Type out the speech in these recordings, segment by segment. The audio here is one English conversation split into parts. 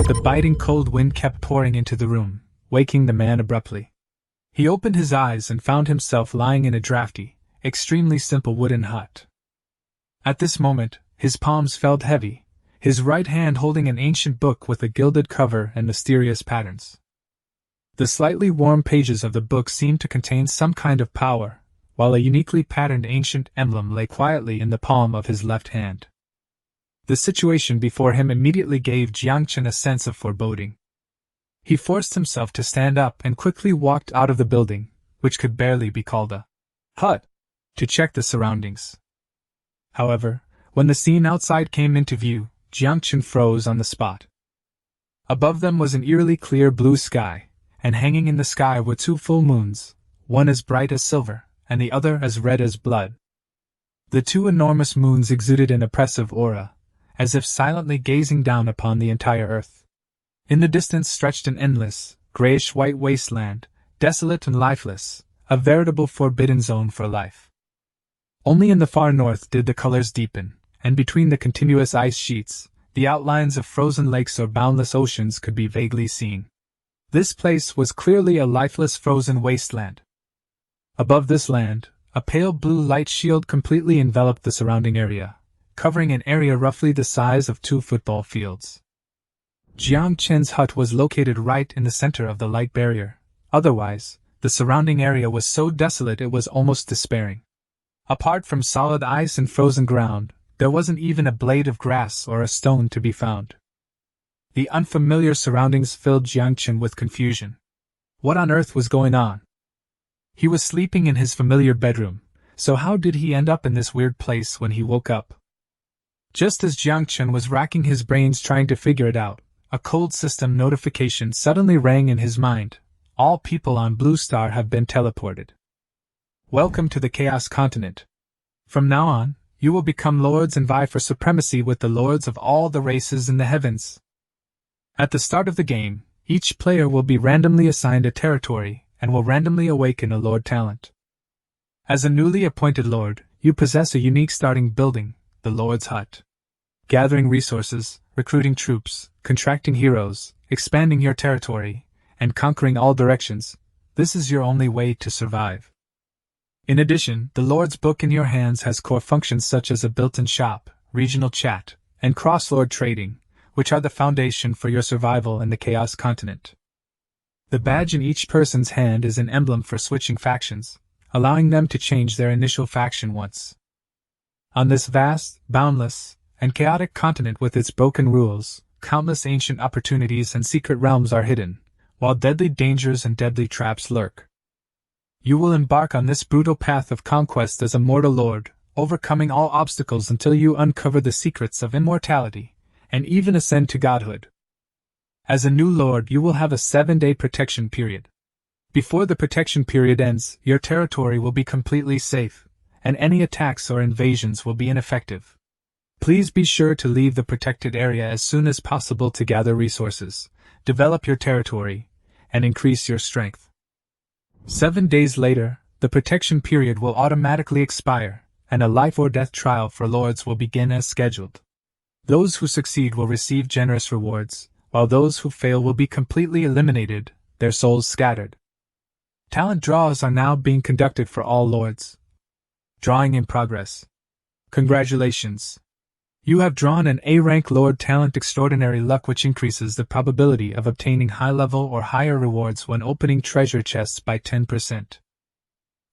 The biting cold wind kept pouring into the room, waking the man abruptly. He opened his eyes and found himself lying in a drafty, extremely simple wooden hut. At this moment, his palms felt heavy, his right hand holding an ancient book with a gilded cover and mysterious patterns. The slightly worn pages of the book seemed to contain some kind of power, while a uniquely patterned ancient emblem lay quietly in the palm of his left hand. The situation before him immediately gave Yangchen a sense of foreboding. He forced himself to stand up and quickly walked out of the building, which could barely be called a hut, to check the surroundings. However, when the scene outside came into view, Yangchen froze on the spot. Above them was an eerily clear blue sky, and hanging in the sky were two full moons, one as bright as silver, and the other as red as blood. The two enormous moons exuded an oppressive aura, as if silently gazing down upon the entire earth. In the distance stretched an endless, grayish-white wasteland, desolate and lifeless, a veritable forbidden zone for life. Only in the far north did the colors deepen, and between the continuous ice sheets, the outlines of frozen lakes or boundless oceans could be vaguely seen. This place was clearly a lifeless frozen wasteland. Above this land, a pale blue light shield completely enveloped the surrounding area, covering an area roughly the size of 2 football fields. Yangchen's hut was located right in the center of the light barrier. Otherwise, the surrounding area was so desolate it was almost despairing. Apart from solid ice and frozen ground, there wasn't even a blade of grass or a stone to be found. The unfamiliar surroundings filled Yangchen with confusion. What on earth was going on? He was sleeping in his familiar bedroom, so how did he end up in this weird place when he woke up? Just as Yangchen was racking his brains trying to figure it out, a cold system notification suddenly rang in his mind. All people on Blue Star have been teleported. Welcome to the Chaos Continent. From now on, you will become lords and vie for supremacy with the lords of all the races in the heavens. At the start of the game, each player will be randomly assigned a territory and will randomly awaken a lord talent. As a newly appointed lord, you possess a unique starting building, the Lord's Hut. Gathering resources, recruiting troops, contracting heroes, expanding your territory, and conquering all directions, this is your only way to survive. In addition, the Lord's Book in your hands has core functions such as a built-in shop, regional chat, and cross-lord trading, which are the foundation for your survival in the Chaos Continent. The badge in each person's hand is an emblem for switching factions, allowing them to change their initial faction once. On this vast, boundless, and chaotic continent with its broken rules, countless ancient opportunities and secret realms are hidden, while deadly dangers and deadly traps lurk. You will embark on this brutal path of conquest as a mortal lord, overcoming all obstacles until you uncover the secrets of immortality, and even ascend to godhood. As a new lord, you will have a 7-day protection period. Before the protection period ends, your territory will be completely safe, and any attacks or invasions will be ineffective. Please be sure to leave the protected area as soon as possible to gather resources, develop your territory, and increase your strength. 7 days later, the protection period will automatically expire, and a life or death trial for lords will begin as scheduled. Those who succeed will receive generous rewards, while those who fail will be completely eliminated, their souls scattered. Talent draws are now being conducted for all lords. Drawing in progress. Congratulations! You have drawn an A-rank Lord Talent Extraordinary Luck, which increases the probability of obtaining high-level or higher rewards when opening treasure chests by 10%.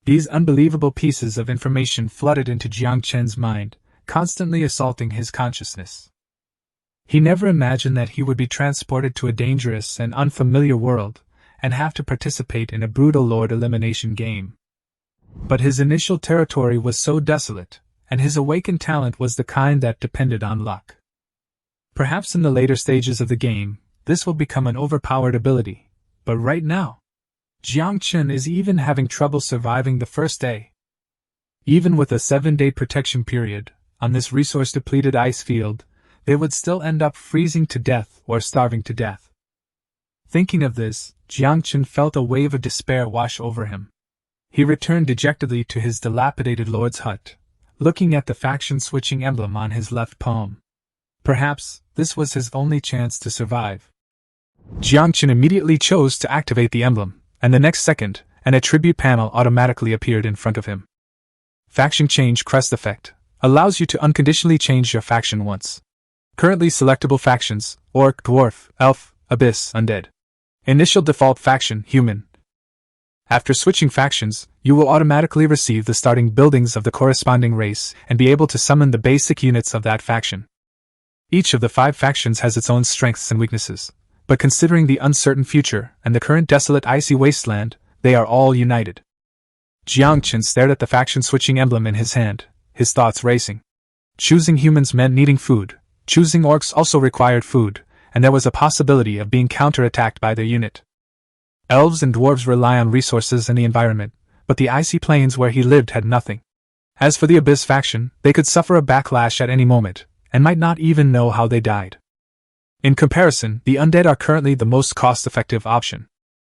These unbelievable pieces of information flooded into Yangchen's mind, constantly assaulting his consciousness. He never imagined that he would be transported to a dangerous and unfamiliar world, and have to participate in a brutal lord elimination game. But his initial territory was so desolate, and his awakened talent was the kind that depended on luck. Perhaps in the later stages of the game, this will become an overpowered ability, but right now, Yangchen is even having trouble surviving the first day. Even with a 7-day protection period, on this resource-depleted ice field, they would still end up freezing to death or starving to death. Thinking of this, Yangchen felt a wave of despair wash over him. He returned dejectedly to his dilapidated lord's hut, looking at the faction-switching emblem on his left palm. Perhaps this was his only chance to survive. Yangchen immediately chose to activate the emblem, and the next second, an attribute panel automatically appeared in front of him. Faction Change Crest Effect allows you to unconditionally change your faction once. Currently selectable factions: Orc, Dwarf, Elf, Abyss, Undead. Initial default faction: Human. After switching factions, you will automatically receive the starting buildings of the corresponding race and be able to summon the basic units of that faction. Each of the 5 factions has its own strengths and weaknesses, but considering the uncertain future and the current desolate icy wasteland, they are all united. Yangchen stared at the faction-switching emblem in his hand, his thoughts racing. Choosing humans meant needing food, choosing orcs also required food, and there was a possibility of being counter-attacked by their unit. Elves and dwarves rely on resources and the environment, but the icy plains where he lived had nothing. As for the Abyss faction, they could suffer a backlash at any moment, and might not even know how they died. In comparison, the Undead are currently the most cost-effective option.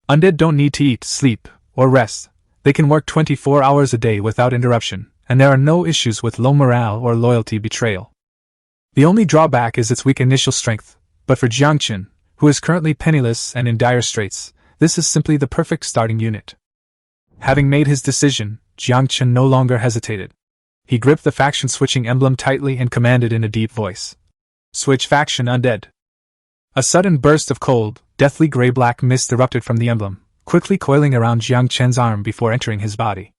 Undead don't need to eat, sleep, or rest. They can work 24 hours a day without interruption, and there are no issues with low morale or loyalty betrayal. The only drawback is its weak initial strength, but for Yangchen, who is currently penniless and in dire straits, this is simply the perfect starting unit. Having made his decision, Yangchen no longer hesitated. He gripped the faction-switching emblem tightly and commanded in a deep voice. Switch faction Undead. A sudden burst of cold, deathly gray-black mist erupted from the emblem, quickly coiling around Yangchen's arm before entering his body.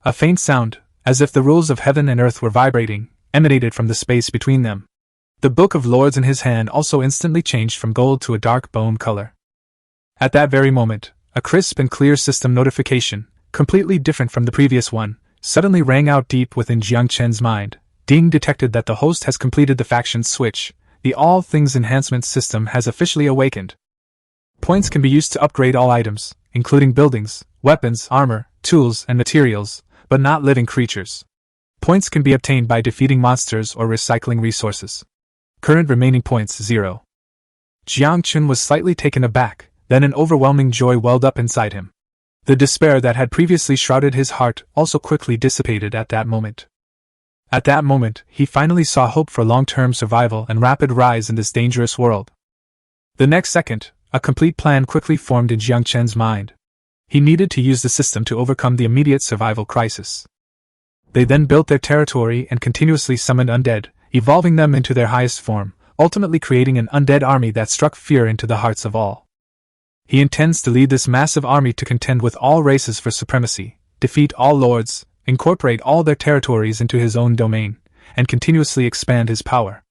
A faint sound, as if the rules of heaven and earth were vibrating, emanated from the space between them. The Book of Lords in his hand also instantly changed from gold to a dark bone color. At that very moment, a crisp and clear system notification, completely different from the previous one, suddenly rang out deep within Yangchen's mind. Ding detected that the host has completed the faction's switch. The All Things Enhancement system has officially awakened. Points can be used to upgrade all items, including buildings, weapons, armor, tools, and materials, but not living creatures. Points can be obtained by defeating monsters or recycling resources. Current remaining points 0. Yangchen was slightly taken aback, then an overwhelming joy welled up inside him. The despair that had previously shrouded his heart also quickly dissipated at that moment. At that moment, he finally saw hope for long-term survival and rapid rise in this dangerous world. The next second, a complete plan quickly formed in Yangchen's mind. He needed to use the system to overcome the immediate survival crisis. They then built their territory and continuously summoned undead, evolving them into their highest form, ultimately creating an undead army that struck fear into the hearts of all. He intends to lead this massive army to contend with all races for supremacy, defeat all lords, incorporate all their territories into his own domain, and continuously expand his power.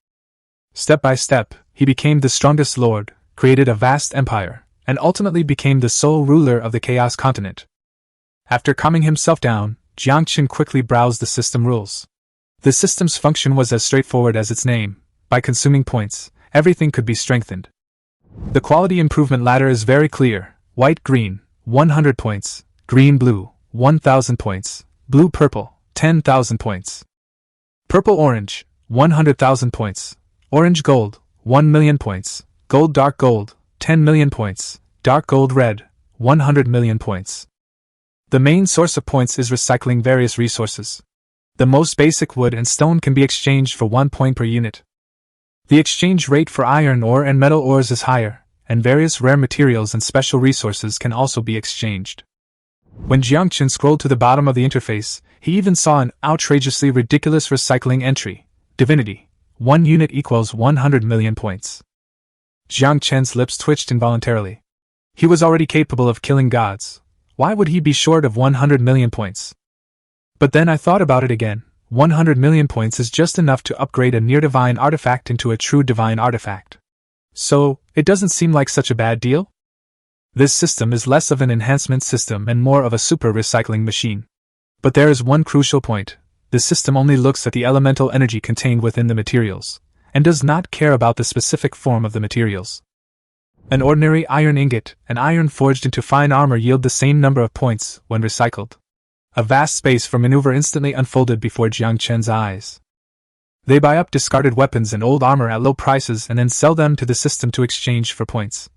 Step by step, he became the strongest lord, created a vast empire, and ultimately became the sole ruler of the Chaos Continent. After calming himself down, Yangchen quickly browsed the system rules. The system's function was as straightforward as its name. By consuming points, everything could be strengthened. The quality improvement ladder is very clear: white-green, 100 points, green-blue, 1,000 points, blue-purple, 10,000 points. Purple-orange, 100,000 points. Orange-gold, 1 million points. Gold-dark gold, 10 million points. Dark gold-red, 100 million points. The main source of points is recycling various resources. The most basic wood and stone can be exchanged for 1 point per unit. The exchange rate for iron ore and metal ores is higher, and various rare materials and special resources can also be exchanged. When Yangchen scrolled to the bottom of the interface, he even saw an outrageously ridiculous recycling entry: Divinity. 1 unit equals 100 million points. Yangchen's lips twitched involuntarily. He was already capable of killing gods. Why would he be short of 100 million points? But then I thought about it again. 100 million points is just enough to upgrade a near-divine artifact into a true divine artifact. So, it doesn't seem like such a bad deal? This system is less of an enhancement system and more of a super recycling machine. But there is one crucial point: the system only looks at the elemental energy contained within the materials, and does not care about the specific form of the materials. An ordinary iron ingot and iron forged into fine armor yield the same number of points when recycled. A vast space for maneuver instantly unfolded before Yangchen's eyes. They buy up discarded weapons and old armor at low prices and then sell them to the system to exchange for points.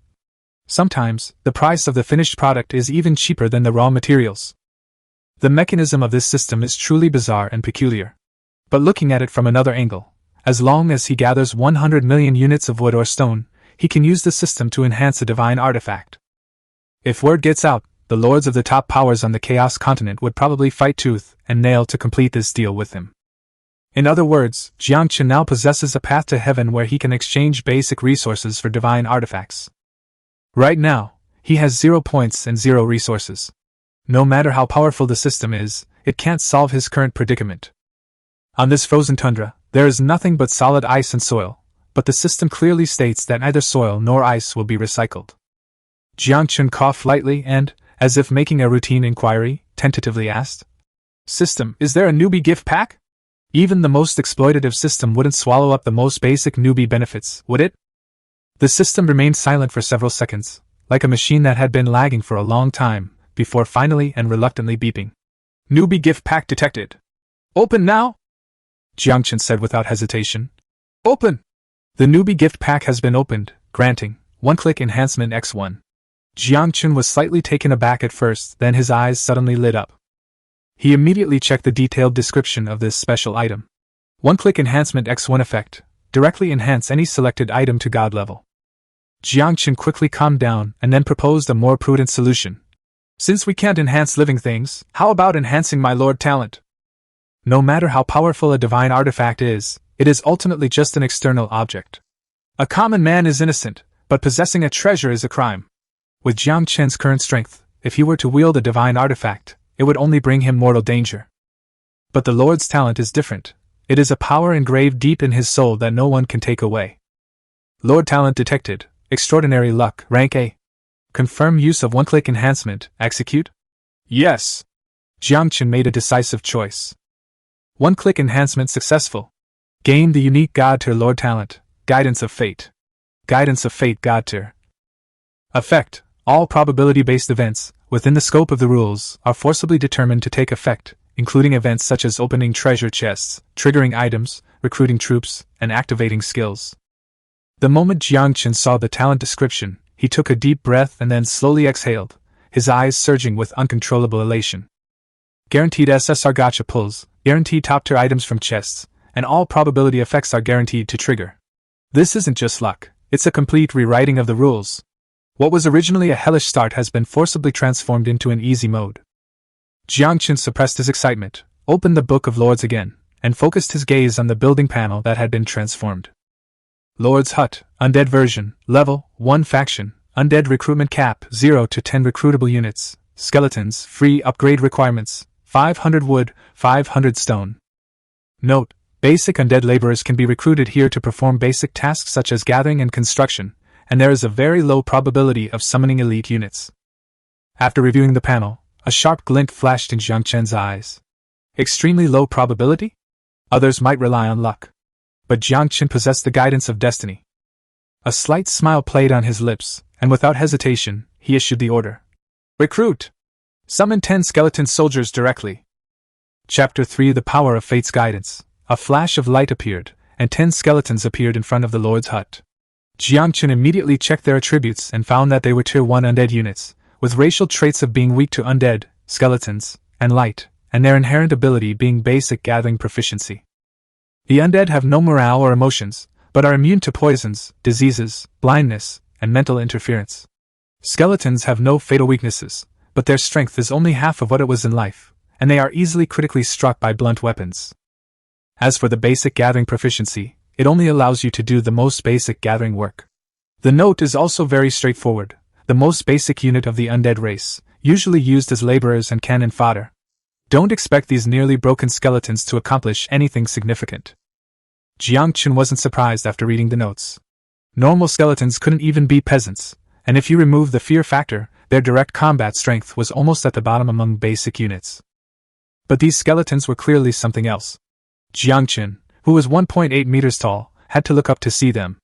Sometimes, the price of the finished product is even cheaper than the raw materials. The mechanism of this system is truly bizarre and peculiar. But looking at it from another angle, as long as he gathers 100 million units of wood or stone, he can use the system to enhance a divine artifact. If word gets out, the lords of the top powers on the Chaos Continent would probably fight tooth and nail to complete this deal with him. In other words, Yangchen now possesses a path to heaven where he can exchange basic resources for divine artifacts. Right now, he has 0 points and 0 resources. No matter how powerful the system is, it can't solve his current predicament. On this frozen tundra, there is nothing but solid ice and soil, but the system clearly states that neither soil nor ice will be recycled. Yangchen coughed lightly and, as if making a routine inquiry, tentatively asked, "System, is there a newbie gift pack?" Even the most exploitative system wouldn't swallow up the most basic newbie benefits, would it? The system remained silent for several seconds, like a machine that had been lagging for a long time, before finally and reluctantly beeping. "Newbie gift pack detected. Open now!" Yangchen said without hesitation. "Open!" The newbie gift pack has been opened, granting one-click enhancement X1. Yangchen was slightly taken aback at first, then his eyes suddenly lit up. He immediately checked the detailed description of this special item. One-click enhancement X1 effect. Directly enhance any selected item to God level. Yangchen quickly calmed down and then proposed a more prudent solution. "Since we can't enhance living things, how about enhancing my lord talent?" No matter how powerful a divine artifact is, it is ultimately just an external object. A common man is innocent, but possessing a treasure is a crime. With Yangchen's current strength, if he were to wield a divine artifact, it would only bring him mortal danger. But the Lord's talent is different. It is a power engraved deep in his soul that no one can take away. Lord talent detected. Extraordinary luck, rank A. Confirm use of one-click enhancement, execute? Yes. Yangchen made a decisive choice. One-click enhancement successful. Gain the unique God tier Lord talent, Guidance of Fate. Guidance of Fate God tier. Effect. All probability-based events, within the scope of the rules, are forcibly determined to take effect, including events such as opening treasure chests, triggering items, recruiting troops, and activating skills. The moment Yangchen saw the talent description, he took a deep breath and then slowly exhaled, his eyes surging with uncontrollable elation. Guaranteed SSR gacha pulls, guaranteed top-tier items from chests, and all probability effects are guaranteed to trigger. This isn't just luck, it's a complete rewriting of the rules. What was originally a hellish start has been forcibly transformed into an easy mode. Yangchen suppressed his excitement, opened the Book of Lords again, and focused his gaze on the building panel that had been transformed. Lord's Hut, Undead version, level 1 faction, Undead recruitment cap 0 to 10 recruitable units, skeletons, free upgrade requirements, 500 wood, 500 stone. Note, basic undead laborers can be recruited here to perform basic tasks such as gathering and construction, and there is a very low probability of summoning elite units. After reviewing the panel, a sharp glint flashed in Yangchen's eyes. Extremely low probability? Others might rely on luck. But Yangchen possessed the guidance of destiny. A slight smile played on his lips, and without hesitation, he issued the order. Recruit! Summon 10 skeleton soldiers directly. Chapter 3 The Power of Fate's Guidance. A flash of light appeared, and 10 skeletons appeared in front of the Lord's hut. Yangchen immediately checked their attributes and found that they were Tier 1 undead units, with racial traits of being weak to undead, skeletons, and light, and their inherent ability being basic gathering proficiency. The undead have no morale or emotions, but are immune to poisons, diseases, blindness, and mental interference. Skeletons have no fatal weaknesses, but their strength is only half of what it was in life, and they are easily critically struck by blunt weapons. As for the basic gathering proficiency, it only allows you to do the most basic gathering work. The note is also very straightforward, the most basic unit of the undead race, usually used as laborers and cannon fodder. Don't expect these nearly broken skeletons to accomplish anything significant. Yangchen wasn't surprised after reading the notes. Normal skeletons couldn't even be peasants, and if you remove the fear factor, their direct combat strength was almost at the bottom among basic units. But these skeletons were clearly something else. Yangchen, who was 1.8 meters tall, had to look up to see them.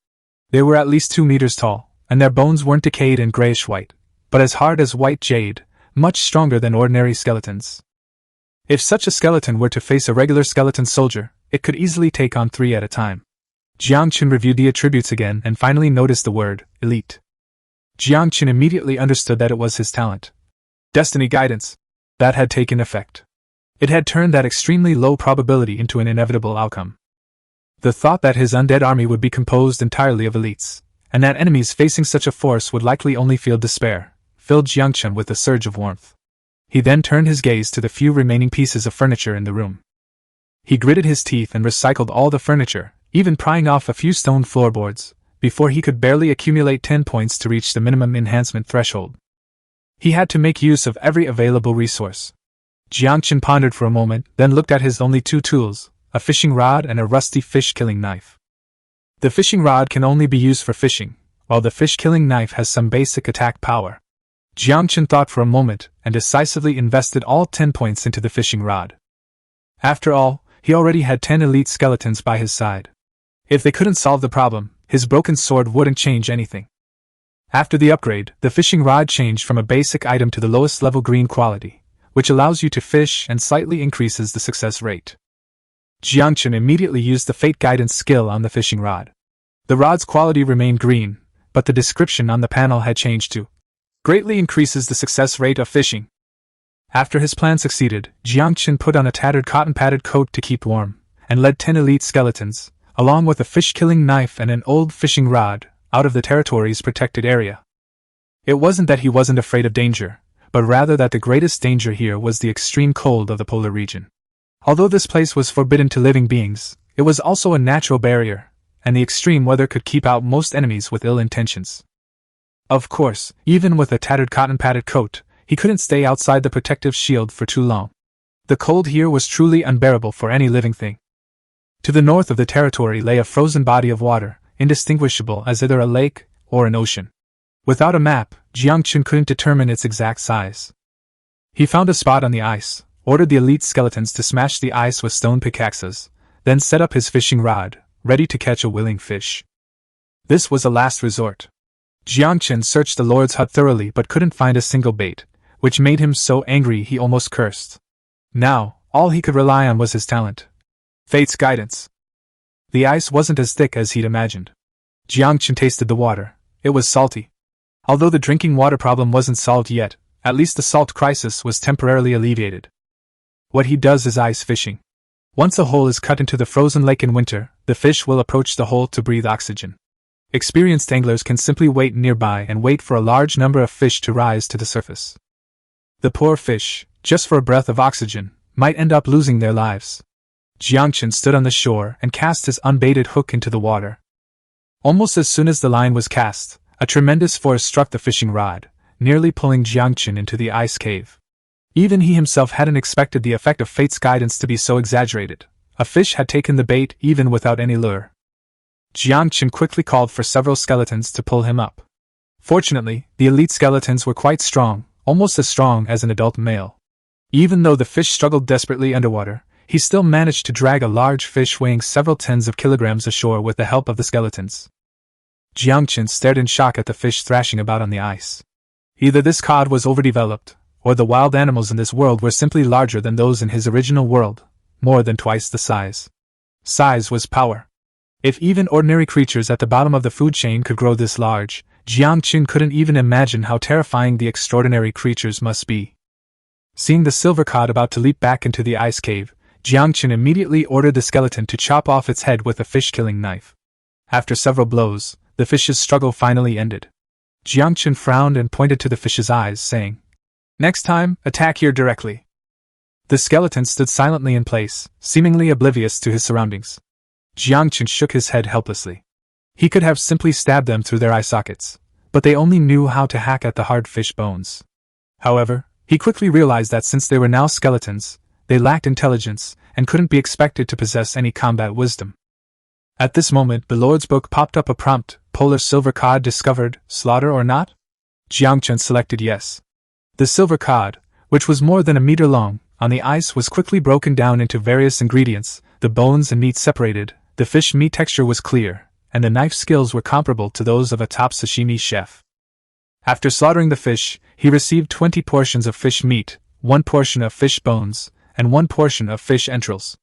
They were at least 2 meters tall, and their bones weren't decayed and grayish-white, but as hard as white jade, much stronger than ordinary skeletons. If such a skeleton were to face a regular skeleton soldier, it could easily take on 3 at a time. Yangchen reviewed the attributes again and finally noticed the word, elite. Yangchen immediately understood that it was his talent. Destiny guidance. That had taken effect. It had turned that extremely low probability into an inevitable outcome. The thought that his undead army would be composed entirely of elites, and that enemies facing such a force would likely only feel despair, filled Yangchen with a surge of warmth. He then turned his gaze to the few remaining pieces of furniture in the room. He gritted his teeth and recycled all the furniture, even prying off a few stone floorboards, before he could barely accumulate 10 points to reach the minimum enhancement threshold. He had to make use of every available resource. Yangchen pondered for a moment, then looked at his only 2 tools, a fishing rod and a rusty fish-killing knife. The fishing rod can only be used for fishing, while the fish-killing knife has some basic attack power. Yangchen thought for a moment and decisively invested all 10 points into the fishing rod. After all, he already had 10 elite skeletons by his side. If they couldn't solve the problem, his broken sword wouldn't change anything. After the upgrade, the fishing rod changed from a basic item to the lowest level green quality, which allows you to fish and slightly increases the success rate. Yangchen immediately used the Fate Guidance skill on the fishing rod. The rod's quality remained green, but the description on the panel had changed to greatly increases the success rate of fishing. After his plan succeeded, Yangchen put on a tattered cotton-padded coat to keep warm, and led 10 elite skeletons, along with a fish-killing knife and an old fishing rod, out of the territory's protected area. It wasn't that he wasn't afraid of danger, but rather that the greatest danger here was the extreme cold of the polar region. Although this place was forbidden to living beings, it was also a natural barrier, and the extreme weather could keep out most enemies with ill intentions. Of course, even with a tattered cotton-padded coat, he couldn't stay outside the protective shield for too long. The cold here was truly unbearable for any living thing. To the north of the territory lay a frozen body of water, indistinguishable as either a lake or an ocean. Without a map, Yangchen couldn't determine its exact size. He found a spot on the ice, ordered the elite skeletons to smash the ice with stone pickaxes, then set up his fishing rod, ready to catch a willing fish. This was a last resort. Yangchen searched the Lord's hut thoroughly but couldn't find a single bait, which made him so angry he almost cursed. Now, all he could rely on was his talent. Fate's guidance. The ice wasn't as thick as he'd imagined. Yangchen tasted the water. It was salty. Although the drinking water problem wasn't solved yet, at least the salt crisis was temporarily alleviated. What he does is ice fishing. Once a hole is cut into the frozen lake in winter, the fish will approach the hole to breathe oxygen. Experienced anglers can simply wait nearby and wait for a large number of fish to rise to the surface. The poor fish, just for a breath of oxygen, might end up losing their lives. Yangchen stood on the shore and cast his unbaited hook into the water. Almost as soon as the line was cast, a tremendous force struck the fishing rod, nearly pulling Yangchen into the ice cave. Even he himself hadn't expected the effect of fate's guidance to be so exaggerated. A fish had taken the bait even without any lure. Yangchen quickly called for several skeletons to pull him up. Fortunately, the elite skeletons were quite strong, almost as strong as an adult male. Even though the fish struggled desperately underwater, he still managed to drag a large fish weighing several tens of kilograms ashore with the help of the skeletons. Yangchen stared in shock at the fish thrashing about on the ice. Either this cod was overdeveloped, or the wild animals in this world were simply larger than those in his original world, more than twice the size. Size was power. If even ordinary creatures at the bottom of the food chain could grow this large, Yangchen couldn't even imagine how terrifying the extraordinary creatures must be. Seeing the silver cod about to leap back into the ice cave, Yangchen immediately ordered the skeleton to chop off its head with a fish-killing knife. After several blows, the fish's struggle finally ended. Yangchen frowned and pointed to the fish's eyes, saying, "Next time, attack here directly." The skeleton stood silently in place, seemingly oblivious to his surroundings. Yangchen shook his head helplessly. He could have simply stabbed them through their eye sockets, but they only knew how to hack at the hard fish bones. However, he quickly realized that since they were now skeletons, they lacked intelligence and couldn't be expected to possess any combat wisdom. At this moment, the Lord's book popped up a prompt: Polar silver cod discovered, slaughter or not? Yangchen selected yes. The silver cod, which was more than a meter long, on the ice was quickly broken down into various ingredients, the bones and meat separated, the fish meat texture was clear, and the knife skills were comparable to those of a top sashimi chef. After slaughtering the fish, he received 20 portions of fish meat, 1 portion of fish bones, and 1 portion of fish entrails.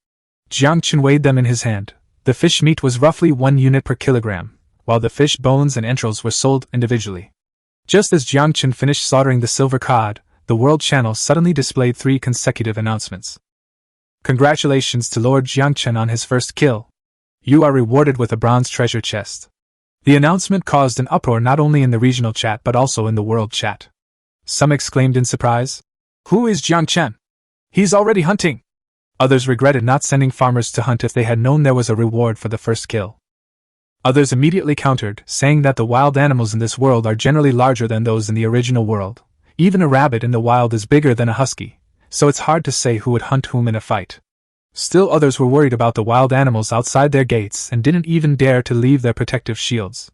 Yangchen weighed them in his hand. The fish meat was roughly 1 unit per kilogram, while the fish bones and entrails were sold individually. Just as Yangchen finished slaughtering the silver cod, the World Channel suddenly displayed 3 consecutive announcements. Congratulations to Lord Yangchen on his first kill. You are rewarded with a bronze treasure chest. The announcement caused an uproar not only in the regional chat but also in the world chat. Some exclaimed in surprise, "Who is Yangchen? He's already hunting!" Others regretted not sending farmers to hunt if they had known there was a reward for the first kill. Others immediately countered, saying that the wild animals in this world are generally larger than those in the original world. Even a rabbit in the wild is bigger than a husky, so it's hard to say who would hunt whom in a fight. Still others were worried about the wild animals outside their gates and didn't even dare to leave their protective shields.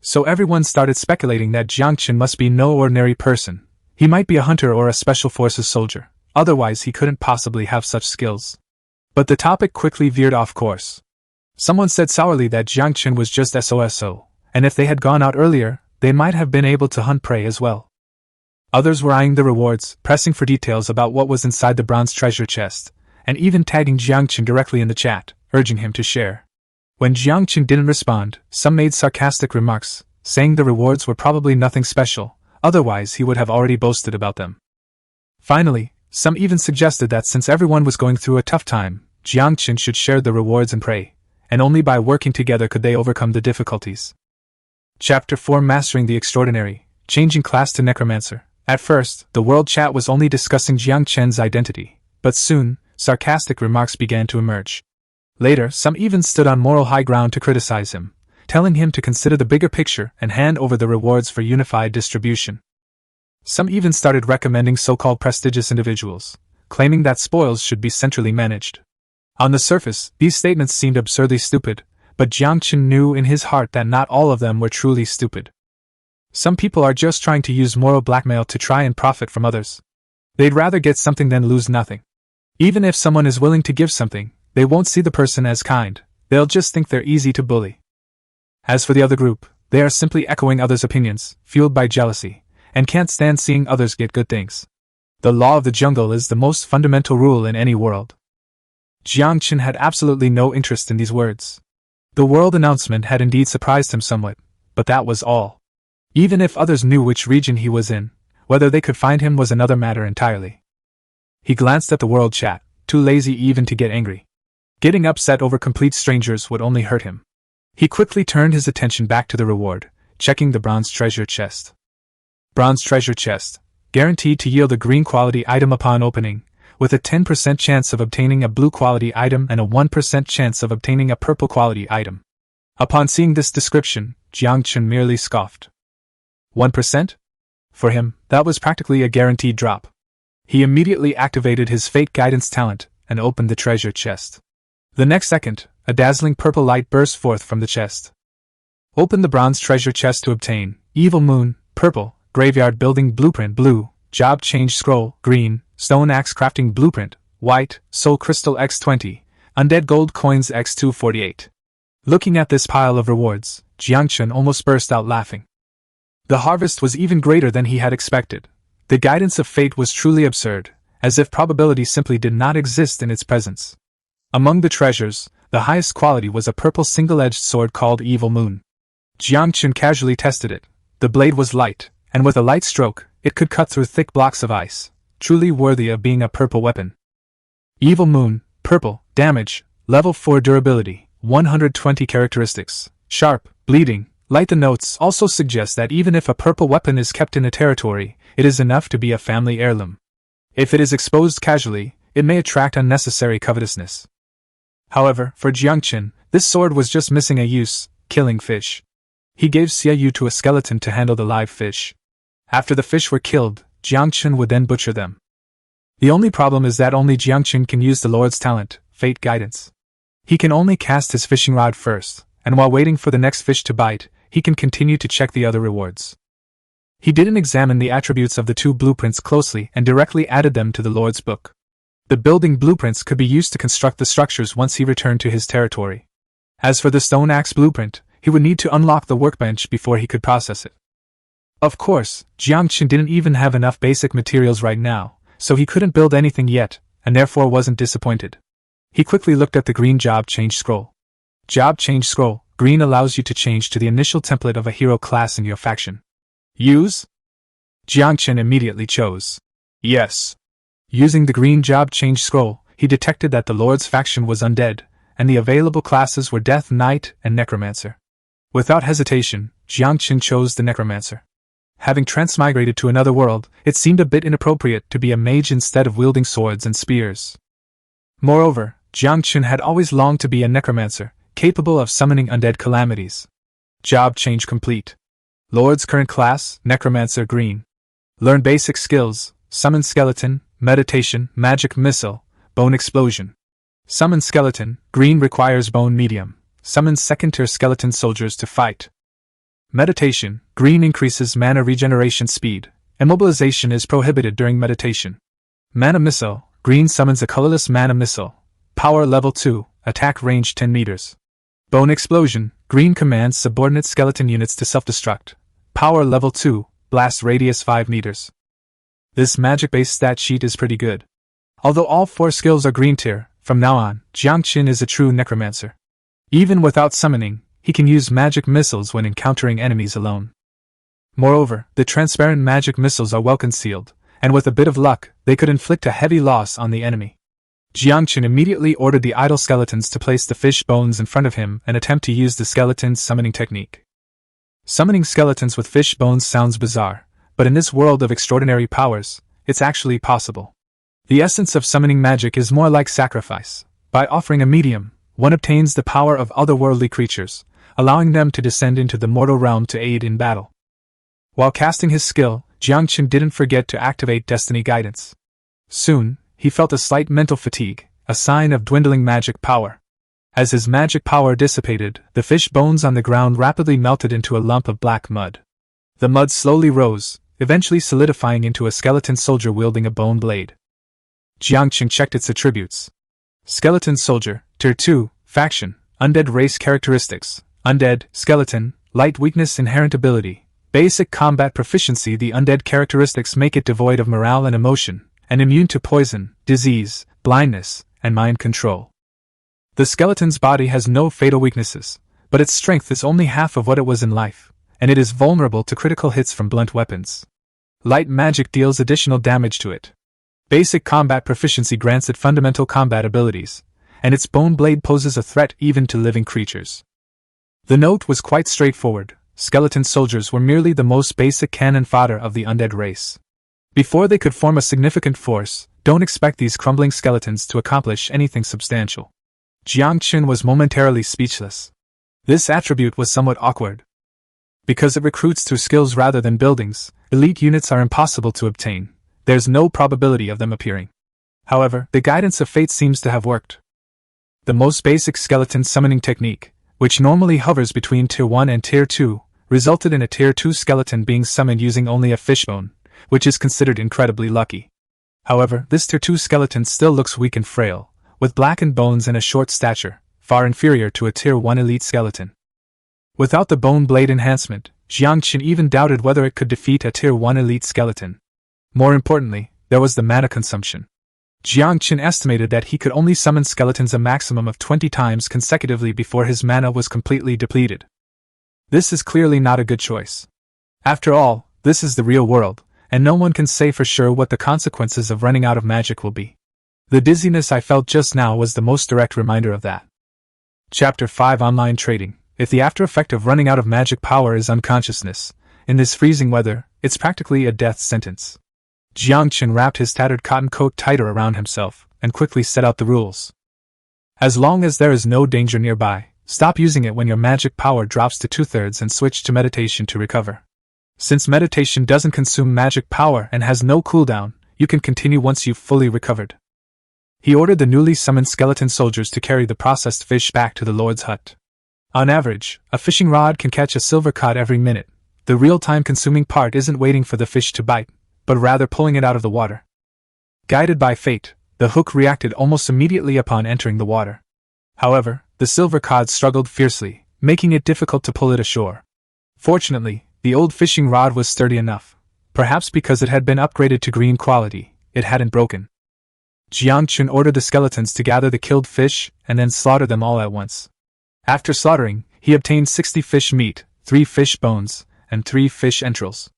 So everyone started speculating that Yangchen must be no ordinary person. He might be a hunter or a special forces soldier, otherwise he couldn't possibly have such skills. But the topic quickly veered off course. Someone said sourly that Yangchen was just SOSO, and if they had gone out earlier, they might have been able to hunt prey as well. Others were eyeing the rewards, pressing for details about what was inside the bronze treasure chest, and even tagging Yangchen directly in the chat, urging him to share. When Yangchen didn't respond, some made sarcastic remarks, saying the rewards were probably nothing special, otherwise he would have already boasted about them. Finally, some even suggested that since everyone was going through a tough time, Yangchen should share the rewards and prey, and only by working together could they overcome the difficulties. Chapter 4: Mastering the Extraordinary, Changing Class to Necromancer. At first, the world chat was only discussing Yangchen's identity, but soon, sarcastic remarks began to emerge. Later, some even stood on moral high ground to criticize him, telling him to consider the bigger picture and hand over the rewards for unified distribution. Some even started recommending so-called prestigious individuals, claiming that spoils should be centrally managed. On the surface, these statements seemed absurdly stupid, but Yangchen knew in his heart that not all of them were truly stupid. Some people are just trying to use moral blackmail to try and profit from others. They'd rather get something than lose nothing. Even if someone is willing to give something, they won't see the person as kind, they'll just think they're easy to bully. As for the other group, they are simply echoing others' opinions, fueled by jealousy, and can't stand seeing others get good things. The law of the jungle is the most fundamental rule in any world. Yangchen had absolutely no interest in these words. The world announcement had indeed surprised him somewhat, but that was all. Even if others knew which region he was in, whether they could find him was another matter entirely. He glanced at the world chat, too lazy even to get angry. Getting upset over complete strangers would only hurt him. He quickly turned his attention back to the reward, checking the bronze treasure chest. Bronze treasure chest, guaranteed to yield a green quality item upon opening, with a 10% chance of obtaining a blue quality item and a 1% chance of obtaining a purple quality item. Upon seeing this description, Yangchen merely scoffed. 1%? For him, that was practically a guaranteed drop. He immediately activated his fate guidance talent and opened the treasure chest. The next second, a dazzling purple light burst forth from the chest. Open the bronze treasure chest to obtain Evil Moon, purple, Graveyard Building Blueprint blue, Job Change Scroll green, Stone Axe Crafting Blueprint white, Soul Crystal X20, Undead Gold Coins X248. Looking at this pile of rewards, Yangchen almost burst out laughing. The harvest was even greater than he had expected. The guidance of fate was truly absurd, as if probability simply did not exist in its presence. Among the treasures, the highest quality was a purple single-edged sword called Evil Moon. Yangchen casually tested it. The blade was light, and with a light stroke, it could cut through thick blocks of ice, truly worthy of being a purple weapon. Evil Moon, purple, damage, level 4 durability, 120 characteristics, sharp, bleeding, light. The notes also suggest that even if a purple weapon is kept in a territory, it is enough to be a family heirloom. If it is exposed casually, it may attract unnecessary covetousness. However, for Yangchen, this sword was just missing a use: killing fish. He gave Xiaoyu to a skeleton to handle the live fish. After the fish were killed, Yangchen would then butcher them. The only problem is that only Yangchen can use the Lord's talent, Fate Guidance. He can only cast his fishing rod first, and while waiting for the next fish to bite, he can continue to check the other rewards. He didn't examine the attributes of the two blueprints closely and directly added them to the Lord's book. The building blueprints could be used to construct the structures once he returned to his territory. As for the stone axe blueprint, he would need to unlock the workbench before he could process it. Of course, Yangchen didn't even have enough basic materials right now, so he couldn't build anything yet, and therefore wasn't disappointed. He quickly looked at the green Job Change Scroll. Job Change Scroll, green, allows you to change to the initial template of a hero class in your faction. Use? Yangchen immediately chose yes. Using the green Job Change Scroll, he detected that the Lord's faction was Undead, and the available classes were Death Knight and Necromancer. Without hesitation, Yangchen chose the necromancer. Having transmigrated to another world, it seemed a bit inappropriate to be a mage instead of wielding swords and spears. Moreover, Yangchen had always longed to be a necromancer, capable of summoning undead calamities. Job change complete. Lord's current class, Necromancer Green. Learn basic skills, Summon Skeleton, Meditation, Magic Missile, Bone Explosion. Summon Skeleton, Green requires Bone Medium. Summon second-tier skeleton soldiers to fight. Meditation, Green increases mana regeneration speed. Immobilization is prohibited during meditation. Mana Missile, Green summons a colorless mana missile. Power level 2, attack range 10 meters. Bone Explosion, Green commands subordinate skeleton units to self-destruct. Power level 2, blast radius 5 meters. This magic-based stat sheet is pretty good. Although all 4 skills are green tier, from now on, Yangchen is a true necromancer. Even without summoning, he can use magic missiles when encountering enemies alone. Moreover, the transparent magic missiles are well concealed, and with a bit of luck, they could inflict a heavy loss on the enemy. Yangchen immediately ordered the idle skeletons to place the fish bones in front of him and attempt to use the skeleton summoning technique. Summoning skeletons with fish bones sounds bizarre, but in this world of extraordinary powers, it's actually possible. The essence of summoning magic is more like sacrifice. By offering a medium, one obtains the power of otherworldly creatures, allowing them to descend into the mortal realm to aid in battle. While casting his skill, Yangchen didn't forget to activate Destiny Guidance. Soon, he felt a slight mental fatigue, a sign of dwindling magic power. As his magic power dissipated, the fish bones on the ground rapidly melted into a lump of black mud. The mud slowly rose, eventually solidifying into a skeleton soldier wielding a bone blade. Yangchen checked its attributes. Skeleton Soldier, Tier 2, Faction, Undead Race Characteristics, Undead, Skeleton, Light Weakness Inherent Ability, Basic Combat Proficiency. The undead characteristics make it devoid of morale and emotion, and immune to poison, disease, blindness, and mind control. The skeleton's body has no fatal weaknesses, but its strength is only half of what it was in life, and it is vulnerable to critical hits from blunt weapons. Light magic deals additional damage to it. Basic combat proficiency grants it fundamental combat abilities, and its bone blade poses a threat even to living creatures. The note was quite straightforward. Skeleton soldiers were merely the most basic cannon fodder of the undead race. Before they could form a significant force, don't expect these crumbling skeletons to accomplish anything substantial. Yangchen was momentarily speechless. This attribute was somewhat awkward. Because it recruits through skills rather than buildings, elite units are impossible to obtain. There's no probability of them appearing. However, the guidance of fate seems to have worked. The most basic skeleton summoning technique, which normally hovers between Tier 1 and Tier 2, resulted in a Tier 2 skeleton being summoned using only a fishbone, which is considered incredibly lucky. However, this Tier 2 skeleton still looks weak and frail, with blackened bones and a short stature, far inferior to a Tier 1 elite skeleton. Without the bone blade enhancement, Yangchen even doubted whether it could defeat a Tier 1 elite skeleton. More importantly, there was the mana consumption. Yangchen estimated that he could only summon skeletons a maximum of 20 times consecutively before his mana was completely depleted. This is clearly not a good choice. After all, this is the real world, and no one can say for sure what the consequences of running out of magic will be. The dizziness I felt just now was the most direct reminder of that. Chapter 5 Online Trading. If the after effect of running out of magic power is unconsciousness, in this freezing weather, it's practically a death sentence. Yangchen wrapped his tattered cotton coat tighter around himself, and quickly set out the rules. As long as there is no danger nearby, stop using it when your magic power drops to 2/3 and switch to meditation to recover. Since meditation doesn't consume magic power and has no cooldown, you can continue once you've fully recovered. He ordered the newly summoned skeleton soldiers to carry the processed fish back to the Lord's hut. On average, a fishing rod can catch a silver cod every minute. The real time-consuming part isn't waiting for the fish to bite, but rather pulling it out of the water. Guided by fate, the hook reacted almost immediately upon entering the water. However, the silver cod struggled fiercely, making it difficult to pull it ashore. Fortunately, the old fishing rod was sturdy enough. Perhaps because it had been upgraded to green quality, it hadn't broken. Yangchen ordered the skeletons to gather the killed fish and then slaughter them all at once. After slaughtering, he obtained 60 fish meat, 3 fish bones, and 3 fish entrails.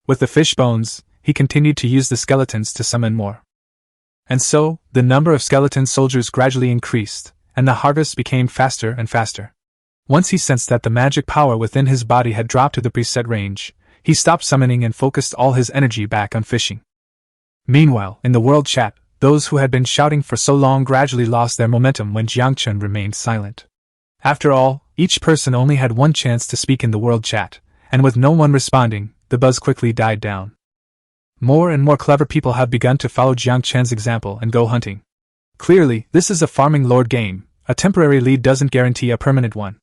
With the fish bones, he continued to use the skeletons to summon more. And so, the number of skeleton soldiers gradually increased, and the harvest became faster and faster. Once he sensed that the magic power within his body had dropped to the preset range, he stopped summoning and focused all his energy back on fishing. Meanwhile, in the world chat, those who had been shouting for so long gradually lost their momentum when Yangchen remained silent. After all, each person only had one chance to speak in the world chat, and with no one responding, the buzz quickly died down. More and more clever people have begun to follow Yangchen's example and go hunting. Clearly, this is a farming lord game. A temporary lead doesn't guarantee a permanent one.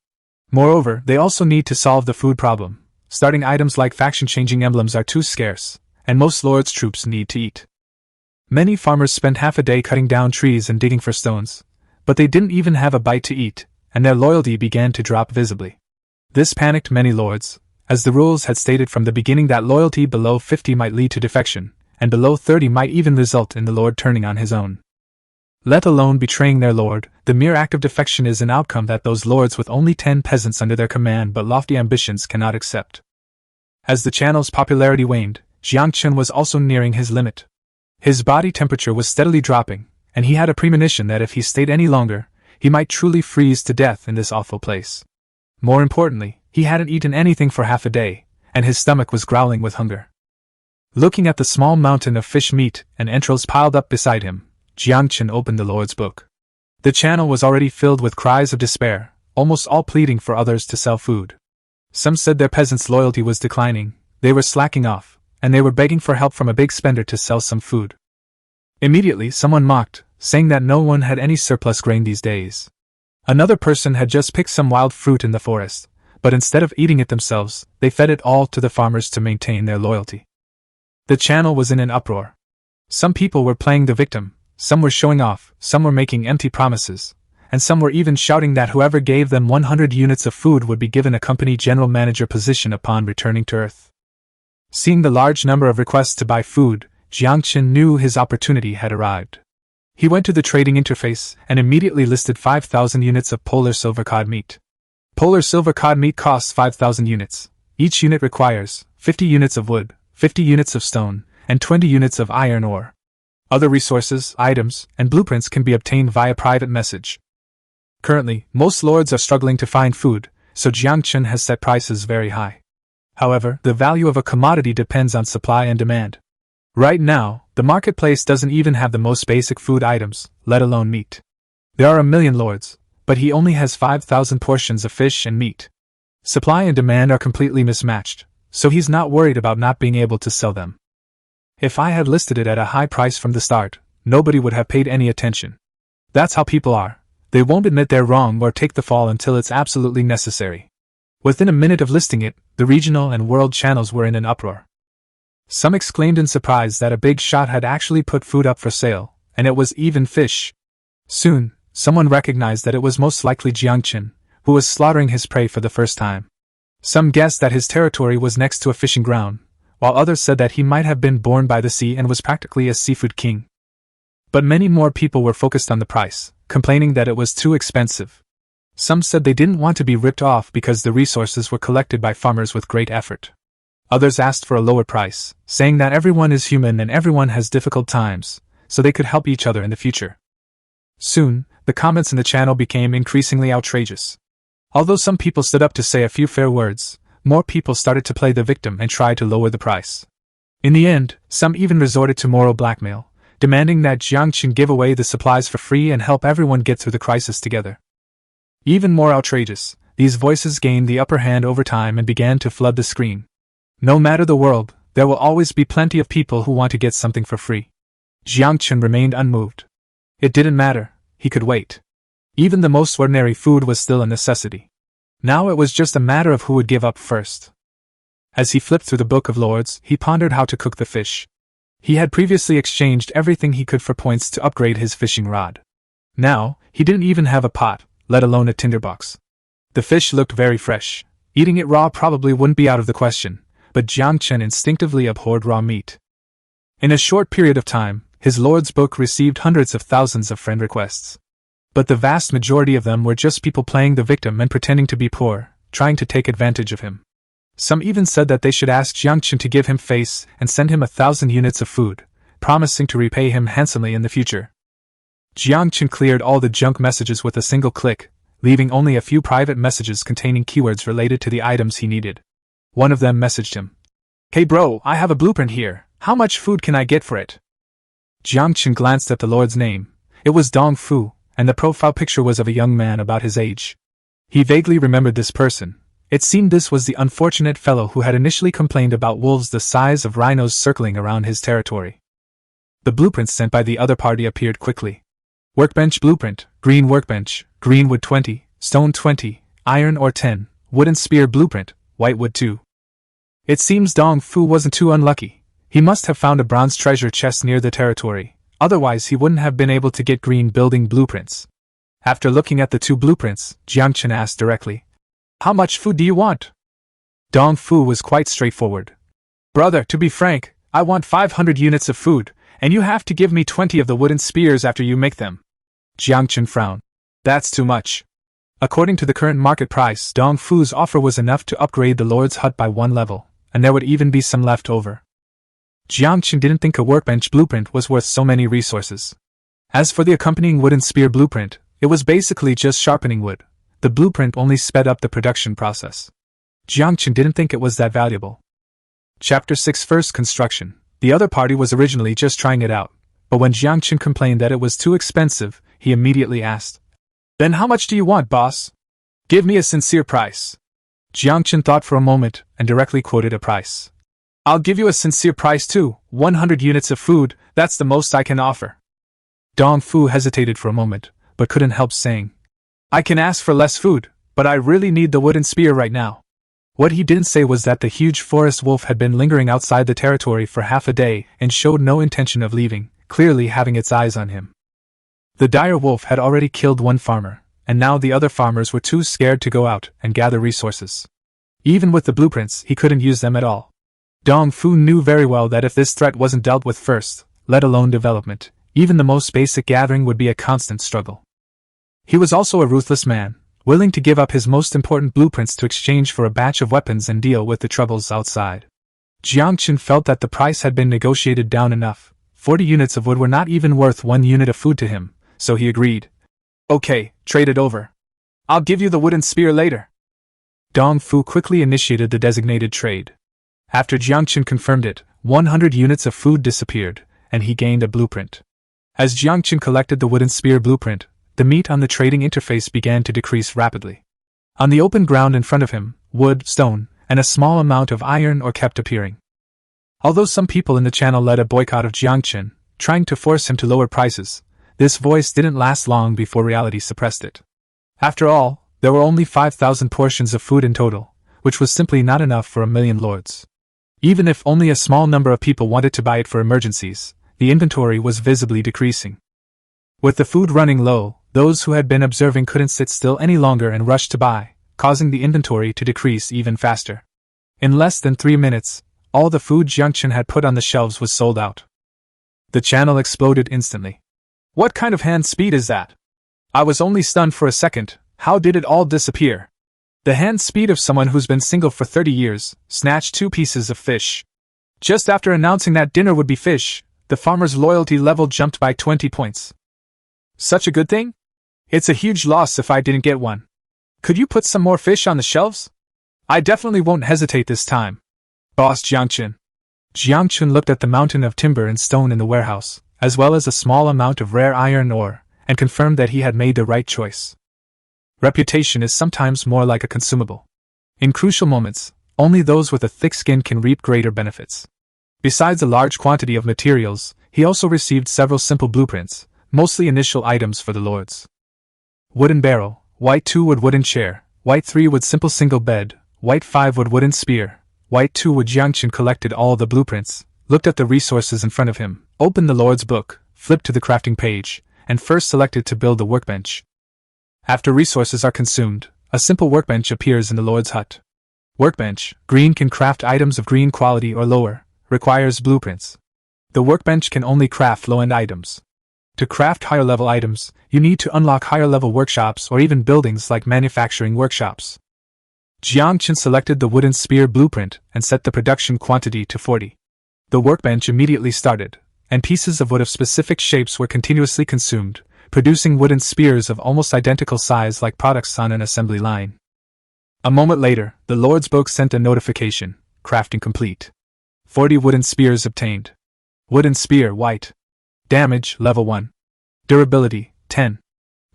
Moreover, they also need to solve the food problem. Starting items like faction-changing emblems are too scarce, and most lords' troops need to eat. Many farmers spent half a day cutting down trees and digging for stones, but they didn't even have a bite to eat, and their loyalty began to drop visibly. This panicked many lords, as the rules had stated from the beginning that loyalty below 50 might lead to defection, and below 30 might even result in the lord turning on his own. Let alone betraying their lord, the mere act of defection is an outcome that those lords with only 10 peasants under their command but lofty ambitions cannot accept. As the channel's popularity waned, Yangchen was also nearing his limit. His body temperature was steadily dropping, and he had a premonition that if he stayed any longer, he might truly freeze to death in this awful place. More importantly, he hadn't eaten anything for half a day, and his stomach was growling with hunger. Looking at the small mountain of fish meat and entrails piled up beside him, Yangchen opened the Lord's book. The channel was already filled with cries of despair, almost all pleading for others to sell food. Some said their peasants' loyalty was declining, they were slacking off, and they were begging for help from a big spender to sell some food. Immediately someone mocked, saying that no one had any surplus grain these days. Another person had just picked some wild fruit in the forest, but instead of eating it themselves, they fed it all to the farmers to maintain their loyalty. The channel was in an uproar. Some people were playing the victim, some were showing off, some were making empty promises, and some were even shouting that whoever gave them 100 units of food would be given a company general manager position upon returning to Earth. Seeing the large number of requests to buy food, Yangchen knew his opportunity had arrived. He went to the trading interface and immediately listed 5,000 units of polar silver cod meat. Polar silver cod meat costs 5,000 units. Each unit requires 50 units of wood, 50 units of stone, and 20 units of iron ore. Other resources, items, and blueprints can be obtained via private message. Currently, most lords are struggling to find food, so Yangchen has set prices very high. However, the value of a commodity depends on supply and demand. Right now, the marketplace doesn't even have the most basic food items, let alone meat. There are 1,000,000 lords, but he only has 5,000 portions of fish and meat. Supply and demand are completely mismatched, so he's not worried about not being able to sell them. If I had listed it at a high price from the start, nobody would have paid any attention. That's how people are. They won't admit they're wrong or take the fall until it's absolutely necessary. Within a minute of listing it, the regional and world channels were in an uproar. Some exclaimed in surprise that a big shot had actually put food up for sale, and it was even fish. Soon, someone recognized that it was most likely Yangchen, who was slaughtering his prey for the first time. Some guessed that his territory was next to a fishing ground, while others said that he might have been born by the sea and was practically a seafood king. But many more people were focused on the price, complaining that it was too expensive. Some said they didn't want to be ripped off because the resources were collected by farmers with great effort. Others asked for a lower price, saying that everyone is human and everyone has difficult times, so they could help each other in the future. Soon, the comments in the channel became increasingly outrageous. Although some people stood up to say a few fair words, more people started to play the victim and try to lower the price. In the end, some even resorted to moral blackmail, demanding that Yangchen give away the supplies for free and help everyone get through the crisis together. Even more outrageous, these voices gained the upper hand over time and began to flood the screen. No matter the world, there will always be plenty of people who want to get something for free. Yangchen remained unmoved. It didn't matter, he could wait. Even the most ordinary food was still a necessity. Now it was just a matter of who would give up first. As he flipped through the Book of Lords, he pondered how to cook the fish. He had previously exchanged everything he could for points to upgrade his fishing rod. Now, he didn't even have a pot, let alone a tinderbox. The fish looked very fresh. Eating it raw probably wouldn't be out of the question, but Yangchen instinctively abhorred raw meat. In a short period of time, his Lord's book received hundreds of thousands of friend requests. But the vast majority of them were just people playing the victim and pretending to be poor, trying to take advantage of him. Some even said that they should ask Yangchen to give him face and send him 1,000 units of food, promising to repay him handsomely in the future. Yangchen cleared all the junk messages with a single click, leaving only a few private messages containing keywords related to the items he needed. One of them messaged him. "Hey bro, I have a blueprint here. How much food can I get for it?" Yangchen glanced at the lord's name. It was Dong Fu, and the profile picture was of a young man about his age. He vaguely remembered this person. It seemed this was the unfortunate fellow who had initially complained about wolves the size of rhinos circling around his territory. The blueprints sent by the other party appeared quickly. Workbench blueprint, green workbench, green wood 20, stone 20, iron ore 10, wooden spear blueprint, white wood 2. It seems Dong Fu wasn't too unlucky. He must have found a bronze treasure chest near the territory, otherwise he wouldn't have been able to get green building blueprints. After looking at the two blueprints, Yangchen asked directly, "How much food do you want?" Dong Fu was quite straightforward. "Brother, to be frank, I want 500 units of food, and you have to give me 20 of the wooden spears after you make them." Yangchen frowned. "That's too much." According to the current market price, Dong Fu's offer was enough to upgrade the Lord's hut by 1 level, and there would even be some left over. Yangchen didn't think a workbench blueprint was worth so many resources. As for the accompanying wooden spear blueprint, it was basically just sharpening wood. The blueprint only sped up the production process. Yangchen didn't think it was that valuable. Chapter 6 First Construction. The other party was originally just trying it out, but when Yangchen complained that it was too expensive, he immediately asked, "Then how much do you want, boss? Give me a sincere price." Yangchen thought for a moment and directly quoted a price. "I'll give you a sincere price too, 100 units of food, that's the most I can offer." Dong Fu hesitated for a moment, but couldn't help saying, "I can ask for less food, but I really need the wooden spear right now." What he didn't say was that the huge forest wolf had been lingering outside the territory for half a day and showed no intention of leaving, clearly having its eyes on him. The dire wolf had already killed one farmer, and now the other farmers were too scared to go out and gather resources. Even with the blueprints, he couldn't use them at all. Dong Fu knew very well that if this threat wasn't dealt with first, let alone development, even the most basic gathering would be a constant struggle. He was also a ruthless man, willing to give up his most important blueprints to exchange for a batch of weapons and deal with the troubles outside. Yangchen felt that the price had been negotiated down enough. 40 units of wood were not even worth 1 unit of food to him, so he agreed. "Okay, trade it over. I'll give you the wooden spear later." Dong Fu quickly initiated the designated trade. After Yangchen confirmed it, 100 units of food disappeared, and he gained a blueprint. As Yangchen collected the wooden spear blueprint, the meat on the trading interface began to decrease rapidly. On the open ground in front of him, wood, stone, and a small amount of iron ore kept appearing. Although some people in the channel led a boycott of Yangchen, trying to force him to lower prices, this voice didn't last long before reality suppressed it. After all, there were only 5,000 portions of food in total, which was simply not enough for 1,000,000 lords. Even if only a small number of people wanted to buy it for emergencies, the inventory was visibly decreasing. With the food running low, those who had been observing couldn't sit still any longer and rushed to buy, causing the inventory to decrease even faster. In less than 3 minutes, all the food Yangchen had put on the shelves was sold out. The channel exploded instantly. "What kind of hand speed is that? I was only stunned for a second. How did it all disappear?" "The hand speed of someone who's been single for 30 years, snatched 2 pieces of fish." Just after announcing that dinner would be fish, the farmer's loyalty level jumped by 20 points. "Such a good thing? It's a huge loss if I didn't get one. Could you put some more fish on the shelves? I definitely won't hesitate this time. Boss Yangchen." Yangchen looked at the mountain of timber and stone in the warehouse, as well as a small amount of rare iron ore, and confirmed that he had made the right choice. Reputation is sometimes more like a consumable. In crucial moments, only those with a thick skin can reap greater benefits. Besides a large quantity of materials, he also received several simple blueprints, mostly initial items for the lords. Wooden barrel, white 2 wood wooden chair, white 3 wood simple single bed, white 5 wood wooden spear, white 2 wood. Yangchen collected all the blueprints, looked at the resources in front of him, opened the lord's book, flipped to the crafting page, and first selected to build the workbench. After resources are consumed, a simple workbench appears in the lord's hut. Workbench, green, can craft items of green quality or lower, requires blueprints. The workbench can only craft low-end items. To craft higher-level items, you need to unlock higher-level workshops or even buildings like manufacturing workshops. Yangchen selected the wooden spear blueprint and set the production quantity to 40. The workbench immediately started, and pieces of wood of specific shapes were continuously consumed, producing wooden spears of almost identical size like products on an assembly line. A moment later, the Lord's book sent a notification: crafting complete. 40 wooden spears obtained. Wooden spear, white. Damage, level 1. Durability, 10.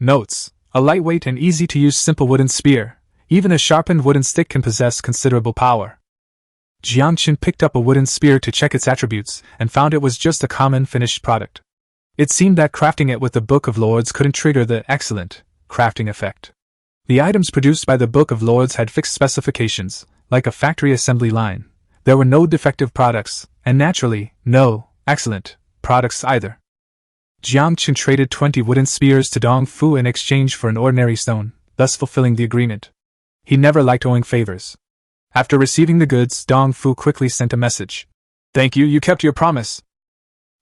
Notes: a lightweight and easy-to-use simple wooden spear. Even a sharpened wooden stick can possess considerable power. Yangchen picked up a wooden spear to check its attributes, and found it was just a common finished product. It seemed that crafting it with the Book of Lords couldn't trigger the excellent crafting effect. The items produced by the Book of Lords had fixed specifications, like a factory assembly line. There were no defective products, and naturally, no excellent products either. Yangchen traded 20 wooden spears to Dong Fu in exchange for an ordinary stone, thus fulfilling the agreement. He never liked owing favors. After receiving the goods, Dong Fu quickly sent a message. "Thank you, you kept your promise."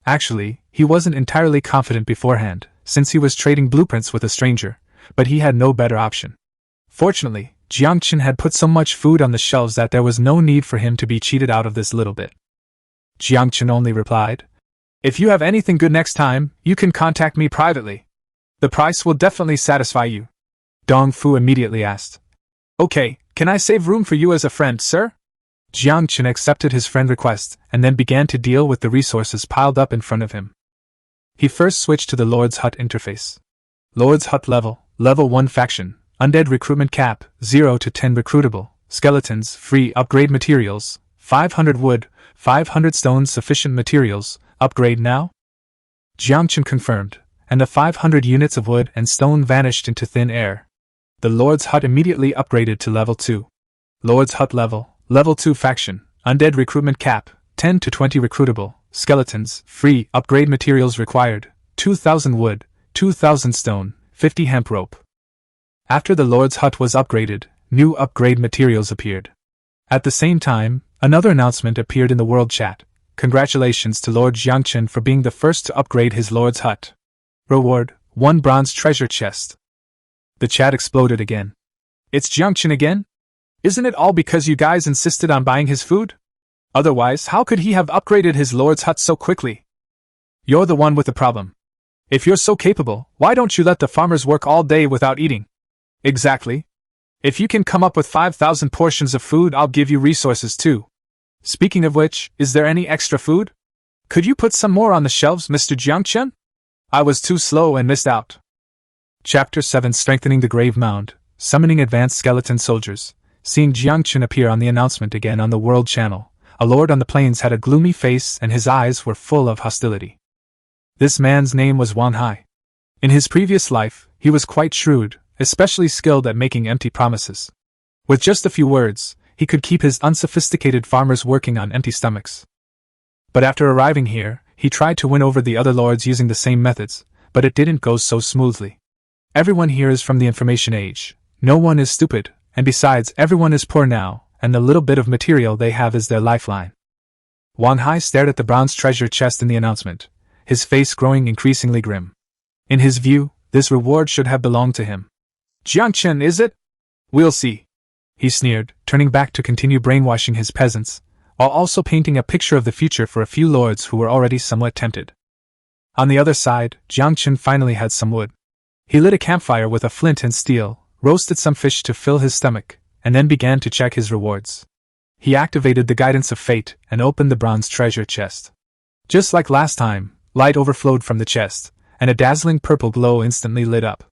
Actually, he wasn't entirely confident beforehand, since he was trading blueprints with a stranger, but he had no better option. Fortunately, Yangchen had put so much food on the shelves that there was no need for him to be cheated out of this little bit. Yangchen only replied, "If you have anything good next time, you can contact me privately. The price will definitely satisfy you." Dong Fu immediately asked, "Okay, can I save room for you as a friend, sir?" Yangchen accepted his friend request, and then began to deal with the resources piled up in front of him. He first switched to the Lord's Hut interface. Lord's Hut level 1 faction, Undead recruitment cap, 0 to 10 recruitable, skeletons, free upgrade materials, 500 wood, 500 stone sufficient materials, upgrade now? Yangchen confirmed, and the 500 units of wood and stone vanished into thin air. The Lord's Hut immediately upgraded to level 2. Lord's Hut level 2 faction, Undead recruitment cap, 10 to 20 recruitable, skeletons, free, upgrade materials required, 2,000 wood, 2,000 stone, 50 hemp rope. After the Lord's Hut was upgraded, new upgrade materials appeared. At the same time, another announcement appeared in the world chat. Congratulations to Lord Yangchen for being the first to upgrade his Lord's Hut. Reward, 1 bronze treasure chest. The chat exploded again. It's Yangchen again? Isn't it all because you guys insisted on buying his food? Otherwise, how could he have upgraded his Lord's Hut so quickly? You're the one with the problem. If you're so capable, why don't you let the farmers work all day without eating? Exactly. If you can come up with 5,000 portions of food, I'll give you resources too. Speaking of which, is there any extra food? Could you put some more on the shelves, Mr. Yangchen? I was too slow and missed out. Chapter 7: Strengthening the Grave Mound, Summoning Advanced Skeleton Soldiers. Seeing Yangchen appear on the announcement again on the World Channel, a lord on the plains had a gloomy face and his eyes were full of hostility. This man's name was Wanhai. In his previous life, he was quite shrewd, especially skilled at making empty promises. With just a few words, he could keep his unsophisticated farmers working on empty stomachs. But after arriving here, he tried to win over the other lords using the same methods, but it didn't go so smoothly. Everyone here is from the information age. No one is stupid, and besides, everyone is poor now, and the little bit of material they have is their lifeline. Wanhai stared at the bronze treasure chest in the announcement, his face growing increasingly grim. In his view, this reward should have belonged to him. Yangchen, is it? We'll see. He sneered, turning back to continue brainwashing his peasants, while also painting a picture of the future for a few lords who were already somewhat tempted. On the other side, Yangchen finally had some wood. He lit a campfire with a flint and steel, roasted some fish to fill his stomach, and then began to check his rewards. He activated the guidance of fate and opened the bronze treasure chest. Just like last time, light overflowed from the chest, and a dazzling purple glow instantly lit up.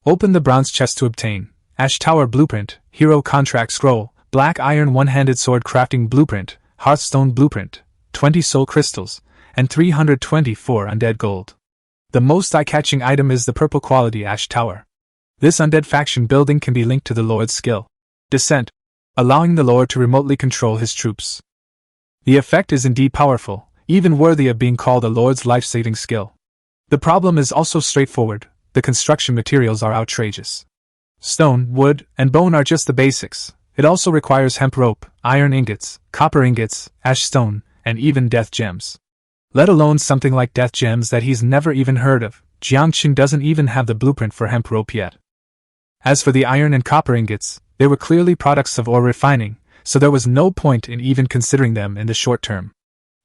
Open the bronze chest to obtain Ash Tower Blueprint, Hero Contract Scroll, Black Iron One-Handed Sword Crafting Blueprint, Hearthstone Blueprint, 20 Soul Crystals, and 324 Undead Gold. The most eye-catching item is the purple quality Ash Tower. This undead faction building can be linked to the Lord's skill, Descent, allowing the Lord to remotely control his troops. The effect is indeed powerful, even worthy of being called a Lord's life-saving skill. The problem is also straightforward. The construction materials are outrageous. Stone, wood, and bone are just the basics. It also requires hemp rope, iron ingots, copper ingots, ash stone, and even death gems. Let alone something like death gems that he's never even heard of. Yangchen doesn't even have the blueprint for hemp rope yet. As for the iron and copper ingots, they were clearly products of ore refining, so there was no point in even considering them in the short term.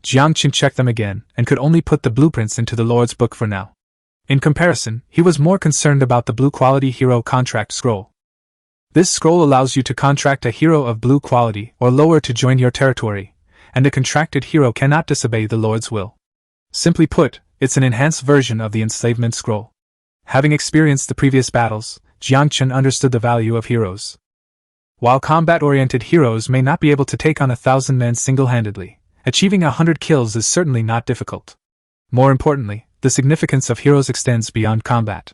Yangchen checked them again, and could only put the blueprints into the Lord's book for now. In comparison, he was more concerned about the blue quality hero contract scroll. This scroll allows you to contract a hero of blue quality or lower to join your territory, and a contracted hero cannot disobey the Lord's will. Simply put, it's an enhanced version of the enslavement scroll. Having experienced the previous battles, Yangchen understood the value of heroes. While combat-oriented heroes may not be able to take on 1,000 men single-handedly, achieving 100 kills is certainly not difficult. More importantly, the significance of heroes extends beyond combat.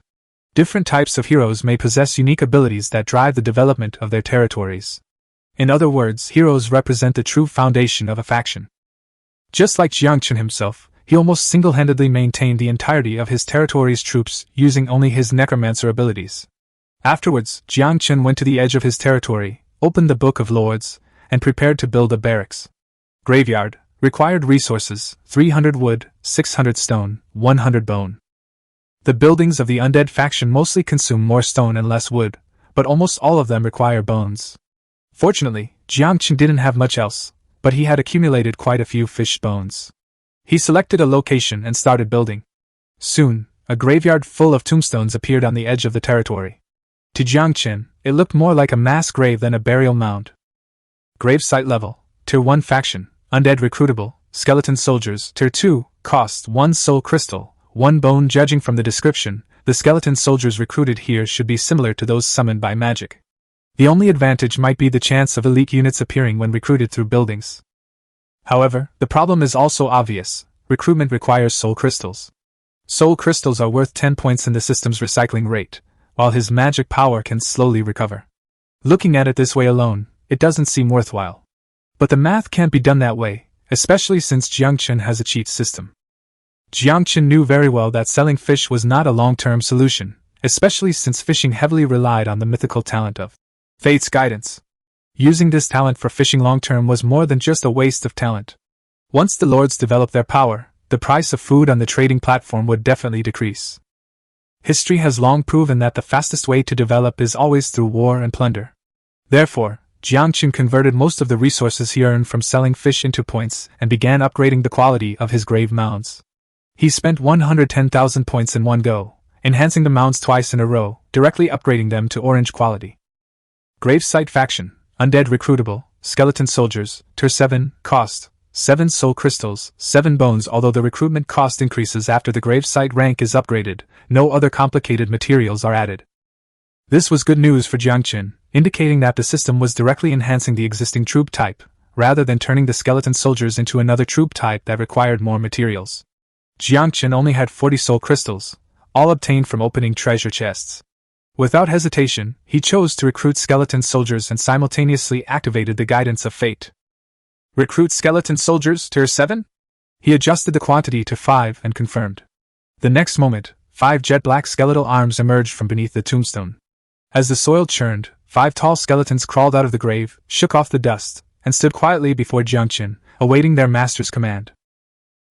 Different types of heroes may possess unique abilities that drive the development of their territories. In other words, heroes represent the true foundation of a faction. Just like Yangchen himself, he almost single-handedly maintained the entirety of his territory's troops using only his necromancer abilities. Afterwards, Yangchen went to the edge of his territory, opened the Book of Lords, and prepared to build a barracks. Graveyard. Required resources, 300 wood, 600 stone, 100 bone. The buildings of the Undead faction mostly consume more stone and less wood, but almost all of them require bones. Fortunately, Yangchen didn't have much else, but he had accumulated quite a few fish bones. He selected a location and started building. Soon, a graveyard full of tombstones appeared on the edge of the territory. To Yangchen, it looked more like a mass grave than a burial mound. Gravesite level, Tier 1 faction, Undead recruitable, skeleton soldiers, Tier 2, cost 1 soul crystal, 1 bone. Judging from the description, the skeleton soldiers recruited here should be similar to those summoned by magic. The only advantage might be the chance of elite units appearing when recruited through buildings. However, the problem is also obvious. Recruitment requires soul crystals. Soul crystals are worth 10 points in the system's recycling rate, while his magic power can slowly recover. Looking at it this way alone, it doesn't seem worthwhile. But the math can't be done that way, especially since Yangchen has a cheat system. Yangchen knew very well that selling fish was not a long-term solution, especially since fishing heavily relied on the mythical talent of Fate's guidance. Using this talent for fishing long-term was more than just a waste of talent. Once the lords developed their power, the price of food on the trading platform would definitely decrease. History has long proven that the fastest way to develop is always through war and plunder. Therefore, Yangchen converted most of the resources he earned from selling fish into points and began upgrading the quality of his grave mounds. He spent 110,000 points in one go, enhancing the mounds twice in a row, directly upgrading them to orange quality. Gravesite faction, Undead recruitable, skeleton soldiers, Tier 7, cost 7 soul crystals, 7 bones. Although the recruitment cost increases after the gravesite rank is upgraded, no other complicated materials are added. This was good news for Yangchen, indicating that the system was directly enhancing the existing troop type, rather than turning the skeleton soldiers into another troop type that required more materials. Yangchen only had 40 soul crystals, all obtained from opening treasure chests. Without hesitation, he chose to recruit skeleton soldiers and simultaneously activated the guidance of fate. Recruit skeleton soldiers, Tier 7? He adjusted the quantity to 5 and confirmed. The next moment, 5 jet black skeletal arms emerged from beneath the tombstone. As the soil churned, 5 tall skeletons crawled out of the grave, shook off the dust, and stood quietly before Yangchen, awaiting their master's command.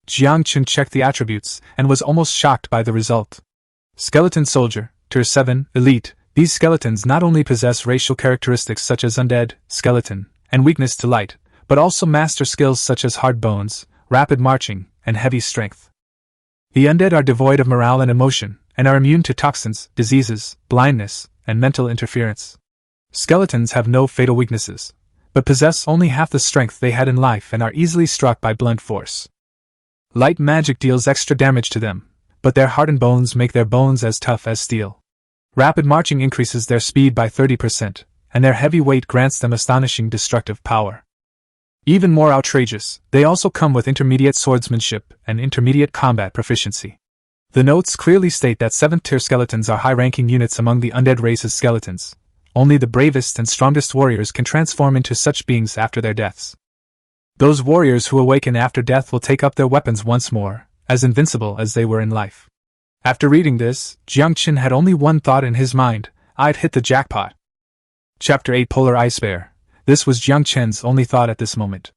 Yangchen checked the attributes and was almost shocked by the result. Skeleton soldier, Tier 7, elite. These skeletons not only possess racial characteristics such as undead, skeleton, and weakness to light, but also master skills such as hard bones, rapid marching, and heavy strength. The undead are devoid of morale and emotion, and are immune to toxins, diseases, blindness, and mental interference. Skeletons have no fatal weaknesses, but possess only half the strength they had in life and are easily struck by blunt force. Light magic deals extra damage to them, but their hardened bones make their bones as tough as steel. Rapid marching increases their speed by 30%, and their heavy weight grants them astonishing destructive power. Even more outrageous, they also come with intermediate swordsmanship and intermediate combat proficiency. The notes clearly state that 7th-tier skeletons are high-ranking units among the undead race's skeletons. Only the bravest and strongest warriors can transform into such beings after their deaths. Those warriors who awaken after death will take up their weapons once more, as invincible as they were in life. After reading this, Yangchen had only one thought in his mind: I'd hit the jackpot. Chapter 8 Polar Ice Bear. This was Yangchen's only thought at this moment.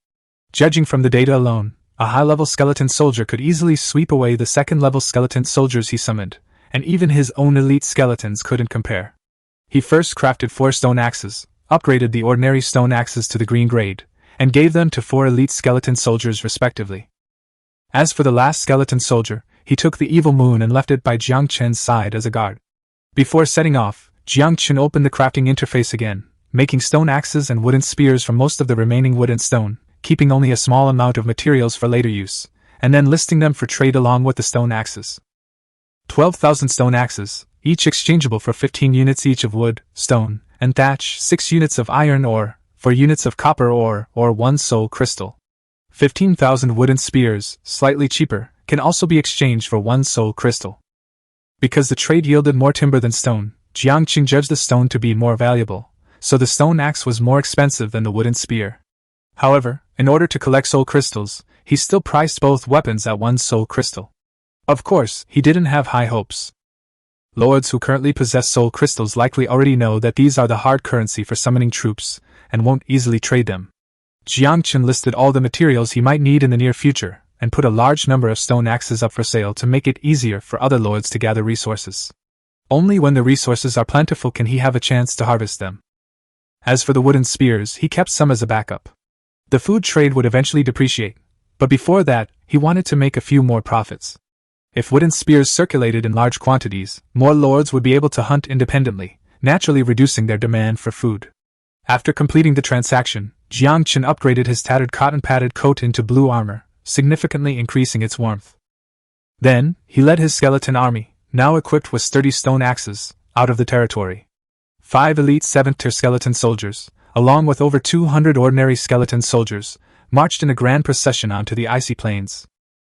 Judging from the data alone, a high-level skeleton soldier could easily sweep away the second-level skeleton soldiers he summoned, and even his own elite skeletons couldn't compare. He first crafted 4 stone axes, upgraded the ordinary stone axes to the green grade, and gave them to 4 elite skeleton soldiers respectively. As for the last skeleton soldier, he took the evil moon and left it by Yangchen's side as a guard. Before setting off, Yangchen opened the crafting interface again, making stone axes and wooden spears from most of the remaining wood and stone, keeping only a small amount of materials for later use, and then listing them for trade along with the stone axes. 12,000 stone axes, each exchangeable for 15 units each of wood, stone, and thatch, 6 units of iron ore, 4 units of copper ore, or 1 soul crystal. 15,000 wooden spears, slightly cheaper, can also be exchanged for 1 soul crystal. Because the trade yielded more timber than stone, Yangchen judged the stone to be more valuable, so the stone axe was more expensive than the wooden spear. However, in order to collect soul crystals, he still priced both weapons at 1 soul crystal. Of course, he didn't have high hopes. Lords who currently possess soul crystals likely already know that these are the hard currency for summoning troops, and won't easily trade them. Yangchen listed all the materials he might need in the near future, and put a large number of stone axes up for sale to make it easier for other lords to gather resources. Only when the resources are plentiful can he have a chance to harvest them. As for the wooden spears, he kept some as a backup. The food trade would eventually depreciate, but before that, he wanted to make a few more profits. If wooden spears circulated in large quantities, more lords would be able to hunt independently, naturally reducing their demand for food. After completing the transaction, Yangchen upgraded his tattered cotton-padded coat into blue armor, significantly increasing its warmth. Then, he led his skeleton army, now equipped with sturdy stone axes, out of the territory. 5 elite 7th-tier skeleton soldiers, along with over 200 ordinary skeleton soldiers, marched in a grand procession onto the icy plains.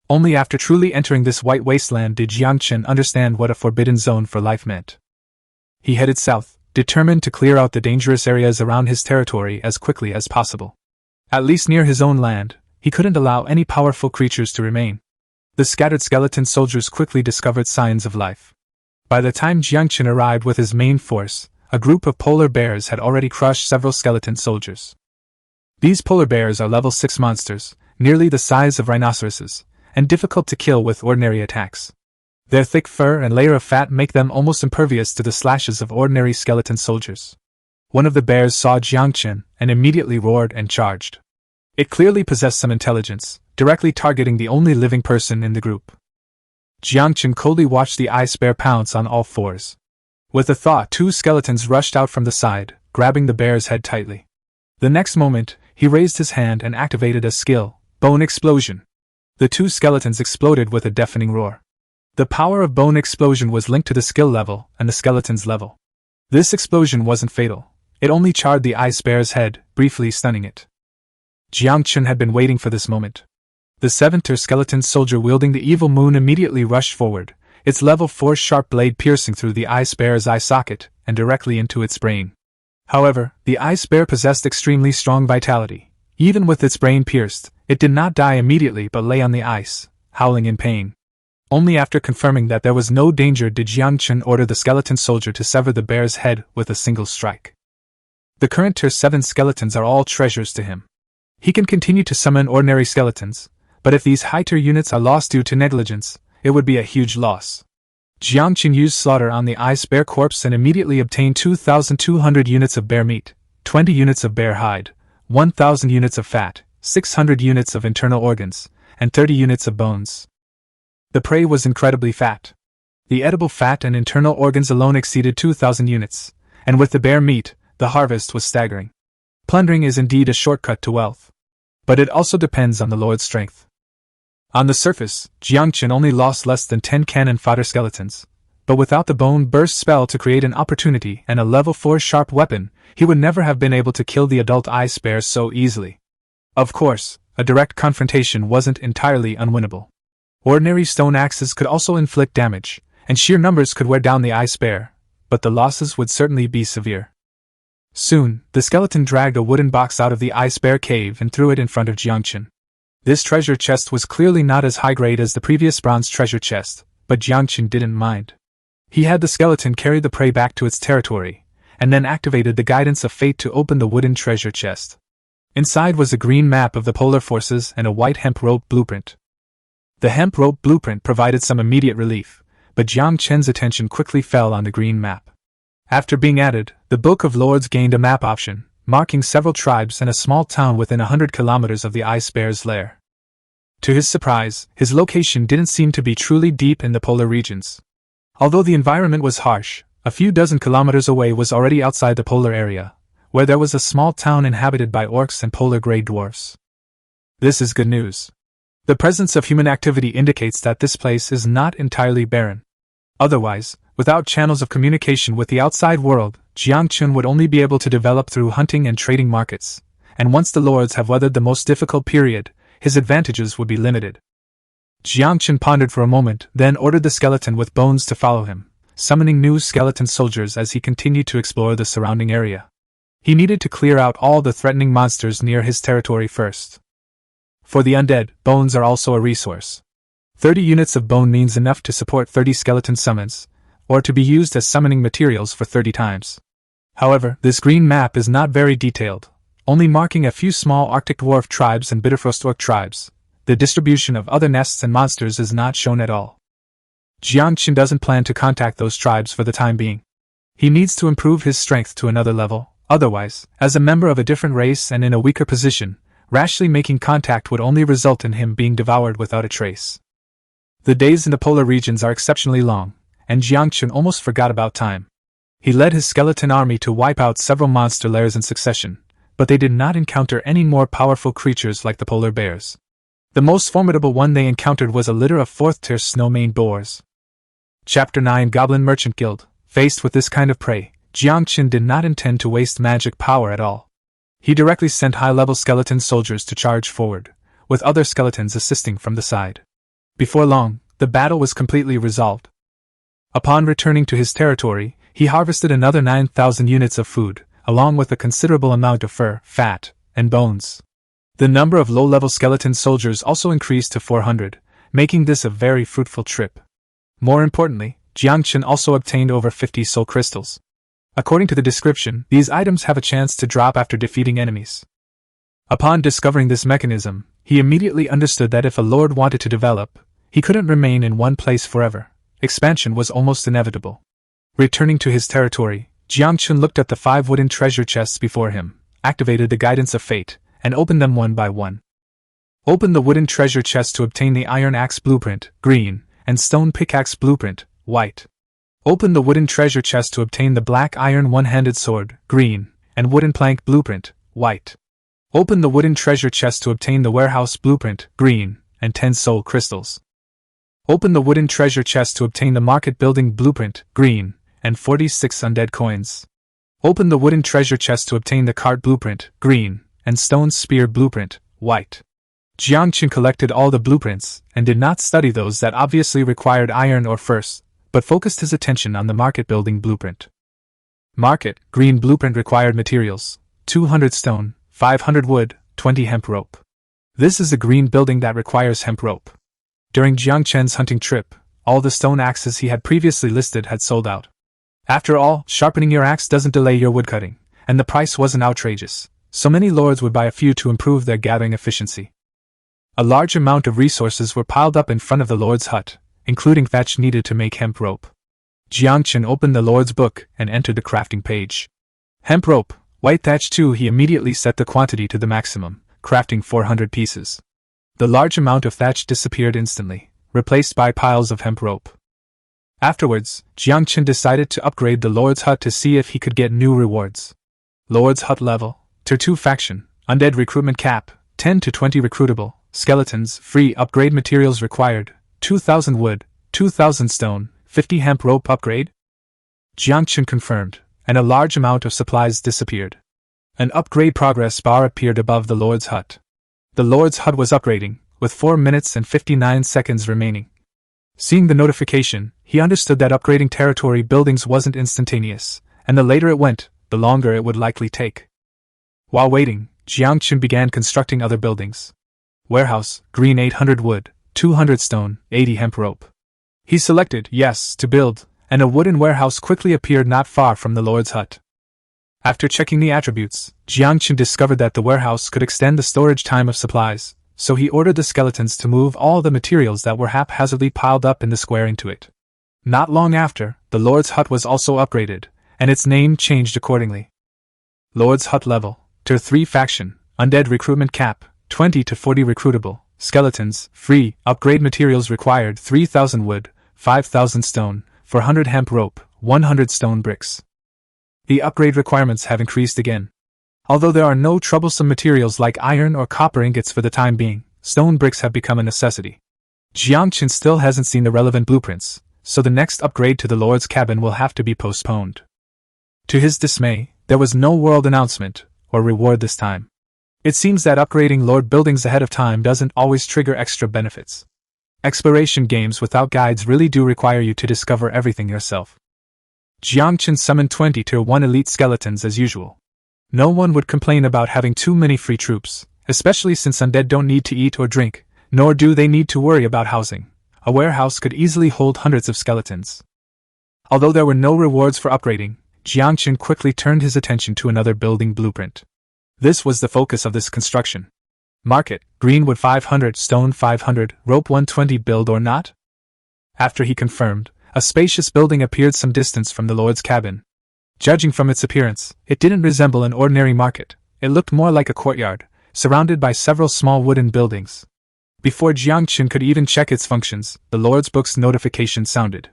Only after truly entering this white wasteland did Yangchen understand what a forbidden zone for life meant. He headed south, determined to clear out the dangerous areas around his territory as quickly as possible. At least near his own land, he couldn't allow any powerful creatures to remain. The scattered skeleton soldiers quickly discovered signs of life. By the time Yangchen arrived with his main force, a group of polar bears had already crushed several skeleton soldiers. These polar bears are level 6 monsters, nearly the size of rhinoceroses, and difficult to kill with ordinary attacks. Their thick fur and layer of fat make them almost impervious to the slashes of ordinary skeleton soldiers. One of the bears saw Yangchen and immediately roared and charged. It clearly possessed some intelligence, directly targeting the only living person in the group. Yangchen coldly watched the ice bear pounce on all fours. With a thought, 2 skeletons rushed out from the side, grabbing the bear's head tightly. The next moment, he raised his hand and activated a skill, Bone Explosion. The 2 skeletons exploded with a deafening roar. The power of Bone Explosion was linked to the skill level and the skeleton's level. This explosion wasn't fatal. It only charred the ice bear's head, briefly stunning it. Yangchen had been waiting for this moment. The 7th-tier skeleton soldier wielding the evil moon immediately rushed forward, its level 4 sharp blade piercing through the ice bear's eye socket and directly into its brain. However, the ice bear possessed extremely strong vitality. Even with its brain pierced, it did not die immediately but lay on the ice, howling in pain. Only after confirming that there was no danger did Yangchen order the skeleton soldier to sever the bear's head with a single strike. The current Tier 7 skeletons are all treasures to him. He can continue to summon ordinary skeletons, but if these high-tier units are lost due to negligence, it would be a huge loss. Yangchen used slaughter on the ice bear corpse and immediately obtained 2,200 units of bear meat, 20 units of bear hide, 1,000 units of fat, 600 units of internal organs, and 30 units of bones. The prey was incredibly fat. The edible fat and internal organs alone exceeded 2,000 units, and with the bear meat, the harvest was staggering. Plundering is indeed a shortcut to wealth. But it also depends on the lord's strength. On the surface, Yangchen only lost less than 10 cannon fodder skeletons, but without the bone burst spell to create an opportunity and a level 4 sharp weapon, he would never have been able to kill the adult ice bear so easily. Of course, a direct confrontation wasn't entirely unwinnable. Ordinary stone axes could also inflict damage, and sheer numbers could wear down the ice bear, but the losses would certainly be severe. Soon, the skeleton dragged a wooden box out of the ice bear cave and threw it in front of Yangchen. This treasure chest was clearly not as high grade as the previous bronze treasure chest, but Yangchen didn't mind. He had the skeleton carry the prey back to its territory, and then activated the guidance of fate to open the wooden treasure chest. Inside was a green map of the polar forces and a white hemp rope blueprint. The hemp rope blueprint provided some immediate relief, but Yangchen's attention quickly fell on the green map. After being added, the Book of Lords gained a map option, marking several tribes and a small town within 100 kilometers of the ice bear's lair. To his surprise, his location didn't seem to be truly deep in the polar regions. Although the environment was harsh, a few dozen kilometers away was already outside the polar area, where there was a small town inhabited by orcs and polar grey dwarfs. This is good news. The presence of human activity indicates that this place is not entirely barren. Otherwise, without channels of communication with the outside world, Yangchen would only be able to develop through hunting and trading markets, and once the lords have weathered the most difficult period, his advantages would be limited. Yangchen pondered for a moment, then ordered the skeleton with bones to follow him, summoning new skeleton soldiers as he continued to explore the surrounding area. He needed to clear out all the threatening monsters near his territory first. For the undead, bones are also a resource. 30 units of bone means enough to support 30 skeleton summons, or to be used as summoning materials for 30 times. However, this green map is not very detailed, only marking a few small Arctic dwarf tribes and Bitterfrost orc tribes. The distribution of other nests and monsters is not shown at all. Yangchen doesn't plan to contact those tribes for the time being. He needs to improve his strength to another level, otherwise, as a member of a different race and in a weaker position, rashly making contact would only result in him being devoured without a trace. The days in the polar regions are exceptionally long, and Yangchen almost forgot about time. He led his skeleton army to wipe out several monster lairs in succession, but they did not encounter any more powerful creatures like the polar bears. The most formidable one they encountered was a litter of 4th-tier snow-maned boars. Chapter 9 Goblin Merchant Guild. Faced with this kind of prey, Yangchen did not intend to waste magic power at all. He directly sent high-level skeleton soldiers to charge forward, with other skeletons assisting from the side. Before long, the battle was completely resolved. Upon returning to his territory, he harvested another 9,000 units of food, along with a considerable amount of fur, fat, and bones. The number of low-level skeleton soldiers also increased to 400, making this a very fruitful trip. More importantly, Yangchen also obtained over 50 soul crystals. According to the description, these items have a chance to drop after defeating enemies. Upon discovering this mechanism, he immediately understood that if a lord wanted to develop, he couldn't remain in one place forever. Expansion was almost inevitable. Returning to his territory, Yangchen looked at the 5 wooden treasure chests before him, activated the guidance of fate, and opened them one by one. Open the wooden treasure chest to obtain the iron axe blueprint, green, and stone pickaxe blueprint, white. Open the wooden treasure chest to obtain the black iron one-handed sword, green, and wooden plank blueprint, white. Open the wooden treasure chest to obtain the warehouse blueprint, green, and 10 soul crystals. Open the wooden treasure chest to obtain the market building blueprint, green, and 46 undead coins. Open the wooden treasure chest to obtain the cart blueprint, green, and stone spear blueprint, white. Yangchen collected all the blueprints, and did not study those that obviously required iron or furs, but focused his attention on the market building blueprint. Market, green blueprint required materials, 200 stone, 500 wood, 20 hemp rope. This is a green building that requires hemp rope. During Yangchen's hunting trip, all the stone axes he had previously listed had sold out. After all, sharpening your axe doesn't delay your woodcutting, and the price wasn't outrageous, so many lords would buy a few to improve their gathering efficiency. A large amount of resources were piled up in front of the lord's hut, including thatch needed to make hemp rope. Yangchen opened the lord's book and entered the crafting page. Hemp rope, white thatch too. He immediately set the quantity to the maximum, crafting 400 pieces. The large amount of thatch disappeared instantly, replaced by piles of hemp rope. Afterwards, Yangchen decided to upgrade the lord's hut to see if he could get new rewards. Lord's hut level, Tier 2 faction, undead recruitment cap, 10 to 20 recruitable, skeletons, free upgrade materials required, 2,000 wood, 2,000 stone, 50 hemp rope upgrade. Yangchen confirmed, and a large amount of supplies disappeared. An upgrade progress bar appeared above the lord's hut. The lord's hut was upgrading, with 4 minutes and 59 seconds remaining. Seeing the notification, he understood that upgrading territory buildings wasn't instantaneous, and the later it went, the longer it would likely take. While waiting, Yangchen began constructing other buildings. Warehouse, green 800 wood, 200 stone, 80 hemp rope. He selected yes to build, and a wooden warehouse quickly appeared not far from the lord's hut. After checking the attributes, Yangchen discovered that the warehouse could extend the storage time of supplies, so he ordered the skeletons to move all the materials that were haphazardly piled up in the square into it. Not long after, the lord's hut was also upgraded, and its name changed accordingly. Lord's hut level, Tier 3 faction, undead recruitment cap, 20 to 40 recruitable, skeletons, free, upgrade materials required 3,000 wood, 5,000 stone, 400 hemp rope, 100 stone bricks. The upgrade requirements have increased again. Although there are no troublesome materials like iron or copper ingots for the time being, stone bricks have become a necessity. Yangchen still hasn't seen the relevant blueprints, so the next upgrade to the Lord's cabin will have to be postponed. To his dismay, there was no world announcement or reward this time. It seems that upgrading Lord buildings ahead of time doesn't always trigger extra benefits. Exploration games without guides really do require you to discover everything yourself. Yangchen summoned 20 Tier 1 elite skeletons as usual. No one would complain about having too many free troops, especially since undead don't need to eat or drink, nor do they need to worry about housing. A warehouse could easily hold hundreds of skeletons. Although there were no rewards for upgrading, Yangchen quickly turned his attention to another building blueprint. This was the focus of this construction. Market, greenwood 500, stone 500, rope 120, build or not? After he confirmed, a spacious building appeared some distance from the Lord's cabin. Judging from its appearance, it didn't resemble an ordinary market. It looked more like a courtyard, surrounded by several small wooden buildings. Before Yangchen could even check its functions, the Lord's Book's notification sounded.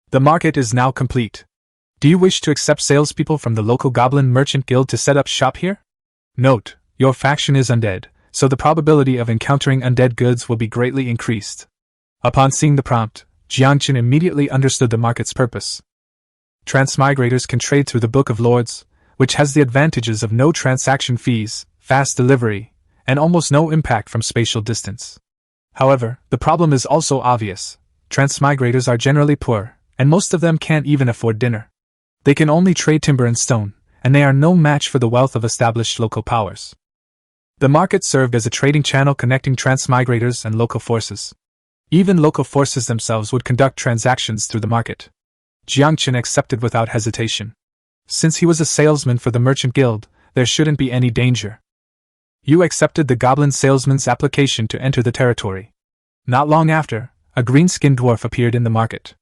The market is now complete. Do you wish to accept salespeople from the local Goblin Merchant Guild to set up shop here? Note, your faction is undead, so the probability of encountering undead goods will be greatly increased. Upon seeing the prompt, Yangchen immediately understood the market's purpose. Transmigrators can trade through the Book of Lords, which has the advantages of no transaction fees, fast delivery, and almost no impact from spatial distance. However, the problem is also obvious. Transmigrators are generally poor, and most of them can't even afford dinner. They can only trade timber and stone, and they are no match for the wealth of established local powers. The market served as a trading channel connecting transmigrators and local forces. Even local forces themselves would conduct transactions through the market. Yangchen accepted without hesitation. Since he was a salesman for the Merchant Guild, there shouldn't be any danger. You accepted the goblin salesman's application to enter the territory. Not long after, a green-skinned dwarf appeared in the market.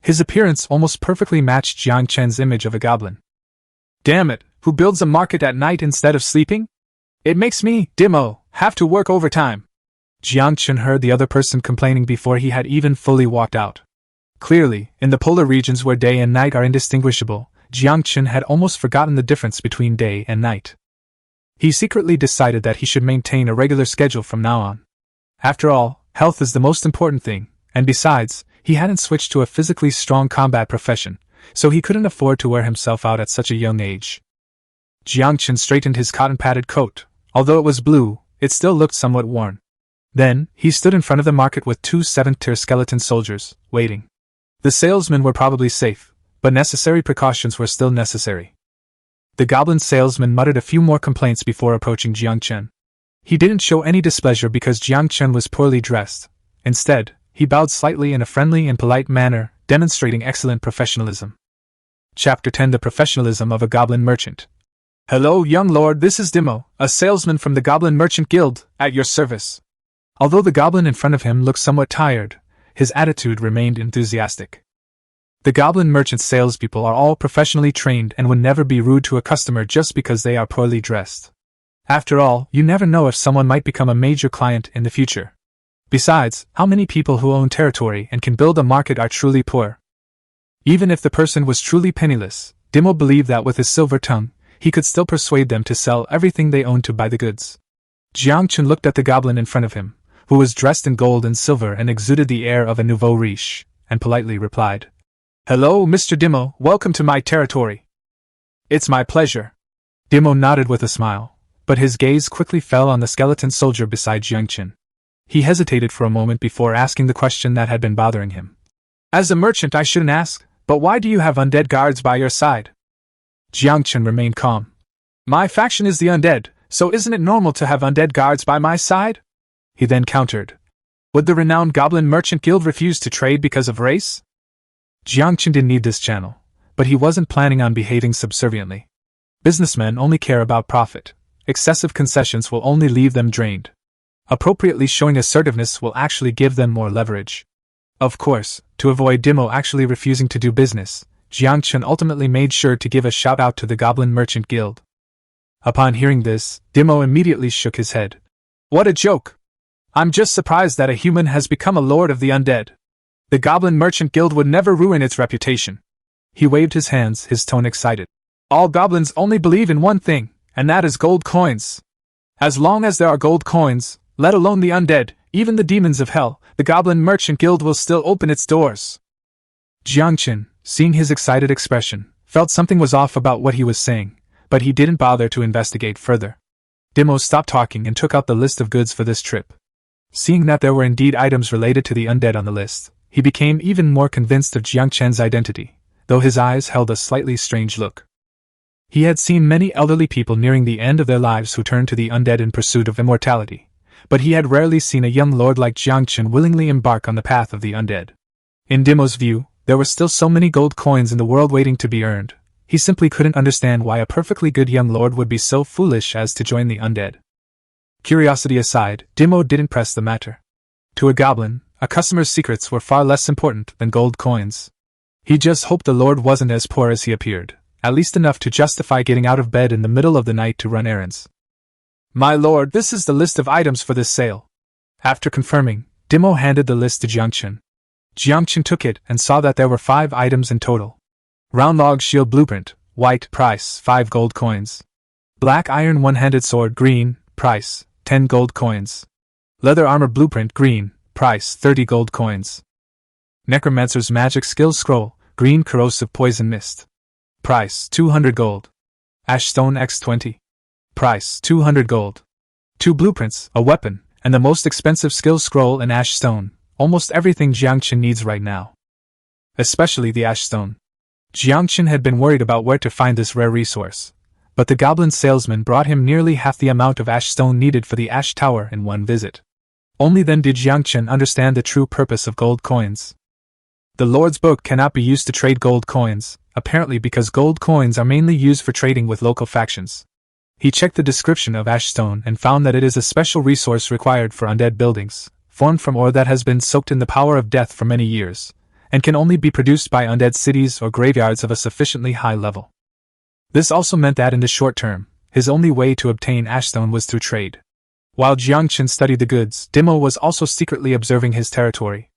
His appearance almost perfectly matched Yangchen's image of a goblin. Damn it, who builds a market at night instead of sleeping? It makes me, Dimo, have to work overtime. Yangchen heard the other person complaining before he had even fully walked out. Clearly, in the polar regions where day and night are indistinguishable, Yangchen had almost forgotten the difference between day and night. He secretly decided that he should maintain a regular schedule from now on. After all, health is the most important thing, and besides, he hadn't switched to a physically strong combat profession, so he couldn't afford to wear himself out at such a young age. Yangchen straightened his cotton-padded coat. Although it was blue, it still looked somewhat worn. Then, he stood in front of the market with 2 7th-tier skeleton soldiers, waiting. The salesmen were probably safe, but necessary precautions were still necessary. The goblin salesman muttered a few more complaints before approaching Yangchen. He didn't show any displeasure because Yangchen was poorly dressed. Instead, he bowed slightly in a friendly and polite manner, demonstrating excellent professionalism. Chapter 10: The Professionalism of a Goblin Merchant. Hello, young lord, this is Dimo, a salesman from the Goblin Merchant Guild, at your service. Although the goblin in front of him looked somewhat tired, his attitude remained enthusiastic. The goblin merchant salespeople are all professionally trained and would never be rude to a customer just because they are poorly dressed. After all, you never know if someone might become a major client in the future. Besides, how many people who own territory and can build a market are truly poor? Even if the person was truly penniless, Dimo believed that with his silver tongue, he could still persuade them to sell everything they owned to buy the goods. Yangchen looked at the goblin in front of him, who was dressed in gold and silver and exuded the air of a nouveau riche, and politely replied, Hello, Mr. Dimo, welcome to my territory. It's my pleasure. Dimo nodded with a smile, but his gaze quickly fell on the skeleton soldier beside Yangchen. He hesitated for a moment before asking the question that had been bothering him. As a merchant I shouldn't ask, but why do you have undead guards by your side? Yangchen remained calm. My faction is the undead, so isn't it normal to have undead guards by my side? He then countered. Would the renowned Goblin Merchant Guild refuse to trade because of race? Yangchen didn't need this channel, but he wasn't planning on behaving subserviently. Businessmen only care about profit. Excessive concessions will only leave them drained. Appropriately showing assertiveness will actually give them more leverage. Of course, to avoid Dimo actually refusing to do business, Yangchen ultimately made sure to give a shout-out to the Goblin Merchant Guild. Upon hearing this, Dimo immediately shook his head. What a joke! I'm just surprised that a human has become a lord of the undead. The Goblin Merchant Guild would never ruin its reputation. He waved his hands, his tone excited. All goblins only believe in one thing, and that is gold coins. As long as there are gold coins, let alone the undead, even the demons of hell, the Goblin Merchant Guild will still open its doors. Yangchen, seeing his excited expression, felt something was off about what he was saying, but he didn't bother to investigate further. Demo stopped talking and took out the list of goods for this trip. Seeing that there were indeed items related to the undead on the list, he became even more convinced of Yangchen's identity, though his eyes held a slightly strange look. He had seen many elderly people nearing the end of their lives who turned to the undead in pursuit of immortality, but he had rarely seen a young lord like Yangchen willingly embark on the path of the undead. In Demo's view, there were still so many gold coins in the world waiting to be earned. He simply couldn't understand why a perfectly good young lord would be so foolish as to join the undead. Curiosity aside, Demo didn't press the matter. To a goblin, a customer's secrets were far less important than gold coins. He just hoped the lord wasn't as poor as he appeared, at least enough to justify getting out of bed in the middle of the night to run errands. My lord, this is the list of items for this sale. After confirming, Demo handed the list to Yangchen. Yangchen took it and saw that there were 5 items in total. Round log shield blueprint, white, price, 5 gold coins. Black iron one-handed sword, green, price, 10 gold coins. Leather armor blueprint, green, price, 30 gold coins. Necromancer's magic skill scroll, green corrosive poison mist. Price, 200 gold. Ashstone X20. Price, 200 gold. 2 blueprints, a weapon, and the most expensive skill scroll in Ashstone, almost everything Yangchen needs right now. Especially the Ashstone. Yangchen had been worried about where to find this rare resource, but the goblin salesman brought him nearly half the amount of Ashstone needed for the Ash Tower in one visit. Only then did Yangchen understand the true purpose of gold coins. The Lord's Book cannot be used to trade gold coins, apparently because gold coins are mainly used for trading with local factions. He checked the description of Ashstone and found that it is a special resource required for undead buildings, formed from ore that has been soaked in the power of death for many years, and can only be produced by undead cities or graveyards of a sufficiently high level. This also meant that in the short term, his only way to obtain Ashstone was through trade. While Yangchen studied the goods, Demo was also secretly observing his territory.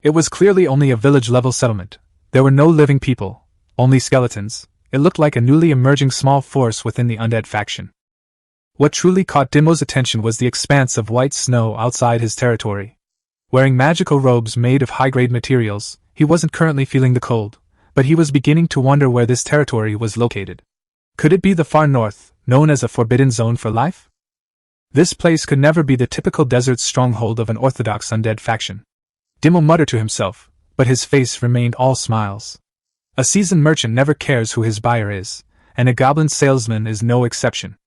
It was clearly only a village-level settlement. There were no living people, only skeletons. It looked like a newly emerging small force within the undead faction. What truly caught Demo's attention was the expanse of white snow outside his territory. Wearing magical robes made of high-grade materials, he wasn't currently feeling the cold, but he was beginning to wonder where this territory was located. Could it be the far north, known as a forbidden zone for life? This place could never be the typical desert stronghold of an orthodox undead faction. Demo muttered to himself, but his face remained all smiles. A seasoned merchant never cares who his buyer is, and a goblin salesman is no exception.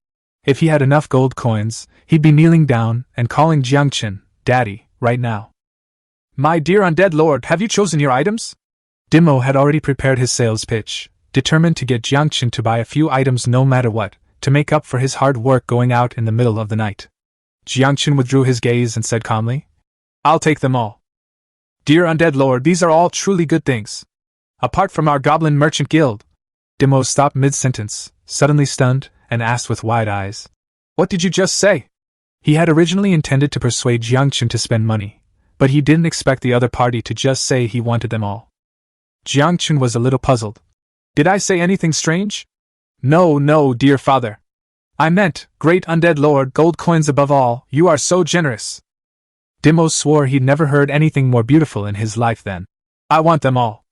If he had enough gold coins, he'd be kneeling down and calling Yangchen, Daddy, right now. My dear undead lord, have you chosen your items? Demo had already prepared his sales pitch, determined to get Yangchen to buy a few items no matter what, to make up for his hard work going out in the middle of the night. Yangchen withdrew his gaze and said calmly, I'll take them all. Dear undead lord, these are all truly good things. Apart from our Goblin Merchant Guild. Demo stopped mid-sentence, suddenly stunned, and asked with wide eyes, What did you just say? He had originally intended to persuade Yangchen to spend money, but he didn't expect the other party to just say he wanted them all. Yangchen was a little puzzled. Did I say anything strange? No, dear father. I meant, great undead lord, gold coins above all, you are so generous. Demo swore he'd never heard anything more beautiful in his life than, I want them all.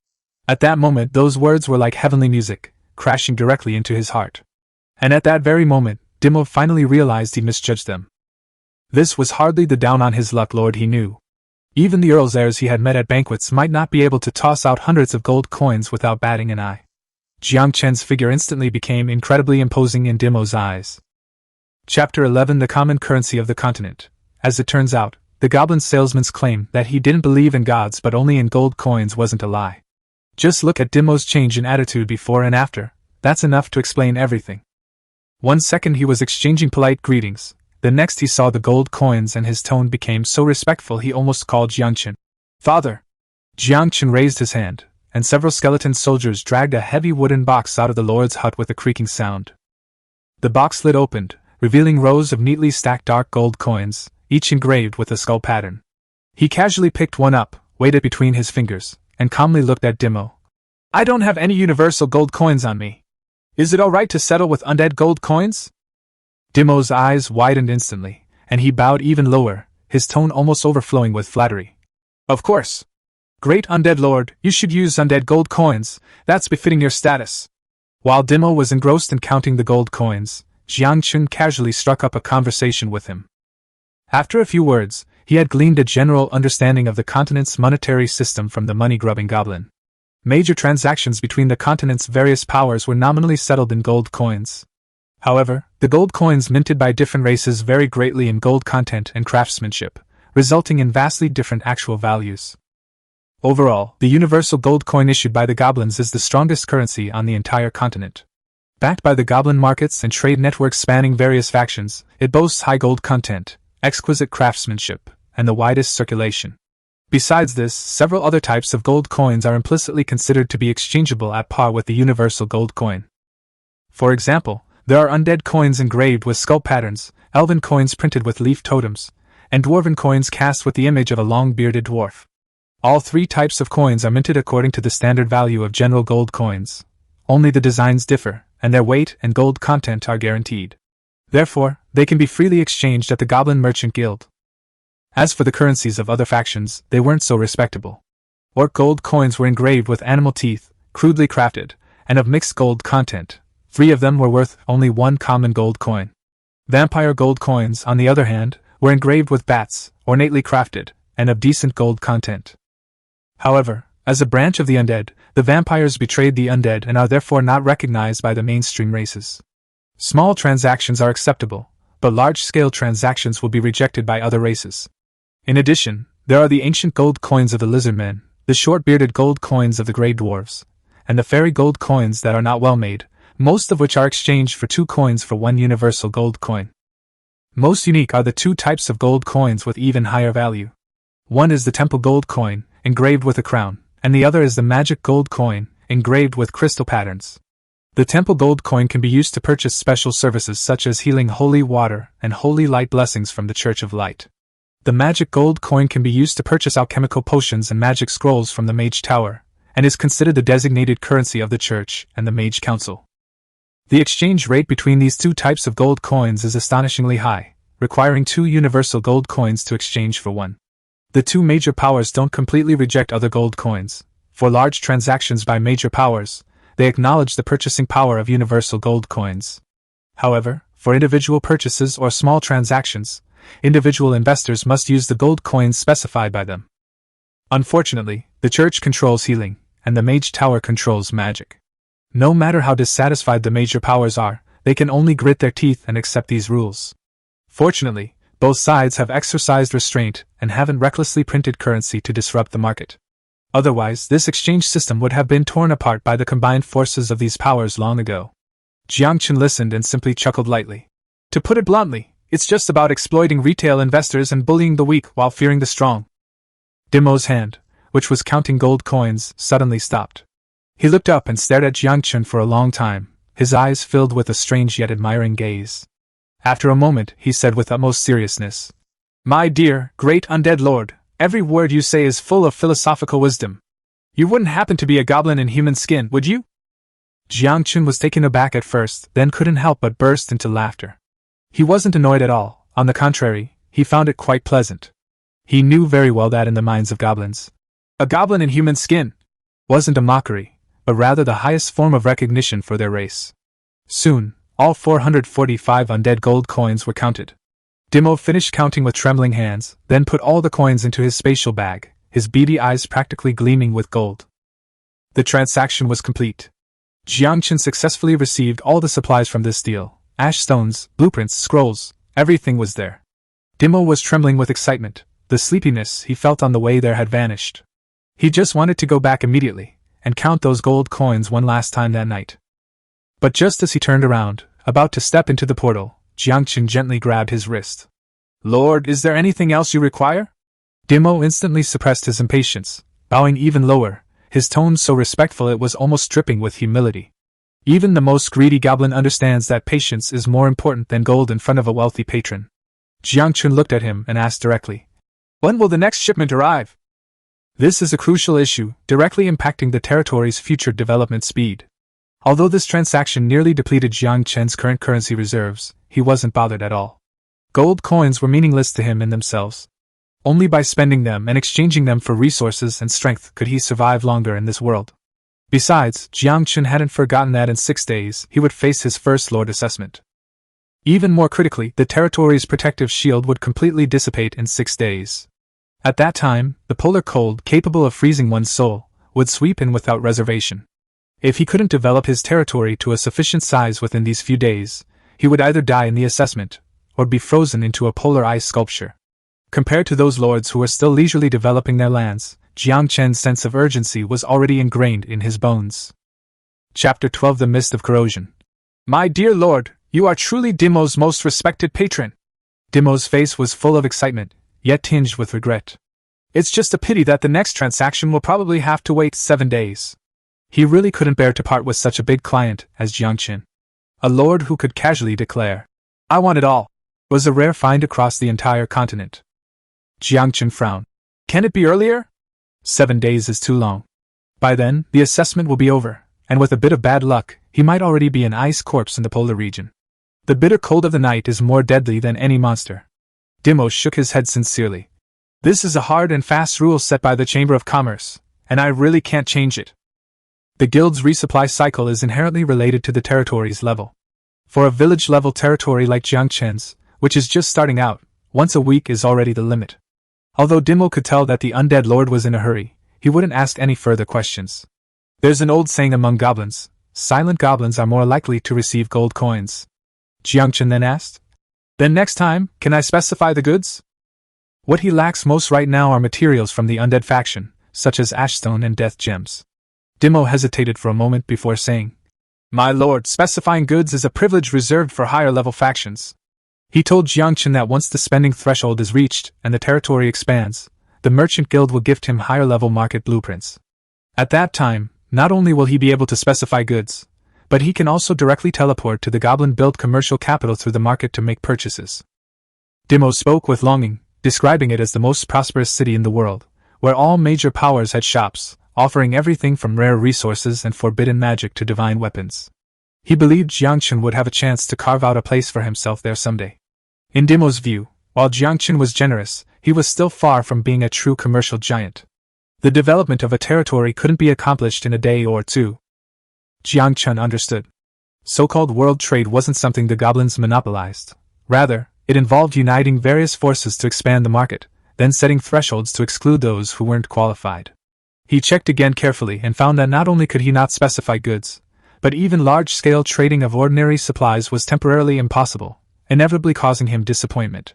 At that moment those words were like heavenly music, crashing directly into his heart. And at that very moment, Demo finally realized he misjudged them. This was hardly the down-on-his-luck lord he knew. Even the earl's heirs he had met at banquets might not be able to toss out hundreds of gold coins without batting an eye. Yangchen's figure instantly became incredibly imposing in Demo's eyes. Chapter 11: The Common Currency of the Continent. As it turns out, the goblin salesman's claim that he didn't believe in gods but only in gold coins wasn't a lie. Just look at Demo's change in attitude before and after. That's enough to explain everything. 1 second he was exchanging polite greetings, the next he saw the gold coins and his tone became so respectful he almost called Yangchen Father. Yangchen raised his hand, and several skeleton soldiers dragged a heavy wooden box out of the lord's hut with a creaking sound. The box lid opened, revealing rows of neatly stacked dark gold coins, each engraved with a skull pattern. He casually picked one up, weighed it between his fingers, and calmly looked at Dimo. I don't have any universal gold coins on me. Is it alright to settle with undead gold coins? Dimo's eyes widened instantly, and he bowed even lower, his tone almost overflowing with flattery. Of course. Great undead lord, you should use undead gold coins, that's befitting your status. While Dimo was engrossed in counting the gold coins, Yangchen casually struck up a conversation with him. After a few words, he had gleaned a general understanding of the continent's monetary system from the money-grubbing goblin. Major transactions between the continent's various powers were nominally settled in gold coins. However, the gold coins minted by different races vary greatly in gold content and craftsmanship, resulting in vastly different actual values. Overall, the universal gold coin issued by the goblins is the strongest currency on the entire continent. Backed by the goblin markets and trade networks spanning various factions, it boasts high gold content, exquisite craftsmanship, and the widest circulation. Besides this, several other types of gold coins are implicitly considered to be exchangeable at par with the universal gold coin. For example, there are undead coins engraved with skull patterns, elven coins printed with leaf totems, and dwarven coins cast with the image of a long-bearded dwarf. All three types of coins are minted according to the standard value of general gold coins. Only the designs differ, and their weight and gold content are guaranteed. Therefore, they can be freely exchanged at the Goblin Merchant Guild. As for the currencies of other factions, they weren't so respectable. Orc gold coins were engraved with animal teeth, crudely crafted, and of mixed gold content. 3 of them were worth only 1 common gold coin. Vampire gold coins, on the other hand, were engraved with bats, ornately crafted, and of decent gold content. However, as a branch of the undead, the vampires betrayed the undead and are therefore not recognized by the mainstream races. Small transactions are acceptable, but large-scale transactions will be rejected by other races. In addition, there are the ancient gold coins of the lizardmen, the short-bearded gold coins of the grey dwarves, and the fairy gold coins that are not well made, most of which are exchanged for 2 coins for 1 universal gold coin. Most unique are the 2 types of gold coins with even higher value. One is the temple gold coin, engraved with a crown, and the other is the magic gold coin, engraved with crystal patterns. The temple gold coin can be used to purchase special services such as healing holy water and holy light blessings from the Church of Light. The magic gold coin can be used to purchase alchemical potions and magic scrolls from the Mage Tower, and is considered the designated currency of the Church and the Mage Council. The exchange rate between these 2 types of gold coins is astonishingly high, requiring 2 universal gold coins to exchange for 1. The 2 major powers don't completely reject other gold coins. For large transactions by major powers, they acknowledge the purchasing power of universal gold coins. However, for individual purchases or small transactions, individual investors must use the gold coins specified by them. Unfortunately, the Church controls healing, and the Mage Tower controls magic. No matter how dissatisfied the major powers are, they can only grit their teeth and accept these rules. Fortunately, both sides have exercised restraint and haven't recklessly printed currency to disrupt the market. Otherwise, this exchange system would have been torn apart by the combined forces of these powers long ago. Yangchen listened and simply chuckled lightly. To put it bluntly, it's just about exploiting retail investors and bullying the weak while fearing the strong. Dimo's hand, which was counting gold coins, suddenly stopped. He looked up and stared at Yangchen for a long time, his eyes filled with a strange yet admiring gaze. After a moment, he said with utmost seriousness, "My dear, great undead lord, every word you say is full of philosophical wisdom. You wouldn't happen to be a goblin in human skin, would you?" Yangchen was taken aback at first, then couldn't help but burst into laughter. He wasn't annoyed at all, on the contrary, he found it quite pleasant. He knew very well that in the minds of goblins, a goblin in human skin wasn't a mockery, but rather the highest form of recognition for their race. Soon, all 445 undead gold coins were counted. Dimo finished counting with trembling hands, then put all the coins into his spatial bag, his beady eyes practically gleaming with gold. The transaction was complete. Yangchen successfully received all the supplies from this deal. Ash stones, blueprints, scrolls, everything was there. Dimo was trembling with excitement. The sleepiness he felt on the way there had vanished. He just wanted to go back immediately and count those gold coins one last time that night. But just as he turned around, about to step into the portal, Yangchen gently grabbed his wrist. "Lord, is there anything else you require?" Dimo instantly suppressed his impatience, bowing even lower, his tone so respectful it was almost dripping with humility. Even the most greedy goblin understands that patience is more important than gold in front of a wealthy patron. Yangchen looked at him and asked directly, "When will the next shipment arrive?" This is a crucial issue, directly impacting the territory's future development speed. Although this transaction nearly depleted Yangchen's current currency reserves, he wasn't bothered at all. Gold coins were meaningless to him in themselves. Only by spending them and exchanging them for resources and strength could he survive longer in this world. Besides, Yangchen hadn't forgotten that in 6 days he would face his first Lord assessment. Even more critically, the territory's protective shield would completely dissipate in 6 days. At that time, the polar cold, capable of freezing one's soul, would sweep in without reservation. If he couldn't develop his territory to a sufficient size within these few days, he would either die in the assessment, or be frozen into a polar ice sculpture. Compared to those lords who were still leisurely developing their lands, Yangchen's sense of urgency was already ingrained in his bones. Chapter 12: The Mist of Corrosion. "My dear lord, you are truly Dimo's most respected patron." Dimo's face was full of excitement, yet tinged with regret. "It's just a pity that the next transaction will probably have to wait 7 days. He really couldn't bear to part with such a big client as Yangchen. A lord who could casually declare, 'I want it all,' was a rare find across the entire continent." Yangchen frowned. "Can it be earlier?" 7 days is too long. By then, the assessment will be over, and with a bit of bad luck, he might already be an ice corpse in the polar region. The bitter cold of the night is more deadly than any monster. Dimo shook his head sincerely. "This is a hard and fast rule set by the Chamber of Commerce, and I really can't change it. The guild's resupply cycle is inherently related to the territory's level. For a village-level territory like Yangchen's, which is just starting out, once a week is already the limit." Although Dimo could tell that the undead lord was in a hurry, he wouldn't ask any further questions. There's an old saying among goblins: silent goblins are more likely to receive gold coins. Yangchen then asked, "Then next time, can I specify the goods?" What he lacks most right now are materials from the undead faction, such as ashstone and death gems. Dimo hesitated for a moment before saying, "My lord, specifying goods is a privilege reserved for higher-level factions." He told Yangchen that once the spending threshold is reached and the territory expands, the Merchant Guild will gift him higher-level market blueprints. At that time, not only will he be able to specify goods, but he can also directly teleport to the goblin-built commercial capital through the market to make purchases. Dimo spoke with longing, describing it as the most prosperous city in the world, where all major powers had shops, offering everything from rare resources and forbidden magic to divine weapons. He believed Yangchen would have a chance to carve out a place for himself there someday. In Dimo's view, while Yangchen was generous, he was still far from being a true commercial giant. The development of a territory couldn't be accomplished in a day or two. Yangchen understood. So-called world trade wasn't something the goblins monopolized. Rather, it involved uniting various forces to expand the market, then setting thresholds to exclude those who weren't qualified. He checked again carefully and found that not only could he not specify goods, but even large-scale trading of ordinary supplies was temporarily impossible, inevitably causing him disappointment.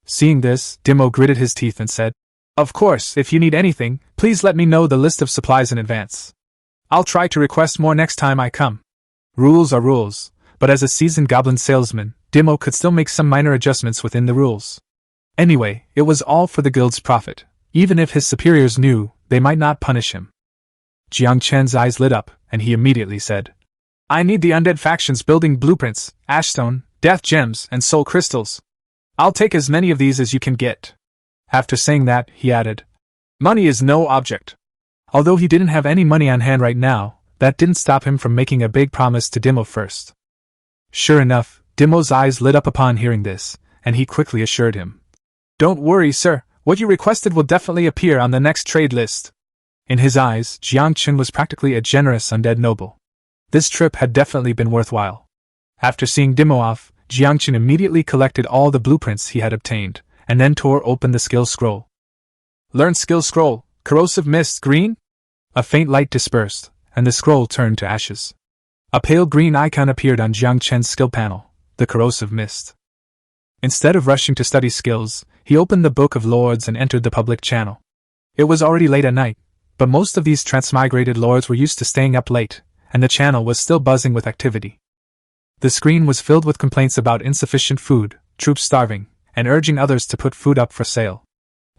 Seeing this, Dimo gritted his teeth and said, "Of course, if you need anything, please let me know the list of supplies in advance. I'll try to request more next time I come." Rules are rules, but as a seasoned goblin salesman, Dimo could still make some minor adjustments within the rules. Anyway, it was all for the guild's profit. Even if his superiors knew, they might not punish him. Yangchen's eyes lit up, and he immediately said, "I need the undead factions building blueprints, ashstone, death gems, and soul crystals. I'll take as many of these as you can get." After saying that, he added, "Money is no object." Although he didn't have any money on hand right now, that didn't stop him from making a big promise to Dimo first. Sure enough, Dimo's eyes lit up upon hearing this, and he quickly assured him, "Don't worry, sir, what you requested will definitely appear on the next trade list." In his eyes, Yangchen was practically a generous undead noble. This trip had definitely been worthwhile. After seeing Dimo off, Yangchen immediately collected all the blueprints he had obtained, and then tore open the skill scroll. "Learn skill scroll, corrosive mist, green?" A faint light dispersed, and the scroll turned to ashes. A pale green icon appeared on Yangchen's skill panel, the corrosive mist. Instead of rushing to study skills, he opened the Book of Lords and entered the public channel. It was already late at night, but most of these transmigrated lords were used to staying up late, and the channel was still buzzing with activity. The screen was filled with complaints about insufficient food, troops starving, and urging others to put food up for sale.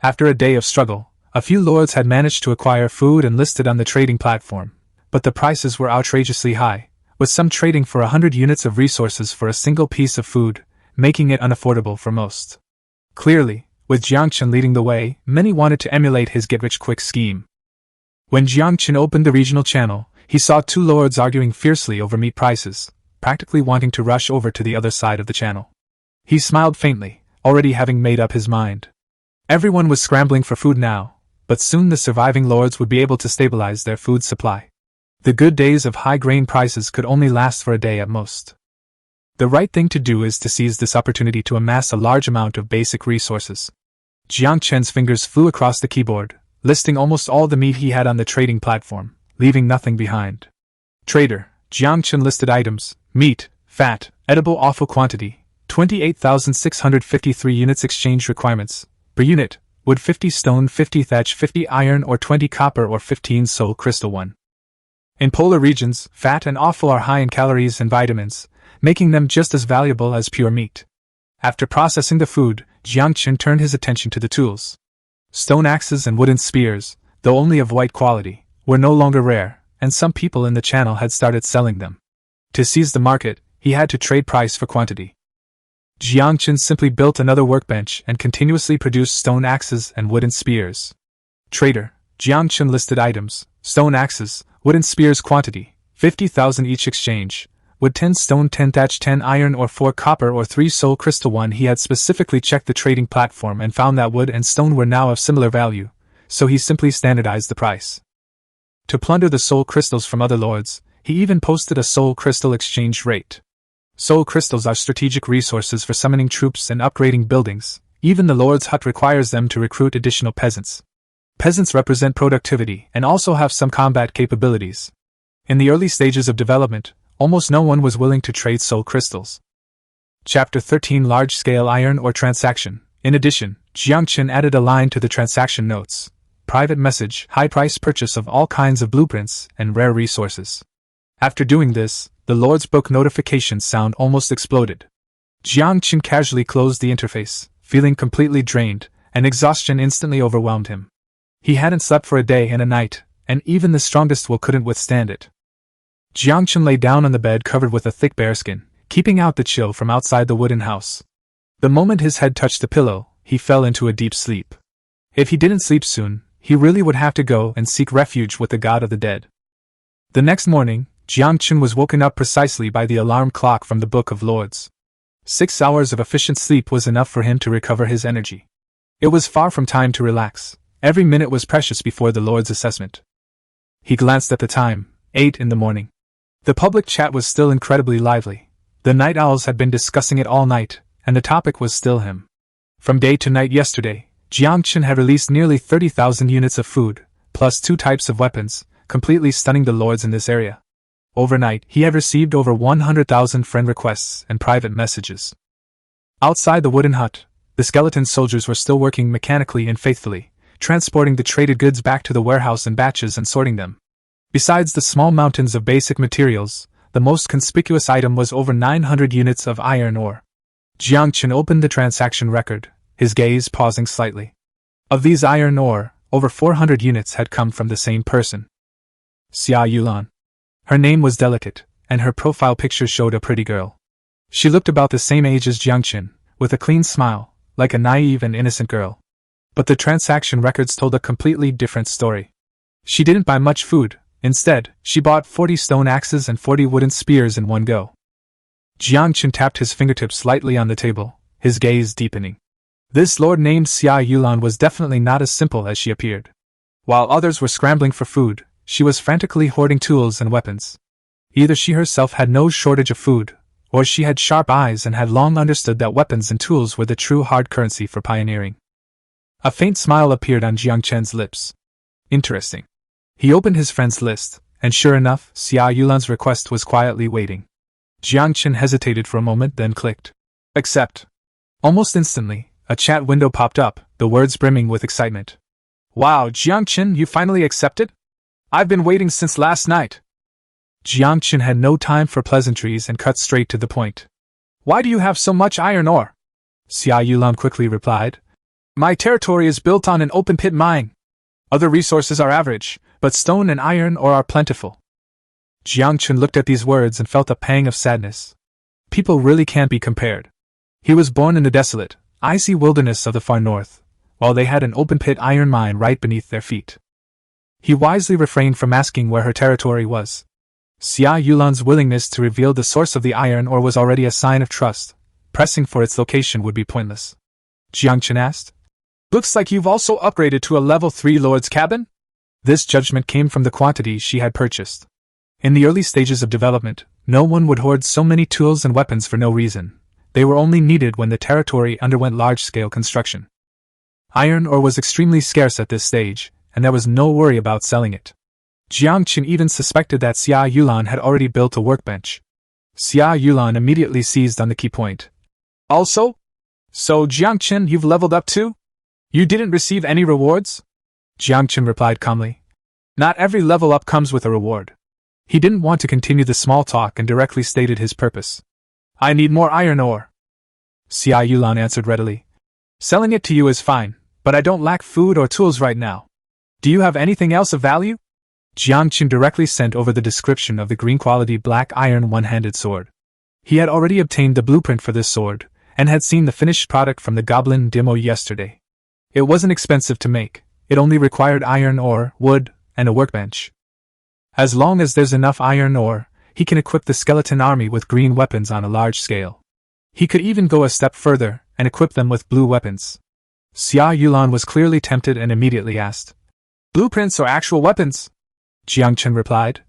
After a day of struggle, a few lords had managed to acquire food and listed on the trading platform, but the prices were outrageously high, with some trading for 100 units of resources for a single piece of food, making it unaffordable for most. Clearly, with Yangchen leading the way, many wanted to emulate his get-rich-quick scheme. When Yangchen opened the regional channel, he saw two lords arguing fiercely over meat prices, practically wanting to rush over to the other side of the channel. He smiled faintly, already having made up his mind. Everyone was scrambling for food now, but soon the surviving lords would be able to stabilize their food supply. The good days of high grain prices could only last for a day at most. The right thing to do is to seize this opportunity to amass a large amount of basic resources. Yangchen's fingers flew across the keyboard, listing almost all the meat he had on the trading platform, leaving nothing behind. Trader, Yangchen listed items: meat, fat, edible offal quantity, 28,653 units. Exchange requirements: per unit, wood 50, stone 50, thatch 50, iron or 20, copper or 15, soul crystal 1. In polar regions, fat and offal are high in calories and vitamins, making them just as valuable as pure meat. After processing the food, Yangchen turned his attention to the tools. Stone axes and wooden spears, though only of white quality, were no longer rare, and some people in the channel had started selling them. To seize the market, he had to trade price for quantity. Yangchen simply built another workbench and continuously produced stone axes and wooden spears. Trader, Yangchen listed items: stone axes, wooden spears quantity, 50,000 each. Exchange: wood 10, stone 10, thatch 10, iron or 4, copper or 3, soul crystal 1. He had specifically checked the trading platform and found that wood and stone were now of similar value, so he simply standardized the price. To plunder the soul crystals from other lords, he even posted a soul crystal exchange rate. Soul crystals are strategic resources for summoning troops and upgrading buildings. Even the lord's hut requires them to recruit additional peasants. Peasants represent productivity and also have some combat capabilities. In the early stages of development, almost no one was willing to trade soul crystals. Chapter 13: Large-Scale Iron Ore Transaction. In addition, Yangchen added a line to the transaction notes: private message, high price purchase of all kinds of blueprints and rare resources. After doing this, the Lord's Book notification sound almost exploded. Yangchen casually closed the interface, feeling completely drained, and exhaustion instantly overwhelmed him. He hadn't slept for a day and a night, and even the strongest will couldn't withstand it. Yangchen lay down on the bed covered with a thick bearskin, keeping out the chill from outside the wooden house. The moment his head touched the pillow, he fell into a deep sleep. If he didn't sleep soon, he really would have to go and seek refuge with the god of the dead. The next morning, Yangchen was woken up precisely by the alarm clock from the Book of Lords. 6 hours of efficient sleep was enough for him to recover his energy. It was far from time to relax. Every minute was precious before the Lord's assessment. He glanced at the time: 8 in the morning. The public chat was still incredibly lively. The night owls had been discussing it all night, and the topic was still him. From day to night yesterday, Yangchen had released nearly 30,000 units of food, plus 2 types of weapons, completely stunning the lords in this area. Overnight, he had received over 100,000 friend requests and private messages. Outside the wooden hut, the skeleton soldiers were still working mechanically and faithfully, transporting the traded goods back to the warehouse in batches and sorting them. Besides the small mountains of basic materials, the most conspicuous item was over 900 units of iron ore. Yangchen opened the transaction record, his gaze pausing slightly. Of these iron ore, over 400 units had come from the same person. Xia Yulan. Her name was Delicate, and her profile picture showed a pretty girl. She looked about the same age as Yangchen, with a clean smile, like a naive and innocent girl. But the transaction records told a completely different story. She didn't buy much food. Instead, she bought 40 stone axes and 40 wooden spears in one go. Yangchen tapped his fingertips lightly on the table, his gaze deepening. This lord named Xia Yulan was definitely not as simple as she appeared. While others were scrambling for food, she was frantically hoarding tools and weapons. Either she herself had no shortage of food, or she had sharp eyes and had long understood that weapons and tools were the true hard currency for pioneering. A faint smile appeared on Yangchen's lips. Interesting. He opened his friends list, and sure enough, Xia Yulan's request was quietly waiting. Yangchen hesitated for a moment, then clicked accept. Almost instantly, a chat window popped up, the words brimming with excitement. Wow, Yangchen, you finally accepted? I've been waiting since last night. Yangchen had no time for pleasantries and cut straight to the point. Why do you have so much iron ore? Xia Yulan quickly replied. My territory is built on an open-pit mine. Other resources are average, but stone and iron ore are plentiful. Yangchen looked at these words and felt a pang of sadness. People really can't be compared. He was born in the desolate, icy wilderness of the far north, while they had an open-pit iron mine right beneath their feet. He wisely refrained from asking where her territory was. Xia Yulan's willingness to reveal the source of the iron ore was already a sign of trust. Pressing for its location would be pointless. Yangchen asked. Looks like you've also upgraded to a level 3 Lord's cabin? This judgment came from the quantity she had purchased. In the early stages of development, no one would hoard so many tools and weapons for no reason. They were only needed when the territory underwent large-scale construction. Iron ore was extremely scarce at this stage, and there was no worry about selling it. Yangchen even suspected that Xia Yulan had already built a workbench. Xia Yulan immediately seized on the key point. Also? So Yangchen, you've leveled up too? You didn't receive any rewards? Yangchen replied calmly. Not every level up comes with a reward. He didn't want to continue the small talk and directly stated his purpose. I need more iron ore. Xia Yulan answered readily. Selling it to you is fine, but I don't lack food or tools right now. Do you have anything else of value? Yangchen directly sent over the description of the green-quality black iron one-handed sword. He had already obtained the blueprint for this sword, and had seen the finished product from the goblin demo yesterday. It wasn't expensive to make, it only required iron ore, wood, and a workbench. As long as there's enough iron ore, he can equip the skeleton army with green weapons on a large scale. He could even go a step further, and equip them with blue weapons. Xia Yulan was clearly tempted and immediately asked. Blueprints or actual weapons? Yangchen replied.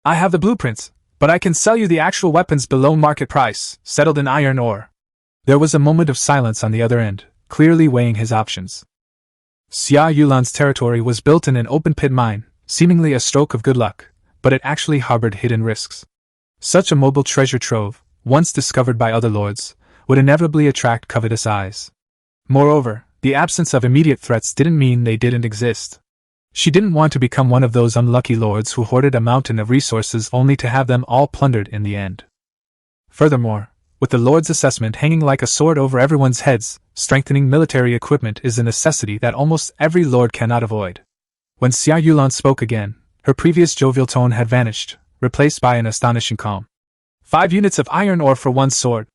I have the blueprints, but I can sell you the actual weapons below market price, settled in iron ore. There was a moment of silence on the other end, clearly weighing his options. Xia Yulan's territory was built in an open-pit mine, seemingly a stroke of good luck, but it actually harbored hidden risks. Such a mobile treasure trove, once discovered by other lords, would inevitably attract covetous eyes. Moreover, the absence of immediate threats didn't mean they didn't exist. She didn't want to become one of those unlucky lords who hoarded a mountain of resources only to have them all plundered in the end. Furthermore, with the lord's assessment hanging like a sword over everyone's heads, strengthening military equipment is a necessity that almost every lord cannot avoid. When Xia Yulan spoke again, her previous jovial tone had vanished, replaced by an astonishing calm. 5 units of iron ore for 1 sword.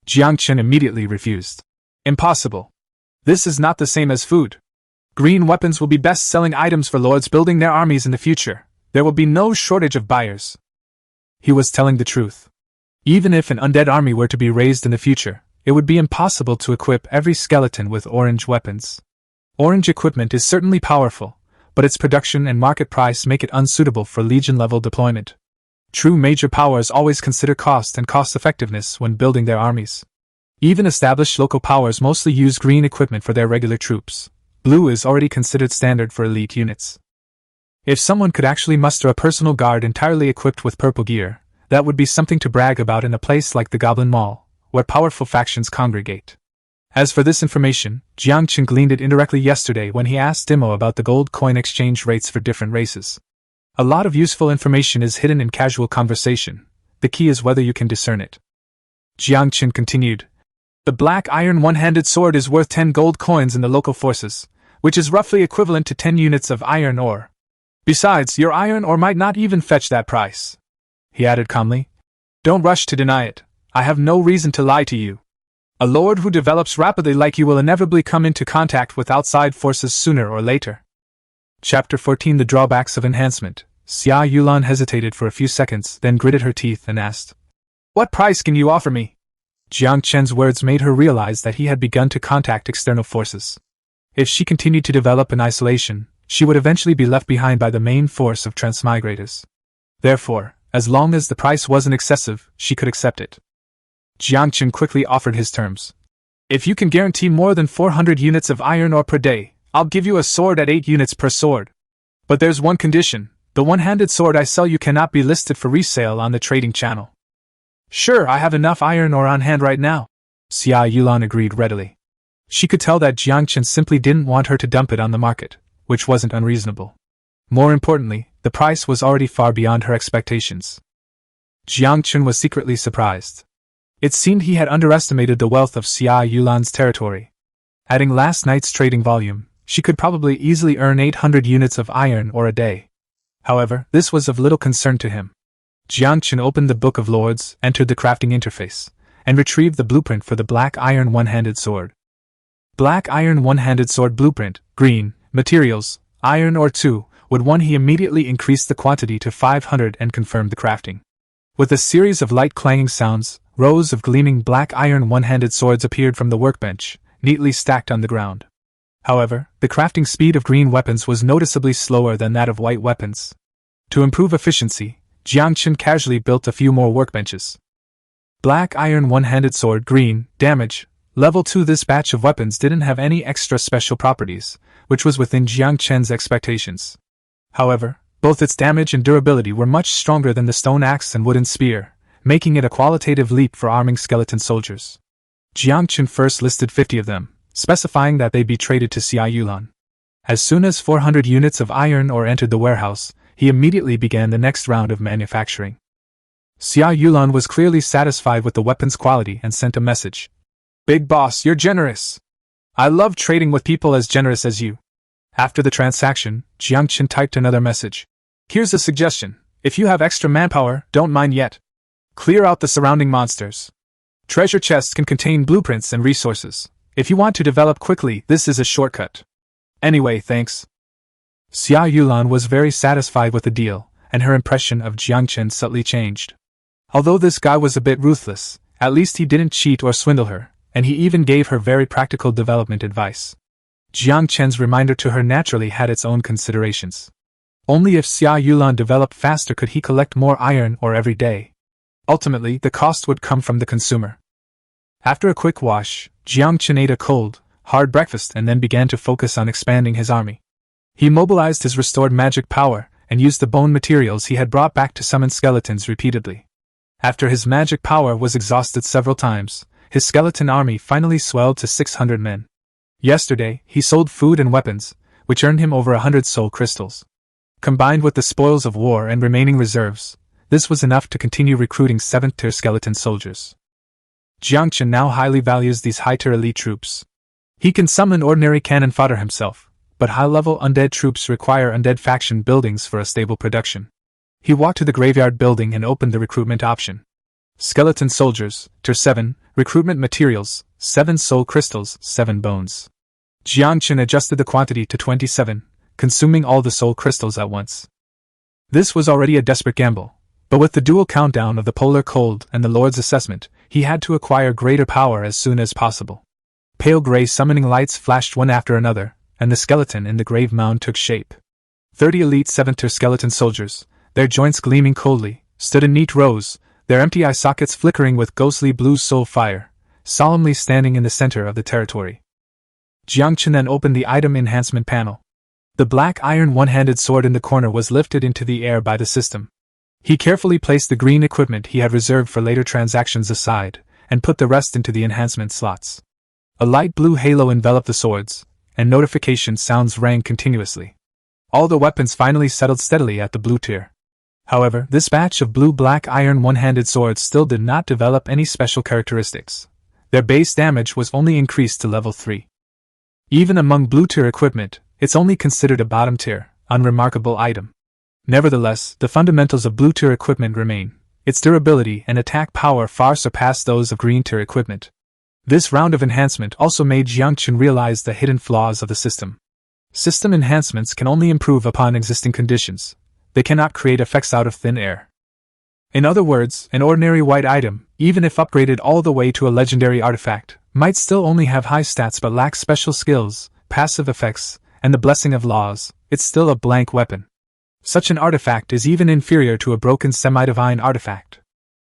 Yangchen immediately refused. Impossible. This is not the same as food. Green weapons will be best-selling items for lords building their armies in the future. There will be no shortage of buyers. He was telling the truth. Even if an undead army were to be raised in the future, it would be impossible to equip every skeleton with orange weapons. Orange equipment is certainly powerful, but its production and market price make it unsuitable for legion-level deployment. True major powers always consider cost and cost-effectiveness when building their armies. Even established local powers mostly use green equipment for their regular troops. Blue is already considered standard for elite units. If someone could actually muster a personal guard entirely equipped with purple gear, that would be something to brag about in a place like the Goblin Mall, where powerful factions congregate. As for this information, Yangchen gleaned it indirectly yesterday when he asked Dimo about the gold coin exchange rates for different races. A lot of useful information is hidden in casual conversation. The key is whether you can discern it. Yangchen continued. The black iron one-handed sword is worth 10 gold coins in the local forces, which is roughly equivalent to 10 units of iron ore. Besides, your iron ore might not even fetch that price. He added calmly. Don't rush to deny it. I have no reason to lie to you. A lord who develops rapidly like you will inevitably come into contact with outside forces sooner or later. Chapter 14 The Drawbacks of Enhancement. Xia Yulan hesitated for a few seconds, then gritted her teeth and asked, What price can you offer me? Yangchen's words made her realize that he had begun to contact external forces. If she continued to develop in isolation, she would eventually be left behind by the main force of transmigrators. Therefore, as long as the price wasn't excessive, she could accept it. Yangchen quickly offered his terms. If you can guarantee more than 400 units of iron ore per day, I'll give you a sword at 8 units per sword. But there's one condition. The one-handed sword I sell you cannot be listed for resale on the trading channel. Sure, I have enough iron ore on hand right now. Xia Yulan agreed readily. She could tell that Yangchen simply didn't want her to dump it on the market, which wasn't unreasonable. More importantly, the price was already far beyond her expectations. Yangchen was secretly surprised. It seemed he had underestimated the wealth of Xia Yulan's territory. Adding last night's trading volume, she could probably easily earn 800 units of iron ore a day. However, this was of little concern to him. Yangchen opened the Book of Lords, entered the crafting interface, and retrieved the blueprint for the black iron one-handed sword. Black iron one-handed sword blueprint, green, materials, iron or 2, wood 1. He immediately increased the quantity to 500 and confirmed the crafting. With a series of light clanging sounds, rows of gleaming black iron one-handed swords appeared from the workbench, neatly stacked on the ground. However, the crafting speed of green weapons was noticeably slower than that of white weapons. To improve efficiency, Yangchen casually built a few more workbenches. Black iron one-handed sword, green, damage, level 2. This batch of weapons didn't have any extra special properties, which was within Yangchen's expectations. However, both its damage and durability were much stronger than the stone axe and wooden spear, making it a qualitative leap for arming skeleton soldiers. Yangchen first listed 50 of them, specifying that they be traded to Xia Yulan. As soon as 400 units of iron ore entered the warehouse, he immediately began the next round of manufacturing. Xia Yulan was clearly satisfied with the weapon's quality and sent a message. "Big boss, you're generous. I love trading with people as generous as you." After the transaction, Yangchen typed another message. "Here's a suggestion. If you have extra manpower, don't mind yet. Clear out the surrounding monsters. Treasure chests can contain blueprints and resources. If you want to develop quickly, this is a shortcut. Anyway, thanks." Xia Yulan was very satisfied with the deal, and her impression of Yangchen subtly changed. Although this guy was a bit ruthless, at least he didn't cheat or swindle her, and he even gave her very practical development advice. Yangchen's reminder to her naturally had its own considerations. Only if Xia Yulan developed faster could he collect more iron ore every day. Ultimately, the cost would come from the consumer. After a quick wash, Yangchen ate a cold, hard breakfast and then began to focus on expanding his army. He mobilized his restored magic power and used the bone materials he had brought back to summon skeletons repeatedly. After his magic power was exhausted several times, his skeleton army finally swelled to 600 men. Yesterday, he sold food and weapons, which earned him over 100 soul crystals. Combined with the spoils of war and remaining reserves, this was enough to continue recruiting 7th-tier skeleton soldiers. Yangchen now highly values these high-tier elite troops. He can summon ordinary cannon fodder himself, but high-level undead troops require undead faction buildings for a stable production. He walked to the graveyard building and opened the recruitment option. Skeleton soldiers, tier 7, recruitment materials, 7 soul crystals, 7 bones. Yangchen adjusted the quantity to 27, consuming all the soul crystals at once. This was already a desperate gamble, but with the dual countdown of the polar cold and the Lord's assessment, he had to acquire greater power as soon as possible. Pale gray summoning lights flashed one after another, and the skeleton in the grave mound took shape. 30 elite 7th-tier skeleton soldiers, their joints gleaming coldly, stood in neat rows, their empty eye sockets flickering with ghostly blue soul fire, solemnly standing in the center of the territory. Yangchen then opened the item enhancement panel. The black iron one-handed sword in the corner was lifted into the air by the system. He carefully placed the green equipment he had reserved for later transactions aside, and put the rest into the enhancement slots. A light blue halo enveloped the swords, and notification sounds rang continuously. All the weapons finally settled steadily at the blue tier. However, this batch of blue-black iron one-handed swords still did not develop any special characteristics. Their base damage was only increased to level 3. Even among blue-tier equipment, it's only considered a bottom-tier, unremarkable item. Nevertheless, the fundamentals of blue-tier equipment remain. Its durability and attack power far surpass those of green-tier equipment. This round of enhancement also made Yangchen realize the hidden flaws of the system. System enhancements can only improve upon existing conditions. They cannot create effects out of thin air. In other words, an ordinary white item, even if upgraded all the way to a legendary artifact, might still only have high stats but lack special skills, passive effects, and the blessing of laws. It's still a blank weapon. Such an artifact is even inferior to a broken semi-divine artifact.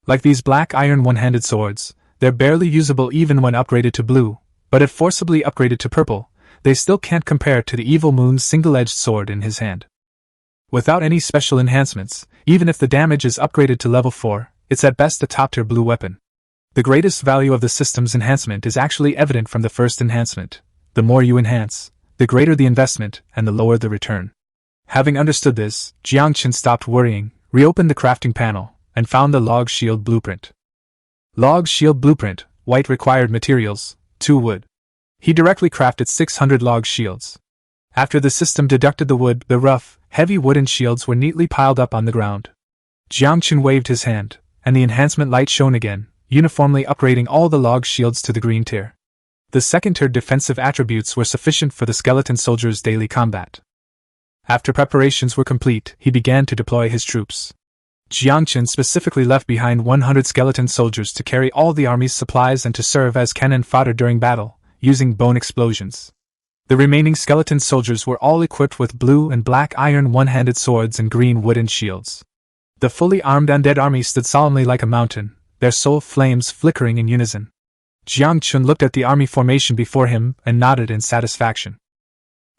Like these black iron one-handed swords, they're barely usable even when upgraded to blue, but if forcibly upgraded to purple, they still can't compare to the Evil Moon's single-edged sword in his hand. Without any special enhancements, even if the damage is upgraded to level 4, it's at best a top-tier blue weapon. The greatest value of the system's enhancement is actually evident from the first enhancement. The more you enhance, the greater the investment and the lower the return. Having understood this, Yangchen stopped worrying, reopened the crafting panel, and found the log shield blueprint. Log shield blueprint, white required materials, 2 wood. He directly crafted 600 log shields. After the system deducted the wood, the rough, heavy wooden shields were neatly piled up on the ground. Yangchen waved his hand, and the enhancement light shone again, uniformly upgrading all the log shields to the green tier. The second-tier defensive attributes were sufficient for the skeleton soldier's daily combat. After preparations were complete, he began to deploy his troops. Yangchen specifically left behind 100 skeleton soldiers to carry all the army's supplies and to serve as cannon fodder during battle, using bone explosions. The remaining skeleton soldiers were all equipped with blue and black iron one-handed swords and green wooden shields. The fully armed undead army stood solemnly like a mountain, their soul flames flickering in unison. Yangchen looked at the army formation before him and nodded in satisfaction.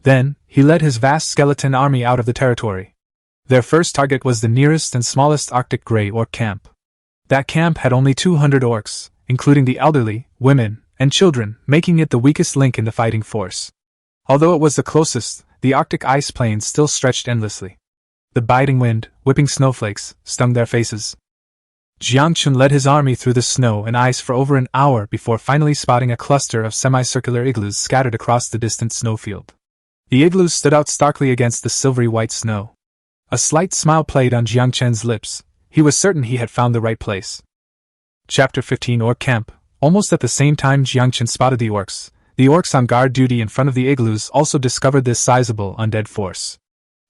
Then, he led his vast skeleton army out of the territory. Their first target was the nearest and smallest Arctic Grey Orc camp. That camp had only 200 orcs, including the elderly, women, and children, making it the weakest link in the fighting force. Although it was the closest, the Arctic ice plains still stretched endlessly. The biting wind, whipping snowflakes, stung their faces. Yangchen led his army through the snow and ice for over an hour before finally spotting a cluster of semicircular igloos scattered across the distant snowfield. The igloos stood out starkly against the silvery white snow. A slight smile played on Yangchen's lips. He was certain he had found the right place. Chapter 15 Orc Camp. Almost at the same time Yangchen spotted the orcs on guard duty in front of the igloos also discovered this sizable undead force.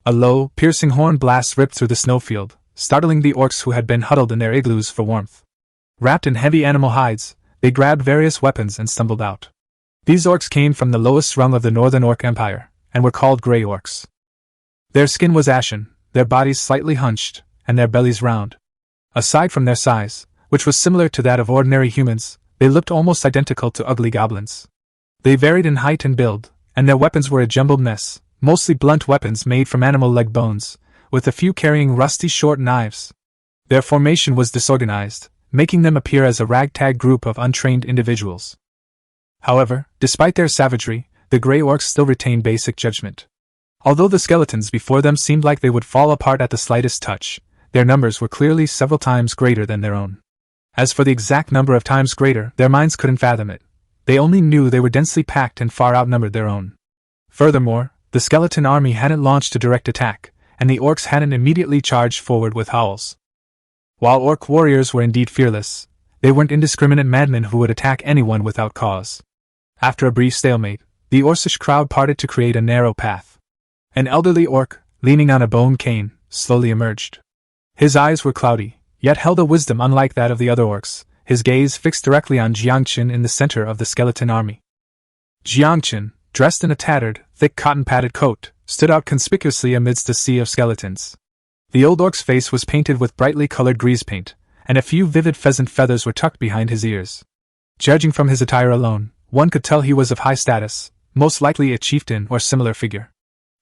A low, piercing horn blast ripped through the snowfield, startling the orcs who had been huddled in their igloos for warmth. Wrapped in heavy animal hides, they grabbed various weapons and stumbled out. These orcs came from the lowest rung of the Northern Orc Empire, and were called Grey Orcs. Their skin was ashen, their bodies slightly hunched, and their bellies round. Aside from their size, which was similar to that of ordinary humans, they looked almost identical to ugly goblins. They varied in height and build, and their weapons were a jumbled mess, mostly blunt weapons made from animal leg bones, with a few carrying rusty short knives. Their formation was disorganized, making them appear as a ragtag group of untrained individuals. However, despite their savagery, the Grey Orcs still retained basic judgment. Although the skeletons before them seemed like they would fall apart at the slightest touch, their numbers were clearly several times greater than their own. As for the exact number of times greater, their minds couldn't fathom it. They only knew they were densely packed and far outnumbered their own. Furthermore, the skeleton army hadn't launched a direct attack, and the orcs hadn't immediately charged forward with howls. While orc warriors were indeed fearless, they weren't indiscriminate madmen who would attack anyone without cause. After a brief stalemate, the orcish crowd parted to create a narrow path. An elderly orc, leaning on a bone cane, slowly emerged. His eyes were cloudy, yet held a wisdom unlike that of the other orcs, his gaze fixed directly on Yangchen in the center of the skeleton army. Yangchen, dressed in a tattered, thick cotton-padded coat, stood out conspicuously amidst a sea of skeletons. The old orc's face was painted with brightly colored grease paint, and a few vivid pheasant feathers were tucked behind his ears. Judging from his attire alone, one could tell he was of high status, most likely a chieftain or similar figure.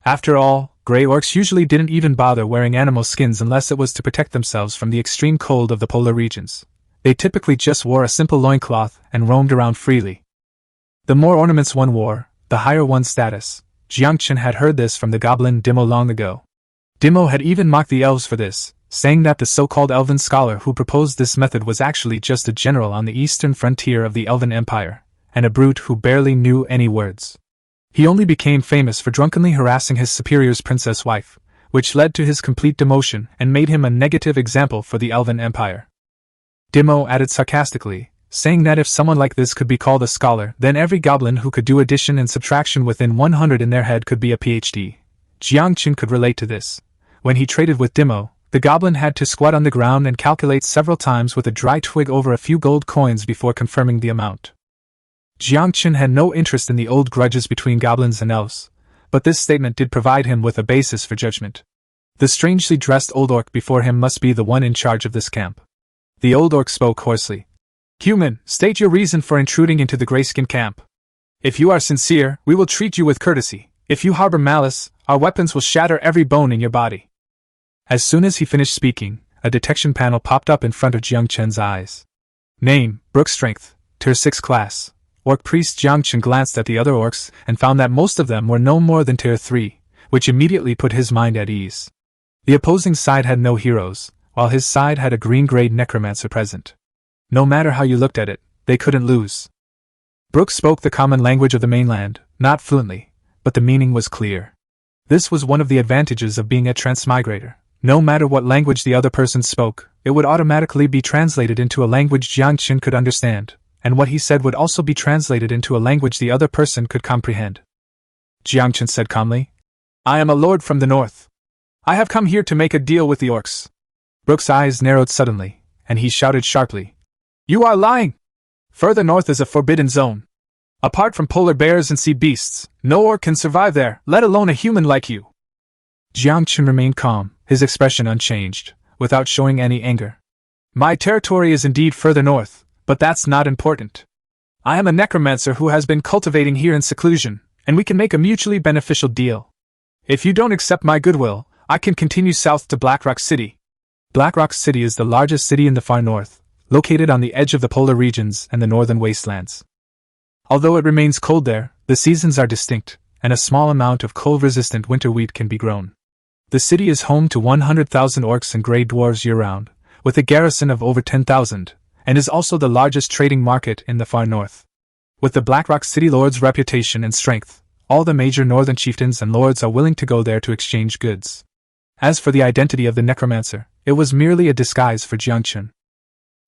After all, Grey Orcs usually didn't even bother wearing animal skins unless it was to protect themselves from the extreme cold of the polar regions. They typically just wore a simple loincloth and roamed around freely. The more ornaments one wore, the higher one's status. Yangchen had heard this from the goblin Dimo long ago. Dimo had even mocked the elves for this, saying that the so-called elven scholar who proposed this method was actually just a general on the eastern frontier of the Elven Empire, and a brute who barely knew any words. He only became famous for drunkenly harassing his superior's princess wife, which led to his complete demotion and made him a negative example for the Elven Empire. Dimo added sarcastically, saying that if someone like this could be called a scholar, then every goblin who could do addition and subtraction within 100 in their head could be a PhD. Yangchen could relate to this. When he traded with Dimo, the goblin had to squat on the ground and calculate several times with a dry twig over a few gold coins before confirming the amount. Yangchen had no interest in the old grudges between goblins and elves, but this statement did provide him with a basis for judgment. The strangely dressed old orc before him must be the one in charge of this camp. The old orc spoke hoarsely. "Human, state your reason for intruding into the Greyskin camp. If you are sincere, we will treat you with courtesy. If you harbor malice, our weapons will shatter every bone in your body." As soon as he finished speaking, a detection panel popped up in front of Yangchen's eyes. Name, Brook Strength, Tier 6 class. Orc Priest. Yangchen glanced at the other orcs and found that most of them were no more than Tier 3, which immediately put his mind at ease. The opposing side had no heroes, while his side had a green-grade necromancer present. No matter how you looked at it, they couldn't lose. Brook spoke the common language of the mainland, not fluently, but the meaning was clear. This was one of the advantages of being a transmigrator. No matter what language the other person spoke, it would automatically be translated into a language Yangchen could understand, and what he said would also be translated into a language the other person could comprehend. Yangchen said calmly, "I am a lord from the north. I have come here to make a deal with the orcs." Brook's eyes narrowed suddenly, and he shouted sharply, "You are lying! Further north is a forbidden zone. Apart from polar bears and sea beasts, no orc can survive there, let alone a human like you." Yangchen remained calm, his expression unchanged, without showing any anger. "My territory is indeed further north, but that's not important. I am a necromancer who has been cultivating here in seclusion, and we can make a mutually beneficial deal. If you don't accept my goodwill, I can continue south to Blackrock City." Blackrock City is the largest city in the far north, located on the edge of the polar regions and the northern wastelands. Although it remains cold there, the seasons are distinct, and a small amount of cold-resistant winter wheat can be grown. The city is home to 100,000 orcs and grey dwarves year-round, with a garrison of over 10,000, and is also the largest trading market in the far north. With the Blackrock City Lord's reputation and strength, all the major northern chieftains and lords are willing to go there to exchange goods. As for the identity of the necromancer, it was merely a disguise for Yangchen.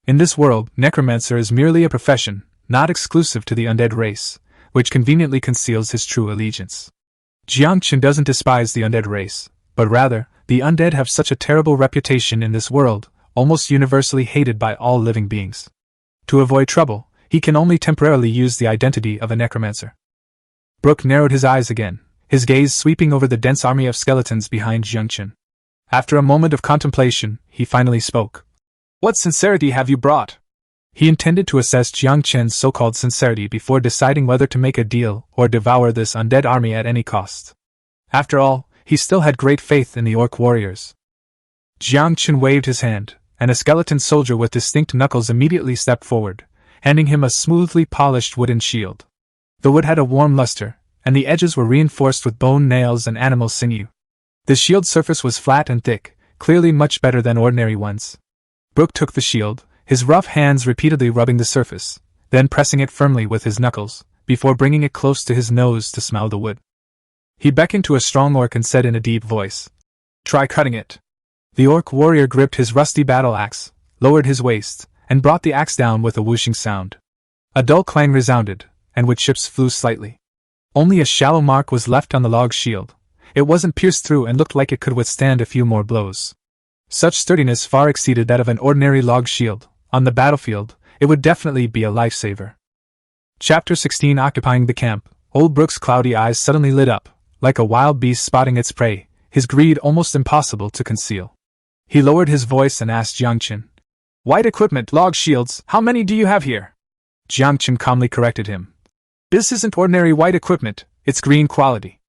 In this world, necromancer is merely a profession, not exclusive to the undead race, which conveniently conceals his true allegiance. Yangchen doesn't despise the undead race, but rather, the undead have such a terrible reputation in this world, almost universally hated by all living beings. To avoid trouble, he can only temporarily use the identity of a necromancer. Brook narrowed his eyes again, his gaze sweeping over the dense army of skeletons behind Yangchen. After a moment of contemplation, he finally spoke. "What sincerity have you brought?" He intended to assess Yangchen's so-called sincerity before deciding whether to make a deal or devour this undead army at any cost. After all, he still had great faith in the orc warriors. Yangchen waved his hand, and a skeleton soldier with distinct knuckles immediately stepped forward, handing him a smoothly polished wooden shield. The wood had a warm luster, and the edges were reinforced with bone nails and animal sinew. The shield surface was flat and thick, clearly much better than ordinary ones. Brook took the shield, his rough hands repeatedly rubbing the surface, then pressing it firmly with his knuckles, before bringing it close to his nose to smell the wood. He beckoned to a strong orc and said in a deep voice, "Try cutting it." The orc warrior gripped his rusty battle axe, lowered his waist, and brought the axe down with a whooshing sound. A dull clang resounded, and wood chips flew slightly. Only a shallow mark was left on the log shield. It wasn't pierced through and looked like it could withstand a few more blows. Such sturdiness far exceeded that of an ordinary log shield. On the battlefield, it would definitely be a lifesaver. Chapter 16. Occupying the camp. Old Brook's cloudy eyes suddenly lit up, like a wild beast spotting its prey, his greed almost impossible to conceal. He lowered his voice and asked Yangchen, "White equipment, log shields, how many do you have here?" Yangchen calmly corrected him. "This isn't ordinary white equipment, it's green quality.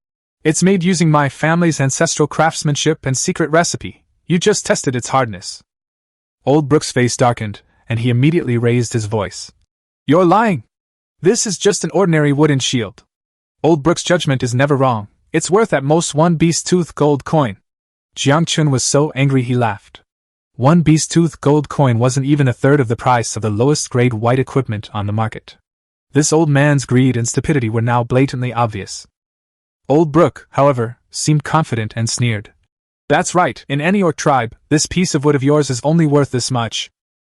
It's made using my family's ancestral craftsmanship and secret recipe. You just tested its hardness." Old Brook's face darkened, and he immediately raised his voice. "You're lying! This is just an ordinary wooden shield. Old Brook's judgment is never wrong. It's worth at most 1 beast tooth gold coin." Yangchen was so angry he laughed. 1 beast tooth gold coin wasn't even a third of the price of the lowest grade white equipment on the market. This old man's greed and stupidity were now blatantly obvious. Old Brook, however, seemed confident and sneered. "That's right, in any orc tribe, this piece of wood of yours is only worth this much."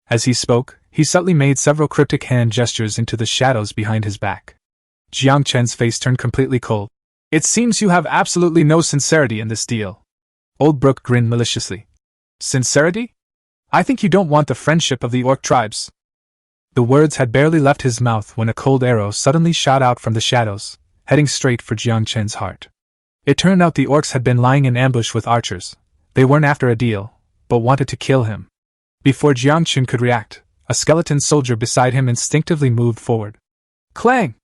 As he spoke, he subtly made several cryptic hand gestures into the shadows behind his back. Yangchen's face turned completely cold. "It seems you have absolutely no sincerity in this deal." Old Brook grinned maliciously. "Sincerity? I think you don't want the friendship of the orc tribes." The words had barely left his mouth when a cold arrow suddenly shot out from the shadows, heading straight for Yangchen's heart. It turned out the orcs had been lying in ambush with archers. They weren't after a deal, but wanted to kill him. Before Yangchen could react, a skeleton soldier beside him instinctively moved forward. Clang!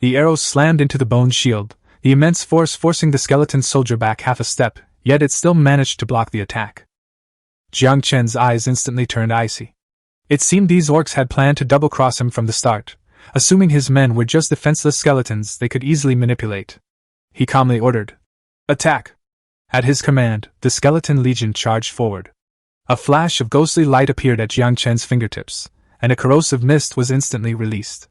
The arrow slammed into the bone shield, the immense force forcing the skeleton soldier back half a step, yet it still managed to block the attack. Yangchen's eyes instantly turned icy. It seemed these orcs had planned to double-cross him from the start, assuming his men were just defenseless skeletons they could easily manipulate. He calmly ordered, "Attack!" At his command, the skeleton legion charged forward. A flash of ghostly light appeared at Yangchen's fingertips, and a corrosive mist was instantly released.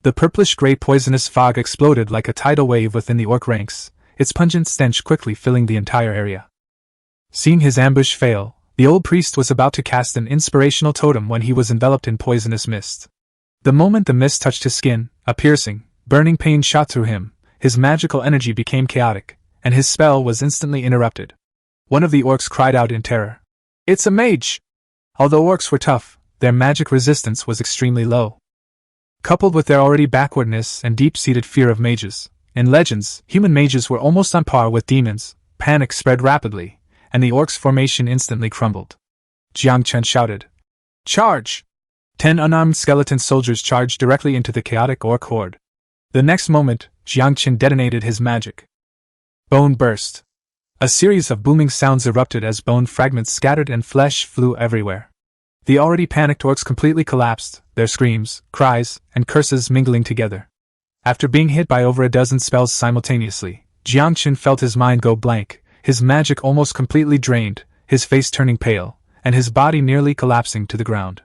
The purplish-gray poisonous fog exploded like a tidal wave within the orc ranks, its pungent stench quickly filling the entire area. Seeing his ambush fail, the old priest was about to cast an inspirational totem when he was enveloped in poisonous mist. The moment the mist touched his skin, a piercing, burning pain shot through him, his magical energy became chaotic, and his spell was instantly interrupted. One of the orcs cried out in terror. "It's a mage!" Although orcs were tough, their magic resistance was extremely low. Coupled with their already backwardness and deep-seated fear of mages, in legends, human mages were almost on par with demons. Panic spread rapidly, and the orcs' formation instantly crumbled. Yangchen shouted, "Charge!" 10 unarmed skeleton soldiers charged directly into the chaotic orc horde. The next moment, Yangchen detonated his magic. Bone burst. A series of booming sounds erupted as bone fragments scattered and flesh flew everywhere. The already panicked orcs completely collapsed, their screams, cries, and curses mingling together. After being hit by over a dozen spells simultaneously, Yangchen felt his mind go blank, his magic almost completely drained, his face turning pale, and his body nearly collapsing to the ground.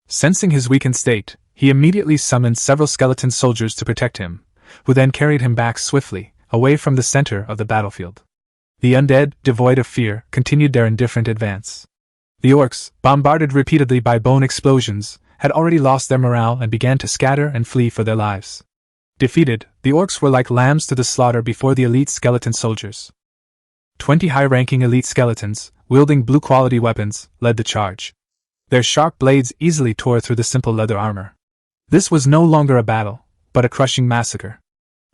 Sensing his weakened state, he immediately summoned several skeleton soldiers to protect him, who then carried him back swiftly, away from the center of the battlefield. The undead, devoid of fear, continued their indifferent advance. The orcs, bombarded repeatedly by bone explosions, had already lost their morale and began to scatter and flee for their lives. Defeated, the orcs were like lambs to the slaughter before the elite skeleton soldiers. 20 high-ranking elite skeletons, wielding blue-quality weapons, led the charge. Their sharp blades easily tore through the simple leather armor. This was no longer a battle, but a crushing massacre.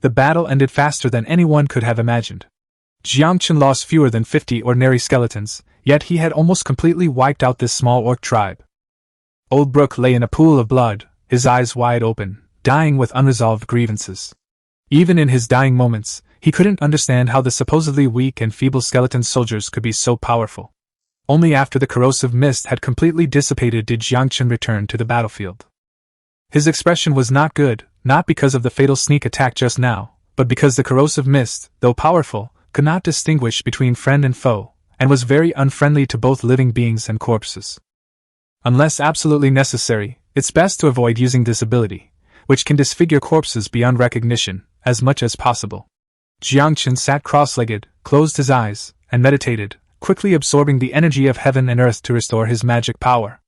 The battle ended faster than anyone could have imagined. Yangchen lost fewer than 50 ordinary skeletons, yet he had almost completely wiped out this small orc tribe. Old Brook lay in a pool of blood, his eyes wide open, dying with unresolved grievances. Even in his dying moments, he couldn't understand how the supposedly weak and feeble skeleton soldiers could be so powerful. Only after the corrosive mist had completely dissipated did Yangchen return to the battlefield. His expression was not good, not because of the fatal sneak attack just now, but because the corrosive mist, though powerful, could not distinguish between friend and foe, and was very unfriendly to both living beings and corpses. Unless absolutely necessary, it's best to avoid using this ability, which can disfigure corpses beyond recognition, as much as possible. Yangchen sat cross-legged, closed his eyes, and meditated, quickly absorbing the energy of heaven and earth to restore his magic power.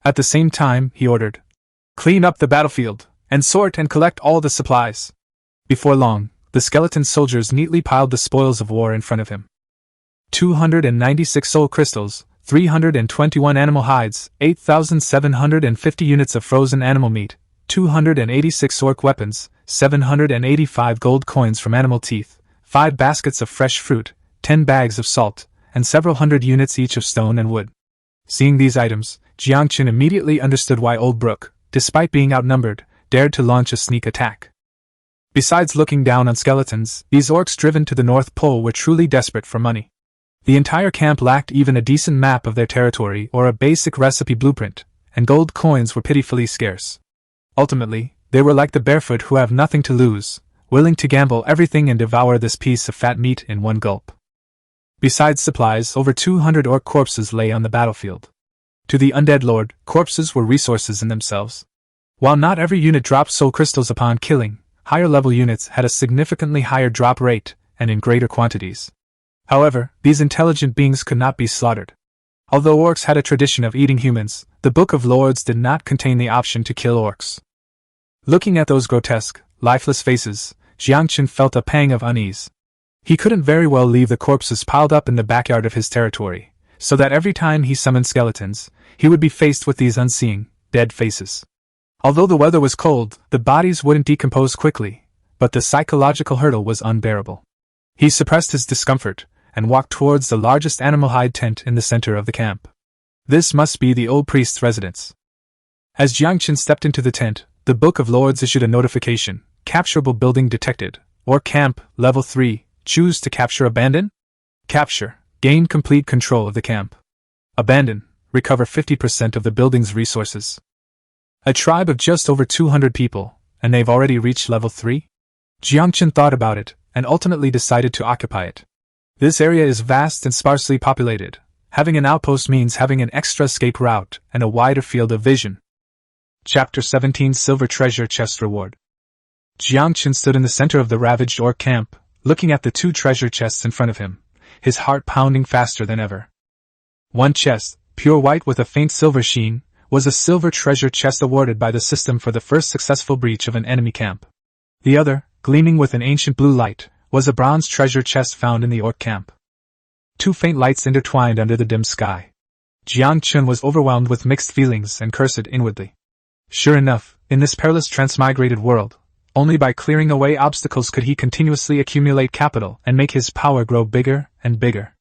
At the same time, he ordered, "Clean up the battlefield, and sort and collect all the supplies." Before long, the skeleton soldiers neatly piled the spoils of war in front of him. 296 soul crystals, 321 animal hides, 8,750 units of frozen animal meat, 286 orc weapons, 785 gold coins from animal teeth, 5 baskets of fresh fruit, 10 bags of salt, and several hundred units each of stone and wood. Seeing these items, Yangchen immediately understood why Old Brook, despite being outnumbered, dared to launch a sneak attack. Besides looking down on skeletons, these orcs driven to the North Pole were truly desperate for money. The entire camp lacked even a decent map of their territory or a basic recipe blueprint, and gold coins were pitifully scarce. Ultimately, they were like the barefoot who have nothing to lose, willing to gamble everything and devour this piece of fat meat in one gulp. Besides supplies, over 200 orc corpses lay on the battlefield. To the undead lord, corpses were resources in themselves. While not every unit dropped soul crystals upon killing, higher-level units had a significantly higher drop rate, and in greater quantities. However, these intelligent beings could not be slaughtered. Although orcs had a tradition of eating humans, the Book of Lords did not contain the option to kill orcs. Looking at those grotesque, lifeless faces, Yangchen felt a pang of unease. He couldn't very well leave the corpses piled up in the backyard of his territory, so that every time he summoned skeletons, he would be faced with these unseeing, dead faces. Although the weather was cold, the bodies wouldn't decompose quickly, but the psychological hurdle was unbearable. He suppressed his discomfort, and walked towards the largest animal hide tent in the center of the camp. This must be the old priest's residence. As Yangchen stepped into the tent, the Book of Lords issued a notification: capturable building detected, or camp, level 3, choose to capture abandon? Capture, gain complete control of the camp. Abandon, recover 50% of the building's resources. A tribe of just over 200 people, and they've already reached level 3? Yangchen thought about it, and ultimately decided to occupy it. This area is vast and sparsely populated. Having an outpost means having an extra escape route and a wider field of vision. Chapter 17 Silver Treasure Chest Reward. Yangchen stood in the center of the ravaged orc camp, looking at the 2 treasure chests in front of him, his heart pounding faster than ever. One chest, pure white with a faint silver sheen, was a silver treasure chest awarded by the system for the first successful breach of an enemy camp. The other, gleaming with an ancient blue light, was a bronze treasure chest found in the orc camp. Two faint lights intertwined under the dim sky. Yangchen was overwhelmed with mixed feelings and cursed inwardly. Sure enough, in this perilous transmigrated world, only by clearing away obstacles could he continuously accumulate capital and make his power grow bigger and bigger.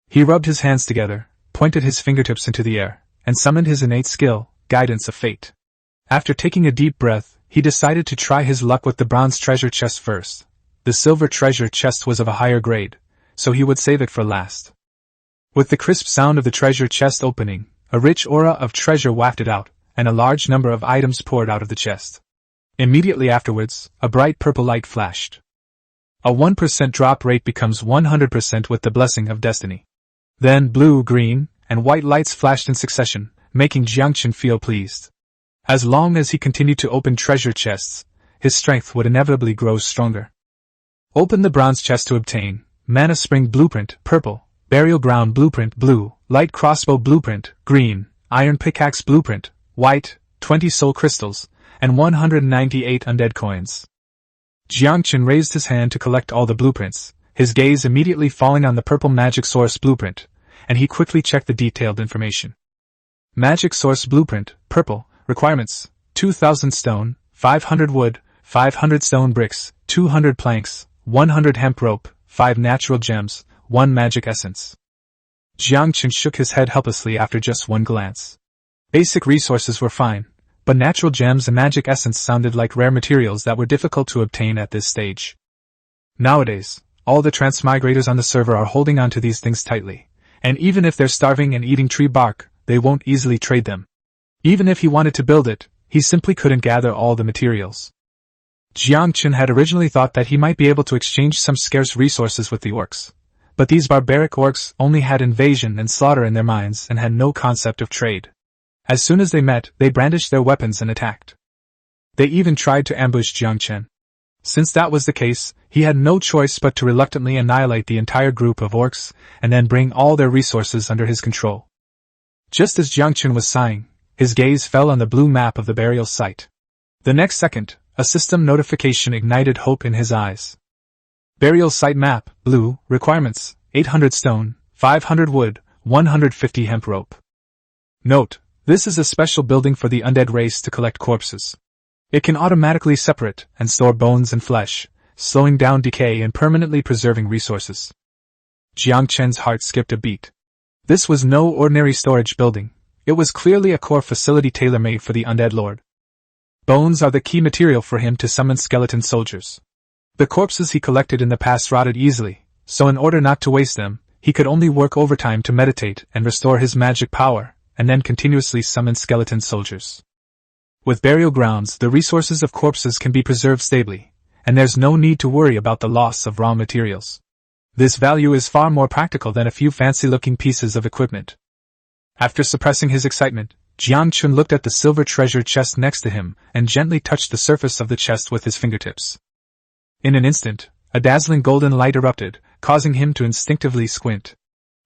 He rubbed his hands together, pointed his fingertips into the air, and summoned his innate skill, Guidance of Fate. After taking a deep breath, he decided to try his luck with the bronze treasure chest first. The silver treasure chest was of a higher grade, so he would save it for last. With the crisp sound of the treasure chest opening, a rich aura of treasure wafted out, and a large number of items poured out of the chest. Immediately afterwards, a bright purple light flashed. A 1% drop rate becomes 100% with the blessing of destiny. Then blue, green, and white lights flashed in succession, making Yangchen feel pleased. As long as he continued to open treasure chests, his strength would inevitably grow stronger. Open the bronze chest to obtain Mana Spring Blueprint, purple, Burial Ground Blueprint, blue, Light Crossbow Blueprint, green, Iron Pickaxe Blueprint, white, 20 soul crystals, and 198 undead coins. Yangchen raised his hand to collect all the blueprints, his gaze immediately falling on the purple Magic Source Blueprint, and he quickly checked the detailed information. Magic Source Blueprint, purple, requirements, 2,000 stone, 500 wood, 500 stone bricks, 200 planks, 100 hemp rope, 5 natural gems, 1 magic essence. Yangchen shook his head helplessly after just one glance. Basic resources were fine, but natural gems and magic essence sounded like rare materials that were difficult to obtain at this stage. Nowadays, all the transmigrators on the server are holding on to these things tightly, and even if they're starving and eating tree bark, they won't easily trade them. Even if he wanted to build it, he simply couldn't gather all the materials. Yangchen had originally thought that he might be able to exchange some scarce resources with the orcs, but these barbaric orcs only had invasion and slaughter in their minds and had no concept of trade. As soon as they met, they brandished their weapons and attacked. They even tried to ambush Yangchen. Since that was the case, he had no choice but to reluctantly annihilate the entire group of orcs, and then bring all their resources under his control. Just as Yangchen was sighing, his gaze fell on the blue map of the burial site. The next second, a system notification ignited hope in his eyes. Burial site map, blue, requirements, 800 stone, 500 wood, 150 hemp rope. Note: this is a special building for the undead race to collect corpses. It can automatically separate and store bones and flesh, slowing down decay and permanently preserving resources. Yangchen's heart skipped a beat. This was no ordinary storage building. It was clearly a core facility tailor-made for the undead lord. Bones are the key material for him to summon skeleton soldiers. The corpses he collected in the past rotted easily, so in order not to waste them, he could only work overtime to meditate and restore his magic power, and then continuously summon skeleton soldiers. With burial grounds, the resources of corpses can be preserved stably, and there's no need to worry about the loss of raw materials. This value is far more practical than a few fancy-looking pieces of equipment. After suppressing his excitement, Yangchen looked at the silver treasure chest next to him and gently touched the surface of the chest with his fingertips. In an instant, a dazzling golden light erupted, causing him to instinctively squint.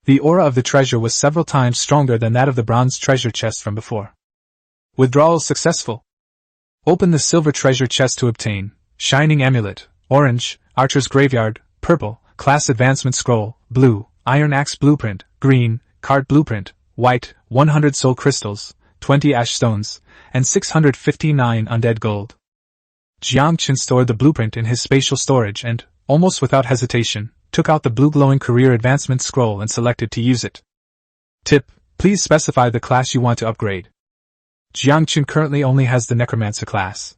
The aura of the treasure was several times stronger than that of the bronze treasure chest from before. Withdrawal successful. Open the silver treasure chest to obtain Shining Amulet, orange, Archer's Graveyard, purple, Class Advancement Scroll, blue, Iron Axe Blueprint, green, Card Blueprint, white, 100 soul crystals, 20 ash stones, and 659 undead gold. Yangchen stored the blueprint in his spatial storage and, almost without hesitation, took out the blue glowing career advancement scroll and selected to use it. Tip: please specify the class you want to upgrade. Yangchen currently only has the Necromancer class.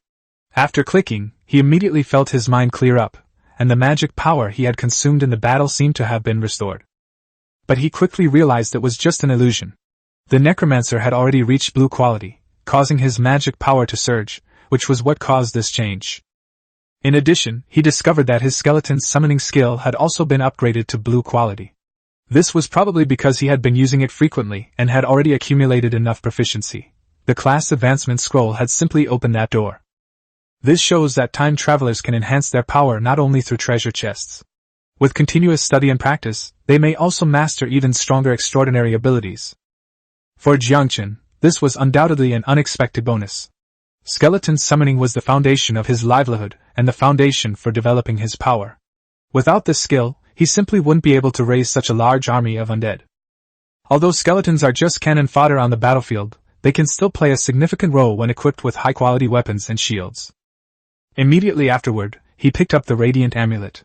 After clicking, he immediately felt his mind clear up, and the magic power he had consumed in the battle seemed to have been restored. But he quickly realized it was just an illusion. The Necromancer had already reached blue quality, causing his magic power to surge, which was what caused this change. In addition, he discovered that his skeleton summoning skill had also been upgraded to blue quality. This was probably because he had been using it frequently and had already accumulated enough proficiency. The class advancement scroll had simply opened that door. This shows that time travelers can enhance their power not only through treasure chests. With continuous study and practice, they may also master even stronger extraordinary abilities. For Yangchen, this was undoubtedly an unexpected bonus. Skeleton summoning was the foundation of his livelihood and the foundation for developing his power. Without this skill, he simply wouldn't be able to raise such a large army of undead. Although skeletons are just cannon fodder on the battlefield, they can still play a significant role when equipped with high-quality weapons and shields. Immediately afterward, he picked up the radiant amulet.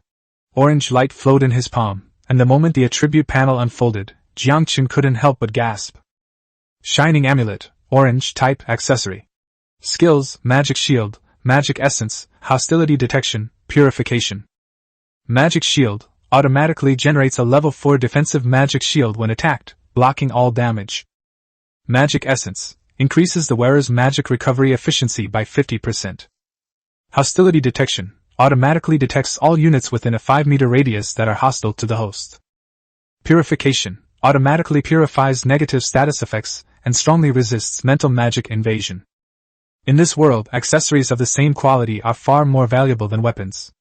Orange light flowed in his palm, and the moment the attribute panel unfolded, Yangchen couldn't help but gasp. Shining amulet, orange type accessory. Skills, magic shield, magic essence, hostility detection, purification. Magic shield, automatically generates a level 4 defensive magic shield when attacked, blocking all damage. Magic essence, increases the wearer's magic recovery efficiency by 50%. Hostility detection, automatically detects all units within a 5-meter radius that are hostile to the host. Purification, automatically purifies negative status effects and strongly resists mental magic invasion. In this world, accessories of the same quality are far more valuable than weapons.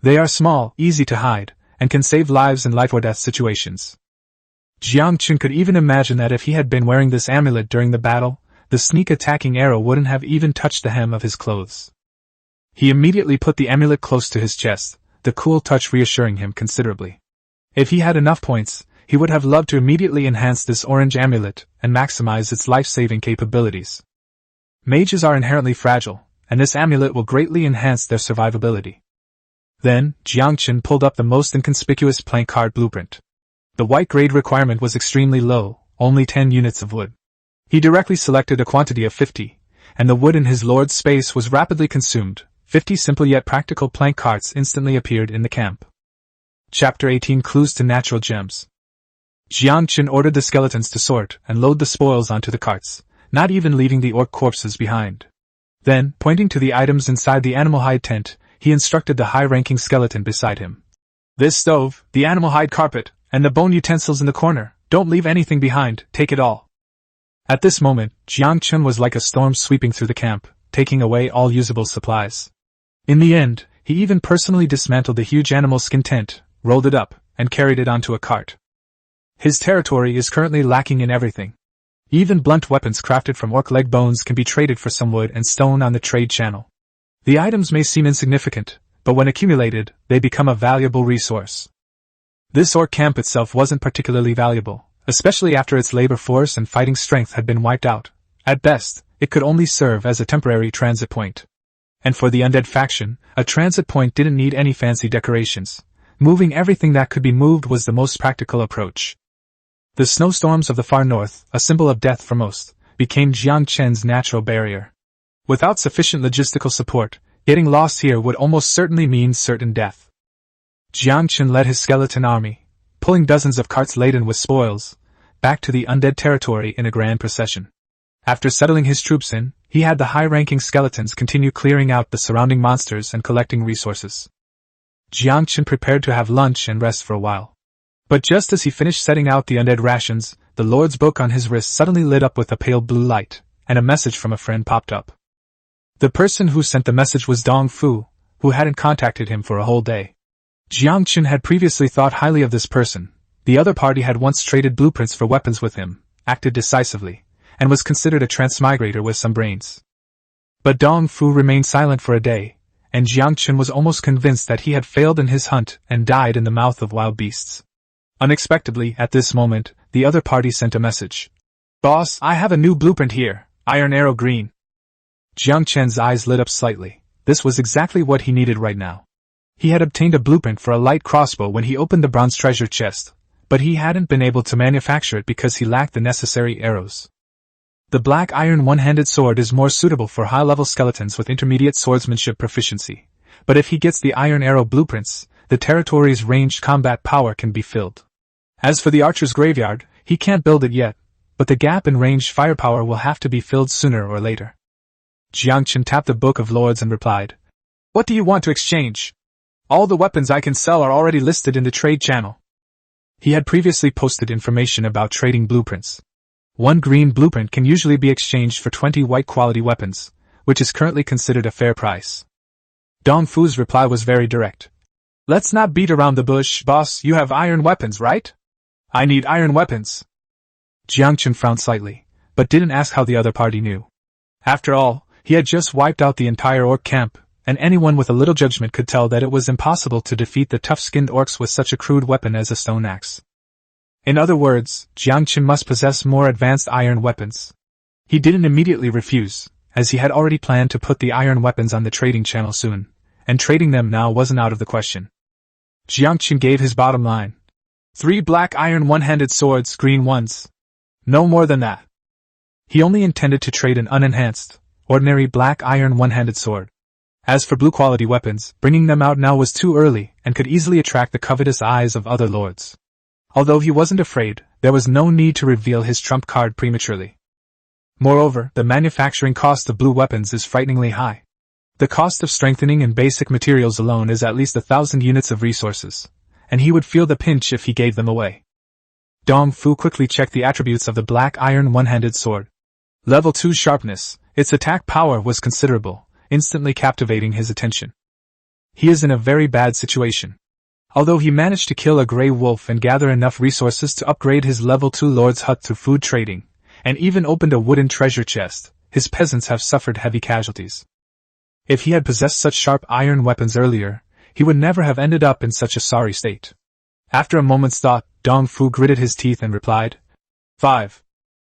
They are small, easy to hide, and can save lives in life or death situations. Yangchen could even imagine that if he had been wearing this amulet during the battle, the sneak-attacking arrow wouldn't have even touched the hem of his clothes. He immediately put the amulet close to his chest, the cool touch reassuring him considerably. If he had enough points, he would have loved to immediately enhance this orange amulet and maximize its life-saving capabilities. Mages are inherently fragile, and this amulet will greatly enhance their survivability. Then, Yangchen pulled up the most inconspicuous plank card blueprint. The white grade requirement was extremely low, only 10 units of wood. He directly selected a quantity of 50, and the wood in his lord's space was rapidly consumed. 50 simple yet practical plank carts instantly appeared in the camp. Chapter 18 Clues to Natural Gems. Yangchen ordered the skeletons to sort and load the spoils onto the carts, not even leaving the orc corpses behind. Then, pointing to the items inside the animal hide tent, he instructed the high-ranking skeleton beside him. This stove, the animal hide carpet, and the bone utensils in the corner, don't leave anything behind, take it all. At this moment, Yangchen was like a storm sweeping through the camp, taking away all usable supplies. In the end, he even personally dismantled the huge animal skin tent, rolled it up, and carried it onto a cart. His territory is currently lacking in everything. Even blunt weapons crafted from orc leg bones can be traded for some wood and stone on the trade channel. The items may seem insignificant, but when accumulated, they become a valuable resource. This orc camp itself wasn't particularly valuable, especially after its labor force and fighting strength had been wiped out. At best, it could only serve as a temporary transit point. And for the undead faction, a transit point didn't need any fancy decorations. Moving everything that could be moved was the most practical approach. The snowstorms of the far north, a symbol of death for most, became Yangchen's natural barrier. Without sufficient logistical support, getting lost here would almost certainly mean certain death. Yangchen led his skeleton army, pulling dozens of carts laden with spoils, back to the undead territory in a grand procession. After settling his troops in, he had the high-ranking skeletons continue clearing out the surrounding monsters and collecting resources. Yangchen prepared to have lunch and rest for a while. But just as he finished setting out the undead rations, the Lord's book on his wrist suddenly lit up with a pale blue light, and a message from a friend popped up. The person who sent the message was Dong Fu, who hadn't contacted him for a whole day. Yangchen had previously thought highly of this person. The other party had once traded blueprints for weapons with him, acted decisively, and was considered a transmigrator with some brains. But Dong Fu remained silent for a day, and Yangchen was almost convinced that he had failed in his hunt and died in the mouth of wild beasts. Unexpectedly, at this moment, the other party sent a message. "Boss, I have a new blueprint here, Iron Arrow Green." Yangchen's eyes lit up slightly. This was exactly what he needed right now. He had obtained a blueprint for a light crossbow when he opened the bronze treasure chest, but he hadn't been able to manufacture it because he lacked the necessary arrows. The black iron one-handed sword is more suitable for high-level skeletons with intermediate swordsmanship proficiency, but if he gets the iron arrow blueprints, the territory's ranged combat power can be filled. As for the archer's graveyard, he can't build it yet, but the gap in ranged firepower will have to be filled sooner or later. Yangchen tapped the Book of Lords and replied, "What do you want to exchange? All the weapons I can sell are already listed in the trade channel." He had previously posted information about trading blueprints. One green blueprint can usually be exchanged for 20 white quality weapons, which is currently considered a fair price. Dong Fu's reply was very direct. "Let's not beat around the bush, boss, you have iron weapons, right?" "I need iron weapons." Yangchen frowned slightly. but didn't ask how the other party knew. After all, he had just wiped out the entire orc camp, and anyone with a little judgment could tell that it was impossible to defeat the tough-skinned orcs with such a crude weapon as a stone axe. In other words, Yangchen must possess more advanced iron weapons. He didn't immediately refuse, as he had already planned to put the iron weapons on the trading channel soon, and trading them now wasn't out of the question. Yangchen gave his bottom line. 3 black iron one-handed swords, green ones. No more than that. He only intended to trade an unenhanced, ordinary black iron one-handed sword. As for blue-quality weapons, bringing them out now was too early and could easily attract the covetous eyes of other lords. Although he wasn't afraid, there was no need to reveal his trump card prematurely. Moreover, the manufacturing cost of blue weapons is frighteningly high. The cost of strengthening and basic materials alone is at least 1,000 units of resources, and he would feel the pinch if he gave them away. Dong Fu quickly checked the attributes of the black iron one-handed sword. Level 2 sharpness, its attack power was considerable, instantly captivating his attention. He is in a very bad situation. Although he managed to kill a grey wolf and gather enough resources to upgrade his level 2 lord's hut through food trading, and even opened a wooden treasure chest, his peasants have suffered heavy casualties. If he had possessed such sharp iron weapons earlier, he would never have ended up in such a sorry state. After a moment's thought, Dong Fu gritted his teeth and replied, 5.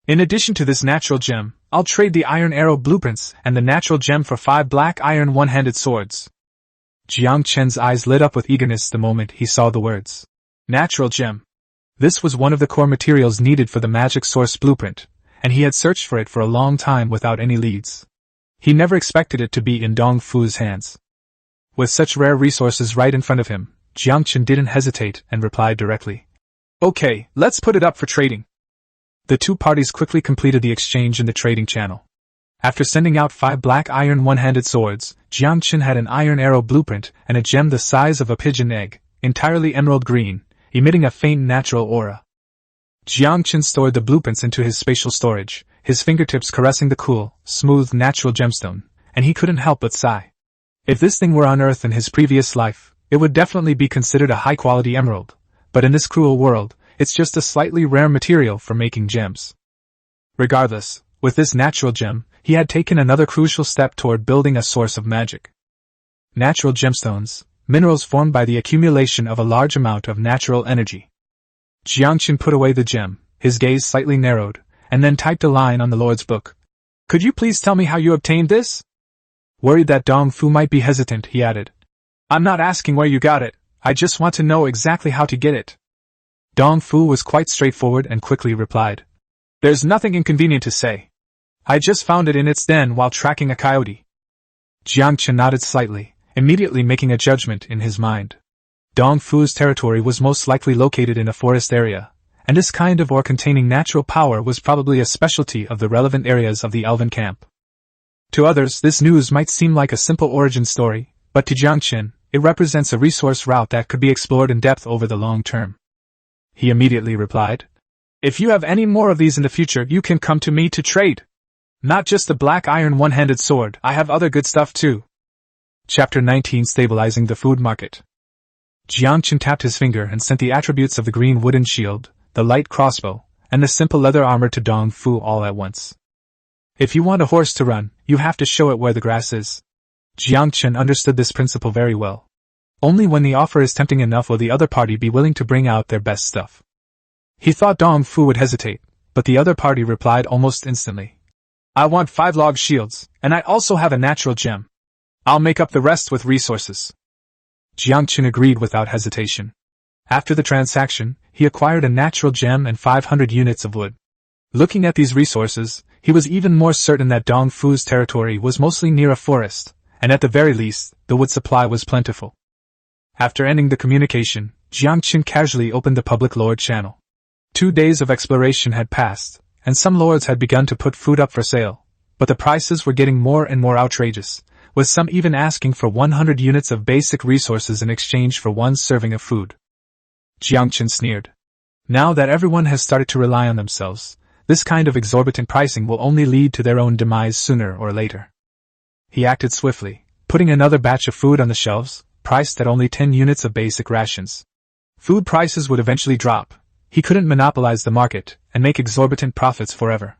In addition to this natural gem, I'll trade the iron arrow blueprints and the natural gem for 5 black iron one-handed swords. Yangchen's eyes lit up with eagerness the moment he saw the words. Natural gem. This was one of the core materials needed for the magic source blueprint, and he had searched for it for a long time without any leads. He never expected it to be in Dong Fu's hands. With such rare resources right in front of him, Yangchen didn't hesitate and replied directly. Okay, let's put it up for trading. The two parties quickly completed the exchange in the trading channel. After sending out 5 black iron one-handed swords, Yangchen had an iron arrow blueprint and a gem the size of a pigeon egg, entirely emerald green, emitting a faint natural aura. Yangchen stored the blueprints into his spatial storage, his fingertips caressing the cool, smooth natural gemstone, and he couldn't help but sigh. If this thing were on Earth in his previous life, it would definitely be considered a high-quality emerald, but in this cruel world, it's just a slightly rare material for making gems. Regardless, with this natural gem, he had taken another crucial step toward building a source of magic. Natural gemstones, minerals formed by the accumulation of a large amount of natural energy. Yangchen put away the gem, his gaze slightly narrowed, and then typed a line on the Lord's book. Could you please tell me how you obtained this? Worried that Dong Fu might be hesitant, he added. I'm not asking where you got it, I just want to know exactly how to get it. Dong Fu was quite straightforward and quickly replied. There's nothing inconvenient to say. I just found it in its den while tracking a coyote. Yangchen nodded slightly, immediately making a judgment in his mind. Dong Fu's territory was most likely located in a forest area, and this kind of ore containing natural power was probably a specialty of the relevant areas of the elven camp. To others, this news might seem like a simple origin story, but to Yangchen, it represents a resource route that could be explored in depth over the long term. He immediately replied, If you have any more of these in the future, you can come to me to trade. Not just the black iron one-handed sword, I have other good stuff too. Chapter 19 Stabilizing the Food Market. Yangchen tapped his finger and sent the attributes of the green wooden shield, the light crossbow, and the simple leather armor to Dong Fu all at once. If you want a horse to run, you have to show it where the grass is. Yangchen understood this principle very well. Only when the offer is tempting enough will the other party be willing to bring out their best stuff. He thought Dong Fu would hesitate, but the other party replied almost instantly. I want 5 log shields, and I also have a natural gem. I'll make up the rest with resources. Yangchen agreed without hesitation. After the transaction, he acquired a natural gem and 500 units of wood. Looking at these resources, he was even more certain that Dong Fu's territory was mostly near a forest, and at the very least, the wood supply was plentiful. After ending the communication, Yangchen casually opened the public lord channel. 2 days of exploration had passed, and some lords had begun to put food up for sale, but the prices were getting more and more outrageous, with some even asking for 100 units of basic resources in exchange for 1 serving of food. Yangchen sneered. Now that everyone has started to rely on themselves, this kind of exorbitant pricing will only lead to their own demise sooner or later. He acted swiftly, putting another batch of food on the shelves, priced at only 10 units of basic rations. Food prices would eventually drop. He couldn't monopolize the market and make exorbitant profits forever.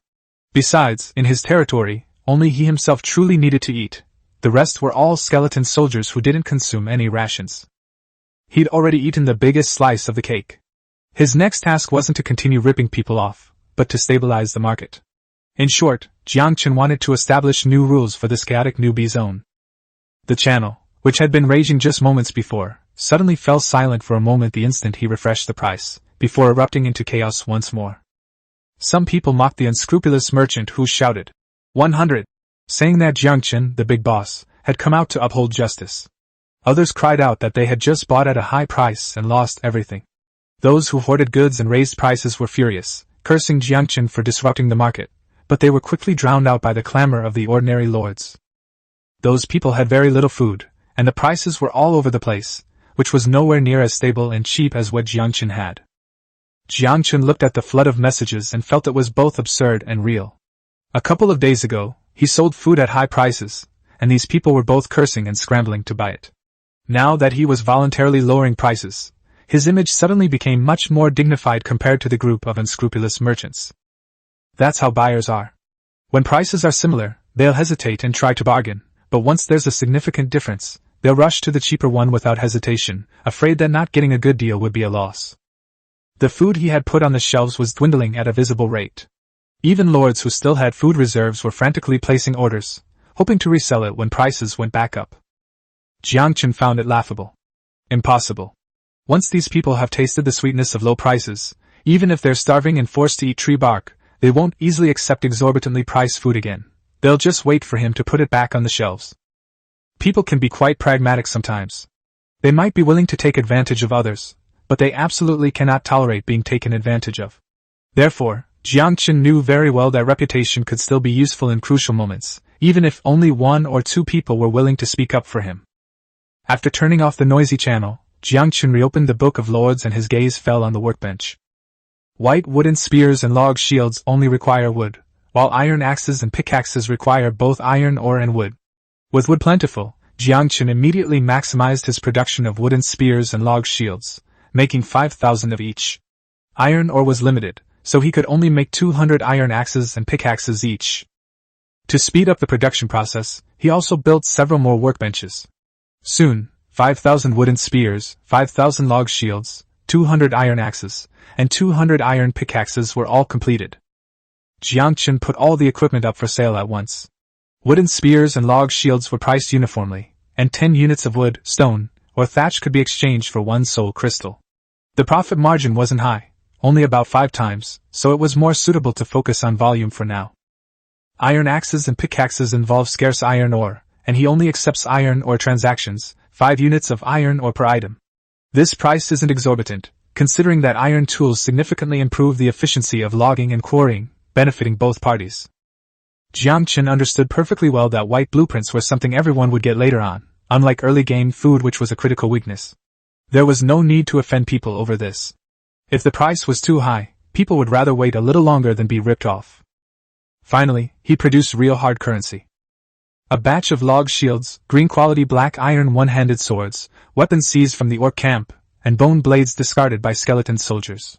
Besides, in his territory, only he himself truly needed to eat. The rest were all skeleton soldiers who didn't consume any rations. He'd already eaten the biggest slice of the cake. His next task wasn't to continue ripping people off, but to stabilize the market. In short, Yangchen wanted to establish new rules for this chaotic newbie zone. The channel, which had been raging just moments before, suddenly fell silent for a moment the instant he refreshed the price, before erupting into chaos once more. Some people mocked the unscrupulous merchant who shouted, 100, saying that Yangchen, the big boss, had come out to uphold justice. Others cried out that they had just bought at a high price and lost everything. Those who hoarded goods and raised prices were furious, cursing Yangchen for disrupting the market, but they were quickly drowned out by the clamor of the ordinary lords. Those people had very little food, and the prices were all over the place, which was nowhere near as stable and cheap as what Yangchen had. Yangchen looked at the flood of messages and felt it was both absurd and real. A couple of days ago, he sold food at high prices, and these people were both cursing and scrambling to buy it. Now that he was voluntarily lowering prices, his image suddenly became much more dignified compared to the group of unscrupulous merchants. That's how buyers are. When prices are similar, they'll hesitate and try to bargain, but once there's a significant difference, they'll rush to the cheaper one without hesitation, afraid that not getting a good deal would be a loss. The food he had put on the shelves was dwindling at a visible rate. Even lords who still had food reserves were frantically placing orders, hoping to resell it when prices went back up. Yangchen found it laughable. Impossible. Once these people have tasted the sweetness of low prices, even if they're starving and forced to eat tree bark, they won't easily accept exorbitantly priced food again. They'll just wait for him to put it back on the shelves. People can be quite pragmatic sometimes. They might be willing to take advantage of others, but they absolutely cannot tolerate being taken advantage of. Therefore, Yangchen knew very well that reputation could still be useful in crucial moments, even if only one or two people were willing to speak up for him. After turning off the noisy channel, Yangchen reopened the Book of Lords and his gaze fell on the workbench. White wooden spears and log shields only require wood, while iron axes and pickaxes require both iron ore and wood. With wood plentiful, Yangchen immediately maximized his production of wooden spears and log shields, making 5,000 of each. Iron ore was limited, so he could only make 200 iron axes and pickaxes each. To speed up the production process, he also built several more workbenches. Soon, 5,000 wooden spears, 5,000 log shields, 200 iron axes, and 200 iron pickaxes were all completed. Yangchen put all the equipment up for sale at once. Wooden spears and log shields were priced uniformly, and 10 units of wood, stone, or thatch could be exchanged for 1 soul crystal. The profit margin wasn't high, only about 5 times, so it was more suitable to focus on volume for now. Iron axes and pickaxes involve scarce iron ore, and he only accepts iron ore transactions, 5 units of iron ore per item. This price isn't exorbitant, considering that iron tools significantly improve the efficiency of logging and quarrying, benefiting both parties. Yangchen understood perfectly well that white blueprints were something everyone would get later on, unlike early game food which was a critical weakness. There was no need to offend people over this. If the price was too high, people would rather wait a little longer than be ripped off. Finally, he produced real hard currency. A batch of log shields, green quality black iron one-handed swords, weapons seized from the orc camp, and bone blades discarded by skeleton soldiers.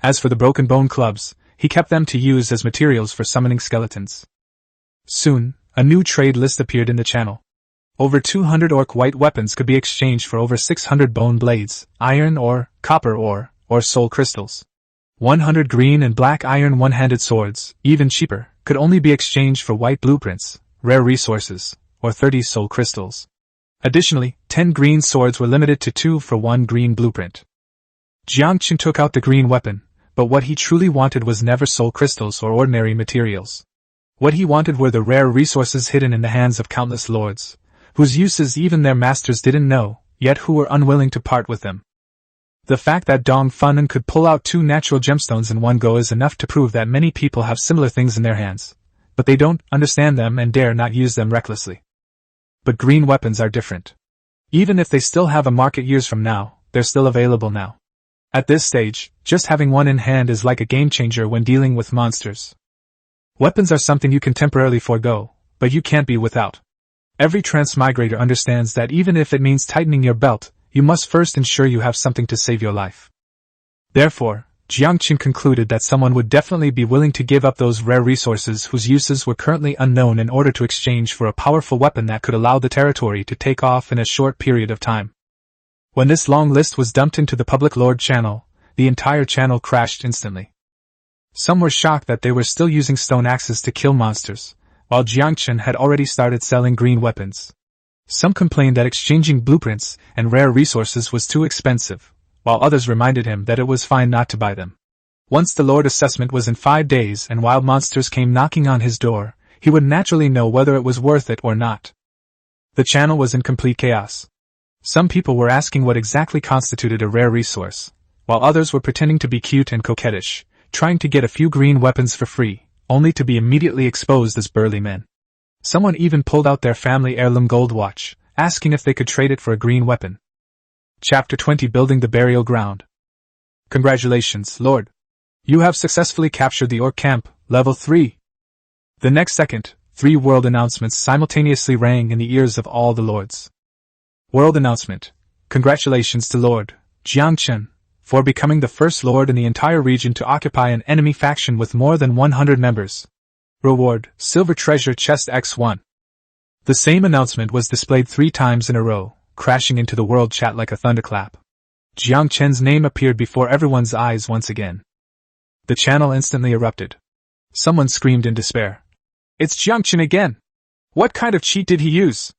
As for the broken bone clubs, he kept them to use as materials for summoning skeletons. Soon, a new trade list appeared in the channel. Over 200 orc white weapons could be exchanged for over 600 bone blades, iron ore, copper ore, or soul crystals. 100 green and black iron one-handed swords, even cheaper, could only be exchanged for white blueprints, rare resources, or 30 soul crystals. Additionally, 10 green swords were limited to 2 for 1 green blueprint. Yangchen took out the green weapon, but what he truly wanted was never soul crystals or ordinary materials. What he wanted were the rare resources hidden in the hands of countless lords, whose uses even their masters didn't know, yet who were unwilling to part with them. The fact that Dong Funan could pull out 2 natural gemstones in one go is enough to prove that many people have similar things in their hands, but they don't understand them and dare not use them recklessly. But green weapons are different. Even if they still have a market years from now, they're still available now. At this stage, just having one in hand is like a game changer when dealing with monsters. Weapons are something you can temporarily forego, but you can't be without. Every transmigrator understands that even if it means tightening your belt, you must first ensure you have something to save your life. Therefore, Yangchen concluded that someone would definitely be willing to give up those rare resources whose uses were currently unknown in order to exchange for a powerful weapon that could allow the territory to take off in a short period of time. When this long list was dumped into the public Lord channel, the entire channel crashed instantly. Some were shocked that they were still using stone axes to kill monsters, while Yangchen had already started selling green weapons. Some complained that exchanging blueprints and rare resources was too expensive, while others reminded him that it was fine not to buy them. Once the Lord assessment was in 5 days and wild monsters came knocking on his door, he would naturally know whether it was worth it or not. The channel was in complete chaos. Some people were asking what exactly constituted a rare resource, while others were pretending to be cute and coquettish, trying to get a few green weapons for free, only to be immediately exposed as burly men. Someone even pulled out their family heirloom gold watch, asking if they could trade it for a green weapon. Chapter 20 Building the Burial Ground. Congratulations, Lord. You have successfully captured the Orc Camp, Level 3. The next second, 3 world announcements simultaneously rang in the ears of all the lords. World announcement. Congratulations to Lord Yangchen for becoming the first lord in the entire region to occupy an enemy faction with more than 100 members. Reward, Silver Treasure Chest X1. The same announcement was displayed 3 times in a row, crashing into the world chat like a thunderclap. Yangchen's name appeared before everyone's eyes once again. The channel instantly erupted. Someone screamed in despair. It's Yangchen again! What kind of cheat did he use?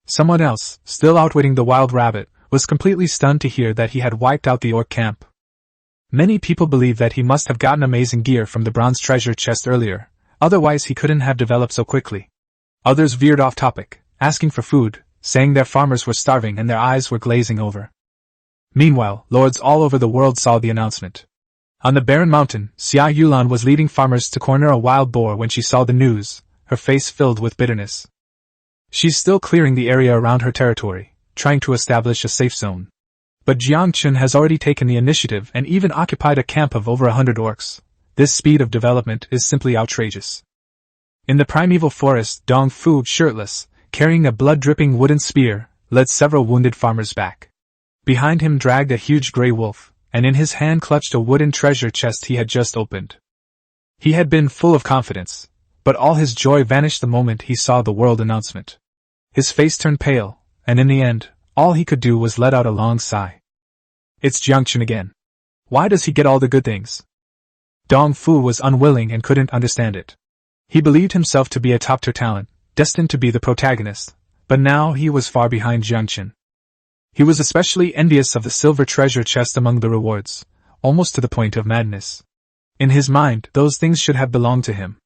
Someone else, still outwitting the wild rabbit, was completely stunned to hear that he had wiped out the Orc camp. Many people believe that he must have gotten amazing gear from the bronze treasure chest earlier, otherwise he couldn't have developed so quickly. Others veered off topic, asking for food, saying their farmers were starving and their eyes were glazing over. Meanwhile, lords all over the world saw the announcement. On the barren mountain, Xia Yulan was leading farmers to corner a wild boar when she saw the news, her face filled with bitterness. She's still clearing the area around her territory, trying to establish a safe zone. But Yangchen has already taken the initiative and even occupied a camp of over 100 orcs. This speed of development is simply outrageous. In the primeval forest, Dong Fu, shirtless, carrying a blood-dripping wooden spear, led several wounded farmers back. Behind him dragged a huge grey wolf, and in his hand clutched a wooden treasure chest he had just opened. He had been full of confidence, but all his joy vanished the moment he saw the world announcement. His face turned pale, and in the end, all he could do was let out a long sigh. It's Yangchen again. Why does he get all the good things? Dong Fu was unwilling and couldn't understand it. He believed himself to be a top-tier talent, destined to be the protagonist, but now he was far behind Yangchen. He was especially envious of the silver treasure chest among the rewards, almost to the point of madness. In his mind, those things should have belonged to him.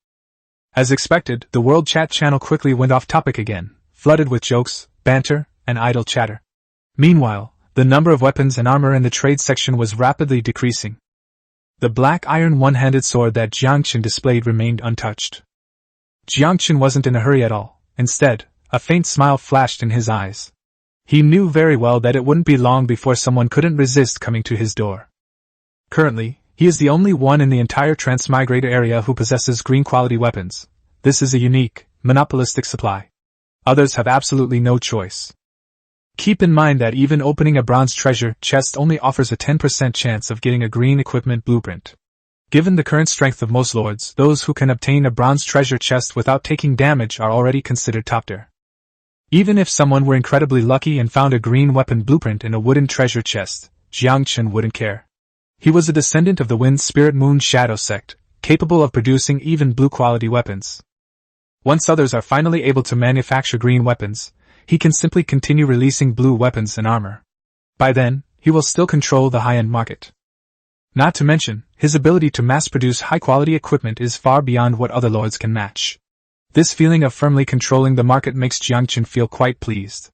As expected, the world chat channel quickly went off topic again, flooded with jokes, banter, and idle chatter. Meanwhile, the number of weapons and armor in the trade section was rapidly decreasing. The black iron one-handed sword that Yangchen displayed remained untouched. Yangchen wasn't in a hurry at all. Instead, a faint smile flashed in his eyes. He knew very well that it wouldn't be long before someone couldn't resist coming to his door. Currently, he is the only one in the entire Transmigrator area who possesses green-quality weapons. This is a unique, monopolistic supply. Others have absolutely no choice. Keep in mind that even opening a bronze treasure chest only offers a 10% chance of getting a green equipment blueprint. Given the current strength of most lords, those who can obtain a bronze treasure chest without taking damage are already considered top tier. Even if someone were incredibly lucky and found a green weapon blueprint in a wooden treasure chest, Yangchen wouldn't care. He was a descendant of the Wind Spirit Moon Shadow sect, capable of producing even blue-quality weapons. Once others are finally able to manufacture green weapons, he can simply continue releasing blue weapons and armor. By then, he will still control the high-end market. Not to mention, his ability to mass-produce high-quality equipment is far beyond what other lords can match. This feeling of firmly controlling the market makes Yangchen feel quite pleased.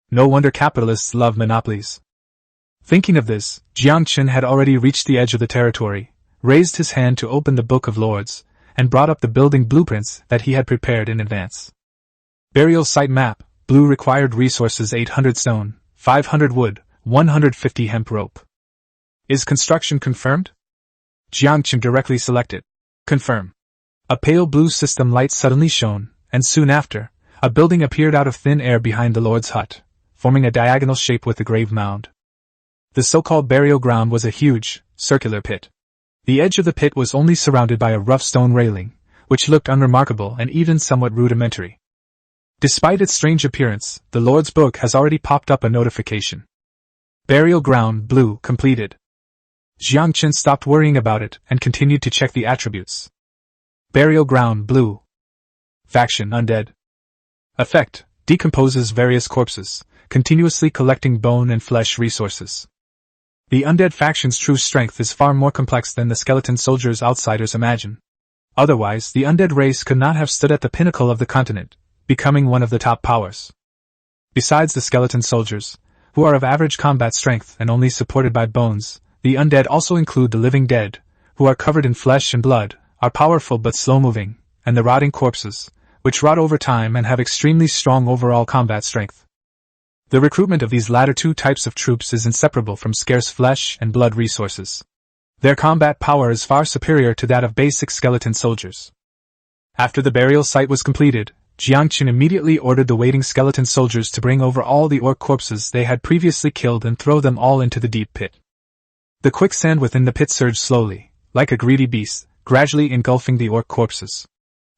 No wonder capitalists love monopolies. Thinking of this, Yangchen had already reached the edge of the territory, raised his hand to open the Book of Lords, and brought up the building blueprints that he had prepared in advance. Burial site map, blue required resources 800 stone, 500 wood, 150 hemp rope. Is construction confirmed? Yangchen directly selected. Confirm. A pale blue system light suddenly shone, and soon after, a building appeared out of thin air behind the Lord's hut, forming a diagonal shape with a grave mound. The so-called burial ground was a huge, circular pit. The edge of the pit was only surrounded by a rough stone railing, which looked unremarkable and even somewhat rudimentary. Despite its strange appearance, the Lord's book has already popped up a notification. Burial ground, blue, completed. Yangchen stopped worrying about it and continued to check the attributes. Burial ground, blue. Faction, undead. Effect, decomposes various corpses, continuously collecting bone and flesh resources. The undead faction's true strength is far more complex than the skeleton soldiers outsiders imagine. Otherwise, the undead race could not have stood at the pinnacle of the continent, becoming one of the top powers. Besides the skeleton soldiers, who are of average combat strength and only supported by bones, the undead also include the living dead, who are covered in flesh and blood, are powerful but slow-moving, and the rotting corpses, which rot over time and have extremely strong overall combat strength. The recruitment of these latter two types of troops is inseparable from scarce flesh and blood resources. Their combat power is far superior to that of basic skeleton soldiers. After the burial site was completed, Yangchen immediately ordered the waiting skeleton soldiers to bring over all the orc corpses they had previously killed and throw them all into the deep pit. The quicksand within the pit surged slowly, like a greedy beast, gradually engulfing the orc corpses.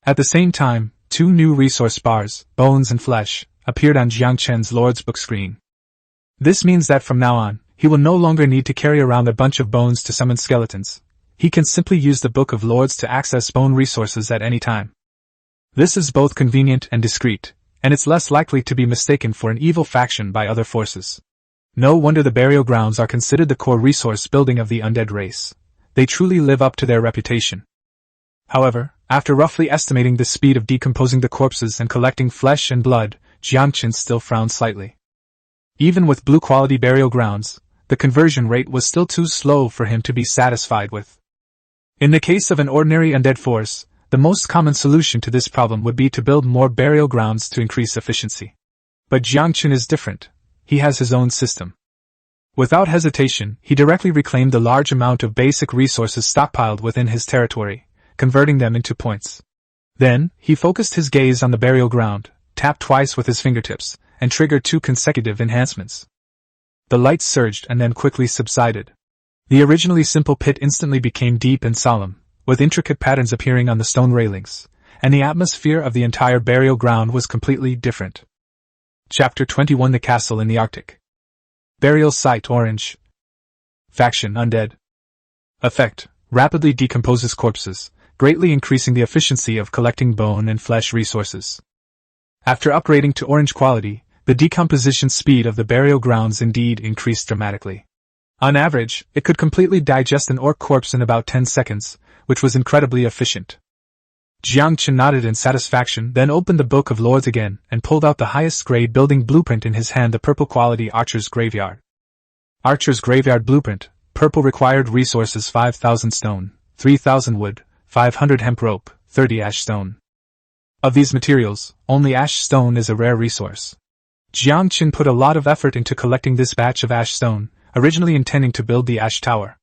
At the same time, two new resource bars, bones and flesh, appeared on Yangchen's Lord's book screen. This means that from now on, he will no longer need to carry around a bunch of bones to summon skeletons. He can simply use the Book of Lords to access bone resources at any time. This is both convenient and discreet, and it's less likely to be mistaken for an evil faction by other forces. No wonder the burial grounds are considered the core resource building of the undead race. They truly live up to their reputation. However, after roughly estimating the speed of decomposing the corpses and collecting flesh and blood, Yangchen still frowned slightly. Even with blue-quality burial grounds, the conversion rate was still too slow for him to be satisfied with. In the case of an ordinary undead force, the most common solution to this problem would be to build more burial grounds to increase efficiency. But Yangchen is different. He has his own system. Without hesitation, he directly reclaimed the large amount of basic resources stockpiled within his territory, converting them into points. Then, he focused his gaze on the burial ground, tapped twice with his fingertips, and triggered 2 consecutive enhancements. The light surged and then quickly subsided. The originally simple pit instantly became deep and solemn, with intricate patterns appearing on the stone railings, and the atmosphere of the entire burial ground was completely different. Chapter 21: The Castle in the Arctic. Burial site, orange. Faction, undead. Effect: rapidly decomposes corpses, greatly increasing the efficiency of collecting bone and flesh resources. After upgrading to orange quality, the decomposition speed of the burial grounds indeed increased dramatically. On average, it could completely digest an orc corpse in about 10 seconds, which was incredibly efficient. Yangchen nodded in satisfaction, then opened the Book of Lords again and pulled out the highest grade building blueprint in his hand, the purple quality Archer's Graveyard. Archer's Graveyard Blueprint, purple required resources 5,000 stone, 3,000 wood, 500 hemp rope, 30 ash stone. Of these materials, only ash stone is a rare resource. Yangchen put a lot of effort into collecting this batch of ash stone, originally intending to build the ash tower.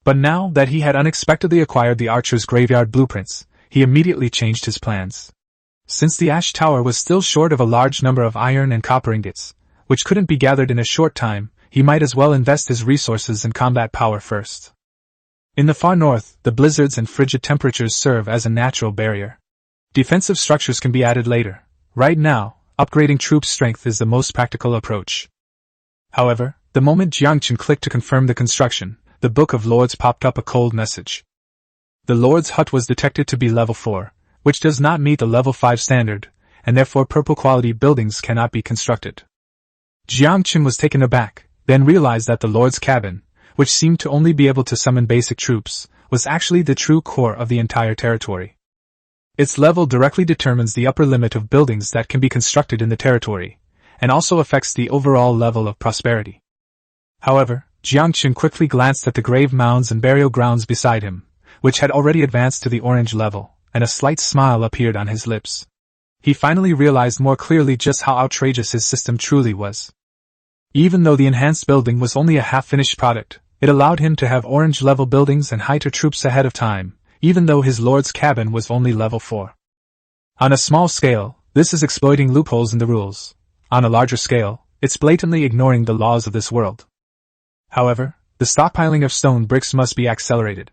But now that he had unexpectedly acquired the Archer's Graveyard blueprints, he immediately changed his plans. Since the ash tower was still short of a large number of iron and copper ingots, which couldn't be gathered in a short time, he might as well invest his resources and combat power first. In the far north, the blizzards and frigid temperatures serve as a natural barrier. Defensive structures can be added later. Right now, upgrading troop strength is the most practical approach. However, the moment Yangchen clicked to confirm the construction, the Book of Lords popped up a cold message. The Lord's hut was detected to be level 4, which does not meet the level 5 standard, and therefore purple quality buildings cannot be constructed. Yangchen was taken aback, then realized that the Lord's cabin, which seemed to only be able to summon basic troops, was actually the true core of the entire territory. Its level directly determines the upper limit of buildings that can be constructed in the territory, and also affects the overall level of prosperity. However, Yangchen quickly glanced at the grave mounds and burial grounds beside him, which had already advanced to the orange level, and a slight smile appeared on his lips. He finally realized more clearly just how outrageous his system truly was. Even though the enhanced building was only a half-finished product, it allowed him to have orange-level buildings and hire troops ahead of time, even though his lord's cabin was only level 4. On a small scale, this is exploiting loopholes in the rules. On a larger scale, it's blatantly ignoring the laws of this world. However, the stockpiling of stone bricks must be accelerated.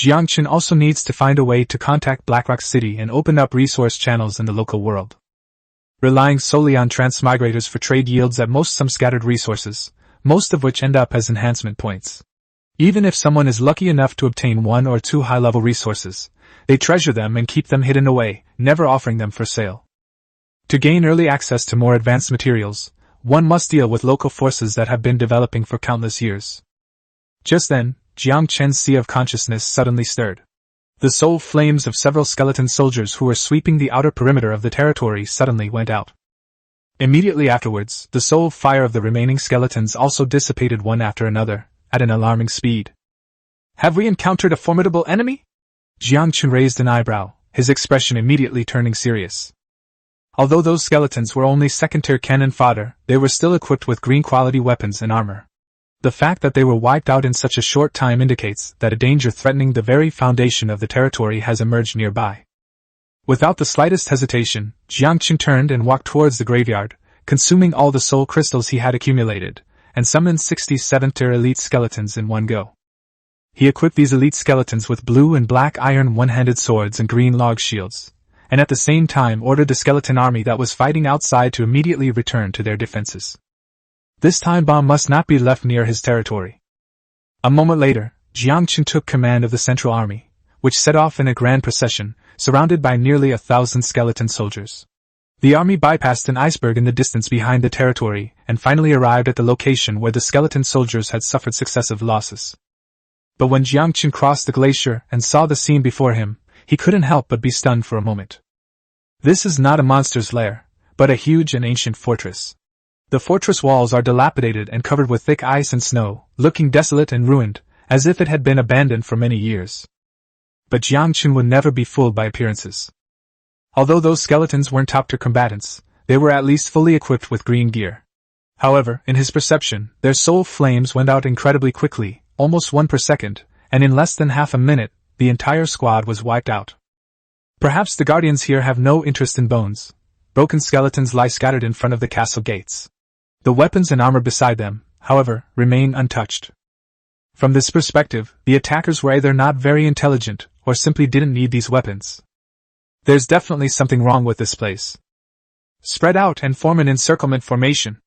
Yangchen also needs to find a way to contact Blackrock City and open up resource channels in the local world. Relying solely on transmigrators for trade yields at most some scattered resources, most of which end up as enhancement points. Even if someone is lucky enough to obtain 1 or 2 high-level resources, they treasure them and keep them hidden away, never offering them for sale. To gain early access to more advanced materials, one must deal with local forces that have been developing for countless years. Just then, Yangchen's sea of consciousness suddenly stirred. The soul flames of several skeleton soldiers who were sweeping the outer perimeter of the territory suddenly went out. Immediately afterwards, the soul fire of the remaining skeletons also dissipated one after another, at an alarming speed. Have we encountered a formidable enemy? Yangchen raised an eyebrow, his expression immediately turning serious. Although those skeletons were only second-tier cannon fodder, they were still equipped with green-quality weapons and armor. The fact that they were wiped out in such a short time indicates that a danger threatening the very foundation of the territory has emerged nearby. Without the slightest hesitation, Yangchen turned and walked towards the graveyard, consuming all the soul crystals he had accumulated, and summoned 67-tier elite skeletons in one go. He equipped these elite skeletons with blue and black iron one-handed swords and green log shields, and at the same time ordered the skeleton army that was fighting outside to immediately return to their defenses. This time bomb must not be left near his territory. A moment later, Yangchen took command of the central army, which set off in a grand procession, surrounded by nearly 1,000 skeleton soldiers. The army bypassed an iceberg in the distance behind the territory and finally arrived at the location where the skeleton soldiers had suffered successive losses. But when Yangchen crossed the glacier and saw the scene before him, he couldn't help but be stunned for a moment. This is not a monster's lair, but a huge and ancient fortress. The fortress walls are dilapidated and covered with thick ice and snow, looking desolate and ruined, as if it had been abandoned for many years. But Yangchen would never be fooled by appearances. Although those skeletons weren't top-tier combatants, they were at least fully equipped with green gear. However, in his perception, their soul flames went out incredibly quickly, almost 1 per second, and in less than half a minute, the entire squad was wiped out. Perhaps the guardians here have no interest in bones. Broken skeletons lie scattered in front of the castle gates. The weapons and armor beside them, however, remain untouched. From this perspective, the attackers were either not very intelligent, or simply didn't need these weapons. There's definitely something wrong with this place. Spread out and form an encirclement formation.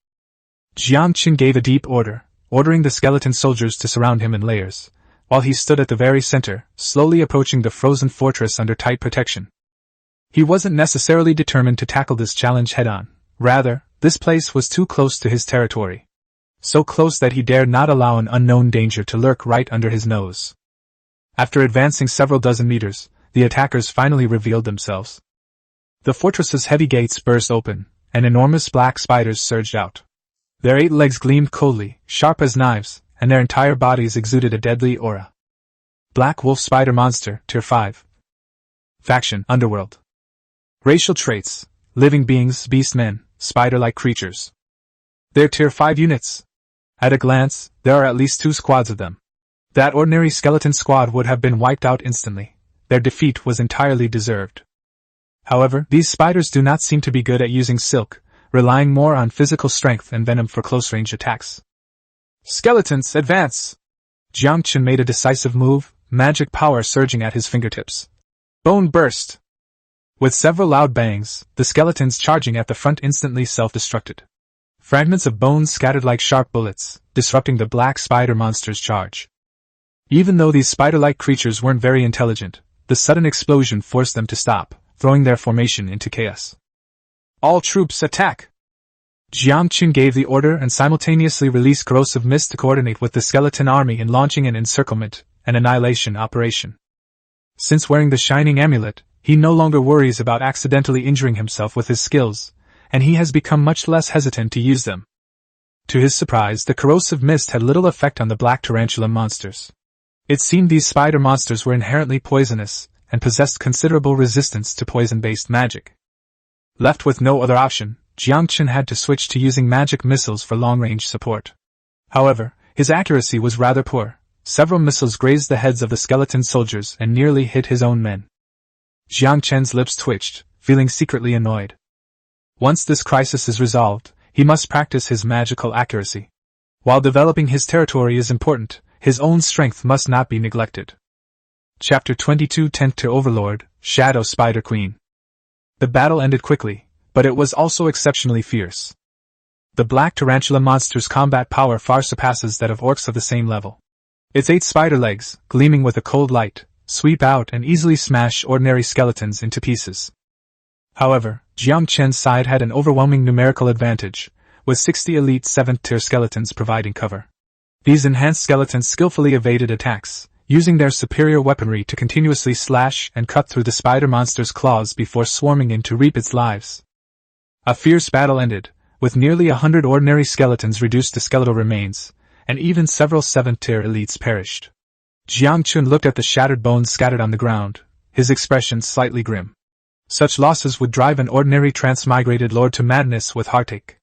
Yangchen gave a deep order, ordering the skeleton soldiers to surround him in layers, while he stood at the very center, slowly approaching the frozen fortress under tight protection. He wasn't necessarily determined to tackle this challenge head-on. Rather, this place was too close to his territory. So close that he dared not allow an unknown danger to lurk right under his nose. After advancing several dozen meters, the attackers finally revealed themselves. The fortress's heavy gates burst open, and enormous black spiders surged out. Their 8 legs gleamed coldly, sharp as knives, and their entire bodies exuded a deadly aura. Black Wolf Spider Monster, Tier 5. Faction, Underworld. Racial traits, living beings, beast-men, spider-like creatures. They're Tier 5 units. At a glance, there are at least 2 squads of them. That ordinary skeleton squad would have been wiped out instantly. Their defeat was entirely deserved. However, these spiders do not seem to be good at using silk, relying more on physical strength and venom for close-range attacks. Skeletons, advance! Yangchen made a decisive move, magic power surging at his fingertips. Bone burst! With several loud bangs, the skeletons charging at the front instantly self-destructed. Fragments of bones scattered like sharp bullets, disrupting the black spider monster's charge. Even though these spider-like creatures weren't very intelligent, the sudden explosion forced them to stop, throwing their formation into chaos. All troops attack! Yangchen gave the order and simultaneously released corrosive mist to coordinate with the skeleton army in launching an encirclement, an annihilation operation. Since wearing the shining amulet, he no longer worries about accidentally injuring himself with his skills, and he has become much less hesitant to use them. To his surprise, the corrosive mist had little effect on the black tarantula monsters. It seemed these spider monsters were inherently poisonous, and possessed considerable resistance to poison-based magic. Left with no other option, Yangchen had to switch to using magic missiles for long-range support. However, his accuracy was rather poor. Several missiles grazed the heads of the skeleton soldiers and nearly hit his own men. Yangchen's lips twitched, feeling secretly annoyed. Once this crisis is resolved, he must practice his magical accuracy. While developing his territory is important, his own strength must not be neglected. Chapter 22 10th Tier Overlord, Shadow Spider Queen. The battle ended quickly, but it was also exceptionally fierce. The black tarantula monster's combat power far surpasses that of orcs of the same level. Its 8 spider legs, gleaming with a cold light, sweep out and easily smash ordinary skeletons into pieces. However, Yangchen's side had an overwhelming numerical advantage, with 60 elite 7th tier skeletons providing cover. These enhanced skeletons skillfully evaded attacks, using their superior weaponry to continuously slash and cut through the spider monster's claws before swarming in to reap its lives. A fierce battle ended, with nearly 100 ordinary skeletons reduced to skeletal remains, and even several 7th tier elites perished. Yangchen looked at the shattered bones scattered on the ground, his expression slightly grim. Such losses would drive an ordinary transmigrated lord to madness with heartache.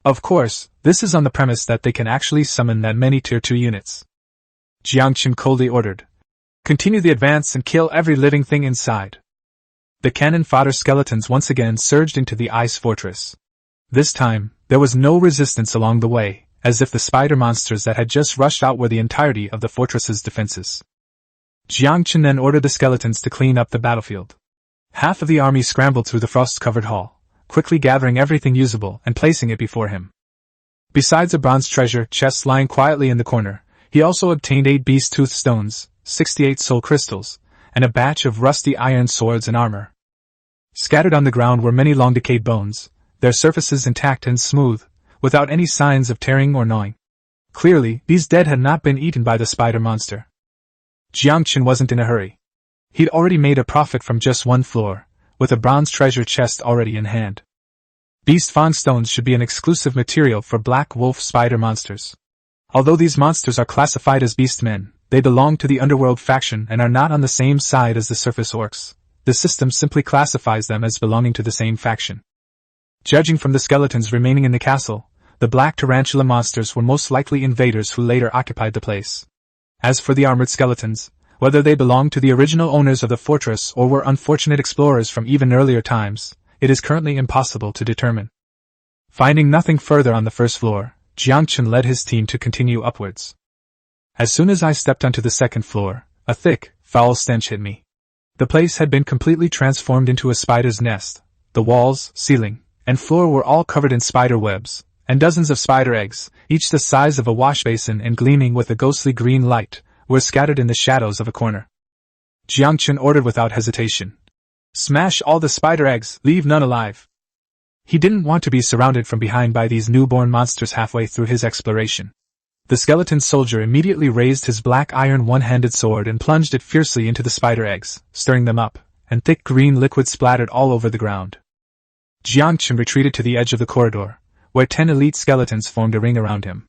Of course, this is on the premise that they can actually summon that many tier 2 units. Yangchen coldly ordered, "Continue the advance and kill every living thing inside." The cannon fodder skeletons once again surged into the ice fortress. This time, there was no resistance along the way, as if the spider monsters that had just rushed out were the entirety of the fortress's defenses. Yangchen then ordered the skeletons to clean up the battlefield. Half of the army scrambled through the frost-covered hall, quickly gathering everything usable and placing it before him. Besides a bronze treasure chest lying quietly in the corner, he also obtained 8 beast tooth stones, 68 soul crystals, and a batch of rusty iron swords and armor. Scattered on the ground were many long-decayed bones, their surfaces intact and smooth, without any signs of tearing or gnawing. Clearly, these dead had not been eaten by the spider monster. Yangchen wasn't in a hurry. He'd already made a profit from just one floor, with a bronze treasure chest already in hand. Beast fawn stones should be an exclusive material for black wolf spider monsters. Although these monsters are classified as beastmen, they belong to the underworld faction and are not on the same side as the surface orcs. The system simply classifies them as belonging to the same faction. Judging from the skeletons remaining in the castle, the black tarantula monsters were most likely invaders who later occupied the place. As for the armored skeletons, whether they belonged to the original owners of the fortress or were unfortunate explorers from even earlier times, it is currently impossible to determine. Finding nothing further on the first floor, Yangchen led his team to continue upwards. As soon as I stepped onto the second floor, a thick, foul stench hit me. The place had been completely transformed into a spider's nest. The walls, ceiling, and floor were all covered in spider webs, and dozens of spider eggs, each the size of a wash basin and gleaming with a ghostly green light, were scattered in the shadows of a corner. Yangchen ordered without hesitation, "Smash all the spider eggs, leave none alive." He didn't want to be surrounded from behind by these newborn monsters halfway through his exploration. The skeleton soldier immediately raised his black iron one-handed sword and plunged it fiercely into the spider eggs, stirring them up, and thick green liquid splattered all over the ground. Yangchen retreated to the edge of the corridor, where 10 elite skeletons formed a ring around him.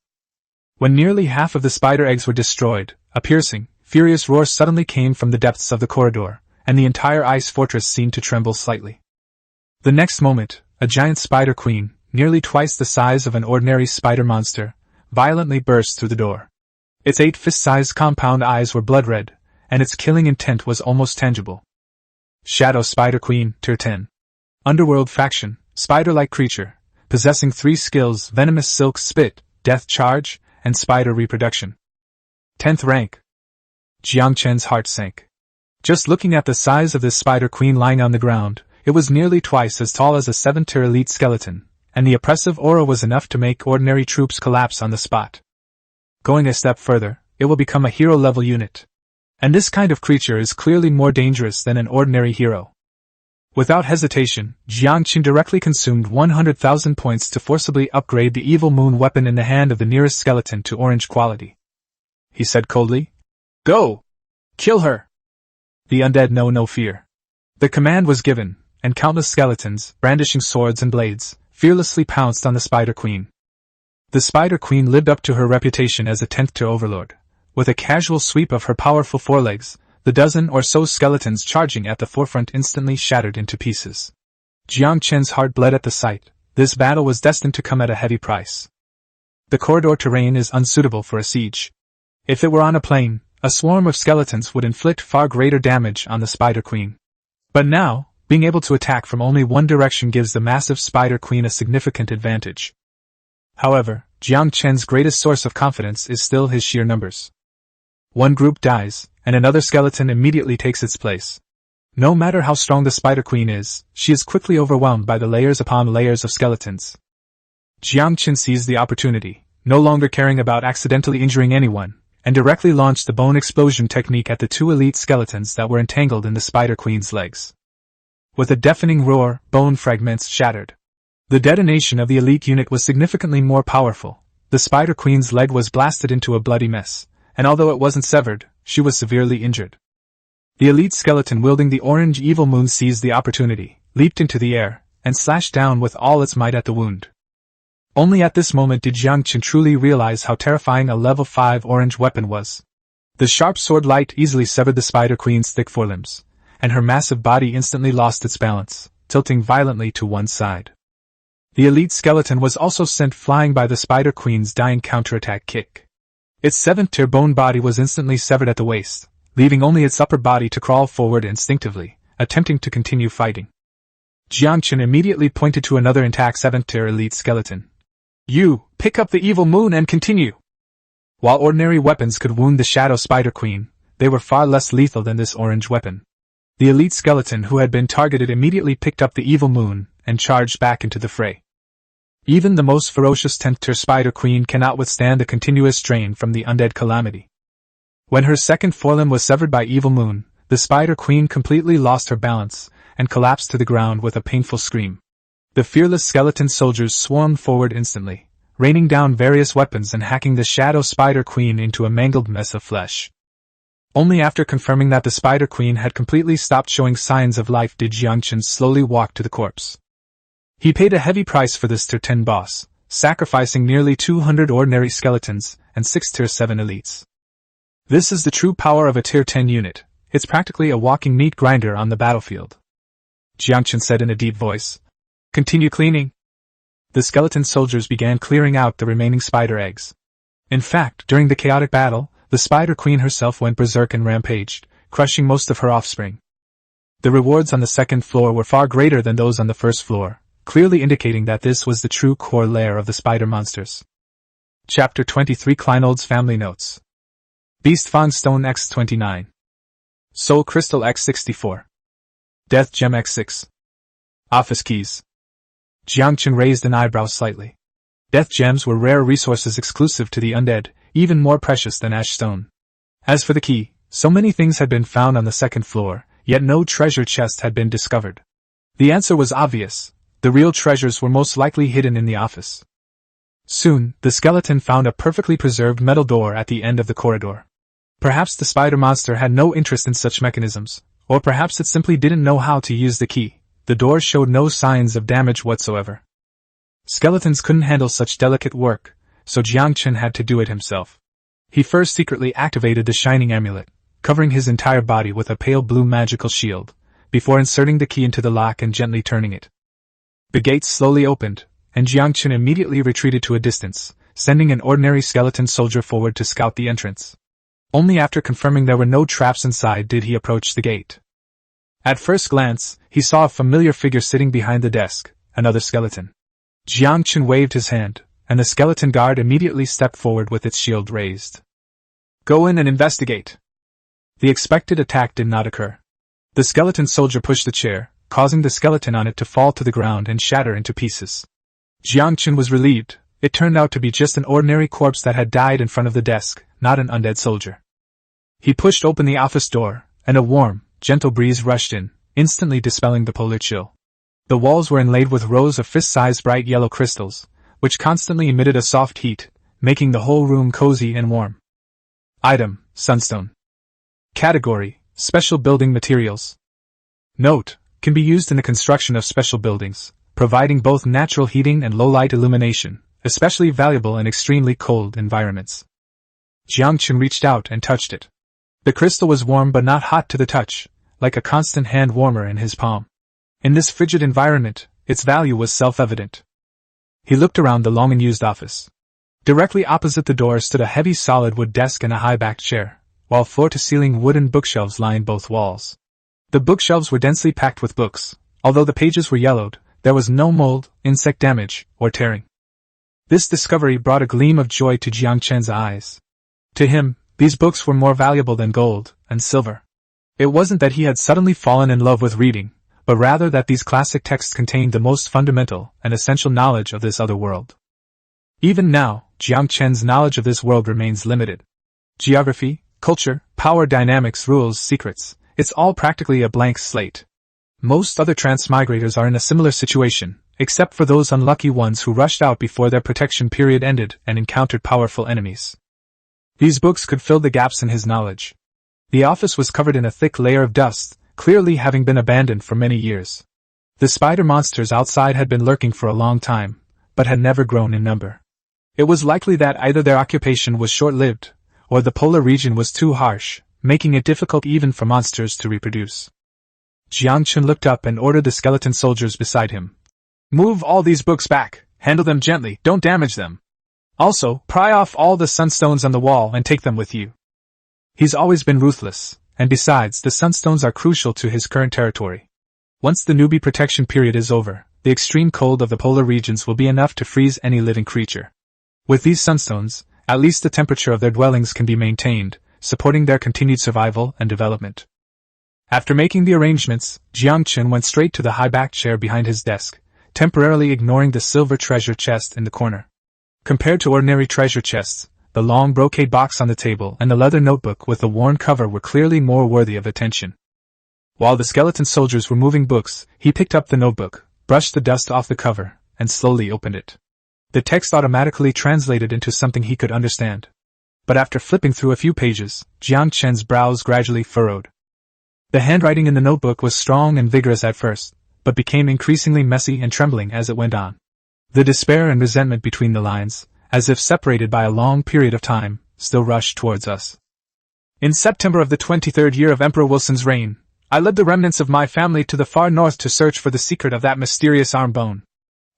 When nearly half of the spider eggs were destroyed, a piercing, furious roar suddenly came from the depths of the corridor, and the entire ice fortress seemed to tremble slightly. The next moment, a giant spider queen, nearly twice the size of an ordinary spider monster, violently burst through the door. Its 8 fist-sized compound eyes were blood-red, and its killing intent was almost tangible. Shadow Spider Queen, Tier 10. Underworld faction, spider-like creature, possessing 3 skills: venomous silk spit, death charge, and spider reproduction. 10th rank. Yangchen's heart sank. Just looking at the size of this spider queen lying on the ground, it was nearly twice as tall as a 7th-tier elite skeleton, and the oppressive aura was enough to make ordinary troops collapse on the spot. Going a step further, it will become a hero-level unit. And this kind of creature is clearly more dangerous than an ordinary hero. Without hesitation, Yangchen directly consumed 100,000 points to forcibly upgrade the evil moon weapon in the hand of the nearest skeleton to orange quality. He said coldly, "Go! Kill her!" The undead know no fear. The command was given, and countless skeletons, brandishing swords and blades, fearlessly pounced on the Spider Queen. The Spider Queen lived up to her reputation as a 10th-tier overlord. With a casual sweep of her powerful forelegs, the dozen or so skeletons charging at the forefront instantly shattered into pieces. Yangchen's heart bled at the sight. This battle was destined to come at a heavy price. The corridor terrain is unsuitable for a siege. If it were on a plain, a swarm of skeletons would inflict far greater damage on the Spider Queen. But now, being able to attack from only one direction gives the massive Spider Queen a significant advantage. However, Yangchen's greatest source of confidence is still his sheer numbers. One group dies, and another skeleton immediately takes its place. No matter how strong the Spider Queen is, she is quickly overwhelmed by the layers upon layers of skeletons. Yangchen seized the opportunity, no longer caring about accidentally injuring anyone, and directly launched the bone explosion technique at the two elite skeletons that were entangled in the Spider Queen's legs. With a deafening roar, bone fragments shattered. The detonation of the elite unit was significantly more powerful. The Spider Queen's leg was blasted into a bloody mess, and although it wasn't severed, she was severely injured. The elite skeleton wielding the orange evil moon seized the opportunity, leaped into the air, and slashed down with all its might at the wound. Only at this moment did Yangchen truly realize how terrifying a level 5 orange weapon was. The sharp sword light easily severed the Spider Queen's thick forelimbs, and her massive body instantly lost its balance, tilting violently to one side. The elite skeleton was also sent flying by the Spider Queen's dying counterattack kick. Its 7th-tier bone body was instantly severed at the waist, leaving only its upper body to crawl forward instinctively, attempting to continue fighting. Yangchen immediately pointed to another intact 7th-tier elite skeleton. "You, pick up the evil moon and continue!" While ordinary weapons could wound the Shadow Spider Queen, they were far less lethal than this orange weapon. The elite skeleton who had been targeted immediately picked up the evil moon and charged back into the fray. Even the most ferocious 10th-tier Spider Queen cannot withstand the continuous strain from the undead calamity. When her second forelimb was severed by evil moon, the Spider Queen completely lost her balance and collapsed to the ground with a painful scream. The fearless skeleton soldiers swarmed forward instantly, raining down various weapons and hacking the Shadow Spider Queen into a mangled mess of flesh. Only after confirming that the Spider Queen had completely stopped showing signs of life did Yangchen slowly walk to the corpse. He paid a heavy price for this Tier 10 boss, sacrificing nearly 200 ordinary skeletons and 6 Tier 7 elites. This is the true power of a Tier 10 unit. It's practically a walking meat grinder on the battlefield. Yangchen said in a deep voice. "Continue cleaning." The skeleton soldiers began clearing out the remaining spider eggs. In fact, during the chaotic battle, the Spider Queen herself went berserk and rampaged, crushing most of her offspring. The rewards on the second floor were far greater than those on the first floor, clearly indicating that this was the true core lair of the spider monsters. Chapter 23 Kleinold's Family Notes. Beast Fang Stone X29. Soul Crystal X64. Death Gem X6. Office Keys. Yangchen raised an eyebrow slightly. Death gems were rare resources exclusive to the undead, even more precious than ash stone. As for the key, so many things had been found on the second floor, yet no treasure chest had been discovered. The answer was obvious. The real treasures were most likely hidden in the office. Soon, the skeleton found a perfectly preserved metal door at the end of the corridor. Perhaps the spider monster had no interest in such mechanisms, or perhaps it simply didn't know how to use the key. The door showed no signs of damage whatsoever. Skeletons couldn't handle such delicate work, so Yangchen had to do it himself. He first secretly activated the shining amulet, covering his entire body with a pale blue magical shield, before inserting the key into the lock and gently turning it. The gates slowly opened, and Yangchen immediately retreated to a distance, sending an ordinary skeleton soldier forward to scout the entrance. Only after confirming there were no traps inside did he approach the gate. At first glance, he saw a familiar figure sitting behind the desk, another skeleton. Yangchen waved his hand, and the skeleton guard immediately stepped forward with its shield raised. "Go in and investigate." The expected attack did not occur. The skeleton soldier pushed the chair, causing the skeleton on it to fall to the ground and shatter into pieces. Yangchen was relieved. It turned out to be just an ordinary corpse that had died in front of the desk, not an undead soldier. He pushed open the office door, and a warm, gentle breeze rushed in, instantly dispelling the polar chill. The walls were inlaid with rows of fist-sized bright yellow crystals, which constantly emitted a soft heat, making the whole room cozy and warm. Item: Sunstone. Category: Special Building Materials. Note: Can be used in the construction of special buildings, providing both natural heating and low-light illumination, especially valuable in extremely cold environments. Yangchen reached out and touched it. The crystal was warm but not hot to the touch, like a constant hand warmer in his palm. In this frigid environment, its value was self-evident. He looked around the long-unused office. Directly opposite the door stood a heavy solid wood desk and a high-backed chair, while floor-to-ceiling wooden bookshelves lined both walls. The bookshelves were densely packed with books. Although the pages were yellowed, there was no mold, insect damage, or tearing. This discovery brought a gleam of joy to Jiangchen's eyes. To him, these books were more valuable than gold and silver. It wasn't that he had suddenly fallen in love with reading, but rather that these classic texts contained the most fundamental and essential knowledge of this other world. Even now, Yangchen's knowledge of this world remains limited. Geography, culture, power dynamics, rules, secrets, it's all practically a blank slate. Most other transmigrators are in a similar situation, except for those unlucky ones who rushed out before their protection period ended and encountered powerful enemies. These books could fill the gaps in his knowledge. The office was covered in a thick layer of dust, clearly having been abandoned for many years. The spider monsters outside had been lurking for a long time, but had never grown in number. It was likely that either their occupation was short-lived, or the polar region was too harsh, making it difficult even for monsters to reproduce. Yangchen looked up and ordered the skeleton soldiers beside him. Move all these books back, handle them gently, don't damage them. Also, pry off all the sunstones on the wall and take them with you. He's always been ruthless, and besides, the sunstones are crucial to his current territory. Once the newbie protection period is over, the extreme cold of the polar regions will be enough to freeze any living creature. With these sunstones, at least the temperature of their dwellings can be maintained, supporting their continued survival and development. After making the arrangements, Yangchen went straight to the high-backed chair behind his desk, temporarily ignoring the silver treasure chest in the corner. Compared to ordinary treasure chests, the long brocade box on the table and the leather notebook with the worn cover were clearly more worthy of attention. While the skeleton soldiers were moving books, he picked up the notebook, brushed the dust off the cover, and slowly opened it. The text automatically translated into something he could understand. But after flipping through a few pages, Yangchen's brows gradually furrowed. The handwriting in the notebook was strong and vigorous at first, but became increasingly messy and trembling as it went on. The despair and resentment between the lines, as if separated by a long period of time, still rushed towards us. In September of the 23rd year of Emperor Wilson's reign, I led the remnants of my family to the far north to search for the secret of that mysterious arm bone.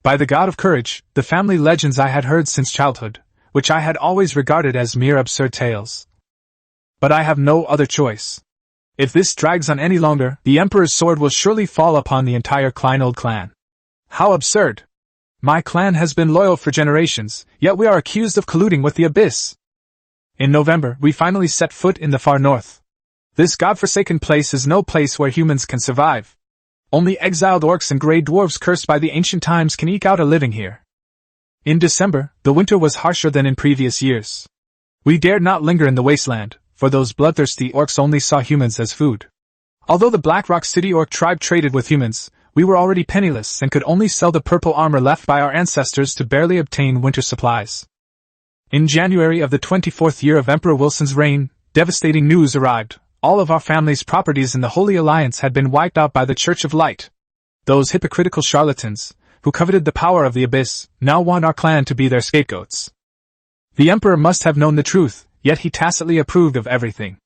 By the god of courage, the family legends I had heard since childhood, which I had always regarded as mere absurd tales. But I have no other choice. If this drags on any longer, the Emperor's sword will surely fall upon the entire Kleinold clan. How absurd! My clan has been loyal for generations, yet we are accused of colluding with the Abyss. In November, we finally set foot in the far north. This godforsaken place is no place where humans can survive. Only exiled orcs and grey dwarves cursed by the ancient times can eke out a living here. In December, the winter was harsher than in previous years. We dared not linger in the wasteland, for those bloodthirsty orcs only saw humans as food. Although the Black Rock City orc tribe traded with humans, we were already penniless and could only sell the purple armor left by our ancestors to barely obtain winter supplies. In January of the 24th year of Emperor Wilson's reign, devastating news arrived. All of our family's properties in the Holy Alliance had been wiped out by the Church of Light. Those hypocritical charlatans, who coveted the power of the Abyss, now want our clan to be their scapegoats. The Emperor must have known the truth, yet he tacitly approved of everything.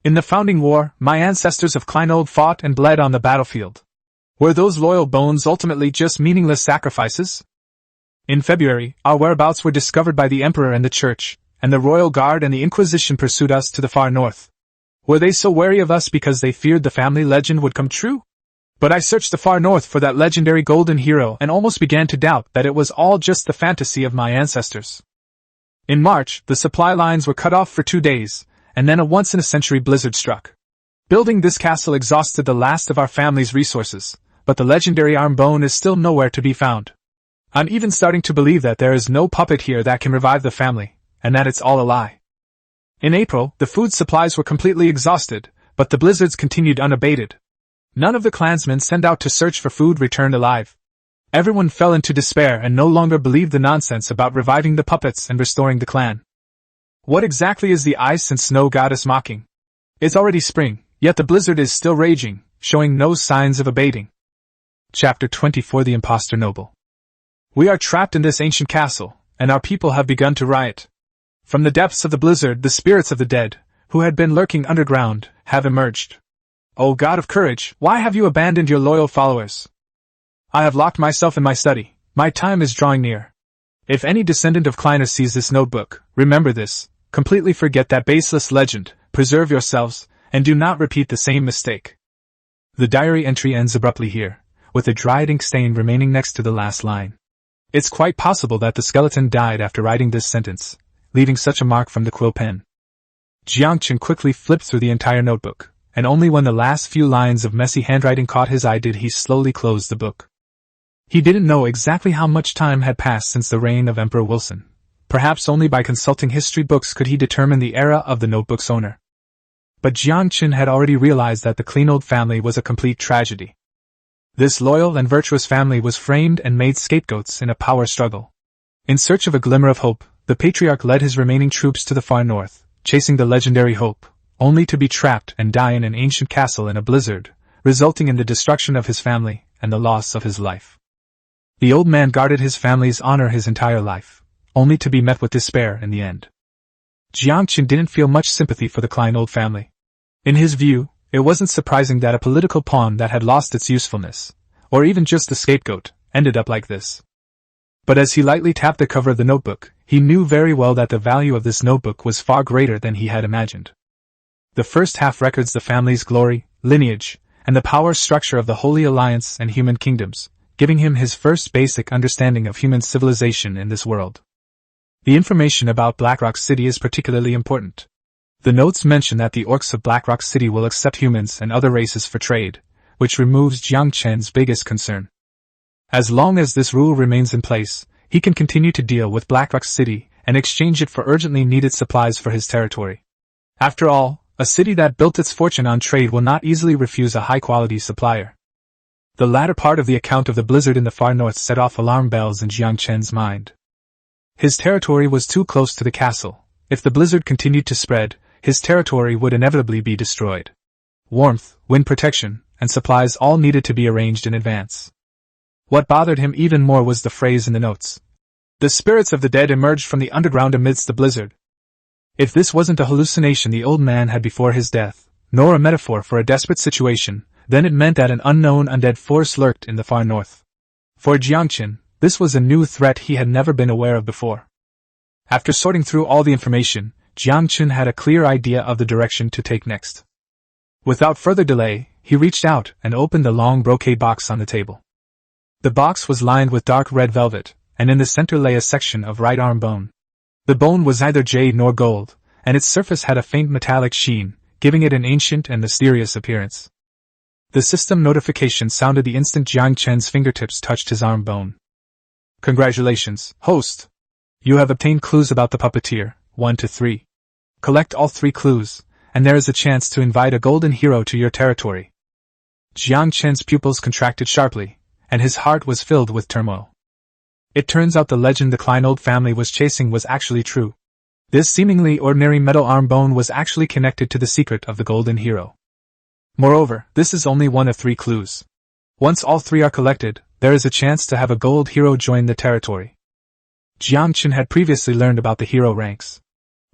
In the founding war, my ancestors of Kleinold fought and bled on the battlefield. Were those loyal bones ultimately just meaningless sacrifices? In February, our whereabouts were discovered by the Emperor and the Church, and the Royal Guard and the Inquisition pursued us to the far north. Were they so wary of us because they feared the family legend would come true? But I searched the far north for that legendary golden hero and almost began to doubt that it was all just the fantasy of my ancestors. In March, the supply lines were cut off for 2 days, and then a once-in-a-century blizzard struck. Building this castle exhausted the last of our family's resources, but the legendary arm bone is still nowhere to be found. I'm even starting to believe that there is no puppet here that can revive the family, and that it's all a lie. In April, the food supplies were completely exhausted, but the blizzards continued unabated. None of the clansmen sent out to search for food returned alive. Everyone fell into despair and no longer believed the nonsense about reviving the puppets and restoring the clan. What exactly is the ice and snow goddess mocking? It's already spring, yet the blizzard is still raging, showing no signs of abating. Chapter 24 The Imposter Noble. We are trapped in this ancient castle, and our people have begun to riot. From the depths of the blizzard, the spirits of the dead, who had been lurking underground, have emerged. O God of courage, why have you abandoned your loyal followers? I have locked myself in my study. My time is drawing near. If any descendant of Kleiner sees this notebook, remember this, completely forget that baseless legend, preserve yourselves, and do not repeat the same mistake. The diary entry ends abruptly here, with a dried ink stain remaining next to the last line. It's quite possible that the skeleton died after writing this sentence, leaving such a mark from the quill pen. Yangchen quickly flipped through the entire notebook, and only when the last few lines of messy handwriting caught his eye did he slowly close the book. He didn't know exactly how much time had passed since the reign of Emperor Wilson. Perhaps only by consulting history books could he determine the era of the notebook's owner. But Yangchen had already realized that the Klenold family was a complete tragedy. This loyal and virtuous family was framed and made scapegoats in a power struggle. In search of a glimmer of hope, the patriarch led his remaining troops to the far north, chasing the legendary Hope, only to be trapped and die in an ancient castle in a blizzard, resulting in the destruction of his family and the loss of his life. The old man guarded his family's honor his entire life, only to be met with despair in the end. Yangchen didn't feel much sympathy for the Klenold family. In his view, it wasn't surprising that a political pawn that had lost its usefulness, or even just a scapegoat, ended up like this. But as he lightly tapped the cover of the notebook, he knew very well that the value of this notebook was far greater than he had imagined. The first half records the family's glory, lineage, and the power structure of the Holy Alliance and human kingdoms, giving him his first basic understanding of human civilization in this world. The information about Blackrock City is particularly important. The notes mention that the orcs of Blackrock City will accept humans and other races for trade, which removes Yangchen's biggest concern. As long as this rule remains in place, he can continue to deal with Blackrock City and exchange it for urgently needed supplies for his territory. After all, a city that built its fortune on trade will not easily refuse a high-quality supplier. The latter part of the account of the blizzard in the far north set off alarm bells in Yangchen's mind. His territory was too close to the castle. If the blizzard continued to spread, his territory would inevitably be destroyed. Warmth, wind protection, and supplies all needed to be arranged in advance. What bothered him even more was the phrase in the notes. The spirits of the dead emerged from the underground amidst the blizzard. If this wasn't a hallucination the old man had before his death, nor a metaphor for a desperate situation, then it meant that an unknown undead force lurked in the far north. For Yangchen, this was a new threat he had never been aware of before. After sorting through all the information, Yangchen had a clear idea of the direction to take next. Without further delay, he reached out and opened the long brocade box on the table. The box was lined with dark red velvet, and in the center lay a section of right arm bone. The bone was neither jade nor gold, and its surface had a faint metallic sheen, giving it an ancient and mysterious appearance. The system notification sounded the instant Yangchen's fingertips touched his arm bone. Congratulations, host! You have obtained clues about the puppeteer, 1 to 3. Collect all 3 clues, and there is a chance to invite a golden hero to your territory. Yangchen's pupils contracted sharply, and his heart was filled with turmoil. It turns out the legend the Klenold family was chasing was actually true. This seemingly ordinary metal arm bone was actually connected to the secret of the golden hero. Moreover, this is only one of 3 clues. Once all 3 are collected, there is a chance to have a gold hero join the territory. Yangchen had previously learned about the hero ranks.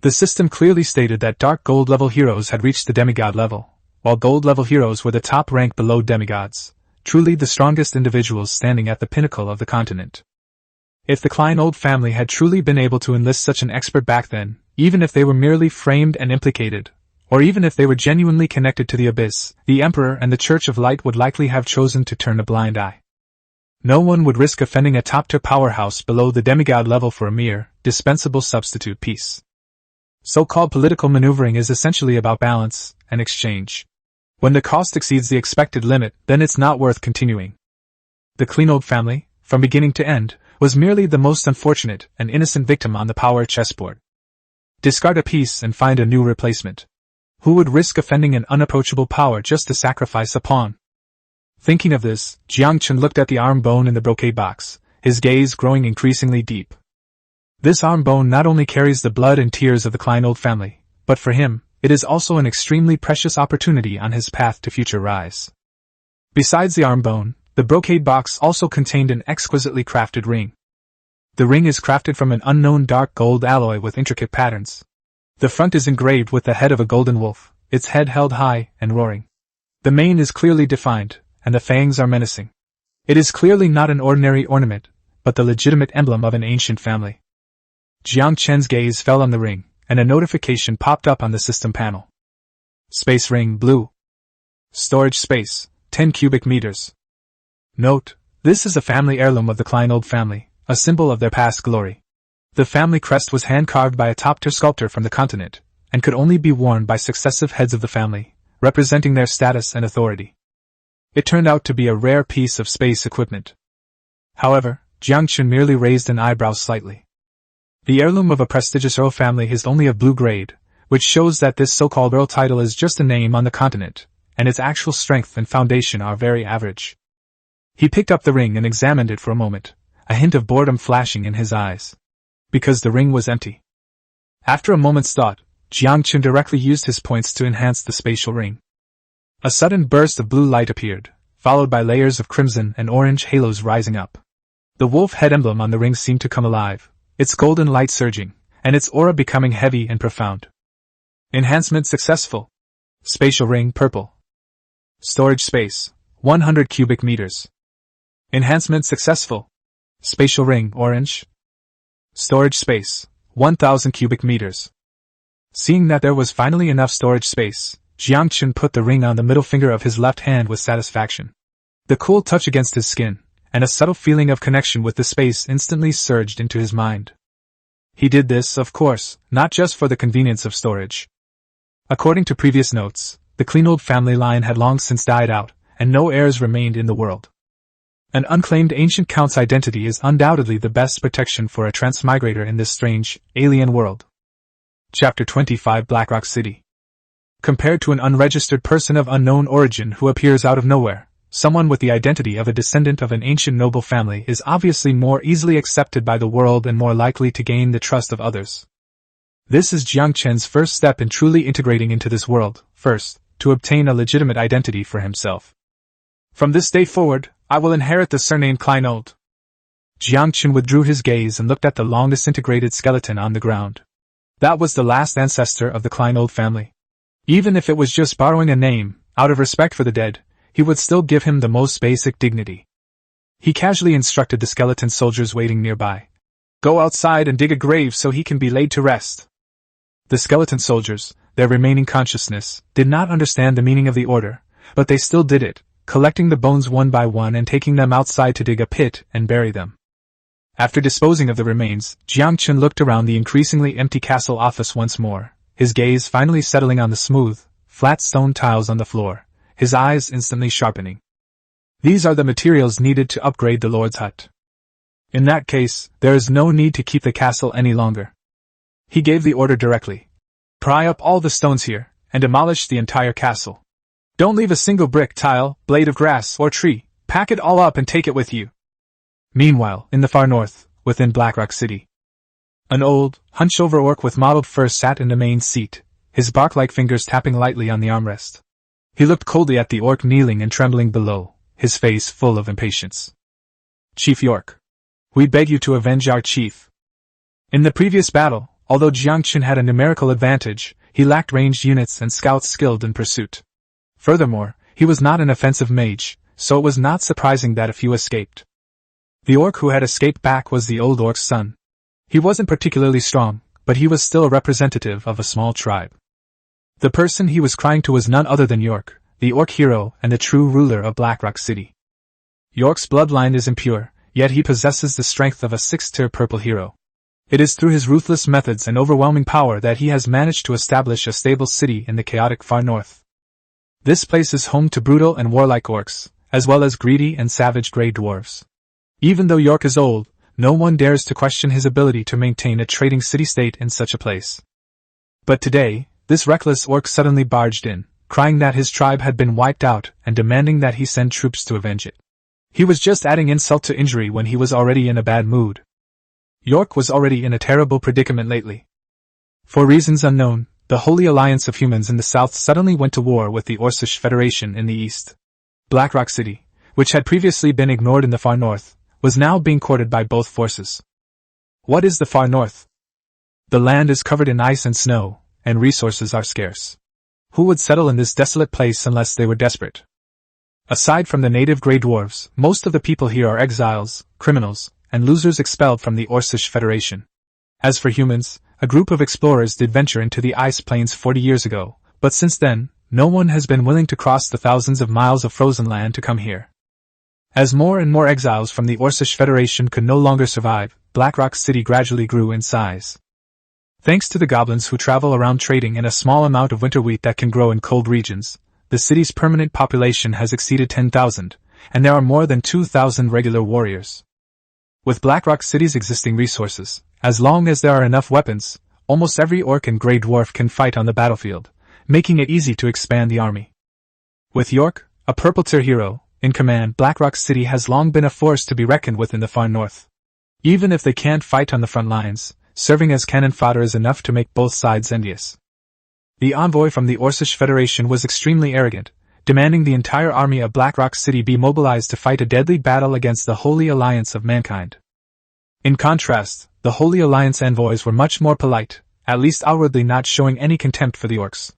The system clearly stated that dark gold level heroes had reached the demigod level, while gold level heroes were the top rank below demigods, truly the strongest individuals standing at the pinnacle of the continent. If the Klenold family had truly been able to enlist such an expert back then, even if they were merely framed and implicated, or even if they were genuinely connected to the Abyss, the Emperor and the Church of Light would likely have chosen to turn a blind eye. No one would risk offending a top-tier powerhouse below the demigod level for a mere, dispensable substitute piece. So-called political maneuvering is essentially about balance and exchange. When the cost exceeds the expected limit, then it's not worth continuing. The Klenold family, from beginning to end, was merely the most unfortunate and innocent victim on the power chessboard. Discard a piece and find a new replacement. Who would risk offending an unapproachable power just to sacrifice a pawn? Thinking of this, Yangchen looked at the arm bone in the brocade box, his gaze growing increasingly deep. This arm bone not only carries the blood and tears of the Klenold family, but for him, it is also an extremely precious opportunity on his path to future rise. Besides the arm bone, the brocade box also contained an exquisitely crafted ring. The ring is crafted from an unknown dark gold alloy with intricate patterns. The front is engraved with the head of a golden wolf, its head held high and roaring. The mane is clearly defined, and the fangs are menacing. It is clearly not an ordinary ornament, but the legitimate emblem of an ancient family. Yangchen's gaze fell on the ring, and a notification popped up on the system panel. Space ring blue. Storage space, 10 cubic meters. Note, this is a family heirloom of the Klenold family, a symbol of their past glory. The family crest was hand-carved by a top-tier sculptor from the continent, and could only be worn by successive heads of the family, representing their status and authority. It turned out to be a rare piece of space equipment. However, Yangchen merely raised an eyebrow slightly. The heirloom of a prestigious earl family is only of blue grade, which shows that this so-called earl title is just a name on the continent, and its actual strength and foundation are very average. He picked up the ring and examined it for a moment, a hint of boredom flashing in his eyes. Because the ring was empty. After a moment's thought, Yangchen directly used his points to enhance the spatial ring. A sudden burst of blue light appeared, followed by layers of crimson and orange halos rising up. The wolf head emblem on the ring seemed to come alive, its golden light surging, and its aura becoming heavy and profound. Enhancement successful. Spatial ring purple. Storage space, 100 cubic meters. Enhancement successful. Spatial ring orange. Storage space, 1000 cubic meters. Seeing that there was finally enough storage space, Yangchen put the ring on the middle finger of his left hand with satisfaction. The cool touch against his skin, and a subtle feeling of connection with the space instantly surged into his mind. He did this, of course, not just for the convenience of storage. According to previous notes, the Kleinold family line had long since died out, and no heirs remained in the world. An unclaimed ancient count's identity is undoubtedly the best protection for a transmigrator in this strange, alien world. Chapter 25 Blackrock City. Compared to an unregistered person of unknown origin who appears out of nowhere, someone with the identity of a descendant of an ancient noble family is obviously more easily accepted by the world and more likely to gain the trust of others. This is Yangchen's first step in truly integrating into this world, first, to obtain a legitimate identity for himself. From this day forward, I will inherit the surname Kleinold. Yangchen withdrew his gaze and looked at the long disintegrated skeleton on the ground. That was the last ancestor of the Kleinold family. Even if it was just borrowing a name, out of respect for the dead, he would still give him the most basic dignity. He casually instructed the skeleton soldiers waiting nearby. Go outside and dig a grave so he can be laid to rest. The skeleton soldiers, their remaining consciousness, did not understand the meaning of the order, but they still did it, collecting the bones one by one and taking them outside to dig a pit and bury them. After disposing of the remains, Yangchen looked around the increasingly empty castle office once more, his gaze finally settling on the smooth, flat stone tiles on the floor, his eyes instantly sharpening. These are the materials needed to upgrade the Lord's hut. In that case, there is no need to keep the castle any longer. He gave the order directly. Pry up all the stones here, and demolish the entire castle. Don't leave a single brick, tile, blade of grass, or tree. Pack it all up and take it with you. Meanwhile, in the far north, within Blackrock City, an old, hunched-over orc with mottled fur sat in the main seat, his bark-like fingers tapping lightly on the armrest. He looked coldly at the orc kneeling and trembling below, his face full of impatience. Chief York, we beg you to avenge our chief. In the previous battle, although Yangchen had a numerical advantage, he lacked ranged units and scouts skilled in pursuit. Furthermore, he was not an offensive mage, so it was not surprising that a few escaped. The orc who had escaped back was the old orc's son. He wasn't particularly strong, but he was still a representative of a small tribe. The person he was crying to was none other than York, the orc hero and the true ruler of Blackrock City. York's bloodline is impure, yet he possesses the strength of a 6-tier purple hero. It is through his ruthless methods and overwhelming power that he has managed to establish a stable city in the chaotic far north. This place is home to brutal and warlike orcs, as well as greedy and savage grey dwarves. Even though York is old, no one dares to question his ability to maintain a trading city-state in such a place. But today, this reckless orc suddenly barged in, crying that his tribe had been wiped out and demanding that he send troops to avenge it. He was just adding insult to injury when he was already in a bad mood. York was already in a terrible predicament lately. For reasons unknown, the Holy Alliance of Humans in the south suddenly went to war with the Orcish Federation in the east. Blackrock City, which had previously been ignored in the far north, was now being courted by both forces. What is the far north? The land is covered in ice and snow, and resources are scarce. Who would settle in this desolate place unless they were desperate? Aside from the native grey dwarves, most of the people here are exiles, criminals, and losers expelled from the Orcish Federation. As for humans, a group of explorers did venture into the ice plains 40 years ago, but since then, no one has been willing to cross the thousands of miles of frozen land to come here. As more and more exiles from the Orcish Federation could no longer survive, Blackrock City gradually grew in size. Thanks to the goblins who travel around trading in a small amount of winter wheat that can grow in cold regions, the city's permanent population has exceeded 10,000, and there are more than 2,000 regular warriors. With Blackrock City's existing resources, as long as there are enough weapons, almost every orc and grey dwarf can fight on the battlefield, making it easy to expand the army. With York, a purple tier hero, in command, Blackrock City has long been a force to be reckoned with in the far north. Even if they can't fight on the front lines, serving as cannon fodder is enough to make both sides envious. The envoy from the Orcish Federation was extremely arrogant, demanding the entire army of Blackrock City be mobilized to fight a deadly battle against the Holy Alliance of mankind. In contrast, the Holy Alliance envoys were much more polite, at least outwardly not showing any contempt for the orcs.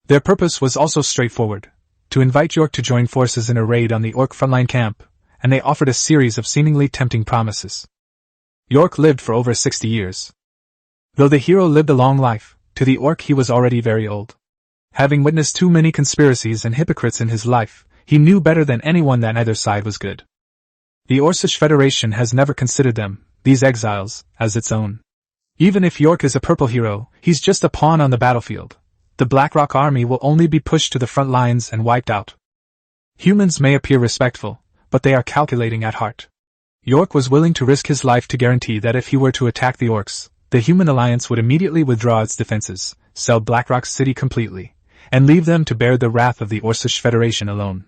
Their purpose was also straightforward, to invite York to join forces in a raid on the orc frontline camp, and they offered a series of seemingly tempting promises. York lived for over 60 years. Though the hero lived a long life, to the orc he was already very old. Having witnessed too many conspiracies and hypocrites in his life, he knew better than anyone that neither side was good. The Orcish Federation has never considered them, these exiles, as its own. Even if York is a purple hero, he's just a pawn on the battlefield. The Blackrock army will only be pushed to the front lines and wiped out. Humans may appear respectful, but they are calculating at heart. York was willing to risk his life to guarantee that if he were to attack the orcs, the human alliance would immediately withdraw its defenses, sell Blackrock City completely, and leave them to bear the wrath of the Orcish Federation alone.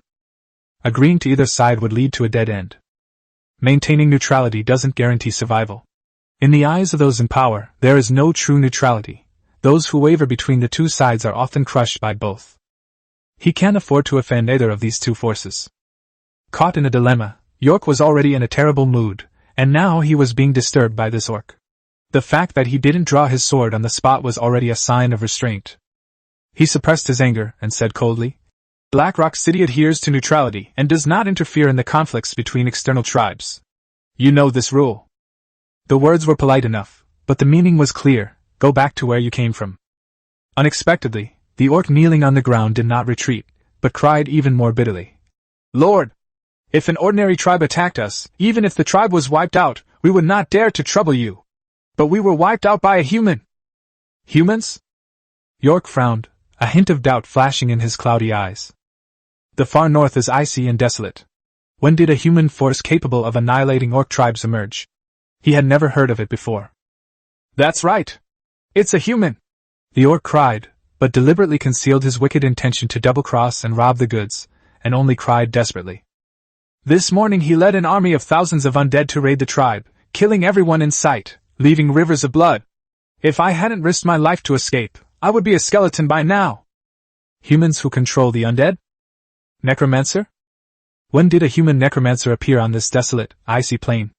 Agreeing to either side would lead to a dead end. Maintaining neutrality doesn't guarantee survival. In the eyes of those in power, there is no true neutrality. Those who waver between the two sides are often crushed by both. He can't afford to offend either of these two forces. Caught in a dilemma, York was already in a terrible mood, and now he was being disturbed by this orc. The fact that he didn't draw his sword on the spot was already a sign of restraint. He suppressed his anger and said coldly, "Blackrock City adheres to neutrality and does not interfere in the conflicts between external tribes. You know this rule." The words were polite enough, but the meaning was clear: go back to where you came from. Unexpectedly, the orc kneeling on the ground did not retreat, but cried even more bitterly. "Lord! If an ordinary tribe attacked us, even if the tribe was wiped out, we would not dare to trouble you. But we were wiped out by a human." "Humans?" York frowned, a hint of doubt flashing in his cloudy eyes. The far north is icy and desolate. When did a human force capable of annihilating orc tribes emerge? He had never heard of it before. "That's right. It's a human!" The orc cried, but deliberately concealed his wicked intention to double-cross and rob the goods, and only cried desperately. "This morning he led an army of thousands of undead to raid the tribe, killing everyone in sight, leaving rivers of blood. If I hadn't risked my life to escape, I would be a skeleton by now." Humans who control the undead? Necromancer? When did a human necromancer appear on this desolate, icy plain?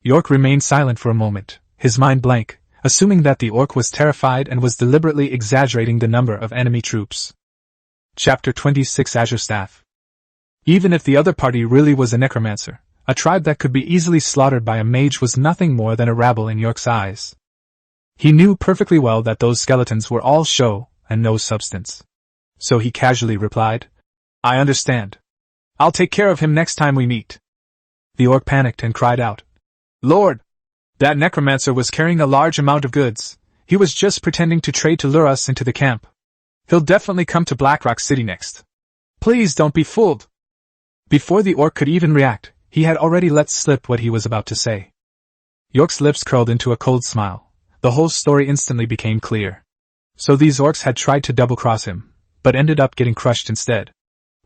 York remained silent for a moment, his mind blank, assuming that the orc was terrified and was deliberately exaggerating the number of enemy troops. Chapter 26 Azure Staff. Even if the other party really was a necromancer, a tribe that could be easily slaughtered by a mage was nothing more than a rabble in York's eyes. He knew perfectly well that those skeletons were all show and no substance. So he casually replied, "I understand. I'll take care of him next time we meet." The orc panicked and cried out, "Lord! That necromancer was carrying a large amount of goods. He was just pretending to trade to lure us into the camp. He'll definitely come to Blackrock City next. Please don't be fooled." Before the orc could even react, he had already let slip what he was about to say. York's lips curled into a cold smile. The whole story instantly became clear. So these orcs had tried to double-cross him, but ended up getting crushed instead.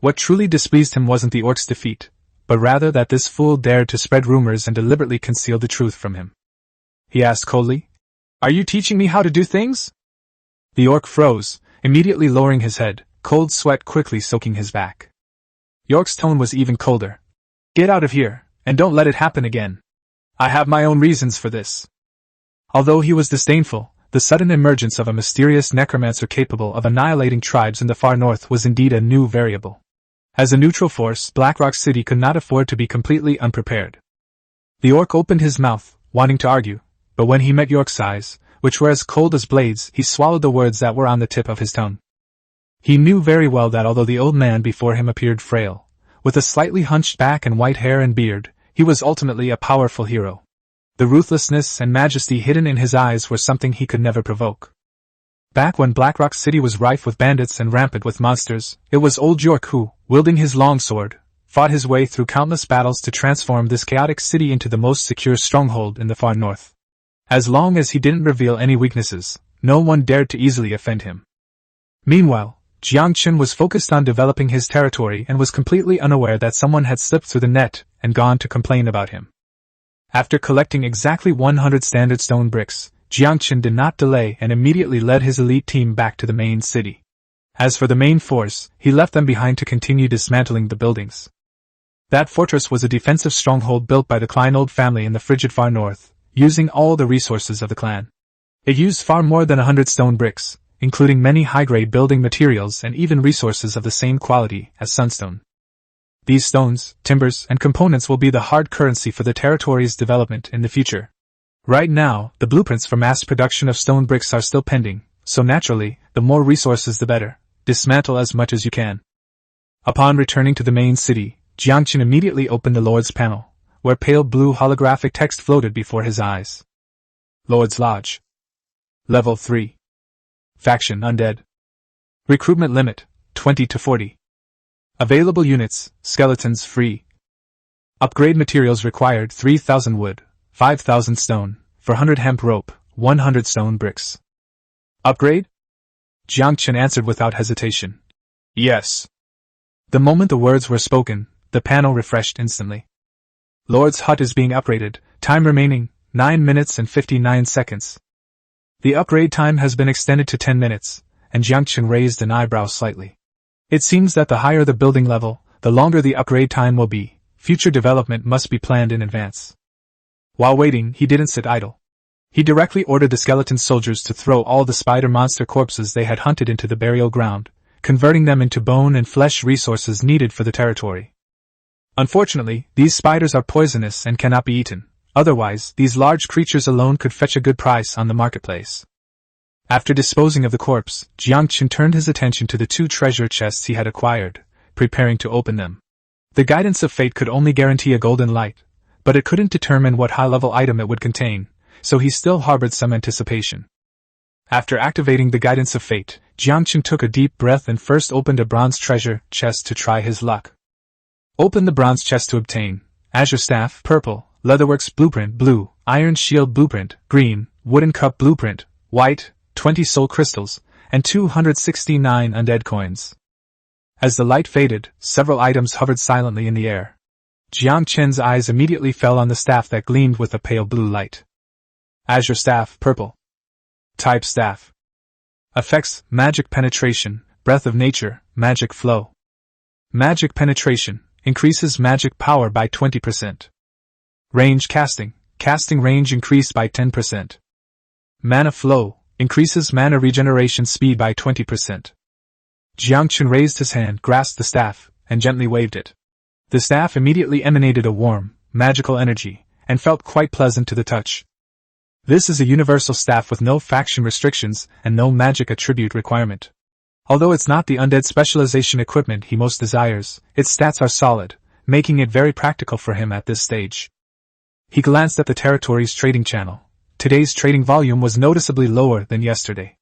What truly displeased him wasn't the orcs' defeat, but rather that this fool dared to spread rumors and deliberately conceal the truth from him. He asked coldly, "Are you teaching me how to do things?" The orc froze, immediately lowering his head, cold sweat quickly soaking his back. York's tone was even colder. "Get out of here, and don't let it happen again. I have my own reasons for this." Although he was disdainful, the sudden emergence of a mysterious necromancer capable of annihilating tribes in the far north was indeed a new variable. As a neutral force, Blackrock City could not afford to be completely unprepared. The orc opened his mouth, wanting to argue, but when he met York's eyes, which were as cold as blades, he swallowed the words that were on the tip of his tongue. He knew very well that although the old man before him appeared frail, with a slightly hunched back and white hair and beard, he was ultimately a powerful hero. The ruthlessness and majesty hidden in his eyes were something he could never provoke. Back when Blackrock City was rife with bandits and rampant with monsters, it was old York who, wielding his longsword, fought his way through countless battles to transform this chaotic city into the most secure stronghold in the far north. As long as he didn't reveal any weaknesses, no one dared to easily offend him. Meanwhile, Yangchen was focused on developing his territory and was completely unaware that someone had slipped through the net and gone to complain about him. After collecting exactly 100 standard stone bricks, Yangchen did not delay and immediately led his elite team back to the main city. As for the main force, he left them behind to continue dismantling the buildings. That fortress was a defensive stronghold built by the Kleinold family in the frigid far north, using all the resources of the clan. It used far more than 100 stone bricks, including many high-grade building materials and even resources of the same quality as sunstone. These stones, timbers, and components will be the hard currency for the territory's development in the future. Right now, the blueprints for mass production of stone bricks are still pending, so naturally, the more resources the better. Dismantle as much as you can. Upon returning to the main city, Yangchen immediately opened the Lord's panel, where pale blue holographic text floated before his eyes. Lord's Lodge. Level 3. Faction Undead. Recruitment limit, 20 to 40. Available units, skeletons free. Upgrade materials required 3,000 wood, 5,000 stone, 400 hemp rope, 100 stone bricks. Upgrade? Yangchen answered without hesitation. Yes. The moment the words were spoken, the panel refreshed instantly. Lord's hut is being upgraded, time remaining, 9 minutes and 59 seconds. The upgrade time has been extended to 10 minutes, and Yangchen raised an eyebrow slightly. It seems that the higher the building level, the longer the upgrade time will be. Future development must be planned in advance. While waiting, he didn't sit idle. He directly ordered the skeleton soldiers to throw all the spider monster corpses they had hunted into the burial ground, converting them into bone and flesh resources needed for the territory. Unfortunately, these spiders are poisonous and cannot be eaten. Otherwise, these large creatures alone could fetch a good price on the marketplace. After disposing of the corpse, Yangchen turned his attention to the 2 treasure chests he had acquired, preparing to open them. The guidance of fate could only guarantee a golden light, but it couldn't determine what high-level item it would contain, so he still harbored some anticipation. After activating the guidance of fate, Yangchen took a deep breath and first opened a bronze treasure chest to try his luck. Open the bronze chest to obtain Azure Staff, purple, Leatherworks blueprint, blue, Iron Shield blueprint, green, Wooden Cup blueprint, white, 20 soul crystals, and 269 undead coins. As the light faded, several items hovered silently in the air. Yangchen's eyes immediately fell on the staff that gleamed with a pale blue light. Azure Staff, purple. Type Staff. Effects: Magic Penetration, Breath of Nature, Magic Flow. Magic Penetration increases magic power by 20%. Range Casting, casting range increased by 10%. Mana Flow increases mana regeneration speed by 20%. Yangchen raised his hand, grasped the staff, and gently waved it. The staff immediately emanated a warm, magical energy, and felt quite pleasant to the touch. This is a universal staff with no faction restrictions and no magic attribute requirement. Although it's not the undead specialization equipment he most desires, its stats are solid, making it very practical for him at this stage. He glanced at the territory's trading channel. Today's trading volume was noticeably lower than yesterday.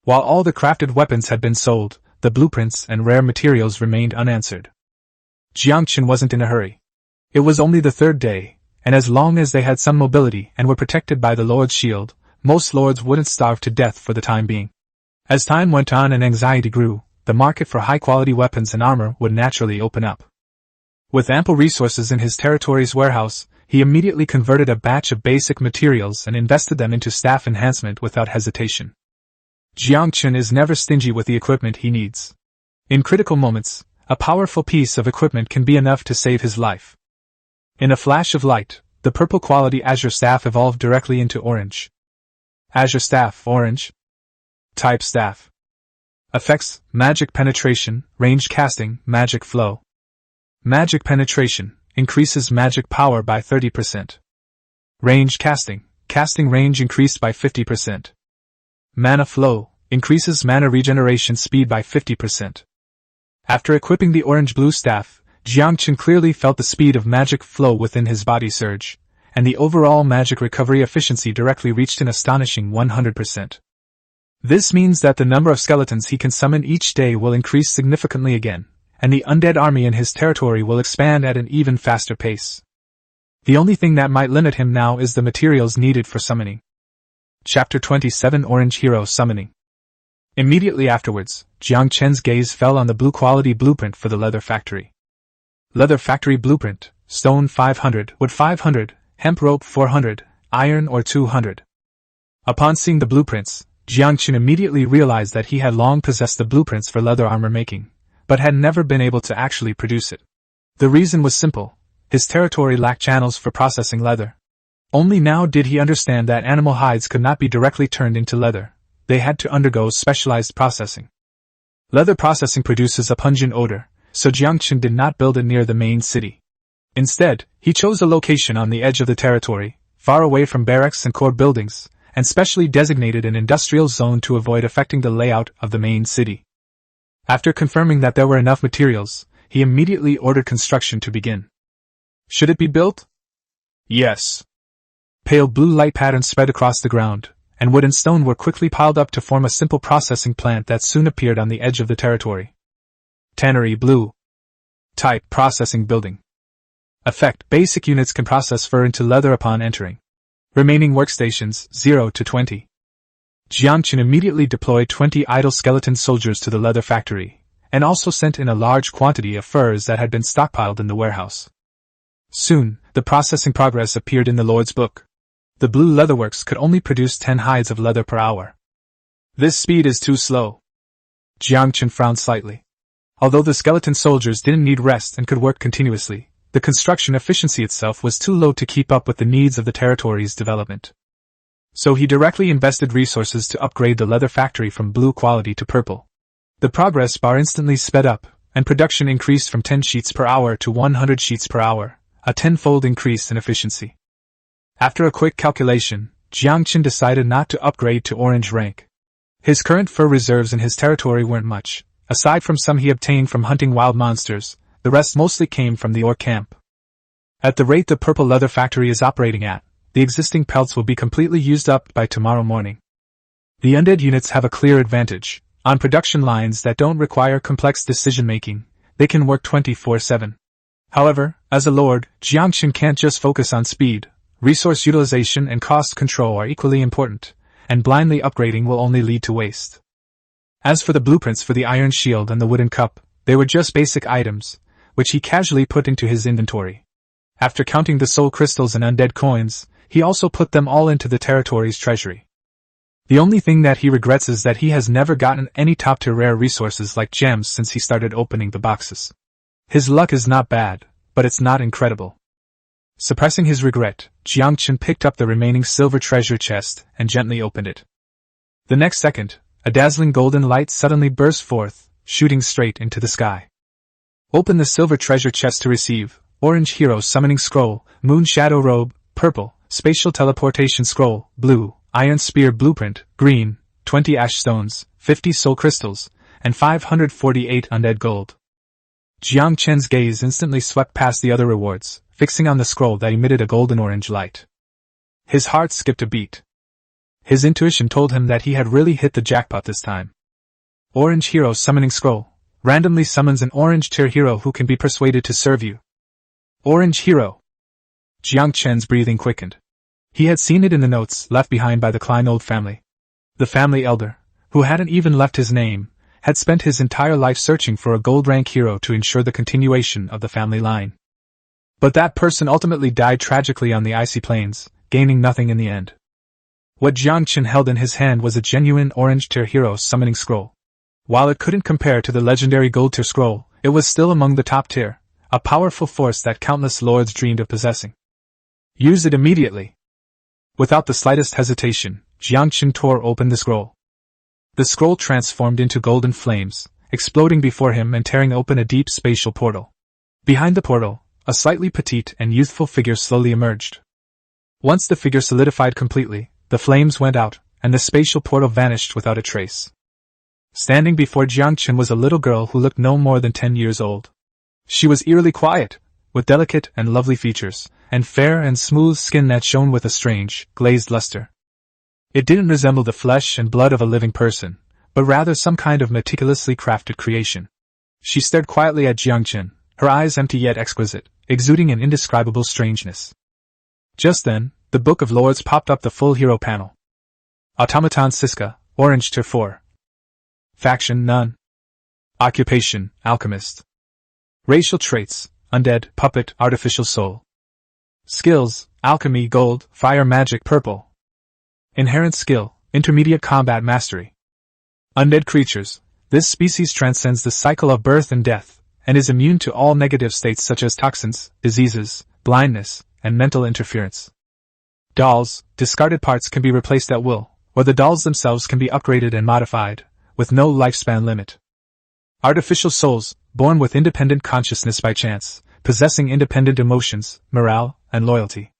While all the crafted weapons had been sold, the blueprints and rare materials remained unanswered. Yangchen wasn't in a hurry. It was only the 3rd day, and as long as they had some mobility and were protected by the Lord's shield, most lords wouldn't starve to death for the time being. As time went on and anxiety grew, the market for high-quality weapons and armor would naturally open up. With ample resources in his territory's warehouse, he immediately converted a batch of basic materials and invested them into staff enhancement without hesitation. Yangchen is never stingy with the equipment he needs. In critical moments, a powerful piece of equipment can be enough to save his life. In a flash of light, the purple quality Azure Staff evolved directly into orange. Azure Staff, orange. Type Staff. Effects: Magic Penetration, Range Casting, Magic Flow. Magic Penetration increases magic power by 30%. Range Casting, casting range increased by 50%. Mana Flow increases mana regeneration speed by 50%. After equipping the orange-blue staff, Yangchen clearly felt the speed of magic flow within his body surge, and the overall magic recovery efficiency directly reached an astonishing 100%. This means that the number of skeletons he can summon each day will increase significantly again, and the undead army in his territory will expand at an even faster pace. The only thing that might limit him now is the materials needed for summoning. Chapter 27 Orange Hero Summoning. Immediately afterwards, Yangchen's gaze fell on the blue-quality blueprint for the leather factory. Leather factory blueprint: stone 500, wood 500, hemp rope 400, iron ore 200. Upon seeing the blueprints, Yangchen immediately realized that he had long possessed the blueprints for leather armor making, but had never been able to actually produce it. The reason was simple: his territory lacked channels for processing leather. Only now did he understand that animal hides could not be directly turned into leather. They had to undergo specialized processing. Leather processing produces a pungent odor, so Yangchen did not build it near the main city. Instead, he chose a location on the edge of the territory, far away from barracks and core buildings, and specially designated an industrial zone to avoid affecting the layout of the main city. After confirming that there were enough materials, he immediately ordered construction to begin. Should it be built? Yes. Pale blue light patterns spread across the ground, and wood and stone were quickly piled up to form a simple processing plant that soon appeared on the edge of the territory. Tannery blue. Type: processing building. Effect: basic units can process fur into leather upon entering. Remaining workstations 0 to 20. Yangchen immediately deployed 20 idle skeleton soldiers to the leather factory, and also sent in a large quantity of furs that had been stockpiled in the warehouse. Soon, the processing progress appeared in the Lord's book. The blue leatherworks could only produce 10 hides of leather per hour. This speed is too slow. Yangchen frowned slightly. Although the skeleton soldiers didn't need rest and could work continuously, the construction efficiency itself was too low to keep up with the needs of the territory's development. So he directly invested resources to upgrade the leather factory from blue quality to purple. The progress bar instantly sped up, and production increased from 10 sheets per hour to 100 sheets per hour, a tenfold increase in efficiency. After a quick calculation, Yangchen decided not to upgrade to orange rank. His current fur reserves in his territory weren't much. Aside from some he obtained from hunting wild monsters, the rest mostly came from the ore camp. At the rate the purple leather factory is operating at, the existing pelts will be completely used up by tomorrow morning. The undead units have a clear advantage. On production lines that don't require complex decision-making, they can work 24/7. However, as a lord, Yangchen can't just focus on speed. Resource utilization and cost control are equally important, and blindly upgrading will only lead to waste. As for the blueprints for the iron shield and the wooden cup, they were just basic items, which he casually put into his inventory. After counting the soul crystals and undead coins, he also put them all into the territory's treasury. The only thing that he regrets is that he has never gotten any top-tier rare resources like gems since he started opening the boxes. His luck is not bad, but it's not incredible. Suppressing his regret, Yangchen picked up the remaining silver treasure chest and gently opened it. The next second, a dazzling golden light suddenly burst forth, shooting straight into the sky. Open the silver treasure chest to receive: orange hero summoning scroll, moon shadow robe, purple, spatial teleportation scroll, blue, iron spear blueprint, green, 20 ash stones, 50 soul crystals, and 548 undead gold. Yangchen's gaze instantly swept past the other rewards, fixing on the scroll that emitted a golden-orange light. His heart skipped a beat. His intuition told him that he had really hit the jackpot this time. Orange hero summoning scroll randomly summons an orange tier hero who can be persuaded to serve you. Orange hero. Yangchen's breathing quickened. He had seen it in the notes left behind by the Kleinold family. The family elder, who hadn't even left his name, had spent his entire life searching for a gold-rank hero to ensure the continuation of the family line. But that person ultimately died tragically on the icy plains, gaining nothing in the end. What Yangchen held in his hand was a genuine orange tier hero summoning scroll. While it couldn't compare to the legendary gold tier scroll, it was still among the top tier, a powerful force that countless lords dreamed of possessing. Use it immediately. Without the slightest hesitation, Yangchen tore open the scroll. The scroll transformed into golden flames, exploding before him and tearing open a deep spatial portal. Behind the portal, a slightly petite and youthful figure slowly emerged. Once the figure solidified completely, the flames went out, and the spatial portal vanished without a trace. Standing before Yangchen was a little girl who looked no more than 10 years old. She was eerily quiet, with delicate and lovely features, and fair and smooth skin that shone with a strange, glazed luster. It didn't resemble the flesh and blood of a living person, but rather some kind of meticulously crafted creation. She stared quietly at Yangchen, her eyes empty yet exquisite, exuding an indescribable strangeness. Just then, the Book of Lords popped up the full hero panel. Automaton Siska, Orange Tier 4. Faction None. Occupation, Alchemist. Racial traits, Undead, Puppet, Artificial Soul. Skills, Alchemy Gold, Fire Magic Purple. Inherent skill, Intermediate Combat Mastery. Undead creatures, this species transcends the cycle of birth and death, and is immune to all negative states such as toxins, diseases, blindness, and mental interference. Dolls, discarded parts can be replaced at will, or the dolls themselves can be upgraded and modified, with no lifespan limit. Artificial souls, born with independent consciousness by chance, possessing independent emotions, morale, and loyalty.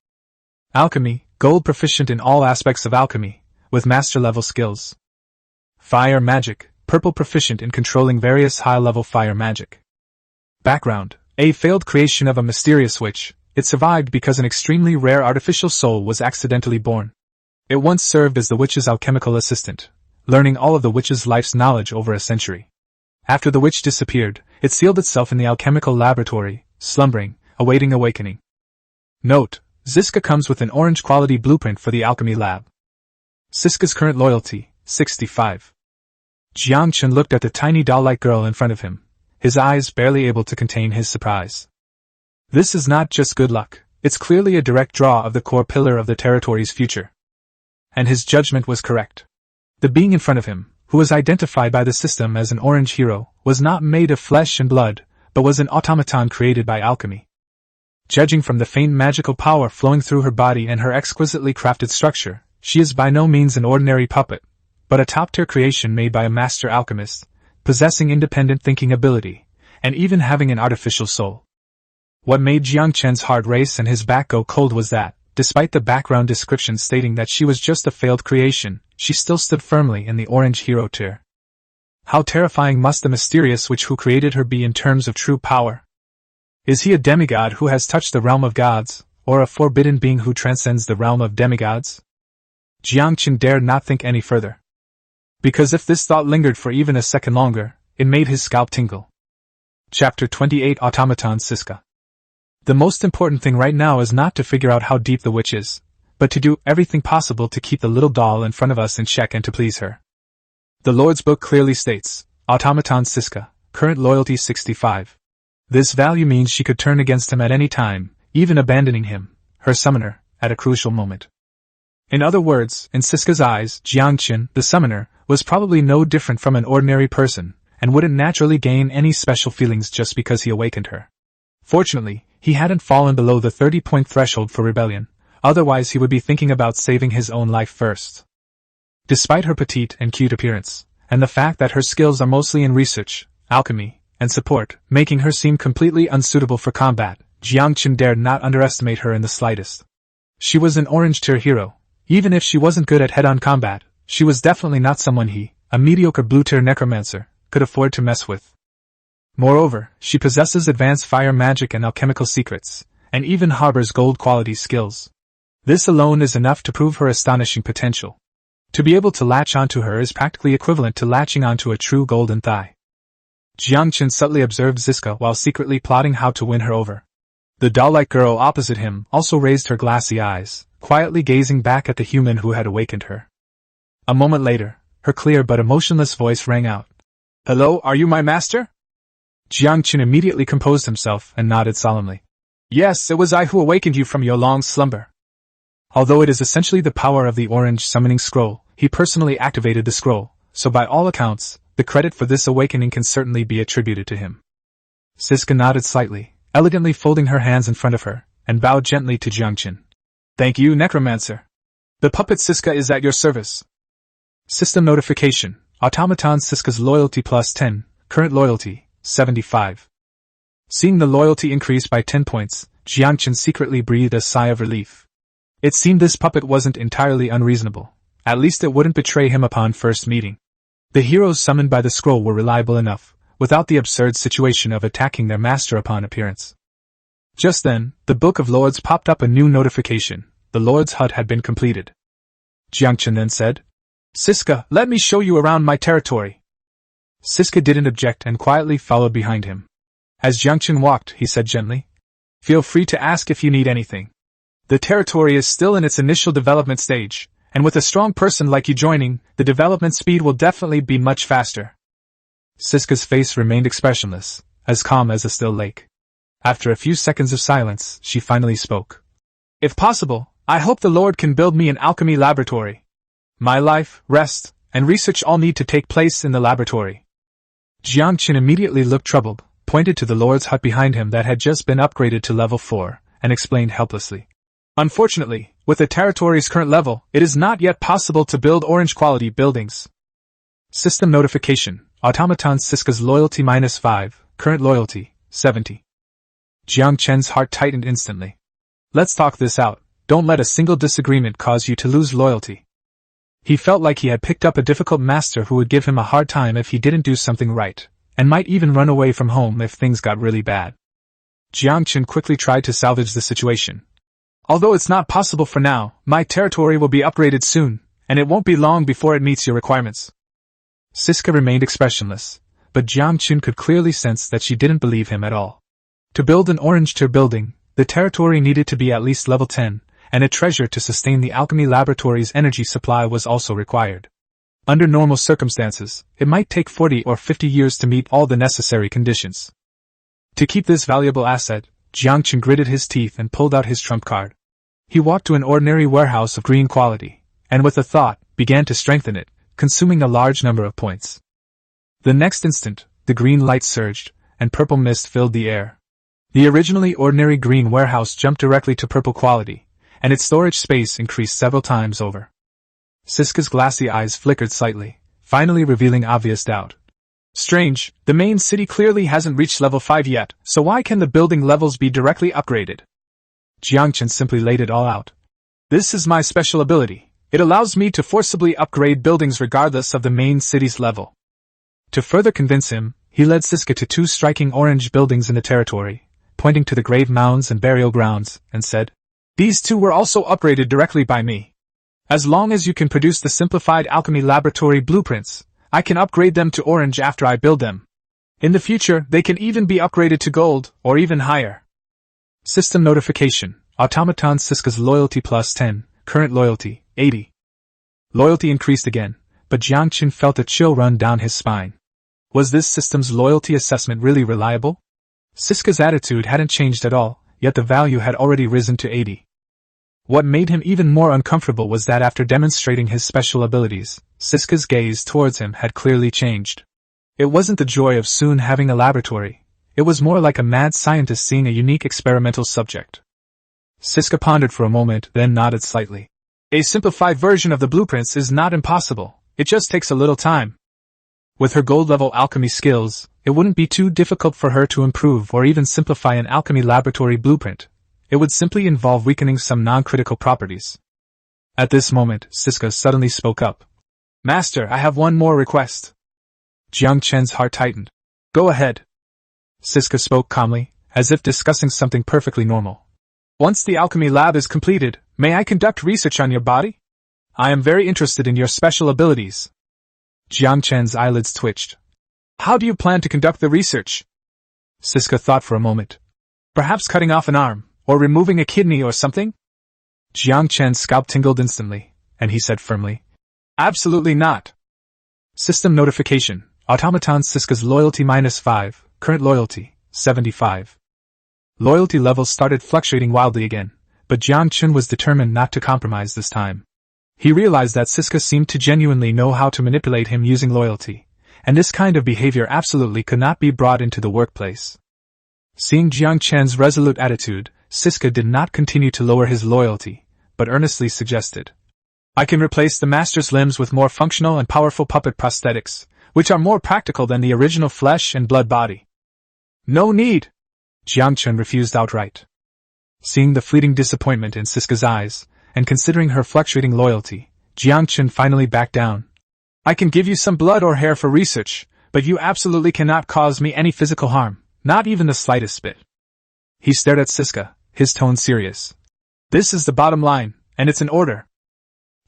Alchemy, gold proficient in all aspects of alchemy, with master-level skills. Fire magic, purple proficient in controlling various high-level fire magic. Background, a failed creation of a mysterious witch. It survived because an extremely rare artificial soul was accidentally born. It once served as the witch's alchemical assistant, learning all of the witch's life's knowledge over a century. After the witch disappeared, it sealed itself in the alchemical laboratory, slumbering, awaiting awakening. Note: Ziska comes with an orange quality blueprint for the alchemy lab. Siska's current loyalty, 65. Yangchen looked at the tiny doll-like girl in front of him, his eyes barely able to contain his surprise. This is not just good luck, it's clearly a direct draw of the core pillar of the territory's future. And his judgment was correct. The being in front of him, who was identified by the system as an orange hero, was not made of flesh and blood, but was an automaton created by alchemy. Judging from the faint magical power flowing through her body and her exquisitely crafted structure, she is by no means an ordinary puppet, but a top-tier creation made by a master alchemist, possessing independent thinking ability, and even having an artificial soul. What made Yangchen's heart race and his back go cold was that, despite the background description stating that she was just a failed creation, she still stood firmly in the orange hero tier. How terrifying must the mysterious witch who created her be in terms of true power? Is he a demigod who has touched the realm of gods, or a forbidden being who transcends the realm of demigods? Yangchen dared not think any further. Because if this thought lingered for even a second longer, it made his scalp tingle. Chapter 28 Automaton Siska. The most important thing right now is not to figure out how deep the witch is, but to do everything possible to keep the little doll in front of us in check and to please her. The Lord's book clearly states, Automaton Siska, current loyalty 65. This value means she could turn against him at any time, even abandoning him, her summoner, at a crucial moment. In other words, in Siska's eyes, Yangchen, the summoner, was probably no different from an ordinary person, and wouldn't naturally gain any special feelings just because he awakened her. Fortunately, he hadn't fallen below the 30-point threshold for rebellion, otherwise he would be thinking about saving his own life first. Despite her petite and cute appearance, and the fact that her skills are mostly in research, alchemy, and support, making her seem completely unsuitable for combat, Yangchen dared not underestimate her in the slightest. She was an orange-tier hero. Even if she wasn't good at head-on combat, she was definitely not someone he, a mediocre blue-tier necromancer, could afford to mess with. Moreover, she possesses advanced fire magic and alchemical secrets, and even harbors gold-quality skills. This alone is enough to prove her astonishing potential. To be able to latch onto her is practically equivalent to latching onto a true golden thigh. Yangchen subtly observed Ziska while secretly plotting how to win her over. The doll-like girl opposite him also raised her glassy eyes, quietly gazing back at the human who had awakened her. A moment later, her clear but emotionless voice rang out. "Hello, are you my master?" Yangchen immediately composed himself and nodded solemnly. "Yes, it was I who awakened you from your long slumber." Although it is essentially the power of the orange summoning scroll, he personally activated the scroll, so by all accounts, the credit for this awakening can certainly be attributed to him. Siska nodded slightly, elegantly folding her hands in front of her, and bowed gently to Yangchen. "Thank you, Necromancer. The puppet Siska is at your service." System notification, Automaton Siska's loyalty plus 10, current loyalty, 75. Seeing the loyalty increase by 10 points, Yangchen secretly breathed a sigh of relief. It seemed this puppet wasn't entirely unreasonable. At least it wouldn't betray him upon first meeting. The heroes summoned by the scroll were reliable enough, without the absurd situation of attacking their master upon appearance. Just then, the Book of Lords popped up a new notification. The Lord's hut had been completed. Yangchen then said, "Siska, let me show you around my territory." Siska didn't object and quietly followed behind him. As Yangchen walked, he said gently, "Feel free to ask if you need anything. The territory is still in its initial development stage, and with a strong person like you joining, the development speed will definitely be much faster." Siska's face remained expressionless, as calm as a still lake. After a few seconds of silence, she finally spoke. "If possible, I hope the Lord can build me an alchemy laboratory. My life, rest, and research all need to take place in the laboratory." Yangchen immediately looked troubled, pointed to the Lord's hut behind him that had just been upgraded to level 4, and explained helplessly. "Unfortunately, with the territory's current level, it is not yet possible to build orange-quality buildings." System notification. Automaton Siska's loyalty -5, current loyalty, 70. Yangchen's heart tightened instantly. "Let's talk this out. Don't let a single disagreement cause you to lose loyalty." He felt like he had picked up a difficult master who would give him a hard time if he didn't do something right, and might even run away from home if things got really bad. Yangchen quickly tried to salvage the situation. "Although it's not possible for now, my territory will be upgraded soon, and it won't be long before it meets your requirements." Siska remained expressionless, but Yangchen could clearly sense that she didn't believe him at all. To build an orange tier building, the territory needed to be at least level 10, and a treasure to sustain the alchemy laboratory's energy supply was also required. Under normal circumstances, it might take 40 or 50 years to meet all the necessary conditions. To keep this valuable asset, Yangchen gritted his teeth and pulled out his trump card. He walked to an ordinary warehouse of green quality, and with a thought, began to strengthen it, consuming a large number of points. The next instant, the green light surged, and purple mist filled the air. The originally ordinary green warehouse jumped directly to purple quality, and its storage space increased several times over. Siska's glassy eyes flickered slightly, finally revealing obvious doubt. "Strange, the main city clearly hasn't reached level 5 yet, so why can the building levels be directly upgraded?" Yangchen simply laid it all out. "This is my special ability. It allows me to forcibly upgrade buildings regardless of the main city's level." To further convince him, he led Siska to 2 striking orange buildings in the territory, pointing to the grave mounds and burial grounds, and said, "These 2 were also upgraded directly by me. As long as you can produce the simplified alchemy laboratory blueprints, I can upgrade them to orange after I build them. In the future, they can even be upgraded to gold, or even higher." System notification. Automaton Siska's loyalty +10, current loyalty, 80. Loyalty increased again, but Yangchen felt a chill run down his spine. Was this system's loyalty assessment really reliable? Siska's attitude hadn't changed at all, yet the value had already risen to 80. What made him even more uncomfortable was that after demonstrating his special abilities, Siska's gaze towards him had clearly changed. It wasn't the joy of soon having a laboratory, it was more like a mad scientist seeing a unique experimental subject. Siska pondered for a moment, then nodded slightly. "A simplified version of the blueprints is not impossible, it just takes a little time." With her gold-level alchemy skills, it wouldn't be too difficult for her to improve or even simplify an alchemy laboratory blueprint. It would simply involve weakening some non-critical properties. At this moment, Siska suddenly spoke up. "Master, I have one more request." Yangchen's heart tightened. "Go ahead." Siska spoke calmly, as if discussing something perfectly normal. "Once the alchemy lab is completed, may I conduct research on your body? I am very interested in your special abilities." Yangchen's eyelids twitched. "How do you plan to conduct the research?" Siska thought for a moment. "Perhaps cutting off an arm, or removing a kidney or something?" Yangchen's scalp tingled instantly, and he said firmly, "Absolutely not." System notification. Automaton Siska's loyalty -5, current loyalty, 75. Loyalty levels started fluctuating wildly again, but Yangchen was determined not to compromise this time. He realized that Siska seemed to genuinely know how to manipulate him using loyalty, and this kind of behavior absolutely could not be brought into the workplace. Seeing Yangchen's resolute attitude, Siska did not continue to lower his loyalty, but earnestly suggested, "I can replace the master's limbs with more functional and powerful puppet prosthetics, which are more practical than the original flesh and blood body." "No need!" Yangchen refused outright. Seeing the fleeting disappointment in Siska's eyes, and considering her fluctuating loyalty, Yangchen finally backed down. "I can give you some blood or hair for research, but you absolutely cannot cause me any physical harm, not even the slightest bit." He stared at Siska, his tone serious. This is the bottom line, and it's an order.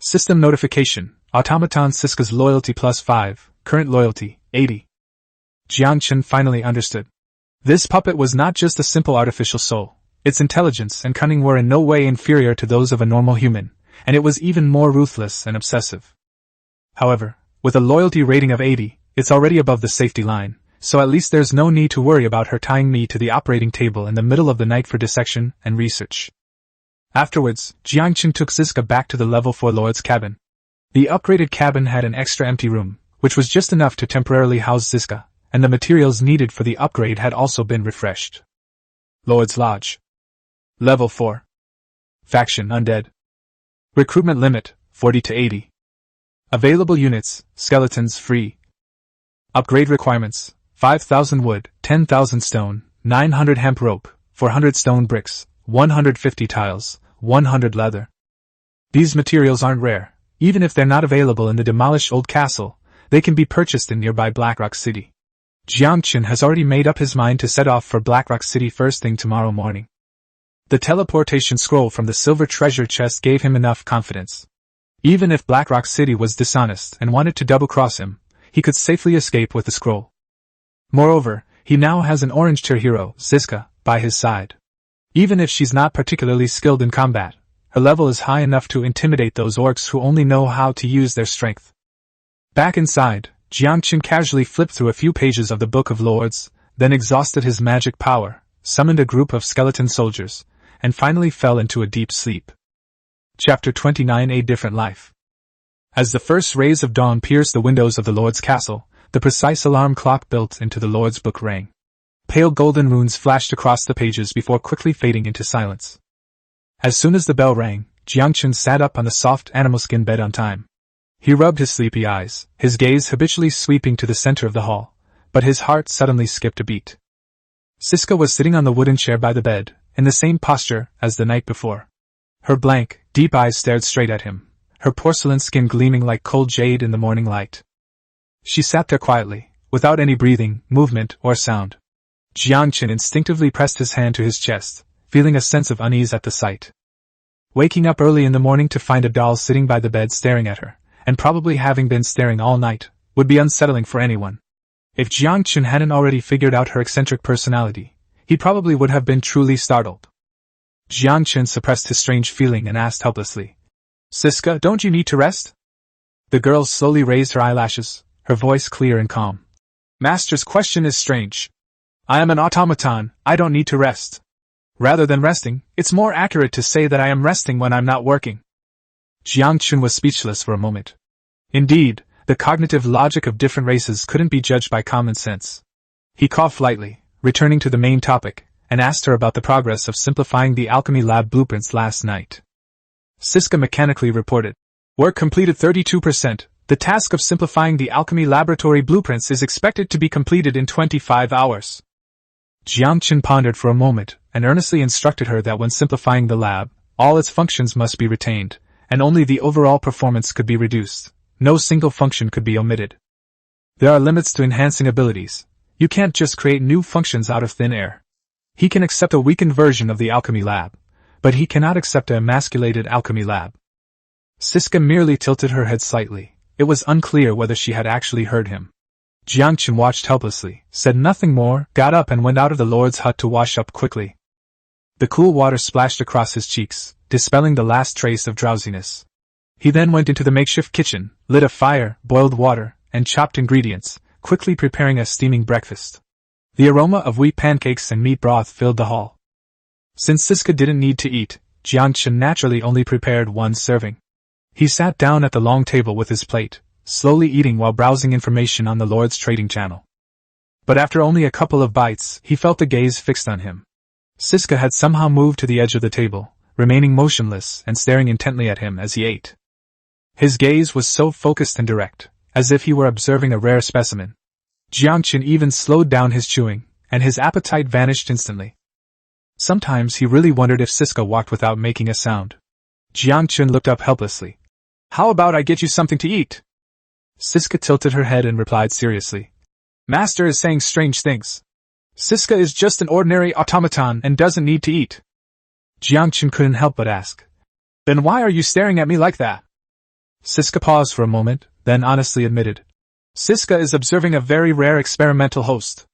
System notification, automaton Siska's loyalty +5, current loyalty, 80. Yangchen finally understood. This puppet was not just a simple artificial soul. Its intelligence and cunning were in no way inferior to those of a normal human, and it was even more ruthless and obsessive. However, with a loyalty rating of 80, it's already above the safety line, so at least there's no need to worry about her tying me to the operating table in the middle of the night for dissection and research. Afterwards, Yangchen took Siska back to the level 4 Lord's cabin. The upgraded cabin had an extra empty room, which was just enough to temporarily house Siska, and the materials needed for the upgrade had also been refreshed. Lord's Lodge. Level 4. Faction Undead. Recruitment limit, 40 to 80. Available units, skeletons free. Upgrade requirements, 5,000 wood, 10,000 stone, 900 hemp rope, 400 stone bricks, 150 tiles, 100 leather. These materials aren't rare. Even if they're not available in the demolished old castle, they can be purchased in nearby Blackrock City. Yangchen has already made up his mind to set off for Blackrock City first thing tomorrow morning. The teleportation scroll from the silver treasure chest gave him enough confidence. Even if Blackrock City was dishonest and wanted to double-cross him, he could safely escape with the scroll. Moreover, he now has an orange tier hero, Siska, by his side. Even if she's not particularly skilled in combat, her level is high enough to intimidate those orcs who only know how to use their strength. Back inside, Yangchen casually flipped through a few pages of the Book of Lords, then exhausted his magic power, summoned a group of skeleton soldiers, and finally fell into a deep sleep. Chapter 29: A Different Life. As the first rays of dawn pierced the windows of the Lord's castle, the precise alarm clock built into the Lord's book rang. Pale golden runes flashed across the pages before quickly fading into silence. As soon as the bell rang, Yangchen sat up on the soft animal skin bed on time. He rubbed his sleepy eyes, his gaze habitually sweeping to the center of the hall, but his heart suddenly skipped a beat. Siska was sitting on the wooden chair by the bed, in the same posture as the night before. Her blank, deep eyes stared straight at him, her porcelain skin gleaming like cold jade in the morning light. She sat there quietly, without any breathing, movement, or sound. Yangchen instinctively pressed his hand to his chest, feeling a sense of unease at the sight. Waking up early in the morning to find a doll sitting by the bed staring at her, and probably having been staring all night, would be unsettling for anyone. If Yangchen hadn't already figured out her eccentric personality, he probably would have been truly startled. Yangchen suppressed his strange feeling and asked helplessly, "Siska, don't you need to rest?" The girl slowly raised her eyelashes, her voice clear and calm. "Master's question is strange. I am an automaton, I don't need to rest. Rather than resting, it's more accurate to say that I am resting when I'm not working." Yangchen was speechless for a moment. Indeed, the cognitive logic of different races couldn't be judged by common sense. He coughed lightly, returning to the main topic, and asked her about the progress of simplifying the alchemy lab blueprints last night. Siska mechanically reported, "Work completed 32%. The task of simplifying the alchemy laboratory blueprints is expected to be completed in 25 hours. Yangchen pondered for a moment, and earnestly instructed her that when simplifying the lab, all its functions must be retained, and only the overall performance could be reduced. No single function could be omitted. There are limits to enhancing abilities. You can't just create new functions out of thin air. He can accept a weakened version of the alchemy lab, but he cannot accept an emasculated alchemy lab." Siska merely tilted her head slightly. It was unclear whether she had actually heard him. Yangchen watched helplessly, said nothing more, got up and went out of the Lord's hut to wash up quickly. The cool water splashed across his cheeks, dispelling the last trace of drowsiness. He then went into the makeshift kitchen, lit a fire, boiled water, and chopped ingredients, quickly preparing a steaming breakfast. The aroma of wheat pancakes and meat broth filled the hall. Since Siska didn't need to eat, Yangchen naturally only prepared one serving. He sat down at the long table with his plate, slowly eating while browsing information on the Lord's trading channel. But after only a couple of bites, he felt the gaze fixed on him. Siska had somehow moved to the edge of the table, remaining motionless and staring intently at him as he ate. His gaze was so focused and direct, as if he were observing a rare specimen. Yangchen even slowed down his chewing, and his appetite vanished instantly. Sometimes he really wondered if Siska walked without making a sound. Yangchen looked up helplessly. "How about I get you something to eat?" Siska tilted her head and replied seriously. "Master is saying strange things." Siska is just an ordinary automaton and doesn't need to eat. Yangchen couldn't help but ask. Then why are you staring at me like that? Siska paused for a moment, then honestly admitted. Siska is observing a very rare experimental host.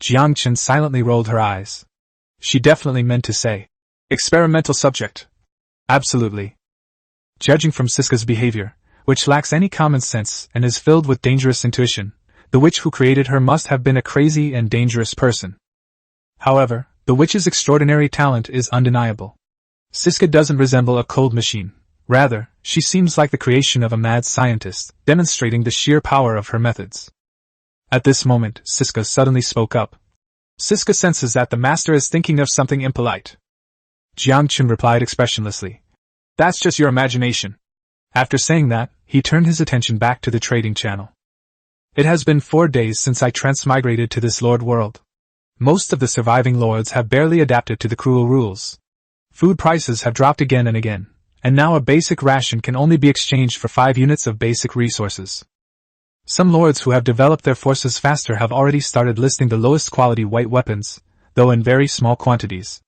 Yangchen silently rolled her eyes. She definitely meant to say, experimental subject. Absolutely. Judging from Siska's behavior, which lacks any common sense and is filled with dangerous intuition, the witch who created her must have been a crazy and dangerous person. However, the witch's extraordinary talent is undeniable. Siska doesn't resemble a cold machine. Rather, she seems like the creation of a mad scientist, demonstrating the sheer power of her methods. At this moment, Siska suddenly spoke up. Siska senses that the master is thinking of something impolite. Yangchen replied expressionlessly. That's just your imagination. After saying that, he turned his attention back to the trading channel. It has been 4 days since I transmigrated to this lord world. Most of the surviving lords have barely adapted to the cruel rules. Food prices have dropped again and again, and now a basic ration can only be exchanged for 5 units of basic resources. Some lords who have developed their forces faster have already started listing the lowest quality white weapons, though in very small quantities.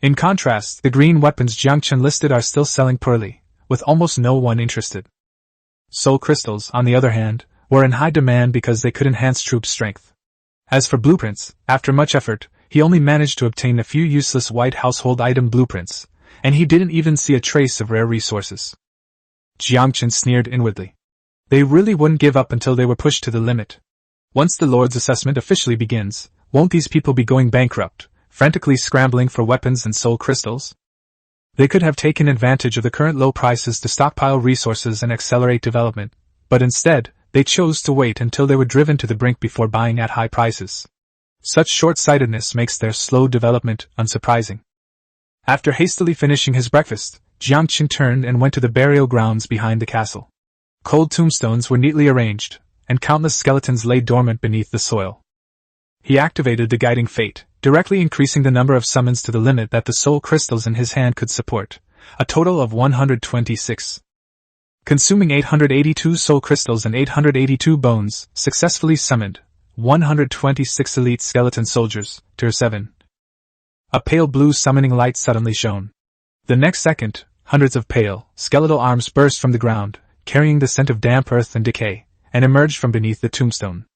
In contrast, the green weapons Yangchen listed are still selling poorly, with almost no one interested. Soul crystals, on the other hand, were in high demand because they could enhance troop strength. As for blueprints, after much effort, he only managed to obtain a few useless white household item blueprints, and he didn't even see a trace of rare resources. Yangchen sneered inwardly. They really wouldn't give up until they were pushed to the limit. Once the Lord's assessment officially begins, won't these people be going bankrupt, frantically scrambling for weapons and soul crystals? They could have taken advantage of the current low prices to stockpile resources and accelerate development, but instead, they chose to wait until they were driven to the brink before buying at high prices. Such short-sightedness makes their slow development unsurprising. After hastily finishing his breakfast, Yangchen turned and went to the burial grounds behind the castle. Cold tombstones were neatly arranged, and countless skeletons lay dormant beneath the soil. He activated the guiding fate, directly increasing the number of summons to the limit that the soul crystals in his hand could support, a total of 126. Consuming 882 soul crystals and 882 bones, successfully summoned 126 elite skeleton soldiers, Tier 7. A pale blue summoning light suddenly shone. The next second, hundreds of pale, skeletal arms burst from the ground, carrying the scent of damp earth and decay, and emerged from beneath the tombstone.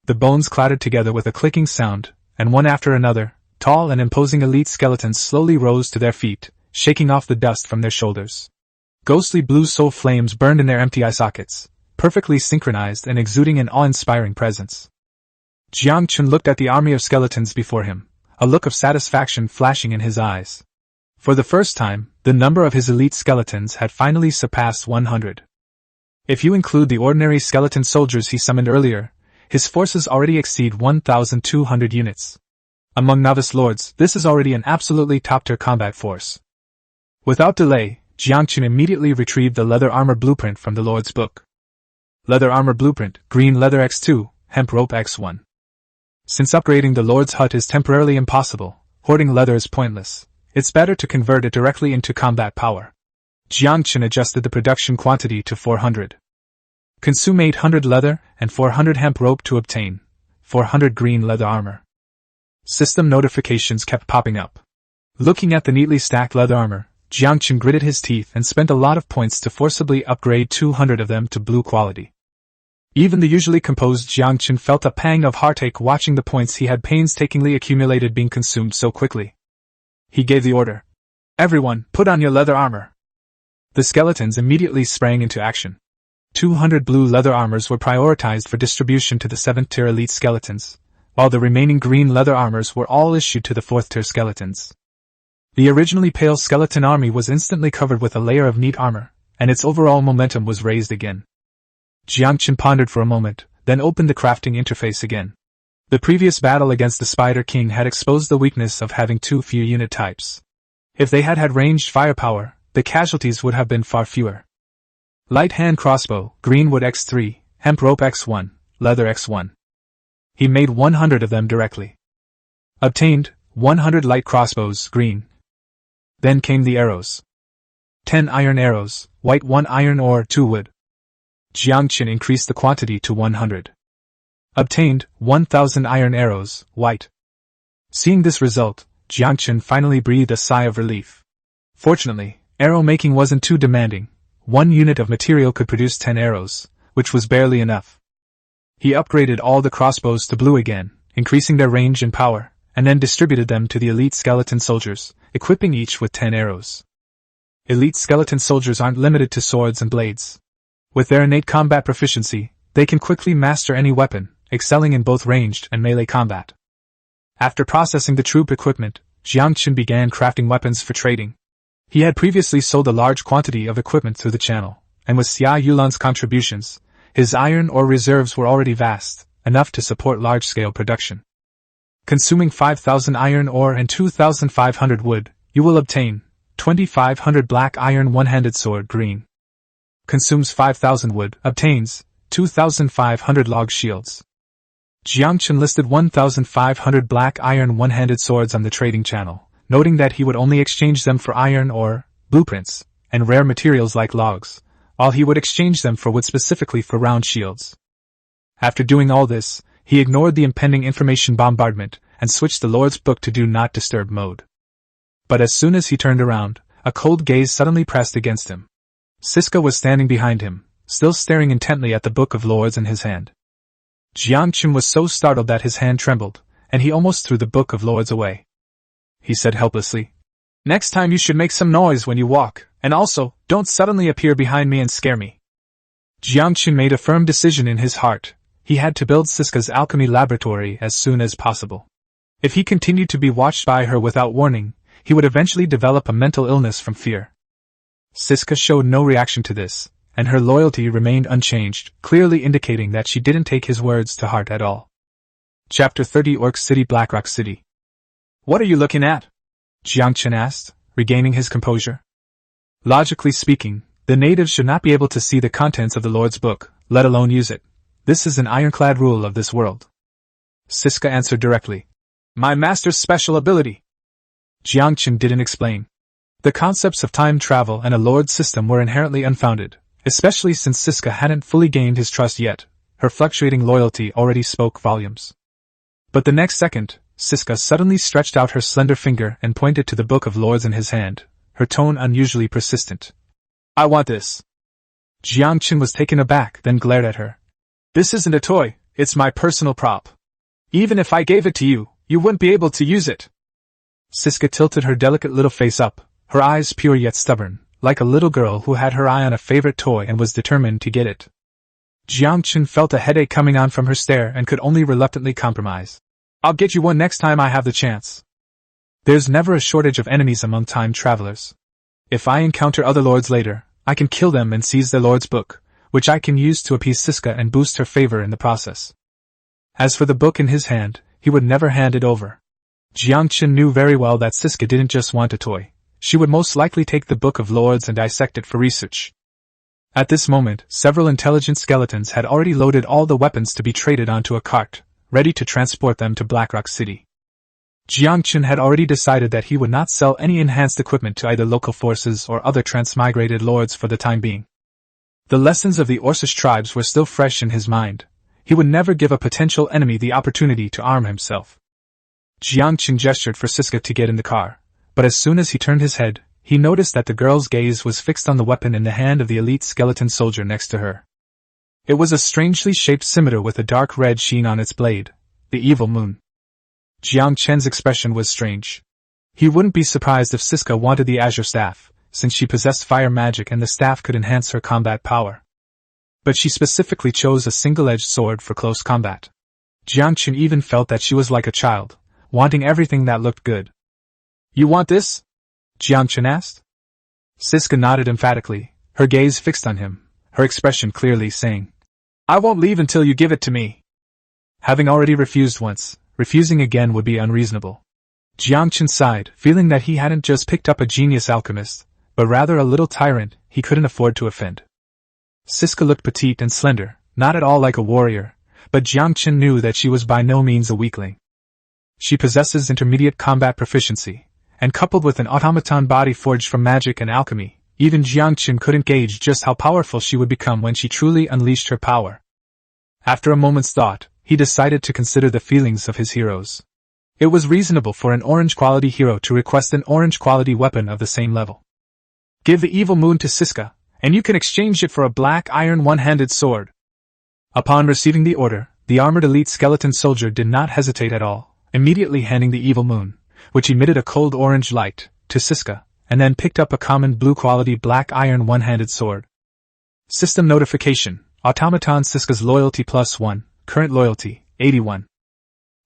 The bones clattered together with a clicking sound, and one after another, tall and imposing elite skeletons slowly rose to their feet, shaking off the dust from their shoulders. Ghostly blue soul flames burned in their empty eye sockets, perfectly synchronized and exuding an awe-inspiring presence. Yangchen looked at the army of skeletons before him, a look of satisfaction flashing in his eyes. For the first time, the number of his elite skeletons had finally surpassed 100. If you include the ordinary skeleton soldiers he summoned earlier, his forces already exceed 1,200 units. Among novice lords, this is already an absolutely top-tier combat force. Without delay, Yangchen immediately retrieved the leather armor blueprint from the Lord's book. Leather armor blueprint, green leather X2, hemp rope X1. Since upgrading the Lord's hut is temporarily impossible, hoarding leather is pointless. It's better to convert it directly into combat power. Yangchen adjusted the production quantity to 400. Consume 800 leather and 400 hemp rope to obtain 400 green leather armor. System notifications kept popping up. Looking at the neatly stacked leather armor, Yangchen gritted his teeth and spent a lot of points to forcibly upgrade 200 of them to blue quality. Even the usually composed Yangchen felt a pang of heartache watching the points he had painstakingly accumulated being consumed so quickly. He gave the order. Everyone, put on your leather armor. The skeletons immediately sprang into action. 200 blue leather armors were prioritized for distribution to the 7th tier elite skeletons, while the remaining green leather armors were all issued to the 4th tier skeletons. The originally pale skeleton army was instantly covered with a layer of neat armor, and its overall momentum was raised again. Yangchen pondered for a moment, then opened the crafting interface again. The previous battle against the Spider King had exposed the weakness of having too few unit types. If they had had ranged firepower, the casualties would have been far fewer. Light hand crossbow, green wood X3, hemp rope X1, leather X1. He made 100 of them directly. Obtained 100 light crossbows, green. Then came the arrows. 10 iron arrows, white 1 iron ore 2 wood. Yangchen increased the quantity to 100. Obtained 1,000 iron arrows, white. Seeing this result, Yangchen finally breathed a sigh of relief. Fortunately, arrow making wasn't too demanding. 1 unit of material could produce 10 arrows, which was barely enough. He upgraded all the crossbows to blue again, increasing their range and power, and then distributed them to the elite skeleton soldiers, equipping each with 10 arrows. Elite skeleton soldiers aren't limited to swords and blades. With their innate combat proficiency, they can quickly master any weapon, excelling in both ranged and melee combat. After processing the troop equipment, Yangchen began crafting weapons for trading. He had previously sold a large quantity of equipment through the channel, and with Xia Yulan's contributions, his iron ore reserves were already vast, enough to support large-scale production. Consuming 5,000 iron ore and 2,500 wood, you will obtain 2,500 black iron one-handed sword green. Consumes 5,000 wood, obtains 2,500 log shields. Yangchen listed 1,500 black iron one-handed swords on the trading channel, noting that he would only exchange them for iron ore, blueprints, and rare materials like logs, while he would exchange them for wood specifically for round shields. After doing all this, he ignored the impending information bombardment and switched the Lord's Book to Do Not Disturb mode. But as soon as he turned around, a cold gaze suddenly pressed against him. Siska was standing behind him, still staring intently at the Book of Lords in his hand. Yangchen was so startled that his hand trembled, and he almost threw the Book of Lords away. He said helplessly, "Next time you should make some noise when you walk, and also, don't suddenly appear behind me and scare me." Yangchen made a firm decision in his heart. He had to build Siska's alchemy laboratory as soon as possible. If he continued to be watched by her without warning, he would eventually develop a mental illness from fear. Siska showed no reaction to this, and her loyalty remained unchanged, clearly indicating that she didn't take his words to heart at all. Chapter 30 Orc City Blackrock City. "What are you looking at?" Yangchen asked, regaining his composure. Logically speaking, the natives should not be able to see the contents of the Lord's Book, let alone use it. This is an ironclad rule of this world. Siska answered directly. "My master's special ability." Yangchen didn't explain. The concepts of time travel and a Lord system were inherently unfounded, especially since Siska hadn't fully gained his trust yet. Her fluctuating loyalty already spoke volumes. But the next second, Siska suddenly stretched out her slender finger and pointed to the Book of Lords in his hand, her tone unusually persistent. "I want this." Yangchen was taken aback, then glared at her. "This isn't a toy, it's my personal prop. Even if I gave it to you, you wouldn't be able to use it." Siska tilted her delicate little face up, her eyes pure yet stubborn, like a little girl who had her eye on a favorite toy and was determined to get it. Yangchen felt a headache coming on from her stare and could only reluctantly compromise. "I'll get you one next time I have the chance. There's never a shortage of enemies among time travelers. If I encounter other lords later, I can kill them and seize their Lord's Book, which I can use to appease Siska and boost her favor in the process." As for the book in his hand, he would never hand it over. Yangchen knew very well that Siska didn't just want a toy. She would most likely take the Book of Lords and dissect it for research. At this moment, several intelligent skeletons had already loaded all the weapons to be traded onto a cart, ready to transport them to Blackrock City. Yangchen had already decided that he would not sell any enhanced equipment to either local forces or other transmigrated lords for the time being. The lessons of the Orcish tribes were still fresh in his mind. He would never give a potential enemy the opportunity to arm himself. Yangchen gestured for Siska to get in the car, but as soon as he turned his head, he noticed that the girl's gaze was fixed on the weapon in the hand of the elite skeleton soldier next to her. It was a strangely shaped scimitar with a dark red sheen on its blade, the evil moon. Yangchen's expression was strange. He wouldn't be surprised if Siska wanted the azure staff, since she possessed fire magic and the staff could enhance her combat power. But she specifically chose a single-edged sword for close combat. Yangchen even felt that she was like a child, wanting everything that looked good. "You want this?" Yangchen asked. Siska nodded emphatically, her gaze fixed on him, her expression clearly saying, "I won't leave until you give it to me." Having already refused once, refusing again would be unreasonable. Yangchen sighed, feeling that he hadn't just picked up a genius alchemist, but rather a little tyrant he couldn't afford to offend. Siska looked petite and slender, not at all like a warrior, but Yangchen knew that she was by no means a weakling. She possesses intermediate combat proficiency, and coupled with an automaton body forged from magic and alchemy, even Yangchen couldn't gauge just how powerful she would become when she truly unleashed her power. After a moment's thought, he decided to consider the feelings of his heroes. It was reasonable for an orange-quality hero to request an orange-quality weapon of the same level. Give the evil moon to Siska, and you can exchange it for a black iron one-handed sword. Upon receiving the order, the armored elite skeleton soldier did not hesitate at all, immediately handing the evil moon, which emitted a cold orange light, to Siska, and then picked up a common blue-quality black iron one-handed sword. System notification: Automaton Siska's loyalty +1, current loyalty, 81.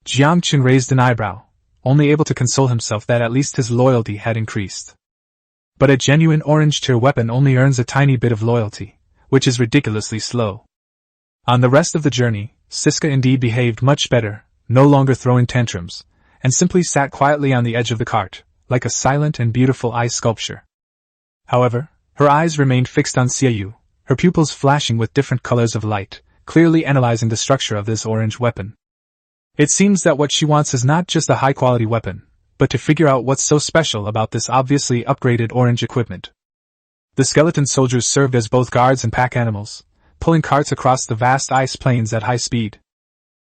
Yangchen raised an eyebrow, only able to console himself that at least his loyalty had increased. But a genuine orange-tier weapon only earns a tiny bit of loyalty, which is ridiculously slow. On the rest of the journey, Siska indeed behaved much better, no longer throwing tantrums, and simply sat quietly on the edge of the cart, like a silent and beautiful ice sculpture. However, her eyes remained fixed on Xiaoyu, her pupils flashing with different colors of light, clearly analyzing the structure of this orange weapon. It seems that what she wants is not just a high-quality weapon, but to figure out what's so special about this obviously upgraded orange equipment. The skeleton soldiers served as both guards and pack animals, pulling carts across the vast ice plains at high speed.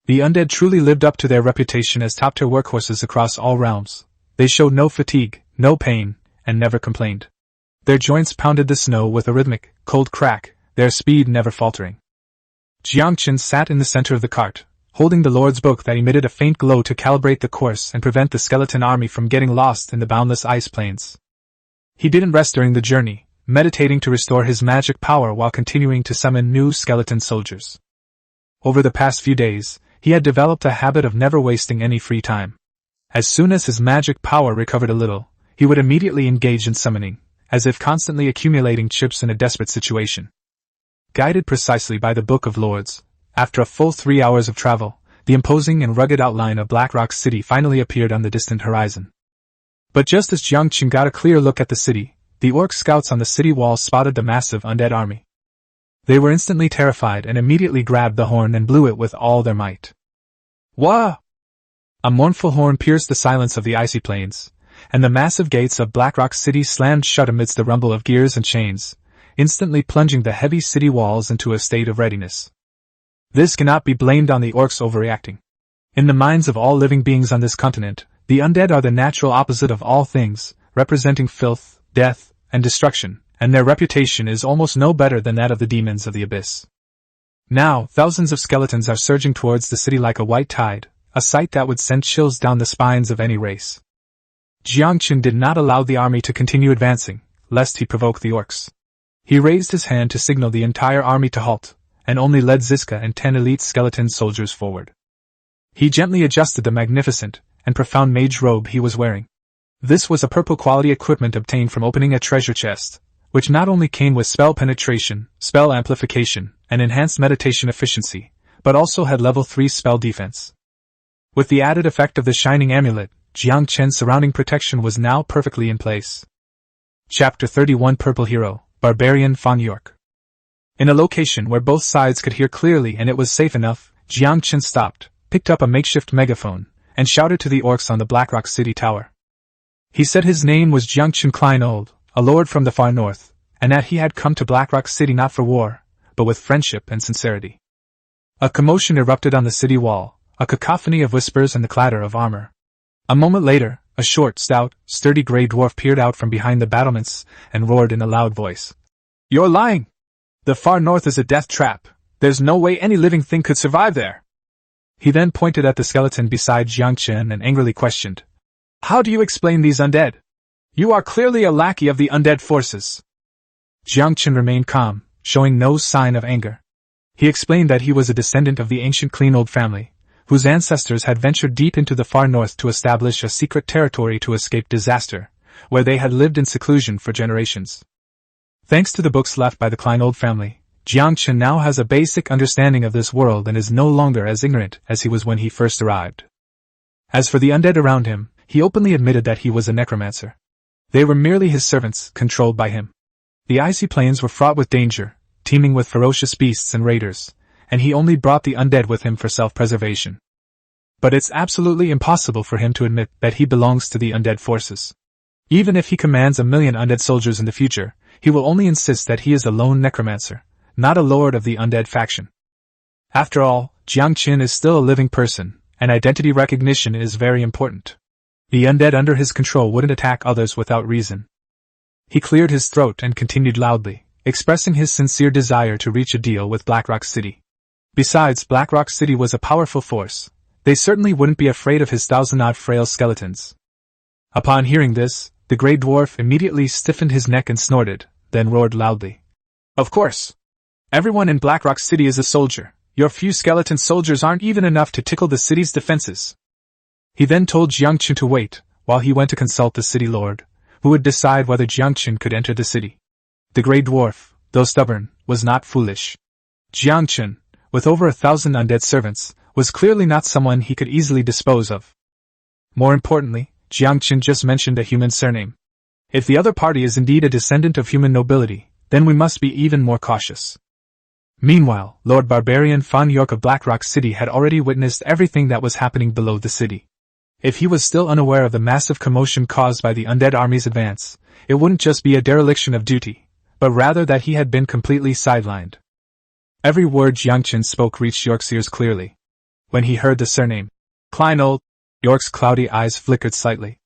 The undead truly lived up to their reputation as top-tier workhorses across all realms. They showed no fatigue, no pain, and never complained. Their joints pounded the snow with a rhythmic, cold crack, their speed never faltering. Yangchen sat in the center of the cart, holding the Lord's book that emitted a faint glow to calibrate the course and prevent the skeleton army from getting lost in the boundless ice plains. He didn't rest during the journey, meditating to restore his magic power while continuing to summon new skeleton soldiers. Over the past few days, he had developed a habit of never wasting any free time. As soon as his magic power recovered a little, he would immediately engage in summoning, as if constantly accumulating chips in a desperate situation. Guided precisely by the Book of Lords, after a full 3 hours of travel, the imposing and rugged outline of Blackrock City finally appeared on the distant horizon. But just as Yangchen got a clear look at the city, the orc scouts on the city walls spotted the massive undead army. They were instantly terrified and immediately grabbed the horn and blew it with all their might. Wah! A mournful horn pierced the silence of the icy plains, and the massive gates of Blackrock City slammed shut amidst the rumble of gears and chains, instantly plunging the heavy city walls into a state of readiness. This cannot be blamed on the orcs overreacting. In the minds of all living beings on this continent, the undead are the natural opposite of all things, representing filth, death, and destruction, and their reputation is almost no better than that of the demons of the abyss. Now, thousands of skeletons are surging towards the city like a white tide, a sight that would send chills down the spines of any race. Yangchen did not allow the army to continue advancing, lest he provoke the orcs. He raised his hand to signal the entire army to halt, and only led Ziska and 10 elite skeleton soldiers forward. He gently adjusted the magnificent and profound mage robe he was wearing. This was a purple-quality equipment obtained from opening a treasure chest, which not only came with spell penetration, spell amplification, and enhanced meditation efficiency, but also had level 3 spell defense. With the added effect of the shining amulet, Yangchen's surrounding protection was now perfectly in place. Chapter 31 Purple Hero, Barbarian Fong York. In a location where both sides could hear clearly and it was safe enough, Yangchen stopped, picked up a makeshift megaphone, and shouted to the orcs on the Blackrock City Tower. He said his name was Yangchen Kleinold, a lord from the far north, and that he had come to Blackrock City not for war, but with friendship and sincerity. A commotion erupted on the city wall, a cacophony of whispers and the clatter of armor. A moment later, a short, stout, sturdy gray dwarf peered out from behind the battlements and roared in a loud voice. "You're lying! The far north is a death trap. There's no way any living thing could survive there." He then pointed at the skeleton beside Yangchen and angrily questioned, "How do you explain these undead? You are clearly a lackey of the undead forces." Yangchen remained calm, showing no sign of anger. He explained that he was a descendant of the ancient Kleinold family, whose ancestors had ventured deep into the far north to establish a secret territory to escape disaster, where they had lived in seclusion for generations. Thanks to the books left by the Kleinold family, Yangchen now has a basic understanding of this world and is no longer as ignorant as he was when he first arrived. As for the undead around him, he openly admitted that he was a necromancer. They were merely his servants, controlled by him. The icy plains were fraught with danger, teeming with ferocious beasts and raiders, and he only brought the undead with him for self-preservation. But it's absolutely impossible for him to admit that he belongs to the undead forces. Even if he commands 1,000,000 undead soldiers in the future, he will only insist that he is a lone necromancer, not a lord of the undead faction. After all, Yangchen is still a living person, and identity recognition is very important. The undead under his control wouldn't attack others without reason. He cleared his throat and continued loudly, expressing his sincere desire to reach a deal with Blackrock City. Besides, Blackrock City was a powerful force. They certainly wouldn't be afraid of his 1,000-odd frail skeletons. Upon hearing this, the Grey Dwarf immediately stiffened his neck and snorted, then roared loudly. Of course! Everyone in Blackrock City is a soldier. Your few skeleton soldiers aren't even enough to tickle the city's defenses. He then told Yangchen to wait, while he went to consult the city lord, who would decide whether Yangchen could enter the city. The Grey Dwarf, though stubborn, was not foolish. Yangchen, with over 1,000 undead servants, was clearly not someone he could easily dispose of. More importantly, Yangchen just mentioned a human surname. If the other party is indeed a descendant of human nobility, then we must be even more cautious. Meanwhile, Lord Barbarian Fan York of Blackrock City had already witnessed everything that was happening below the city. If he was still unaware of the massive commotion caused by the undead army's advance, it wouldn't just be a dereliction of duty, but rather that he had been completely sidelined. Every word Yangchen spoke reached York's ears clearly. When he heard the surname, Kleinold, York's cloudy eyes flickered slightly.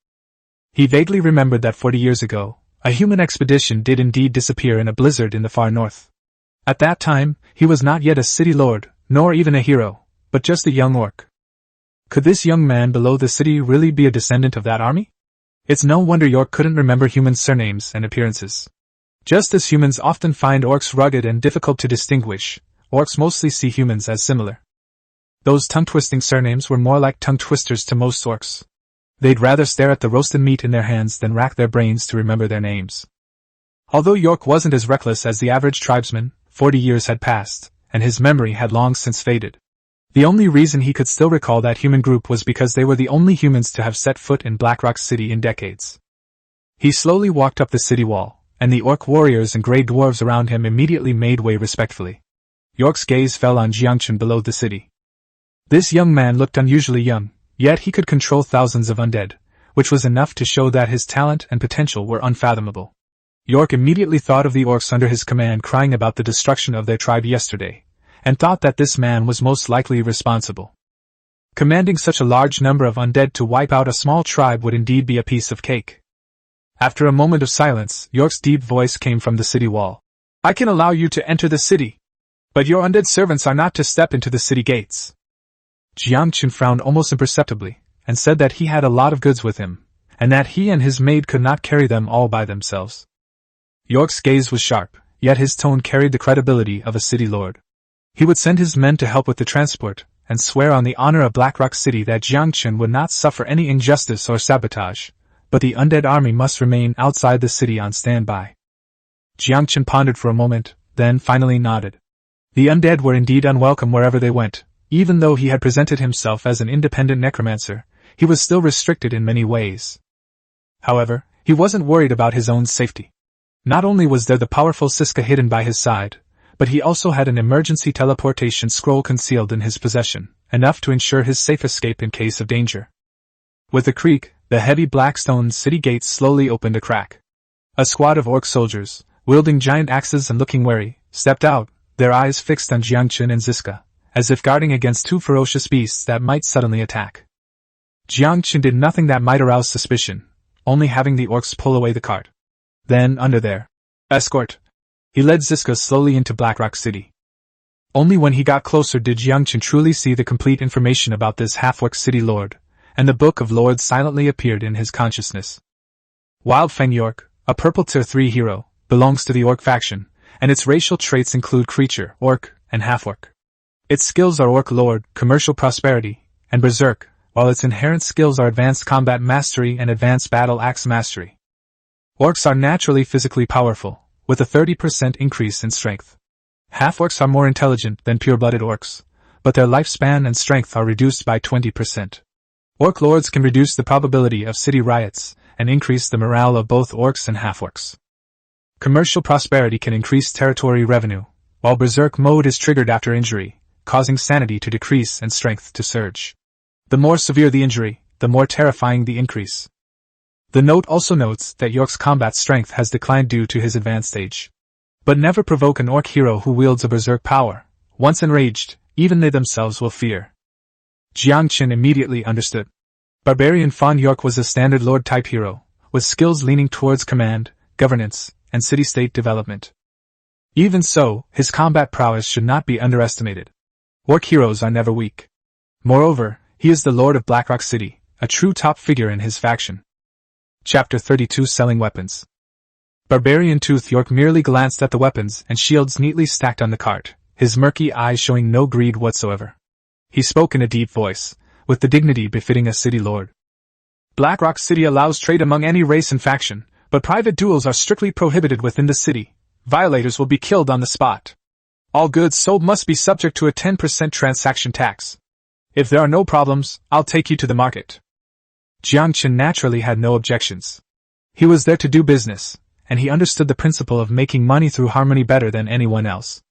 He vaguely remembered that 40 years ago, a human expedition did indeed disappear in a blizzard in the far north. At that time, he was not yet a city lord, nor even a hero, but just a young orc. Could this young man below the city really be a descendant of that army? It's no wonder York couldn't remember human surnames and appearances. Just as humans often find orcs rugged and difficult to distinguish, orcs mostly see humans as similar. Those tongue-twisting surnames were more like tongue twisters to most orcs. They'd rather stare at the roasted meat in their hands than rack their brains to remember their names. Although York wasn't as reckless as the average tribesman, 40 years had passed, and his memory had long since faded. The only reason he could still recall that human group was because they were the only humans to have set foot in Blackrock City in decades. He slowly walked up the city wall, and the orc warriors and grey dwarves around him immediately made way respectfully. York's gaze fell on Yangchen below the city. This young man looked unusually young, yet he could control thousands of undead, which was enough to show that his talent and potential were unfathomable. York immediately thought of the orcs under his command crying about the destruction of their tribe yesterday, and thought that this man was most likely responsible. Commanding such a large number of undead to wipe out a small tribe would indeed be a piece of cake. After a moment of silence, York's deep voice came from the city wall. I can allow you to enter the city, but your undead servants are not to step into the city gates. Yangchen frowned almost imperceptibly, and said that he had a lot of goods with him, and that he and his maid could not carry them all by themselves. York's gaze was sharp, yet his tone carried the credibility of a city lord. He would send his men to help with the transport, and swear on the honor of Blackrock City that Yangchen would not suffer any injustice or sabotage, but the undead army must remain outside the city on standby. Yangchen pondered for a moment, then finally nodded. The undead were indeed unwelcome wherever they went. Even though he had presented himself as an independent necromancer, he was still restricted in many ways. However, he wasn't worried about his own safety. Not only was there the powerful Siska hidden by his side, but he also had an emergency teleportation scroll concealed in his possession, enough to ensure his safe escape in case of danger. With a creak, the heavy black stone city gates slowly opened a crack. A squad of orc soldiers, wielding giant axes and looking wary, stepped out, their eyes fixed on Yangchen and Ziska, as if guarding against two ferocious beasts that might suddenly attack. Yangchen did nothing that might arouse suspicion, only having the orcs pull away the cart. Then, under their escort, he led Ziska slowly into Blackrock City. Only when he got closer did Yangchen truly see the complete information about this half-orc city lord, and the Book of Lords silently appeared in his consciousness. Wildfang York, a purple tier 3 hero, belongs to the orc faction, and its racial traits include creature, orc, and half-orc. Its skills are Orc Lord, Commercial Prosperity, and Berserk, while its inherent skills are Advanced Combat Mastery and Advanced Battle Axe Mastery. Orcs are naturally physically powerful, with a 30% increase in strength. Half-orcs are more intelligent than pure-blooded orcs, but their lifespan and strength are reduced by 20%. Orc Lords can reduce the probability of city riots, and increase the morale of both orcs and half-orcs. Commercial Prosperity can increase territory revenue, while Berserk mode is triggered after injury, causing sanity to decrease and strength to surge. The more severe the injury, the more terrifying the increase. The note also notes that York's combat strength has declined due to his advanced age. But never provoke an orc hero who wields a berserk power. Once enraged, even they themselves will fear. Yangchen immediately understood. Barbarian Fawn York was a standard lord-type hero, with skills leaning towards command, governance, and city-state development. Even so, his combat prowess should not be underestimated. Orc heroes are never weak. Moreover, he is the Lord of Blackrock City, a true top figure in his faction. Chapter 32 Selling Weapons. Barbarian Tooth York merely glanced at the weapons and shields neatly stacked on the cart, his murky eyes showing no greed whatsoever. He spoke in a deep voice, with the dignity befitting a city lord. Blackrock City allows trade among any race and faction, but private duels are strictly prohibited within the city. Violators will be killed on the spot. All goods sold must be subject to a 10% transaction tax. If there are no problems, I'll take you to the market. Yangchen naturally had no objections. He was there to do business, and he understood the principle of making money through harmony better than anyone else.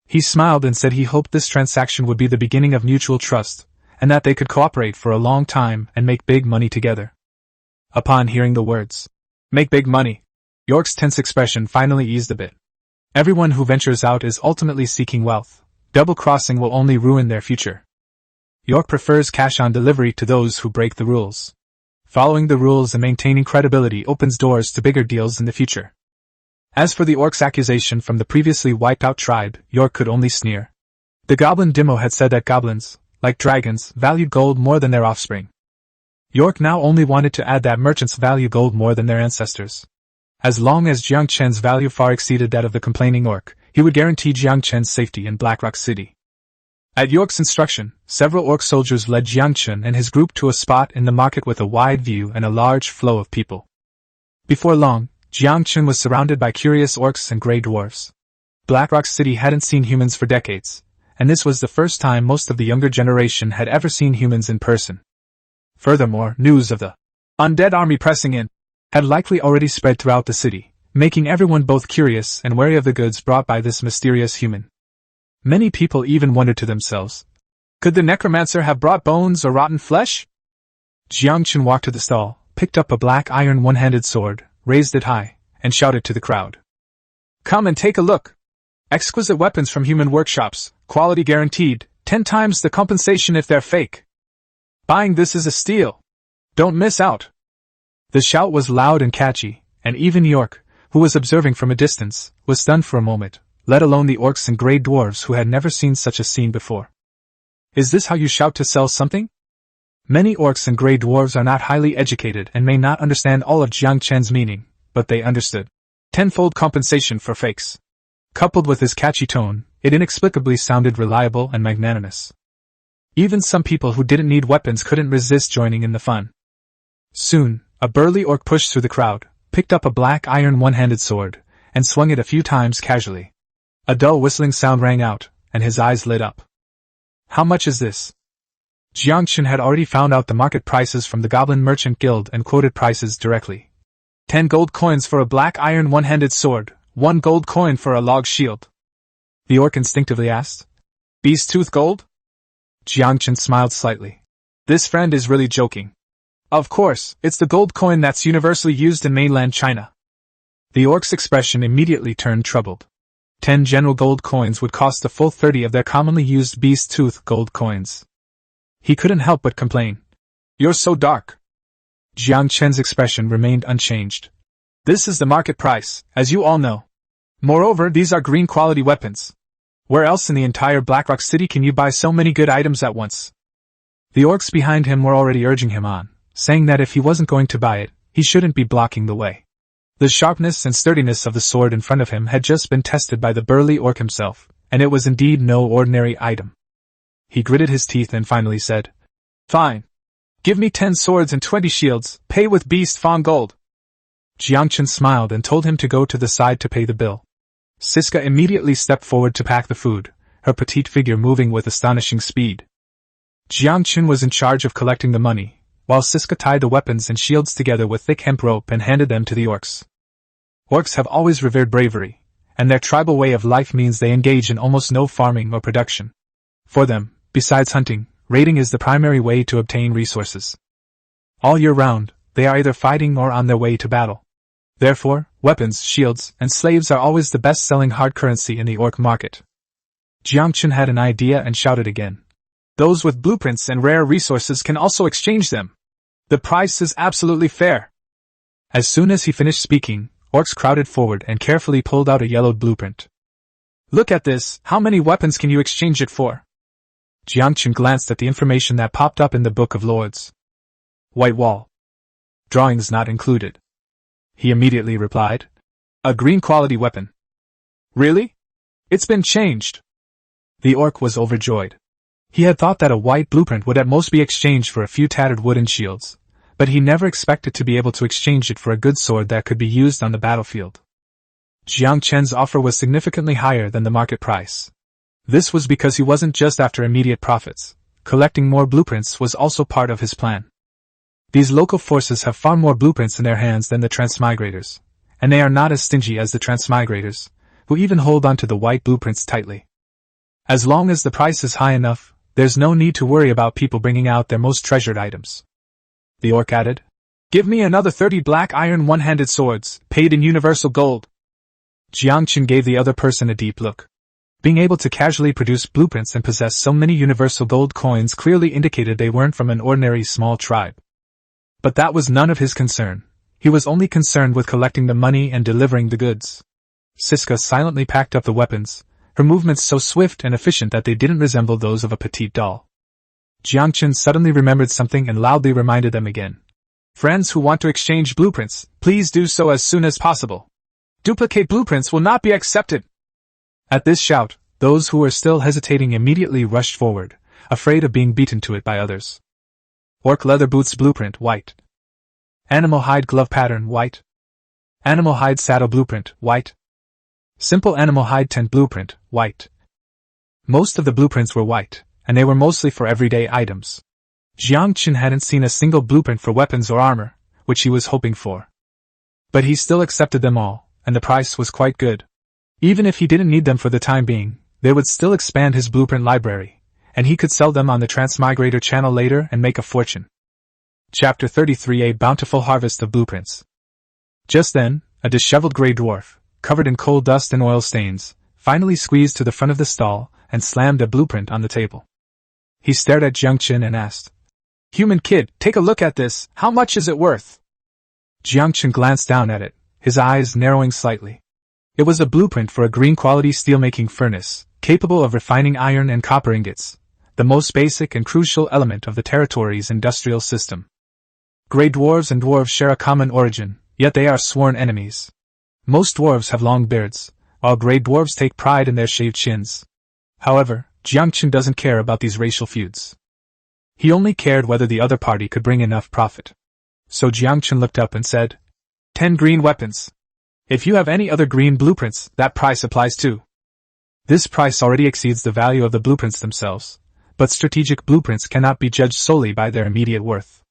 He smiled and said he hoped this transaction would be the beginning of mutual trust, and that they could cooperate for a long time and make big money together. Upon hearing the words, "Make big money," York's tense expression finally eased a bit. Everyone who ventures out is ultimately seeking wealth. Double-crossing will only ruin their future. York prefers cash on delivery to those who break the rules. Following the rules and maintaining credibility opens doors to bigger deals in the future. As for the orc's accusation from the previously wiped-out tribe, York could only sneer. The goblin Demo had said that goblins, like dragons, valued gold more than their offspring. York now only wanted to add that merchants value gold more than their ancestors. As long as Yangchen's value far exceeded that of the complaining orc, he would guarantee Yangchen's safety in Blackrock City. At York's instruction, several orc soldiers led Yangchen and his group to a spot in the market with a wide view and a large flow of people. Before long, Yangchen was surrounded by curious orcs and grey dwarfs. Blackrock City hadn't seen humans for decades, and this was the first time most of the younger generation had ever seen humans in person. Furthermore, news of the Undead army pressing in had likely already spread throughout the city, making everyone both curious and wary of the goods brought by this mysterious human. Many people even wondered to themselves, could the necromancer have brought bones or rotten flesh? Yangchen walked to the stall, picked up a black iron one-handed sword, raised it high, and shouted to the crowd. Come and take a look! Exquisite weapons from human workshops, quality guaranteed, 10 times the compensation if they're fake. Buying this is a steal. Don't miss out. The shout was loud and catchy, and even York, who was observing from a distance, was stunned for a moment, let alone the orcs and grey dwarves who had never seen such a scene before. Is this how you shout to sell something? Many orcs and grey dwarves are not highly educated and may not understand all of Yangchen's meaning, but they understood. Tenfold compensation for fakes. Coupled with his catchy tone, it inexplicably sounded reliable and magnanimous. Even some people who didn't need weapons couldn't resist joining in the fun. Soon, a burly orc pushed through the crowd, picked up a black iron one-handed sword, and swung it a few times casually. A dull whistling sound rang out, and his eyes lit up. How much is this? Yangchen had already found out the market prices from the Goblin Merchant Guild and quoted prices directly. 10 gold coins for a black iron one-handed sword, 1 gold coin for a log shield. The orc instinctively asked. Beast tooth gold? Yangchen smiled slightly. This friend is really joking. Of course, it's the gold coin that's universally used in mainland China. The orc's expression immediately turned troubled. 10 general gold coins would cost the full 30 of their commonly used beast tooth gold coins. He couldn't help but complain. You're so dark. Yangchen's expression remained unchanged. This is the market price, as you all know. Moreover, these are green quality weapons. Where else in the entire Blackrock City can you buy so many good items at once? The orcs behind him were already urging him on, saying that if he wasn't going to buy it, he shouldn't be blocking the way. The sharpness and sturdiness of the sword in front of him had just been tested by the burly orc himself, and it was indeed no ordinary item. He gritted his teeth and finally said, Fine. Give me 10 swords and 20 shields, pay with beast fawn gold. Yangchen smiled and told him to go to the side to pay the bill. Siska immediately stepped forward to pack the food, her petite figure moving with astonishing speed. Yangchen was in charge of collecting the money, while Siska tied the weapons and shields together with thick hemp rope and handed them to the orcs. Orcs have always revered bravery, and their tribal way of life means they engage in almost no farming or production. For them, besides hunting, raiding is the primary way to obtain resources. All year round, they are either fighting or on their way to battle. Therefore, weapons, shields, and slaves are always the best-selling hard currency in the orc market. Yangchen had an idea and shouted again. Those with blueprints and rare resources can also exchange them. The price is absolutely fair. As soon as he finished speaking, orcs crowded forward and carefully pulled out a yellowed blueprint. Look at this, how many weapons can you exchange it for? Yangchen glanced at the information that popped up in the Book of Lords. White wall. Drawings not included. He immediately replied. A green quality weapon. Really? It's been changed. The orc was overjoyed. He had thought that a white blueprint would at most be exchanged for a few tattered wooden shields, but he never expected to be able to exchange it for a good sword that could be used on the battlefield. Yangchen's offer was significantly higher than the market price. This was because he wasn't just after immediate profits. Collecting more blueprints was also part of his plan. These local forces have far more blueprints in their hands than the transmigrators, and they are not as stingy as the transmigrators, who even hold onto the white blueprints tightly. As long as the price is high enough, there's no need to worry about people bringing out their most treasured items. The orc added, Give me another 30 black iron one-handed swords, paid in universal gold. Yangchen gave the other person a deep look. Being able to casually produce blueprints and possess so many universal gold coins clearly indicated they weren't from an ordinary small tribe. But that was none of his concern. He was only concerned with collecting the money and delivering the goods. Siska silently packed up the weapons, her movements so swift and efficient that they didn't resemble those of a petite doll. Yangchen suddenly remembered something and loudly reminded them again. Friends who want to exchange blueprints, please do so as soon as possible. Duplicate blueprints will not be accepted. At this shout, those who were still hesitating immediately rushed forward, afraid of being beaten to it by others. Orc leather boots blueprint, white. Animal hide glove pattern, white. Animal hide saddle blueprint, white. Simple animal hide tent blueprint, white. Most of the blueprints were white, and they were mostly for everyday items. Yangchen hadn't seen a single blueprint for weapons or armor, which he was hoping for. But he still accepted them all, and the price was quite good. Even if he didn't need them for the time being, they would still expand his blueprint library, and he could sell them on the Transmigrator channel later and make a fortune. Chapter 33: A Bountiful Harvest of Blueprints. Just then, a disheveled gray dwarf, covered in coal dust and oil stains, finally squeezed to the front of the stall and slammed a blueprint on the table. He stared at Yangchen and asked, Human kid, take a look at this, how much is it worth? Yangchen glanced down at it, his eyes narrowing slightly. It was a blueprint for a green-quality steelmaking furnace, capable of refining iron and copper ingots, the most basic and crucial element of the territory's industrial system. Grey dwarves and dwarves share a common origin, yet they are sworn enemies. Most dwarves have long beards, while grey dwarves take pride in their shaved chins. However, Yangchen doesn't care about these racial feuds. He only cared whether the other party could bring enough profit. So Yangchen looked up and said, 10 green weapons. If you have any other green blueprints, that price applies too. This price already exceeds the value of the blueprints themselves, but strategic blueprints cannot be judged solely by their immediate worth.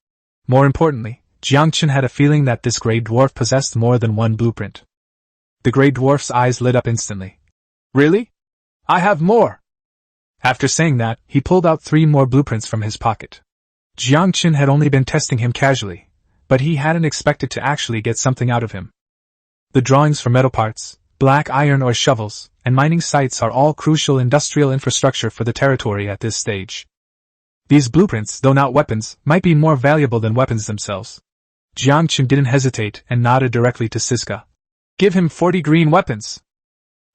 More importantly, Yangchen had a feeling that this grey dwarf possessed more than one blueprint. The grey dwarf's eyes lit up instantly. Really? I have more! After saying that, he pulled out 3 more blueprints from his pocket. Yangchen had only been testing him casually, but he hadn't expected to actually get something out of him. The drawings for metal parts, black iron or shovels, and mining sites are all crucial industrial infrastructure for the territory at this stage. These blueprints, though not weapons, might be more valuable than weapons themselves. Yangchen didn't hesitate and nodded directly to Siska. Give him 40 green weapons.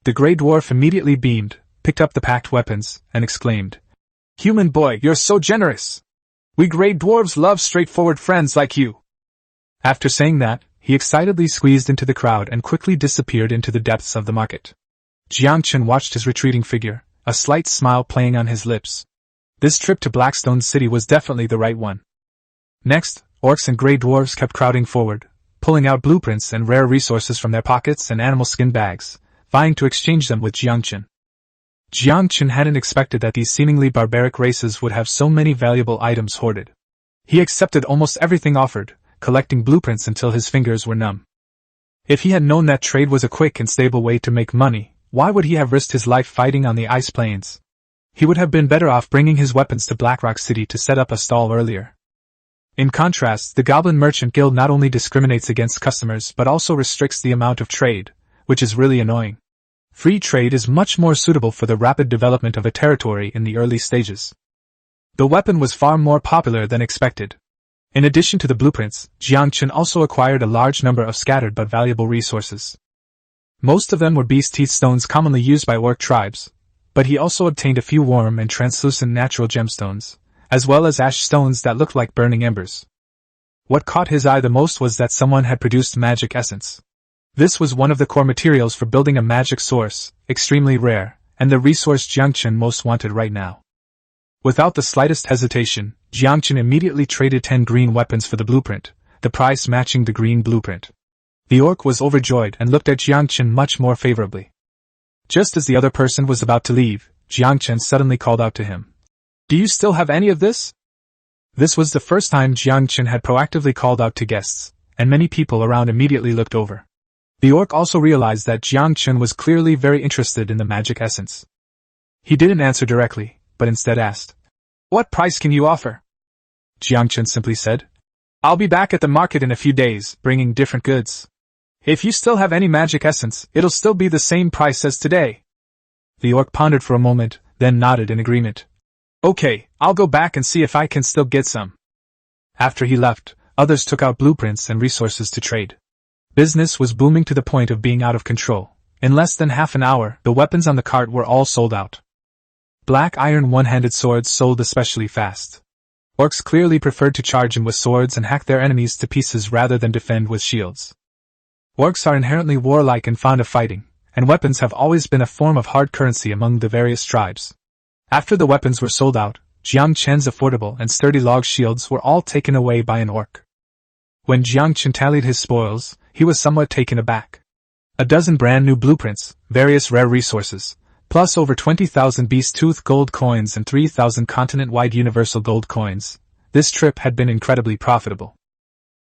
The grey dwarf immediately beamed, picked up the packed weapons, and exclaimed, Human boy, you're so generous! We grey dwarves love straightforward friends like you! After saying that, he excitedly squeezed into the crowd and quickly disappeared into the depths of the market. Yangchen watched his retreating figure, a slight smile playing on his lips. This trip to Blackstone City was definitely the right one. Next, orcs and grey dwarves kept crowding forward, pulling out blueprints and rare resources from their pockets and animal skin bags, vying to exchange them with Yangchen. Yangchen hadn't expected that these seemingly barbaric races would have so many valuable items hoarded. He accepted almost everything offered, collecting blueprints until his fingers were numb. If he had known that trade was a quick and stable way to make money, why would he have risked his life fighting on the ice plains? He would have been better off bringing his weapons to Blackrock City to set up a stall earlier. In contrast, the Goblin Merchant Guild not only discriminates against customers but also restricts the amount of trade, which is really annoying. Free trade is much more suitable for the rapid development of a territory in the early stages. The weapon was far more popular than expected. In addition to the blueprints, Yangchen also acquired a large number of scattered but valuable resources. Most of them were beast teeth stones commonly used by orc tribes, but he also obtained a few warm and translucent natural gemstones, as well as ash stones that looked like burning embers. What caught his eye the most was that someone had produced magic essence. This was one of the core materials for building a magic source, extremely rare, and the resource Yangchen most wanted right now. Without the slightest hesitation, Yangchen immediately traded 10 green weapons for the blueprint, the price matching the green blueprint. The orc was overjoyed and looked at Yangchen much more favorably. Just as the other person was about to leave, Yangchen suddenly called out to him. "Do you still have any of this?" This was the first time Yangchen had proactively called out to guests, and many people around immediately looked over. The orc also realized that Yangchen was clearly very interested in the magic essence. He didn't answer directly, but instead asked, "What price can you offer?" Yangchen simply said, "I'll be back at the market in a few days, bringing different goods. If you still have any magic essence, it'll still be the same price as today." The orc pondered for a moment, then nodded in agreement. "Okay, I'll go back and see if I can still get some." After he left, others took out blueprints and resources to trade. Business was booming to the point of being out of control. In less than half an hour, the weapons on the cart were all sold out. Black iron one-handed swords sold especially fast. Orcs clearly preferred to charge in with swords and hack their enemies to pieces rather than defend with shields. Orcs are inherently warlike and fond of fighting, and weapons have always been a form of hard currency among the various tribes. After the weapons were sold out, Yangchen's affordable and sturdy log shields were all taken away by an orc. When Yangchen tallied his spoils, he was somewhat taken aback. A dozen brand new blueprints, various rare resources, plus over 20,000 beast tooth gold coins and 3,000 continent-wide universal gold coins. This trip had been incredibly profitable.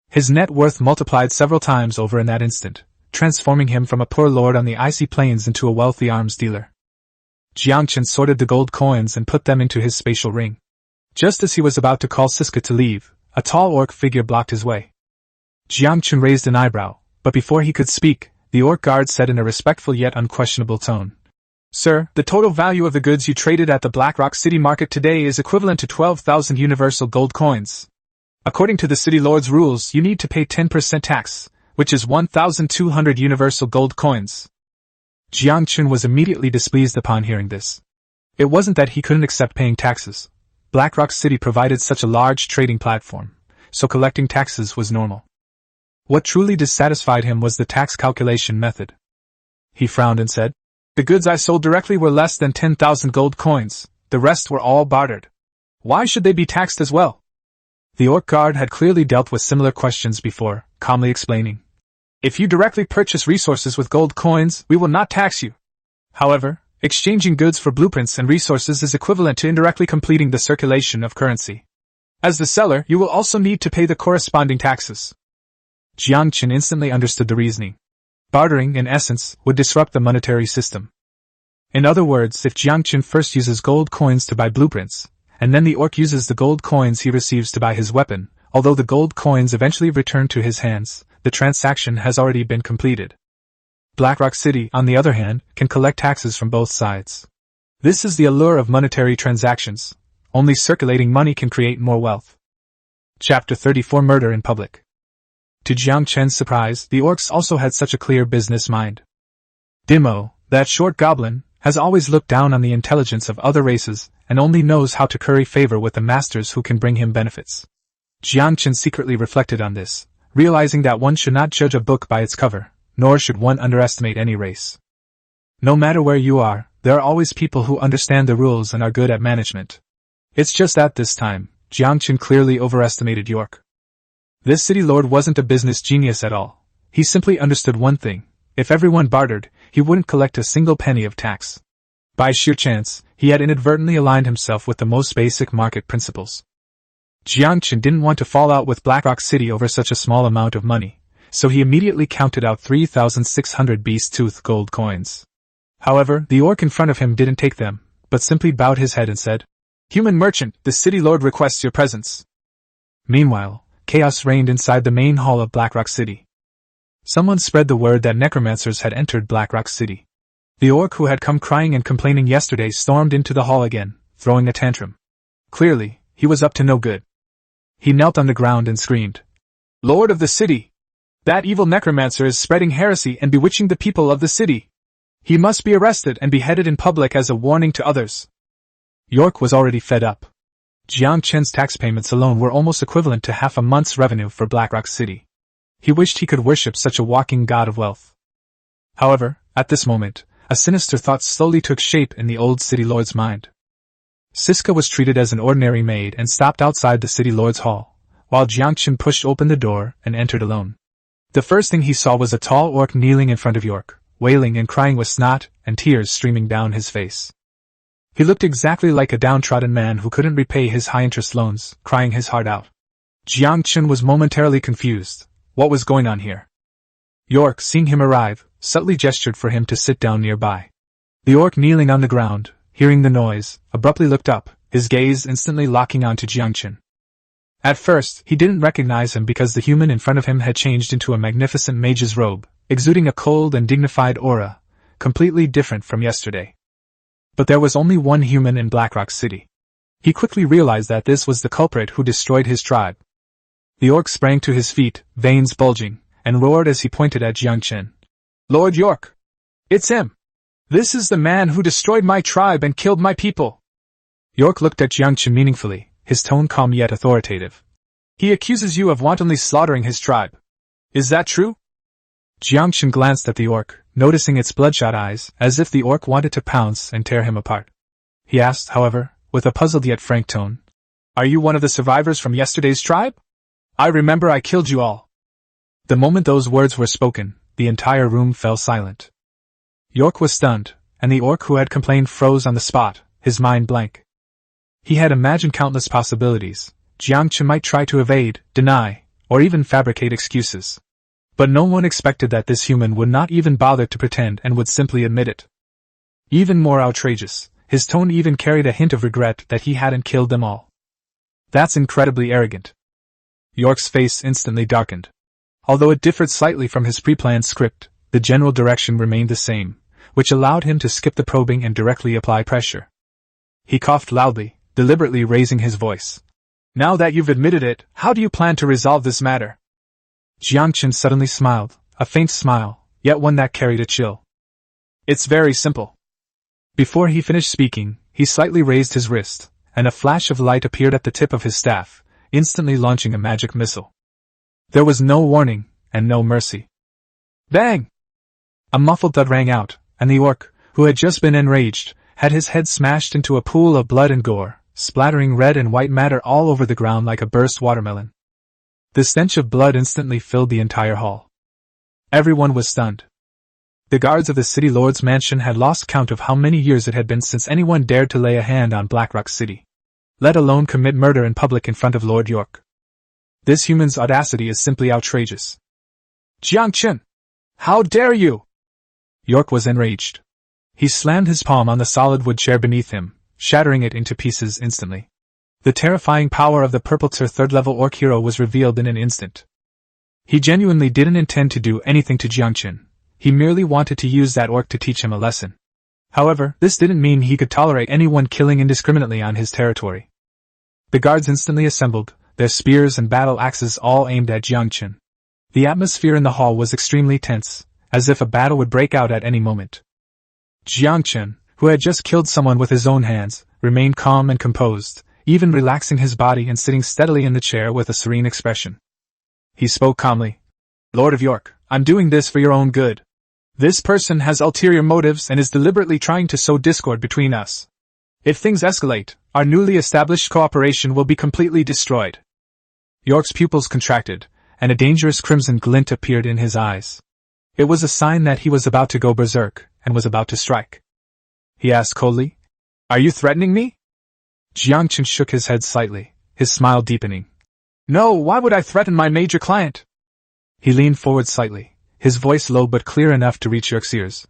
His net worth multiplied several times over in that instant, transforming him from a poor lord on the icy plains into a wealthy arms dealer. Yangchen sorted the gold coins and put them into his spatial ring. Just as he was about to call Siska to leave, a tall orc figure blocked his way. Yangchen raised an eyebrow, but before he could speak, the orc guard said in a respectful yet unquestionable tone, "Sir, the total value of the goods you traded at the Black Rock City market today is equivalent to 12,000 universal gold coins. According to the city lord's rules, you need to pay 10% tax, which is 1,200 universal gold coins." Yangchen was immediately displeased upon hearing this. It wasn't that he couldn't accept paying taxes. Black Rock City provided such a large trading platform, so collecting taxes was normal. What truly dissatisfied him was the tax calculation method. He frowned and said, "The goods I sold directly were less than 10,000 gold coins, the rest were all bartered. Why should they be taxed as well?" The orc guard had clearly dealt with similar questions before, calmly explaining, "If you directly purchase resources with gold coins, we will not tax you. However, exchanging goods for blueprints and resources is equivalent to indirectly completing the circulation of currency. As the seller, you will also need to pay the corresponding taxes." Yangchen instantly understood the reasoning. Bartering, in essence, would disrupt the monetary system. In other words, if Yangchen first uses gold coins to buy blueprints, and then the orc uses the gold coins he receives to buy his weapon, although the gold coins eventually return to his hands, the transaction has already been completed. Black Rock City, on the other hand, can collect taxes from both sides. This is the allure of monetary transactions. Only circulating money can create more wealth. Chapter 34: Murder in Public. To Yangchen's surprise, the orcs also had such a clear business mind. Dimo, that short goblin, has always looked down on the intelligence of other races and only knows how to curry favor with the masters who can bring him benefits. Yangchen secretly reflected on this, realizing that one should not judge a book by its cover, nor should one underestimate any race. No matter where you are, there are always people who understand the rules and are good at management. It's just that this time, Yangchen clearly overestimated York. This city lord wasn't a business genius at all. He simply understood one thing: if everyone bartered, he wouldn't collect a single penny of tax. By sheer chance, he had inadvertently aligned himself with the most basic market principles. Yangchen didn't want to fall out with Black Rock City over such a small amount of money, so he immediately counted out 3,600 beast tooth gold coins. However, the orc in front of him didn't take them, but simply bowed his head and said, "Human merchant, the city lord requests your presence." Meanwhile, chaos reigned inside the main hall of Black Rock City. Someone spread the word that necromancers had entered Black Rock City. The orc who had come crying and complaining yesterday stormed into the hall again, throwing a tantrum. Clearly, he was up to no good. He knelt on the ground and screamed, "Lord of the city! That evil necromancer is spreading heresy and bewitching the people of the city. He must be arrested and beheaded in public as a warning to others." York was already fed up. Yangchen's tax payments alone were almost equivalent to half a month's revenue for Blackrock City. He wished he could worship such a walking god of wealth. However, at this moment, a sinister thought slowly took shape in the old city lord's mind. Siska was treated as an ordinary maid and stopped outside the city lord's hall, while Yangchen pushed open the door and entered alone. The first thing he saw was a tall orc kneeling in front of York, wailing and crying with snot and tears streaming down his face. He looked exactly like a downtrodden man who couldn't repay his high-interest loans, crying his heart out. Yangchen was momentarily confused. What was going on here? York, seeing him arrive, subtly gestured for him to sit down nearby. The orc kneeling on the ground, hearing the noise, abruptly looked up, his gaze instantly locking onto Yangchen. At first, he didn't recognize him because the human in front of him had changed into a magnificent mage's robe, exuding a cold and dignified aura, completely different from yesterday. But there was only one human in Blackrock City. He quickly realized that this was the culprit who destroyed his tribe. The orc sprang to his feet, veins bulging, and roared as he pointed at Yangchen. "Lord York! It's him! This is the man who destroyed my tribe and killed my people!" York looked at Yangchen meaningfully, his tone calm yet authoritative. "He accuses you of wantonly slaughtering his tribe. Is that true?" Yangchen glanced at the orc, noticing its bloodshot eyes, as if the orc wanted to pounce and tear him apart. He asked, however, with a puzzled yet frank tone, "Are you one of the survivors from yesterday's tribe? I remember I killed you all." The moment those words were spoken, the entire room fell silent. York was stunned, and the orc who had complained froze on the spot, his mind blank. He had imagined countless possibilities. Yangchen might try to evade, deny, or even fabricate excuses. But no one expected that this human would not even bother to pretend and would simply admit it. Even more outrageous, his tone even carried a hint of regret that he hadn't killed them all. That's incredibly arrogant. York's face instantly darkened. Although it differed slightly from his pre-planned script, the general direction remained the same, which allowed him to skip the probing and directly apply pressure. He coughed loudly, deliberately raising his voice. "Now that you've admitted it, how do you plan to resolve this matter?" Yangchen suddenly smiled, a faint smile, yet one that carried a chill. "It's very simple." Before he finished speaking, he slightly raised his wrist, and a flash of light appeared at the tip of his staff, instantly launching a magic missile. There was no warning, and no mercy. Bang! A muffled thud rang out, and the orc, who had just been enraged, had his head smashed into a pool of blood and gore, splattering red and white matter all over the ground like a burst watermelon. The stench of blood instantly filled the entire hall. Everyone was stunned. The guards of the city lord's mansion had lost count of how many years it had been since anyone dared to lay a hand on Blackrock City, let alone commit murder in public in front of Lord York. This human's audacity is simply outrageous. "Yangchen! How dare you!" York was enraged. He slammed his palm on the solid wood chair beneath him, shattering it into pieces instantly. The terrifying power of the purple-tier third-level orc hero was revealed in an instant. He genuinely didn't intend to do anything to Yangchen. He merely wanted to use that orc to teach him a lesson. However, this didn't mean he could tolerate anyone killing indiscriminately on his territory. The guards instantly assembled, their spears and battle axes all aimed at Yangchen. The atmosphere in the hall was extremely tense, as if a battle would break out at any moment. Yangchen, who had just killed someone with his own hands, remained calm and composed, even relaxing his body and sitting steadily in the chair with a serene expression. He spoke calmly. "Lord of York, I'm doing this for your own good. This person has ulterior motives and is deliberately trying to sow discord between us. If things escalate, our newly established cooperation will be completely destroyed." York's pupils contracted, and a dangerous crimson glint appeared in his eyes. It was a sign that he was about to go berserk, and was about to strike. He asked coldly, "Are you threatening me?" Yangchen shook his head slightly, his smile deepening. "No, why would I threaten my major client?" He leaned forward slightly, his voice low but clear enough to reach York's ears.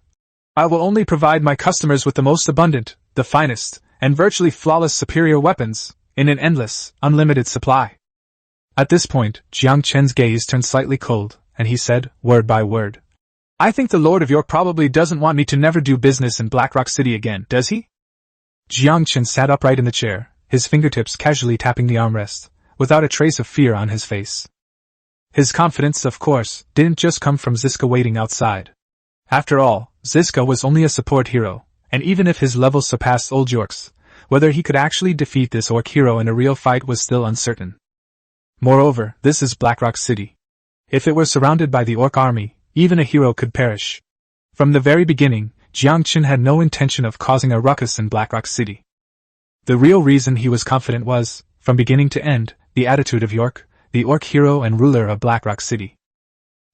"I will only provide my customers with the most abundant, the finest, and virtually flawless superior weapons, in an endless, unlimited supply." At this point, Yangchen's gaze turned slightly cold, and he said, word by word, "I think the Lord of York probably doesn't want me to never do business in Blackrock City again, does he?" Yangchen sat upright in the chair, his fingertips casually tapping the armrest, without a trace of fear on his face. His confidence, of course, didn't just come from Ziska waiting outside. After all, Ziska was only a support hero, and even if his level surpassed Old York's, whether he could actually defeat this orc hero in a real fight was still uncertain. Moreover, this is Blackrock City. If it were surrounded by the orc army, even a hero could perish. From the very beginning, Yangchen had no intention of causing a ruckus in Blackrock City. The real reason he was confident was, from beginning to end, the attitude of York, the orc hero and ruler of Blackrock City.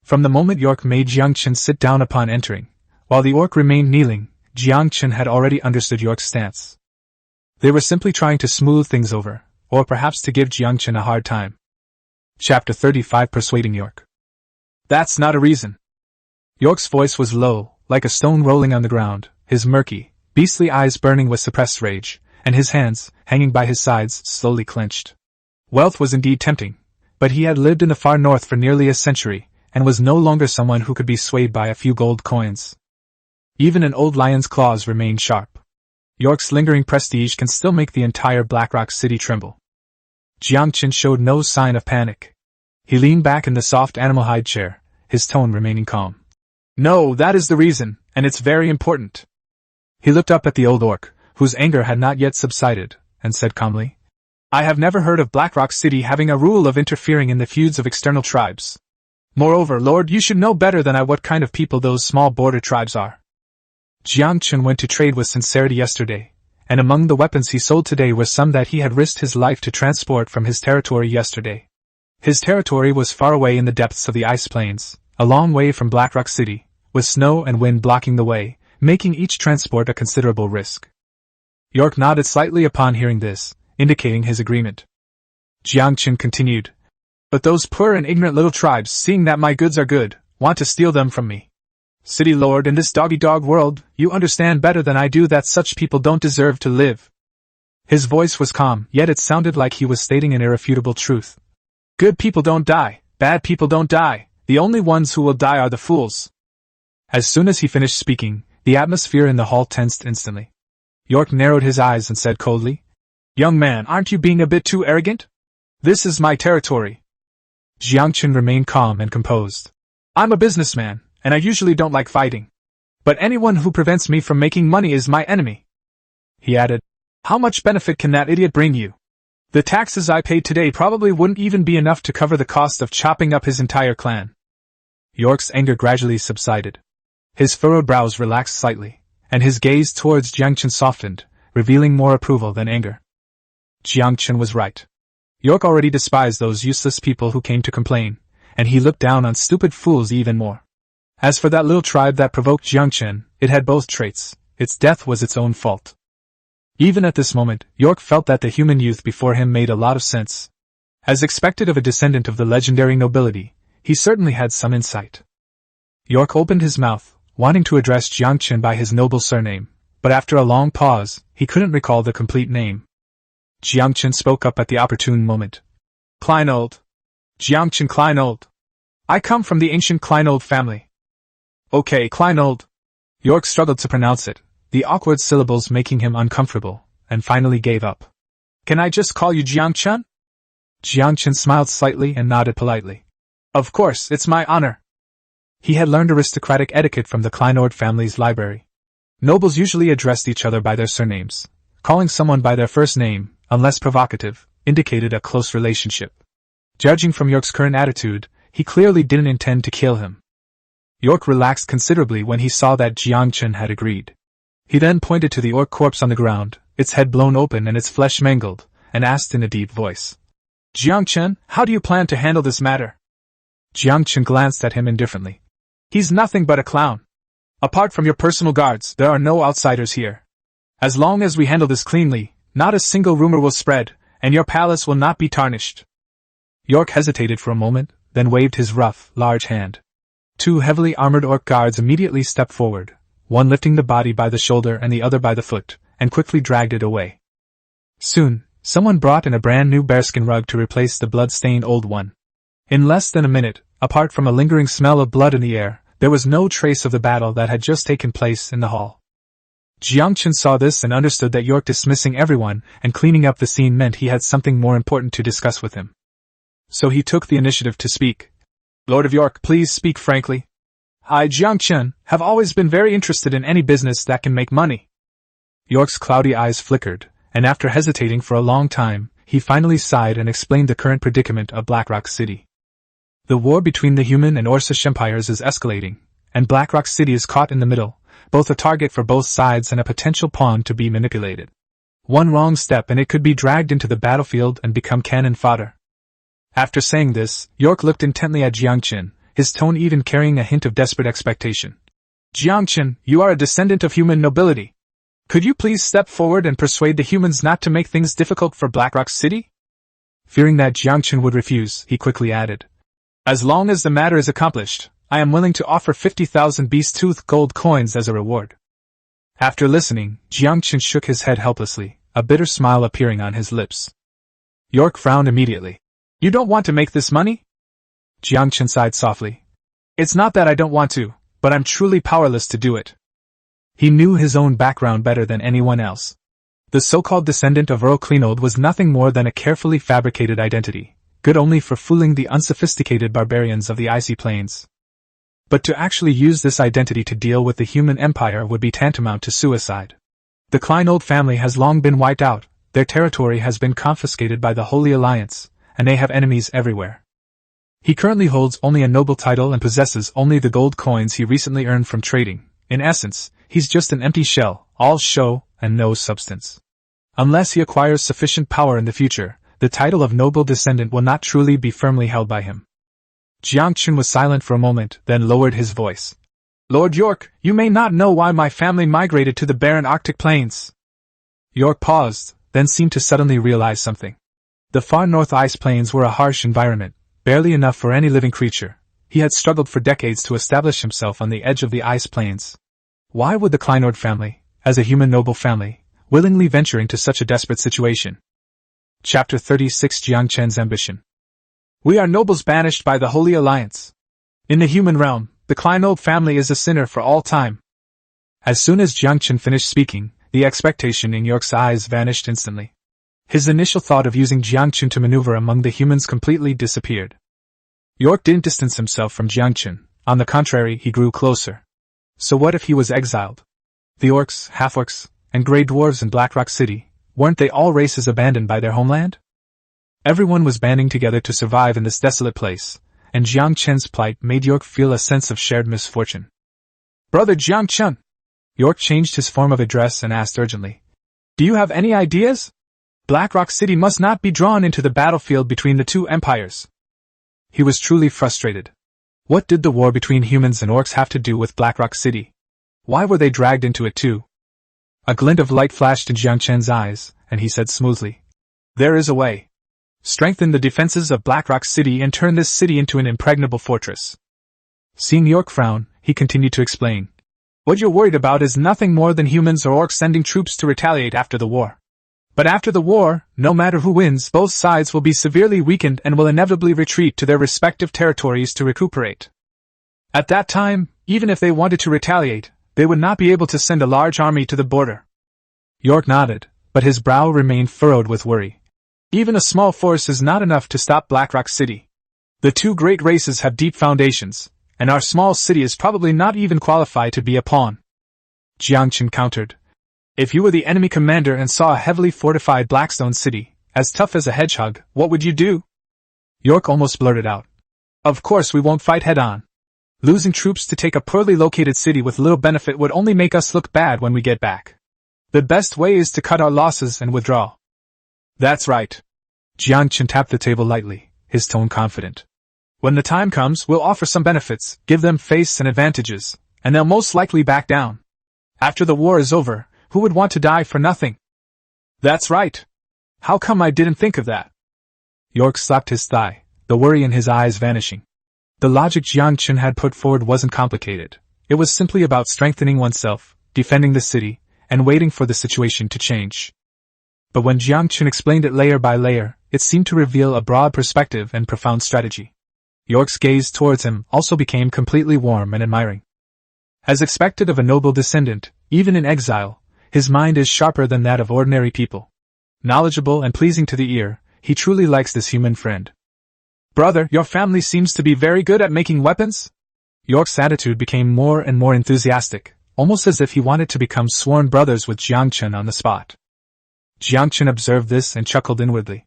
From the moment York made Yangchen sit down upon entering, while the orc remained kneeling, Yangchen had already understood York's stance. They were simply trying to smooth things over, or perhaps to give Yangchen a hard time. Chapter 35 Persuading York. That's not a reason. York's voice was low, like a stone rolling on the ground, his murky, beastly eyes burning with suppressed rage, and his hands, hanging by his sides, slowly clenched. Wealth was indeed tempting, but he had lived in the far north for nearly a century, and was no longer someone who could be swayed by a few gold coins. Even an old lion's claws remained sharp. York's lingering prestige can still make the entire Blackrock City tremble. Yangchen showed no sign of panic. He leaned back in the soft animal hide chair, his tone remaining calm. No, that is the reason, and it's very important. He looked up at the old orc, whose anger had not yet subsided, and said calmly, I have never heard of Blackrock City having a rule of interfering in the feuds of external tribes. Moreover, Lord, you should know better than I what kind of people those small border tribes are. Yangchen went to trade with sincerity yesterday, and among the weapons he sold today were some that he had risked his life to transport from his territory yesterday. His territory was far away in the depths of the ice plains, a long way from Blackrock City, with snow and wind blocking the way, making each transport a considerable risk. York nodded slightly upon hearing this, indicating his agreement. Yangchen continued, But those poor and ignorant little tribes, seeing that my goods are good, want to steal them from me. City Lord, in this dog-eat-dog world, you understand better than I do that such people don't deserve to live. His voice was calm, yet it sounded like he was stating an irrefutable truth. Good people don't die, bad people don't die, the only ones who will die are the fools. As soon as he finished speaking, the atmosphere in the hall tensed instantly. York narrowed his eyes and said coldly, Young man, aren't you being a bit too arrogant? This is my territory. Yangchen remained calm and composed. I'm a businessman, and I usually don't like fighting. But anyone who prevents me from making money is my enemy. He added, How much benefit can that idiot bring you? The taxes I paid today probably wouldn't even be enough to cover the cost of chopping up his entire clan. York's anger gradually subsided. His furrowed brows relaxed slightly, and his gaze towards Yangchen softened, revealing more approval than anger. Yangchen was right. York already despised those useless people who came to complain, and he looked down on stupid fools even more. As for that little tribe that provoked Yangchen, it had both traits. Its death was its own fault. Even at this moment, York felt that the human youth before him made a lot of sense. As expected of a descendant of the legendary nobility, he certainly had some insight. York opened his mouth, wanting to address Yangchen by his noble surname, but after a long pause, he couldn't recall the complete name. Yangchen spoke up at the opportune moment. Kleinold. Yangchen Kleinold. I come from the ancient Kleinold family. Okay, Kleinold. York struggled to pronounce it, the awkward syllables making him uncomfortable, and finally gave up. Can I just call you Yangchen? Yangchen smiled slightly and nodded politely. Of course, it's my honor. He had learned aristocratic etiquette from the Kleinold family's library. Nobles usually addressed each other by their surnames. Calling someone by their first name, unless provocative, indicated a close relationship. Judging from York's current attitude, he clearly didn't intend to kill him. York relaxed considerably when he saw that Yangchen had agreed. He then pointed to the orc corpse on the ground, its head blown open and its flesh mangled, and asked in a deep voice. Yangchen, how do you plan to handle this matter? Yangchen glanced at him indifferently. He's nothing but a clown. Apart from your personal guards, there are no outsiders here. As long as we handle this cleanly, not a single rumor will spread, and your palace will not be tarnished. York hesitated for a moment, then waved his rough, large hand. Two heavily armored orc guards immediately stepped forward, one lifting the body by the shoulder and the other by the foot, and quickly dragged it away. Soon, someone brought in a brand new bearskin rug to replace the blood-stained old one. In less than a minute, apart from a lingering smell of blood in the air, there was no trace of the battle that had just taken place in the hall. Yangchen saw this and understood that York dismissing everyone and cleaning up the scene meant he had something more important to discuss with him. So he took the initiative to speak. Lord of York, please speak frankly. I, Yangchen, have always been very interested in any business that can make money. York's cloudy eyes flickered, and after hesitating for a long time, he finally sighed and explained the current predicament of Blackrock City. The war between the human and Orcish empires is escalating, and Blackrock City is caught in the middle, both a target for both sides and a potential pawn to be manipulated. One wrong step and it could be dragged into the battlefield and become cannon fodder. After saying this, York looked intently at Yangchen, his tone even carrying a hint of desperate expectation. Yangchen, you are a descendant of human nobility. Could you please step forward and persuade the humans not to make things difficult for Blackrock City? Fearing that Yangchen would refuse, he quickly added. As long as the matter is accomplished, I am willing to offer 50,000 beast tooth gold coins as a reward. After listening, Yangchen shook his head helplessly, a bitter smile appearing on his lips. York frowned immediately. You don't want to make this money? Yangchen sighed softly. It's not that I don't want to, but I'm truly powerless to do it. He knew his own background better than anyone else. The so-called descendant of Earl Kleinold was nothing more than a carefully fabricated identity, good only for fooling the unsophisticated barbarians of the icy plains. But to actually use this identity to deal with the human empire would be tantamount to suicide. The Kleinold family has long been wiped out, their territory has been confiscated by the Holy Alliance, and they have enemies everywhere. He currently holds only a noble title and possesses only the gold coins he recently earned from trading. In essence, he's just an empty shell, all show and no substance. Unless he acquires sufficient power in the future, the title of noble descendant will not truly be firmly held by him. Yangchen was silent for a moment, then lowered his voice. Lord York, you may not know why my family migrated to the barren Arctic plains. York paused, then seemed to suddenly realize something. The far north ice plains were a harsh environment, barely enough for any living creature. He had struggled for decades to establish himself on the edge of the ice plains. Why would the Kleinold family, as a human noble family, willingly venture into such a desperate situation? Chapter 36 Yangchen's Ambition. We are nobles banished by the Holy Alliance. In the human realm, the Kleinold family is a sinner for all time. As soon as Yangchen finished speaking, the expectation in York's eyes vanished instantly. His initial thought of using Yangchen to maneuver among the humans completely disappeared. York didn't distance himself from Yangchen, on the contrary he grew closer. So what if he was exiled? The orcs, half-orcs, and grey dwarves in Blackrock City, weren't they all races abandoned by their homeland? Everyone was banding together to survive in this desolate place, and Yangchen's plight made York feel a sense of shared misfortune. Brother Yangchen! York changed his form of address and asked urgently. Do you have any ideas? Blackrock City must not be drawn into the battlefield between the two empires. He was truly frustrated. What did the war between humans and orcs have to do with Blackrock City? Why were they dragged into it too? A glint of light flashed in Yangchen's eyes, and he said smoothly. There is a way. Strengthen the defenses of Blackrock City and turn this city into an impregnable fortress. Seeing York frown, he continued to explain. What you're worried about is nothing more than humans or orcs sending troops to retaliate after the war. But after the war, no matter who wins, both sides will be severely weakened and will inevitably retreat to their respective territories to recuperate. At that time, even if they wanted to retaliate, they would not be able to send a large army to the border. York nodded, but his brow remained furrowed with worry. Even a small force is not enough to stop Blackrock City. The two great races have deep foundations, and our small city is probably not even qualified to be a pawn. Yangchen countered. If you were the enemy commander and saw a heavily fortified Blackstone city, as tough as a hedgehog, what would you do? York almost blurted out. Of course we won't fight head-on. Losing troops to take a poorly located city with little benefit would only make us look bad when we get back. The best way is to cut our losses and withdraw. That's right. Yangchen tapped the table lightly, his tone confident. When the time comes, we'll offer some benefits, give them face and advantages, and they'll most likely back down. After the war is over, who would want to die for nothing? That's right. How come I didn't think of that? York slapped his thigh, the worry in his eyes vanishing. The logic Yangchen had put forward wasn't complicated. It was simply about strengthening oneself, defending the city, and waiting for the situation to change. But when Yangchen explained it layer by layer, it seemed to reveal a broad perspective and profound strategy. York's gaze towards him also became completely warm and admiring. As expected of a noble descendant, even in exile, His mind is sharper than that of ordinary people. Knowledgeable and pleasing to the ear, he truly likes this human friend. Brother, your family seems to be very good at making weapons? York's attitude became more and more enthusiastic, almost as if he wanted to become sworn brothers with Yangchen on the spot. Yangchen observed this and chuckled inwardly.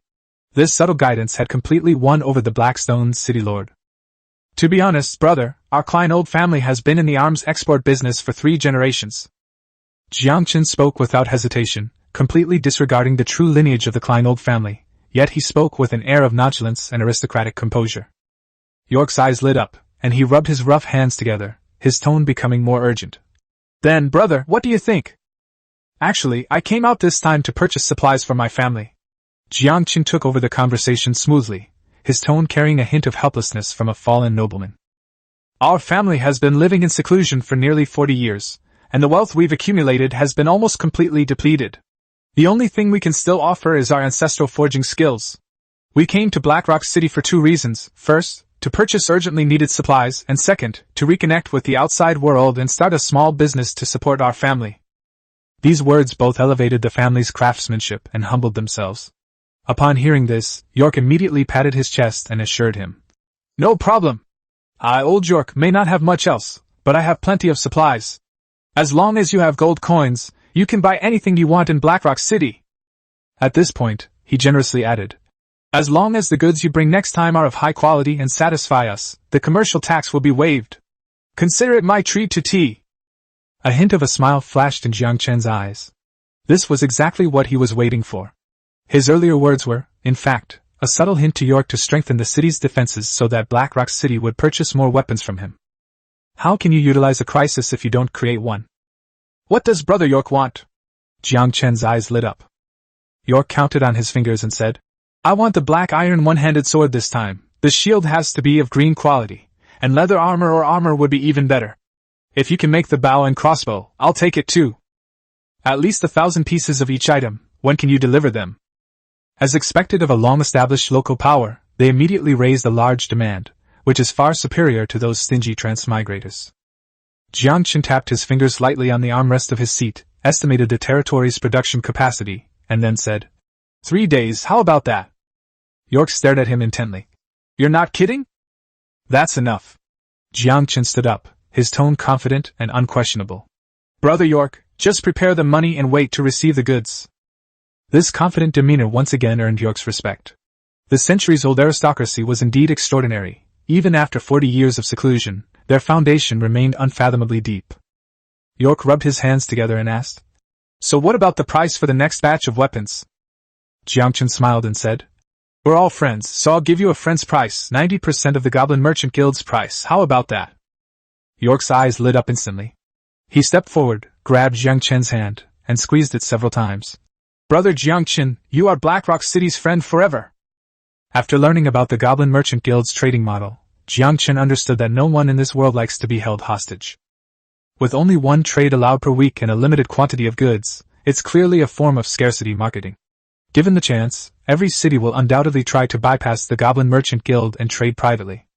This subtle guidance had completely won over the Blackstone city lord. To be honest, brother, our Klein old family has been in the arms export business for 3 generations. Yangchen spoke without hesitation, completely disregarding the true lineage of the Klein old family, yet he spoke with an air of nonchalance and aristocratic composure. York's eyes lit up, and he rubbed his rough hands together, his tone becoming more urgent. Then, brother, what do you think? Actually, I came out this time to purchase supplies for my family. Yangchen took over the conversation smoothly, his tone carrying a hint of helplessness from a fallen nobleman. Our family has been living in seclusion for nearly 40 years, and the wealth we've accumulated has been almost completely depleted. The only thing we can still offer is our ancestral forging skills. We came to Blackrock City for 2 reasons. First, to purchase urgently needed supplies, and second, to reconnect with the outside world and start a small business to support our family. These words both elevated the family's craftsmanship and humbled themselves. Upon hearing this, York immediately patted his chest and assured him. No problem. Old York may not have much else, but I have plenty of supplies. As long as you have gold coins, you can buy anything you want in Blackrock City. At this point, he generously added, as long as the goods you bring next time are of high quality and satisfy us, the commercial tax will be waived. Consider it my treat to tea. A hint of a smile flashed in Yangchen's eyes. This was exactly what he was waiting for. His earlier words were, in fact, a subtle hint to York to strengthen the city's defenses so that Blackrock City would purchase more weapons from him. How can you utilize a crisis if you don't create one? What does Brother York want? Yangchen's eyes lit up. York counted on his fingers and said, I want the black iron one-handed sword this time. The shield has to be of green quality, and leather armor or armor would be even better. If you can make the bow and crossbow, I'll take it too. At least 1,000 pieces of each item. When can you deliver them? As expected of a long-established local power, they immediately raised a large demand, which is far superior to those stingy transmigrators. Yangchen tapped his fingers lightly on the armrest of his seat, estimated the territory's production capacity, and then said, 3 days, how about that? York stared at him intently. You're not kidding? That's enough. Yangchen stood up, his tone confident and unquestionable. Brother York, just prepare the money and wait to receive the goods. This confident demeanor once again earned York's respect. The centuries-old aristocracy was indeed extraordinary. Even after 40 years of seclusion, their foundation remained unfathomably deep. York rubbed his hands together and asked, So what about the price for the next batch of weapons? Yangchen smiled and said, We're all friends, so I'll give you a friend's price, 90% of the Goblin Merchant Guild's price. How about that? York's eyes lit up instantly. He stepped forward, grabbed Yangchen's hand, and squeezed it several times. Brother Yangchen, you are Blackrock City's friend forever. After learning about the Goblin Merchant Guild's trading model, Yangchen understood that no one in this world likes to be held hostage. With only one trade allowed per week and a limited quantity of goods, it's clearly a form of scarcity marketing. Given the chance, every city will undoubtedly try to bypass the Goblin Merchant Guild and trade privately.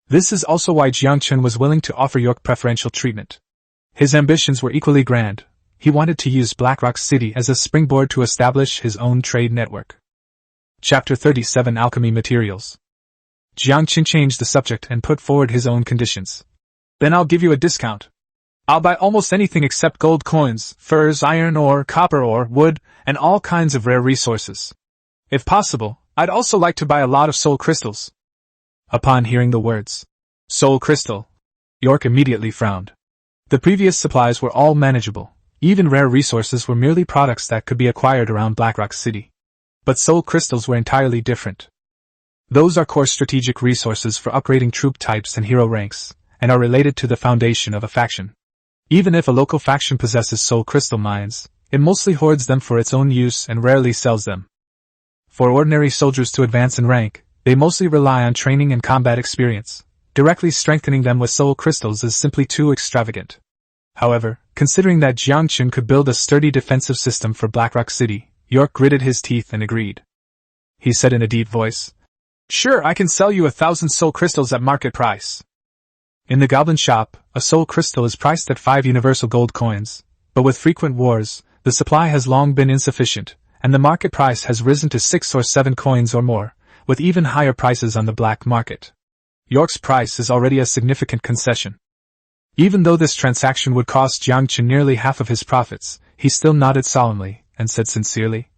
This is also why Yangchen was willing to offer York preferential treatment. His ambitions were equally grand. He wanted to use Blackrock City as a springboard to establish his own trade network. Chapter 37 Alchemy Materials. Yangchen changed the subject and put forward his own conditions. Then I'll give you a discount. I'll buy almost anything except gold coins, furs, iron ore, copper ore, wood, and all kinds of rare resources. If possible, I'd also like to buy a lot of soul crystals. Upon hearing the words, soul crystal, York immediately frowned. The previous supplies were all manageable. Even rare resources were merely products that could be acquired around Blackrock City. But soul crystals were entirely different. Those are core strategic resources for upgrading troop types and hero ranks, and are related to the foundation of a faction. Even if a local faction possesses soul crystal mines, it mostly hoards them for its own use and rarely sells them. For ordinary soldiers to advance in rank, they mostly rely on training and combat experience. Directly strengthening them with soul crystals is simply too extravagant. However, considering that Yangchen could build a sturdy defensive system for Blackrock City, York gritted his teeth and agreed. He said in a deep voice, Sure, I can sell you 1,000 soul crystals at market price. In the goblin shop, a soul crystal is priced at 5 universal gold coins, but with frequent wars, The supply has long been insufficient, and the market price has risen to 6 or 7 coins or more, with even higher prices on the black market. York's price is already a significant concession. Even though this transaction would cost Yangchen nearly half of his profits, he still nodded solemnly, and said sincerely,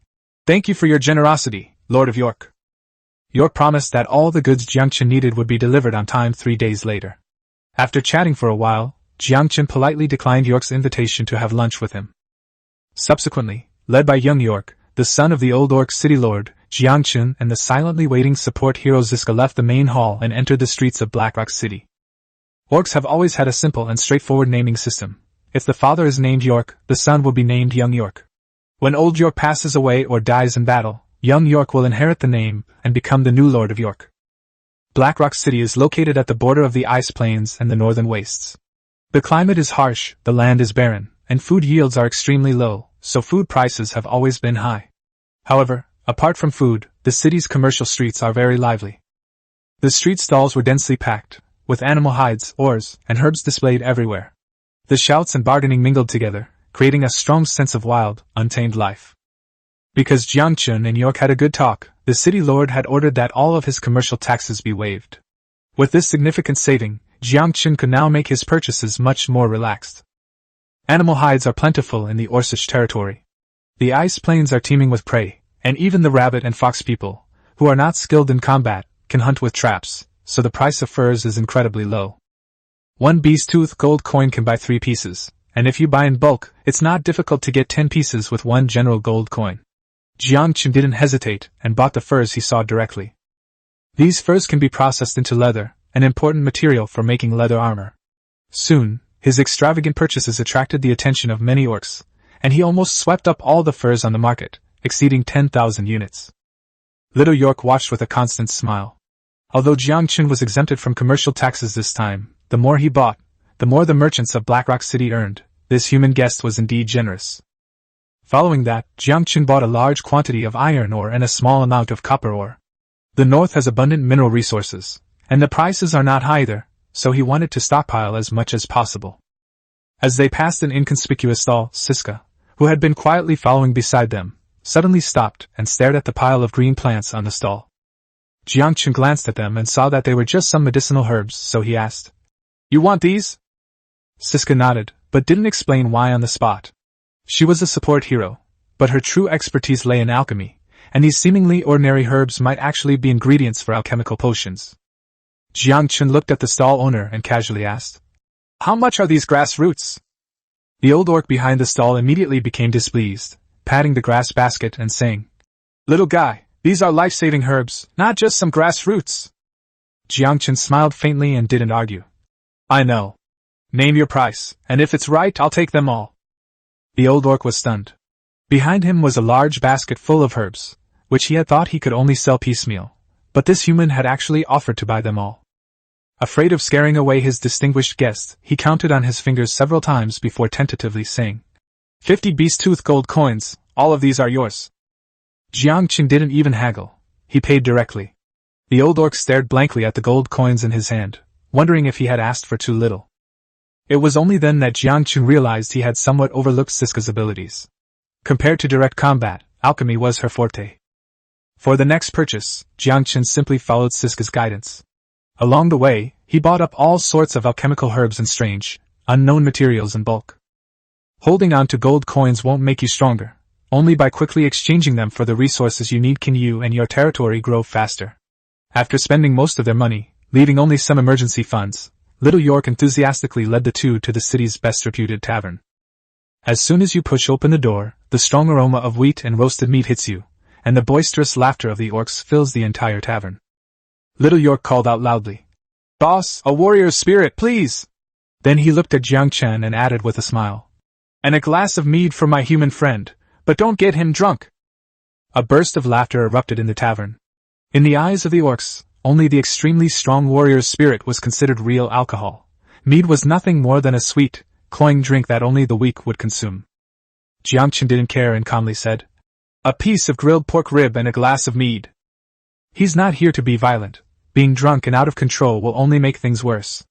"Thank you for your generosity, Lord of York." York promised that all the goods Yangchen needed would be delivered on time 3 days later. After chatting for a while, Yangchen politely declined York's invitation to have lunch with him. Subsequently, led by young York, the son of the old orc city lord, Yangchen and the silently waiting support hero Ziska left the main hall and entered the streets of Blackrock City. Orcs have always had a simple and straightforward naming system. If the father is named York, the son will be named Young York. When old York passes away or dies in battle, Young York will inherit the name and become the new Lord of York. Blackrock City is located at the border of the Ice Plains and the Northern Wastes. The climate is harsh, the land is barren, and food yields are extremely low, so food prices have always been high. However, apart from food, the city's commercial streets are very lively. The street stalls were densely packed, with animal hides, ores, and herbs displayed everywhere. The shouts and bargaining mingled together, creating a strong sense of wild, untamed life. Because Yangchen and York had a good talk, the city lord had ordered that all of his commercial taxes be waived. With this significant saving, Yangchen could now make his purchases much more relaxed. Animal hides are plentiful in the Orcish territory. The ice plains are teeming with prey, and even the rabbit and fox people, who are not skilled in combat, can hunt with traps, so the price of furs is incredibly low. 1 beast tooth gold coin can buy 3 pieces, and if you buy in bulk, it's not difficult to get 10 pieces with 1 general gold coin. Yangchen didn't hesitate, and bought the furs he saw directly. These furs can be processed into leather, an important material for making leather armor. Soon, his extravagant purchases attracted the attention of many orcs, and he almost swept up all the furs on the market, exceeding 10,000 units. Little York watched with a constant smile. Although Yangchen was exempted from commercial taxes this time, the more he bought, the more the merchants of Blackrock City earned. This human guest was indeed generous. Following that, Yangchen bought a large quantity of iron ore and a small amount of copper ore. The north has abundant mineral resources, and the prices are not high either, so he wanted to stockpile as much as possible. As they passed an inconspicuous stall, Siska, who had been quietly following beside them, suddenly stopped and stared at the pile of green plants on the stall. Yangchen glanced at them and saw that they were just some medicinal herbs, so he asked, "You want these?" Siska nodded, but didn't explain why on the spot. She was a support hero, but her true expertise lay in alchemy, and these seemingly ordinary herbs might actually be ingredients for alchemical potions. Yangchen looked at the stall owner and casually asked, "How much are these grass roots?" The old orc behind the stall immediately became displeased, patting the grass basket and saying, "Little guy, these are life-saving herbs, not just some grass roots." Yangchen smiled faintly and didn't argue. "I know. Name your price, and if it's right, I'll take them all." The old orc was stunned. Behind him was a large basket full of herbs, which he had thought he could only sell piecemeal, but this human had actually offered to buy them all. Afraid of scaring away his distinguished guest, he counted on his fingers several times before tentatively saying, 50 beast tooth gold coins, all of these are yours." Yangchen didn't even haggle. He paid directly. The old orc stared blankly at the gold coins in his hand, wondering if he had asked for too little. It was only then that Yangchen realized he had somewhat overlooked Siska's abilities. Compared to direct combat, alchemy was her forte. For the next purchase, Yangchen simply followed Siska's guidance. Along the way, he bought up all sorts of alchemical herbs and strange, unknown materials in bulk. Holding on to gold coins won't make you stronger. Only by quickly exchanging them for the resources you need can you and your territory grow faster. After spending most of their money, leaving only some emergency funds, Little York enthusiastically led the two to the city's best-reputed tavern. As soon as you push open the door, the strong aroma of wheat and roasted meat hits you, and the boisterous laughter of the orcs fills the entire tavern. Little York called out loudly, "Boss, a warrior's spirit, please!" Then he looked at Yangchen and added with a smile, "And a glass of mead for my human friend, but don't get him drunk." A burst of laughter erupted in the tavern. In the eyes of the orcs, only the extremely strong warrior's spirit was considered real alcohol. Mead was nothing more than a sweet, cloying drink that only the weak would consume. Yangchen didn't care and calmly said, "A piece of grilled pork rib and a glass of mead." He's not here to be violent. Being drunk and out of control will only make things worse.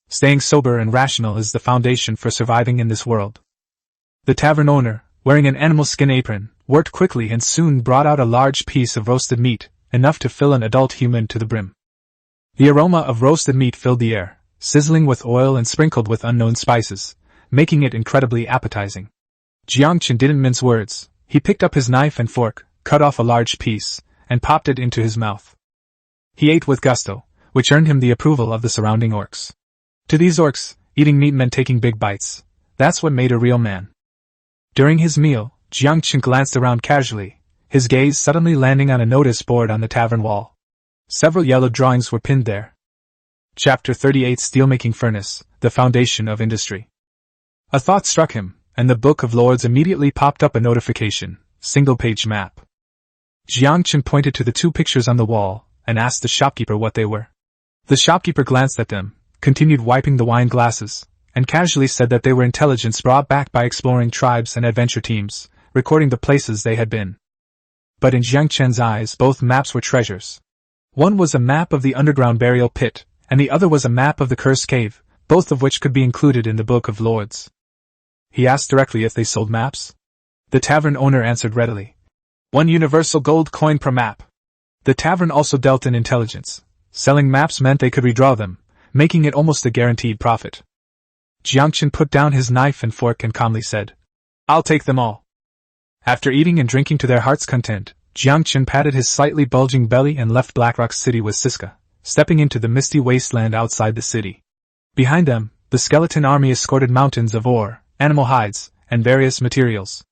Staying sober and rational is the foundation for surviving in this world. The tavern owner, wearing an animal skin apron, worked quickly and soon brought out a large piece of roasted meat, enough to fill an adult human to the brim. The aroma of roasted meat filled the air, sizzling with oil and sprinkled with unknown spices, making it incredibly appetizing. Yangchen didn't mince words. He picked up his knife and fork, cut off a large piece, and popped it into his mouth. He ate with gusto, which earned him the approval of the surrounding orcs. To these orcs, eating meat meant taking big bites. That's what made a real man. During his meal, Yangchen glanced around casually, his gaze suddenly landing on a notice board on the tavern wall. Several yellow drawings were pinned there. Chapter 38 Steelmaking Furnace, the Foundation of Industry. A thought struck him, and the Book of Lords immediately popped up a notification, single-page map. Yangchen pointed to the two pictures on the wall, and asked the shopkeeper what they were. The shopkeeper glanced at them, continued wiping the wine glasses, and casually said that they were intelligence brought back by exploring tribes and adventure teams, recording the places they had been. But in Yangchen's eyes both maps were treasures. One was a map of the underground burial pit, and the other was a map of the cursed cave, both of which could be included in the Book of Lords. He asked directly if they sold maps. The tavern owner answered readily. 1 universal gold coin per map. The tavern also dealt in intelligence. Selling maps meant they could redraw them, making it almost a guaranteed profit. Yangchen put down his knife and fork and calmly said, "I'll take them all." After eating and drinking to their heart's content, Yangchen patted his slightly bulging belly and left Blackrock City with Siska, stepping into the misty wasteland outside the city. Behind them, the skeleton army escorted mountains of ore, animal hides, and various materials.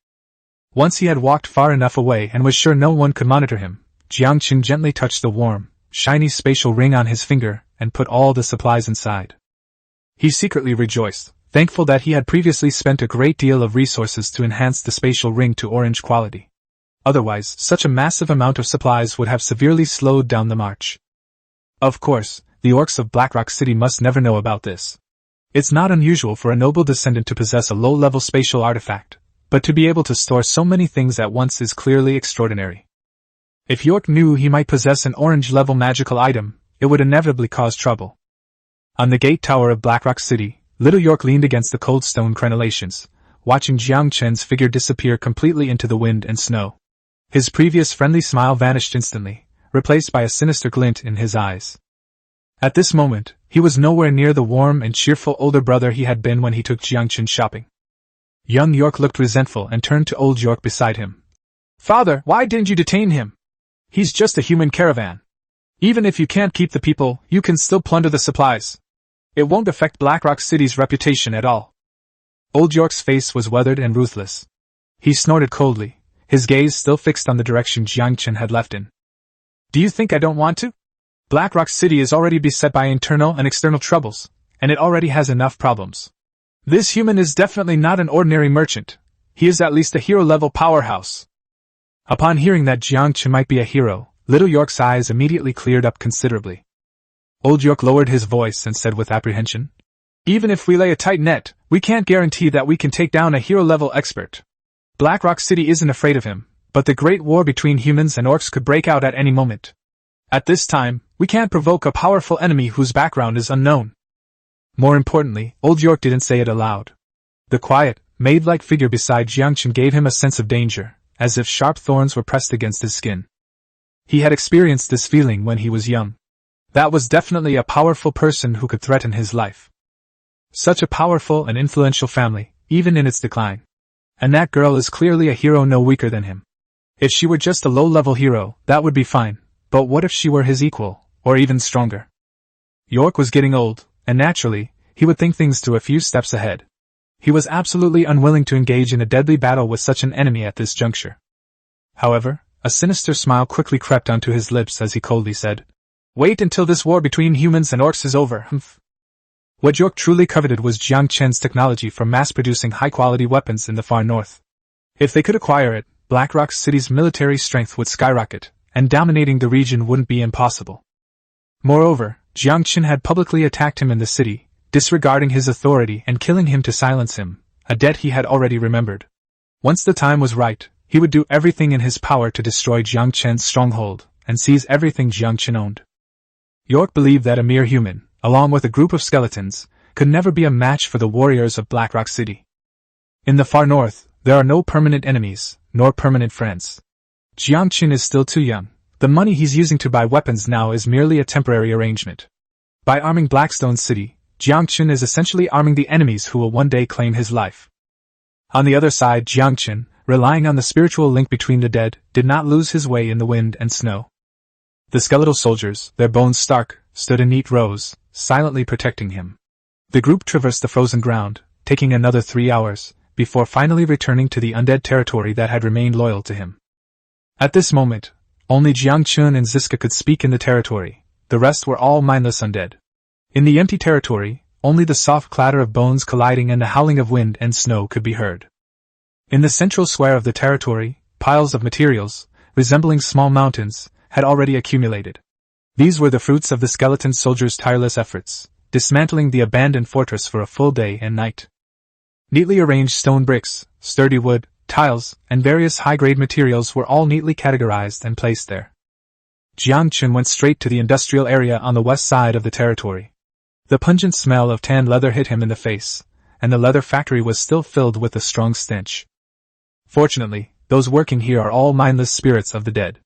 Once he had walked far enough away and was sure no one could monitor him, Yangchen gently touched the warm, shiny spatial ring on his finger and put all the supplies inside. He secretly rejoiced, thankful that he had previously spent a great deal of resources to enhance the spatial ring to orange quality. Otherwise, such a massive amount of supplies would have severely slowed down the march. Of course, the orcs of Blackrock City must never know about this. It's not unusual for a noble descendant to possess a low-level spatial artifact, but to be able to store so many things at once is clearly extraordinary. If York knew he might possess an orange-level magical item, it would inevitably cause trouble. On the gate tower of Blackrock City, Little York leaned against the cold stone crenellations, watching Yangchen's figure disappear completely into the wind and snow. His previous friendly smile vanished instantly, replaced by a sinister glint in his eyes. At this moment, he was nowhere near the warm and cheerful older brother he had been when he took Yangchen shopping. Young York looked resentful and turned to old York beside him. "Father, why didn't you detain him? He's just a human caravan. Even if you can't keep the people, you can still plunder the supplies. It won't affect Blackrock City's reputation at all." Old York's face was weathered and ruthless. He snorted coldly, his gaze still fixed on the direction Yangchen had left in. "Do you think I don't want to? Blackrock City is already beset by internal and external troubles, and it already has enough problems. This human is definitely not an ordinary merchant. He is at least a hero-level powerhouse." Upon hearing that Yangchen might be a hero, Little York's eyes immediately cleared up considerably. Old York lowered his voice and said with apprehension, "Even if we lay a tight net, we can't guarantee that we can take down a hero-level expert. Blackrock City isn't afraid of him, but the great war between humans and orcs could break out at any moment. At this time, we can't provoke a powerful enemy whose background is unknown." More importantly, Old York didn't say it aloud. The quiet, maid-like figure beside Yangchen gave him a sense of danger, as if sharp thorns were pressed against his skin. He had experienced this feeling when he was young. That was definitely a powerful person who could threaten his life. Such a powerful and influential family, even in its decline. And that girl is clearly a hero no weaker than him. If she were just a low-level hero, that would be fine, but what if she were his equal, or even stronger? York was getting old, and naturally, he would think things to a few steps ahead. He was absolutely unwilling to engage in a deadly battle with such an enemy at this juncture. However, a sinister smile quickly crept onto his lips as he coldly said, "Wait until this war between humans and orcs is over, humph." What York truly coveted was Yangchen's technology for mass-producing high-quality weapons in the far north. If they could acquire it, Blackrock City's military strength would skyrocket, and dominating the region wouldn't be impossible. Moreover, Yangchen had publicly attacked him in the city, disregarding his authority and killing him to silence him, a debt he had already remembered. Once the time was right, he would do everything in his power to destroy Yangchen's stronghold, and seize everything Yangchen owned. York believed that a mere human, along with a group of skeletons, could never be a match for the warriors of Blackrock City. In the far north, There are no permanent enemies, nor permanent friends. Yangchen is still too young. The money he's using to buy weapons now is merely a temporary arrangement. By arming Blackstone City, Yangchen is essentially arming the enemies who will one day claim his life. On the other side, Yangchen, relying on the spiritual link between the dead, did not lose his way in the wind and snow. The skeletal soldiers, their bones stark, stood in neat rows, silently protecting him. The group traversed the frozen ground, taking another 3 hours, before finally returning to the undead territory that had remained loyal to him. At this moment, only Jiangchun and Ziska could speak in the territory, the rest were all mindless undead. In the empty territory, only the soft clatter of bones colliding and the howling of wind and snow could be heard. In the central square of the territory, piles of materials, resembling small mountains, had already accumulated. These were the fruits of the skeleton soldiers' tireless efforts, dismantling the abandoned fortress for a full day and night. Neatly arranged stone bricks, sturdy wood, tiles, and various high-grade materials were all neatly categorized and placed there. Jiangchen went straight to the industrial area on the west side of the territory. The pungent smell of tanned leather hit him in the face, and the leather factory was still filled with a strong stench. Fortunately, those working here are all mindless spirits of the dead.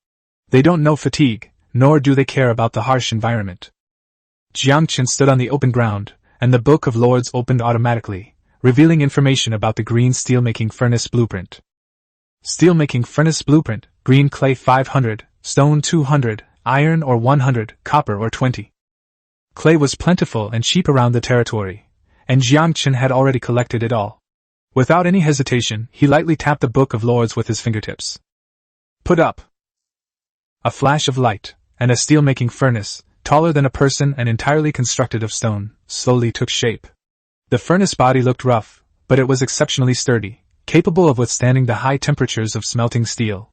They don't know fatigue, nor do they care about the harsh environment. Jiangchen stood on the open ground, and the Book of Lords opened automatically, revealing information about the green steelmaking furnace blueprint. Steelmaking furnace blueprint: green clay 500, stone 200, iron or 100, copper or 20. Clay was plentiful and cheap around the territory, and Jiangchen had already collected it all. Without any hesitation, he lightly tapped the Book of Lords with his fingertips. Put up! A flash of light, and a steelmaking furnace, taller than a person and entirely constructed of stone, slowly took shape. The furnace body looked rough, but it was exceptionally sturdy, capable of withstanding the high temperatures of smelting steel.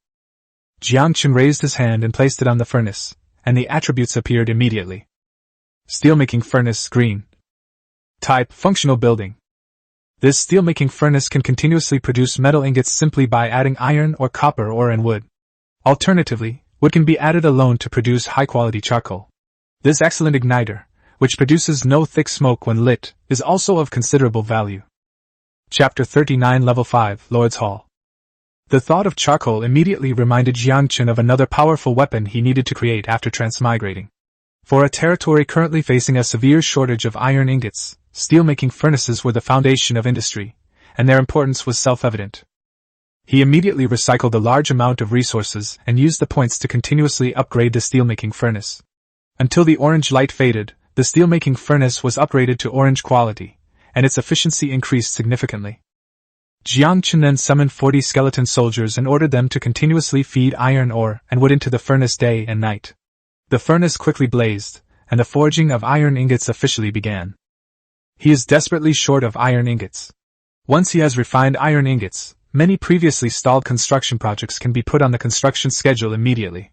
Jiangchen raised his hand and placed it on the furnace, and the attributes appeared immediately. Steelmaking furnace, green. Type: functional building. This steelmaking furnace can continuously produce metal ingots simply by adding iron or copper ore and wood. Alternatively, wood can be added alone to produce high-quality charcoal. This excellent igniter, which produces no thick smoke when lit, is also of considerable value. Chapter 39, Level 5, Lord's Hall. The thought of charcoal immediately reminded Yangchen of another powerful weapon he needed to create after transmigrating. For a territory currently facing a severe shortage of iron ingots, steelmaking furnaces were the foundation of industry, and their importance was self-evident. He immediately recycled a large amount of resources and used the points to continuously upgrade the steelmaking furnace. Until the orange light faded, the steelmaking furnace was upgraded to orange quality, and its efficiency increased significantly. Jiangchen then summoned 40 skeleton soldiers and ordered them to continuously feed iron ore and wood into the furnace day and night. The furnace quickly blazed, and the forging of iron ingots officially began. He is desperately short of iron ingots. Once he has refined iron ingots, many previously stalled construction projects can be put on the construction schedule immediately.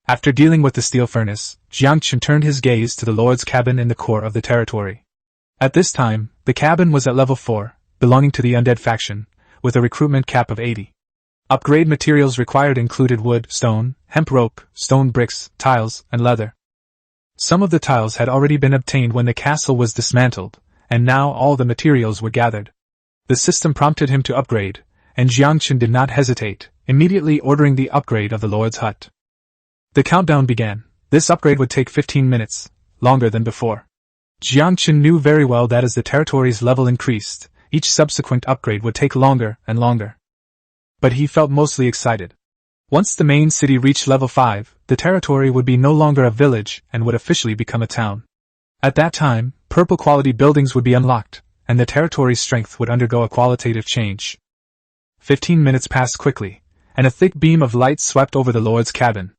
After dealing with the steel furnace, Jiangchen turned his gaze to the Lord's cabin in the core of the territory. At this time, the cabin was at level 4, belonging to the Undead faction, with a recruitment cap of 80. Upgrade materials required included wood, stone, hemp rope, stone bricks, tiles, and leather. Some of the tiles had already been obtained when the castle was dismantled, and now all the materials were gathered. The system prompted him to upgrade, and Jiangchen did not hesitate, immediately ordering the upgrade of the Lord's hut. The countdown began. This upgrade would take 15 minutes, longer than before. Jiangchen knew very well that as the territory's level increased, each subsequent upgrade would take longer and longer. But he felt mostly excited. Once the main city reached level 5, the territory would be no longer a village and would officially become a town. At that time, purple quality buildings would be unlocked, and the territory's strength would undergo a qualitative change. 15 minutes passed quickly, and a thick beam of light swept over the Lord's cabin.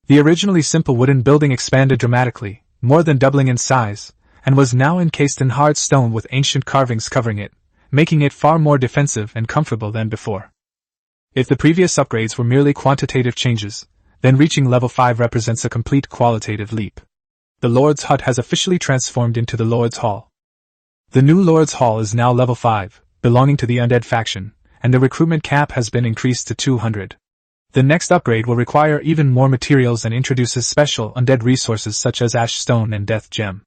The originally simple wooden building expanded dramatically, more than doubling in size, and was now encased in hard stone with ancient carvings covering it, making it far more defensive and comfortable than before. If the previous upgrades were merely quantitative changes, then reaching level 5 represents a complete qualitative leap. The Lord's hut has officially transformed into the Lord's Hall. The new Lord's Hall is now level 5, belonging to the Undead faction, and the recruitment cap has been increased to 200. The next upgrade will require even more materials and introduces special undead resources such as ash stone and death gem.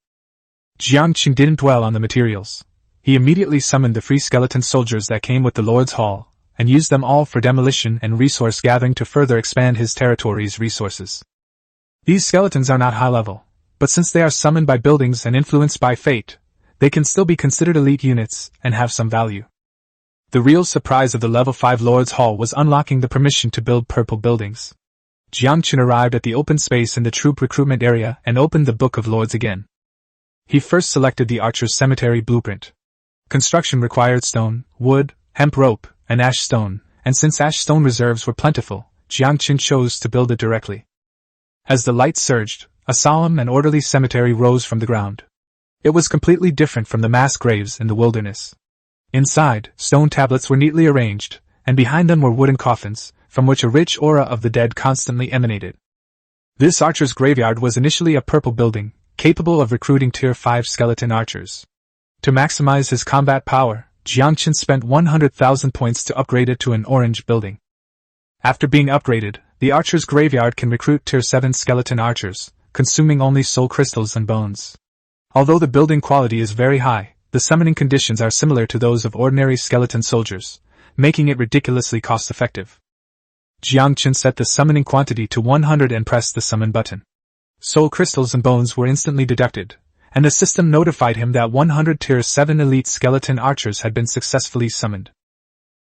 Jiangchen didn't dwell on the materials. He immediately summoned the free skeleton soldiers that came with the Lord's Hall, and used them all for demolition and resource gathering to further expand his territory's resources. These skeletons are not high level, but since they are summoned by buildings and influenced by fate, they can still be considered elite units and have some value. The real surprise of the level 5 Lord's Hall was unlocking the permission to build purple buildings. Yangchen arrived at the open space in the troop recruitment area and opened the Book of Lords again. He first selected the Archer's Cemetery blueprint. Construction required stone, wood, hemp rope, and ash stone, and since ash stone reserves were plentiful, Yangchen chose to build it directly. As the light surged, a solemn and orderly cemetery rose from the ground. It was completely different from the mass graves in the wilderness. Inside, stone tablets were neatly arranged, and behind them were wooden coffins, from which a rich aura of the dead constantly emanated. This archer's graveyard was initially a purple building, capable of recruiting Tier 5 skeleton archers. To maximize his combat power, Yangchen spent 100,000 points to upgrade it to an orange building. After being upgraded, the archer's graveyard can recruit Tier 7 skeleton archers, consuming only soul crystals and bones. Although the building quality is very high, the summoning conditions are similar to those of ordinary skeleton soldiers, making it ridiculously cost-effective. Yangchen set the summoning quantity to 100 and pressed the summon button. Soul crystals and bones were instantly deducted, and the system notified him that 100 Tier 7 elite skeleton archers had been successfully summoned.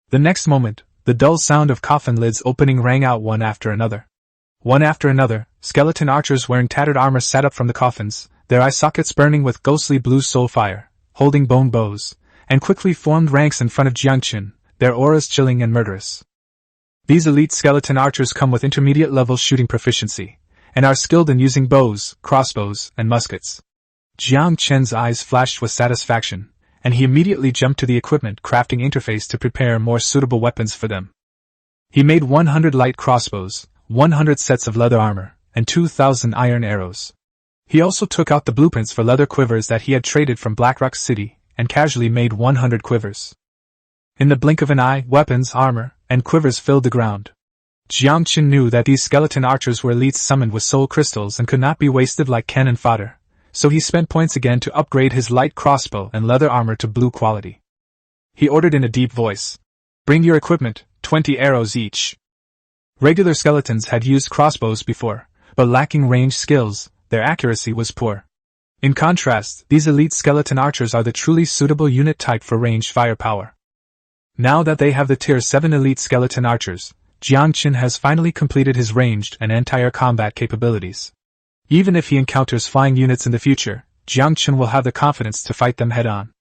The next moment, the dull sound of coffin lids opening rang out one after another. One after another, skeleton archers wearing tattered armor sat up from the coffins, their eye sockets burning with ghostly blue soul fire, holding bone bows, and quickly formed ranks in front of Yangchen, their auras chilling and murderous. These elite skeleton archers come with intermediate-level shooting proficiency, and are skilled in using bows, crossbows, and muskets. Yangchen's eyes flashed with satisfaction, and he immediately jumped to the equipment crafting interface to prepare more suitable weapons for them. He made 100 light crossbows, 100 sets of leather armor, and 2,000 iron arrows. He also took out the blueprints for leather quivers that he had traded from Blackrock City, and casually made 100 quivers. In the blink of an eye, weapons, armor, and quivers filled the ground. Yangchen knew that these skeleton archers were elites summoned with soul crystals and could not be wasted like cannon fodder, so he spent points again to upgrade his light crossbow and leather armor to blue quality. He ordered in a deep voice, "Bring your equipment, 20 arrows each." Regular skeletons had used crossbows before, but lacking range skills, their accuracy was poor. In contrast, these elite skeleton archers are the truly suitable unit type for ranged firepower. Now that they have the Tier 7 elite skeleton archers, Yangchen has finally completed his ranged and anti-air combat capabilities. Even if he encounters flying units in the future, Yangchen will have the confidence to fight them head-on.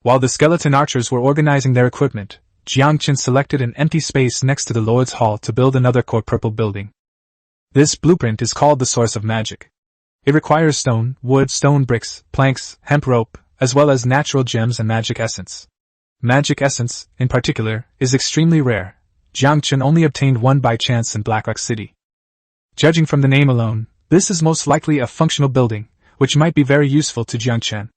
While the skeleton archers were organizing their equipment, Yangchen selected an empty space next to the Lord's Hall to build another core purple building. This blueprint is called the Source of Magic. It requires stone, wood, stone bricks, planks, hemp rope, as well as natural gems and magic essence. Magic essence, in particular, is extremely rare. Yangchen only obtained one by chance in Blackrock City. Judging from the name alone, this is most likely a functional building, which might be very useful to Yangchen.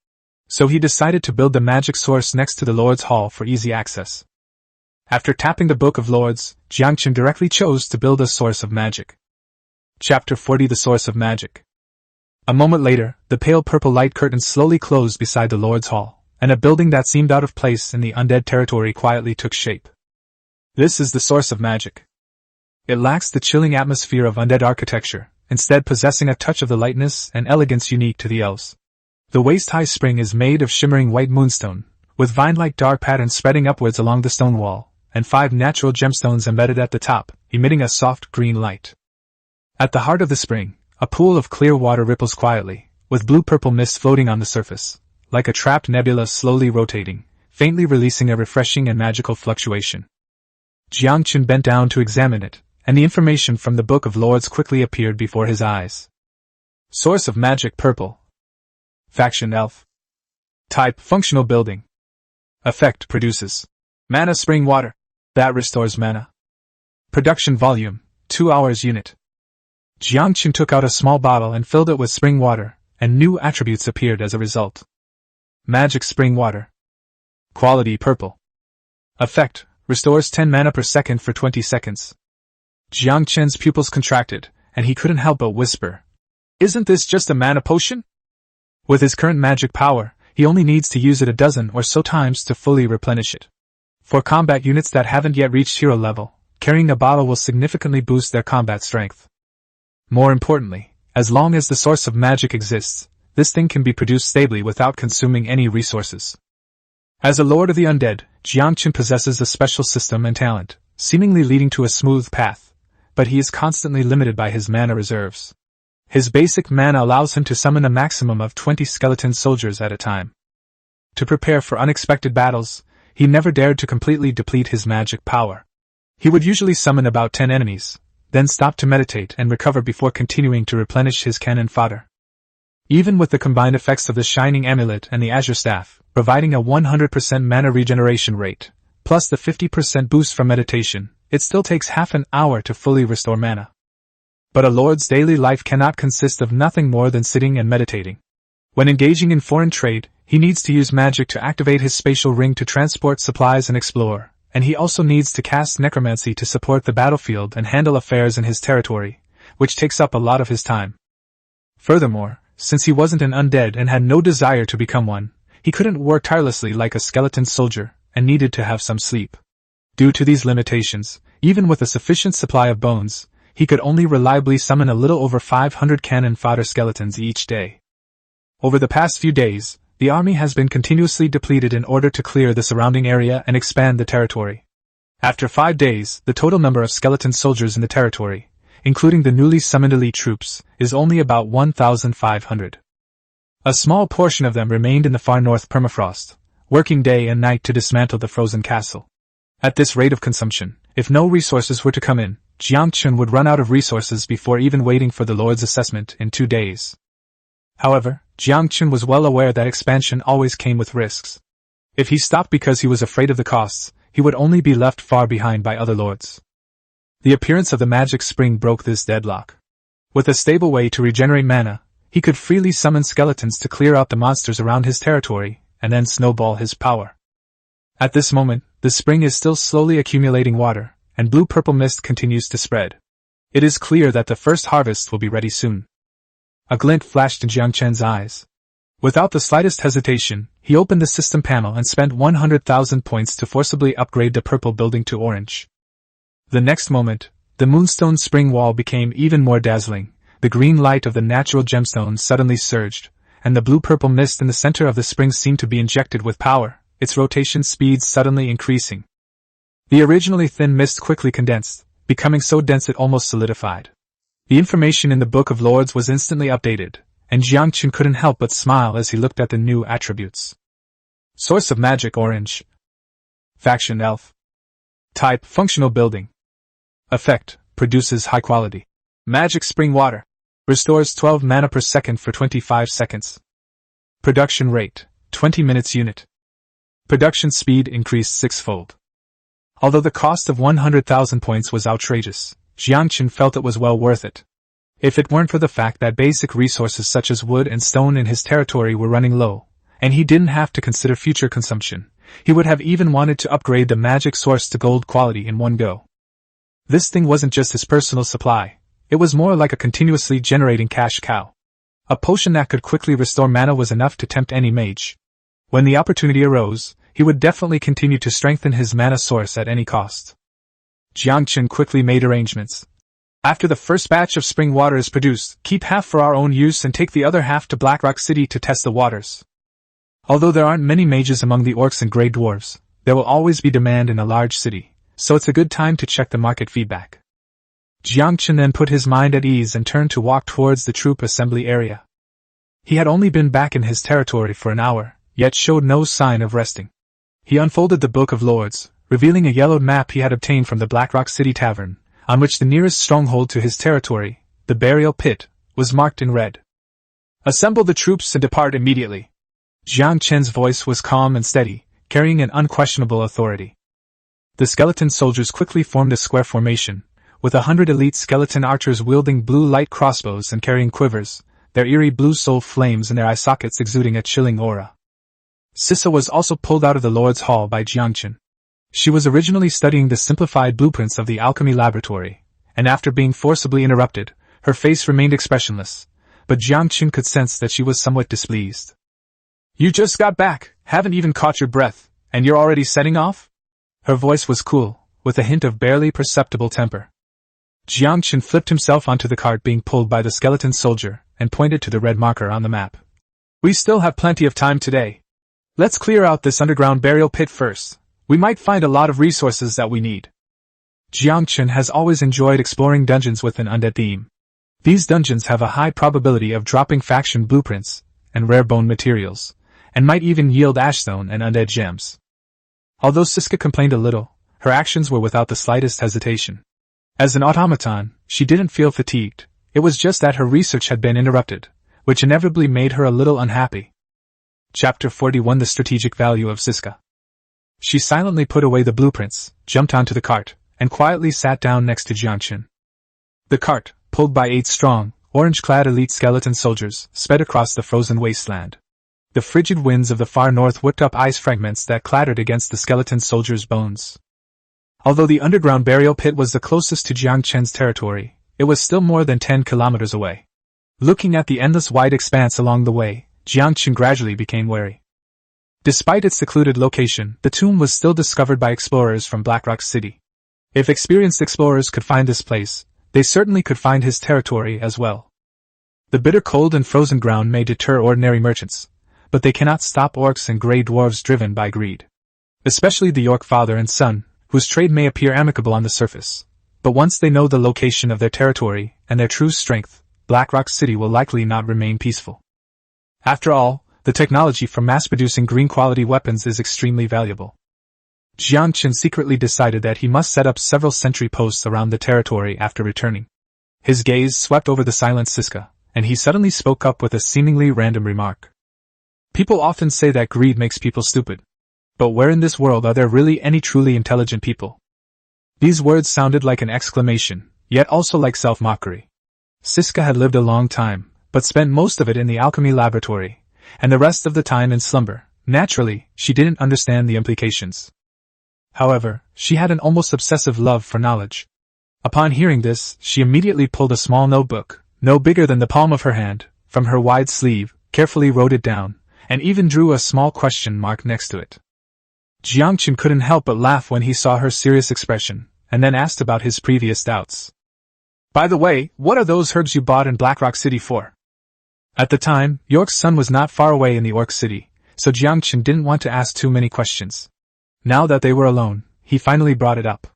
So he decided to build the magic source next to the Lord's Hall for easy access. After tapping the Book of Lords, Yangchen directly chose to build a source of magic. Chapter 40: The Source of Magic. A moment later, the pale purple light curtains slowly closed beside the Lord's Hall, and a building that seemed out of place in the undead territory quietly took shape. This is the Source of Magic. It lacks the chilling atmosphere of undead architecture, instead possessing a touch of the lightness and elegance unique to the elves. The waist-high spring is made of shimmering white moonstone, with vine-like dark patterns spreading upwards along the stone wall, and 5 natural gemstones embedded at the top, emitting a soft green light. At the heart of the spring, a pool of clear water ripples quietly, with blue-purple mist floating on the surface, like a trapped nebula slowly rotating, faintly releasing a refreshing and magical fluctuation. Yangchen bent down to examine it, and the information from the Book of Lords quickly appeared before his eyes. Source of Magic Purple. Faction Elf. Type Functional Building. Effect produces Mana Spring Water. That restores mana. Production Volume 2 hours unit. Yangchen took out a small bottle and filled it with spring water, and new attributes appeared as a result. Magic Spring Water. Quality Purple. Effect: restores 10 mana per second for 20 seconds. Yangchen's pupils contracted, and he couldn't help but whisper, "Isn't this just a mana potion?" With his current magic power, he only needs to use it a dozen or so times to fully replenish it. For combat units that haven't yet reached hero level, carrying a bottle will significantly boost their combat strength. More importantly, as long as the source of magic exists, this thing can be produced stably without consuming any resources. As a lord of the undead, Yangchen possesses a special system and talent, seemingly leading to a smooth path, but he is constantly limited by his mana reserves. His basic mana allows him to summon a maximum of 20 skeleton soldiers at a time. To prepare for unexpected battles, he never dared to completely deplete his magic power. He would usually summon about 10 enemies, then stop to meditate and recover before continuing to replenish his cannon fodder. Even with the combined effects of the Shining Amulet and the Azure Staff, providing a 100% mana regeneration rate, plus the 50% boost from meditation, it still takes half an hour to fully restore mana. But a lord's daily life cannot consist of nothing more than sitting and meditating. When engaging in foreign trade, he needs to use magic to activate his spatial ring to transport supplies and explore, and he also needs to cast necromancy to support the battlefield and handle affairs in his territory, which takes up a lot of his time. Furthermore, since he wasn't an undead and had no desire to become one, he couldn't work tirelessly like a skeleton soldier, and needed to have some sleep. Due to these limitations, even with a sufficient supply of bones, he could only reliably summon a little over 500 cannon fodder skeletons each day. Over the past few days, the army has been continuously depleted in order to clear the surrounding area and expand the territory. After 5 days, the total number of skeleton soldiers in the territory, including the newly summoned elite troops, is only about 1,500. A small portion of them remained in the far north permafrost, working day and night to dismantle the frozen castle. At this rate of consumption, if no resources were to come in, Yangchen would run out of resources before even waiting for the Lord's assessment in 2 days. However, Yangchen was well aware that expansion always came with risks. If he stopped because he was afraid of the costs, he would only be left far behind by other lords. The appearance of the magic spring broke this deadlock. With a stable way to regenerate mana, he could freely summon skeletons to clear out the monsters around his territory, and then snowball his power. At this moment, the spring is still slowly accumulating water, and blue-purple mist continues to spread. It is clear that the first harvest will be ready soon. A glint flashed in Yangchen's eyes. Without the slightest hesitation, he opened the system panel and spent 100,000 points to forcibly upgrade the purple building to orange. The next moment, the moonstone spring wall became even more dazzling, the green light of the natural gemstone suddenly surged, and the blue-purple mist in the center of the spring seemed to be injected with power, its rotation speed suddenly increasing. The originally thin mist quickly condensed, becoming so dense it almost solidified. The information in the Book of Lords was instantly updated, and Yangchen couldn't help but smile as he looked at the new attributes. Source of magic orange. Faction elf. Type functional building. Effect produces high quality magic spring water. Restores 12 mana per second for 25 seconds. Production rate 20 minutes unit. Production speed increased 6-fold. Although the cost of 100,000 points was outrageous, Yangchen felt it was well worth it. If it weren't for the fact that basic resources such as wood and stone in his territory were running low, and he didn't have to consider future consumption, he would have even wanted to upgrade the magic source to gold quality in one go. This thing wasn't just his personal supply, it was more like a continuously generating cash cow. A potion that could quickly restore mana was enough to tempt any mage. When the opportunity arose, he would definitely continue to strengthen his mana source at any cost. Yangchen quickly made arrangements. After the first batch of spring water is produced, keep half for our own use and take the other half to Blackrock City to test the waters. Although there aren't many mages among the orcs and grey dwarves, there will always be demand in a large city, so it's a good time to check the market feedback. Yangchen then put his mind at ease and turned to walk towards the troop assembly area. He had only been back in his territory for an hour, yet showed no sign of resting. He unfolded the Book of Lords, revealing a yellowed map he had obtained from the Blackrock City Tavern, on which the nearest stronghold to his territory, the burial pit, was marked in red. Assemble the troops and depart immediately. Yangchen's voice was calm and steady, carrying an unquestionable authority. The skeleton soldiers quickly formed a square formation, with 100 elite skeleton archers wielding blue light crossbows and carrying quivers, their eerie blue soul flames in their eye sockets exuding a chilling aura. Sissa was also pulled out of the Lord's Hall by Yangchen. She was originally studying the simplified blueprints of the alchemy laboratory, and after being forcibly interrupted, her face remained expressionless, but Yangchen could sense that she was somewhat displeased. You just got back, haven't even caught your breath, and you're already setting off? Her voice was cool, with a hint of barely perceptible temper. Yangchen flipped himself onto the cart being pulled by the skeleton soldier, and pointed to the red marker on the map. We still have plenty of time today. Let's clear out this underground burial pit first. We might find a lot of resources that we need. Yangchen has always enjoyed exploring dungeons with an undead theme. These dungeons have a high probability of dropping faction blueprints and rare bone materials, and might even yield ashstone and undead gems. Although Siska complained a little, her actions were without the slightest hesitation. As an automaton, she didn't feel fatigued. It was just that her research had been interrupted, which inevitably made her a little unhappy. Chapter 41: The Strategic Value of Siska. She silently put away the blueprints, jumped onto the cart, and quietly sat down next to Yangchen. The cart, pulled by 8 strong, orange-clad elite skeleton soldiers, sped across the frozen wasteland. The frigid winds of the far north whipped up ice fragments that clattered against the skeleton soldiers' bones. Although the underground burial pit was the closest to Yangchen's territory, it was still more than 10 kilometers away. Looking at the endless wide expanse along the way, Yangchen gradually became wary. Despite its secluded location, the tomb was still discovered by explorers from Blackrock City. If experienced explorers could find this place, they certainly could find his territory as well. The bitter cold and frozen ground may deter ordinary merchants, but they cannot stop orcs and grey dwarves driven by greed. Especially the orc father and son, whose trade may appear amicable on the surface. But once they know the location of their territory and their true strength, Blackrock City will likely not remain peaceful. After all, the technology for mass-producing green-quality weapons is extremely valuable. Yangchen secretly decided that he must set up several sentry posts around the territory after returning. His gaze swept over the silent Siska, and he suddenly spoke up with a seemingly random remark. People often say that greed makes people stupid. But where in this world are there really any truly intelligent people? These words sounded like an exclamation, yet also like self-mockery. Siska had lived a long time, but spent most of it in the alchemy laboratory, and the rest of the time in slumber. Naturally, she didn't understand the implications. However, she had an almost obsessive love for knowledge. Upon hearing this, she immediately pulled a small notebook, no bigger than the palm of her hand, from her wide sleeve, carefully wrote it down, and even drew a small question mark next to it. Yangchen couldn't help but laugh when he saw her serious expression, and then asked about his previous doubts. By the way, what are those herbs you bought in Blackrock City for? At the time, York's son was not far away in the Orc City, so Yangchen didn't want to ask too many questions. Now that they were alone, he finally brought it up.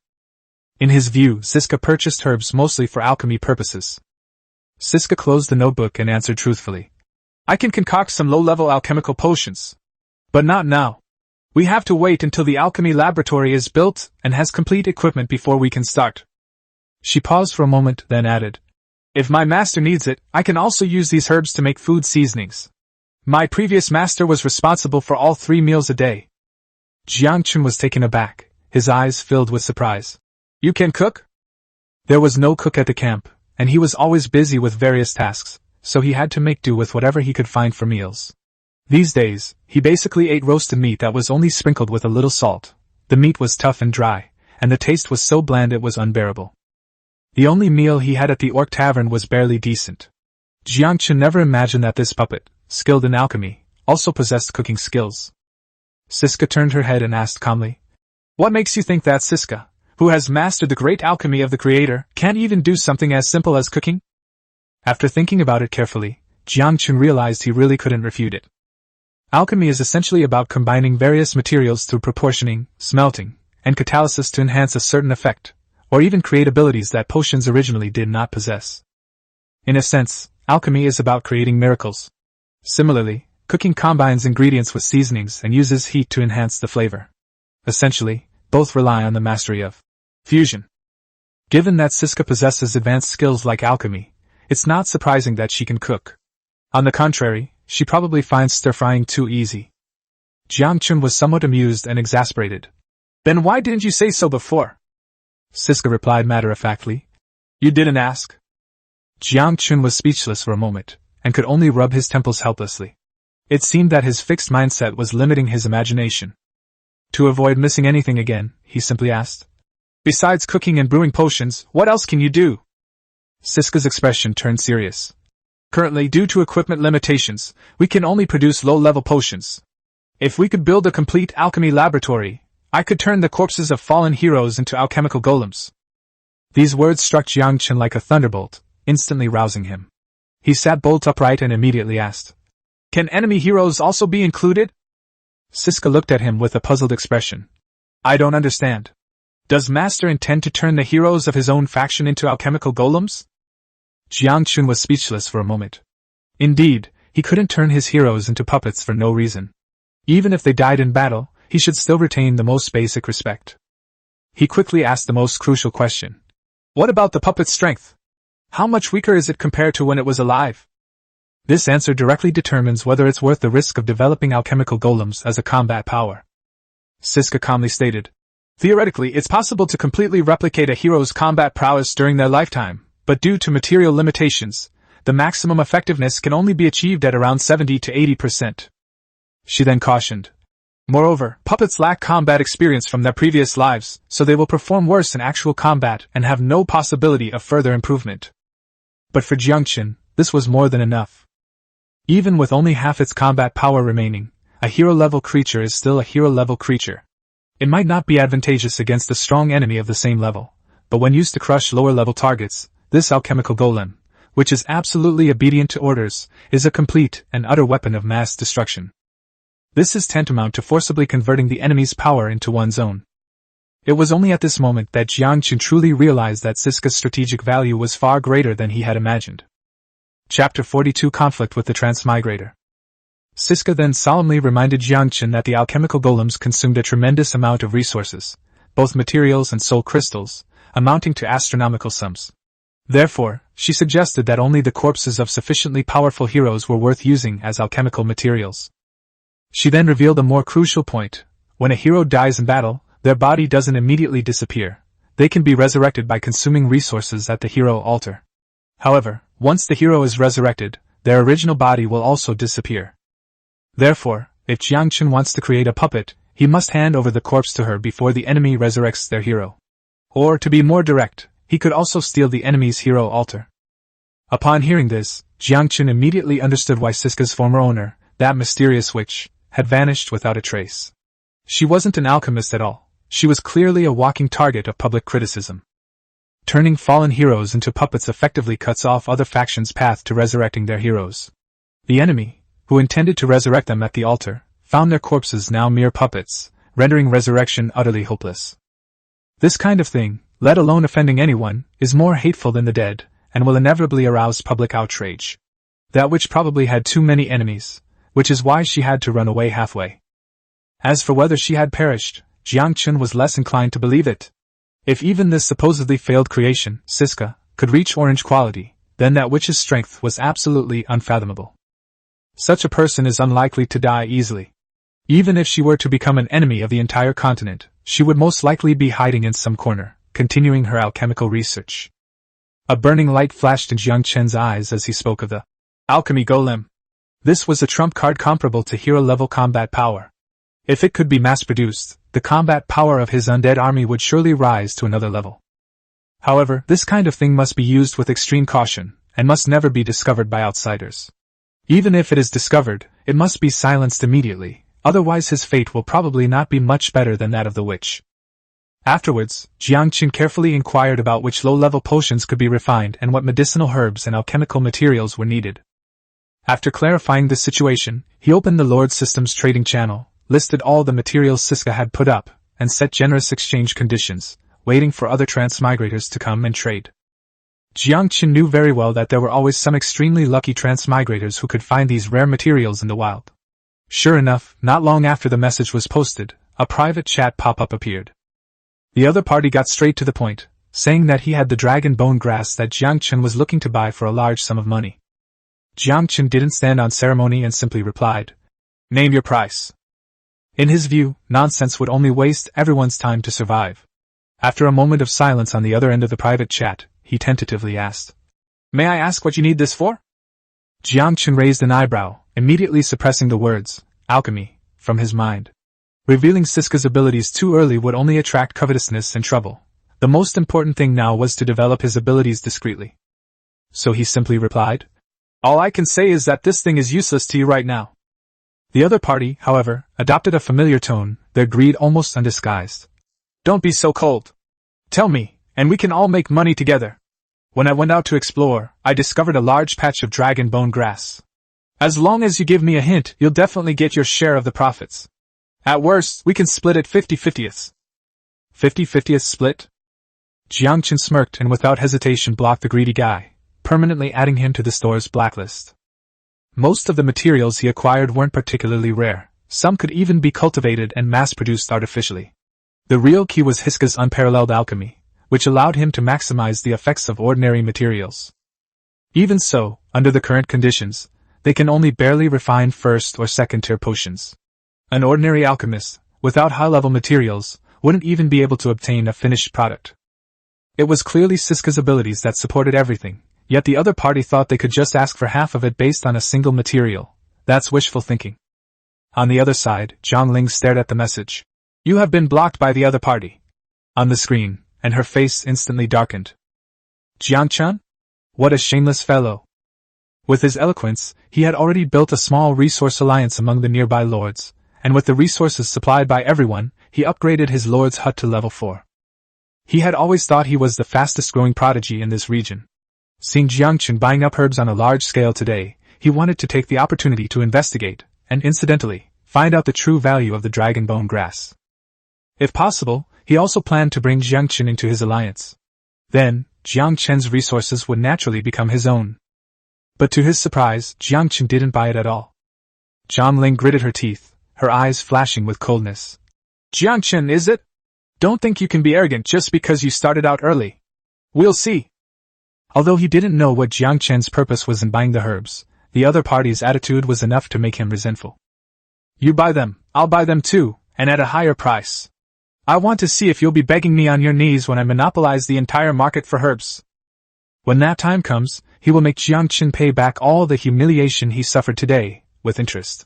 In his view, Siska purchased herbs mostly for alchemy purposes. Siska closed the notebook and answered truthfully. I can concoct some low-level alchemical potions. But not now. We have to wait until the alchemy laboratory is built and has complete equipment before we can start. She paused for a moment, then added, if my master needs it, I can also use these herbs to make food seasonings. My previous master was responsible for all 3 meals a day. Yangchen was taken aback, his eyes filled with surprise. You can cook? There was no cook at the camp, and he was always busy with various tasks, so he had to make do with whatever he could find for meals. These days, he basically ate roasted meat that was only sprinkled with a little salt. The meat was tough and dry, and the taste was so bland it was unbearable. The only meal he had at the Orc Tavern was barely decent. Yangchen never imagined that this puppet, skilled in alchemy, also possessed cooking skills. Siska turned her head and asked calmly, what makes you think that Siska, who has mastered the great alchemy of the Creator, can't even do something as simple as cooking? After thinking about it carefully, Yangchen realized he really couldn't refute it. Alchemy is essentially about combining various materials through proportioning, smelting, and catalysis to enhance a certain effect, or even create abilities that potions originally did not possess. In a sense, alchemy is about creating miracles. Similarly, cooking combines ingredients with seasonings and uses heat to enhance the flavor. Essentially, both rely on the mastery of fusion. Given that Siska possesses advanced skills like alchemy, it's not surprising that she can cook. On the contrary, she probably finds stir-frying too easy. Yangchen was somewhat amused and exasperated. Then why didn't you say so before? Siska replied matter-of-factly. You didn't ask. Yangchen was speechless for a moment, and could only rub his temples helplessly. It seemed that his fixed mindset was limiting his imagination. To avoid missing anything again, he simply asked, besides cooking and brewing potions, what else can you do? Siska's expression turned serious. Currently, due to equipment limitations, we can only produce low-level potions. If we could build a complete alchemy laboratory, I could turn the corpses of fallen heroes into alchemical golems. These words struck Yangchen like a thunderbolt, instantly rousing him. He sat bolt upright and immediately asked, "Can enemy heroes also be included?" Siska looked at him with a puzzled expression. "I don't understand. Does Master intend to turn the heroes of his own faction into alchemical golems?" Jiangchun was speechless for a moment. Indeed, he couldn't turn his heroes into puppets for no reason. Even if they died in battle, he should still retain the most basic respect. He quickly asked the most crucial question. "What about the puppet's strength? How much weaker is it compared to when it was alive?" This answer directly determines whether it's worth the risk of developing alchemical golems as a combat power. Siska calmly stated, "Theoretically, it's possible to completely replicate a hero's combat prowess during their lifetime, but due to material limitations, the maximum effectiveness can only be achieved at around 70 to 80%. She then cautioned, "Moreover, puppets lack combat experience from their previous lives, so they will perform worse in actual combat and have no possibility of further improvement." But for Jiangchen, this was more than enough. Even with only half its combat power remaining, a hero-level creature is still a hero-level creature. It might not be advantageous against a strong enemy of the same level, but when used to crush lower-level targets, this alchemical golem, which is absolutely obedient to orders, is a complete and utter weapon of mass destruction. This is tantamount to forcibly converting the enemy's power into one's own. It was only at this moment that Jiangchen truly realized that Siska's strategic value was far greater than he had imagined. Chapter 42 Conflict with the Transmigrator. Siska then solemnly reminded Yangchen that the alchemical golems consumed a tremendous amount of resources, both materials and soul crystals, amounting to astronomical sums. Therefore, she suggested that only the corpses of sufficiently powerful heroes were worth using as alchemical materials. She then revealed a more crucial point. When a hero dies in battle, their body doesn't immediately disappear. They can be resurrected by consuming resources at the hero altar. However, once the hero is resurrected, their original body will also disappear. Therefore, if Jiangchen wants to create a puppet, he must hand over the corpse to her before the enemy resurrects their hero. Or, to be more direct, he could also steal the enemy's hero altar. Upon hearing this, Jiangchen immediately understood why Siska's former owner, that mysterious witch, had vanished without a trace. She wasn't an alchemist at all. She was clearly a walking target of public criticism. Turning fallen heroes into puppets effectively cuts off other factions' path to resurrecting their heroes. The enemy, who intended to resurrect them at the altar, found their corpses now mere puppets, rendering resurrection utterly hopeless. This kind of thing, let alone offending anyone, is more hateful than the dead, and will inevitably arouse public outrage. That witch probably had too many enemies, which is why she had to run away halfway. As for whether she had perished, Jiangchen was less inclined to believe it. If even this supposedly failed creation, Siska, could reach orange quality, then that witch's strength was absolutely unfathomable. Such a person is unlikely to die easily. Even if she were to become an enemy of the entire continent, she would most likely be hiding in some corner, continuing her alchemical research. A burning light flashed in Jiangchen's eyes as he spoke of the alchemy golem. This was a trump card comparable to hero-level combat power. If it could be mass-produced, the combat power of his undead army would surely rise to another level. However, this kind of thing must be used with extreme caution, and must never be discovered by outsiders. Even if it is discovered, it must be silenced immediately, otherwise his fate will probably not be much better than that of the witch. Afterwards, Jiangchen carefully inquired about which low-level potions could be refined and what medicinal herbs and alchemical materials were needed. After clarifying the situation, he opened the Lord Systems trading channel, listed all the materials Siska had put up, and set generous exchange conditions, waiting for other transmigrators to come and trade. Jiangchen knew very well that there were always some extremely lucky transmigrators who could find these rare materials in the wild. Sure enough, not long after the message was posted, a private chat pop-up appeared. The other party got straight to the point, saying that he had the dragon bone grass that Jiangchen was looking to buy for a large sum of money. Jiangchen didn't stand on ceremony and simply replied, "Name your price." In his view, nonsense would only waste everyone's time to survive. After a moment of silence on the other end of the private chat, he tentatively asked, "May I ask what you need this for?" Jiangchen raised an eyebrow, immediately suppressing the words, "alchemy," from his mind. Revealing Siska's abilities too early would only attract covetousness and trouble. The most important thing now was to develop his abilities discreetly. So he simply replied, "All I can say is that this thing is useless to you right now." The other party, however, adopted a familiar tone, their greed almost undisguised. Don't be so cold. Tell me, and we can all make money together. When I went out to explore, I discovered a large patch of dragon bone grass. As long as you give me a hint, you'll definitely get your share of the profits. At worst, we can split it 50-50ths. 50-50th split? Yangchen smirked and without hesitation blocked the greedy guy, permanently adding him to the store's blacklist. Most of the materials he acquired weren't particularly rare, some could even be cultivated and mass-produced artificially. The real key was Hiska's unparalleled alchemy, which allowed him to maximize the effects of ordinary materials. Even so, under the current conditions, they can only barely refine first or second-tier potions. An ordinary alchemist, without high-level materials, wouldn't even be able to obtain a finished product. It was clearly Siska's abilities that supported everything, yet the other party thought they could just ask for half of it based on a single material. That's wishful thinking. On the other side, Zhongling stared at the message. You have been blocked by the other party. On the screen, and her face instantly darkened. Jiangchen? What a shameless fellow. With his eloquence, he had already built a small resource alliance among the nearby lords, and with the resources supplied by everyone, he upgraded his lord's hut to level 4. He had always thought he was the fastest-growing prodigy in this region. Seeing Yangchen buying up herbs on a large scale today, he wanted to take the opportunity to investigate, and incidentally, find out the true value of the dragon bone grass. If possible, he also planned to bring Yangchen into his alliance. Then, Yangchen's resources would naturally become his own. But to his surprise, Yangchen didn't buy it at all. Zhongling gritted her teeth, her eyes flashing with coldness. Yangchen, is it? Don't think you can be arrogant just because you started out early. We'll see. Although he didn't know what Yangchen's purpose was in buying the herbs, the other party's attitude was enough to make him resentful. You buy them, I'll buy them too, and at a higher price. I want to see if you'll be begging me on your knees when I monopolize the entire market for herbs. When that time comes, he will make Yangchen pay back all the humiliation he suffered today, with interest.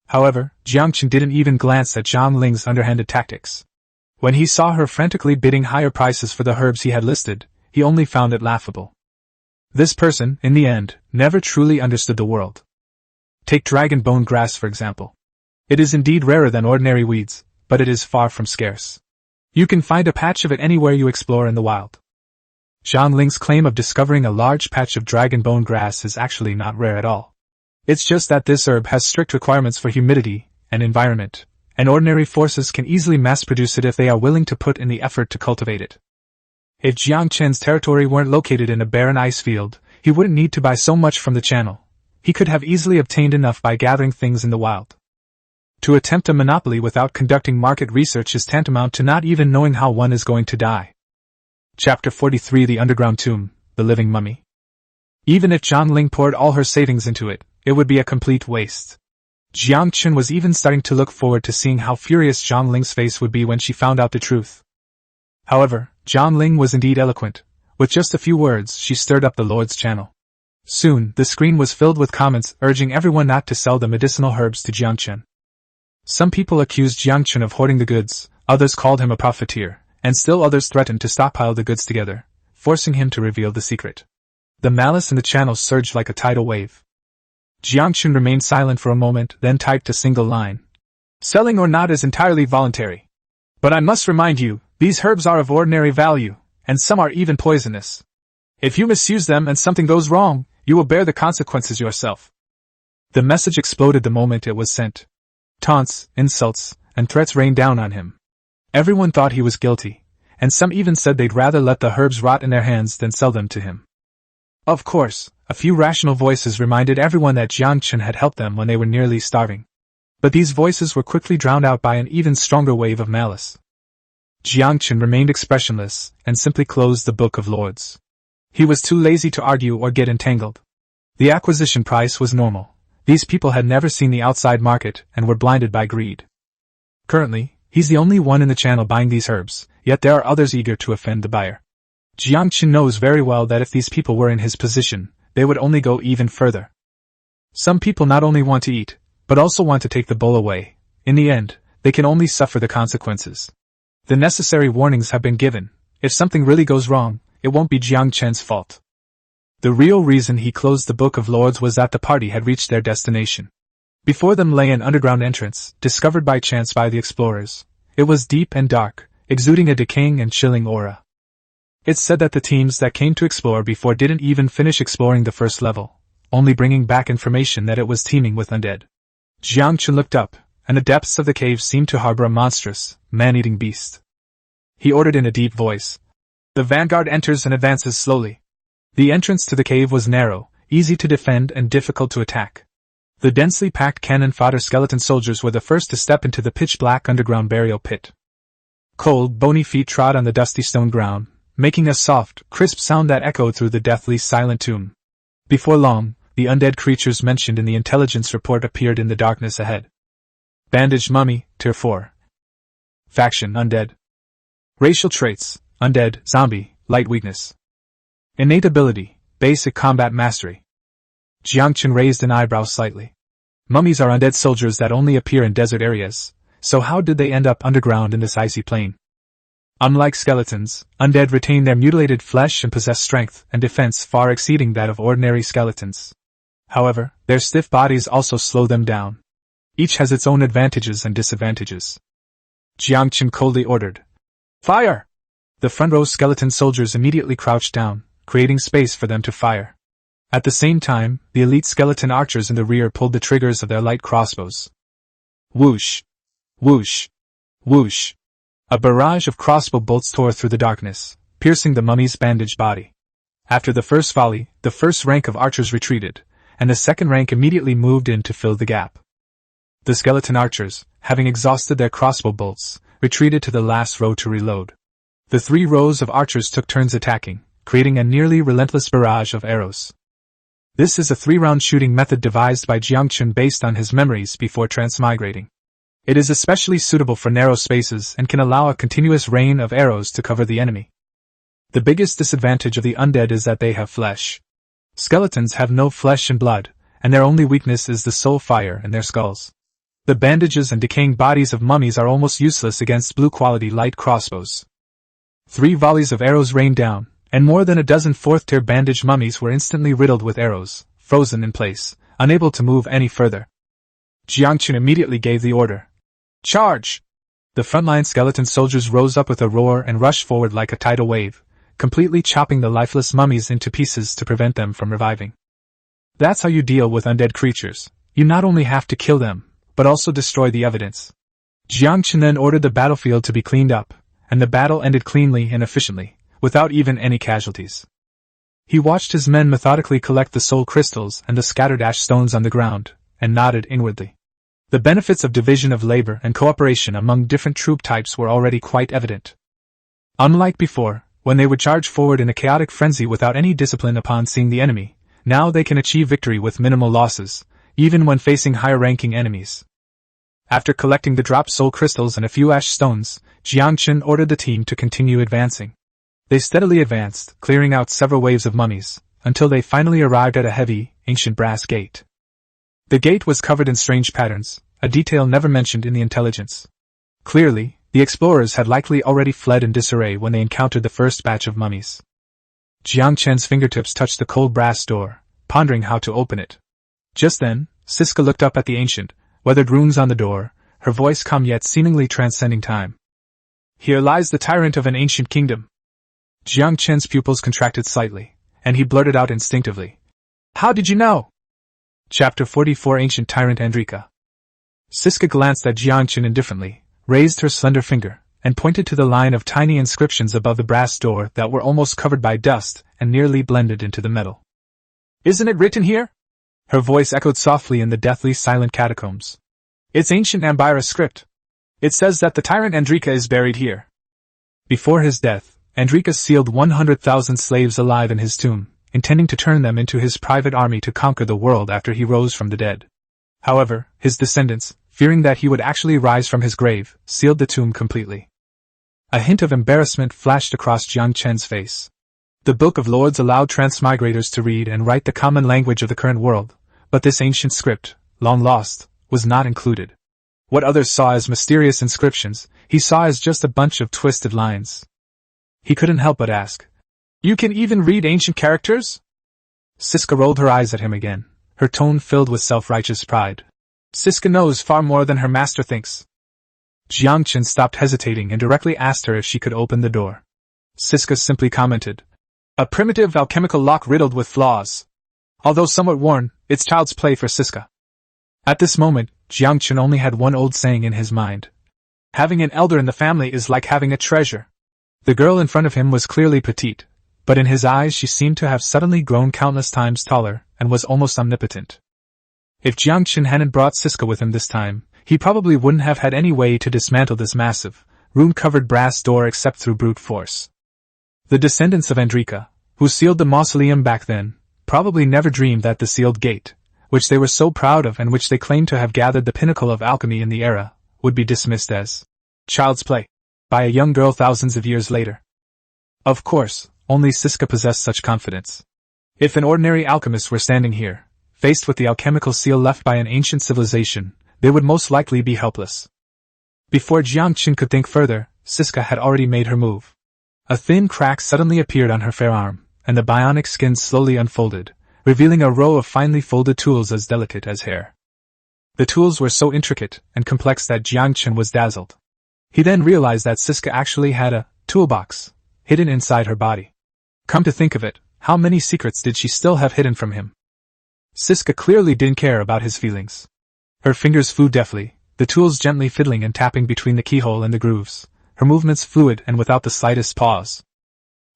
However, Yangchen didn't even glance at Zhongling's underhanded tactics. When he saw her frantically bidding higher prices for the herbs he had listed, he only found it laughable. This person, in the end, never truly understood the world. Take dragon bone grass for example. It is indeed rarer than ordinary weeds, but it is far from scarce. You can find a patch of it anywhere you explore in the wild. Zhongling's claim of discovering a large patch of dragon bone grass is actually not rare at all. It's just that this herb has strict requirements for humidity and environment, and ordinary forces can easily mass-produce it if they are willing to put in the effort to cultivate it. If Jiangchen's territory weren't located in a barren ice field, he wouldn't need to buy so much from the channel. He could have easily obtained enough by gathering things in the wild. To attempt a monopoly without conducting market research is tantamount to not even knowing how one is going to die. Chapter 43 The Underground Tomb, The Living Mummy. Even if Zhongling poured all her savings into it, it would be a complete waste. Yangchen was even starting to look forward to seeing how furious Zhongling's face would be when she found out the truth. However, Zhongling was indeed eloquent. With just a few words, she stirred up the Lord's channel. Soon, the screen was filled with comments urging everyone not to sell the medicinal herbs to Yangchen. Some people accused Yangchen of hoarding the goods, others called him a profiteer, and still others threatened to stockpile the goods together, forcing him to reveal the secret. The malice in the channel surged like a tidal wave. Yangchen remained silent for a moment, then typed a single line. Selling or not is entirely voluntary. But I must remind you, these herbs are of ordinary value, and some are even poisonous. If you misuse them and something goes wrong, you will bear the consequences yourself. The message exploded the moment it was sent. Taunts, insults, and threats rained down on him. Everyone thought he was guilty, and some even said they'd rather let the herbs rot in their hands than sell them to him. Of course, a few rational voices reminded everyone that Yangchen had helped them when they were nearly starving. But these voices were quickly drowned out by an even stronger wave of malice. Yangchen remained expressionless, and simply closed the Book of Lords. He was too lazy to argue or get entangled. The acquisition price was normal. These people had never seen the outside market and were blinded by greed. Currently, he's the only one in the channel buying these herbs, yet there are others eager to offend the buyer. Yangchen knows very well that if these people were in his position, they would only go even further. Some people not only want to eat, but also want to take the bowl away. In the end, they can only suffer the consequences. The necessary warnings have been given. If something really goes wrong, it won't be Yangchen's fault. The real reason he closed the Book of Lords was that the party had reached their destination. Before them lay an underground entrance, discovered by chance by the explorers. It was deep and dark, exuding a decaying and chilling aura. It's said that the teams that came to explore before didn't even finish exploring the first level, only bringing back information that it was teeming with undead. Yangchen looked up, and the depths of the cave seemed to harbor a monstrous, man-eating beast. He ordered in a deep voice. The vanguard enters and advances slowly. The entrance to the cave was narrow, easy to defend and difficult to attack. The densely packed cannon fodder skeleton soldiers were the first to step into the pitch-black underground burial pit. Cold, bony feet trod on the dusty stone ground, making a soft, crisp sound that echoed through the deathly silent tomb. Before long, the undead creatures mentioned in the intelligence report appeared in the darkness ahead. Bandaged mummy, Tier 4. Faction, undead. Racial traits, undead, zombie, light weakness. Innate ability, basic combat mastery. Yangchen raised an eyebrow slightly. Mummies are undead soldiers that only appear in desert areas, so how did they end up underground in this icy plain? Unlike skeletons, undead retain their mutilated flesh and possess strength and defense far exceeding that of ordinary skeletons. However, their stiff bodies also slow them down. Each has its own advantages and disadvantages. Yangchen coldly ordered. Fire! The front row skeleton soldiers immediately crouched down, creating space for them to fire. At the same time, the elite skeleton archers in the rear pulled the triggers of their light crossbows. Whoosh! Whoosh! Whoosh! A barrage of crossbow bolts tore through the darkness, piercing the mummy's bandaged body. After the first volley, the first rank of archers retreated, and the second rank immediately moved in to fill the gap. The skeleton archers, having exhausted their crossbow bolts, retreated to the last row to reload. The 3 rows of archers took turns attacking, creating a nearly relentless barrage of arrows. This is a 3-round shooting method devised by Yangchen based on his memories before transmigrating. It is especially suitable for narrow spaces and can allow a continuous rain of arrows to cover the enemy. The biggest disadvantage of the undead is that they have flesh. Skeletons have no flesh and blood, and their only weakness is the soul fire in their skulls. The bandages and decaying bodies of mummies are almost useless against blue-quality light crossbows. 3 volleys of arrows rained down, and more than a dozen 4th-tier bandaged mummies were instantly riddled with arrows, frozen in place, unable to move any further. Yangchen immediately gave the order. Charge! The frontline skeleton soldiers rose up with a roar and rushed forward like a tidal wave, completely chopping the lifeless mummies into pieces to prevent them from reviving. That's how you deal with undead creatures. You not only have to kill them, but also destroy the evidence. Yangchen then ordered the battlefield to be cleaned up, and the battle ended cleanly and efficiently, without even any casualties. He watched his men methodically collect the soul crystals and the scattered ash stones on the ground, and nodded inwardly. The benefits of division of labor and cooperation among different troop types were already quite evident. Unlike before, when they would charge forward in a chaotic frenzy without any discipline upon seeing the enemy, now they can achieve victory with minimal losses, even when facing higher-ranking enemies. After collecting the dropped soul crystals and a few ash stones, Yangchen ordered the team to continue advancing. They steadily advanced, clearing out several waves of mummies, until they finally arrived at a heavy, ancient brass gate. The gate was covered in strange patterns, a detail never mentioned in the intelligence. Clearly, the explorers had likely already fled in disarray when they encountered the first batch of mummies. Yangchen's fingertips touched the cold brass door, pondering how to open it. Just then, Siska looked up at the ancient, weathered runes on the door, her voice calm yet seemingly transcending time. Here lies the tyrant of an ancient kingdom. Yangchen's pupils contracted slightly, and he blurted out instinctively. How did you know? Chapter 44 Ancient Tyrant Andrika. Siska glanced at Yangchen indifferently, raised her slender finger, and pointed to the line of tiny inscriptions above the brass door that were almost covered by dust and nearly blended into the metal. Isn't it written here? Her voice echoed softly in the deathly silent catacombs. It's ancient Ambira script. It says that the tyrant Andrika is buried here. Before his death, Andrika sealed 100,000 slaves alive in his tomb, intending to turn them into his private army to conquer the world after he rose from the dead. However, his descendants, fearing that he would actually rise from his grave, sealed the tomb completely. A hint of embarrassment flashed across Yangchen's face. The Book of Lords allowed transmigrators to read and write the common language of the current world, but this ancient script, long lost, was not included. What others saw as mysterious inscriptions, he saw as just a bunch of twisted lines. He couldn't help but ask, You can even read ancient characters? Siska rolled her eyes at him again, her tone filled with self-righteous pride. Siska knows far more than her master thinks. Yangchen stopped hesitating and directly asked her if she could open the door. Siska simply commented, "A primitive alchemical lock riddled with flaws. Although somewhat worn, it's child's play for Siska." At this moment, Yangchen only had one old saying in his mind. Having an elder in the family is like having a treasure. The girl in front of him was clearly petite, but in his eyes she seemed to have suddenly grown countless times taller, and was almost omnipotent. If Yangchen hadn't brought Siska with him this time, he probably wouldn't have had any way to dismantle this massive, rune-covered brass door except through brute force. The descendants of Andrika, who sealed the mausoleum back then, probably never dreamed that the sealed gate, which they were so proud of and which they claimed to have gathered the pinnacle of alchemy in the era, would be dismissed as child's play by a young girl thousands of years later. Of course, only Siska possessed such confidence. If an ordinary alchemist were standing here, faced with the alchemical seal left by an ancient civilization, they would most likely be helpless. Before Yangchen could think further, Siska had already made her move. A thin crack suddenly appeared on her fair arm, and the bionic skin slowly unfolded, revealing a row of finely folded tools as delicate as hair. The tools were so intricate and complex that Yangchen was dazzled. He then realized that Siska actually had a toolbox hidden inside her body. Come to think of it, how many secrets did she still have hidden from him? Siska clearly didn't care about his feelings. Her fingers flew deftly, the tools gently fiddling and tapping between the keyhole and the grooves, her movements fluid and without the slightest pause.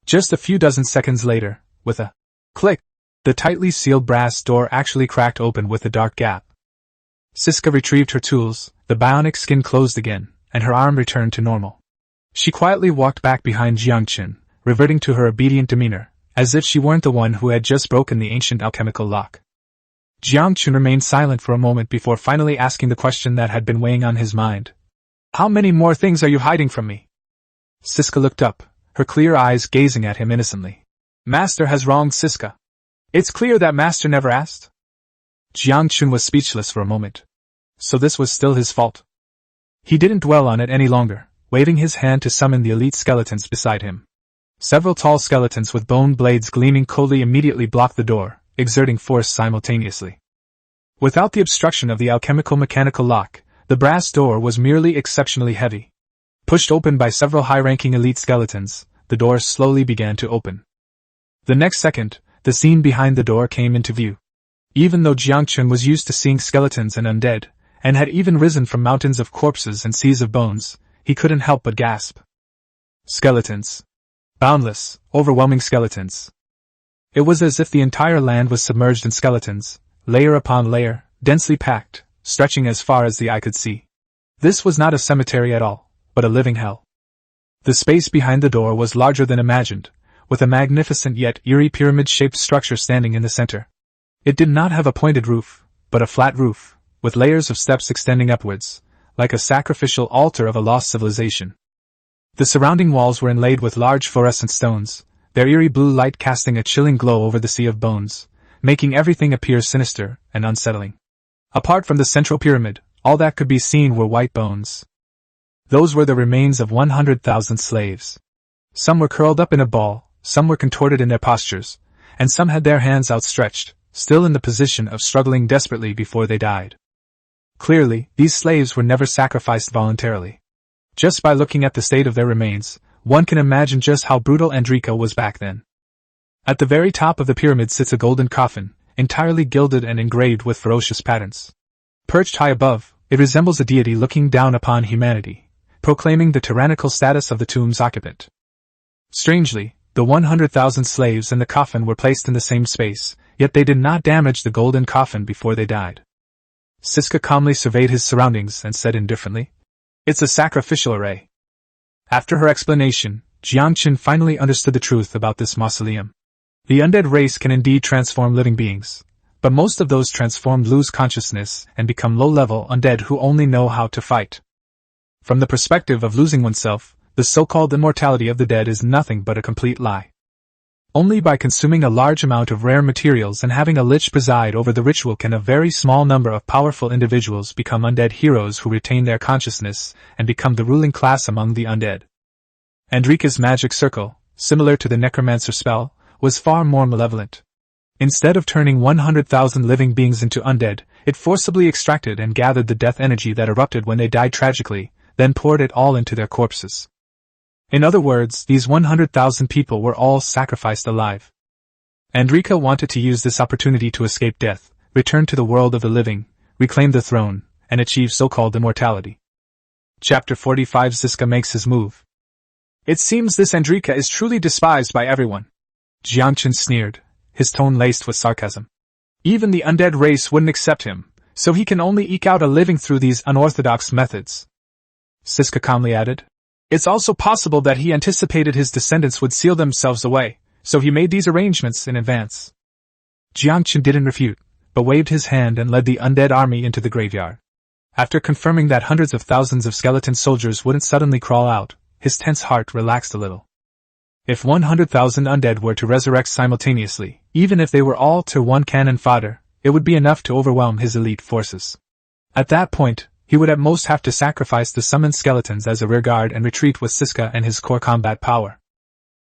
Just a few dozen seconds later, with a click, the tightly sealed brass door actually cracked open with a dark gap. Siska retrieved her tools, the bionic skin closed again, and her arm returned to normal. She quietly walked back behind Yangchen, reverting to her obedient demeanor, as if she weren't the one who had just broken the ancient alchemical lock. Yangchen remained silent for a moment before finally asking the question that had been weighing on his mind. "How many more things are you hiding from me?" Siska looked up, her clear eyes gazing at him innocently. "Master has wronged Siska. It's clear that Master never asked." Yangchen was speechless for a moment. So this was still his fault. He didn't dwell on it any longer, waving his hand to summon the elite skeletons beside him. Several tall skeletons with bone blades gleaming coldly immediately blocked the door, exerting force simultaneously. Without the obstruction of the alchemical mechanical lock, the brass door was merely exceptionally heavy. Pushed open by several high-ranking elite skeletons, the door slowly began to open. The next second, the scene behind the door came into view. Even though Yangchen was used to seeing skeletons and undead, and had even risen from mountains of corpses and seas of bones, he couldn't help but gasp. Skeletons. Boundless, overwhelming skeletons. It was as if the entire land was submerged in skeletons, layer upon layer, densely packed, stretching as far as the eye could see. This was not a cemetery at all, but a living hell. The space behind the door was larger than imagined, with a magnificent yet eerie pyramid-shaped structure standing in the center. It did not have a pointed roof, but a flat roof, with layers of steps extending upwards, like a sacrificial altar of a lost civilization. The surrounding walls were inlaid with large fluorescent stones, their eerie blue light casting a chilling glow over the sea of bones, making everything appear sinister and unsettling. Apart from the central pyramid, all that could be seen were white bones. Those were the remains of 100,000 slaves. Some were curled up in a ball, some were contorted in their postures, and some had their hands outstretched, still in the position of struggling desperately before they died. Clearly, these slaves were never sacrificed voluntarily. Just by looking at the state of their remains, one can imagine just how brutal Andrika was back then. At the very top of the pyramid sits a golden coffin, entirely gilded and engraved with ferocious patterns. Perched high above, it resembles a deity looking down upon humanity, proclaiming the tyrannical status of the tomb's occupant. Strangely, the 100,000 slaves in the coffin were placed in the same space, yet they did not damage the golden coffin before they died. Siska calmly surveyed his surroundings and said indifferently, "It's a sacrificial array." After her explanation, Yangchen finally understood the truth about this mausoleum. The undead race can indeed transform living beings, but most of those transformed lose consciousness and become low-level undead who only know how to fight. From the perspective of losing oneself, the so-called immortality of the dead is nothing but a complete lie. Only by consuming a large amount of rare materials and having a lich preside over the ritual can a very small number of powerful individuals become undead heroes who retain their consciousness and become the ruling class among the undead. Andrika's magic circle, similar to the necromancer spell, was far more malevolent. Instead of turning 100,000 living beings into undead, it forcibly extracted and gathered the death energy that erupted when they died tragically, then poured it all into their corpses. In other words, these 100,000 people were all sacrificed alive. Andrika wanted to use this opportunity to escape death, return to the world of the living, reclaim the throne, and achieve so-called immortality. Chapter 45 Ziska makes his move. It seems this Andrika is truly despised by everyone. Yangchen sneered, his tone laced with sarcasm. Even the undead race wouldn't accept him, so he can only eke out a living through these unorthodox methods. Ziska calmly added. It's also possible that he anticipated his descendants would seal themselves away, so he made these arrangements in advance. Yangchen didn't refute, but waved his hand and led the undead army into the graveyard. After confirming that hundreds of thousands of skeleton soldiers wouldn't suddenly crawl out, his tense heart relaxed a little. If 100,000 undead were to resurrect simultaneously, even if they were all to one cannon fodder, it would be enough to overwhelm his elite forces. At that point, he would at most have to sacrifice the summoned skeletons as a rearguard and retreat with Ziska and his core combat power.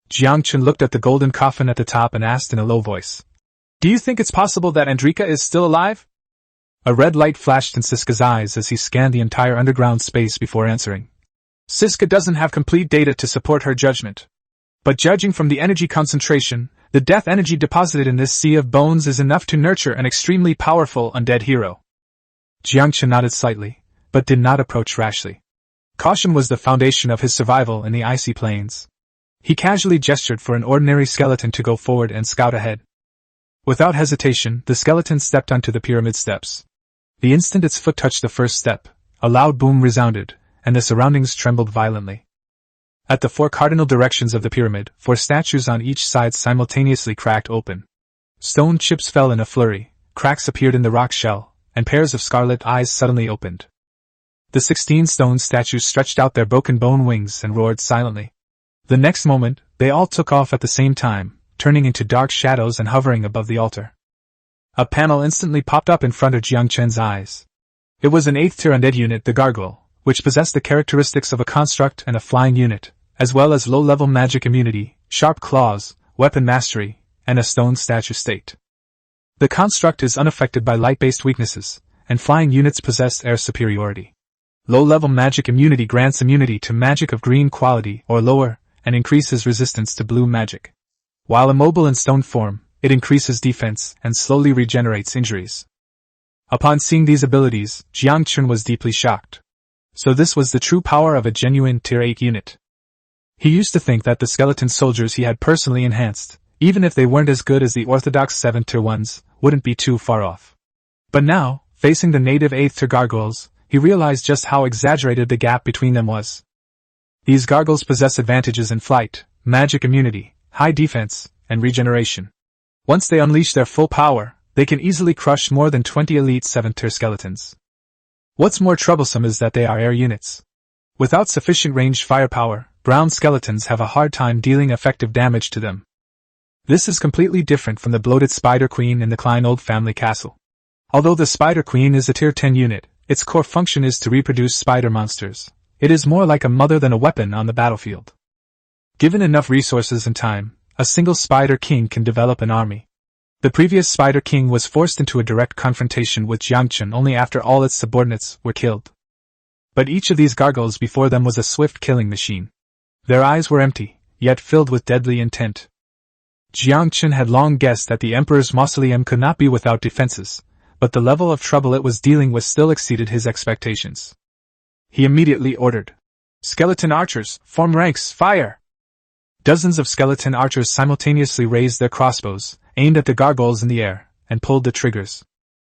Yangchen looked at the golden coffin at the top and asked in a low voice, "Do you think it's possible that Andrika is still alive?" A red light flashed in Ziska's eyes as he scanned the entire underground space before answering. Ziska doesn't have complete data to support her judgment. But judging from the energy concentration, the death energy deposited in this sea of bones is enough to nurture an extremely powerful undead hero. Yangchen nodded slightly, but did not approach rashly. Caution was the foundation of his survival in the icy plains. He casually gestured for an ordinary skeleton to go forward and scout ahead. Without hesitation, the skeleton stepped onto the pyramid steps. The instant its foot touched the first step, a loud boom resounded, and the surroundings trembled violently. At the 4 cardinal directions of the pyramid, 4 statues on each side simultaneously cracked open. Stone chips fell in a flurry, cracks appeared in the rock shell, and pairs of scarlet eyes suddenly opened. The 16 stone statues stretched out their broken bone wings and roared silently. The next moment, they all took off at the same time, turning into dark shadows and hovering above the altar. A panel instantly popped up in front of Yangchen's eyes. It was an 8th tier undead unit, the Gargoyle, which possessed the characteristics of a construct and a flying unit, as well as low-level magic immunity, sharp claws, weapon mastery, and a stone statue state. The construct is unaffected by light-based weaknesses, and flying units possess air superiority. Low-level magic immunity grants immunity to magic of green quality or lower, and increases resistance to blue magic. While immobile in stone form, it increases defense and slowly regenerates injuries. Upon seeing these abilities, Yangchen was deeply shocked. So this was the true power of a genuine Tier 8 unit. He used to think that the skeleton soldiers he had personally enhanced, even if they weren't as good as the orthodox 7th tier ones, wouldn't be too far off. But now, facing the native 8th tier gargoyles, he realized just how exaggerated the gap between them was. These gargoyles possess advantages in flight, magic immunity, high defense, and regeneration. Once they unleash their full power, they can easily crush more than 20 elite 7th tier skeletons. What's more troublesome is that they are air units. Without sufficient ranged firepower, ground skeletons have a hard time dealing effective damage to them. This is completely different from the bloated Spider Queen in the Kleinold family castle. Although the Spider Queen is a Tier 10 unit, its core function is to reproduce spider monsters. It is more like a mother than a weapon on the battlefield. Given enough resources and time, a single Spider King can develop an army. The previous Spider King was forced into a direct confrontation with Yangchen only after all its subordinates were killed. But each of these gargoyles before them was a swift killing machine. Their eyes were empty, yet filled with deadly intent. Yangchen had long guessed that the Emperor's mausoleum could not be without defenses, but the level of trouble it was dealing with still exceeded his expectations. He immediately ordered, "Skeleton archers, form ranks, fire!" Dozens of skeleton archers simultaneously raised their crossbows, aimed at the gargoyles in the air, and pulled the triggers.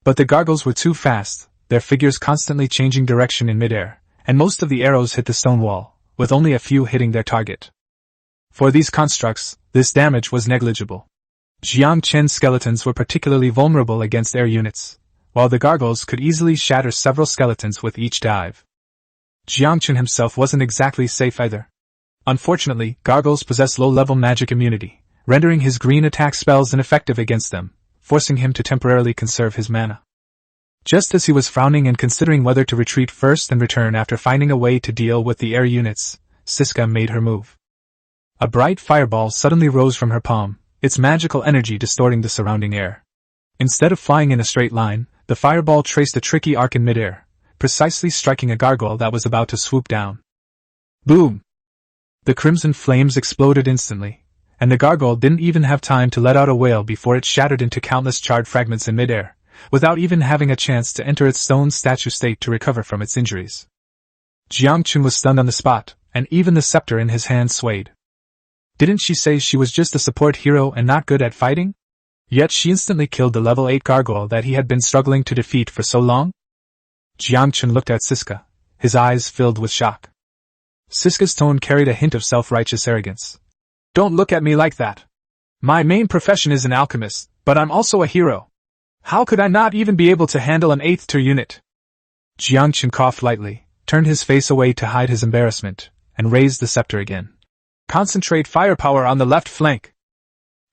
But the gargoyles were too fast, their figures constantly changing direction in midair, and most of the arrows hit the stone wall, with only a few hitting their target. For these constructs, this damage was negligible. Yangchen's skeletons were particularly vulnerable against air units, while the gargoyles could easily shatter several skeletons with each dive. Yangchen himself wasn't exactly safe either. Unfortunately, gargoyles possess low-level magic immunity, rendering his green attack spells ineffective against them, forcing him to temporarily conserve his mana. Just as he was frowning and considering whether to retreat first and return after finding a way to deal with the air units, Ziska made her move. A bright fireball suddenly rose from her palm, its magical energy distorting the surrounding air. Instead of flying in a straight line, the fireball traced a tricky arc in midair, precisely striking a gargoyle that was about to swoop down. Boom! The crimson flames exploded instantly, and the gargoyle didn't even have time to let out a wail before it shattered into countless charred fragments in midair, without even having a chance to enter its stone statue state to recover from its injuries. Yangchen was stunned on the spot, and even the scepter in his hand swayed. Didn't she say she was just a support hero and not good at fighting? Yet she instantly killed the level 8 gargoyle that he had been struggling to defeat for so long? Yangchen looked at Siska, his eyes filled with shock. Siska's tone carried a hint of self-righteous arrogance. Don't look at me like that. My main profession is an alchemist, but I'm also a hero. How could I not even be able to handle an 8th tier unit? Yangchen coughed lightly, turned his face away to hide his embarrassment, and raised the scepter again. Concentrate firepower on the left flank.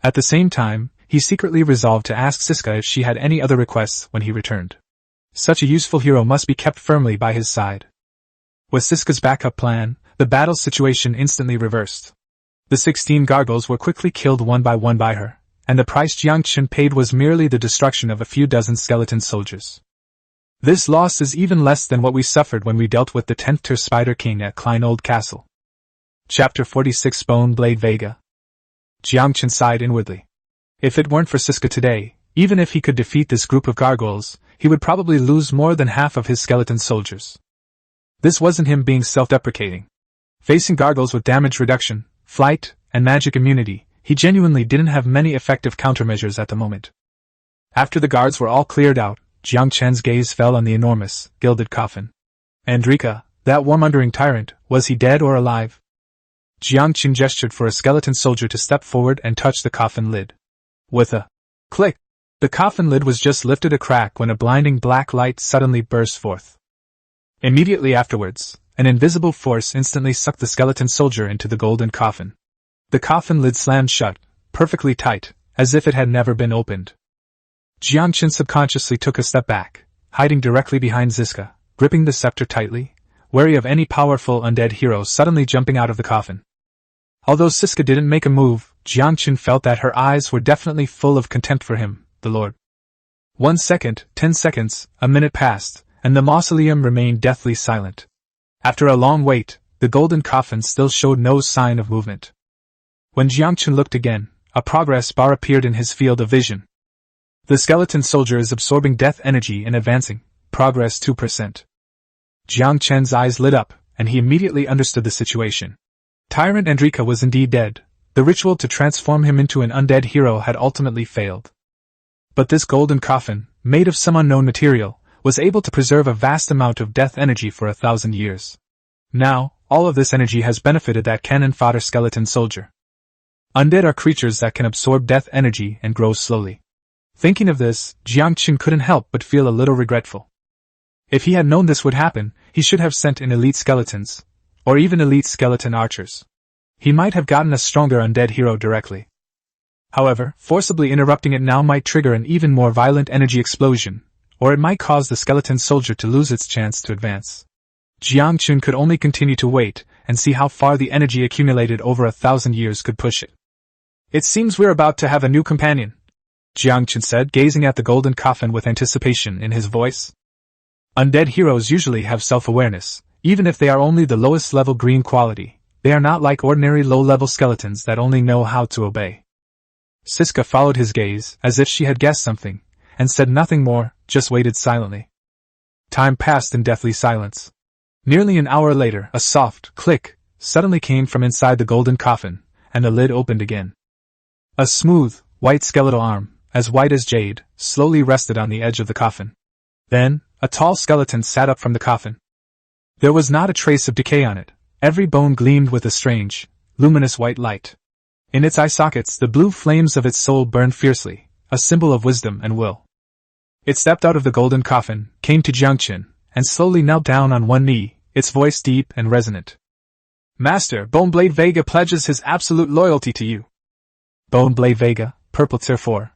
At the same time, he secretly resolved to ask Siska if she had any other requests when he returned. Such a useful hero must be kept firmly by his side. With Siska's backup plan, the battle situation instantly reversed. The 16 gargoyles were quickly killed one by her, and the price Yangchen paid was merely the destruction of a few dozen skeleton soldiers. This loss is even less than what we suffered when we dealt with the 10th tier Spider King at Kleinold Castle. Chapter 46 Bone Blade Vega. Yangchen sighed inwardly. If it weren't for Siska today, even if he could defeat this group of gargoyles, he would probably lose more than half of his skeleton soldiers. This wasn't him being self-deprecating. Facing gargoyles with damage reduction, flight, and magic immunity, he genuinely didn't have many effective countermeasures at the moment. After the guards were all cleared out, Yangchen's gaze fell on the enormous, gilded coffin. Andrika, that warmongering tyrant, was he dead or alive? Yangchen gestured for a skeleton soldier to step forward and touch the coffin lid. With a click, the coffin lid was just lifted a crack when a blinding black light suddenly burst forth. Immediately afterwards, an invisible force instantly sucked the skeleton soldier into the golden coffin. The coffin lid slammed shut, perfectly tight, as if it had never been opened. Yangchen subconsciously took a step back, hiding directly behind Siska, gripping the scepter tightly, wary of any powerful undead hero suddenly jumping out of the coffin. Although Siska didn't make a move, Yangchen felt that her eyes were definitely full of contempt for him, the Lord. 1 second, 10 seconds, a minute passed, and the mausoleum remained deathly silent. After a long wait, the golden coffin still showed no sign of movement. When Yangchen looked again, a progress bar appeared in his field of vision. The skeleton soldier is absorbing death energy and advancing, progress 2%. Yangchen's eyes lit up, and he immediately understood the situation. Tyrant Andrika was indeed dead. The ritual to transform him into an undead hero had ultimately failed. But this golden coffin, made of some unknown material, was able to preserve a vast amount of death energy for 1,000 years. Now, all of this energy has benefited that cannon fodder skeleton soldier. Undead are creatures that can absorb death energy and grow slowly. Thinking of this, Yangchen couldn't help but feel a little regretful. If he had known this would happen, he should have sent in elite skeletons, or even elite skeleton archers. He might have gotten a stronger undead hero directly. However, forcibly interrupting it now might trigger an even more violent energy explosion, or it might cause the skeleton soldier to lose its chance to advance. Yangchen could only continue to wait and see how far the energy accumulated over 1,000 years could push it. It seems we're about to have a new companion, Yangchen said, gazing at the golden coffin with anticipation in his voice. Undead heroes usually have self-awareness, even if they are only the lowest level green quality. They are not like ordinary low-level skeletons that only know how to obey. Siska followed his gaze, as if she had guessed something, and said nothing more, just waited silently. Time passed in deathly silence. Nearly an hour later, a soft click suddenly came from inside the golden coffin, and the lid opened again. A smooth, white skeletal arm, as white as jade, slowly rested on the edge of the coffin. Then, a tall skeleton sat up from the coffin. There was not a trace of decay on it. Every bone gleamed with a strange, luminous white light. In its eye sockets the blue flames of its soul burned fiercely, a symbol of wisdom and will. It stepped out of the golden coffin, came to Yangchen, and slowly knelt down on one knee, its voice deep and resonant. Master, Boneblade Vega pledges his absolute loyalty to you. Boneblade Vega, Purple Tier 4.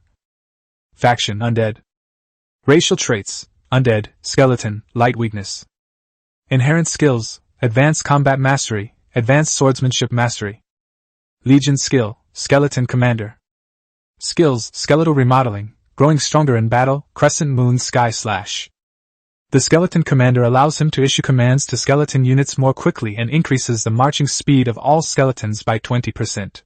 Faction, Undead. Racial traits, Undead, Skeleton, Light Weakness. Inherent skills, Advanced Combat Mastery, Advanced Swordsmanship Mastery. Legion Skill, Skeleton Commander. Skills, Skeletal Remodeling, growing stronger in battle, crescent moon sky slash. The skeleton commander allows him to issue commands to skeleton units more quickly and increases the marching speed of all skeletons by 20%.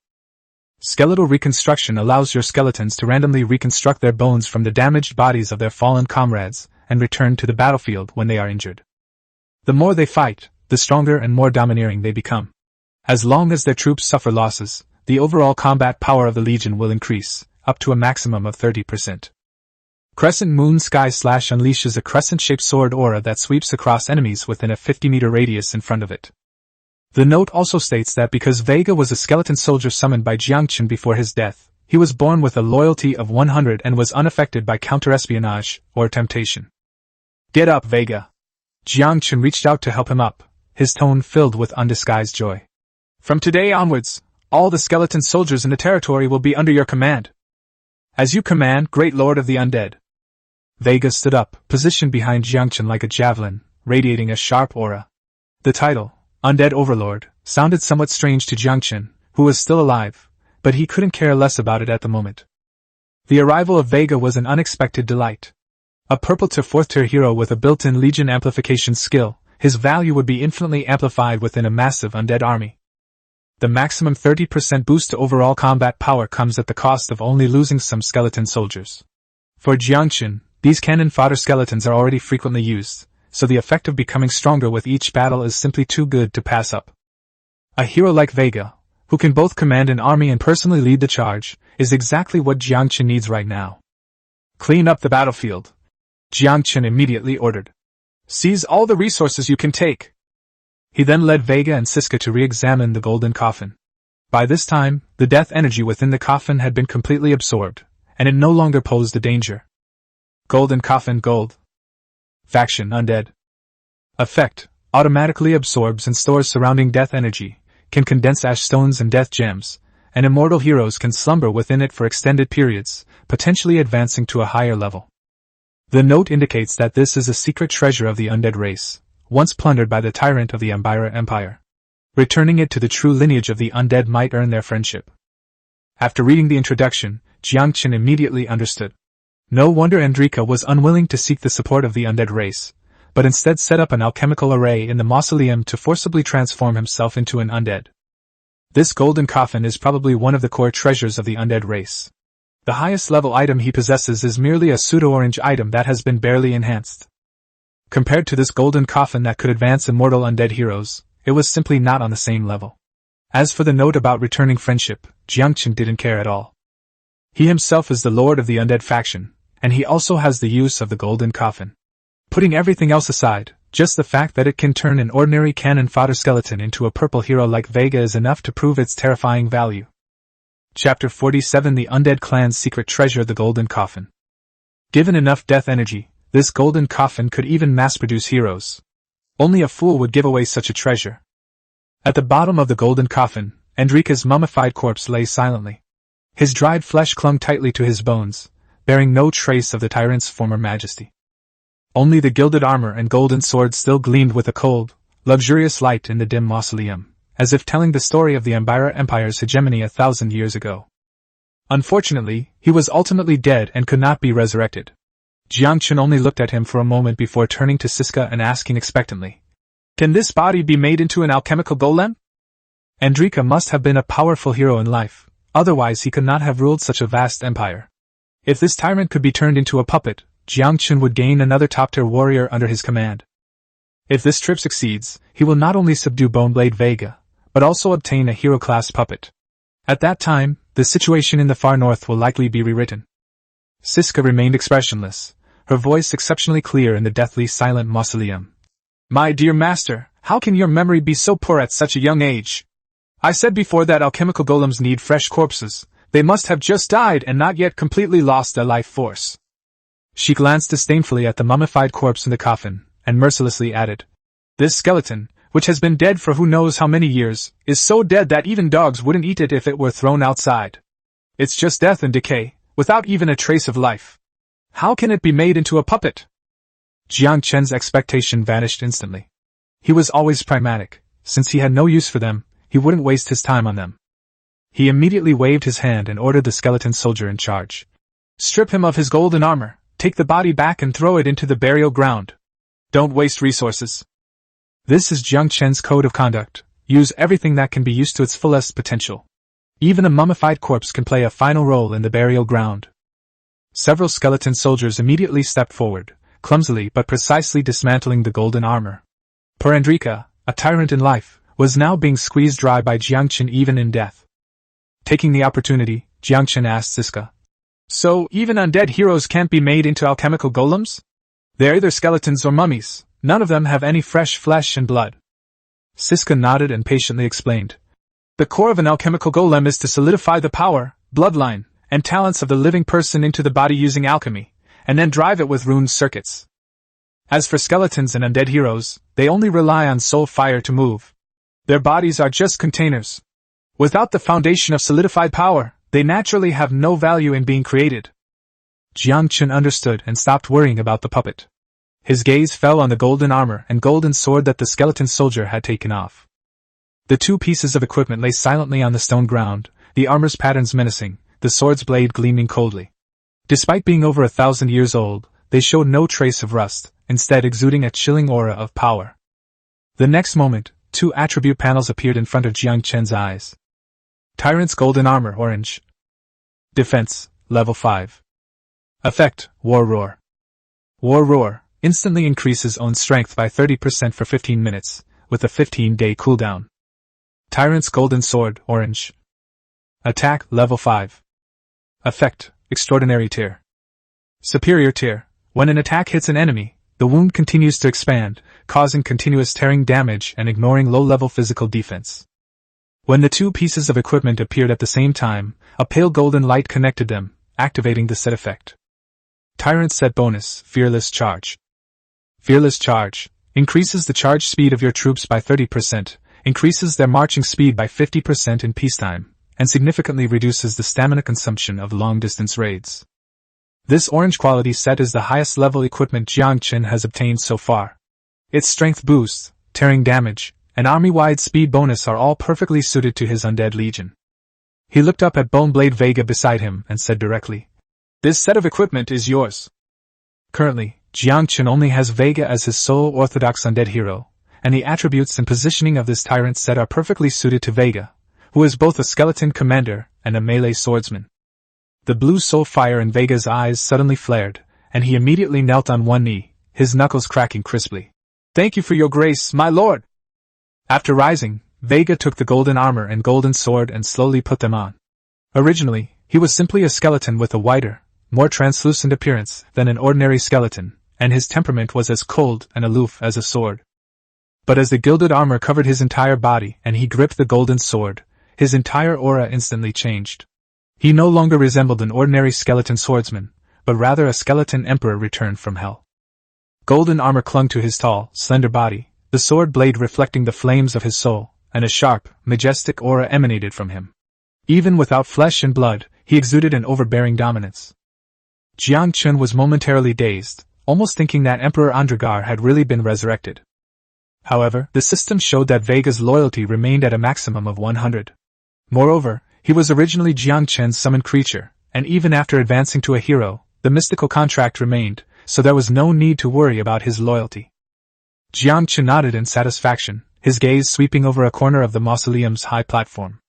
Skeletal reconstruction allows your skeletons to randomly reconstruct their bones from the damaged bodies of their fallen comrades and return to the battlefield when they are injured. The more they fight, the stronger and more domineering they become. As long as their troops suffer losses, the overall combat power of the Legion will increase, up to a maximum of 30%. Crescent Moon Sky Slash unleashes a crescent-shaped sword aura that sweeps across enemies within a 50-meter radius in front of it. The note also states that because Vega was a skeleton soldier summoned by Yangchen before his death, he was born with a loyalty of 100 and was unaffected by counter-espionage or temptation. Get up, Vega! Yangchen reached out to help him up, his tone filled with undisguised joy. From today onwards, all the skeleton soldiers in the territory will be under your command. As you command, Great Lord of the Undead. Vega stood up, positioned behind Yangchen like a javelin, radiating a sharp aura. The title, Undead Overlord, sounded somewhat strange to Yangchen, who was still alive, but he couldn't care less about it at the moment. The arrival of Vega was an unexpected delight. A purple to 4th tier hero with a built-in Legion amplification skill, his value would be infinitely amplified within a massive undead army. The maximum 30% boost to overall combat power comes at the cost of only losing some skeleton soldiers. For Yangchen, these cannon fodder skeletons are already frequently used, so the effect of becoming stronger with each battle is simply too good to pass up. A hero like Vega, who can both command an army and personally lead the charge, is exactly what Yangchen needs right now. Clean up the battlefield. Yangchen immediately ordered. Seize all the resources you can take. He then led Vega and Siska to re-examine the golden coffin. By this time, the death energy within the coffin had been completely absorbed, and it no longer posed a danger. Golden Coffin Gold. Faction Undead. Effect: automatically absorbs and stores surrounding death energy, can condense ash stones and death gems, and immortal heroes can slumber within it for extended periods, potentially advancing to a higher level. The note indicates that this is a secret treasure of the undead race, once plundered by the tyrant of the Ambira Empire. Returning it to the true lineage of the undead might earn their friendship. After reading the introduction, Yangchen immediately understood. No wonder Andrika was unwilling to seek the support of the undead race, but instead set up an alchemical array in the mausoleum to forcibly transform himself into an undead. This golden coffin is probably one of the core treasures of the undead race. The highest level item he possesses is merely a pseudo-orange item that has been barely enhanced. Compared to this golden coffin that could advance immortal undead heroes, it was simply not on the same level. As for the note about returning friendship, Yangchen didn't care at all. He himself is the lord of the undead faction, and he also has the use of the golden coffin. Putting everything else aside, just the fact that it can turn an ordinary cannon fodder skeleton into a purple hero like Vega is enough to prove its terrifying value. Chapter 47: The Undead Clan's Secret Treasure, the Golden Coffin. Given enough death energy, this golden coffin could even mass-produce heroes. Only a fool would give away such a treasure. At the bottom of the golden coffin, Andrika's mummified corpse lay silently. His dried flesh clung tightly to his bones, bearing no trace of the tyrant's former majesty. Only the gilded armor and golden sword still gleamed with a cold, luxurious light in the dim mausoleum, as if telling the story of the Ambira Empire's hegemony 1,000 years ago. Unfortunately, he was ultimately dead and could not be resurrected. Yangchen only looked at him for a moment before turning to Siska and asking expectantly, "Can this body be made into an alchemical golem?" Andrika must have been a powerful hero in life, otherwise he could not have ruled such a vast empire. If this tyrant could be turned into a puppet, Yangchen would gain another top-tier warrior under his command. If this trip succeeds, he will not only subdue Boneblade Vega, but also obtain a hero-class puppet. At that time, the situation in the far north will likely be rewritten. Siska remained expressionless, her voice exceptionally clear in the deathly silent mausoleum. "My dear master, how can your memory be so poor at such a young age? I said before that alchemical golems need fresh corpses. They must have just died and not yet completely lost their life force." She glanced disdainfully at the mummified corpse in the coffin, and mercilessly added, "This skeleton, which has been dead for who knows how many years, is so dead that even dogs wouldn't eat it if it were thrown outside. It's just death and decay, without even a trace of life. How can it be made into a puppet?" Jiangchen's expectation vanished instantly. He was always pragmatic. Since he had no use for them, he wouldn't waste his time on them. He immediately waved his hand and ordered the skeleton soldier in charge. Strip him of his golden armor, take the body back and throw it into the burial ground. Don't waste resources. This is Yangchen's code of conduct. Use everything that can be used to its fullest potential. Even a mummified corpse can play a final role in the burial ground. Several skeleton soldiers immediately stepped forward, clumsily but precisely dismantling the golden armor. Porandrika, a tyrant in life, was now being squeezed dry by Yangchen even in death. Taking the opportunity, Yangchen asked Siska. So, even undead heroes can't be made into alchemical golems? They're either skeletons or mummies, none of them have any fresh flesh and blood. Siska nodded and patiently explained. The core of an alchemical golem is to solidify the power, bloodline, and talents of the living person into the body using alchemy, and then drive it with rune circuits. As for skeletons and undead heroes, they only rely on soul fire to move. Their bodies are just containers. Without the foundation of solidified power, they naturally have no value in being created. Yangchen understood and stopped worrying about the puppet. His gaze fell on the golden armor and golden sword that the skeleton soldier had taken off. The two pieces of equipment lay silently on the stone ground, the armor's patterns menacing, the sword's blade gleaming coldly. Despite being over 1,000 years old, they showed no trace of rust, instead exuding a chilling aura of power. The next moment, two attribute panels appeared in front of Yangchen's eyes. Tyrant's golden armor, orange. Defense, level 5. Effect, War Roar. War Roar instantly increases own strength by 30% for 15 minutes, with a 15-day cooldown. Tyrant's golden sword, orange. Attack, level 5. Effect, extraordinary tier. Superior tier. When an attack hits an enemy, the wound continues to expand, causing continuous tearing damage and ignoring low-level physical defense. When the two pieces of equipment appeared at the same time, a pale golden light connected them, activating the set effect. Tyrant set bonus, Fearless Charge. Fearless Charge increases the charge speed of your troops by 30%, increases their marching speed by 50% in peacetime, and significantly reduces the stamina consumption of long-distance raids. This orange quality set is the highest level equipment Yangchen has obtained so far. Its strength boost, tearing damage, and army-wide speed bonus are all perfectly suited to his undead legion. He looked up at Boneblade Vega beside him and said directly, "This set of equipment is yours." Currently, Yangchen only has Vega as his sole orthodox undead hero, and the attributes and positioning of this tyrant set are perfectly suited to Vega, who is both a skeleton commander and a melee swordsman. The blue soul fire in Vega's eyes suddenly flared, and he immediately knelt on one knee, his knuckles cracking crisply. "Thank you for your grace, my lord!" After rising, Vega took the golden armor and golden sword and slowly put them on. Originally, he was simply a skeleton with a wider, more translucent appearance than an ordinary skeleton, and his temperament was as cold and aloof as a sword. But as the gilded armor covered his entire body and he gripped the golden sword, his entire aura instantly changed. He no longer resembled an ordinary skeleton swordsman, but rather a skeleton emperor returned from hell. Golden armor clung to his tall, slender body, the sword blade reflecting the flames of his soul, and a sharp, majestic aura emanated from him. Even without flesh and blood, he exuded an overbearing dominance. Yangchen was momentarily dazed, almost thinking that Emperor Andragar had really been resurrected. However, the system showed that Vega's loyalty remained at a maximum of 100. Moreover, he was originally Yangchen's summoned creature, and even after advancing to a hero, the mystical contract remained, so there was no need to worry about his loyalty. Yangchen nodded in satisfaction, his gaze sweeping over a corner of the mausoleum's high platform.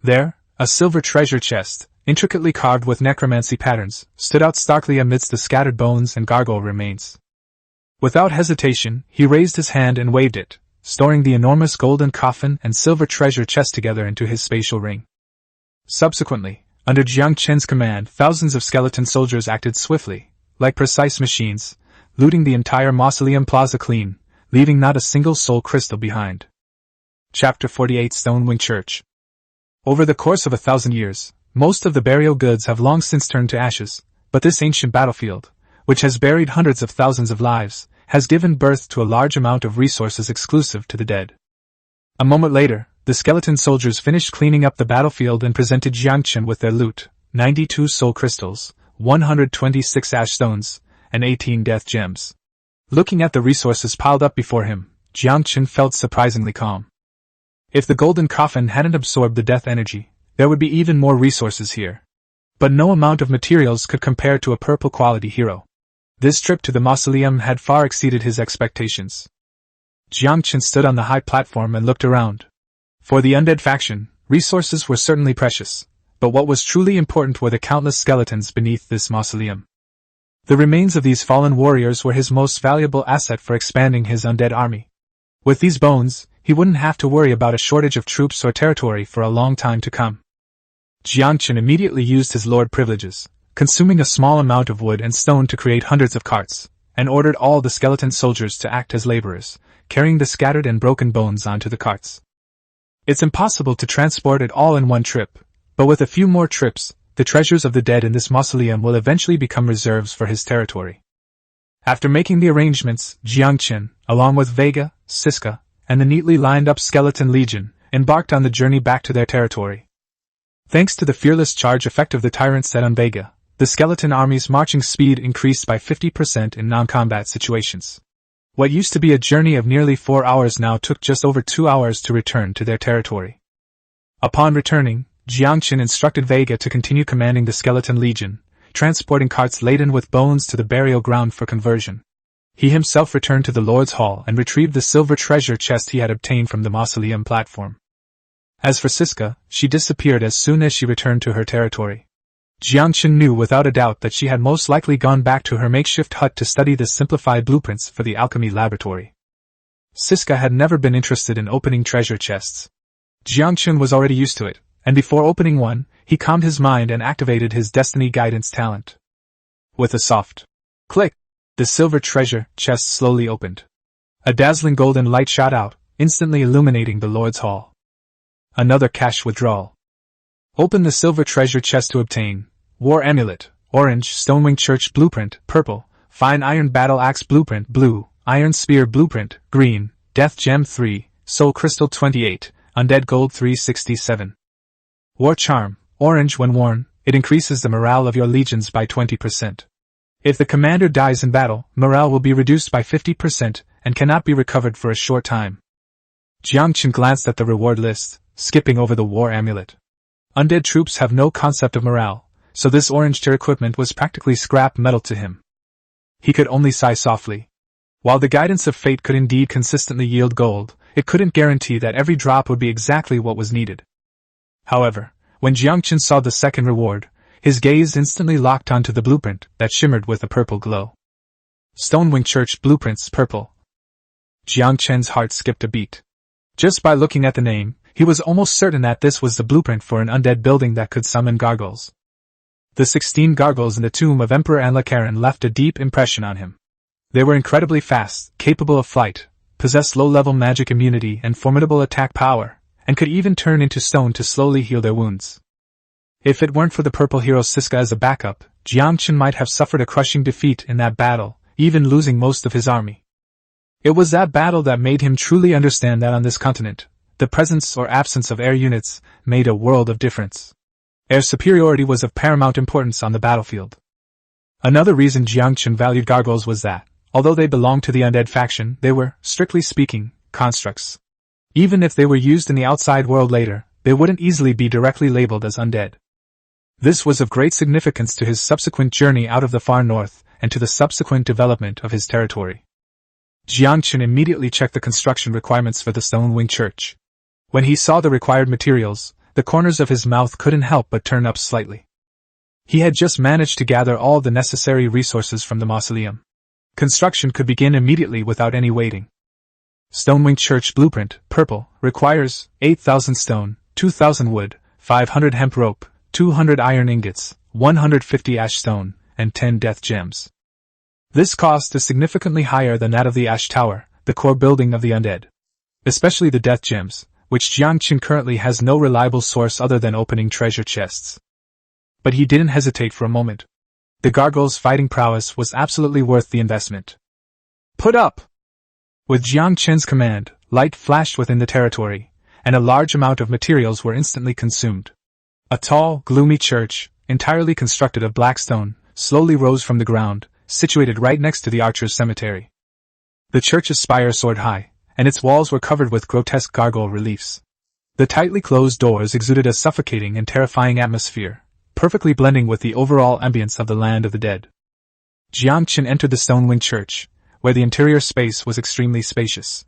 There, a silver treasure chest, intricately carved with necromancy patterns, stood out starkly amidst the scattered bones and gargoyle remains. Without hesitation, he raised his hand and waved it, storing the enormous golden coffin and silver treasure chest together into his spatial ring. Subsequently, under Yangchen's command, thousands of skeleton soldiers acted swiftly, like precise machines, looting the entire mausoleum plaza clean, leaving not a single soul crystal behind. Chapter 48 Stonewing Church. Over the course of 1,000 years, most of the burial goods have long since turned to ashes, but this ancient battlefield, which has buried hundreds of thousands of lives, has given birth to a large amount of resources exclusive to the dead. A moment later, the skeleton soldiers finished cleaning up the battlefield and presented Yangchen with their loot, 92 soul crystals, 126 ash stones, and 18 death gems. Looking at the resources piled up before him, Yangchen felt surprisingly calm. If the golden coffin hadn't absorbed the death energy, there would be even more resources here. But no amount of materials could compare to a purple-quality hero. This trip to the mausoleum had far exceeded his expectations. Yangchen stood on the high platform and looked around. For the undead faction, resources were certainly precious, but what was truly important were the countless skeletons beneath this mausoleum. The remains of these fallen warriors were his most valuable asset for expanding his undead army. With these bones, he wouldn't have to worry about a shortage of troops or territory for a long time to come. Yangchen immediately used his lord privileges, consuming a small amount of wood and stone to create hundreds of carts, and ordered all the skeleton soldiers to act as laborers, carrying the scattered and broken bones onto the carts. It's impossible to transport it all in one trip, but with a few more trips, the treasures of the dead in this mausoleum will eventually become reserves for his territory. After making the arrangements, Yangchen, along with Vega, Siska, and the neatly lined-up skeleton legion, embarked on the journey back to their territory. Thanks to the fearless charge effect of the tyrant set on Vega, the skeleton army's marching speed increased by 50% in non-combat situations. What used to be a journey of nearly 4 hours now took just over 2 hours to return to their territory. Upon returning, Yangchen instructed Vega to continue commanding the skeleton legion, transporting carts laden with bones to the burial ground for conversion. He himself returned to the Lord's Hall and retrieved the silver treasure chest he had obtained from the mausoleum platform. As for Siska, she disappeared as soon as she returned to her territory. Yangchen knew without a doubt that she had most likely gone back to her makeshift hut to study the simplified blueprints for the alchemy laboratory. Siska had never been interested in opening treasure chests. Yangchen was already used to it, and before opening one, he calmed his mind and activated his destiny guidance talent. With a soft click, the silver treasure chest slowly opened. A dazzling golden light shot out, instantly illuminating the Lord's Hall. Another cash withdrawal. Open the silver treasure chest to obtain War Amulet, orange, Stonewing Church blueprint, purple, Fine Iron Battle Axe blueprint, blue, Iron Spear blueprint, green, Death Gem 3, Soul Crystal 28, Undead Gold 367. War Charm, orange. When worn, it increases the morale of your legions by 20%. If the commander dies in battle, morale will be reduced by 50% and cannot be recovered for a short time. Yangchen glanced at the reward list, skipping over the War Amulet. Undead troops have no concept of morale, so this orange tier equipment was practically scrap metal to him. He could only sigh softly. While the guidance of fate could indeed consistently yield gold, it couldn't guarantee that every drop would be exactly what was needed. However, when Yangchen saw the second reward, his gaze instantly locked onto the blueprint that shimmered with a purple glow. Stonewing Church blueprints, purple. Yangchen's heart skipped a beat. Just by looking at the name, he was almost certain that this was the blueprint for an undead building that could summon gargoyles. The 16 gargoyles in the tomb of Emperor Anlakaran left a deep impression on him. They were incredibly fast, capable of flight, possessed low-level magic immunity and formidable attack power, and could even turn into stone to slowly heal their wounds. If it weren't for the purple hero Siska as a backup, Yangchen might have suffered a crushing defeat in that battle, even losing most of his army. It was that battle that made him truly understand that on this continent, the presence or absence of air units made a world of difference. Air superiority was of paramount importance on the battlefield. Another reason Yangchen valued gargoyles was that, although they belonged to the undead faction, they were, strictly speaking, constructs. Even if they were used in the outside world later, they wouldn't easily be directly labeled as undead. This was of great significance to his subsequent journey out of the far north and to the subsequent development of his territory. Yangchen immediately checked the construction requirements for the Stonewing Church. When he saw the required materials, the corners of his mouth couldn't help but turn up slightly. He had just managed to gather all the necessary resources from the mausoleum. Construction could begin immediately without any waiting. Stonewing Church blueprint, purple, requires 8,000 stone, 2,000 wood, 500 hemp rope, 200 iron ingots, 150 ash stone, and 10 death gems. This cost is significantly higher than that of the Ash Tower, the core building of the undead. Especially the death gems, which Yangchen currently has no reliable source other than opening treasure chests. But he didn't hesitate for a moment. The gargoyles' fighting prowess was absolutely worth the investment. Put up! With Yangchen's command, light flashed within the territory, and a large amount of materials were instantly consumed. A tall, gloomy church, entirely constructed of black stone, slowly rose from the ground, situated right next to the archer's cemetery. The church's spire soared high, and its walls were covered with grotesque gargoyle reliefs. The tightly closed doors exuded a suffocating and terrifying atmosphere, perfectly blending with the overall ambience of the land of the dead. Yangchen entered the stone-winged church, where the interior space was extremely spacious.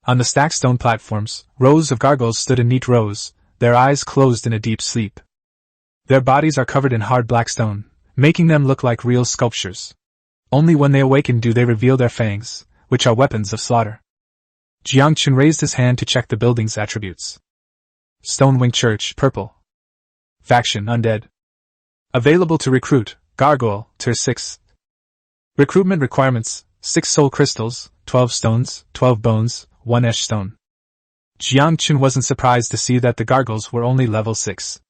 On the stacked stone platforms, rows of gargoyles stood in neat rows, their eyes closed in a deep sleep. Their bodies are covered in hard black stone, making them look like real sculptures. Only when they awaken do they reveal their fangs, which are weapons of slaughter. Yangchen raised his hand to check the building's attributes. Stone-winged church, purple. Faction, Undead. Available to recruit, gargoyle, tier 6. Recruitment requirements, 6 soul crystals, 12 stones, 12 bones, 1 ash stone. Yangchen wasn't surprised to see that the gargoyles were only level 6.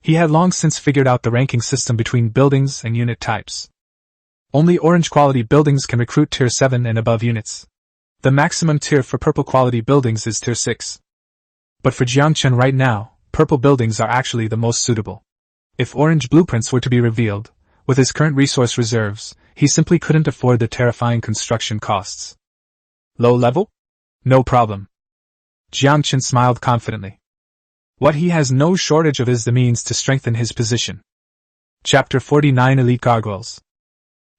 He had long since figured out the ranking system between buildings and unit types. Only orange quality buildings can recruit tier 7 and above units. The maximum tier for purple quality buildings is tier 6. But for Yangchen right now, purple buildings are actually the most suitable. If orange blueprints were to be revealed, with his current resource reserves, he simply couldn't afford the terrifying construction costs. Low level? No problem. Yangchen smiled confidently. What he has no shortage of is the means to strengthen his position. Chapter 49 Elite Gargoyles.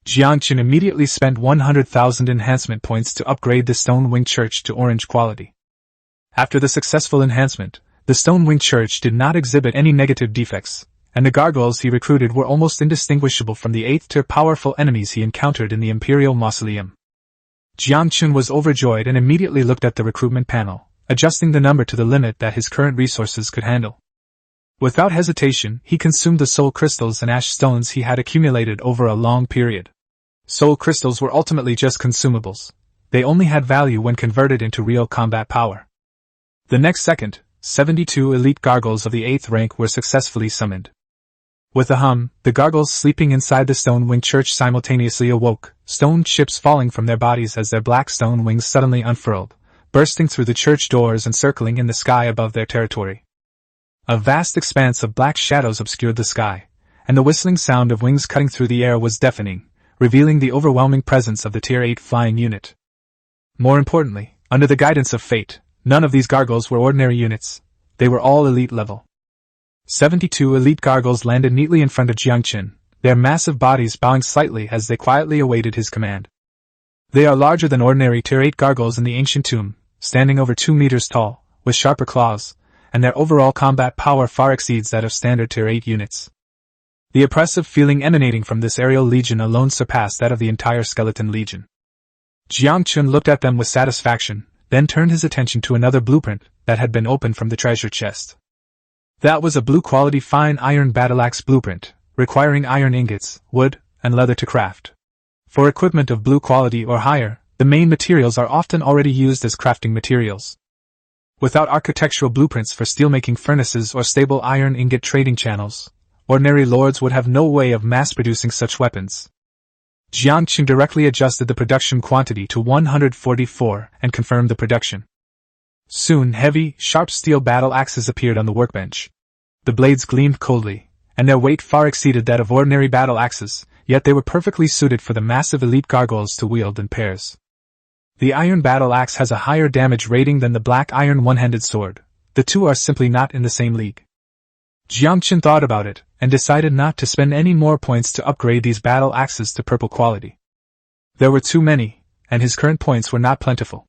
Yangchen immediately spent 100,000 enhancement points to upgrade the stone-winged church to orange quality. After the successful enhancement, the stone-winged church did not exhibit any negative defects, and the gargoyles he recruited were almost indistinguishable from the 8th-tier powerful enemies he encountered in the Imperial Mausoleum. Yangchen was overjoyed and immediately looked at the recruitment panel, adjusting the number to the limit that his current resources could handle. Without hesitation, he consumed the soul crystals and ash stones he had accumulated over a long period. Soul crystals were ultimately just consumables. They only had value when converted into real combat power. The next second, 72 elite gargoyles of the 8th rank were successfully summoned. With a hum, the gargoyles sleeping inside the stone-winged church simultaneously awoke, stone chips falling from their bodies as their black stone wings suddenly unfurled, bursting through the church doors and circling in the sky above their territory. A vast expanse of black shadows obscured the sky, and the whistling sound of wings cutting through the air was deafening, revealing the overwhelming presence of the Tier 8 flying unit. More importantly, under the guidance of fate, none of these gargoyles were ordinary units. They were all elite level. 72 elite gargoyles landed neatly in front of Yangchen, their massive bodies bowing slightly as they quietly awaited his command. They are larger than ordinary Tier 8 gargoyles in the ancient tomb, standing over 2 meters tall, with sharper claws, and their overall combat power far exceeds that of standard Tier 8 units. The oppressive feeling emanating from this aerial legion alone surpassed that of the entire skeleton legion. Yangchen looked at them with satisfaction, then turned his attention to another blueprint that had been opened from the treasure chest. That was a blue-quality fine iron battle-axe blueprint, requiring iron ingots, wood, and leather to craft. For equipment of blue quality or higher, the main materials are often already used as crafting materials. Without architectural blueprints for steelmaking furnaces or stable iron ingot trading channels, ordinary lords would have no way of mass-producing such weapons. Yangchen directly adjusted the production quantity to 144 and confirmed the production. Soon heavy, sharp steel battle axes appeared on the workbench. The blades gleamed coldly, and their weight far exceeded that of ordinary battle axes, yet they were perfectly suited for the massive elite gargoyles to wield in pairs. The iron battle axe has a higher damage rating than the black iron one-handed sword. The two are simply not in the same league. Yangchen thought about it, and decided not to spend any more points to upgrade these battle axes to purple quality. There were too many, and his current points were not plentiful.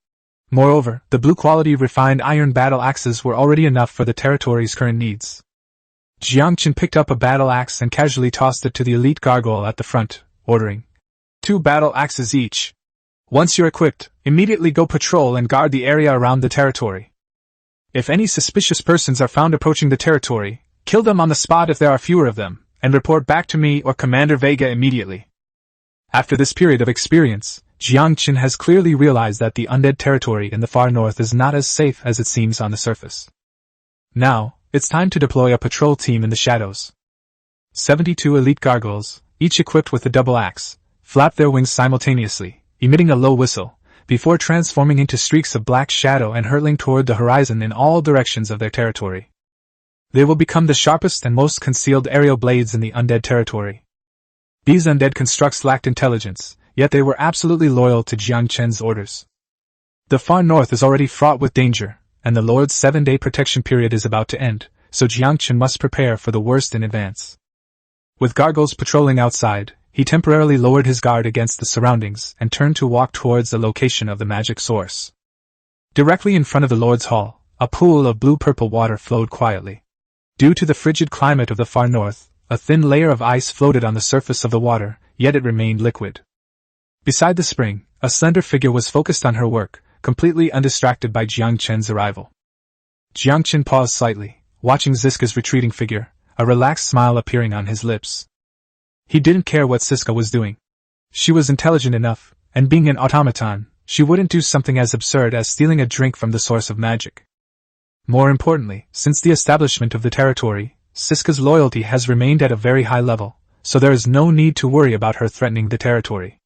Moreover, the blue-quality refined iron battle axes were already enough for the territory's current needs. Yangchen picked up a battle axe and casually tossed it to the elite gargoyle at the front, ordering, 2 battle axes each. Once you're equipped, immediately go patrol and guard the area around the territory. If any suspicious persons are found approaching the territory, kill them on the spot if there are fewer of them, and report back to me or Commander Vega immediately. After this period of experience, Yangchen has clearly realized that the undead territory in the far north is not as safe as it seems on the surface. Now, it's time to deploy a patrol team in the shadows. 72 elite gargoyles, each equipped with a double axe, flap their wings simultaneously, emitting a low whistle, before transforming into streaks of black shadow and hurtling toward the horizon in all directions of their territory. They will become the sharpest and most concealed aerial blades in the undead territory. These undead constructs lacked intelligence, yet they were absolutely loyal to Yangchen's orders. The far north is already fraught with danger, and the Lord's 7-day protection period is about to end, so Yangchen must prepare for the worst in advance. With gargoyles patrolling outside, he temporarily lowered his guard against the surroundings and turned to walk towards the location of the magic source. Directly in front of the Lord's Hall, a pool of blue-purple water flowed quietly. Due to the frigid climate of the far north, a thin layer of ice floated on the surface of the water, yet it remained liquid. Beside the spring, a slender figure was focused on her work, completely undistracted by Yangchen's arrival. Yangchen paused slightly, watching Ziska's retreating figure, a relaxed smile appearing on his lips. He didn't care what Ziska was doing. She was intelligent enough, and being an automaton, she wouldn't do something as absurd as stealing a drink from the source of magic. More importantly, since the establishment of the territory, Ziska's loyalty has remained at a very high level, so there is no need to worry about her threatening the territory.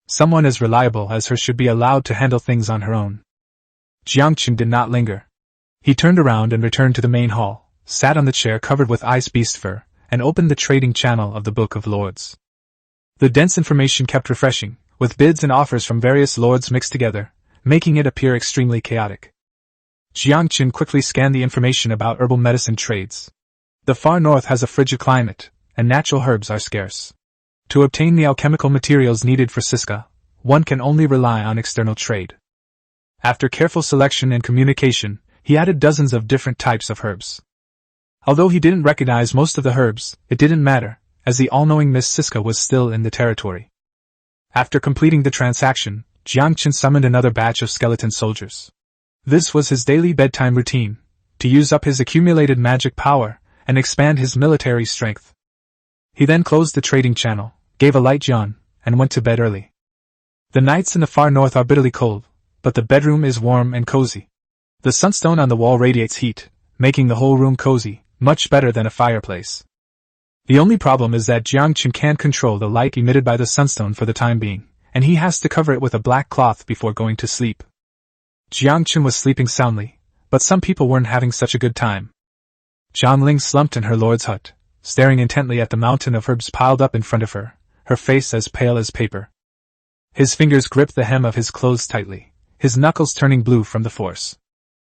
Someone as reliable as her should be allowed to handle things on her own. Yangchen did not linger. He turned around and returned to the main hall, sat on the chair covered with ice beast fur, and opened the trading channel of the Book of Lords. The dense information kept refreshing, with bids and offers from various lords mixed together, making it appear extremely chaotic. Yangchen quickly scanned the information about herbal medicine trades. The far north has a frigid climate, and natural herbs are scarce. To obtain the alchemical materials needed for Ziska, one can only rely on external trade. After careful selection and communication, he added dozens of different types of herbs. Although he didn't recognize most of the herbs, it didn't matter, as the all-knowing Miss Ziska was still in the territory. After completing the transaction, Yangchen summoned another batch of skeleton soldiers. This was his daily bedtime routine, to use up his accumulated magic power and expand his military strength. He then closed the trading channel, gave a light yawn, and went to bed early. The nights in the far north are bitterly cold, but the bedroom is warm and cozy. The sunstone on the wall radiates heat, making the whole room cozy, much better than a fireplace. The only problem is that Yangchen can't control the light emitted by the sunstone for the time being, and he has to cover it with a black cloth before going to sleep. Yangchen was sleeping soundly, but some people weren't having such a good time. Zhanling slumped in her lord's hut, staring intently at the mountain of herbs piled up in front of her, her face as pale as paper. His fingers gripped the hem of his clothes tightly, his knuckles turning blue from the force.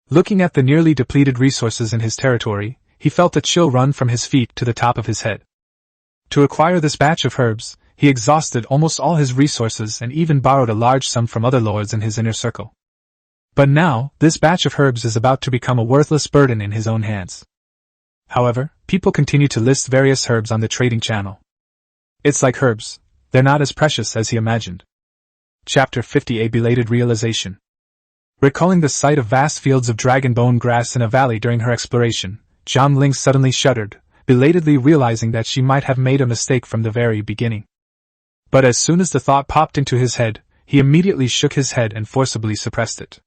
Looking at the nearly depleted resources in his territory, he felt a chill run from his feet to the top of his head. To acquire this batch of herbs, he exhausted almost all his resources and even borrowed a large sum from other lords in his inner circle. But now, this batch of herbs is about to become a worthless burden in his own hands. However, people continue to list various herbs on the trading channel. It's like herbs, they're not as precious as he imagined. Chapter 50: A Belated Realization. Recalling the sight of vast fields of dragon bone grass in a valley during her exploration, Zhanling suddenly shuddered, belatedly realizing that she might have made a mistake from the very beginning. But as soon as the thought popped into his head, he immediately shook his head and forcibly suppressed it.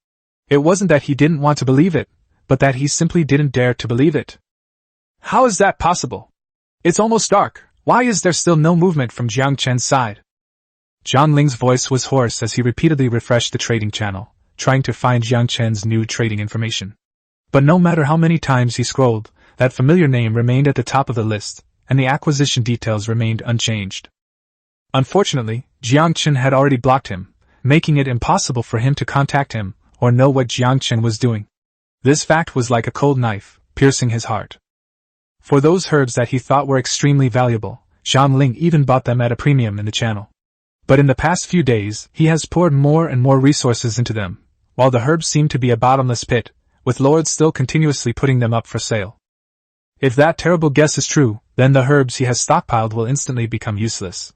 It wasn't that he didn't want to believe it, but that he simply didn't dare to believe it. How is that possible? It's almost dark. Why is there still no movement from Yangchen's side? Zhanling's voice was hoarse as he repeatedly refreshed the trading channel, trying to find Yangchen's new trading information. But no matter how many times he scrolled, that familiar name remained at the top of the list, and the acquisition details remained unchanged. Unfortunately, Yangchen had already blocked him, making it impossible for him to contact him or know what Yangchen was doing. This fact was like a cold knife, piercing his heart. For those herbs that he thought were extremely valuable, Zhanling even bought them at a premium in the channel. But in the past few days, he has poured more and more resources into them, while the herbs seem to be a bottomless pit, with lords still continuously putting them up for sale. If that terrible guess is true, then the herbs he has stockpiled will instantly become useless.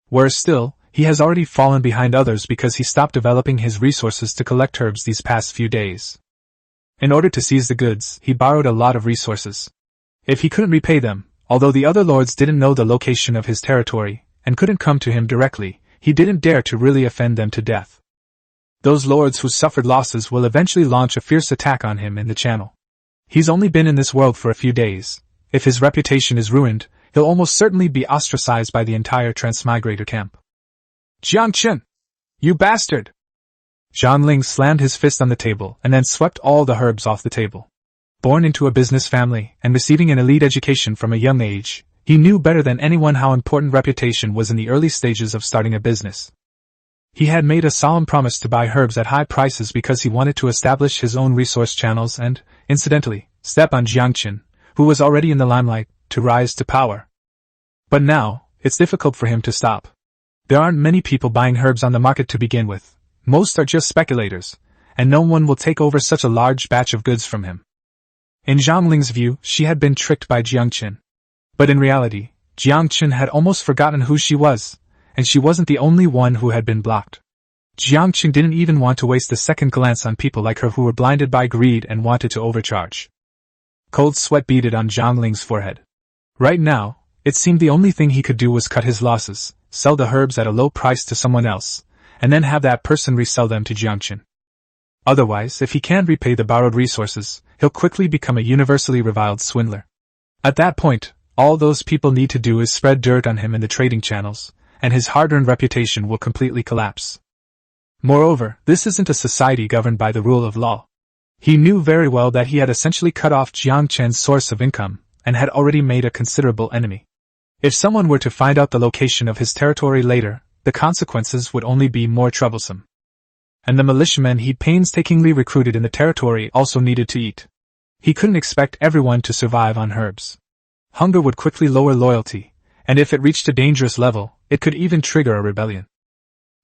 Worse still, he has already fallen behind others because he stopped developing his resources to collect herbs these past few days. In order to seize the goods, he borrowed a lot of resources. If he couldn't repay them, although the other lords didn't know the location of his territory, and couldn't come to him directly, he didn't dare to really offend them to death. Those lords who suffered losses will eventually launch a fierce attack on him in the channel. He's only been in this world for a few days. If his reputation is ruined, he'll almost certainly be ostracized by the entire transmigrator camp. Yangchen! You bastard! Zhanling slammed his fist on the table and then swept all the herbs off the table. Born into a business family and receiving an elite education from a young age, he knew better than anyone how important reputation was in the early stages of starting a business. He had made a solemn promise to buy herbs at high prices because he wanted to establish his own resource channels and, incidentally, step on Yangchen, who was already in the limelight, to rise to power. But now, it's difficult for him to stop. There aren't many people buying herbs on the market to begin with. Most are just speculators, and no one will take over such a large batch of goods from him. In Zhang Ling's view, she had been tricked by Yangchen. But in reality, Yangchen had almost forgotten who she was, and she wasn't the only one who had been blocked. Yangchen didn't even want to waste a second glance on people like her who were blinded by greed and wanted to overcharge. Cold sweat beaded on Zhang Ling's forehead. Right now, it seemed the only thing he could do was cut his losses, sell the herbs at a low price to someone else, and then have that person resell them to Yangchen. Otherwise, if he can't repay the borrowed resources, he'll quickly become a universally reviled swindler. At that point, all those people need to do is spread dirt on him in the trading channels, and his hard-earned reputation will completely collapse. Moreover, this isn't a society governed by the rule of law. He knew very well that he had essentially cut off Yangchen's source of income, and had already made a considerable enemy. If someone were to find out the location of his territory later, the consequences would only be more troublesome. And the militiamen he'd painstakingly recruited in the territory also needed to eat. He couldn't expect everyone to survive on herbs. Hunger would quickly lower loyalty, and if it reached a dangerous level, it could even trigger a rebellion.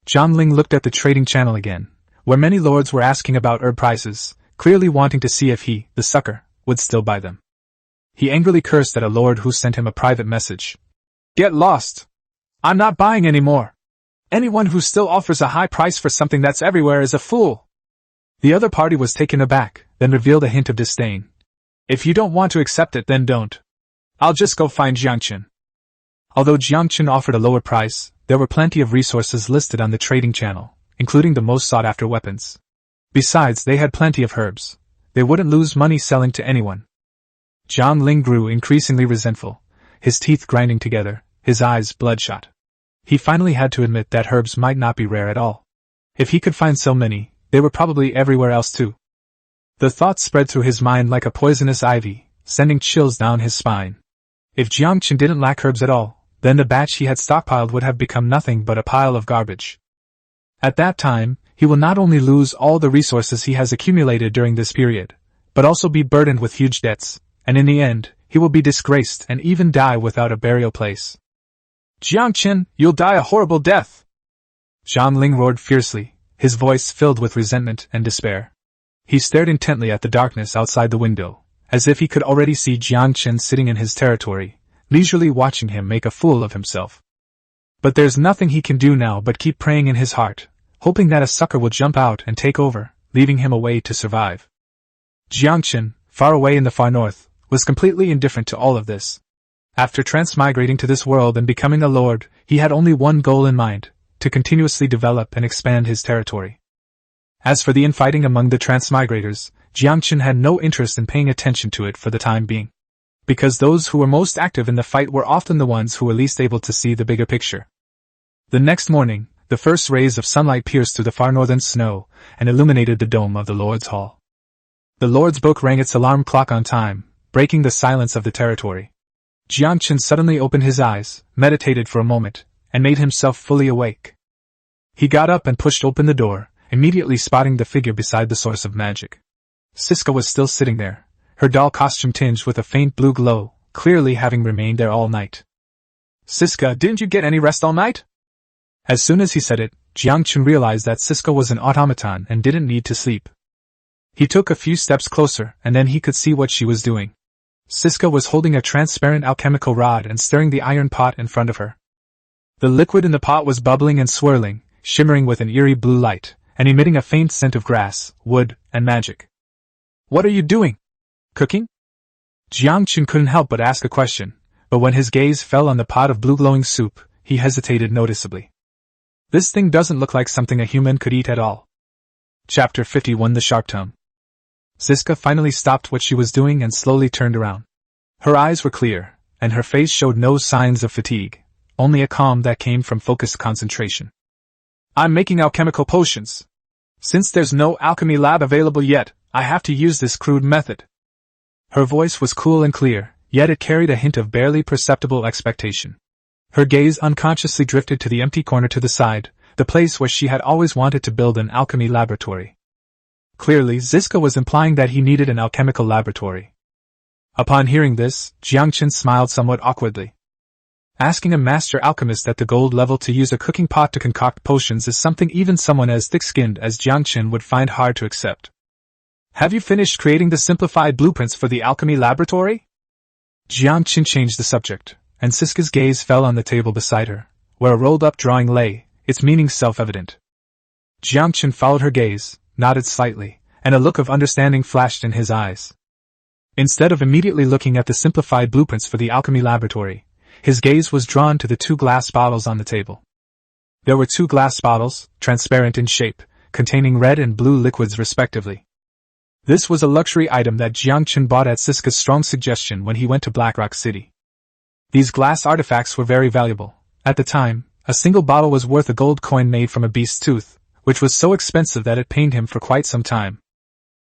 Zhang Ling looked at the trading channel again, where many lords were asking about herb prices, clearly wanting to see if he, the sucker, would still buy them. He angrily cursed at a lord who sent him a private message. "Get lost! I'm not buying anymore! Anyone who still offers a high price for something that's everywhere is a fool!" The other party was taken aback, then revealed a hint of disdain. "If you don't want to accept it, then don't. I'll just go find Yangchen." Although Yangchen offered a lower price, there were plenty of resources listed on the trading channel, including the most sought-after weapons. Besides, they had plenty of herbs. They wouldn't lose money selling to anyone. Zhang Ling grew increasingly resentful, his teeth grinding together, his eyes bloodshot. He finally had to admit that herbs might not be rare at all. If he could find so many, they were probably everywhere else too. The thought spread through his mind like a poisonous ivy, sending chills down his spine. If Yangchen didn't lack herbs at all, then the batch he had stockpiled would have become nothing but a pile of garbage. At that time, he will not only lose all the resources he has accumulated during this period, but also be burdened with huge debts, and in the end, he will be disgraced and even die without a burial place. "Yangchen, you'll die a horrible death!" Zhang Ling roared fiercely, his voice filled with resentment and despair. He stared intently at the darkness outside the window, as if he could already see Yangchen sitting in his territory, leisurely watching him make a fool of himself. But there's nothing he can do now but keep praying in his heart, hoping that a sucker will jump out and take over, leaving him a way to survive. Yangchen, far away in the far north, was completely indifferent to all of this. After transmigrating to this world and becoming a lord, he had only one goal in mind, to continuously develop and expand his territory. As for the infighting among the transmigrators, Yangchen had no interest in paying attention to it for the time being. Because those who were most active in the fight were often the ones who were least able to see the bigger picture. The next morning, the first rays of sunlight pierced through the far northern snow and illuminated the dome of the Lord's Hall. The Lord's Book rang its alarm clock on time, breaking the silence of the territory. Yangchen suddenly opened his eyes, meditated for a moment, and made himself fully awake. He got up and pushed open the door, immediately spotting the figure beside the source of magic. Siska was still sitting there, her doll costume tinged with a faint blue glow, clearly having remained there all night. "Siska, didn't you get any rest all night?" As soon as he said it, Yangchen realized that Siska was an automaton and didn't need to sleep. He took a few steps closer, and then he could see what she was doing. Siska was holding a transparent alchemical rod and stirring the iron pot in front of her. The liquid in the pot was bubbling and swirling, shimmering with an eerie blue light, and emitting a faint scent of grass, wood, and magic. "What are you doing? Cooking?" Yangchen couldn't help but ask a question, but when his gaze fell on the pot of blue glowing soup, he hesitated noticeably. This thing doesn't look like something a human could eat at all. Chapter 51 The Sharp Tongue. Siska finally stopped what she was doing and slowly turned around. Her eyes were clear, and her face showed no signs of fatigue, only a calm that came from focused concentration. "I'm making alchemical potions. Since there's no alchemy lab available yet, I have to use this crude method." Her voice was cool and clear, yet it carried a hint of barely perceptible expectation. Her gaze unconsciously drifted to the empty corner to the side, the place where she had always wanted to build an alchemy laboratory. Clearly, Siska was implying that he needed an alchemical laboratory. Upon hearing this, Yangchen smiled somewhat awkwardly. Asking a master alchemist at the gold level to use a cooking pot to concoct potions is something even someone as thick-skinned as Yangchen would find hard to accept. Have you finished creating the simplified blueprints for the alchemy laboratory? Yangchen changed the subject, and Siska's gaze fell on the table beside her, where a rolled-up drawing lay, its meaning self-evident. Yangchen followed her gaze, nodded slightly, and a look of understanding flashed in his eyes. Instead of immediately looking at the simplified blueprints for the alchemy laboratory, his gaze was drawn to the 2 glass bottles on the table. There were 2 glass bottles, transparent in shape, containing red and blue liquids respectively. This was a luxury item that Yangchen bought at Siska's strong suggestion when he went to Blackrock City. These glass artifacts were very valuable. At the time, a single bottle was worth a gold coin made from a beast's tooth, which was so expensive that it pained him for quite some time.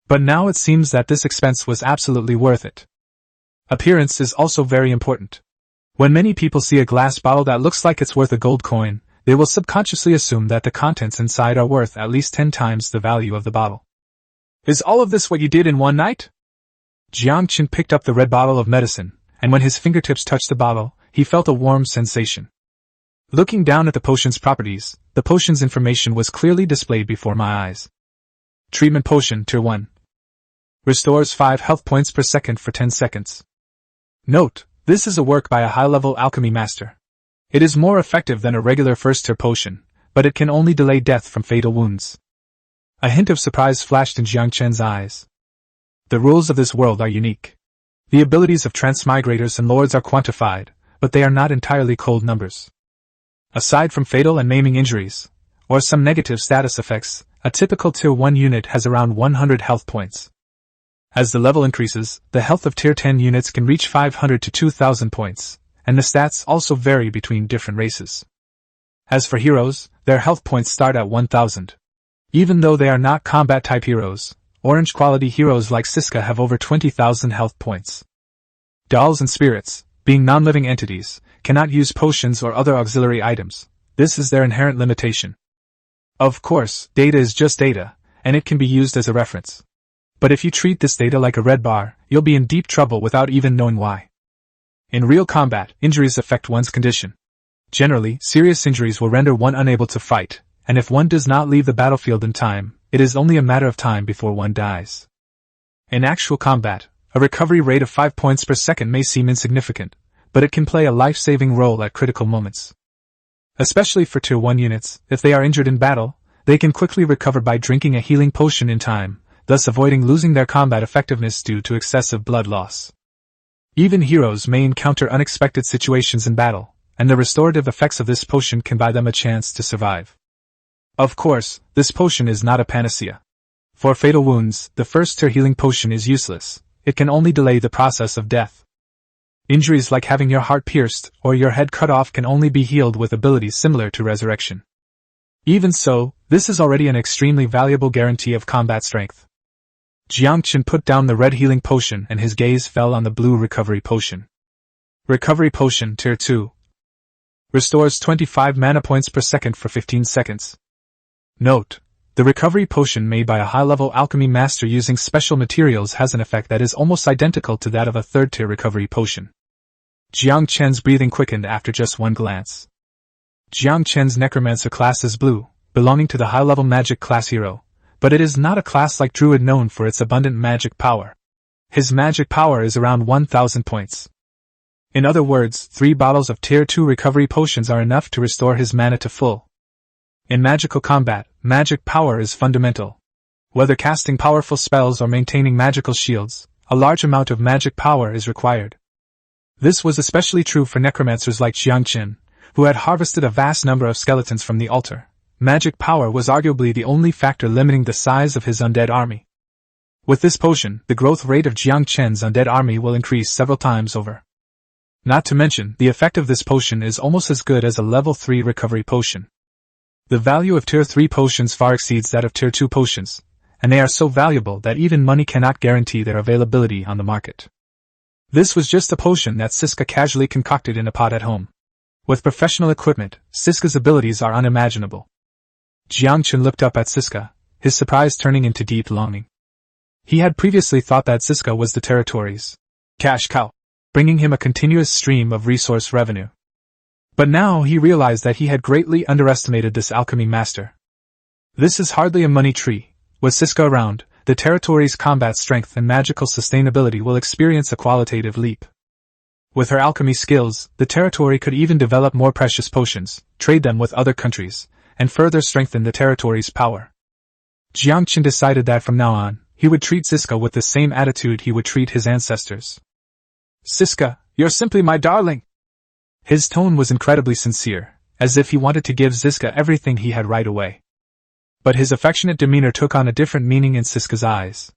But now it seems that this expense was absolutely worth it. Appearance is also very important. When many people see a glass bottle that looks like it's worth a gold coin, they will subconsciously assume that the contents inside are worth at least 10 times the value of the bottle. Is all of this what you did in one night? Yangchen picked up the red bottle of medicine, and when his fingertips touched the bottle, he felt a warm sensation. Looking down at the potion's properties, the potion's information was clearly displayed before my eyes. Treatment Potion Tier 1. Restores 5 health points per second for 10 seconds. Note: this is a work by a high-level alchemy master. It is more effective than a regular first-tier potion, but it can only delay death from fatal wounds. A hint of surprise flashed in Yangchen's eyes. The rules of this world are unique. The abilities of transmigrators and lords are quantified, but they are not entirely cold numbers. Aside from fatal and maiming injuries, or some negative status effects, a typical Tier 1 unit has around 100 health points. As the level increases, the health of Tier 10 units can reach 500 to 2,000 points, and the stats also vary between different races. As for heroes, their health points start at 1,000. Even though they are not combat-type heroes, orange-quality heroes like Siska have over 20,000 health points. Dolls and spirits, being non-living entities, cannot use potions or other auxiliary items. This is their inherent limitation. Of course, data is just data, and it can be used as a reference. But if you treat this data like a red bar, you'll be in deep trouble without even knowing why. In real combat, injuries affect one's condition. Generally, serious injuries will render one unable to fight, and if one does not leave the battlefield in time, it is only a matter of time before one dies. In actual combat, a recovery rate of 5 points per second may seem insignificant, but it can play a life-saving role at critical moments. Especially for Tier 1 units, if they are injured in battle, they can quickly recover by drinking a healing potion in time, thus avoiding losing their combat effectiveness due to excessive blood loss. Even heroes may encounter unexpected situations in battle, and the restorative effects of this potion can buy them a chance to survive. Of course, this potion is not a panacea. For fatal wounds, the first-tier healing potion is useless. It can only delay the process of death. Injuries like having your heart pierced or your head cut off can only be healed with abilities similar to resurrection. Even so, this is already an extremely valuable guarantee of combat strength. Yangchen put down the red healing potion and his gaze fell on the blue recovery potion. Recovery Potion Tier 2. Restores 25 mana points per second for 15 seconds. Note: the recovery potion made by a high-level alchemy master using special materials has an effect that is almost identical to that of a third-tier recovery potion. Yangchen's breathing quickened after just one glance. Yangchen's necromancer class is blue, belonging to the high-level magic class hero, but it is not a class like Druid known for its abundant magic power. His magic power is around 1,000 points. In other words, 3 bottles of Tier 2 recovery potions are enough to restore his mana to full. In magical combat, magic power is fundamental. Whether casting powerful spells or maintaining magical shields, a large amount of magic power is required. This was especially true for necromancers like Yangchen, who had harvested a vast number of skeletons from the altar. Magic power was arguably the only factor limiting the size of his undead army. With this potion, the growth rate of Yangchen's undead army will increase several times over. Not to mention, the effect of this potion is almost as good as a level 3 recovery potion. The value of Tier 3 potions far exceeds that of Tier 2 potions, and they are so valuable that even money cannot guarantee their availability on the market. This was just a potion that Siska casually concocted in a pot at home. With professional equipment, Siska's abilities are unimaginable. Yangchen looked up at Siska, his surprise turning into deep longing. He had previously thought that Siska was the territory's cash cow, bringing him a continuous stream of resource revenue. But now he realized that he had greatly underestimated this alchemy master. This is hardly a money tree. With Siska around, the territory's combat strength and magical sustainability will experience a qualitative leap. With her alchemy skills, the territory could even develop more precious potions, trade them with other countries, and further strengthen the territory's power. Yangchen decided that from now on, he would treat Siska with the same attitude he would treat his ancestors. Siska, you're simply my darling! His tone was incredibly sincere, as if he wanted to give Siska everything he had right away. But his affectionate demeanor took on a different meaning in Siska's eyes.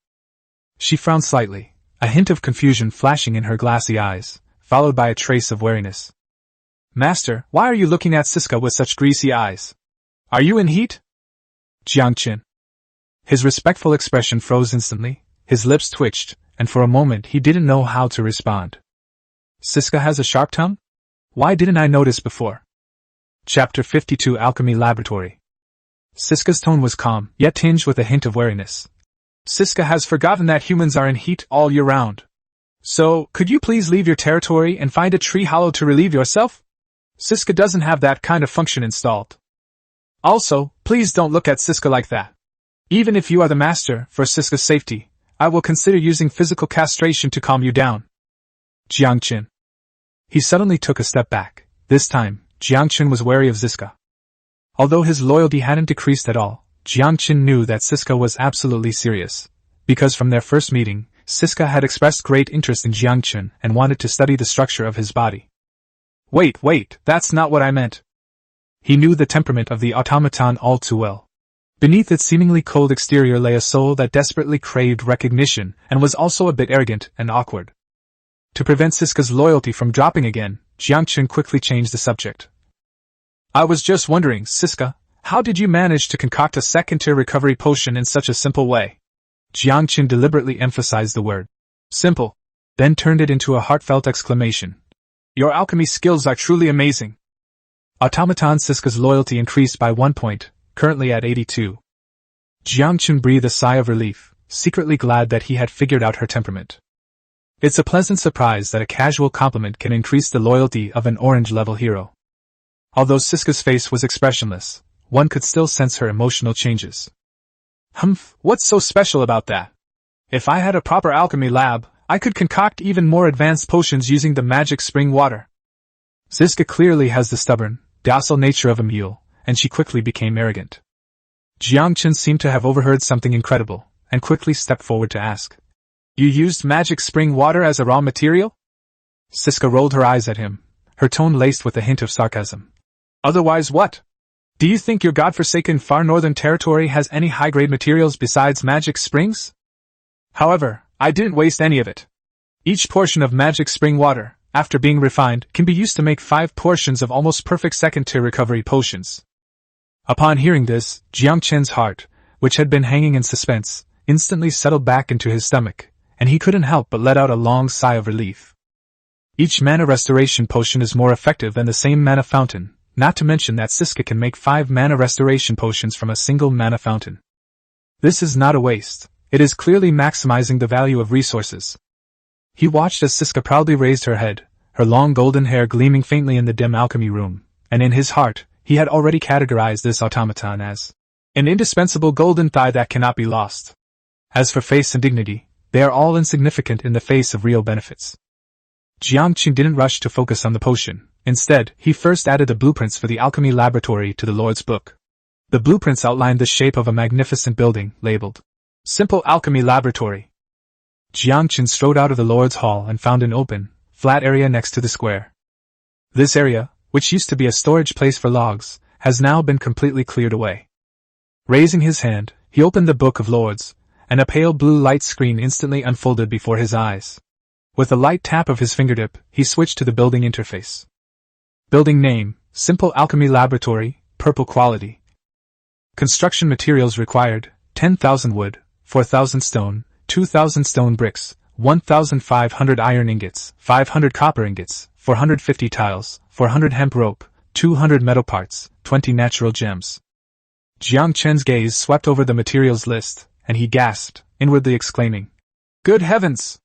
She frowned slightly, a hint of confusion flashing in her glassy eyes, followed by a trace of wariness. Master, why are you looking at Siska with such greasy eyes? Are you in heat? Yangchen. His respectful expression froze instantly, his lips twitched, and for a moment he didn't know how to respond. Siska has a sharp tongue? Why didn't I notice before? Chapter 52 Alchemy Laboratory. Siska's tone was calm, yet tinged with a hint of wariness. Siska has forgotten that humans are in heat all year round. So, could you please leave your territory and find a tree hollow to relieve yourself? Siska doesn't have that kind of function installed. Also, please don't look at Siska like that. Even if you are the master, for Siska's safety, I will consider using physical castration to calm you down. Yangchen. He suddenly took a step back. This time, Yangchen was wary of Siska. Although his loyalty hadn't decreased at all, Yangchen knew that Siska was absolutely serious, because from their first meeting, Siska had expressed great interest in Yangchen and wanted to study the structure of his body. Wait, that's not what I meant. He knew the temperament of the automaton all too well. Beneath its seemingly cold exterior lay a soul that desperately craved recognition and was also a bit arrogant and awkward. To prevent Siska's loyalty from dropping again, Yangchen quickly changed the subject. I was just wondering, Siska, how did you manage to concoct a second-tier recovery potion in such a simple way? Yangchen deliberately emphasized the word simple, then turned it into a heartfelt exclamation. Your alchemy skills are truly amazing. Automaton Siska's loyalty increased by 1 point, currently at 82. Yangchen breathed a sigh of relief, secretly glad that he had figured out her temperament. It's a pleasant surprise that a casual compliment can increase the loyalty of an orange-level hero. Although Siska's face was expressionless, one could still sense her emotional changes. Humph, what's so special about that? If I had a proper alchemy lab, I could concoct even more advanced potions using the magic spring water. Siska clearly has the stubborn, docile nature of a mule, and she quickly became arrogant. Yangchen seemed to have overheard something incredible, and quickly stepped forward to ask. You used magic spring water as a raw material? Siska rolled her eyes at him, her tone laced with a hint of sarcasm. Otherwise what? Do you think your godforsaken far northern territory has any high-grade materials besides magic springs? However, I didn't waste any of it. Each portion of magic spring water, after being refined, can be used to make 5 portions of almost perfect second-tier recovery potions. Upon hearing this, Yangchen's heart, which had been hanging in suspense, instantly settled back into his stomach, and he couldn't help but let out a long sigh of relief. Each mana restoration potion is more effective than the same mana fountain, not to mention that Siska can make 5 mana restoration potions from a single mana fountain. This is not a waste, it is clearly maximizing the value of resources. He watched as Siska proudly raised her head, her long golden hair gleaming faintly in the dim alchemy room, and in his heart, he had already categorized this automaton as an indispensable golden thigh that cannot be lost. As for face and dignity, they are all insignificant in the face of real benefits. Yangchen didn't rush to focus on the potion. Instead, he first added the blueprints for the alchemy laboratory to the Lord's book. The blueprints outlined the shape of a magnificent building, labeled Simple Alchemy Laboratory. Yangchen strode out of the Lord's hall and found an open, flat area next to the square. This area, which used to be a storage place for logs, has now been completely cleared away. Raising his hand, he opened the Book of Lords, and a pale blue light screen instantly unfolded before his eyes. With a light tap of his fingertip, he switched to the building interface. Building name, Simple Alchemy Laboratory, purple quality. Construction materials required, 10,000 wood, 4,000 stone, 2,000 stone bricks, 1,500 iron ingots, 500 copper ingots, 450 tiles, 400 hemp rope, 200 metal parts, 20 natural gems. Yangchen's gaze swept over the materials list, and he gasped, inwardly exclaiming, Good heavens!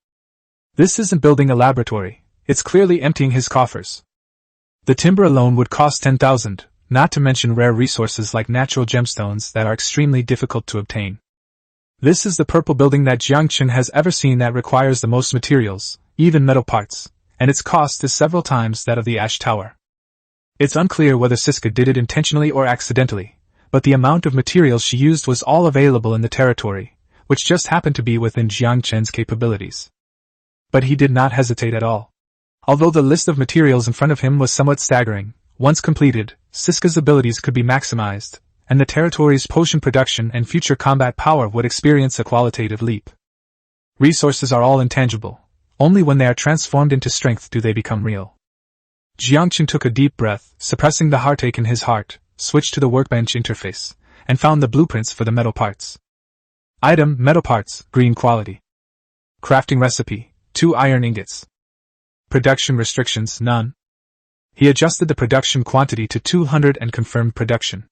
This isn't building a laboratory, it's clearly emptying his coffers. The timber alone would cost 10,000, not to mention rare resources like natural gemstones that are extremely difficult to obtain. This is the purple building that Yangchen has ever seen that requires the most materials, even metal parts, and its cost is several times that of the Ash Tower. It's unclear whether Siska did it intentionally or accidentally, but the amount of materials she used was all available in the territory, which just happened to be within Yangchen's capabilities. But he did not hesitate at all. Although the list of materials in front of him was somewhat staggering, once completed, Siska's abilities could be maximized, and the territory's potion production and future combat power would experience a qualitative leap. Resources are all intangible. Only when they are transformed into strength do they become real. Yangchen took a deep breath, suppressing the heartache in his heart, switched to the workbench interface, and found the blueprints for the metal parts. Item: metal parts, green quality. Crafting recipe: 2 iron ingots. Production restrictions: none. He adjusted the production quantity to 200 and confirmed production.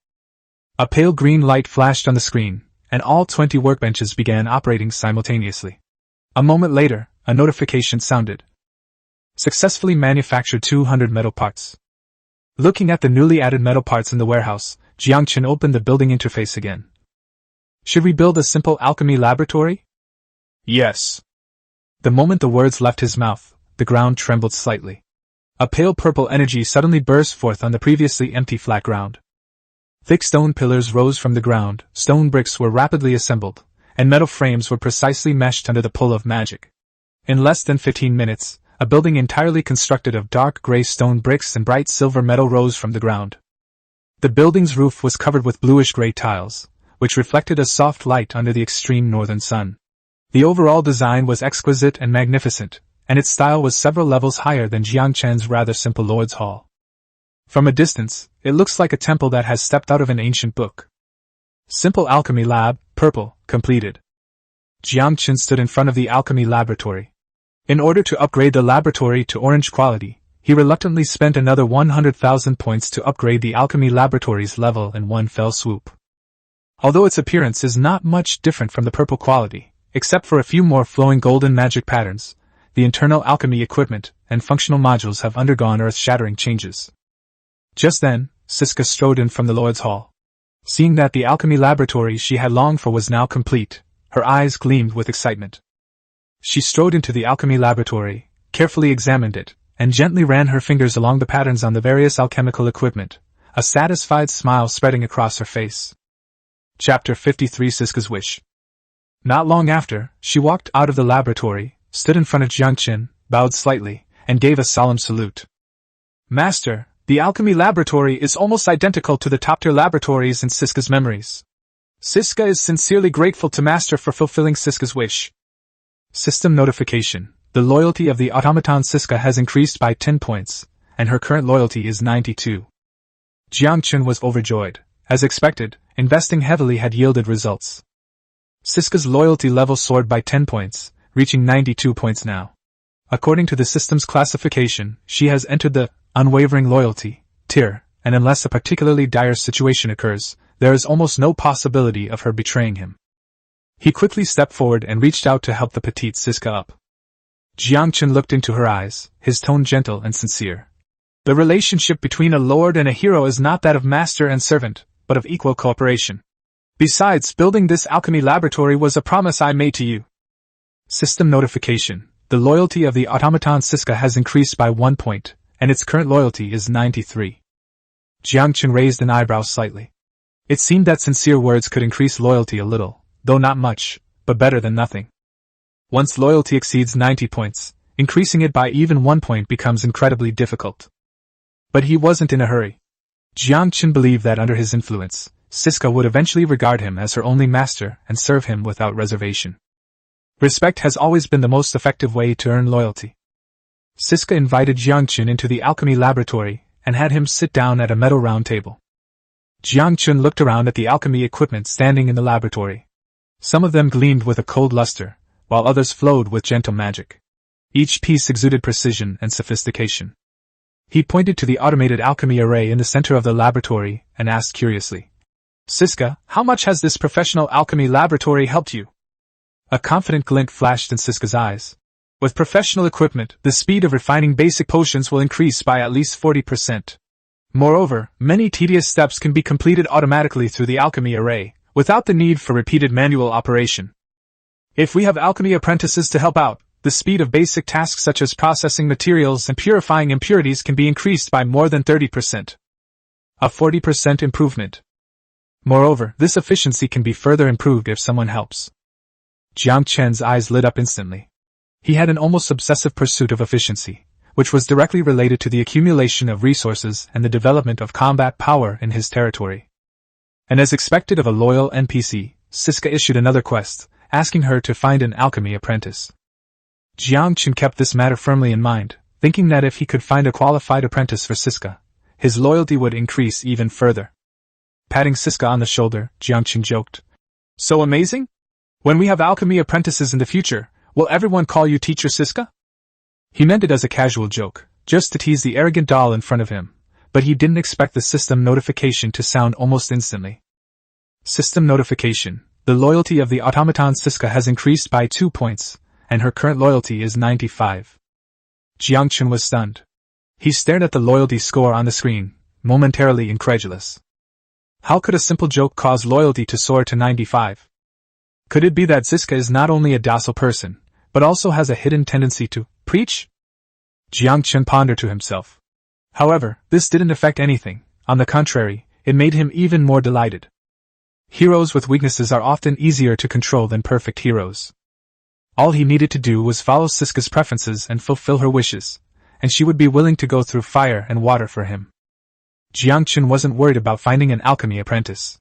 A pale green light flashed on the screen, and all 20 workbenches began operating simultaneously. A moment later, a notification sounded. Successfully manufactured 200 metal parts. Looking at the newly added metal parts in the warehouse, Yangchen opened the building interface again. Should we build a simple alchemy laboratory? Yes. The moment the words left his mouth, the ground trembled slightly. A pale purple energy suddenly burst forth on the previously empty flat ground. Thick stone pillars rose from the ground, stone bricks were rapidly assembled, and metal frames were precisely meshed under the pull of magic. In less than 15 minutes, a building entirely constructed of dark gray stone bricks and bright silver metal rose from the ground. The building's roof was covered with bluish-gray tiles, which reflected a soft light under the extreme northern sun. The overall design was exquisite and magnificent, and its style was several levels higher than Yangchen's rather simple Lord's Hall. From a distance, it looks like a temple that has stepped out of an ancient book. Simple alchemy lab, purple, completed. Yangchen stood in front of the alchemy laboratory. In order to upgrade the laboratory to orange quality, he reluctantly spent another 100,000 points to upgrade the alchemy laboratory's level in one fell swoop. Although its appearance is not much different from the purple quality, except for a few more flowing golden magic patterns, the internal alchemy equipment and functional modules have undergone earth-shattering changes. Just then, Siska strode in from the Lord's Hall. Seeing that the alchemy laboratory she had longed for was now complete, her eyes gleamed with excitement. She strode into the alchemy laboratory, carefully examined it, and gently ran her fingers along the patterns on the various alchemical equipment, a satisfied smile spreading across her face. Chapter 53: Siska's Wish. Not long after, she walked out of the laboratory, stood in front of Yangchen, bowed slightly, and gave a solemn salute. Master, the alchemy laboratory is almost identical to the top-tier laboratories in Siska's memories. Siska is sincerely grateful to Master for fulfilling Siska's wish. System notification: the loyalty of the automaton Siska has increased by 10 points, and her current loyalty is 92. Yangchen was overjoyed. As expected, investing heavily had yielded results. Siska's loyalty level soared by 10 points, reaching 92 points now. According to the system's classification, she has entered the unwavering loyalty tier, and unless a particularly dire situation occurs, there is almost no possibility of her betraying him. He quickly stepped forward and reached out to help the petite Siska up. Yangchen looked into her eyes, his tone gentle and sincere. The relationship between a lord and a hero is not that of master and servant, but of equal cooperation. Besides, building this alchemy laboratory was a promise I made to you. System notification: the loyalty of the automaton Siska has increased by 1 point, and its current loyalty is 93. Yangchen raised an eyebrow slightly. It seemed that sincere words could increase loyalty a little, though not much, but better than nothing. Once loyalty exceeds 90 points, increasing it by even 1 point becomes incredibly difficult. But he wasn't in a hurry. Yangchen believed that under his influence, Siska would eventually regard him as her only master and serve him without reservation. Respect has always been the most effective way to earn loyalty. Siska invited Yangchen into the alchemy laboratory and had him sit down at a metal round table. Yangchen looked around at the alchemy equipment standing in the laboratory. Some of them gleamed with a cold luster, while others flowed with gentle magic. Each piece exuded precision and sophistication. He pointed to the automated alchemy array in the center of the laboratory and asked curiously, Siska, how much has this professional alchemy laboratory helped you? A confident glint flashed in Siska's eyes. With professional equipment, the speed of refining basic potions will increase by at least 40%. Moreover, many tedious steps can be completed automatically through the alchemy array, without the need for repeated manual operation. If we have alchemy apprentices to help out, the speed of basic tasks such as processing materials and purifying impurities can be increased by more than 30%. A 40% improvement. Moreover, this efficiency can be further improved if someone helps. Yangchen's eyes lit up instantly. He had an almost obsessive pursuit of efficiency, which was directly related to the accumulation of resources and the development of combat power in his territory. And as expected of a loyal NPC, Siska issued another quest, asking her to find an alchemy apprentice. Yangchen kept this matter firmly in mind, thinking that if he could find a qualified apprentice for Siska, his loyalty would increase even further. Patting Siska on the shoulder, Yangchen joked, "So amazing? When we have alchemy apprentices in the future, will everyone call you Teacher Siska?" He meant it as a casual joke, just to tease the arrogant doll in front of him, but he didn't expect the system notification to sound almost instantly. System notification: the loyalty of the automaton Siska has increased by 2 points, and her current loyalty is 95. Yangchen was stunned. He stared at the loyalty score on the screen, momentarily incredulous. How could a simple joke cause loyalty to soar to 95? Could it be that Siska is not only a docile person, but also has a hidden tendency to preach? Yangchen pondered to himself. However, this didn't affect anything. On the contrary, it made him even more delighted. Heroes with weaknesses are often easier to control than perfect heroes. All he needed to do was follow Siska's preferences and fulfill her wishes, and she would be willing to go through fire and water for him. Yangchen wasn't worried about finding an alchemy apprentice.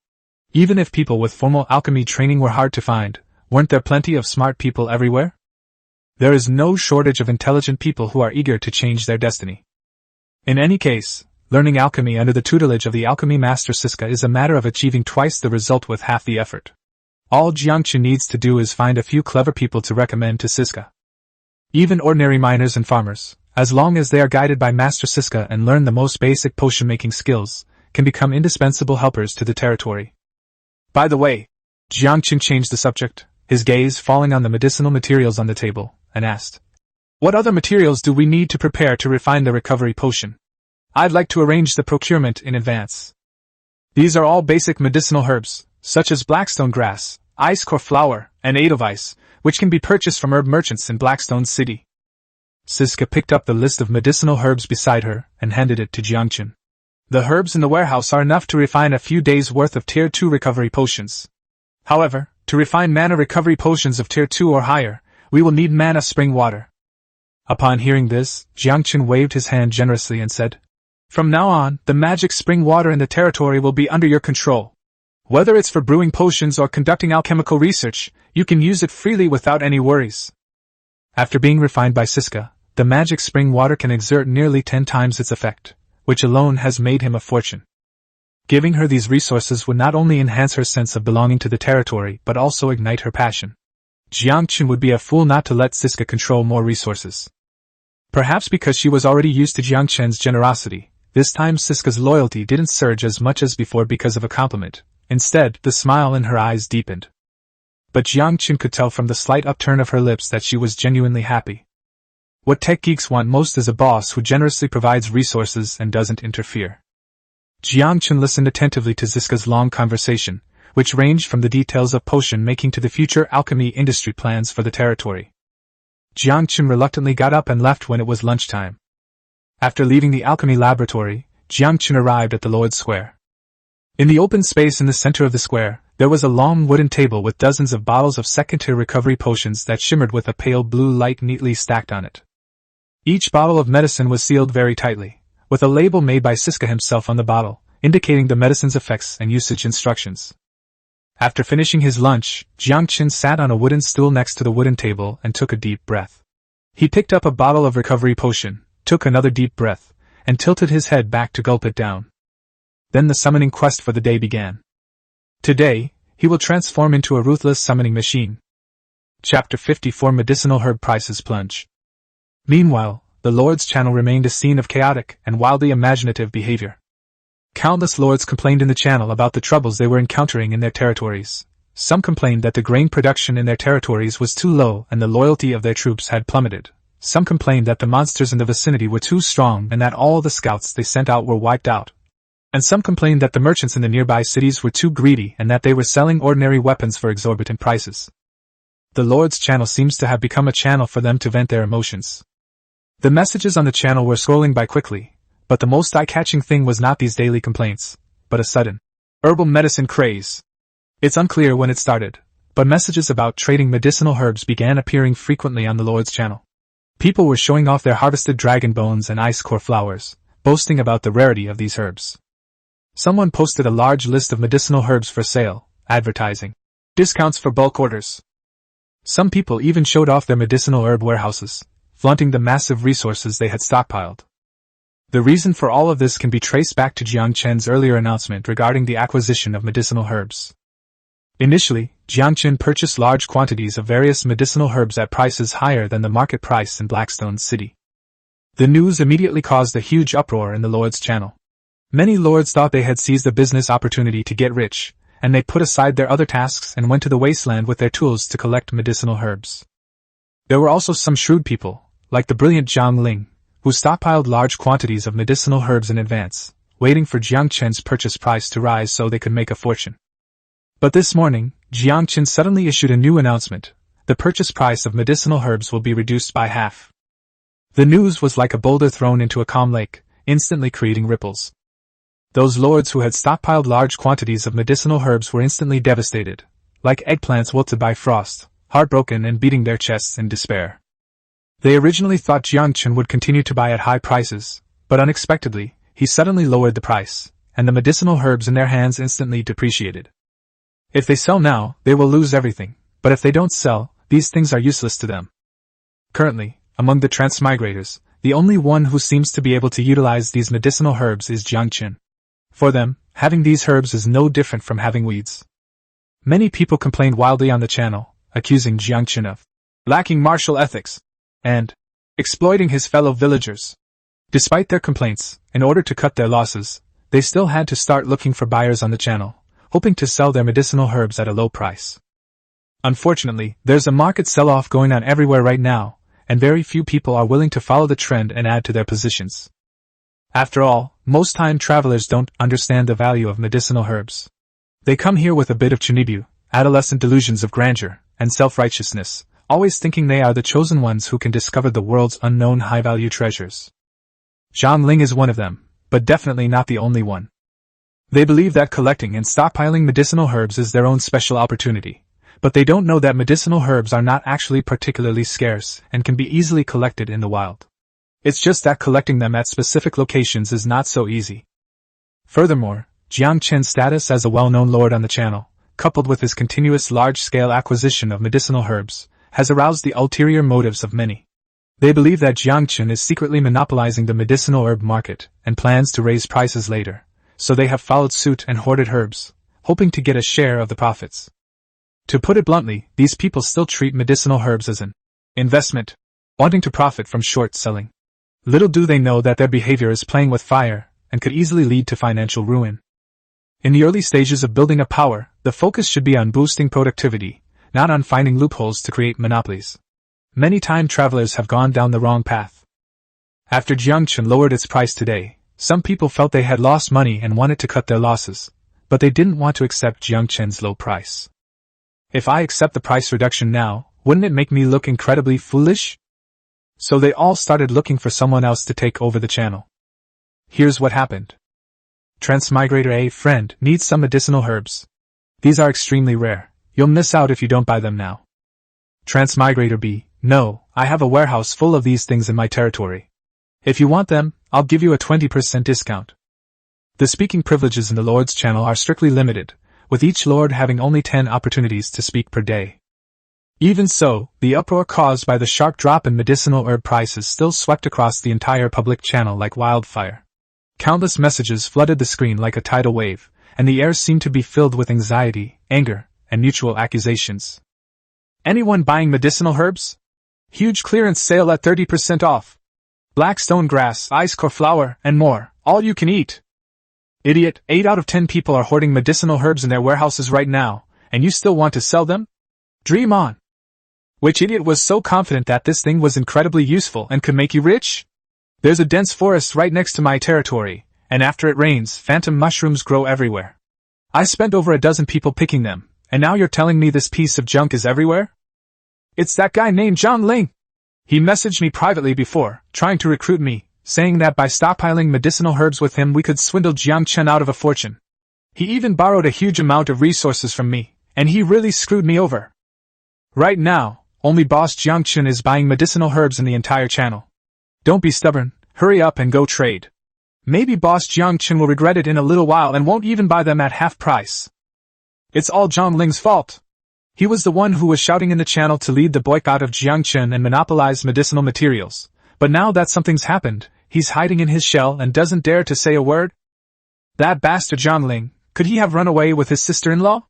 Even if people with formal alchemy training were hard to find, weren't there plenty of smart people everywhere? There is no shortage of intelligent people who are eager to change their destiny. In any case, learning alchemy under the tutelage of the alchemy master Siska is a matter of achieving twice the result with half the effort. All Yangchen needs to do is find a few clever people to recommend to Siska. Even ordinary miners and farmers, as long as they are guided by Master Siska and learn the most basic potion-making skills, can become indispensable helpers to the territory. By the way, Yangchen changed the subject, his gaze falling on the medicinal materials on the table, and asked, "What other materials do we need to prepare to refine the recovery potion? I'd like to arrange the procurement in advance." "These are all basic medicinal herbs, such as Blackstone grass, ice core flower, and edelweiss, which can be purchased from herb merchants in Blackstone City." Siska picked up the list of medicinal herbs beside her and handed it to Yangchen. "The herbs in the warehouse are enough to refine a few days' worth of Tier 2 recovery potions. However, to refine mana recovery potions of Tier 2 or higher, we will need mana spring water." Upon hearing this, Yangchen waved his hand generously and said, "From now on, the magic spring water in the territory will be under your control. Whether it's for brewing potions or conducting alchemical research, you can use it freely without any worries." After being refined by Siska, the magic spring water can exert nearly 10 times its effect, which alone has made him a fortune. Giving her these resources would not only enhance her sense of belonging to the territory but also ignite her passion. Yangchen would be a fool not to let Siska control more resources. Perhaps because she was already used to Yangchen's generosity, this time Siska's loyalty didn't surge as much as before because of a compliment. Instead, the smile in her eyes deepened. But Yangchen could tell from the slight upturn of her lips that she was genuinely happy. What tech geeks want most is a boss who generously provides resources and doesn't interfere. Yangchen listened attentively to Siska's long conversation, which ranged from the details of potion making to the future alchemy industry plans for the territory. Yangchen reluctantly got up and left when it was lunchtime. After leaving the alchemy laboratory, Yangchen arrived at the Lord's Square. In the open space in the center of the square, there was a long wooden table with dozens of bottles of second-tier recovery potions that shimmered with a pale blue light neatly stacked on it. Each bottle of medicine was sealed very tightly, with a label made by Siska himself on the bottle, indicating the medicine's effects and usage instructions. After finishing his lunch, Yangchen sat on a wooden stool next to the wooden table and took a deep breath. He picked up a bottle of recovery potion, took another deep breath, and tilted his head back to gulp it down. Then the summoning quest for the day began. Today, he will transform into a ruthless summoning machine. Chapter 54 Medicinal Herb Prices Plunge. Meanwhile, the Lord's Channel remained a scene of chaotic and wildly imaginative behavior. Countless lords complained in the channel about the troubles they were encountering in their territories. some complained that the grain production in their territories was too low and the loyalty of their troops had plummeted. Some complained that the monsters in the vicinity were too strong and that all the scouts they sent out were wiped out. And some complained that the merchants in the nearby cities were too greedy and that they were selling ordinary weapons for exorbitant prices. The Lord's channel seems to have become a channel for them to vent their emotions. The messages on the channel were scrolling by quickly, but the most eye-catching thing was not these daily complaints, but a sudden herbal medicine craze. It's unclear when it started, but messages about trading medicinal herbs began appearing frequently on the Lord's channel. People were showing off their harvested dragon bones and ice core flowers, boasting about the rarity of these herbs. Someone posted a large list of medicinal herbs for sale, advertising discounts for bulk orders. Some people even showed off their medicinal herb warehouses, flaunting the massive resources they had stockpiled. The reason for all of this can be traced back to Yangchen's earlier announcement regarding the acquisition of medicinal herbs. Initially, Yangchen purchased large quantities of various medicinal herbs at prices higher than the market price in Blackstone City. The news immediately caused a huge uproar in the Lord's channel. Many lords thought they had seized a business opportunity to get rich, and they put aside their other tasks and went to the wasteland with their tools to collect medicinal herbs. There were also some shrewd people, like the brilliant Zhang Ling, who stockpiled large quantities of medicinal herbs in advance, waiting for Jiangchen's purchase price to rise so they could make a fortune. But this morning, Yangchen suddenly issued a new announcement: the purchase price of medicinal herbs will be reduced by half. The news was like a boulder thrown into a calm lake, instantly creating ripples. Those lords who had stockpiled large quantities of medicinal herbs were instantly devastated, like eggplants wilted by frost, heartbroken and beating their chests in despair. They originally thought Yangchen would continue to buy at high prices, but unexpectedly, he suddenly lowered the price, and the medicinal herbs in their hands instantly depreciated. If they sell now, they will lose everything, but if they don't sell, these things are useless to them. Currently, among the transmigrators, the only one who seems to be able to utilize these medicinal herbs is Yangchen. For them, having these herbs is no different from having weeds. Many people complained wildly on the channel, accusing Yangchen of lacking martial ethics and exploiting his fellow villagers. Despite their complaints, in order to cut their losses, they still had to start looking for buyers on the channel, hoping to sell their medicinal herbs at a low price. Unfortunately, there's a market sell-off going on everywhere right now, and very few people are willing to follow the trend and add to their positions. After all, most time travelers don't understand the value of medicinal herbs. They come here with a bit of chunibu, adolescent delusions of grandeur, and self-righteousness, always thinking they are the chosen ones who can discover the world's unknown high-value treasures. Zhang Ling is one of them, but definitely not the only one. They believe that collecting and stockpiling medicinal herbs is their own special opportunity, but they don't know that medicinal herbs are not actually particularly scarce and can be easily collected in the wild. It's just that collecting them at specific locations is not so easy. Furthermore, Jiangchen's status as a well-known lord on the channel, coupled with his continuous large-scale acquisition of medicinal herbs, has aroused the ulterior motives of many. They believe that Yangchen is secretly monopolizing the medicinal herb market and plans to raise prices later, so they have followed suit and hoarded herbs, hoping to get a share of the profits. To put it bluntly, these people still treat medicinal herbs as an investment, wanting to profit from short selling. Little do they know that their behavior is playing with fire and could easily lead to financial ruin. In the early stages of building a power, the focus should be on boosting productivity, not on finding loopholes to create monopolies. Many time travelers have gone down the wrong path. After Yangchen lowered its price today, some people felt they had lost money and wanted to cut their losses, but they didn't want to accept Yangchen's low price. If I accept the price reduction now, wouldn't it make me look incredibly foolish? So they all started looking for someone else to take over the channel. Here's what happened. Transmigrator A friend needs some medicinal herbs. These are extremely rare. You'll miss out if you don't buy them now. Transmigrator B, no, I have a warehouse full of these things in my territory. If you want them, I'll give you a 20% discount. The speaking privileges in the Lord's channel are strictly limited, with each Lord having only 10 opportunities to speak per day. Even so, the uproar caused by the sharp drop in medicinal herb prices still swept across the entire public channel like wildfire. Countless messages flooded the screen like a tidal wave, and the air seemed to be filled with anxiety, anger, and mutual accusations. Anyone buying medicinal herbs? Huge clearance sale at 30% off. Blackstone grass, ice core flower, and more, all you can eat. Idiot, 8 out of 10 people are hoarding medicinal herbs in their warehouses right now, and you still want to sell them? Dream on. Which idiot was so confident that this thing was incredibly useful and could make you rich? There's a dense forest right next to my territory, and after it rains, phantom mushrooms grow everywhere. I spent over a dozen people picking them, and now you're telling me this piece of junk is everywhere? It's that guy named John Ling. He messaged me privately before, trying to recruit me, saying that by stockpiling medicinal herbs with him we could swindle Yangchen out of a fortune. He even borrowed a huge amount of resources from me, and he really screwed me over. Right now, only Boss Yangchen is buying medicinal herbs in the entire channel. Don't be stubborn, hurry up and go trade. Maybe Boss Yangchen will regret it in a little while and won't even buy them at half price. It's all John Ling's fault. He was the one who was shouting in the channel to lead the boycott of Yangchen and monopolize medicinal materials, but now that something's happened, he's hiding in his shell and doesn't dare to say a word? That bastard John Ling, could he have run away with his sister-in-law?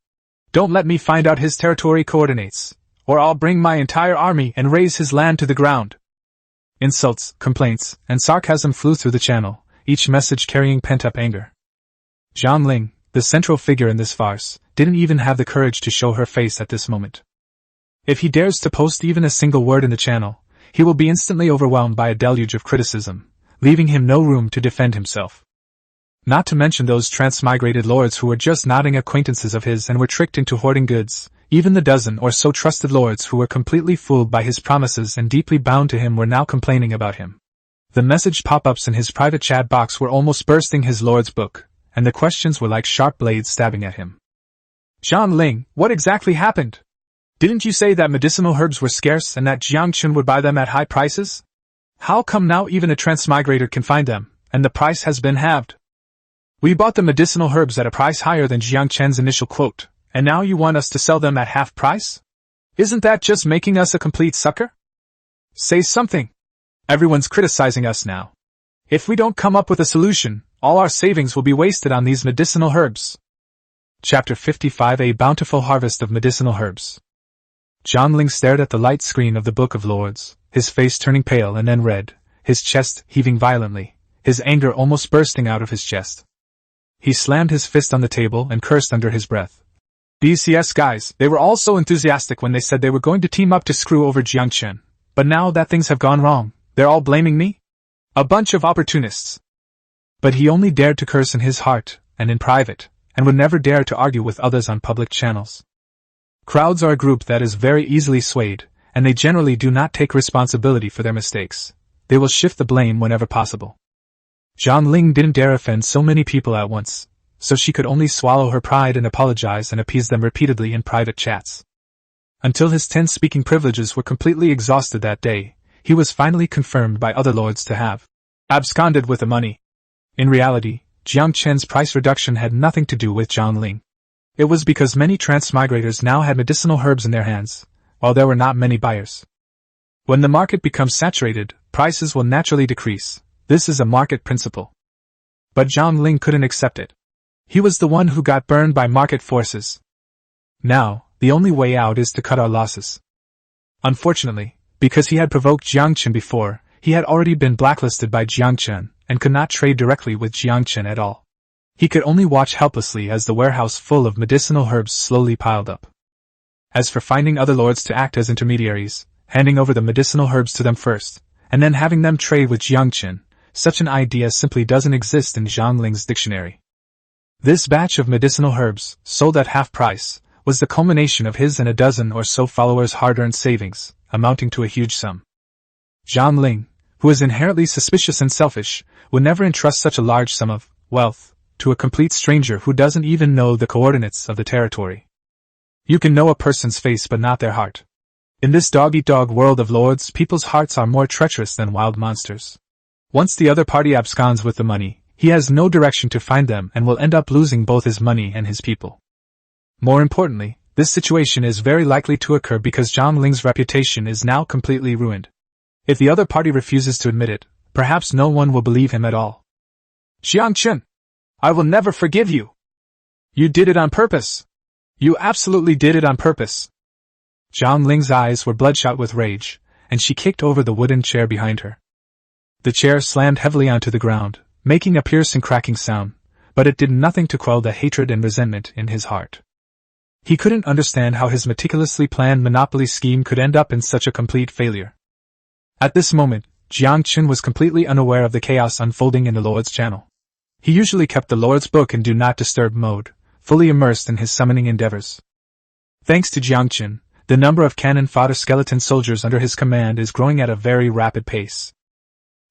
Don't let me find out his territory coordinates, or I'll bring my entire army and raze his land to the ground. Insults, complaints, and sarcasm flew through the channel, each message carrying pent-up anger. John Ling, the central figure in this farce, didn't even have the courage to show her face at this moment. If he dares to post even a single word in the channel, he will be instantly overwhelmed by a deluge of criticism, leaving him no room to defend himself. Not to mention those transmigrated lords who were just nodding acquaintances of his and were tricked into hoarding goods. Even the dozen or so trusted lords who were completely fooled by his promises and deeply bound to him were now complaining about him. The message pop-ups in his private chat box were almost bursting his lord's book, and the questions were like sharp blades stabbing at him. John Ling, what exactly happened? Didn't you say that medicinal herbs were scarce and that Yangchen would buy them at high prices? How come now even a transmigrator can find them, and the price has been halved? We bought the medicinal herbs at a price higher than Yangchen's initial quote, and now you want us to sell them at half price? Isn't that just making us a complete sucker? Say something. Everyone's criticizing us now. If we don't come up with a solution, all our savings will be wasted on these medicinal herbs. Chapter 55: A Bountiful Harvest of Medicinal Herbs. John Ling stared at the light screen of the Book of Lords, his face turning pale and then red, his chest heaving violently, his anger almost bursting out of his chest. He slammed his fist on the table and cursed under his breath. These CS guys, they were all so enthusiastic when they said they were going to team up to screw over Yangchen. But now that things have gone wrong, they're all blaming me? A bunch of opportunists. But he only dared to curse in his heart, and in private, and would never dare to argue with others on public channels. Crowds are a group that is very easily swayed, and they generally do not take responsibility for their mistakes. They will shift the blame whenever possible. John Ling didn't dare offend so many people at once, so she could only swallow her pride and apologize and appease them repeatedly in private chats. Until his 10 speaking privileges were completely exhausted that day, he was finally confirmed by other lords to have absconded with the money. In reality, Yangchen's price reduction had nothing to do with John Ling. It was because many transmigrators now had medicinal herbs in their hands, while there were not many buyers. When the market becomes saturated, prices will naturally decrease. This is a market principle. But John Ling couldn't accept it. He was the one who got burned by market forces. Now, the only way out is to cut our losses. Unfortunately, because he had provoked Yangchen before, he had already been blacklisted by Yangchen, and could not trade directly with Yangchen at all. He could only watch helplessly as the warehouse full of medicinal herbs slowly piled up. As for finding other lords to act as intermediaries, handing over the medicinal herbs to them first, and then having them trade with Yangchen, such an idea simply doesn't exist in John Ling's dictionary. This batch of medicinal herbs, sold at half price, was the culmination of his and a dozen or so followers' hard-earned savings, amounting to a huge sum. John Ling, who is inherently suspicious and selfish, would never entrust such a large sum of wealth to a complete stranger who doesn't even know the coordinates of the territory. You can know a person's face but not their heart. In this dog-eat-dog world of lords, people's hearts are more treacherous than wild monsters. Once the other party absconds with the money, he has no direction to find them and will end up losing both his money and his people. More importantly, this situation is very likely to occur because John Ling's reputation is now completely ruined. If the other party refuses to admit it, perhaps no one will believe him at all. Yangchen, I will never forgive you. You did it on purpose. You absolutely did it on purpose. John Ling's eyes were bloodshot with rage, and she kicked over the wooden chair behind her. The chair slammed heavily onto the ground, making a piercing cracking sound, but it did nothing to quell the hatred and resentment in his heart. He couldn't understand how his meticulously planned monopoly scheme could end up in such a complete failure. At this moment, Yangchen was completely unaware of the chaos unfolding in the Lord's channel. He usually kept the Lord's book in Do Not Disturb mode, fully immersed in his summoning endeavors. Thanks to Yangchen, the number of cannon fodder skeleton soldiers under his command is growing at a very rapid pace.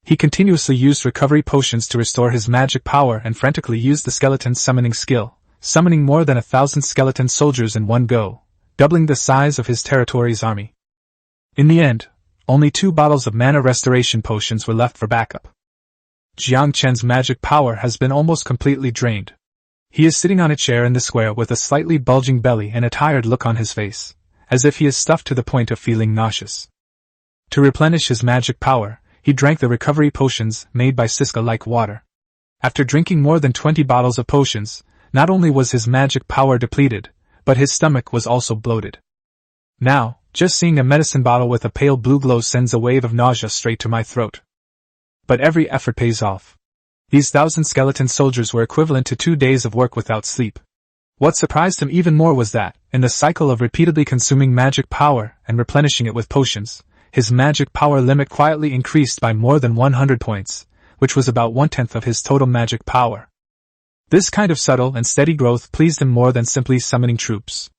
He continuously used recovery potions to restore his magic power and frantically used the skeleton summoning skill, summoning more than 1,000 skeleton soldiers in one go, doubling the size of his territory's army. In the end, only 2 bottles of mana restoration potions were left for backup. Yangchen's magic power has been almost completely drained. He is sitting on a chair in the square with a slightly bulging belly and a tired look on his face, as if he is stuffed to the point of feeling nauseous. To replenish his magic power, he drank the recovery potions made by Siska like water. After drinking more than 20 bottles of potions, not only was his magic power depleted, but his stomach was also bloated. Now, just seeing a medicine bottle with a pale blue glow sends a wave of nausea straight to my throat. But every effort pays off. These 1,000 skeleton soldiers were equivalent to 2 days of work without sleep. What surprised him even more was that, in the cycle of repeatedly consuming magic power and replenishing it with potions, his magic power limit quietly increased by more than 100 points, which was about 1/10 of his total magic power. This kind of subtle and steady growth pleased him more than simply summoning troops.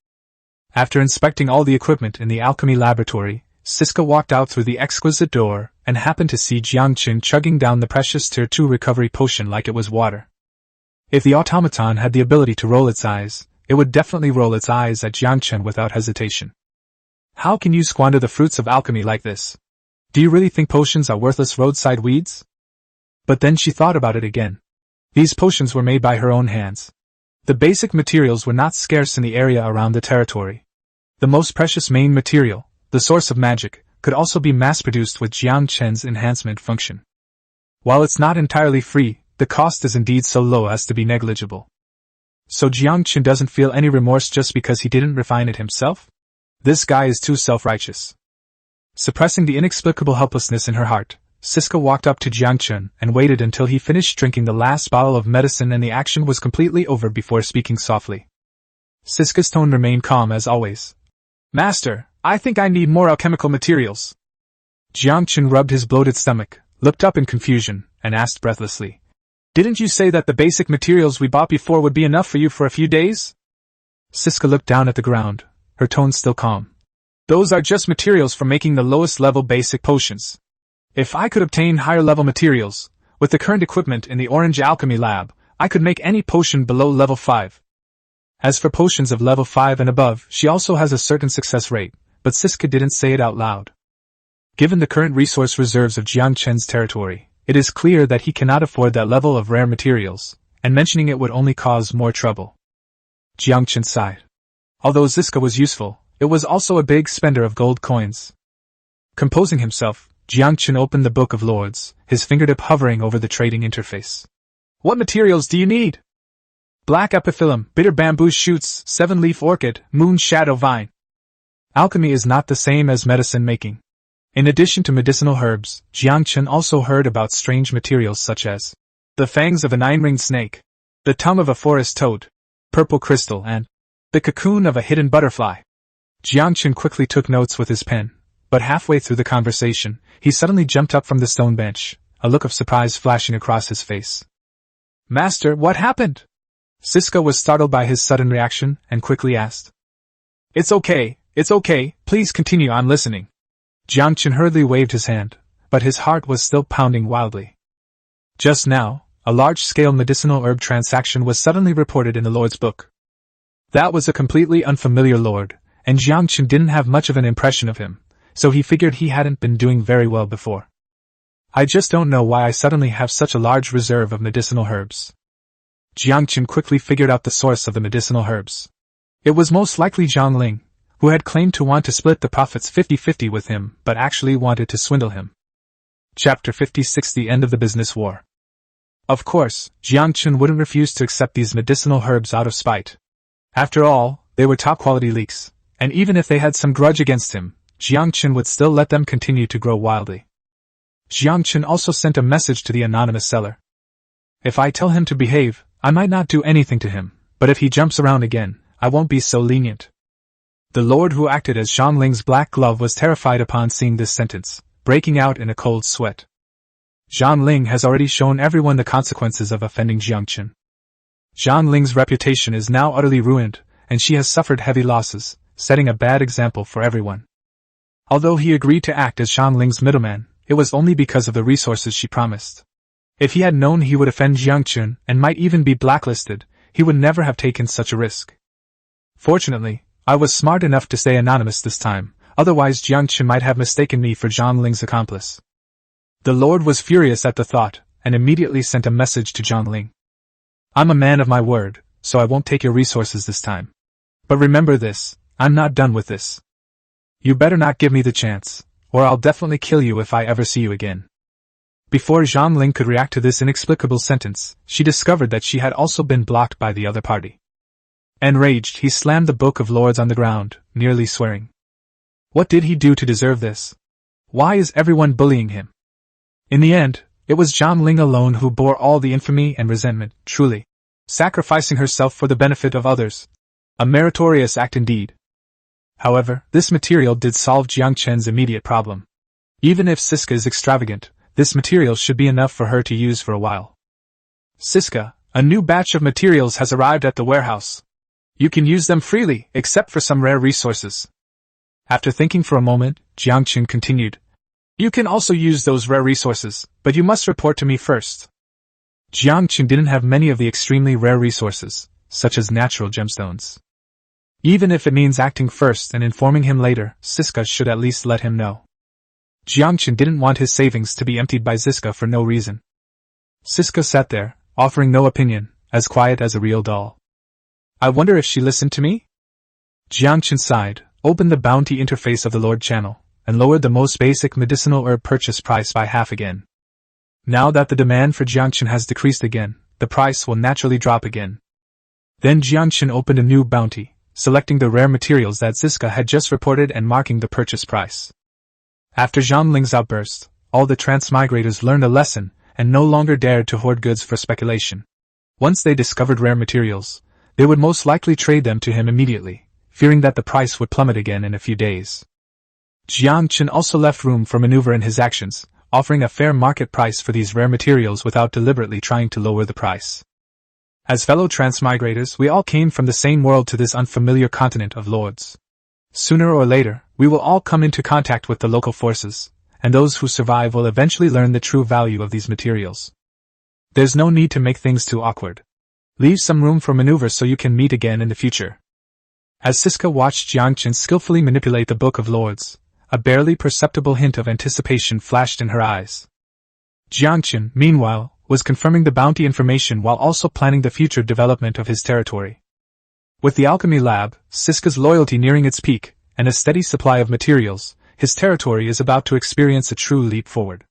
After inspecting all the equipment in the alchemy laboratory, Siska walked out through the exquisite door and happened to see Yangchen chugging down the precious Tier 2 recovery potion like it was water. If the automaton had the ability to roll its eyes, it would definitely roll its eyes at Yangchen without hesitation. How can you squander the fruits of alchemy like this? Do you really think potions are worthless roadside weeds? But then she thought about it again. These potions were made by her own hands. The basic materials were not scarce in the area around the territory. The most precious main material, the source of magic, could also be mass-produced with Yangchen's enhancement function. While it's not entirely free, the cost is indeed so low as to be negligible. So Yangchen doesn't feel any remorse just because he didn't refine it himself? This guy is too self-righteous. Suppressing the inexplicable helplessness in her heart, Siska walked up to Yangchen and waited until he finished drinking the last bottle of medicine and the action was completely over before speaking softly. Siska's tone remained calm as always. Master, I think I need more alchemical materials. Yangchen rubbed his bloated stomach, looked up in confusion, and asked breathlessly. Didn't you say that the basic materials we bought before would be enough for you for a few days? Siska looked down at the ground, her tone still calm. Those are just materials for making the lowest level basic potions. If I could obtain higher level materials, with the current equipment in the Orange Alchemy Lab, I could make any potion below level 5. As for potions of level 5 and above, she also has a certain success rate, but Siska didn't say it out loud. Given the current resource reserves of Yangchen's territory, it is clear that he cannot afford that level of rare materials, and mentioning it would only cause more trouble. Yangchen sighed. Although Siska was useful, it was also a big spender of gold coins. Composing himself, Yangchen opened the Book of Lords, his fingertip hovering over the trading interface. What materials do you need? Black epiphyllum, bitter bamboo shoots, 7-leaf orchid, moon shadow vine. Alchemy is not the same as medicine making. In addition to medicinal herbs, Yangchen also heard about strange materials such as the fangs of a 9-ringed snake, the tongue of a forest toad, purple crystal, and the cocoon of a hidden butterfly. Yangchen quickly took notes with his pen, but halfway through the conversation, he suddenly jumped up from the stone bench, a look of surprise flashing across his face. Master, what happened? Siska was startled by his sudden reaction and quickly asked. It's okay, please continue, I'm listening. Yangchen hurriedly waved his hand, but his heart was still pounding wildly. Just now, a large-scale medicinal herb transaction was suddenly reported in the Lord's book. That was a completely unfamiliar lord, and Yangchen didn't have much of an impression of him, so he figured he hadn't been doing very well before. I just don't know why I suddenly have such a large reserve of medicinal herbs. Yangchen quickly figured out the source of the medicinal herbs. It was most likely Zhang Ling, who had claimed to want to split the profits 50-50 with him, but actually wanted to swindle him. Chapter 56: The End of the Business War. Of course, Yangchen wouldn't refuse to accept these medicinal herbs out of spite. After all, they were top-quality leeks, and even if they had some grudge against him, Yangchen would still let them continue to grow wildly. Yangchen also sent a message to the anonymous seller. If I tell him to behave, I might not do anything to him, but if he jumps around again, I won't be so lenient. The lord who acted as Zhang Ling's black glove was terrified upon seeing this sentence, breaking out in a cold sweat. Zhang Ling has already shown everyone the consequences of offending Yangchen. Zhang Ling's reputation is now utterly ruined, and she has suffered heavy losses, setting a bad example for everyone. Although he agreed to act as Zhang Ling's middleman, it was only because of the resources she promised. If he had known he would offend Yangchen and might even be blacklisted, he would never have taken such a risk. Fortunately, I was smart enough to stay anonymous this time, otherwise Yangchen might have mistaken me for Zhang Ling's accomplice. The lord was furious at the thought, and immediately sent a message to Zhang Ling. I'm a man of my word, so I won't take your resources this time. But remember this, I'm not done with this. You better not give me the chance, or I'll definitely kill you if I ever see you again. Before Zhang Ling could react to this inexplicable sentence, she discovered that she had also been blocked by the other party. Enraged, he slammed the Book of Lords on the ground, nearly swearing. What did he do to deserve this? Why is everyone bullying him? In the end, it was Zhang Ling alone who bore all the infamy and resentment, truly. Sacrificing herself for the benefit of others. A meritorious act indeed. However, this material did solve Yangchen's immediate problem. Even if Siska is extravagant, this material should be enough for her to use for a while. Siska, a new batch of materials has arrived at the warehouse. You can use them freely, except for some rare resources. After thinking for a moment, Yangchen continued. You can also use those rare resources, but you must report to me first. Yangchen didn't have many of the extremely rare resources, such as natural gemstones. Even if it means acting first and informing him later, Siska should at least let him know. Yangchen didn't want his savings to be emptied by Siska for no reason. Siska sat there, offering no opinion, as quiet as a real doll. I wonder if she listened to me? Yangchen sighed, opened the bounty interface of the Lord channel, and lowered the most basic medicinal herb purchase price by half again. Now that the demand for Yangchen has decreased again, the price will naturally drop again. Then Yangchen opened a new bounty, selecting the rare materials that Siska had just reported and marking the purchase price. After Zhang Ling's outburst, all the transmigrators learned a lesson and no longer dared to hoard goods for speculation. Once they discovered rare materials, they would most likely trade them to him immediately, fearing that the price would plummet again in a few days. Yangchen also left room for maneuver in his actions, offering a fair market price for these rare materials without deliberately trying to lower the price. As fellow transmigrators, we all came from the same world to this unfamiliar continent of lords. Sooner or later, we will all come into contact with the local forces, and those who survive will eventually learn the true value of these materials. There's no need to make things too awkward. Leave some room for maneuver so you can meet again in the future. As Siska watched Yangchen skillfully manipulate the Book of Lords, a barely perceptible hint of anticipation flashed in her eyes. Yangchen, meanwhile, was confirming the bounty information while also planning the future development of his territory. With the alchemy lab, Siska's loyalty nearing its peak, and a steady supply of materials, his territory is about to experience a true leap forward.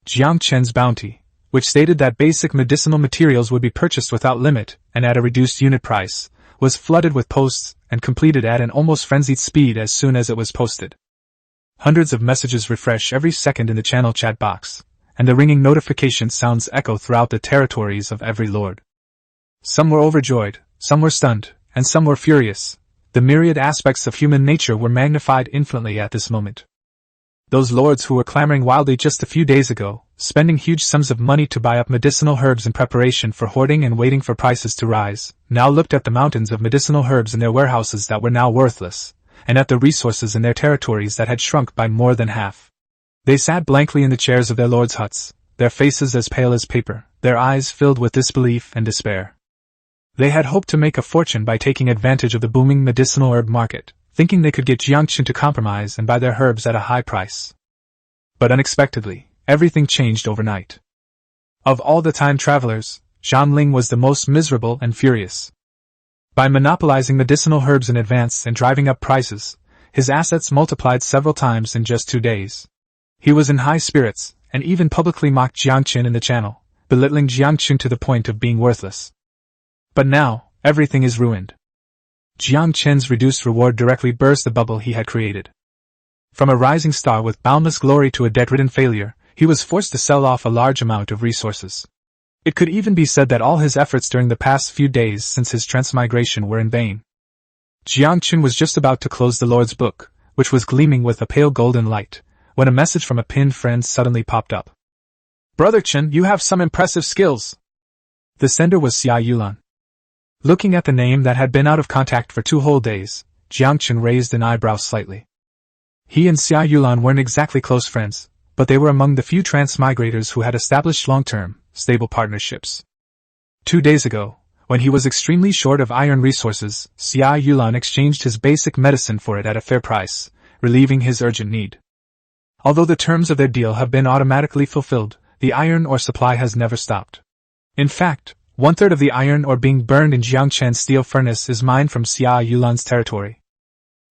Yangchen's bounty, which stated that basic medicinal materials would be purchased without limit and at a reduced unit price, was flooded with posts and completed at an almost frenzied speed as soon as it was posted. Hundreds of messages refresh every second in the channel chat box, and the ringing notification sounds echo throughout the territories of every lord. Some were overjoyed, some were stunned, and some were furious. The myriad aspects of human nature were magnified infinitely at this moment. Those lords who were clamoring wildly just a few days ago, spending huge sums of money to buy up medicinal herbs in preparation for hoarding and waiting for prices to rise, now looked at the mountains of medicinal herbs in their warehouses that were now worthless, and at the resources in their territories that had shrunk by more than half. They sat blankly in the chairs of their lords' huts, their faces as pale as paper, their eyes filled with disbelief and despair. They had hoped to make a fortune by taking advantage of the booming medicinal herb market, thinking they could get Yangchen to compromise and buy their herbs at a high price. But unexpectedly, everything changed overnight. Of all the time travelers, Zhang Ling was the most miserable and furious. By monopolizing medicinal herbs in advance and driving up prices, his assets multiplied several times in just 2 days. He was in high spirits, and even publicly mocked Yangchen in the channel, belittling Yangchen to the point of being worthless. But now, everything is ruined. Yangchen's reduced reward directly burst the bubble he had created. From a rising star with boundless glory to a debt-ridden failure, he was forced to sell off a large amount of resources. It could even be said that all his efforts during the past few days since his transmigration were in vain. Yangchen was just about to close the Lord's book, which was gleaming with a pale golden light, when a message from a pinned friend suddenly popped up. "Brother Chen, you have some impressive skills." The sender was Xia Yulan. Looking at the name that had been out of contact for 2 whole days, Yangchen raised an eyebrow slightly. He and Xia Yulan weren't exactly close friends, but they were among the few transmigrators who had established long-term, stable partnerships. 2 days ago, when he was extremely short of iron resources, Xia Yulan exchanged his basic medicine for it at a fair price, relieving his urgent need. Although the terms of their deal have been automatically fulfilled, the iron ore supply has never stopped. In fact, 1/3 of the iron ore being burned in Yangchen's steel furnace is mined from Xia Yulan's territory.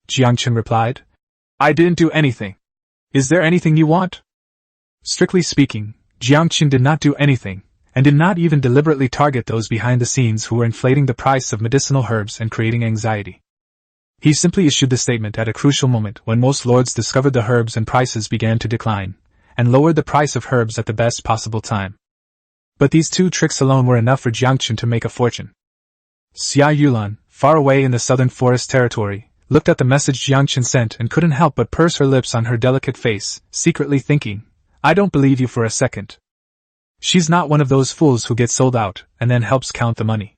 Yangchen replied, "I didn't do anything. Is there anything you want?" Strictly speaking, Yangchen did not do anything, and did not even deliberately target those behind the scenes who were inflating the price of medicinal herbs and creating anxiety. He simply issued the statement at a crucial moment when most lords discovered the herbs and prices began to decline, and lowered the price of herbs at the best possible time. But these 2 tricks alone were enough for Yangchen to make a fortune. Xia Yulan, far away in the southern forest territory, looked at the message Yangchen sent and couldn't help but purse her lips on her delicate face, secretly thinking, "I don't believe you for a second. She's not one of those fools who get sold out and then helps count the money."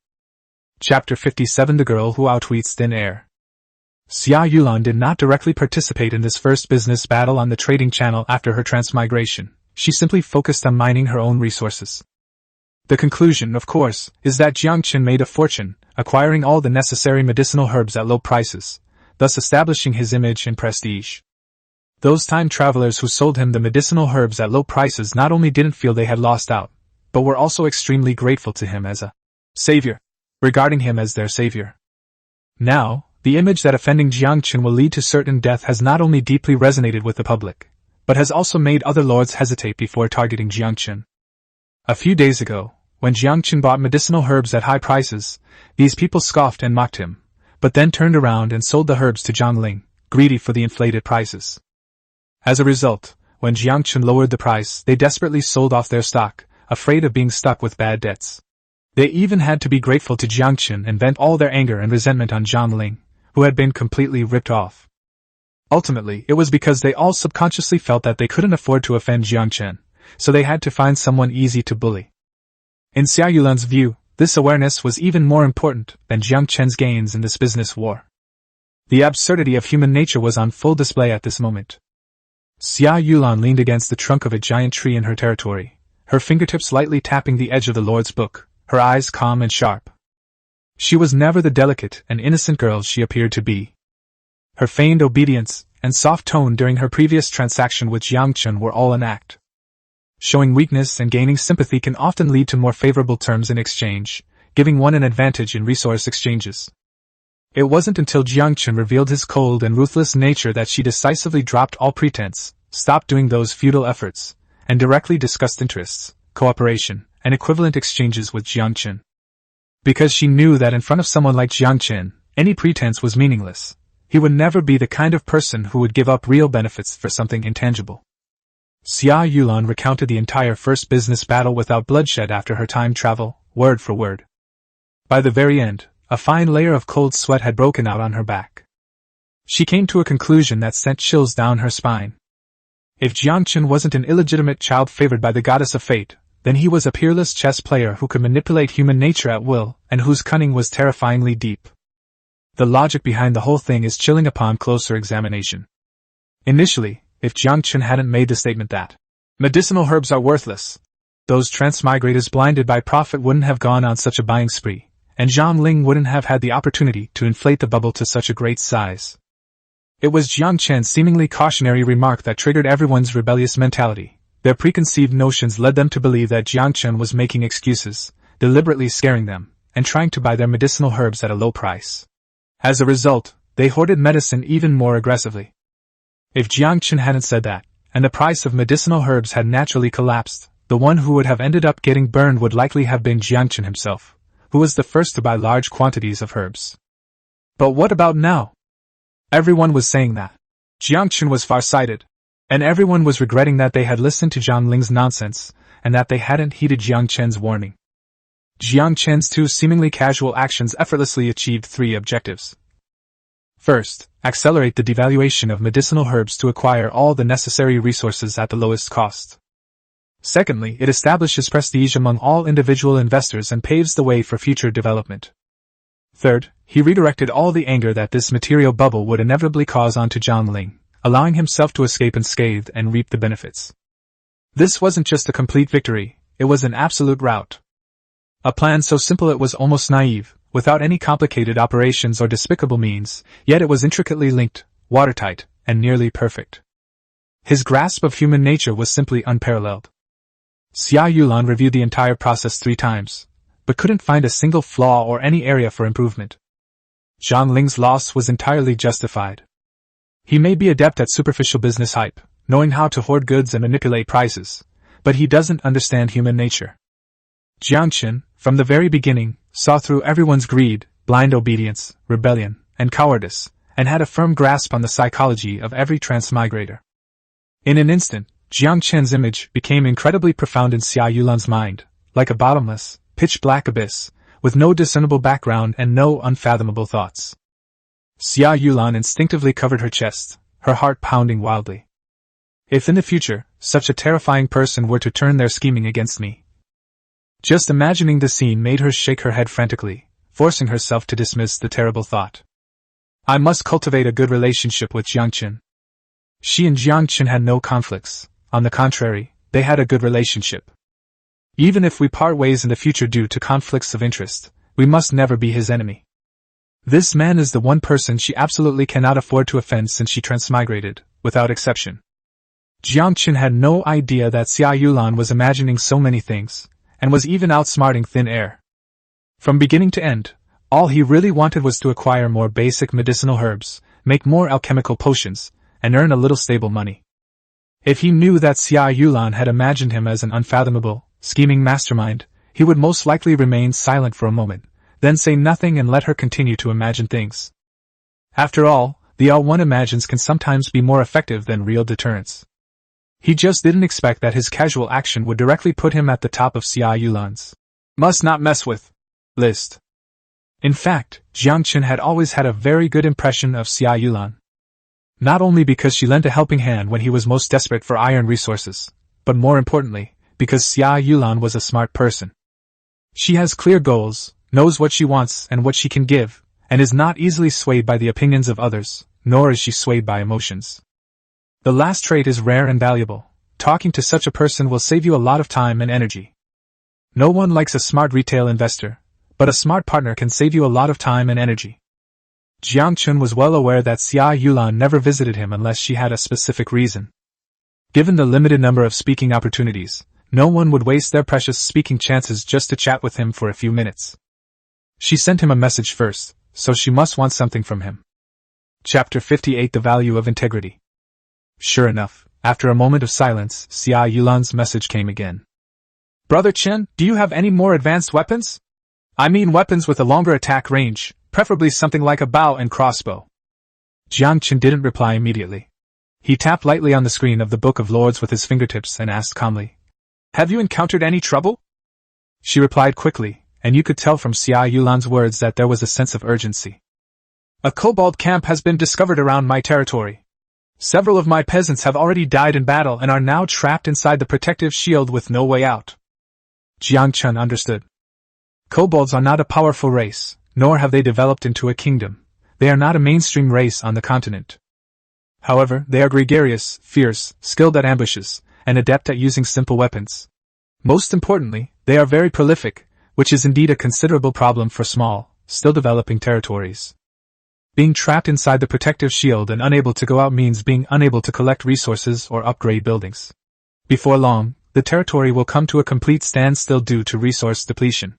Chapter 57: The Girl Who Outwits Thin Air. Xia Yulan did not directly participate in this first business battle on the trading channel after her transmigration. She simply focused on mining her own resources. The conclusion, of course, is that Yangchen made a fortune, acquiring all the necessary medicinal herbs at low prices, thus establishing his image and prestige. Those time travelers who sold him the medicinal herbs at low prices not only didn't feel they had lost out, but were also extremely grateful to him as a savior, regarding him as their savior. Now, the image that offending Yangchen will lead to certain death has not only deeply resonated with the public, but has also made other lords hesitate before targeting Yangchen. A few days ago, when Yangchen bought medicinal herbs at high prices, these people scoffed and mocked him, but then turned around and sold the herbs to Zhang, greedy for the inflated prices. As a result, when Yangchen lowered the price, they desperately sold off their stock, afraid of being stuck with bad debts. They even had to be grateful to Yangchen and vent all their anger and resentment on Zhang, who had been completely ripped off. Ultimately, it was because they all subconsciously felt that they couldn't afford to offend Yangchen, so they had to find someone easy to bully. In Xia Yulan's view, this awareness was even more important than Yangchen's gains in this business war. The absurdity of human nature was on full display at this moment. Xia Yulan leaned against the trunk of a giant tree in her territory, her fingertips lightly tapping the edge of the Lord's book, her eyes calm and sharp. She was never the delicate and innocent girl she appeared to be. Her feigned obedience and soft tone during her previous transaction with Yangchen were all an act. Showing weakness and gaining sympathy can often lead to more favorable terms in exchange, giving one an advantage in resource exchanges. It wasn't until Yangchen revealed his cold and ruthless nature that she decisively dropped all pretense, stopped doing those futile efforts, and directly discussed interests, cooperation, and equivalent exchanges with Yangchen. Because she knew that in front of someone like Yangchen, any pretense was meaningless. He would never be the kind of person who would give up real benefits for something intangible. Xia Yulan recounted the entire first business battle without bloodshed after her time travel, word for word. By the very end, a fine layer of cold sweat had broken out on her back. She came to a conclusion that sent chills down her spine. If Yangchen wasn't an illegitimate child favored by the goddess of fate, then he was a peerless chess player who could manipulate human nature at will, and whose cunning was terrifyingly deep. The logic behind the whole thing is chilling upon closer examination. Initially, if Yangchen hadn't made the statement that medicinal herbs are worthless, those transmigrators blinded by profit wouldn't have gone on such a buying spree, and Zhang wouldn't have had the opportunity to inflate the bubble to such a great size. It was Yangchen's seemingly cautionary remark that triggered everyone's rebellious mentality. Their preconceived notions led them to believe that Yangchen was making excuses, deliberately scaring them, and trying to buy their medicinal herbs at a low price. As a result, they hoarded medicine even more aggressively. If Yangchen hadn't said that, and the price of medicinal herbs had naturally collapsed, the one who would have ended up getting burned would likely have been Yangchen himself, who was the first to buy large quantities of herbs. But what about now? Everyone was saying that Yangchen was far-sighted, and everyone was regretting that they had listened to Zhang Ling's nonsense, and that they hadn't heeded Yangchen's warning. Yangchen's 2 seemingly casual actions effortlessly achieved 3 objectives. First, accelerate the devaluation of medicinal herbs to acquire all the necessary resources at the lowest cost. Secondly, it establishes prestige among all individual investors and paves the way for future development. Third, he redirected all the anger that this material bubble would inevitably cause onto Zhang Ling, allowing himself to escape unscathed and reap the benefits. This wasn't just a complete victory, it was an absolute rout. A plan so simple it was almost naive, without any complicated operations or despicable means, yet it was intricately linked, watertight, and nearly perfect. His grasp of human nature was simply unparalleled. Xia Yulan reviewed the entire process 3 times, but couldn't find a single flaw or any area for improvement. Zhang Ling's loss was entirely justified. He may be adept at superficial business hype, knowing how to hoard goods and manipulate prices, but he doesn't understand human nature. Yangchen, from the very beginning, saw through everyone's greed, blind obedience, rebellion, and cowardice, and had a firm grasp on the psychology of every transmigrator. In an instant, Jiang Chen's image became incredibly profound in Xia Yulan's mind, like a bottomless, pitch-black abyss, with no discernible background and no unfathomable thoughts. Xia Yulan instinctively covered her chest, her heart pounding wildly. If in the future, such a terrifying person were to turn their scheming against me. Just imagining the scene made her shake her head frantically, forcing herself to dismiss the terrible thought. I must cultivate a good relationship with Yangchen. She and Yangchen had no conflicts. On the contrary, they had a good relationship. Even if we part ways in the future due to conflicts of interest, we must never be his enemy. This man is the one person she absolutely cannot afford to offend since she transmigrated, without exception. Yangchen had no idea that Xia Yulan was imagining so many things, and was even outsmarting thin air. From beginning to end, all he really wanted was to acquire more basic medicinal herbs, make more alchemical potions, and earn a little stable money. If he knew that Xia Yulan had imagined him as an unfathomable, scheming mastermind, he would most likely remain silent for a moment, then say nothing and let her continue to imagine things. After all, the all one imagines can sometimes be more effective than real deterrence. He just didn't expect that his casual action would directly put him at the top of Xia Yulan's must not mess with list. In fact, Yangchen had always had a very good impression of Xia Yulan. Not only because she lent a helping hand when he was most desperate for iron resources, but more importantly, because Xia Yulan was a smart person. She has clear goals, knows what she wants and what she can give, and is not easily swayed by the opinions of others, nor is she swayed by emotions. The last trait is rare and valuable. Talking to such a person will save you a lot of time and energy. No one likes a smart retail investor, but a smart partner can save you a lot of time and energy. Jiangchen was well aware that Xia Yulan never visited him unless she had a specific reason. Given the limited number of speaking opportunities, no one would waste their precious speaking chances just to chat with him for a few minutes. She sent him a message first, so she must want something from him. Chapter 58 The Value of Integrity. Sure enough, after a moment of silence, Xia Yulan's message came again. Brother Chen, do you have any more advanced weapons? I mean weapons with a longer attack range, preferably something like a bow and crossbow. Jiangchen didn't reply immediately. He tapped lightly on the screen of the Book of Lords with his fingertips and asked calmly, Have you encountered any trouble? She replied quickly, and you could tell from Xia Yulan's words that there was a sense of urgency. A kobold camp has been discovered around my territory. Several of my peasants have already died in battle and are now trapped inside the protective shield with no way out. Jiangchen understood. Kobolds are not a powerful race, nor have they developed into a kingdom. They are not a mainstream race on the continent. However, they are gregarious, fierce, skilled at ambushes, and adept at using simple weapons. Most importantly, they are very prolific, which is indeed a considerable problem for small, still developing territories. Being trapped inside the protective shield and unable to go out means being unable to collect resources or upgrade buildings. Before long, the territory will come to a complete standstill due to resource depletion.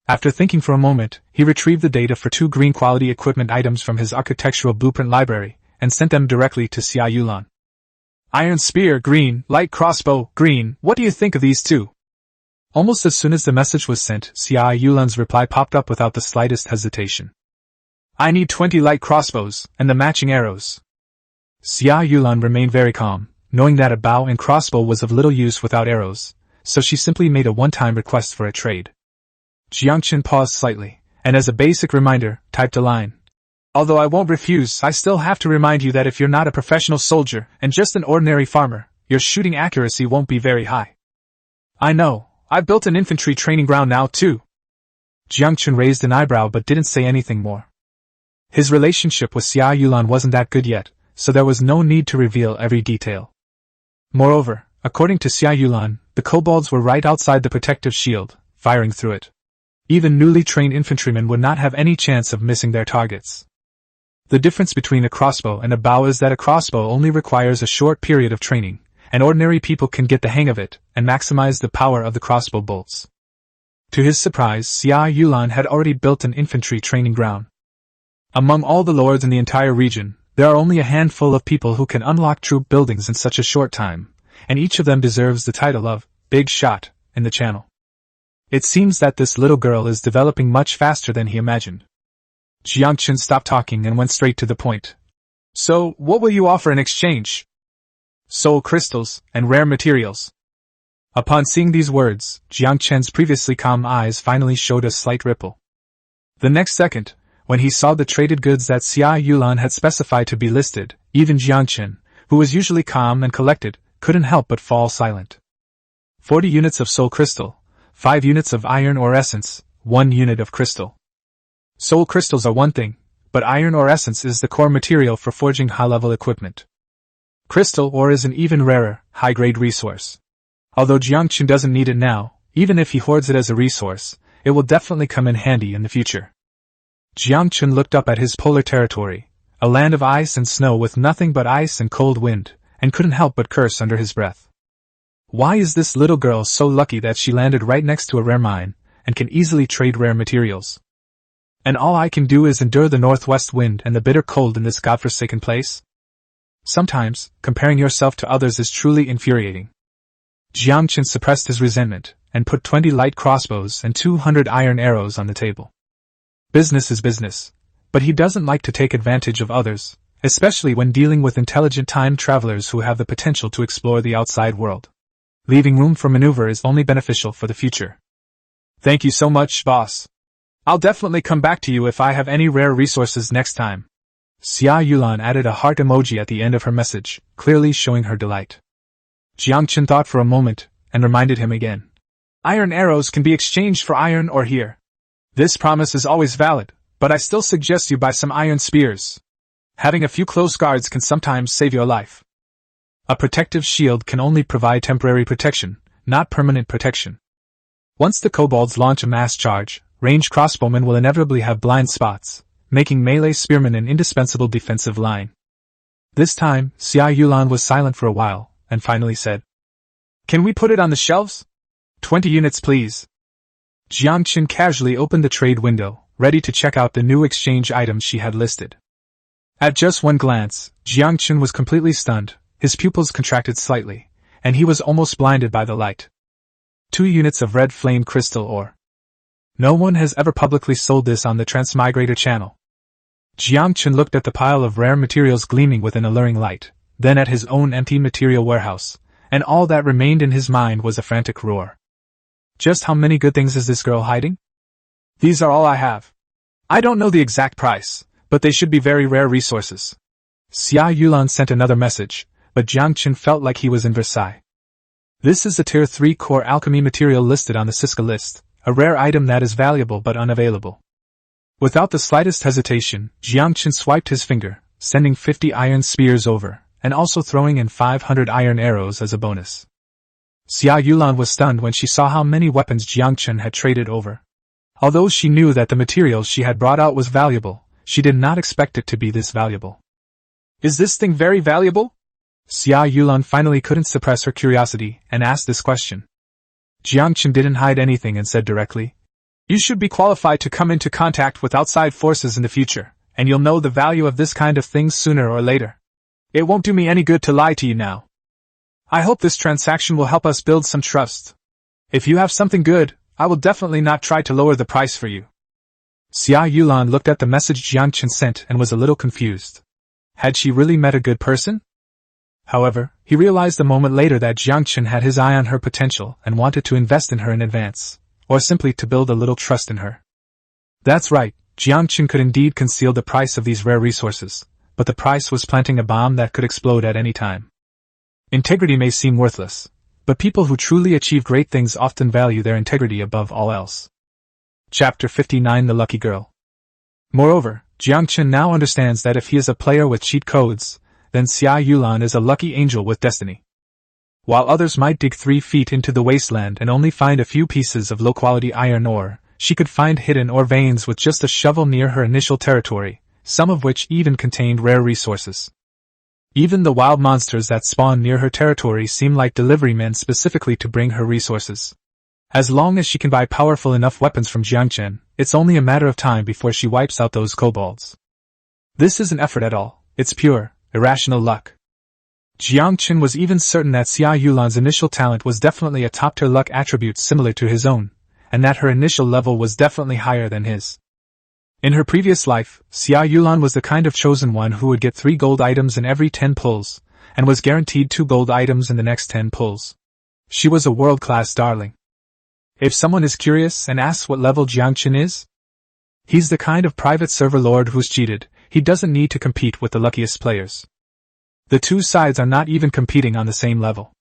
After thinking for a moment, he retrieved the data for 2 green quality equipment items from his architectural blueprint library, and sent them directly to Xia Yulan. Iron spear, green, light crossbow, green, what do you think of these 2? Almost as soon as the message was sent, Xia Yulan's reply popped up without the slightest hesitation. I need 20 light crossbows, and the matching arrows. Xia Yulan remained very calm, knowing that a bow and crossbow was of little use without arrows, so she simply made a one-time request for a trade. Jiangchen paused slightly, and as a basic reminder, typed a line. Although I won't refuse, I still have to remind you that if you're not a professional soldier and just an ordinary farmer, your shooting accuracy won't be very high. I know, I've built an infantry training ground now too. Yangchen raised an eyebrow but didn't say anything more. His relationship with Xia Yulan wasn't that good yet, so there was no need to reveal every detail. Moreover, according to Xia Yulan, the kobolds were right outside the protective shield, firing through it. Even newly trained infantrymen would not have any chance of missing their targets. The difference between a crossbow and a bow is that a crossbow only requires a short period of training, and ordinary people can get the hang of it and maximize the power of the crossbow bolts. To his surprise, Xia Yulan had already built an infantry training ground. Among all the lords in the entire region, there are only a handful of people who can unlock troop buildings in such a short time, and each of them deserves the title of Big Shot in the channel. It seems that this little girl is developing much faster than he imagined. Yangchen stopped talking and went straight to the point. So, what will you offer in exchange? Soul crystals and rare materials. Upon seeing these words, Yangchen's previously calm eyes finally showed a slight ripple. The next second, when he saw the traded goods that Xia Yulan had specified to be listed, even Yangchen, who was usually calm and collected, couldn't help but fall silent. 40 units of soul crystal, 5 units of iron ore essence, 1 unit of crystal. Soul crystals are one thing, but iron ore essence is the core material for forging high-level equipment. Crystal ore is an even rarer, high-grade resource. Although Yangchen doesn't need it now, even if he hoards it as a resource, it will definitely come in handy in the future. Yangchen looked up at his polar territory, a land of ice and snow with nothing but ice and cold wind, and couldn't help but curse under his breath. Why is this little girl so lucky that she landed right next to a rare mine, and can easily trade rare materials? And all I can do is endure the northwest wind and the bitter cold in this godforsaken place? Sometimes, comparing yourself to others is truly infuriating. Yangchen suppressed his resentment, and put 20 light crossbows and 200 iron arrows on the table. Business is business, but he doesn't like to take advantage of others, especially when dealing with intelligent time travelers who have the potential to explore the outside world. Leaving room for maneuver is only beneficial for the future. Thank you so much, boss. I'll definitely come back to you if I have any rare resources next time. Xia Yulan added a heart emoji at the end of her message, clearly showing her delight. Yangchen thought for a moment, and reminded him again. Iron arrows can be exchanged for iron ore here. This promise is always valid, but I still suggest you buy some iron spears. Having a few close guards can sometimes save your life. A protective shield can only provide temporary protection, not permanent protection. Once the kobolds launch a mass charge, ranged crossbowmen will inevitably have blind spots, making melee spearmen an indispensable defensive line. This time, Xia Yulan was silent for a while, and finally said, Can we put it on the shelves? 20 units please. Yangchen casually opened the trade window, ready to check out the new exchange items she had listed. At just one glance, Yangchen was completely stunned, his pupils contracted slightly, and he was almost blinded by the light. 2 units of red flame crystal ore. No one has ever publicly sold this on the Transmigrator channel. Yangchen looked at the pile of rare materials gleaming with an alluring light, then at his own empty material warehouse, and all that remained in his mind was a frantic roar. Just how many good things is this girl hiding? These are all I have. I don't know the exact price, but they should be very rare resources. Xia Yulan sent another message, but Yangchen felt like he was in Versailles. This is a Tier 3 core alchemy material listed on the Siska list, a rare item that is valuable but unavailable. Without the slightest hesitation, Yangchen swiped his finger, sending 50 iron spears over, and also throwing in 500 iron arrows as a bonus. Xia Yulan was stunned when she saw how many weapons Yangchen had traded over. Although she knew that the material she had brought out was valuable, she did not expect it to be this valuable. Is this thing very valuable? Xia Yulan finally couldn't suppress her curiosity and asked this question. Yangchen didn't hide anything and said directly, You should be qualified to come into contact with outside forces in the future, and you'll know the value of this kind of thing sooner or later. It won't do me any good to lie to you now. I hope this transaction will help us build some trust. If you have something good, I will definitely not try to lower the price for you. Xia Yulan looked at the message Yangchen sent and was a little confused. Had she really met a good person? However, he realized a moment later that Yangchen had his eye on her potential and wanted to invest in her in advance, or simply to build a little trust in her. That's right, Yangchen could indeed conceal the price of these rare resources, but the price was planting a bomb that could explode at any time. Integrity may seem worthless, but people who truly achieve great things often value their integrity above all else. Chapter 59: The Lucky Girl. Moreover, Yangchen now understands that if he is a player with cheat codes, then Xia Yulan is a lucky angel with destiny. While others might dig 3 feet into the wasteland and only find a few pieces of low-quality iron ore, she could find hidden ore veins with just a shovel near her initial territory, some of which even contained rare resources. Even the wild monsters that spawn near her territory seem like delivery men specifically to bring her resources. As long as she can buy powerful enough weapons from Yangchen, it's only a matter of time before she wipes out those kobolds. This isn't effort at all, it's pure, irrational luck. Yangchen was even certain that Xia Yulan's initial talent was definitely a top-tier luck attribute similar to his own, and that her initial level was definitely higher than his. In her previous life, Xia Yulan was the kind of chosen one who would get 3 gold items in every 10 pulls, and was guaranteed 2 gold items in the next 10 pulls. She was a world-class darling. If someone is curious and asks what level Yangchen is, he's the kind of private server lord who's cheated. He doesn't need to compete with the luckiest players. The two sides are not even competing on the same level.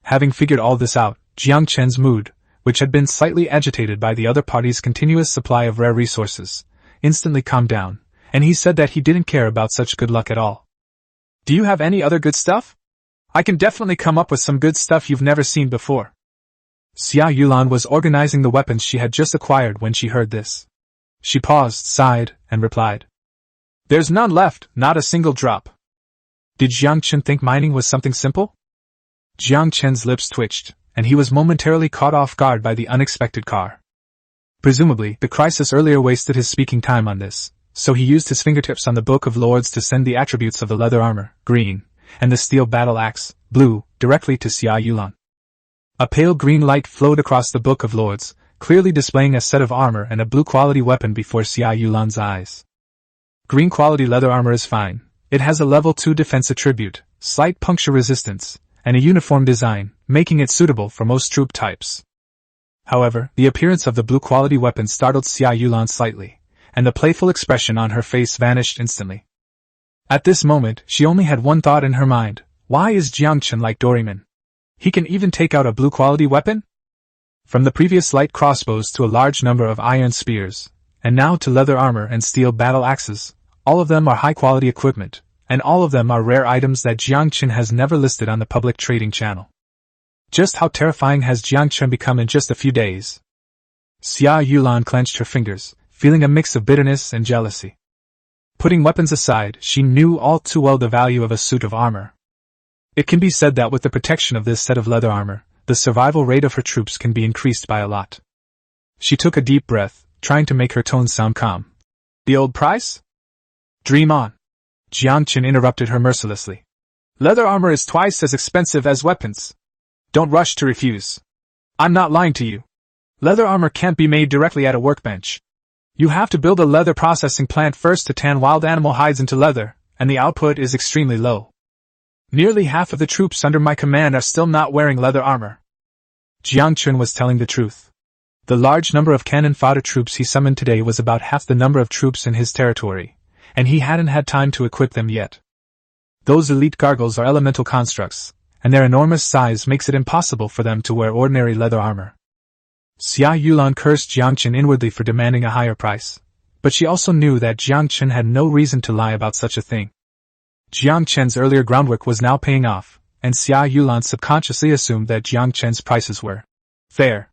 Having figured all this out, Yangchen's mood, which had been slightly agitated by the other party's continuous supply of rare resources, instantly calmed down, and he said that he didn't care about such good luck at all. "Do you have any other good stuff? I can definitely come up with some good stuff you've never seen before." Xia Yulan was organizing the weapons she had just acquired when she heard this. She paused, sighed, and replied, "There's none left, not a single drop." Did Yangchen think mining was something simple? Yangchen's lips twitched, and he was momentarily caught off guard by the unexpected car. Presumably, the crisis earlier wasted his speaking time on this, so he used his fingertips on the Book of Lords to send the attributes of the leather armor, green, and the steel battle axe, blue, directly to Xia Yulan. A pale green light flowed across the Book of Lords, clearly displaying a set of armor and a blue-quality weapon before Xia Yulan's eyes. Green-quality leather armor is fine. It has a level 2 defense attribute, slight puncture resistance, and a uniform design, making it suitable for most troop types. However, the appearance of the blue-quality weapon startled Xia Yulan slightly, and the playful expression on her face vanished instantly. At this moment, she only had one thought in her mind: why is Yangchen like Doraemon? He can even take out a blue-quality weapon? From the previous light crossbows to a large number of iron spears, and now to leather armor and steel battle axes, all of them are high-quality equipment, and all of them are rare items that Yangchen has never listed on the public trading channel. Just how terrifying has Yangchen become in just a few days? Xia Yulan clenched her fingers, feeling a mix of bitterness and jealousy. Putting weapons aside, she knew all too well the value of a suit of armor. It can be said that with the protection of this set of leather armor, the survival rate of her troops can be increased by a lot. She took a deep breath, trying to make her tone sound calm. "The old price? Dream on." Yangchen interrupted her mercilessly. "Leather armor is twice as expensive as weapons. Don't rush to refuse. I'm not lying to you. Leather armor can't be made directly at a workbench. You have to build a leather processing plant first to tan wild animal hides into leather, and the output is extremely low. Nearly half of the troops under my command are still not wearing leather armor." Yangchen was telling the truth. The large number of cannon fodder troops he summoned today was about half the number of troops in his territory, and he hadn't had time to equip them yet. Those elite gargoyles are elemental constructs, and their enormous size makes it impossible for them to wear ordinary leather armor. Xia Yulan cursed Yangchen inwardly for demanding a higher price, but she also knew that Yangchen had no reason to lie about such a thing. Yangchen's earlier groundwork was now paying off, and Xia Yulan subconsciously assumed that Yangchen's prices were fair.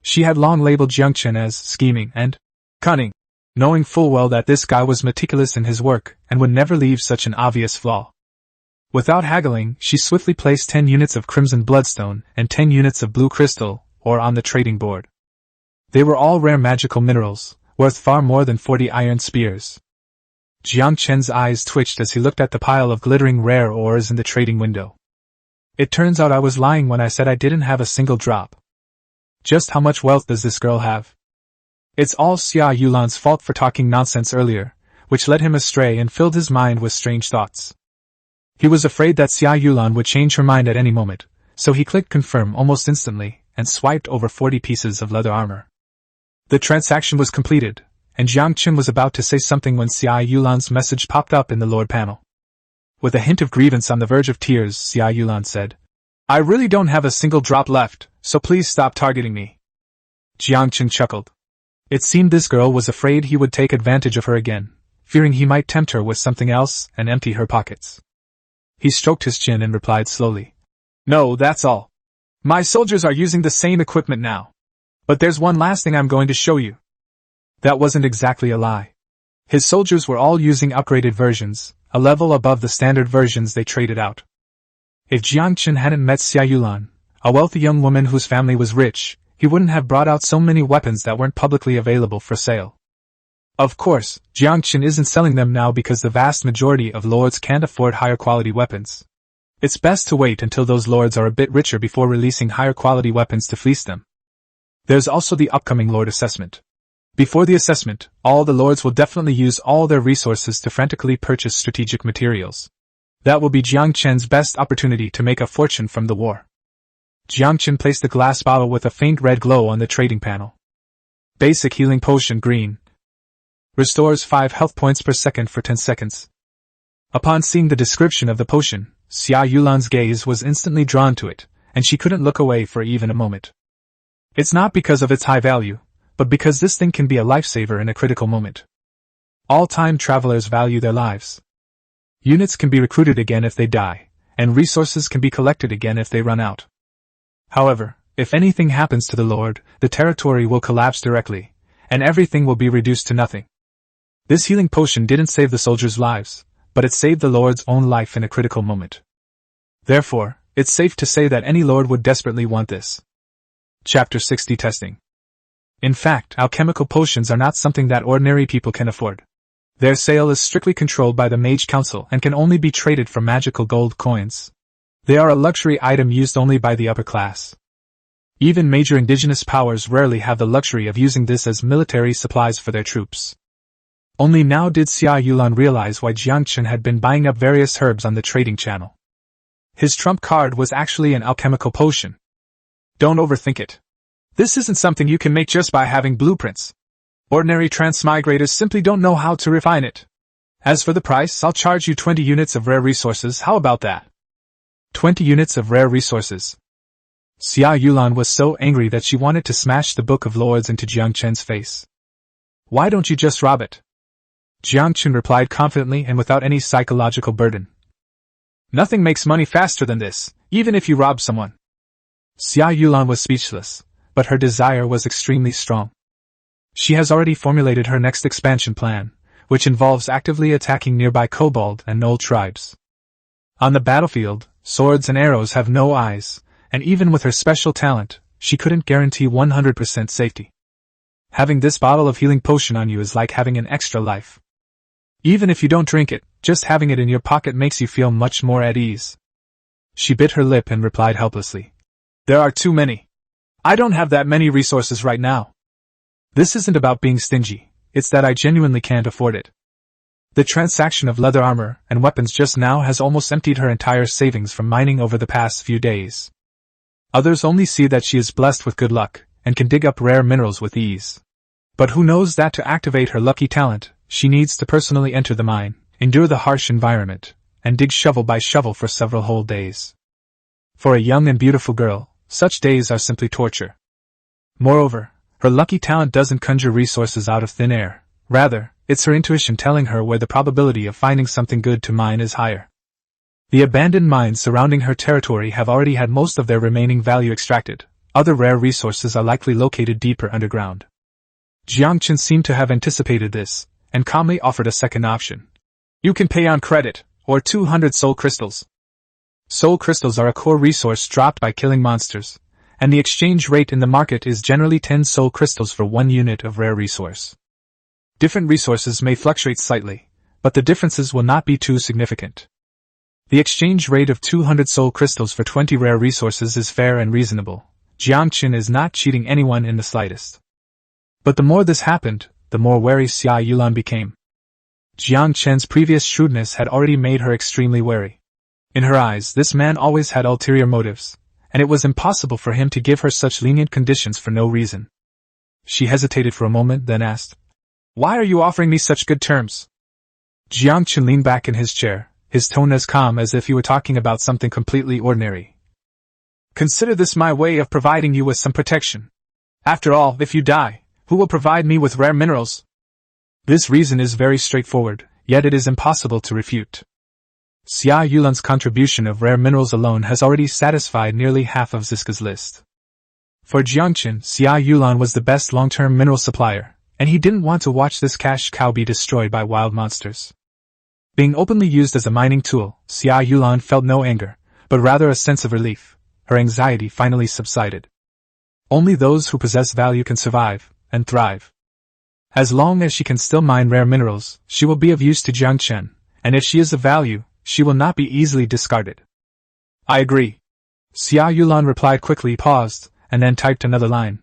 She had long labeled Yangchen as scheming and cunning, knowing full well that this guy was meticulous in his work and would never leave such an obvious flaw. Without haggling, she swiftly placed 10 units of crimson bloodstone and 10 units of blue crystal ore on the trading board. They were all rare magical minerals, worth far more than 40 iron spears. Yangchen's eyes twitched as he looked at the pile of glittering rare ores in the trading window. It turns out I was lying when I said I didn't have a single drop. Just how much wealth does this girl have? It's all Xia Yulan's fault for talking nonsense earlier, which led him astray and filled his mind with strange thoughts. He was afraid that Xia Yulan would change her mind at any moment, so he clicked confirm almost instantly and swiped over 40 pieces of leather armor. The transaction was completed, and Yangchen was about to say something when Xia Yulan's message popped up in the Lord panel. With a hint of grievance on the verge of tears, Xia Yulan said, "I really don't have a single drop left, so please stop targeting me." Yangchen chuckled. It seemed this girl was afraid he would take advantage of her again, fearing he might tempt her with something else and empty her pockets. He stroked his chin and replied slowly, "No, that's all. My soldiers are using the same equipment now. But there's one last thing I'm going to show you." That wasn't exactly a lie. His soldiers were all using upgraded versions, a level above the standard versions they traded out. If Yangchen hadn't met Xia Yulan, a wealthy young woman whose family was rich, he wouldn't have brought out so many weapons that weren't publicly available for sale. Of course, Yangchen isn't selling them now because the vast majority of lords can't afford higher quality weapons. It's best to wait until those lords are a bit richer before releasing higher quality weapons to fleece them. There's also the upcoming lord assessment. Before the assessment, all the lords will definitely use all their resources to frantically purchase strategic materials. That will be Yangchen's best opportunity to make a fortune from the war. Yangchen placed a glass bottle with a faint red glow on the trading panel. Basic healing potion green. Restores 5 health points per second for 10 seconds. Upon seeing the description of the potion, Xia Yulan's gaze was instantly drawn to it, and she couldn't look away for even a moment. It's not because of its high value, but because this thing can be a lifesaver in a critical moment. All time travelers value their lives. Units can be recruited again if they die, and resources can be collected again if they run out. However, if anything happens to the Lord, the territory will collapse directly, and everything will be reduced to nothing. This healing potion didn't save the soldiers' lives, but it saved the Lord's own life in a critical moment. Therefore, it's safe to say that any Lord would desperately want this. Chapter 60 Testing. In fact, alchemical potions are not something that ordinary people can afford. Their sale is strictly controlled by the Mage Council and can only be traded for magical gold coins. They are a luxury item used only by the upper class. Even major indigenous powers rarely have the luxury of using this as military supplies for their troops. Only now did Xia Yulan realize why Yangchen had been buying up various herbs on the trading channel. His trump card was actually an alchemical potion. Don't overthink it. This isn't something you can make just by having blueprints. Ordinary transmigrators simply don't know how to refine it. As for the price, I'll charge you 20 units of rare resources, how about that? 20 units of rare resources. Xia Yulan was so angry that she wanted to smash the Book of Lords into Yangchen's face. Why don't you just rob it? Yangchen replied confidently and without any psychological burden. Nothing makes money faster than this, even if you rob someone. Xia Yulan was speechless, but her desire was extremely strong. She has already formulated her next expansion plan, which involves actively attacking nearby kobold and gnoll tribes. On the battlefield, swords and arrows have no eyes, and even with her special talent, she couldn't guarantee 100% safety. Having this bottle of healing potion on you is like having an extra life. Even if you don't drink it, just having it in your pocket makes you feel much more at ease. She bit her lip and replied helplessly. There are too many. I don't have that many resources right now. This isn't about being stingy, it's that I genuinely can't afford it. The transaction of leather armor and weapons just now has almost emptied her entire savings from mining over the past few days. Others only see that she is blessed with good luck, and can dig up rare minerals with ease. But who knows that to activate her lucky talent, she needs to personally enter the mine, endure the harsh environment, and dig shovel by shovel for several whole days. For a young and beautiful girl, such days are simply torture. Moreover, her lucky talent doesn't conjure resources out of thin air. Rather, it's her intuition telling her where the probability of finding something good to mine is higher. The abandoned mines surrounding her territory have already had most of their remaining value extracted. Other rare resources are likely located deeper underground. Yangchen seemed to have anticipated this, and calmly offered a second option. You can pay on credit, or 200 soul crystals. Soul crystals are a core resource dropped by killing monsters, and the exchange rate in the market is generally 10 soul crystals for 1 unit of rare resource. Different resources may fluctuate slightly, but the differences will not be too significant. The exchange rate of 200 soul crystals for 20 rare resources is fair and reasonable. Yangchen is not cheating anyone in the slightest. But the more this happened, the more wary Xia Yulan became. Yangchen's previous shrewdness had already made her extremely wary. In her eyes, this man always had ulterior motives, and it was impossible for him to give her such lenient conditions for no reason. She hesitated for a moment, then asked, Why are you offering me such good terms? Yangchen leaned back in his chair, his tone as calm as if he were talking about something completely ordinary. Consider this my way of providing you with some protection. After all, if you die, who will provide me with rare minerals? This reason is very straightforward, yet it is impossible to refute. Xia Yulan's contribution of rare minerals alone has already satisfied nearly half of Ziska's list. For Yangchen, Xia Yulan was the best long-term mineral supplier, and he didn't want to watch this cash cow be destroyed by wild monsters. Being openly used as a mining tool, Xia Yulan felt no anger, but rather a sense of relief. Her anxiety finally subsided. Only those who possess value can survive and thrive. As long as she can still mine rare minerals, she will be of use to Yangchen, and if she is of value, she will not be easily discarded. I agree. Xia Yulan replied quickly, paused, and then typed another line.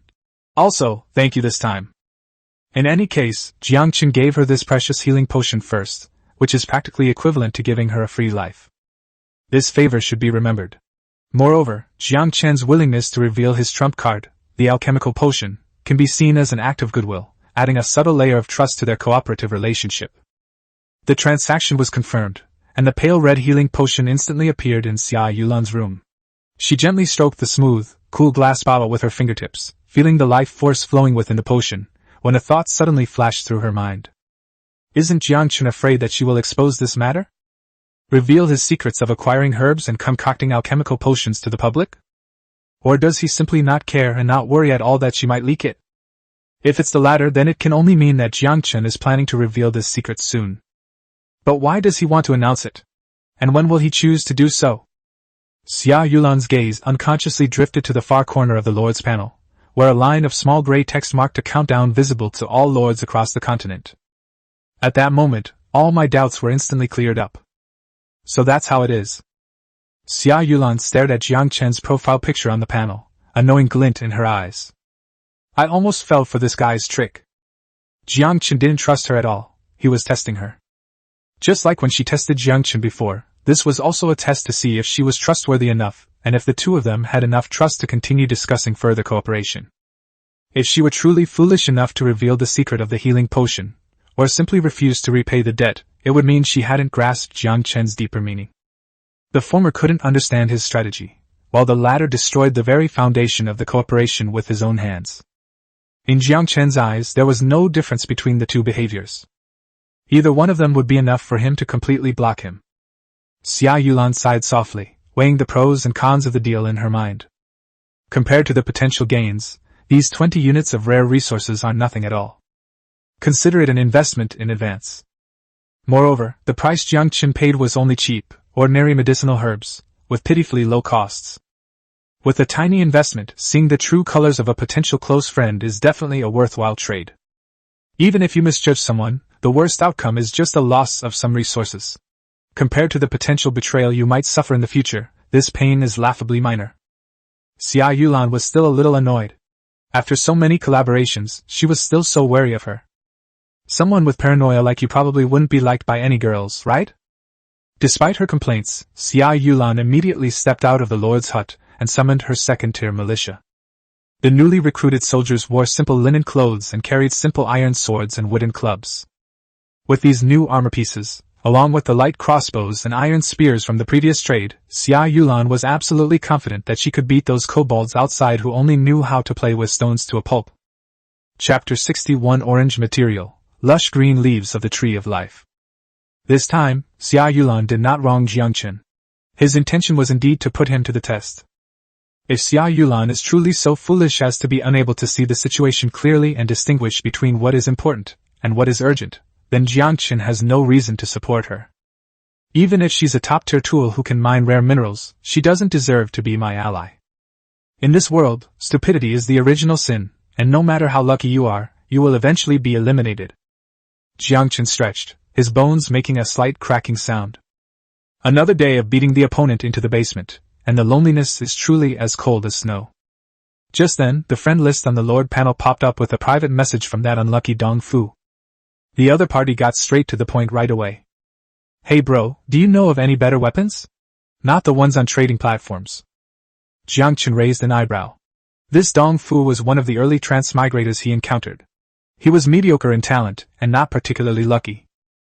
Also, thank you this time. In any case, Yangchen gave her this precious healing potion first, which is practically equivalent to giving her a free life. This favor should be remembered. Moreover, Yangchen's willingness to reveal his trump card, the alchemical potion, can be seen as an act of goodwill, adding a subtle layer of trust to their cooperative relationship. The transaction was confirmed, and the pale red healing potion instantly appeared in Xia Yulan's room. She gently stroked the smooth, cool glass bottle with her fingertips, feeling the life force flowing within the potion, when a thought suddenly flashed through her mind. Isn't Yangchen afraid that she will expose this matter? Reveal his secrets of acquiring herbs and concocting alchemical potions to the public? Or does he simply not care and not worry at all that she might leak it? If it's the latter, then it can only mean that Yangchen is planning to reveal this secret soon. But why does he want to announce it? And when will he choose to do so? Xia Yulan's gaze unconsciously drifted to the far corner of the Lord's panel, where a line of small gray text marked a countdown visible to all lords across the continent. At that moment, all my doubts were instantly cleared up. So that's how it is. Xia Yulan stared at Yangchen's profile picture on the panel, a knowing glint in her eyes. I almost fell for this guy's trick. Yangchen didn't trust her at all, he was testing her. Just like when she tested Yangchen before, this was also a test to see if she was trustworthy enough, and if the two of them had enough trust to continue discussing further cooperation. If she were truly foolish enough to reveal the secret of the healing potion, or simply refused to repay the debt, it would mean she hadn't grasped Yangchen's deeper meaning. The former couldn't understand his strategy, while the latter destroyed the very foundation of the cooperation with his own hands. In Yangchen's eyes, there was no difference between the two behaviors. Either one of them would be enough for him to completely block him. Xia Yulan sighed softly, weighing the pros and cons of the deal in her mind. Compared to the potential gains, these 20 units of rare resources are nothing at all. Consider it an investment in advance. Moreover, the price Yangchen paid was only cheap, ordinary medicinal herbs, with pitifully low costs. With a tiny investment, seeing the true colors of a potential close friend is definitely a worthwhile trade. Even if you misjudge someone, the worst outcome is just a loss of some resources. Compared to the potential betrayal you might suffer in the future, this pain is laughably minor. Xia Yulan was still a little annoyed. After so many collaborations, she was still so wary of her. Someone with paranoia like you probably wouldn't be liked by any girls, right? Despite her complaints, Xia Yulan immediately stepped out of the Lord's hut and summoned her second-tier militia. The newly recruited soldiers wore simple linen clothes and carried simple iron swords and wooden clubs. With these new armor pieces, along with the light crossbows and iron spears from the previous trade, Xia Yulan was absolutely confident that she could beat those kobolds outside who only knew how to play with stones to a pulp. Chapter 61 Orange Material, Lush Green Leaves of the Tree of Life. This time, Xia Yulan did not wrong Yangchen. His intention was indeed to put him to the test. If Xia Yulan is truly so foolish as to be unable to see the situation clearly and distinguish between what is important and what is urgent, then Yangchen has no reason to support her. Even if she's a top-tier tool who can mine rare minerals, she doesn't deserve to be my ally. In this world, stupidity is the original sin, and no matter how lucky you are, you will eventually be eliminated. Yangchen stretched, his bones making a slight cracking sound. Another day of beating the opponent into the basement, and the loneliness is truly as cold as snow. Just then, the friend list on the Lord panel popped up with a private message from that unlucky Dong Fu. The other party got straight to the point right away. Hey bro, do you know of any better weapons? Not the ones on trading platforms. Yangchen raised an eyebrow. This Dong Fu was one of the early transmigrators he encountered. He was mediocre in talent, and not particularly lucky.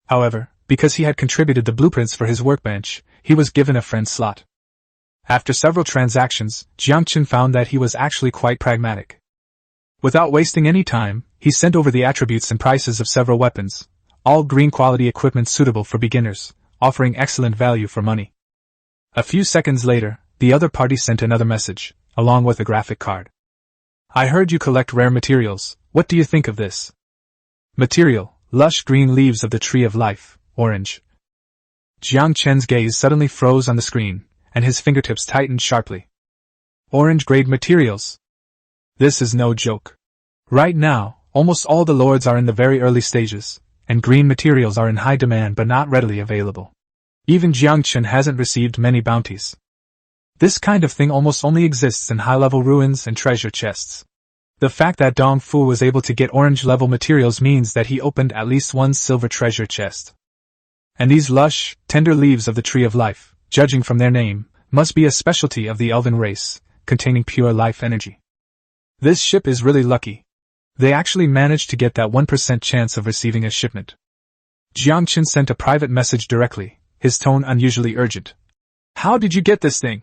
However, because he had contributed the blueprints for his workbench, he was given a friend slot. After several transactions, Yangchen found that he was actually quite pragmatic. Without wasting any time, he sent over the attributes and prices of several weapons, all green-quality equipment suitable for beginners, offering excellent value for money. A few seconds later, the other party sent another message, along with a graphic card. I heard you collect rare materials, what do you think of this? Material, lush green leaves of the tree of life, orange. Yangchen's gaze suddenly froze on the screen, and his fingertips tightened sharply. Orange-grade materials. This is no joke. Right now, almost all the lords are in the very early stages, and green materials are in high demand but not readily available. Even Yangchen hasn't received many bounties. This kind of thing almost only exists in high-level ruins and treasure chests. The fact that Dong Fu was able to get orange-level materials means that he opened at least one silver treasure chest. And these lush, tender leaves of the Tree of Life, judging from their name, must be a specialty of the elven race, containing pure life energy. This ship is really lucky. They actually managed to get that 1% chance of receiving a shipment. Yangchen sent a private message directly, his tone unusually urgent. How did you get this thing?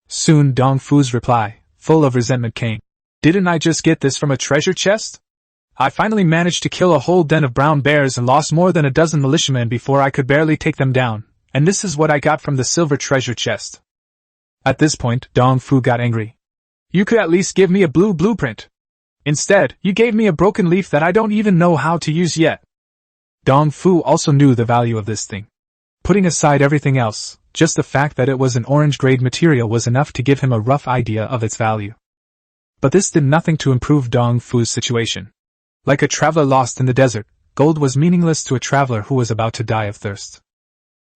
Soon Dong Fu's reply, full of resentment, came. Didn't I just get this from a treasure chest? I finally managed to kill a whole den of brown bears and lost more than a dozen militiamen before I could barely take them down, and this is what I got from the silver treasure chest. At this point, Dong Fu got angry. You could at least give me a blue blueprint. Instead, you gave me a broken leaf that I don't even know how to use yet. Dong Fu also knew the value of this thing. Putting aside everything else, just the fact that it was an orange-grade material was enough to give him a rough idea of its value. But this did nothing to improve Dong Fu's situation. Like a traveler lost in the desert, gold was meaningless to a traveler who was about to die of thirst.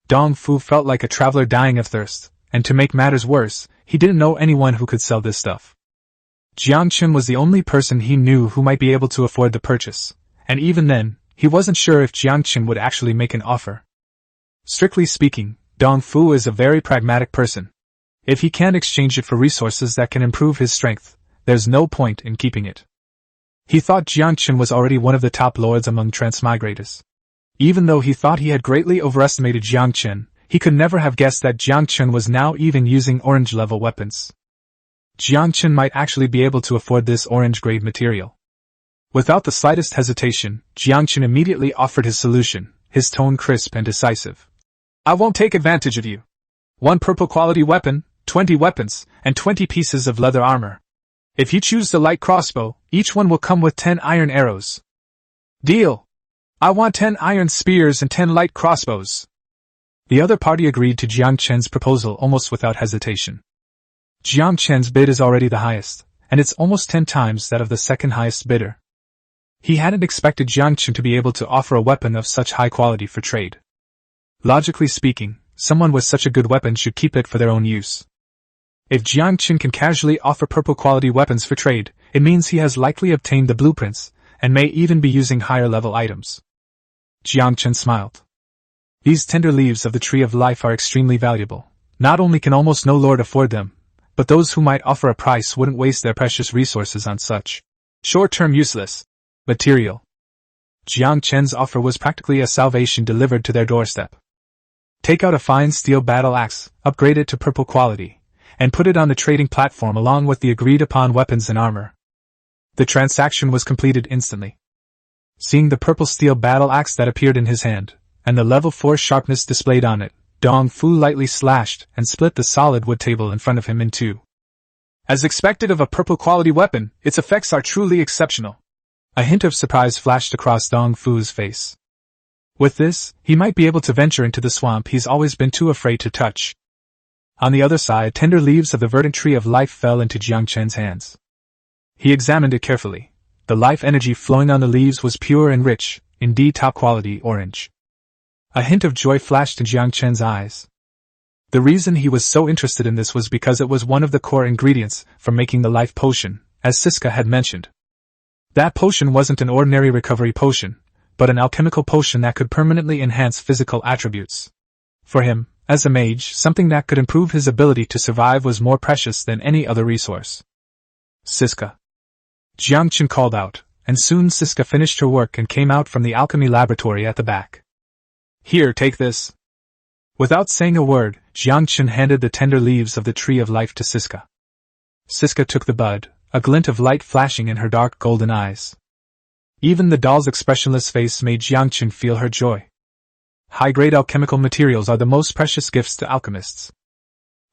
Dong Fu felt like a traveler dying of thirst, and to make matters worse, he didn't know anyone who could sell this stuff. Yangchen was the only person he knew who might be able to afford the purchase, and even then, he wasn't sure if Yangchen would actually make an offer. Strictly speaking, Dong Fu is a very pragmatic person. If he can't exchange it for resources that can improve his strength, there's no point in keeping it. He thought Yangchen was already one of the top lords among transmigrators. Even though he thought he had greatly overestimated Yangchen, he could never have guessed that Yangchen was now even using orange-level weapons. Yangchen might actually be able to afford this orange-grade material. Without the slightest hesitation, Yangchen immediately offered his solution, his tone crisp and decisive. I won't take advantage of you. 1 purple-quality weapon, 20 weapons, and 20 pieces of leather armor. If you choose the light crossbow, each one will come with 10 iron arrows. Deal! I want 10 iron spears and 10 light crossbows. The other party agreed to Yangchen's proposal almost without hesitation. Yangchen's bid is already the highest, and it's almost 10 times that of the second highest bidder. He hadn't expected Yangchen to be able to offer a weapon of such high quality for trade. Logically speaking, someone with such a good weapon should keep it for their own use. If Yangchen can casually offer purple-quality weapons for trade, it means he has likely obtained the blueprints, and may even be using higher-level items. Yangchen smiled. These tender leaves of the Tree of Life are extremely valuable. Not only can almost no lord afford them, but those who might offer a price wouldn't waste their precious resources on such short-term useless material. Yangchen's offer was practically a salvation delivered to their doorstep. Take out a fine steel battle axe, upgrade it to purple quality, and put it on the trading platform along with the agreed-upon weapons and armor. The transaction was completed instantly. Seeing the purple steel battle axe that appeared in his hand, and the level 4 sharpness displayed on it, Dong Fu lightly slashed and split the solid wood table in front of him in two. As expected of a purple-quality weapon, its effects are truly exceptional. A hint of surprise flashed across Dong Fu's face. With this, he might be able to venture into the swamp he's always been too afraid to touch. On the other side, tender leaves of the verdant Tree of Life fell into Yangchen's hands. He examined it carefully. The life energy flowing on the leaves was pure and rich, indeed top-quality orange. A hint of joy flashed in Yangchen's eyes. The reason he was so interested in this was because it was one of the core ingredients for making the life potion, as Siska had mentioned. That potion wasn't an ordinary recovery potion, but an alchemical potion that could permanently enhance physical attributes. For him, as a mage, something that could improve his ability to survive was more precious than any other resource. Siska. Yangchen called out, and soon Siska finished her work and came out from the alchemy laboratory at the back. Here, take this. Without saying a word, Yangchen handed the tender leaves of the tree of life to Siska. Siska took the bud, a glint of light flashing in her dark golden eyes. Even the doll's expressionless face made Yangchen feel her joy. High-grade alchemical materials are the most precious gifts to alchemists.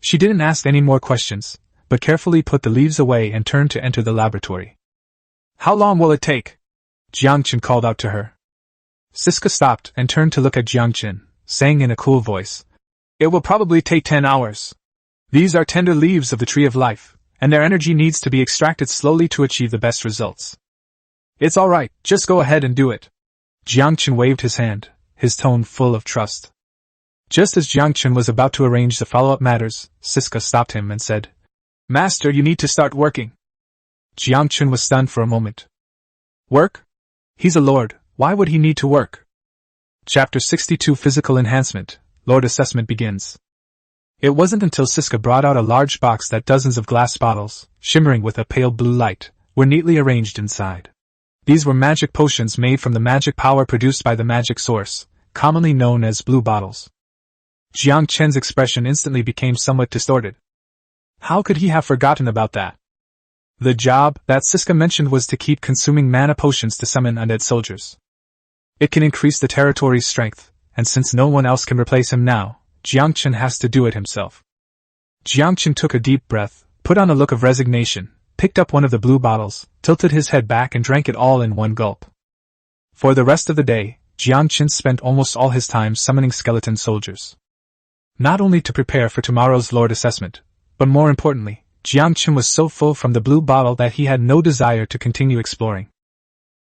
She didn't ask any more questions, but carefully put the leaves away and turned to enter the laboratory. How long will it take? Yangchen called out to her. Siska stopped and turned to look at Yangchen, saying in a cool voice, It will probably take 10 hours. These are tender leaves of the tree of life, and their energy needs to be extracted slowly to achieve the best results. It's all right, just go ahead and do it. Yangchen waved his hand, his tone full of trust. Just as Yangchen was about to arrange the follow-up matters, Siska stopped him and said, Master, you need to start working. Yangchen was stunned for a moment. Work? He's a lord, why would he need to work? Chapter 62 Physical Enhancement, Lord Assessment begins. It wasn't until Siska brought out a large box that dozens of glass bottles, shimmering with a pale blue light, were neatly arranged inside. These were magic potions made from the magic power produced by the magic source, commonly known as blue bottles. Yangchen's expression instantly became somewhat distorted. How could he have forgotten about that? The job that Siska mentioned was to keep consuming mana potions to summon undead soldiers. It can increase the territory's strength, and since no one else can replace him now, Yangchen has to do it himself. Yangchen took a deep breath, put on a look of resignation, picked up one of the blue bottles, tilted his head back and drank it all in one gulp. For the rest of the day, Yangchen spent almost all his time summoning skeleton soldiers. Not only to prepare for tomorrow's Lord Assessment, but more importantly, Yangchen was so full from the blue bottle that he had no desire to continue exploring.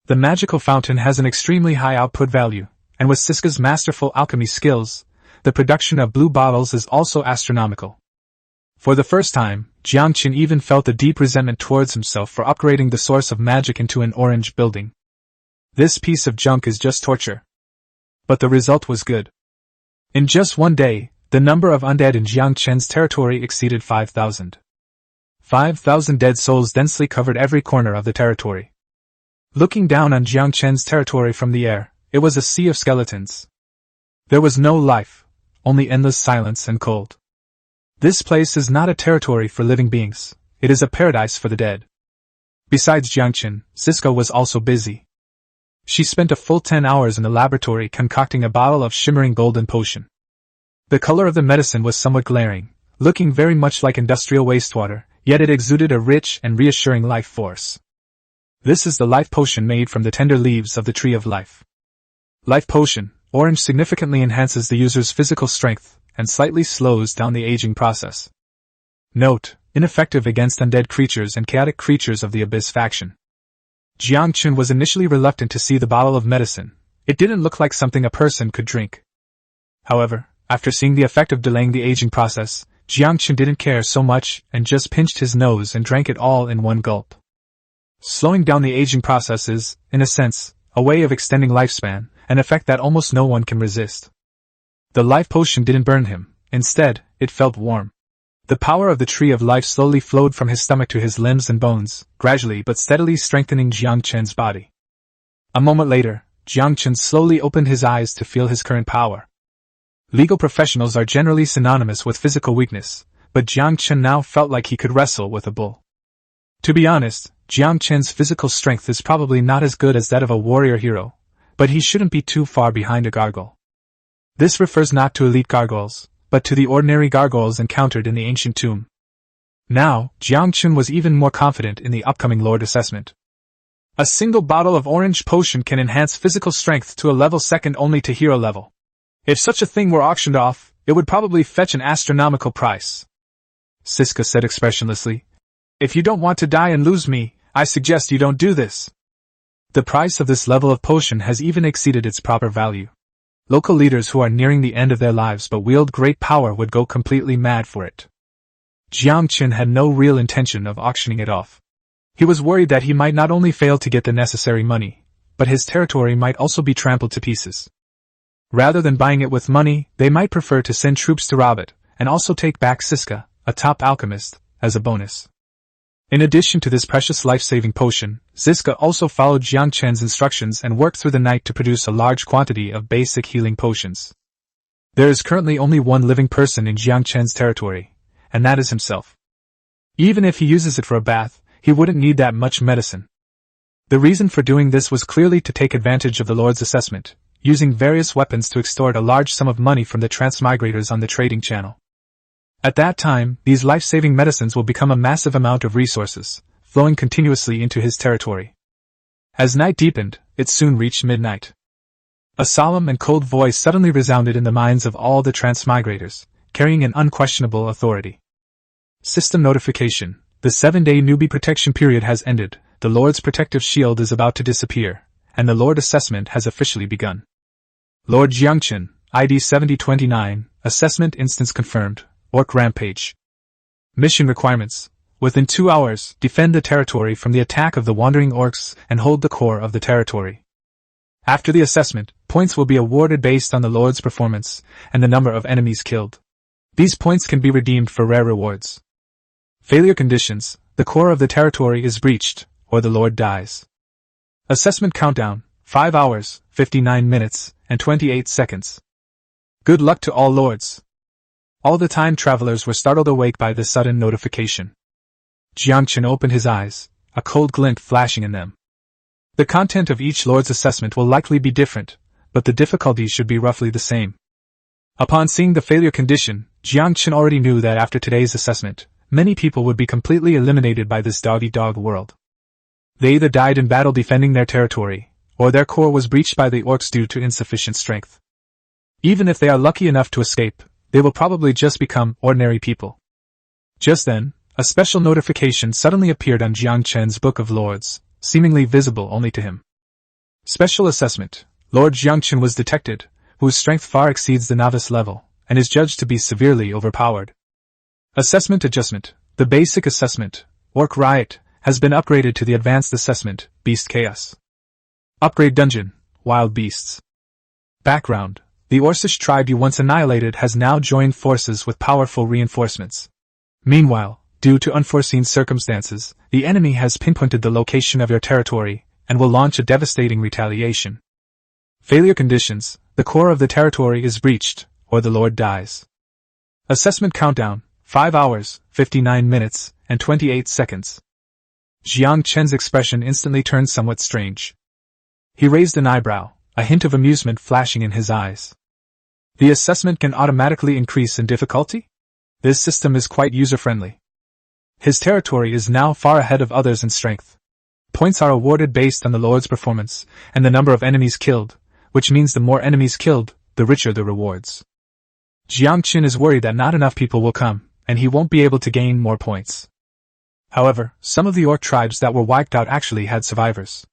The magical fountain has an extremely high output value, and with Siska's masterful alchemy skills, the production of blue bottles is also astronomical. For the first time, Yangchen even felt a deep resentment towards himself for upgrading the source of magic into an orange building. This piece of junk is just torture. But the result was good. In just one day, the number of undead in Yangchen's territory exceeded 5,000. 5,000 dead souls densely covered every corner of the territory. Looking down on Yangchen's territory from the air, it was a sea of skeletons. There was no life, only endless silence and cold. This place is not a territory for living beings, it is a paradise for the dead. Besides Yangchen, Siska was also busy. She spent a full 10 hours in the laboratory concocting a bottle of shimmering golden potion. The color of the medicine was somewhat glaring, looking very much like industrial wastewater, yet it exuded a rich and reassuring life force. This is the life potion made from the tender leaves of the tree of life. Life potion, orange, significantly enhances the user's physical strength and slightly slows down the aging process. Note, ineffective against undead creatures and chaotic creatures of the Abyss faction. Yangchen was initially reluctant to see the bottle of medicine. It didn't look like something a person could drink. However, after seeing the effect of delaying the aging process, Yangchen didn't care so much and just pinched his nose and drank it all in one gulp. Slowing down the aging process is, in a sense, a way of extending lifespan, an effect that almost no one can resist. The life potion didn't burn him, instead, it felt warm. The power of the tree of life slowly flowed from his stomach to his limbs and bones, gradually but steadily strengthening Yangchen's body. A moment later, Yangchen slowly opened his eyes to feel his current power. Legal professionals are generally synonymous with physical weakness, but Yangchen now felt like he could wrestle with a bull. To be honest, Yangchen's physical strength is probably not as good as that of a warrior hero, but he shouldn't be too far behind a gargoyle. This refers not to elite gargoyles, but to the ordinary gargoyles encountered in the ancient tomb. Now, Yangchen was even more confident in the upcoming Lord Assessment. A single bottle of orange potion can enhance physical strength to a level second only to hero level. If such a thing were auctioned off, it would probably fetch an astronomical price. Siska said expressionlessly. If you don't want to die and lose me, I suggest you don't do this. The price of this level of potion has even exceeded its proper value. Local leaders who are nearing the end of their lives but wield great power would go completely mad for it. Yangchen had no real intention of auctioning it off. He was worried that he might not only fail to get the necessary money, but his territory might also be trampled to pieces. Rather than buying it with money, they might prefer to send troops to rob it, and also take back Siska, a top alchemist, as a bonus. In addition to this precious life-saving potion, Ziska also followed Yangchen's instructions and worked through the night to produce a large quantity of basic healing potions. There is currently only one living person in Yangchen's territory, and that is himself. Even if he uses it for a bath, he wouldn't need that much medicine. The reason for doing this was clearly to take advantage of the Lord's assessment, using various weapons to extort a large sum of money from the transmigrators on the trading channel. At that time, these life-saving medicines will become a massive amount of resources, flowing continuously into his territory. As night deepened, it soon reached midnight. A solemn and cold voice suddenly resounded in the minds of all the transmigrators, carrying an unquestionable authority. System notification: the 7-day newbie protection period has ended, the Lord's protective shield is about to disappear, and the Lord assessment has officially begun. Lord Yangchen, ID 7029, assessment instance confirmed, Orc Rampage. Mission requirements: within 2 hours, defend the territory from the attack of the wandering orcs and hold the core of the territory. After the assessment, points will be awarded based on the Lord's performance and the number of enemies killed. These points can be redeemed for rare rewards. Failure conditions: the core of the territory is breached, or the Lord dies. Assessment countdown: 5 hours, 59 minutes, and 28 seconds. Good luck to all lords. All the time travelers were startled awake by this sudden notification. Yangchen opened his eyes, a cold glint flashing in them. The content of each lord's assessment will likely be different, but the difficulty should be roughly the same. Upon seeing the failure condition, Yangchen already knew that after today's assessment, many people would be completely eliminated by this dog-eat-dog world. They either died in battle defending their territory, or their core was breached by the orcs due to insufficient strength. Even if they are lucky enough to escape, they will probably just become ordinary people. Just then, a special notification suddenly appeared on Yangchen's Book of Lords, seemingly visible only to him. Special assessment: Lord Yangchen was detected, whose strength far exceeds the novice level, and is judged to be severely overpowered. Assessment adjustment: the basic assessment, Orc Riot, has been upgraded to the advanced assessment, Beast Chaos. Upgrade dungeon, Wild Beasts. Background: the Orcish tribe you once annihilated has now joined forces with powerful reinforcements. Meanwhile, due to unforeseen circumstances, the enemy has pinpointed the location of your territory, and will launch a devastating retaliation. Failure conditions: the core of the territory is breached, or the Lord dies. Assessment countdown: 5 hours, 59 minutes, and 28 seconds. Yangchen's expression instantly turned somewhat strange. He raised an eyebrow, a hint of amusement flashing in his eyes. The assessment can automatically increase in difficulty? This system is quite user-friendly. His territory is now far ahead of others in strength. Points are awarded based on the Lord's performance and the number of enemies killed, which means the more enemies killed, the richer the rewards. Yangchen is worried that not enough people will come, and he won't be able to gain more points. However, some of the orc tribes that were wiped out actually had survivors.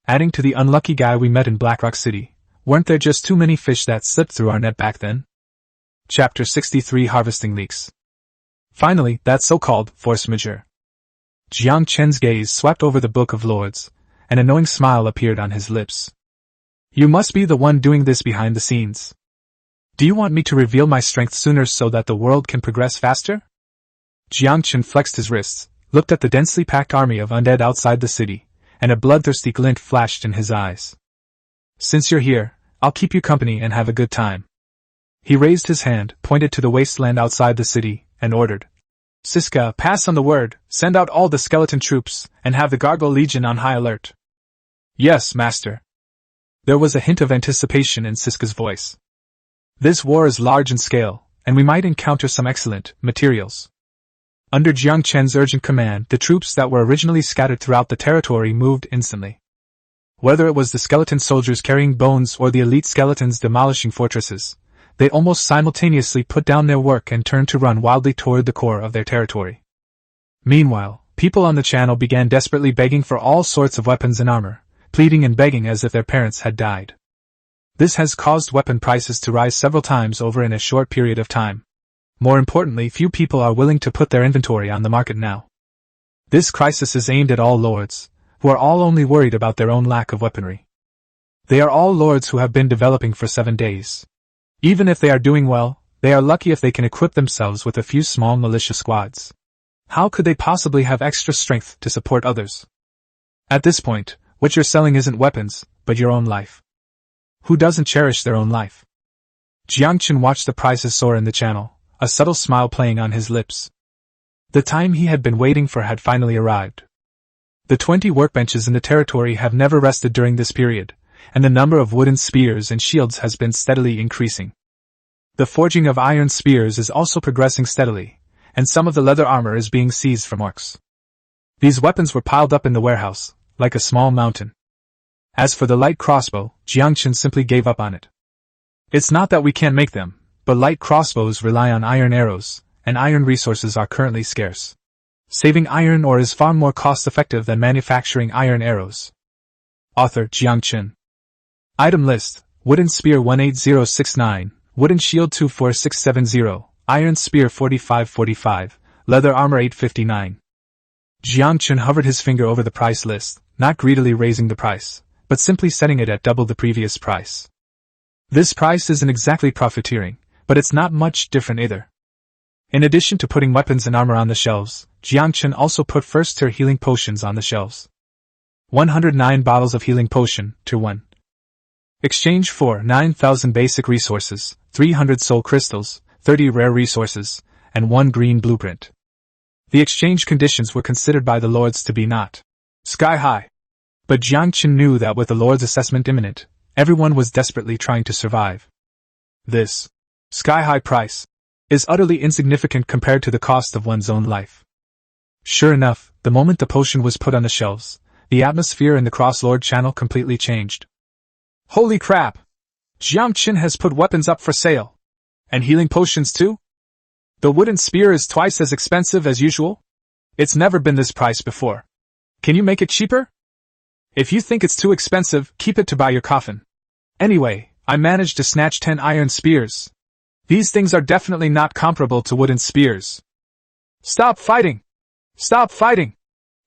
Adding to the unlucky guy we met in Blackrock City, weren't there just too many fish that slipped through our net back then? Chapter 63: Harvesting Leaks. Finally, that so-called force majeure. Yangchen's gaze swept over the Book of Lords, an annoying smile appeared on his lips. You must be the one doing this behind the scenes. Do you want me to reveal my strength sooner so that the world can progress faster? Yangchen flexed his wrists, looked at the densely packed army of undead outside the city, and a bloodthirsty glint flashed in his eyes. Since you're here, I'll keep you company and have a good time. He raised his hand, pointed to the wasteland outside the city, and ordered. Siska, pass on the word, send out all the skeleton troops, and have the Gargoyle Legion on high alert. Yes, master. There was a hint of anticipation in Siska's voice. This war is large in scale, and we might encounter some excellent materials. Under Yangchen's urgent command, the troops that were originally scattered throughout the territory moved instantly. Whether it was the skeleton soldiers carrying bones or the elite skeletons demolishing fortresses, they almost simultaneously put down their work and turned to run wildly toward the core of their territory. Meanwhile, people on the channel began desperately begging for all sorts of weapons and armor, pleading and begging as if their parents had died. This has caused weapon prices to rise several times over in a short period of time. More importantly, few people are willing to put their inventory on the market now. This crisis is aimed at all lords, who are all only worried about their own lack of weaponry. They are all lords who have been developing for 7 days. Even if they are doing well, they are lucky if they can equip themselves with a few small militia squads. How could they possibly have extra strength to support others? At this point, what you're selling isn't weapons, but your own life. Who doesn't cherish their own life? Yangchen watched the prices soar in the channel, a subtle smile playing on his lips. The time he had been waiting for had finally arrived. The 20 workbenches in the territory have never rested during this period, and the number of wooden spears and shields has been steadily increasing. The forging of iron spears is also progressing steadily, and some of the leather armor is being seized from orcs. These weapons were piled up in the warehouse, like a small mountain. As for the light crossbow, Yangchen simply gave up on it. It's not that we can't make them, but light crossbows rely on iron arrows, and iron resources are currently scarce. Saving iron ore is far more cost-effective than manufacturing iron arrows. Author Yangchen. Item list: Wooden Spear 18069, Wooden Shield 24670, Iron Spear 4545, Leather Armor 859. Yangchen hovered his finger over the price list, not greedily raising the price, but simply setting it at double the previous price. This price isn't exactly profiteering, but it's not much different either. In addition to putting weapons and armor on the shelves, Yangchen also put first-tier healing potions on the shelves. 109 bottles of healing potion, Tier 1. Exchange for 9,000 basic resources, 300 soul crystals, 30 rare resources, and 1 green blueprint. The exchange conditions were considered by the lords to be not sky high. But Yangchen knew that with the lord's assessment imminent, everyone was desperately trying to survive. This sky-high price is utterly insignificant compared to the cost of one's own life. Sure enough, the moment the potion was put on the shelves, the atmosphere in the Cross-Lord channel completely changed. Holy crap! Yangchen has put weapons up for sale. And healing potions too? The wooden spear is twice as expensive as usual? It's never been this price before. Can you make it cheaper? If you think it's too expensive, keep it to buy your coffin. Anyway, I managed to snatch 10 iron spears. These things are definitely not comparable to wooden spears. Stop fighting! Stop fighting!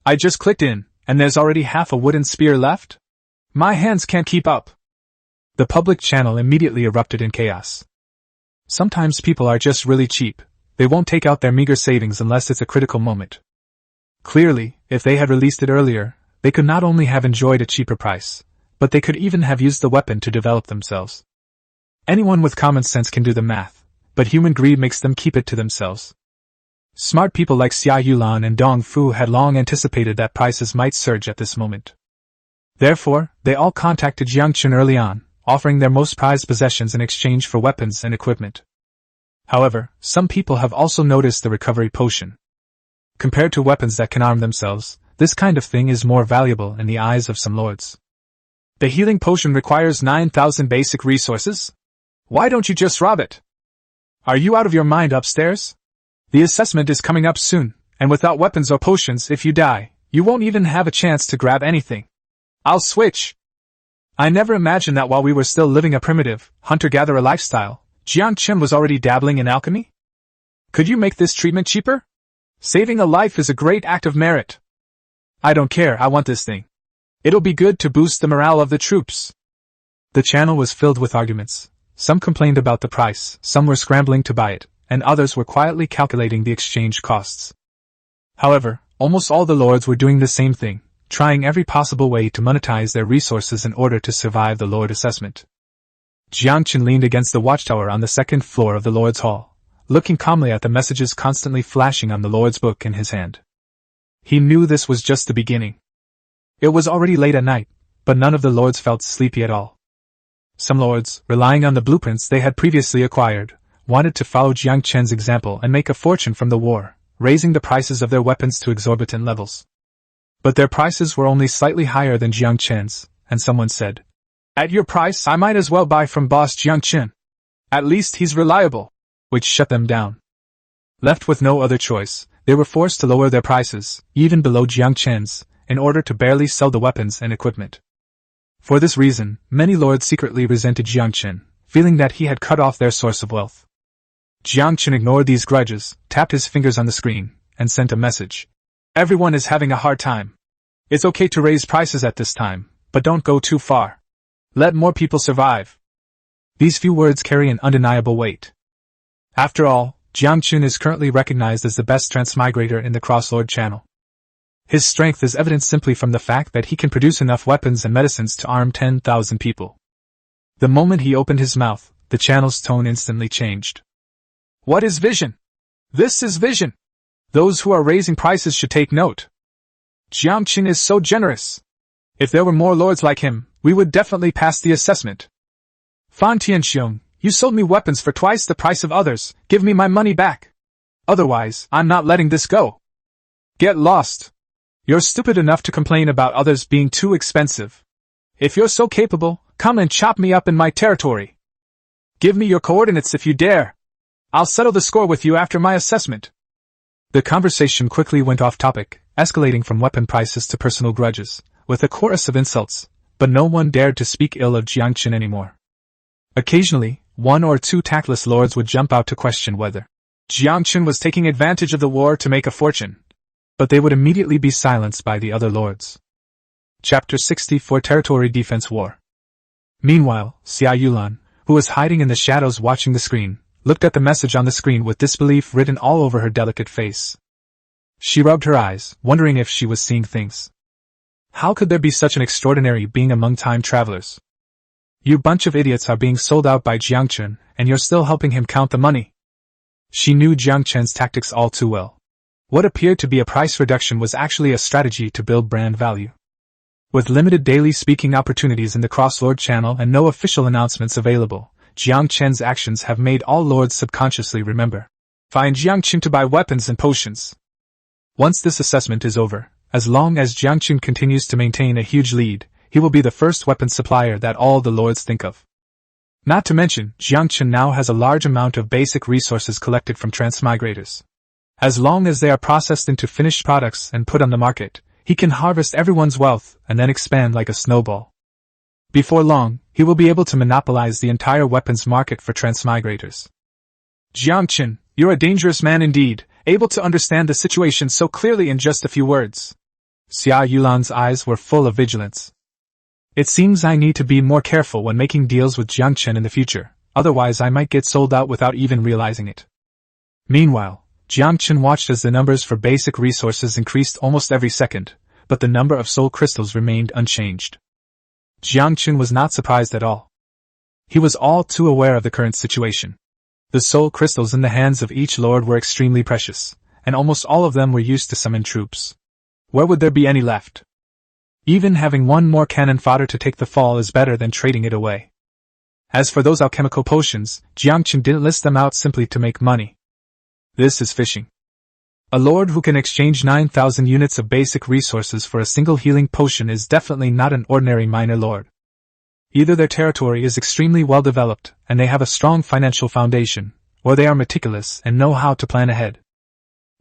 I just clicked in, and there's already half a wooden spear left? My hands can't keep up. The public channel immediately erupted in chaos. Sometimes people are just really cheap. They won't take out their meager savings unless it's a critical moment. Clearly, if they had released it earlier, they could not only have enjoyed a cheaper price, but they could even have used the weapon to develop themselves. Anyone with common sense can do the math, but human greed makes them keep it to themselves. Smart people like Xia Yulan and Dong Fu had long anticipated that prices might surge at this moment. Therefore, they all contacted Yangchen early on, offering their most prized possessions in exchange for weapons and equipment. However, some people have also noticed the recovery potion. Compared to weapons that can arm themselves, this kind of thing is more valuable in the eyes of some lords. The healing potion requires 9,000 basic resources? Why don't you just rob it? Are you out of your mind upstairs? The assessment is coming up soon, and without weapons or potions, if you die, you won't even have a chance to grab anything. I'll switch. I never imagined that while we were still living a primitive, hunter-gatherer lifestyle, Yangchen was already dabbling in alchemy? Could you make this treatment cheaper? Saving a life is a great act of merit. I don't care, I want this thing. It'll be good to boost the morale of the troops. The channel was filled with arguments. Some complained about the price, some were scrambling to buy it, and others were quietly calculating the exchange costs. However, almost all the lords were doing the same thing, trying every possible way to monetize their resources in order to survive the lord assessment. Yangchen leaned against the watchtower on the second floor of the lord's hall, looking calmly at the messages constantly flashing on the lord's book in his hand. He knew this was just the beginning. It was already late at night, but none of the lords felt sleepy at all. Some lords, relying on the blueprints they had previously acquired, wanted to follow Yangchen's example and make a fortune from the war, raising the prices of their weapons to exorbitant levels. But their prices were only slightly higher than Yangchen's, and someone said, "At your price, I might as well buy from boss Yangchen. At least he's reliable," which shut them down. Left with no other choice, they were forced to lower their prices, even below Yangchen's, in order to barely sell the weapons and equipment. For this reason, many lords secretly resented Yangchen, feeling that he had cut off their source of wealth. Yangchen ignored these grudges, tapped his fingers on the screen, and sent a message. Everyone is having a hard time. It's okay to raise prices at this time, but don't go too far. Let more people survive. These few words carry an undeniable weight. After all, Yangchen is currently recognized as the best transmigrator in the Crosslord channel. His strength is evident simply from the fact that he can produce enough weapons and medicines to arm 10,000 people. The moment he opened his mouth, the channel's tone instantly changed. What is vision? This is vision! Those who are raising prices should take note. Yangchen is so generous. If there were more lords like him, we would definitely pass the assessment. Fan Tianxiong, you sold me weapons for twice the price of others, give me my money back. Otherwise, I'm not letting this go. Get lost. You're stupid enough to complain about others being too expensive. If you're so capable, come and chop me up in my territory. Give me your coordinates if you dare. I'll settle the score with you after my assessment. The conversation quickly went off topic, escalating from weapon prices to personal grudges, with a chorus of insults, but no one dared to speak ill of Yangchen anymore. Occasionally, one or two tactless lords would jump out to question whether Yangchen was taking advantage of the war to make a fortune, but they would immediately be silenced by the other lords. Chapter 64 Territory Defense War. Meanwhile, Xia Yulan, who was hiding in the shadows watching the screen, looked at the message on the screen with disbelief written all over her delicate face. She rubbed her eyes, wondering if she was seeing things. How could there be such an extraordinary being among time travelers? You bunch of idiots are being sold out by Yangchen, and you're still helping him count the money. She knew Yangchen's tactics all too well. What appeared to be a price reduction was actually a strategy to build brand value. With limited daily speaking opportunities in the Crosslord channel and no official announcements available, Yangchen's actions have made all lords subconsciously remember. Find Yangchen to buy weapons and potions. Once this assessment is over, as long as Yangchen continues to maintain a huge lead, he will be the first weapon supplier that all the lords think of. Not to mention, Yangchen now has a large amount of basic resources collected from transmigrators. As long as they are processed into finished products and put on the market, he can harvest everyone's wealth and then expand like a snowball. Before long, he will be able to monopolize the entire weapons market for transmigrators. Yangchen, you're a dangerous man indeed, able to understand the situation so clearly in just a few words. Xia Yulan's eyes were full of vigilance. It seems I need to be more careful when making deals with Yangchen in the future, otherwise I might get sold out without even realizing it. Meanwhile, Yangchen watched as the numbers for basic resources increased almost every second, but the number of soul crystals remained unchanged. Yangchen was not surprised at all. He was all too aware of the current situation. The soul crystals in the hands of each lord were extremely precious, and almost all of them were used to summon troops. Where would there be any left? Even having one more cannon fodder to take the fall is better than trading it away. As for those alchemical potions, Yangchen didn't list them out simply to make money. This is fishing. A lord who can exchange 9,000 units of basic resources for a single healing potion is definitely not an ordinary minor lord. Either their territory is extremely well developed, and they have a strong financial foundation, or they are meticulous and know how to plan ahead.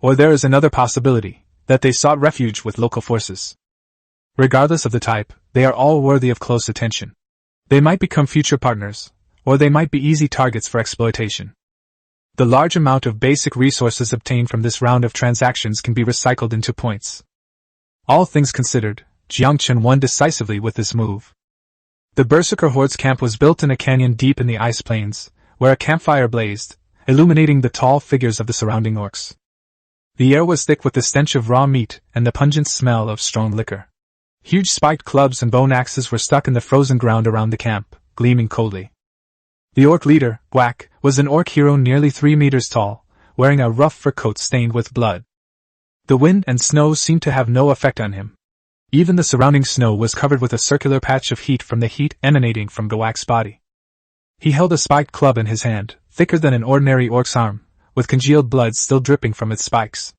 Or there is another possibility, that they sought refuge with local forces. Regardless of the type, they are all worthy of close attention. They might become future partners, or they might be easy targets for exploitation. The large amount of basic resources obtained from this round of transactions can be recycled into points. All things considered, Yangchen won decisively with this move. The Berserker Horde's camp was built in a canyon deep in the ice plains, where a campfire blazed, illuminating the tall figures of the surrounding orcs. The air was thick with the stench of raw meat and the pungent smell of strong liquor. Huge spiked clubs and bone axes were stuck in the frozen ground around the camp, gleaming coldly. The orc leader, Guak, was an orc hero nearly 3 meters tall, wearing a rough fur coat stained with blood. The wind and snow seemed to have no effect on him. Even the surrounding snow was covered with a circular patch of heat from the heat emanating from Guak's body. He held a spiked club in his hand, thicker than an ordinary orc's arm, with congealed blood still dripping from its spikes.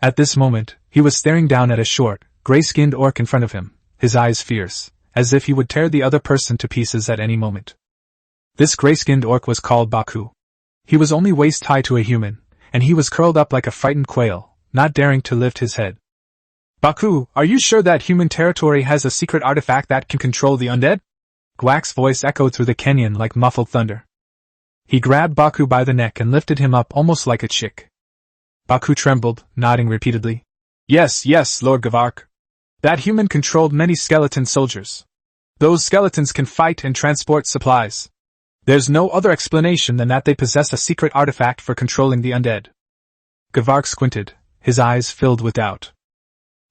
At this moment, he was staring down at a short, gray-skinned orc in front of him, his eyes fierce, as if he would tear the other person to pieces at any moment. This gray-skinned orc was called Baku. He was only waist-high to a human, and he was curled up like a frightened quail, not daring to lift his head. Baku, are you sure that human territory has a secret artifact that can control the undead? Guak's voice echoed through the canyon like muffled thunder. He grabbed Baku by the neck and lifted him up almost like a chick. Baku trembled, nodding repeatedly. Yes, Lord Gavark. That human controlled many skeleton soldiers. Those skeletons can fight and transport supplies. There's no other explanation than that they possess a secret artifact for controlling the undead. Gavark squinted, his eyes filled with doubt.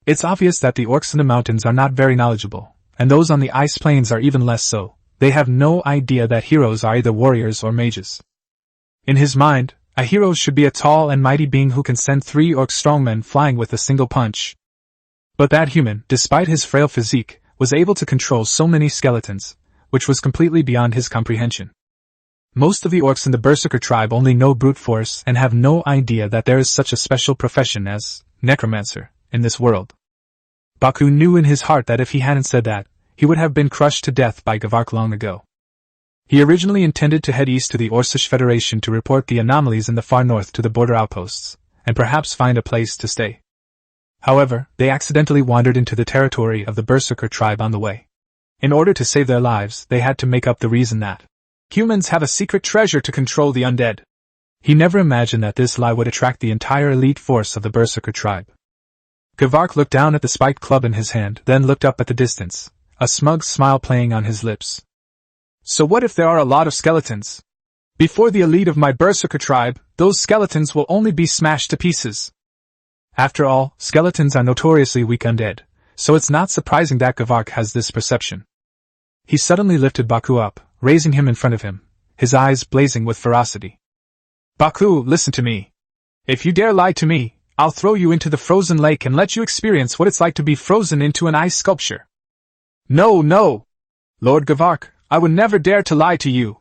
It's obvious that the orcs in the mountains are not very knowledgeable, and those on the ice plains are even less so. They have no idea that heroes are either warriors or mages. In his mind, a hero should be a tall and mighty being who can send 3 orc strongmen flying with a single punch. But that human, despite his frail physique, was able to control so many skeletons, which was completely beyond his comprehension. Most of the orcs in the Berserker tribe only know brute force and have no idea that there is such a special profession as necromancer in this world. Baku knew in his heart that if he hadn't said that, he would have been crushed to death by Gavark long ago. He originally intended to head east to the Orcish Federation to report the anomalies in the far north to the border outposts, and perhaps find a place to stay. However, they accidentally wandered into the territory of the Berserker tribe on the way. In order to save their lives, they had to make up the reason that humans have a secret treasure to control the undead. He never imagined that this lie would attract the entire elite force of the Berserker tribe. Gavark looked down at the spiked club in his hand, then looked up at the distance, a smug smile playing on his lips. So what if there are a lot of skeletons? Before the elite of my Berserker tribe, those skeletons will only be smashed to pieces. After all, skeletons are notoriously weak undead, so it's not surprising that Gavark has this perception. He suddenly lifted Baku up, raising him in front of him, his eyes blazing with ferocity. Baku, listen to me. If you dare lie to me, I'll throw you into the frozen lake and let you experience what it's like to be frozen into an ice sculpture. No, no! Lord Gavark, I would never dare to lie to you.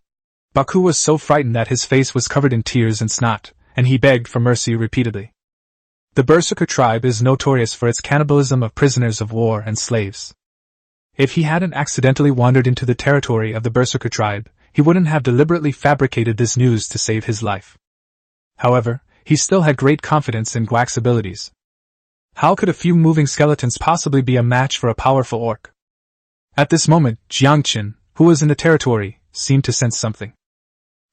Baku was so frightened that his face was covered in tears and snot, and he begged for mercy repeatedly. The Berserker tribe is notorious for its cannibalism of prisoners of war and slaves. If he hadn't accidentally wandered into the territory of the Berserker tribe, he wouldn't have deliberately fabricated this news to save his life. However, he still had great confidence in Gwak's abilities. How could a few moving skeletons possibly be a match for a powerful orc? At this moment, Yangchen, who was in the territory, seemed to sense something.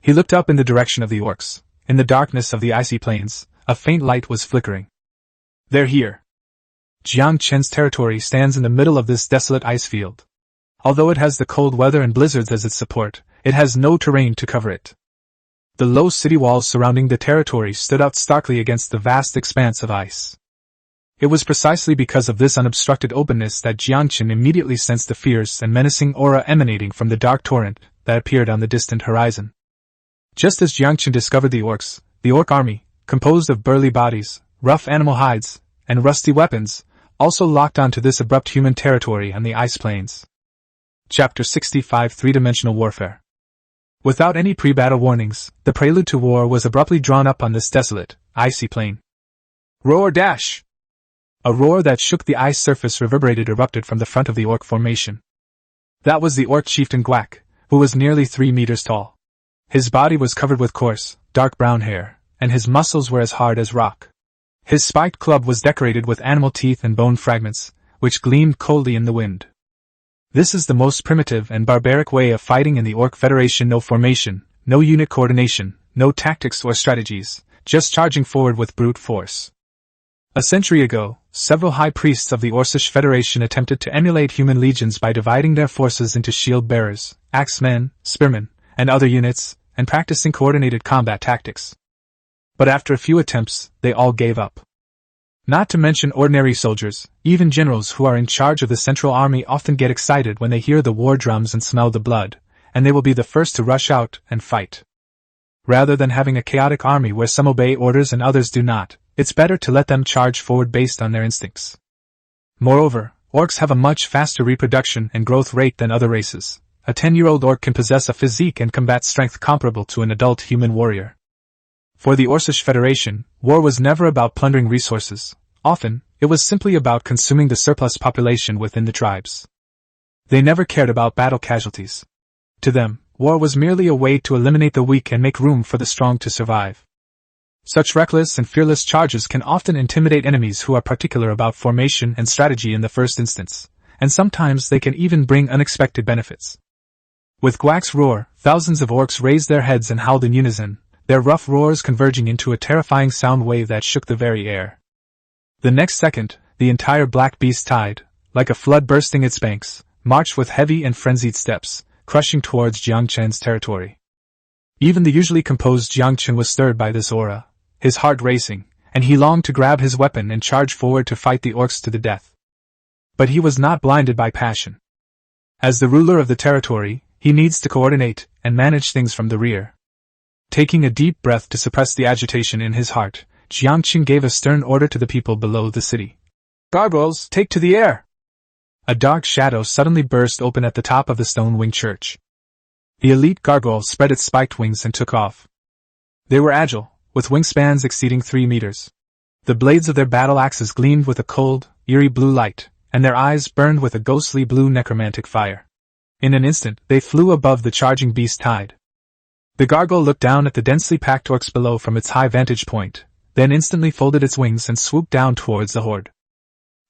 He looked up in the direction of the orcs. In the darkness of the icy plains, a faint light was flickering. They're here. Yangchen's territory stands in the middle of this desolate ice field. Although it has the cold weather and blizzards as its support, it has no terrain to cover it. The low city walls surrounding the territory stood out starkly against the vast expanse of ice. It was precisely because of this unobstructed openness that Yangchen immediately sensed the fierce and menacing aura emanating from the dark torrent that appeared on the distant horizon. Just as Yangchen discovered the orc army, composed of burly bodies, rough animal hides, and rusty weapons, also locked onto this abrupt human territory on the ice plains. Chapter 65 Three-Dimensional Warfare. Without any pre-battle warnings, the prelude to war was abruptly drawn up on this desolate, icy plain. Roar dash! A roar that shook the ice surface reverberated erupted from the front of the orc formation. That was the orc chieftain Gwak, who was nearly 3 meters tall. His body was covered with coarse, dark brown hair, and his muscles were as hard as rock. His spiked club was decorated with animal teeth and bone fragments, which gleamed coldly in the wind. This is the most primitive and barbaric way of fighting in the Orc Federation. No formation, no unit coordination, no tactics or strategies, just charging forward with brute force. A century ago, several high priests of the Orcish Federation attempted to emulate human legions by dividing their forces into shield-bearers, axemen, spearmen, and other units, and practicing coordinated combat tactics. But after a few attempts, they all gave up. Not to mention ordinary soldiers, even generals who are in charge of the central army often get excited when they hear the war drums and smell the blood, and they will be the first to rush out and fight. Rather than having a chaotic army where some obey orders and others do not, it's better to let them charge forward based on their instincts. Moreover, orcs have a much faster reproduction and growth rate than other races. A 10-year-old orc can possess a physique and combat strength comparable to an adult human warrior. For the Orcish Federation, war was never about plundering resources. Often, it was simply about consuming the surplus population within the tribes. They never cared about battle casualties. To them, war was merely a way to eliminate the weak and make room for the strong to survive. Such reckless and fearless charges can often intimidate enemies who are particular about formation and strategy in the first instance, and sometimes they can even bring unexpected benefits. With Gwak's roar, thousands of orcs raised their heads and howled in unison, their rough roars converging into a terrifying sound wave that shook the very air. The next second, the entire black beast tide, like a flood bursting its banks, marched with heavy and frenzied steps, crushing towards Yangchen's territory. Even the usually composed Yangchen was stirred by this aura, his heart racing, and he longed to grab his weapon and charge forward to fight the orcs to the death. But he was not blinded by passion. As the ruler of the territory, he needs to coordinate and manage things from the rear. Taking a deep breath to suppress the agitation in his heart, Jiangqing gave a stern order to the people below the city. "Gargoyles, take to the air!" A dark shadow suddenly burst open at the top of the stone-winged church. The elite gargoyle spread its spiked wings and took off. They were agile, with wingspans exceeding 3 meters. The blades of their battle axes gleamed with a cold, eerie blue light, and their eyes burned with a ghostly blue necromantic fire. In an instant, they flew above the charging beast tide. The gargoyle looked down at the densely packed orcs below from its high vantage point, then instantly folded its wings and swooped down towards the horde.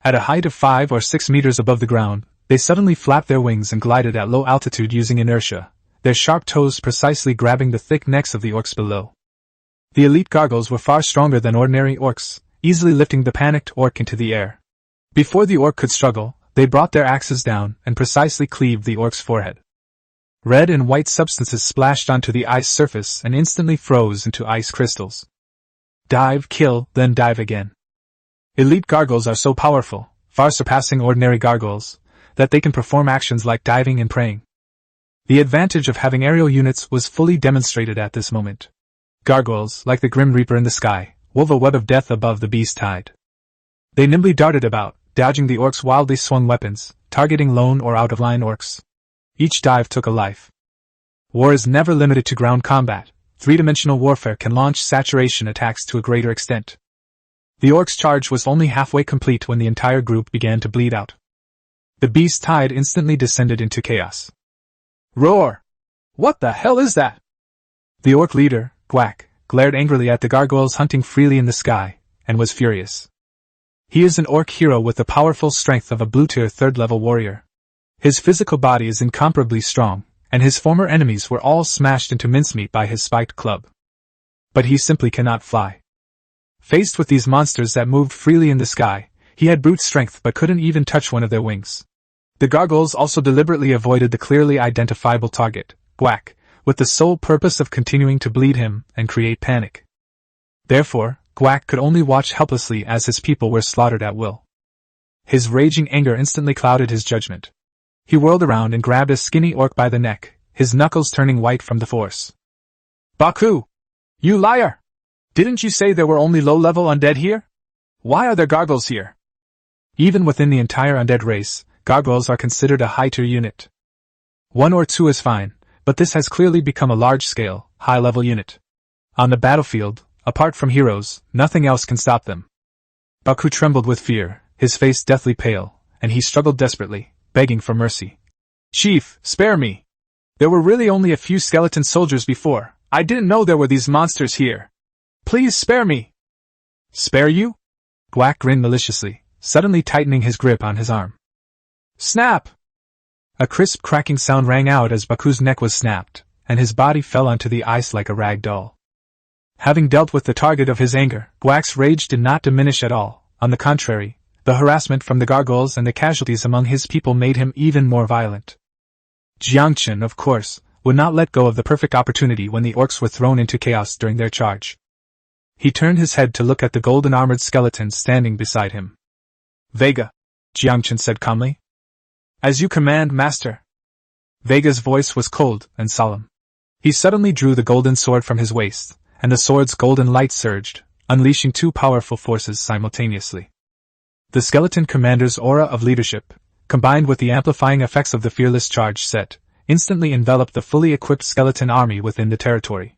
At a height of 5 or 6 meters above the ground, they suddenly flapped their wings and glided at low altitude using inertia, their sharp toes precisely grabbing the thick necks of the orcs below. The elite gargoyles were far stronger than ordinary orcs, easily lifting the panicked orc into the air. Before the orc could struggle, they brought their axes down and precisely cleaved the orc's forehead. Red and white substances splashed onto the ice surface and instantly froze into ice crystals. Dive, kill, then dive again. Elite gargoyles are so powerful, far surpassing ordinary gargoyles, that they can perform actions like diving and praying. The advantage of having aerial units was fully demonstrated at this moment. Gargoyles, like the Grim Reaper in the sky, wove a web of death above the beast tide. They nimbly darted about, dodging the orcs' wildly swung weapons, targeting lone or out-of-line orcs. Each dive took a life. War is never limited to ground combat. Three-dimensional warfare can launch saturation attacks to a greater extent. The orcs' charge was only halfway complete when the entire group began to bleed out. The beast tide instantly descended into chaos. Roar! What the hell is that? The orc leader, Gwak, glared angrily at the gargoyles hunting freely in the sky, and was furious. He is an orc hero with the powerful strength of a blue-tier 3rd-level warrior. His physical body is incomparably strong, and his former enemies were all smashed into mincemeat by his spiked club. But he simply cannot fly. Faced with these monsters that moved freely in the sky, he had brute strength but couldn't even touch one of their wings. The gargoyles also deliberately avoided the clearly identifiable target, Gwak, with the sole purpose of continuing to bleed him and create panic. Therefore, Gwak could only watch helplessly as his people were slaughtered at will. His raging anger instantly clouded his judgment. He whirled around and grabbed a skinny orc by the neck, his knuckles turning white from the force. "Baku! You liar! Didn't you say there were only low-level undead here? Why are there gargoyles here?" Even within the entire undead race, gargoyles are considered a high-tier unit. 1 or 2 is fine, but this has clearly become a large-scale, high-level unit. On the battlefield, apart from heroes, nothing else can stop them. Baku trembled with fear, his face deathly pale, and he struggled desperately, begging for mercy. "Chief, spare me! There were really only a few skeleton soldiers before. I didn't know there were these monsters here. Please spare me!" "Spare you?" Gwak grinned maliciously, suddenly tightening his grip on his arm. Snap! A crisp cracking sound rang out as Baku's neck was snapped, and his body fell onto the ice like a rag doll. Having dealt with the target of his anger, Gwak's rage did not diminish at all. On the contrary, the harassment from the gargoyles and the casualties among his people made him even more violent. Jiangchen, of course, would not let go of the perfect opportunity when the orcs were thrown into chaos during their charge. He turned his head to look at the golden-armored skeleton standing beside him. "Vega," Jiangchen said calmly. "As you command, master." Vega's voice was cold and solemn. He suddenly drew the golden sword from his waist, and the sword's golden light surged, unleashing 2 powerful forces simultaneously. The skeleton commander's aura of leadership, combined with the amplifying effects of the fearless charge set, instantly enveloped the fully equipped skeleton army within the territory.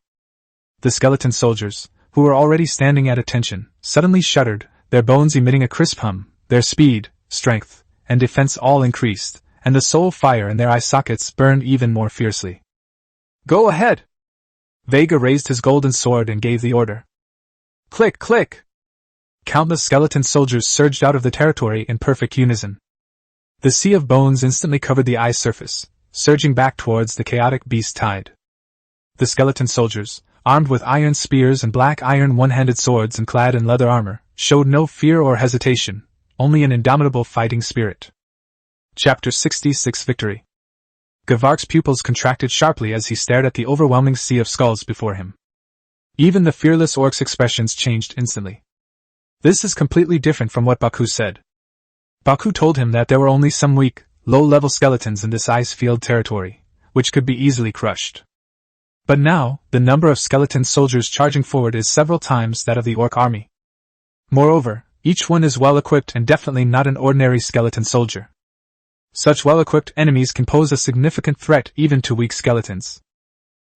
The skeleton soldiers, who were already standing at attention, suddenly shuddered, their bones emitting a crisp hum, their speed, strength, and defense all increased, and the soul fire in their eye sockets burned even more fiercely. "Go ahead!" Vega raised his golden sword and gave the order. Click, click! Countless skeleton soldiers surged out of the territory in perfect unison. The sea of bones instantly covered the ice surface, surging back towards the chaotic beast tide. The skeleton soldiers, armed with iron spears and black iron one-handed swords and clad in leather armor, showed no fear or hesitation, only an indomitable fighting spirit. Chapter 66 Victory. Gavark's pupils contracted sharply as he stared at the overwhelming sea of skulls before him. Even the fearless orc's expressions changed instantly. This is completely different from what Baku said. Baku told him that there were only some weak, low-level skeletons in this ice-field territory, which could be easily crushed. But now, the number of skeleton soldiers charging forward is several times that of the orc army. Moreover, each one is well-equipped and definitely not an ordinary skeleton soldier. Such well-equipped enemies can pose a significant threat even to weak skeletons.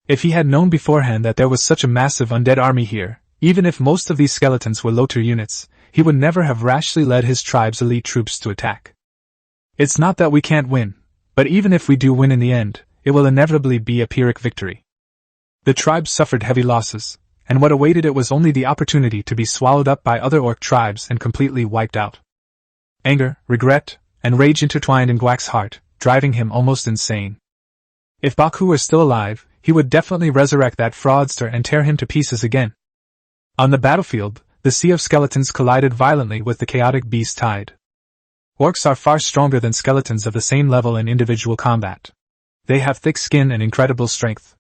If he had known beforehand that there was such a massive undead army here, even if most of these skeletons were low-tier units, he would never have rashly led his tribe's elite troops to attack. It's not that we can't win, but even if we do win in the end, it will inevitably be a Pyrrhic victory. The tribe suffered heavy losses, and what awaited it was only the opportunity to be swallowed up by other orc tribes and completely wiped out. Anger, regret, and rage intertwined in Gwak's heart, driving him almost insane. If Baku were still alive, he would definitely resurrect that fraudster and tear him to pieces again. On the battlefield, the sea of skeletons collided violently with the chaotic beast tide. Orcs are far stronger than skeletons of the same level in individual combat. They have thick skin and incredible strength.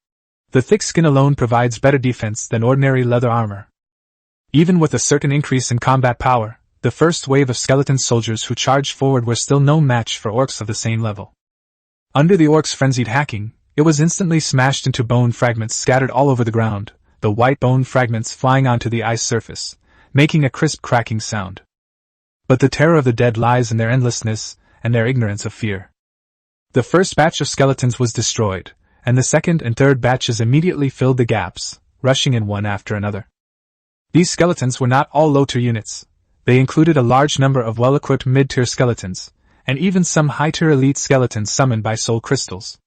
The thick skin alone provides better defense than ordinary leather armor. Even with a certain increase in combat power, the first wave of skeleton soldiers who charged forward were still no match for orcs of the same level. Under the orcs' frenzied hacking, it was instantly smashed into bone fragments scattered all over the ground, the white bone fragments flying onto the ice surface, making a crisp cracking sound. But the terror of the dead lies in their endlessness and their ignorance of fear. The first batch of skeletons was destroyed, and the second and third batches immediately filled the gaps, rushing in one after another. These skeletons were not all low-tier units. They included a large number of well-equipped mid-tier skeletons, and even some high-tier elite skeletons summoned by soul crystals.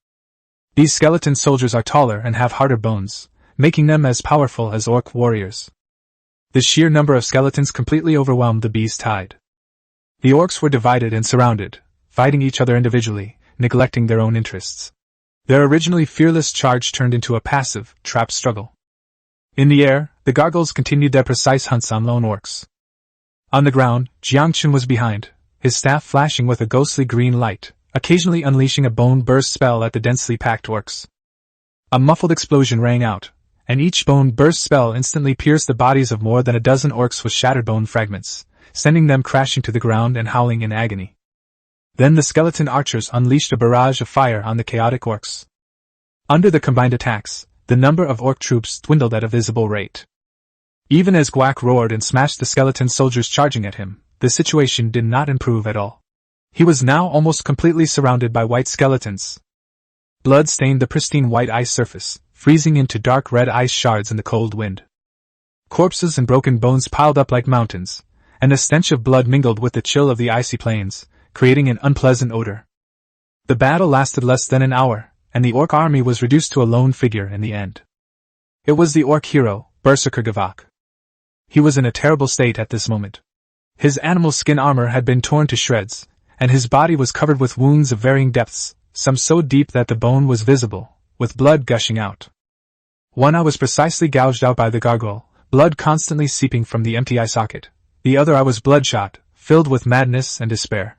These skeleton soldiers are taller and have harder bones, making them as powerful as orc warriors. The sheer number of skeletons completely overwhelmed the beast tide. The orcs were divided and surrounded, fighting each other individually, neglecting their own interests. Their originally fearless charge turned into a passive, trapped struggle. In the air, the gargoyles continued their precise hunts on lone orcs. On the ground, Yangchen was behind, his staff flashing with a ghostly green light, occasionally unleashing a bone burst spell at the densely packed orcs. A muffled explosion rang out, and each bone burst spell instantly pierced the bodies of more than a dozen orcs with shattered bone fragments, sending them crashing to the ground and howling in agony. Then the skeleton archers unleashed a barrage of fire on the chaotic orcs. Under the combined attacks, the number of orc troops dwindled at a visible rate. Even as Gwak roared and smashed the skeleton soldiers charging at him, the situation did not improve at all. He was now almost completely surrounded by white skeletons. Blood stained the pristine white ice surface, freezing into dark red ice shards in the cold wind. Corpses and broken bones piled up like mountains, and the stench of blood mingled with the chill of the icy plains, creating an unpleasant odor. The battle lasted less than an hour, and the orc army was reduced to a lone figure in the end. It was the orc hero, Berserker Gavak. He was in a terrible state at this moment. His animal skin armor had been torn to shreds, and his body was covered with wounds of varying depths, some so deep that the bone was visible, with blood gushing out. One eye was precisely gouged out by the gargoyle, blood constantly seeping from the empty eye socket. The other eye was bloodshot, filled with madness and despair.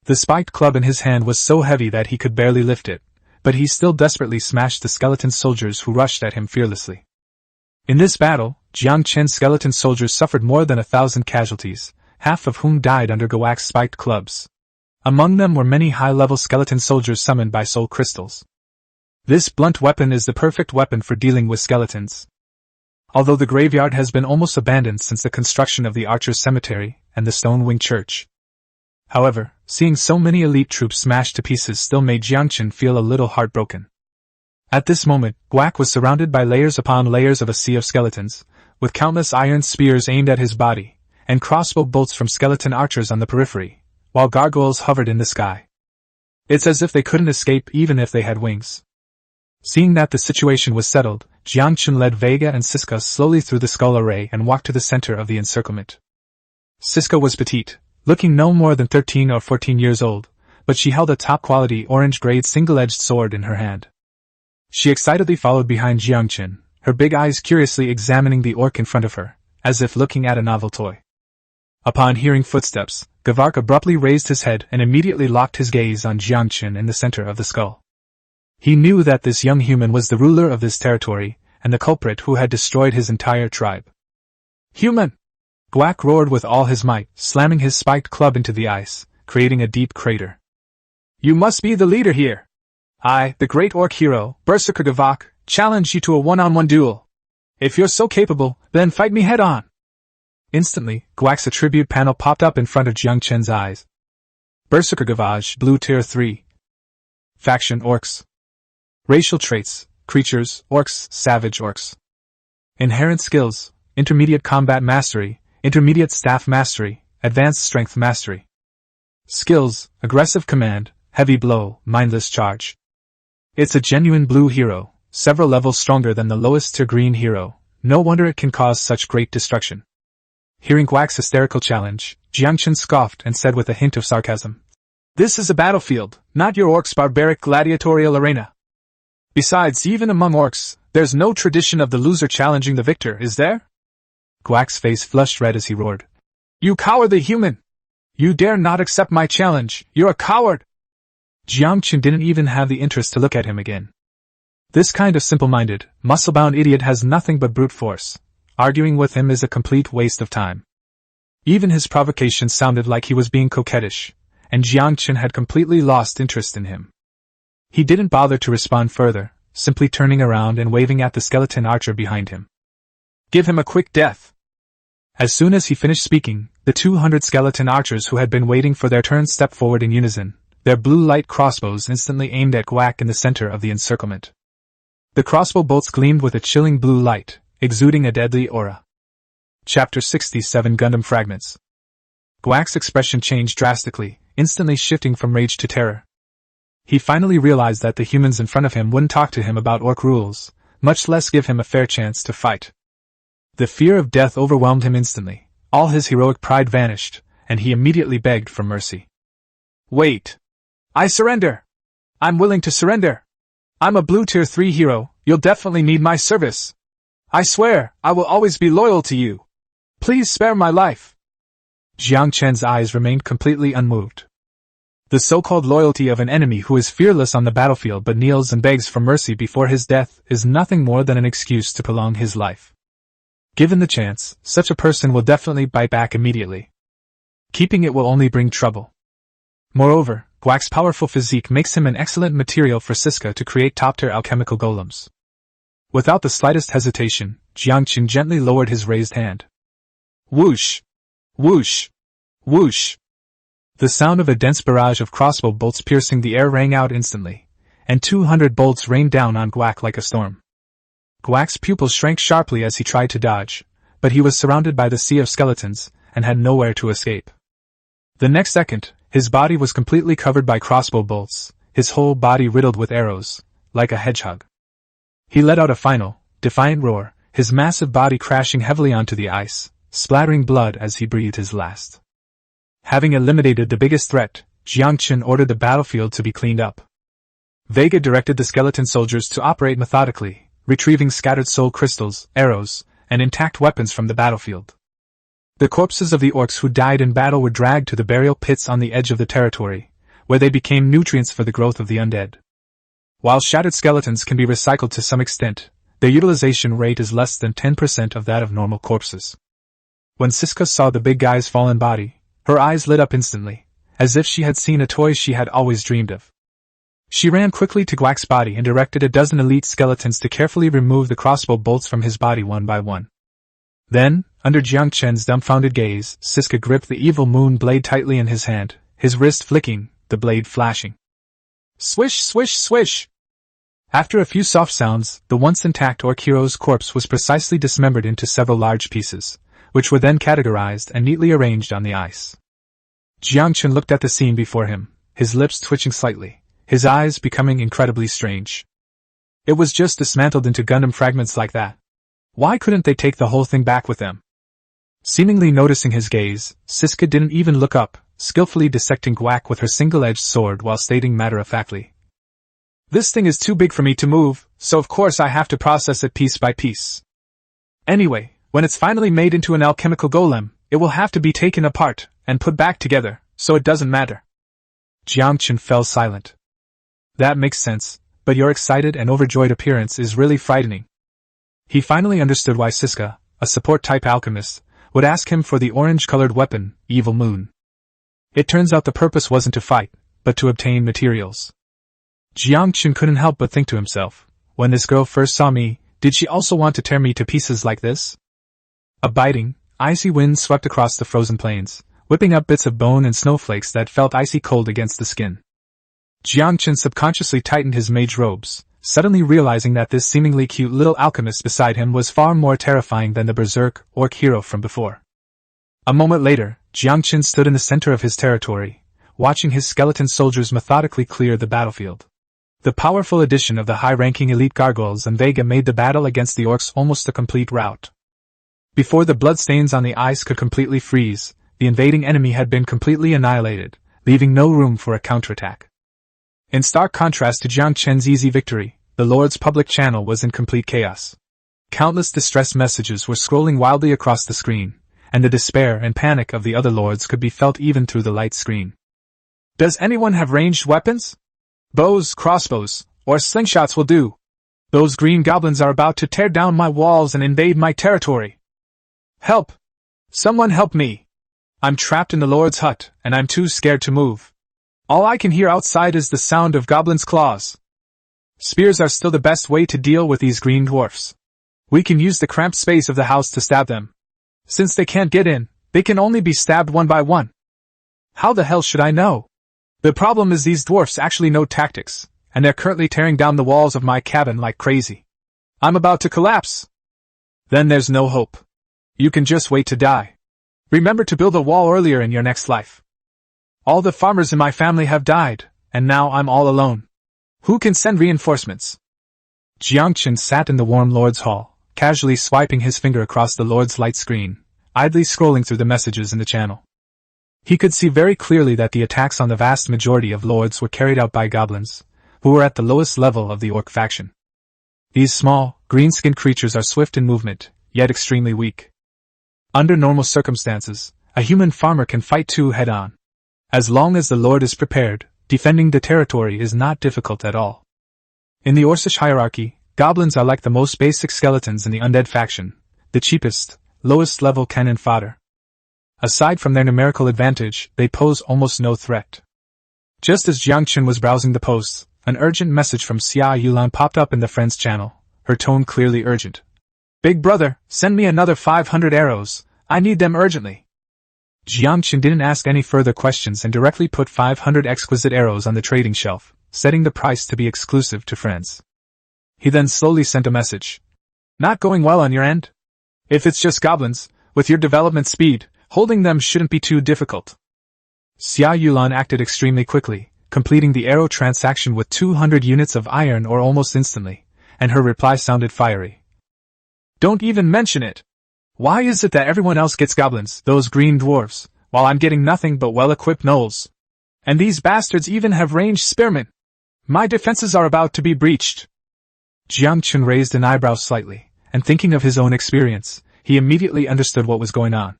The spiked club in his hand was so heavy that he could barely lift it, but he still desperately smashed the skeleton soldiers who rushed at him fearlessly. In this battle, Yangchen's skeleton soldiers suffered more than 1,000 casualties, half of whom died under Gwak's spiked clubs. Among them were many high-level skeleton soldiers summoned by soul crystals. This blunt weapon is the perfect weapon for dealing with skeletons. Although the graveyard has been almost abandoned since the construction of the Archers' Cemetery and the Stone Wing Church. However, seeing so many elite troops smashed to pieces still made Yangchen feel a little heartbroken. At this moment, Gwak was surrounded by layers upon layers of a sea of skeletons, with countless iron spears aimed at his body, and crossbow bolts from skeleton archers on the periphery, while gargoyles hovered in the sky. It's as if they couldn't escape even if they had wings. Seeing that the situation was settled, Yangchen led Vega and Siska slowly through the skull array and walked to the center of the encirclement. Siska was petite, looking no more than 13 or 14 years old, but she held a top-quality orange-grade single-edged sword in her hand. She excitedly followed behind Yangchen, her big eyes curiously examining the orc in front of her, as if looking at a novel toy. Upon hearing footsteps, Gavark abruptly raised his head and immediately locked his gaze on Yangchen in the center of the skull. He knew that this young human was the ruler of this territory, and the culprit who had destroyed his entire tribe. Human! Guac roared with all his might, slamming his spiked club into the ice, creating a deep crater. You must be the leader here. I, the great orc hero, Berserker Gavok, challenge you to a one-on-one duel. If you're so capable, then fight me head-on. Instantly, Guac's attribute panel popped up in front of Yangchen's eyes. Berserker Gavage, Blue Tier 3. Faction Orcs. Racial traits, creatures, orcs, savage orcs. Inherent skills, intermediate combat mastery, intermediate staff mastery, advanced strength mastery. Skills, aggressive command, heavy blow, mindless charge. It's a genuine blue hero, several levels stronger than the lowest tier green hero. No wonder it can cause such great destruction. Hearing Guac's hysterical challenge, Yangchen scoffed and said with a hint of sarcasm, This is a battlefield, not your orc's barbaric gladiatorial arena. Besides, even among orcs, there's no tradition of the loser challenging the victor, is there? Guac's face flushed red as he roared. You cowardly human! You dare not accept my challenge, you're a coward! Yangchen didn't even have the interest to look at him again. This kind of simple-minded, muscle-bound idiot has nothing but brute force. Arguing with him is a complete waste of time. Even his provocation sounded like he was being coquettish, and Yangchen had completely lost interest in him. He didn't bother to respond further, simply turning around and waving at the skeleton archer behind him. Give him a quick death! As soon as he finished speaking, the 200 skeleton archers who had been waiting for their turn stepped forward in unison, their blue light crossbows instantly aimed at Guac in the center of the encirclement. The crossbow bolts gleamed with a chilling blue light, exuding a deadly aura. Chapter 67 Gundam Fragments. Guac's expression changed drastically, instantly shifting from rage to terror. He finally realized that the humans in front of him wouldn't talk to him about orc rules, much less give him a fair chance to fight. The fear of death overwhelmed him instantly, all his heroic pride vanished, and he immediately begged for mercy. Wait! I surrender! I'm willing to surrender! I'm a Blue Tier 3 hero, you'll definitely need my service! I swear, I will always be loyal to you. Please spare my life. Yangchen's eyes remained completely unmoved. The so-called loyalty of an enemy who is fearless on the battlefield but kneels and begs for mercy before his death is nothing more than an excuse to prolong his life. Given the chance, such a person will definitely bite back immediately. Keeping it will only bring trouble. Moreover, Guac's powerful physique makes him an excellent material for Siska to create top-tier alchemical golems. Without the slightest hesitation, Yangchen gently lowered his raised hand. Whoosh! Whoosh! Whoosh! The sound of a dense barrage of crossbow bolts piercing the air rang out instantly, and 200 bolts rained down on Guac like a storm. Guac's pupils shrank sharply as he tried to dodge, but he was surrounded by the sea of skeletons, and had nowhere to escape. The next second, his body was completely covered by crossbow bolts, his whole body riddled with arrows, like a hedgehog. He let out a final, defiant roar, his massive body crashing heavily onto the ice, splattering blood as he breathed his last. Having eliminated the biggest threat, Yangchen ordered the battlefield to be cleaned up. Vega directed the skeleton soldiers to operate methodically, retrieving scattered soul crystals, arrows, and intact weapons from the battlefield. The corpses of the orcs who died in battle were dragged to the burial pits on the edge of the territory, where they became nutrients for the growth of the undead. While shattered skeletons can be recycled to some extent, their utilization rate is less than 10% of that of normal corpses. When Siska saw the big guy's fallen body, her eyes lit up instantly, as if she had seen a toy she had always dreamed of. She ran quickly to Guac's body and directed a dozen elite skeletons to carefully remove the crossbow bolts from his body one by one. Then, under Yangchen's dumbfounded gaze, Siska gripped the evil moon blade tightly in his hand, his wrist flicking, the blade flashing. Swish, swish, swish! After a few soft sounds, the once intact orc hero's corpse was precisely dismembered into several large pieces, which were then categorized and neatly arranged on the ice. Yangchen looked at the scene before him, his lips twitching slightly, his eyes becoming incredibly strange. It was just dismantled into Gundam fragments like that. Why couldn't they take the whole thing back with them? Seemingly noticing his gaze, Siska didn't even look up, skillfully dissecting Guac with her single-edged sword while stating matter-of-factly, "This thing is too big for me to move, so of course I have to process it piece by piece. Anyway, when it's finally made into an alchemical golem, it will have to be taken apart and put back together, so it doesn't matter." Yangchen fell silent. That makes sense, but your excited and overjoyed appearance is really frightening. He finally understood why Siska, a support-type alchemist, would ask him for the orange-colored weapon, Evil Moon. It turns out the purpose wasn't to fight, but to obtain materials. Yangchen couldn't help but think to himself, when this girl first saw me, did she also want to tear me to pieces like this? A biting, icy wind swept across the frozen plains, whipping up bits of bone and snowflakes that felt icy cold against the skin. Yangchen subconsciously tightened his mage robes, suddenly realizing that this seemingly cute little alchemist beside him was far more terrifying than the berserk orc hero from before. A moment later, Yangchen stood in the center of his territory, watching his skeleton soldiers methodically clear the battlefield. The powerful addition of the high-ranking elite gargoyles and Vega made the battle against the orcs almost a complete rout. Before the bloodstains on the ice could completely freeze, the invading enemy had been completely annihilated, leaving no room for a counterattack. In stark contrast to Yangchen's easy victory, the Lord's public channel was in complete chaos. Countless distress messages were scrolling wildly across the screen, and the despair and panic of the other lords could be felt even through the light screen. Does anyone have ranged weapons? Bows, crossbows, or slingshots will do. Those green goblins are about to tear down my walls and invade my territory. Help! Someone help me! I'm trapped in the Lord's hut, and I'm too scared to move. All I can hear outside is the sound of goblins' claws. Spears are still the best way to deal with these green dwarfs. We can use the cramped space of the house to stab them. Since they can't get in, they can only be stabbed one by one. How the hell should I know? The problem is these dwarfs actually know tactics, and they're currently tearing down the walls of my cabin like crazy. I'm about to collapse. Then there's no hope. You can just wait to die. Remember to build a wall earlier in your next life. All the farmers in my family have died, and now I'm all alone. Who can send reinforcements? Yangchen sat in the warm Lord's hall, casually swiping his finger across the Lord's light screen, idly scrolling through the messages in the channel. He could see very clearly that the attacks on the vast majority of lords were carried out by goblins, who were at the lowest level of the orc faction. These small, green-skinned creatures are swift in movement, yet extremely weak. Under normal circumstances, a human farmer can fight two head-on. As long as the lord is prepared, defending the territory is not difficult at all. In the Orcish hierarchy, goblins are like the most basic skeletons in the Undead faction, the cheapest, lowest level cannon fodder. Aside from their numerical advantage, they pose almost no threat. Just as Yangchen was browsing the posts, an urgent message from Xia Yulan popped up in the friends channel, her tone clearly urgent. Big brother, send me another 500 arrows, I need them urgently. Yangchen didn't ask any further questions and directly put 500 exquisite arrows on the trading shelf, setting the price to be exclusive to friends. He then slowly sent a message. Not going well on your end? If it's just goblins, with your development speed, holding them shouldn't be too difficult. Xia Yulan acted extremely quickly, completing the arrow transaction with 200 units of iron ore almost instantly, and her reply sounded fiery. Don't even mention it! Why is it that everyone else gets goblins, those green dwarves, while I'm getting nothing but well-equipped gnolls? And these bastards even have ranged spearmen! My defenses are about to be breached! Yangchen raised an eyebrow slightly, and thinking of his own experience, he immediately understood what was going on.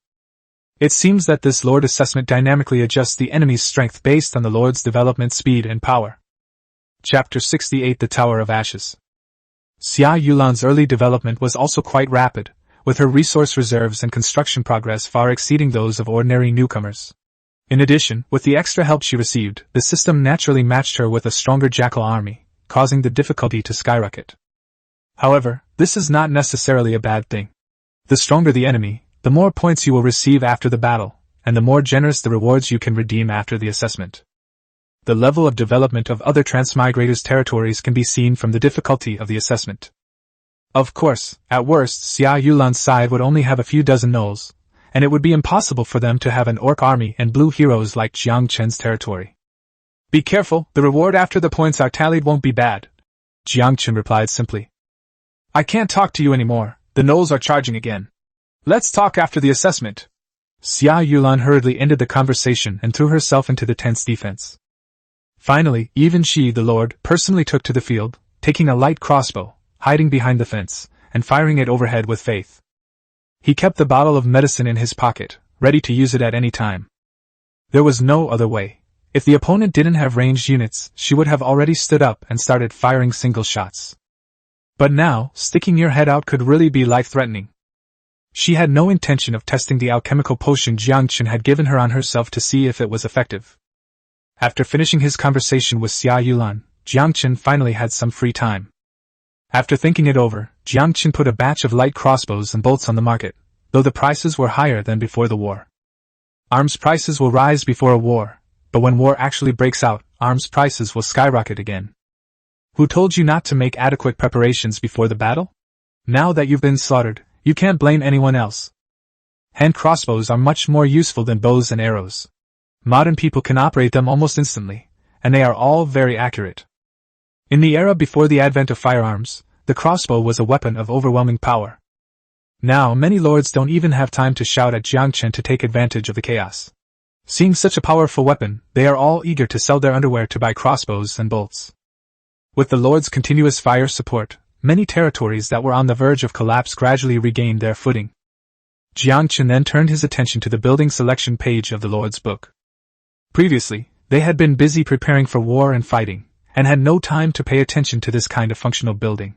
It seems that this Lord assessment dynamically adjusts the enemy's strength based on the Lord's development speed and power. Chapter 68 The Tower of Ashes. Xia Yulan's early development was also quite rapid, with her resource reserves and construction progress far exceeding those of ordinary newcomers. In addition, with the extra help she received, the system naturally matched her with a stronger jackal army, causing the difficulty to skyrocket. However, this is not necessarily a bad thing. The stronger the enemy, the more points you will receive after the battle, and the more generous the rewards you can redeem after the assessment. The level of development of other transmigrators' territories can be seen from the difficulty of the assessment. Of course, at worst, Xia Yulan's side would only have a few dozen gnolls, and it would be impossible for them to have an orc army and blue heroes like Yangchen's territory. Be careful, the reward after the points are tallied won't be bad, Yangchen replied simply. I can't talk to you anymore, the gnolls are charging again. Let's talk after the assessment. Xia Yulan hurriedly ended the conversation and threw herself into the tense defense. Finally, even she, the Lord, personally took to the field, taking a light crossbow, hiding behind the fence, and firing it overhead with faith. He kept the bottle of medicine in his pocket, ready to use it at any time. There was no other way, If the opponent didn't have ranged units, she would have already stood up and started firing single shots. But now, sticking your head out could really be life-threatening. She had no intention of testing the alchemical potion Yangchen had given her on herself to see if it was effective. After finishing his conversation with Xia Yulan, Yangchen finally had some free time. After thinking it over, Yangchen put a batch of light crossbows and bolts on the market, though the prices were higher than before the war. Arms prices will rise before a war, but when war actually breaks out, arms prices will skyrocket again. Who told you not to make adequate preparations before the battle? Now that you've been slaughtered, you can't blame anyone else. Hand crossbows are much more useful than bows and arrows. Modern people can operate them almost instantly, and they are all very accurate. In the era before the advent of firearms, the crossbow was a weapon of overwhelming power. Now many lords don't even have time to shout at Yangchen to take advantage of the chaos. Seeing such a powerful weapon, they are all eager to sell their underwear to buy crossbows and bolts. With the lord's continuous fire support, many territories that were on the verge of collapse gradually regained their footing. Yangchen then turned his attention to the building selection page of the lord's book. Previously, they had been busy preparing for war and fighting, and had no time to pay attention to this kind of functional building.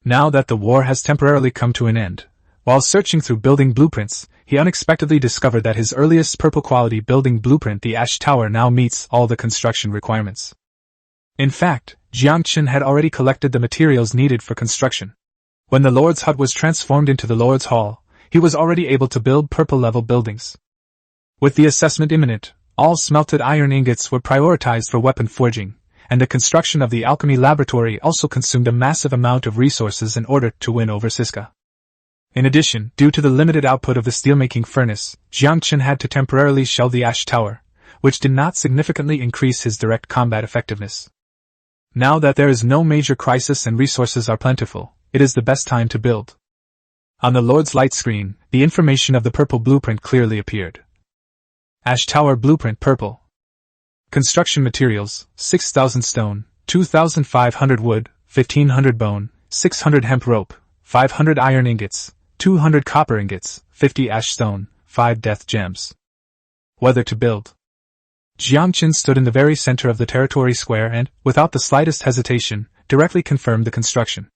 Now that the war has temporarily come to an end, while searching through building blueprints, he unexpectedly discovered that his earliest purple-quality building blueprint, the Ash Tower, now meets all the construction requirements. In fact, Yangchen had already collected the materials needed for construction. When the Lord's hut was transformed into the Lord's Hall, he was already able to build purple-level buildings. With the assessment imminent, all smelted iron ingots were prioritized for weapon forging, and the construction of the alchemy laboratory also consumed a massive amount of resources in order to win over Siska. In addition, due to the limited output of the steelmaking furnace, Yangchen had to temporarily shell the Ash Tower, which did not significantly increase his direct combat effectiveness. Now that there is no major crisis and resources are plentiful, it is the best time to build. On the Lord's light screen, the information of the purple blueprint clearly appeared. Ash Tower Blueprint Purple. Construction materials, 6,000 stone, 2,500 wood, 1,500 bone, 600 hemp rope, 500 iron ingots, 200 copper ingots, 50 ash stone, 5 death gems. Whether to build. Yangchen stood in the very center of the territory square and, without the slightest hesitation, directly confirmed the construction.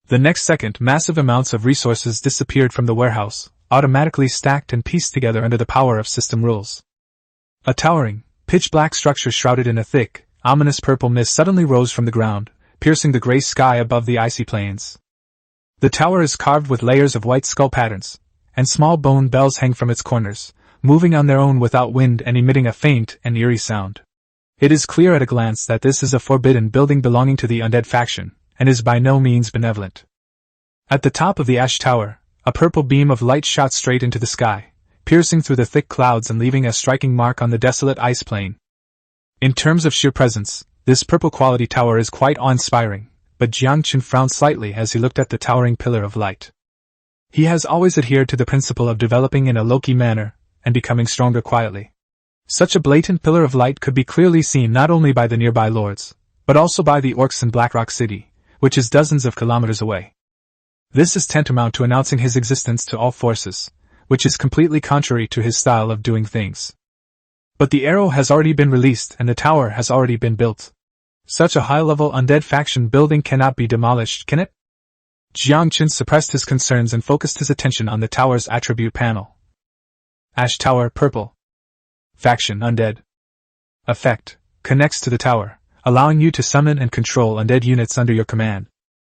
The next second, massive amounts of resources disappeared from the warehouse, automatically stacked and pieced together under the power of system rules. A towering, pitch-black structure shrouded in a thick, ominous purple mist suddenly rose from the ground, piercing the gray sky above the icy plains. The tower is carved with layers of white skull patterns, and small bone bells hang from its corners, moving on their own without wind and emitting a faint and eerie sound. It is clear at a glance that this is a forbidden building belonging to the Undead faction, and is by no means benevolent. At the top of the Ash Tower, a purple beam of light shot straight into the sky, piercing through the thick clouds and leaving a striking mark on the desolate ice plain. In terms of sheer presence, this purple-quality tower is quite awe-inspiring, but Yangchen frowned slightly as he looked at the towering pillar of light. He has always adhered to the principle of developing in a low-key manner, and becoming stronger quietly. Such a blatant pillar of light could be clearly seen not only by the nearby lords, but also by the orcs in Blackrock City, which is dozens of kilometers away. This is tantamount to announcing his existence to all forces, which is completely contrary to his style of doing things. But the arrow has already been released and the tower has already been built. Such a high-level undead faction building cannot be demolished, can it? Yangchen suppressed his concerns and focused his attention on the tower's attribute panel. Ash Tower Purple. Faction Undead. Effect. Connects to the tower, allowing you to summon and control undead units under your command.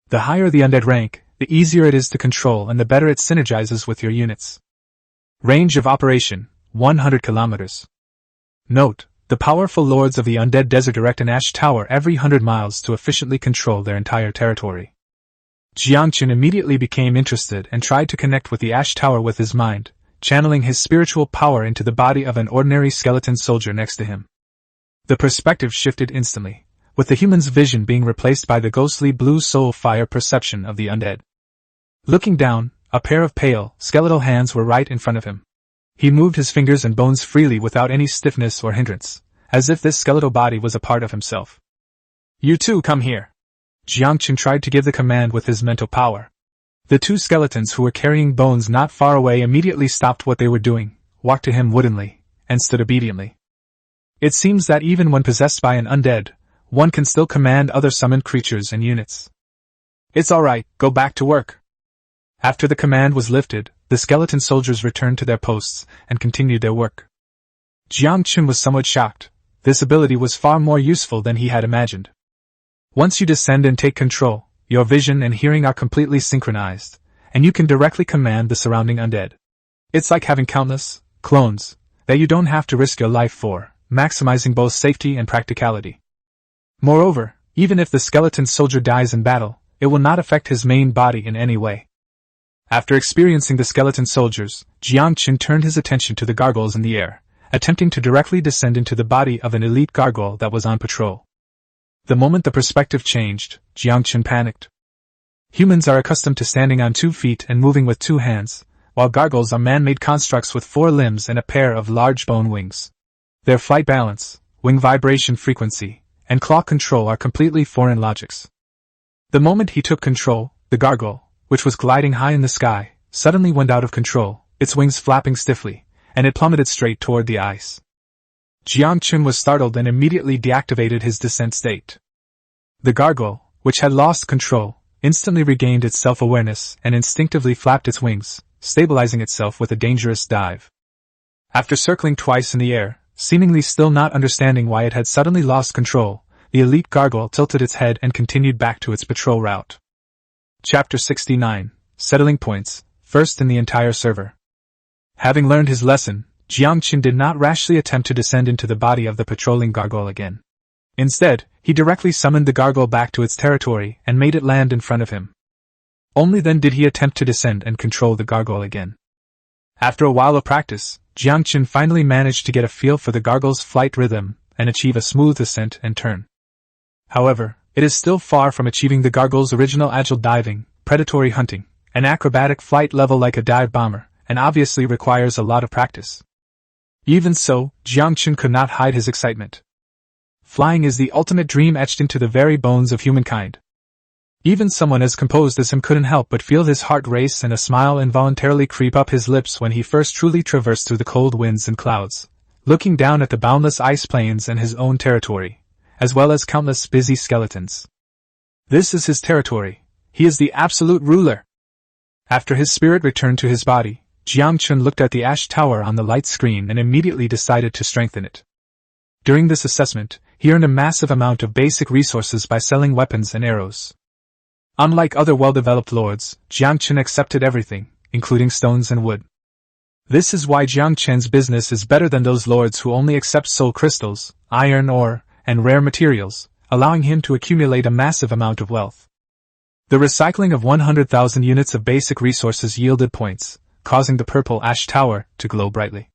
The higher the undead rank, the easier it is to control and the better it synergizes with your units. Range of operation, 100 kilometers. Note, the powerful lords of the Undead Desert erect an Ash Tower every 100 miles to efficiently control their entire territory. Yangchen immediately became interested and tried to connect with the Ash Tower with his mind, channeling his spiritual power into the body of an ordinary skeleton soldier next to him. The perspective shifted instantly, with the human's vision being replaced by the ghostly blue soul fire perception of the undead. Looking down, a pair of pale, skeletal hands were right in front of him. He moved his fingers and bones freely without any stiffness or hindrance, as if this skeletal body was a part of himself. You two come here. Yangchen tried to give the command with his mental power. The two skeletons who were carrying bones not far away immediately stopped what they were doing, walked to him woodenly, and stood obediently. It seems that even when possessed by an undead, one can still command other summoned creatures and units. It's alright, go back to work. After the command was lifted, the skeleton soldiers returned to their posts and continued their work. Yangchen was somewhat shocked. This ability was far more useful than he had imagined. Once you descend and take control, your vision and hearing are completely synchronized, and you can directly command the surrounding undead. It's like having countless clones that you don't have to risk your life for, maximizing both safety and practicality. Moreover, even if the skeleton soldier dies in battle, it will not affect his main body in any way. After experiencing the skeleton soldiers, Yangchen turned his attention to the gargoyles in the air, attempting to directly descend into the body of an elite gargoyle that was on patrol. The moment the perspective changed, Yangchen panicked. Humans are accustomed to standing on 2 feet and moving with 2 hands, while gargoyles are man-made constructs with 4 limbs and a pair of large bone wings. Their flight balance, wing vibration frequency, and claw control are completely foreign logics. The moment he took control, the gargoyle, which was gliding high in the sky, suddenly went out of control, its wings flapping stiffly, and it plummeted straight toward the ice. Yangchen was startled and immediately deactivated his descent state. The gargoyle, which had lost control, instantly regained its self-awareness and instinctively flapped its wings, stabilizing itself with a dangerous dive. After circling twice in the air, seemingly still not understanding why it had suddenly lost control, the elite gargoyle tilted its head and continued back to its patrol route. Chapter 69, Settling Points, first in the entire server. Having learned his lesson, Yangchen did not rashly attempt to descend into the body of the patrolling gargoyle again. Instead, he directly summoned the gargoyle back to its territory and made it land in front of him. Only then did he attempt to descend and control the gargoyle again. After a while of practice, Yangchen finally managed to get a feel for the gargoyle's flight rhythm and achieve a smooth ascent and turn. However, it is still far from achieving the gargoyle's original agile diving, predatory hunting, and acrobatic flight level like a dive bomber, and obviously requires a lot of practice. Even so, Yangchen could not hide his excitement. Flying is the ultimate dream etched into the very bones of humankind. Even someone as composed as him couldn't help but feel his heart race and a smile involuntarily creep up his lips when he first truly traversed through the cold winds and clouds, looking down at the boundless ice plains and his own territory, as well as countless busy skeletons. This is his territory. He is the absolute ruler. After his spirit returned to his body, Yangchen looked at the ash tower on the light screen and immediately decided to strengthen it. During this assessment, he earned a massive amount of basic resources by selling weapons and arrows. Unlike other well-developed lords, Yangchen accepted everything, including stones and wood. This is why Yangchen's business is better than those lords who only accept soul crystals, iron ore, and rare materials, allowing him to accumulate a massive amount of wealth. The recycling of 100,000 units of basic resources yielded points, causing the purple ash tower to glow brightly.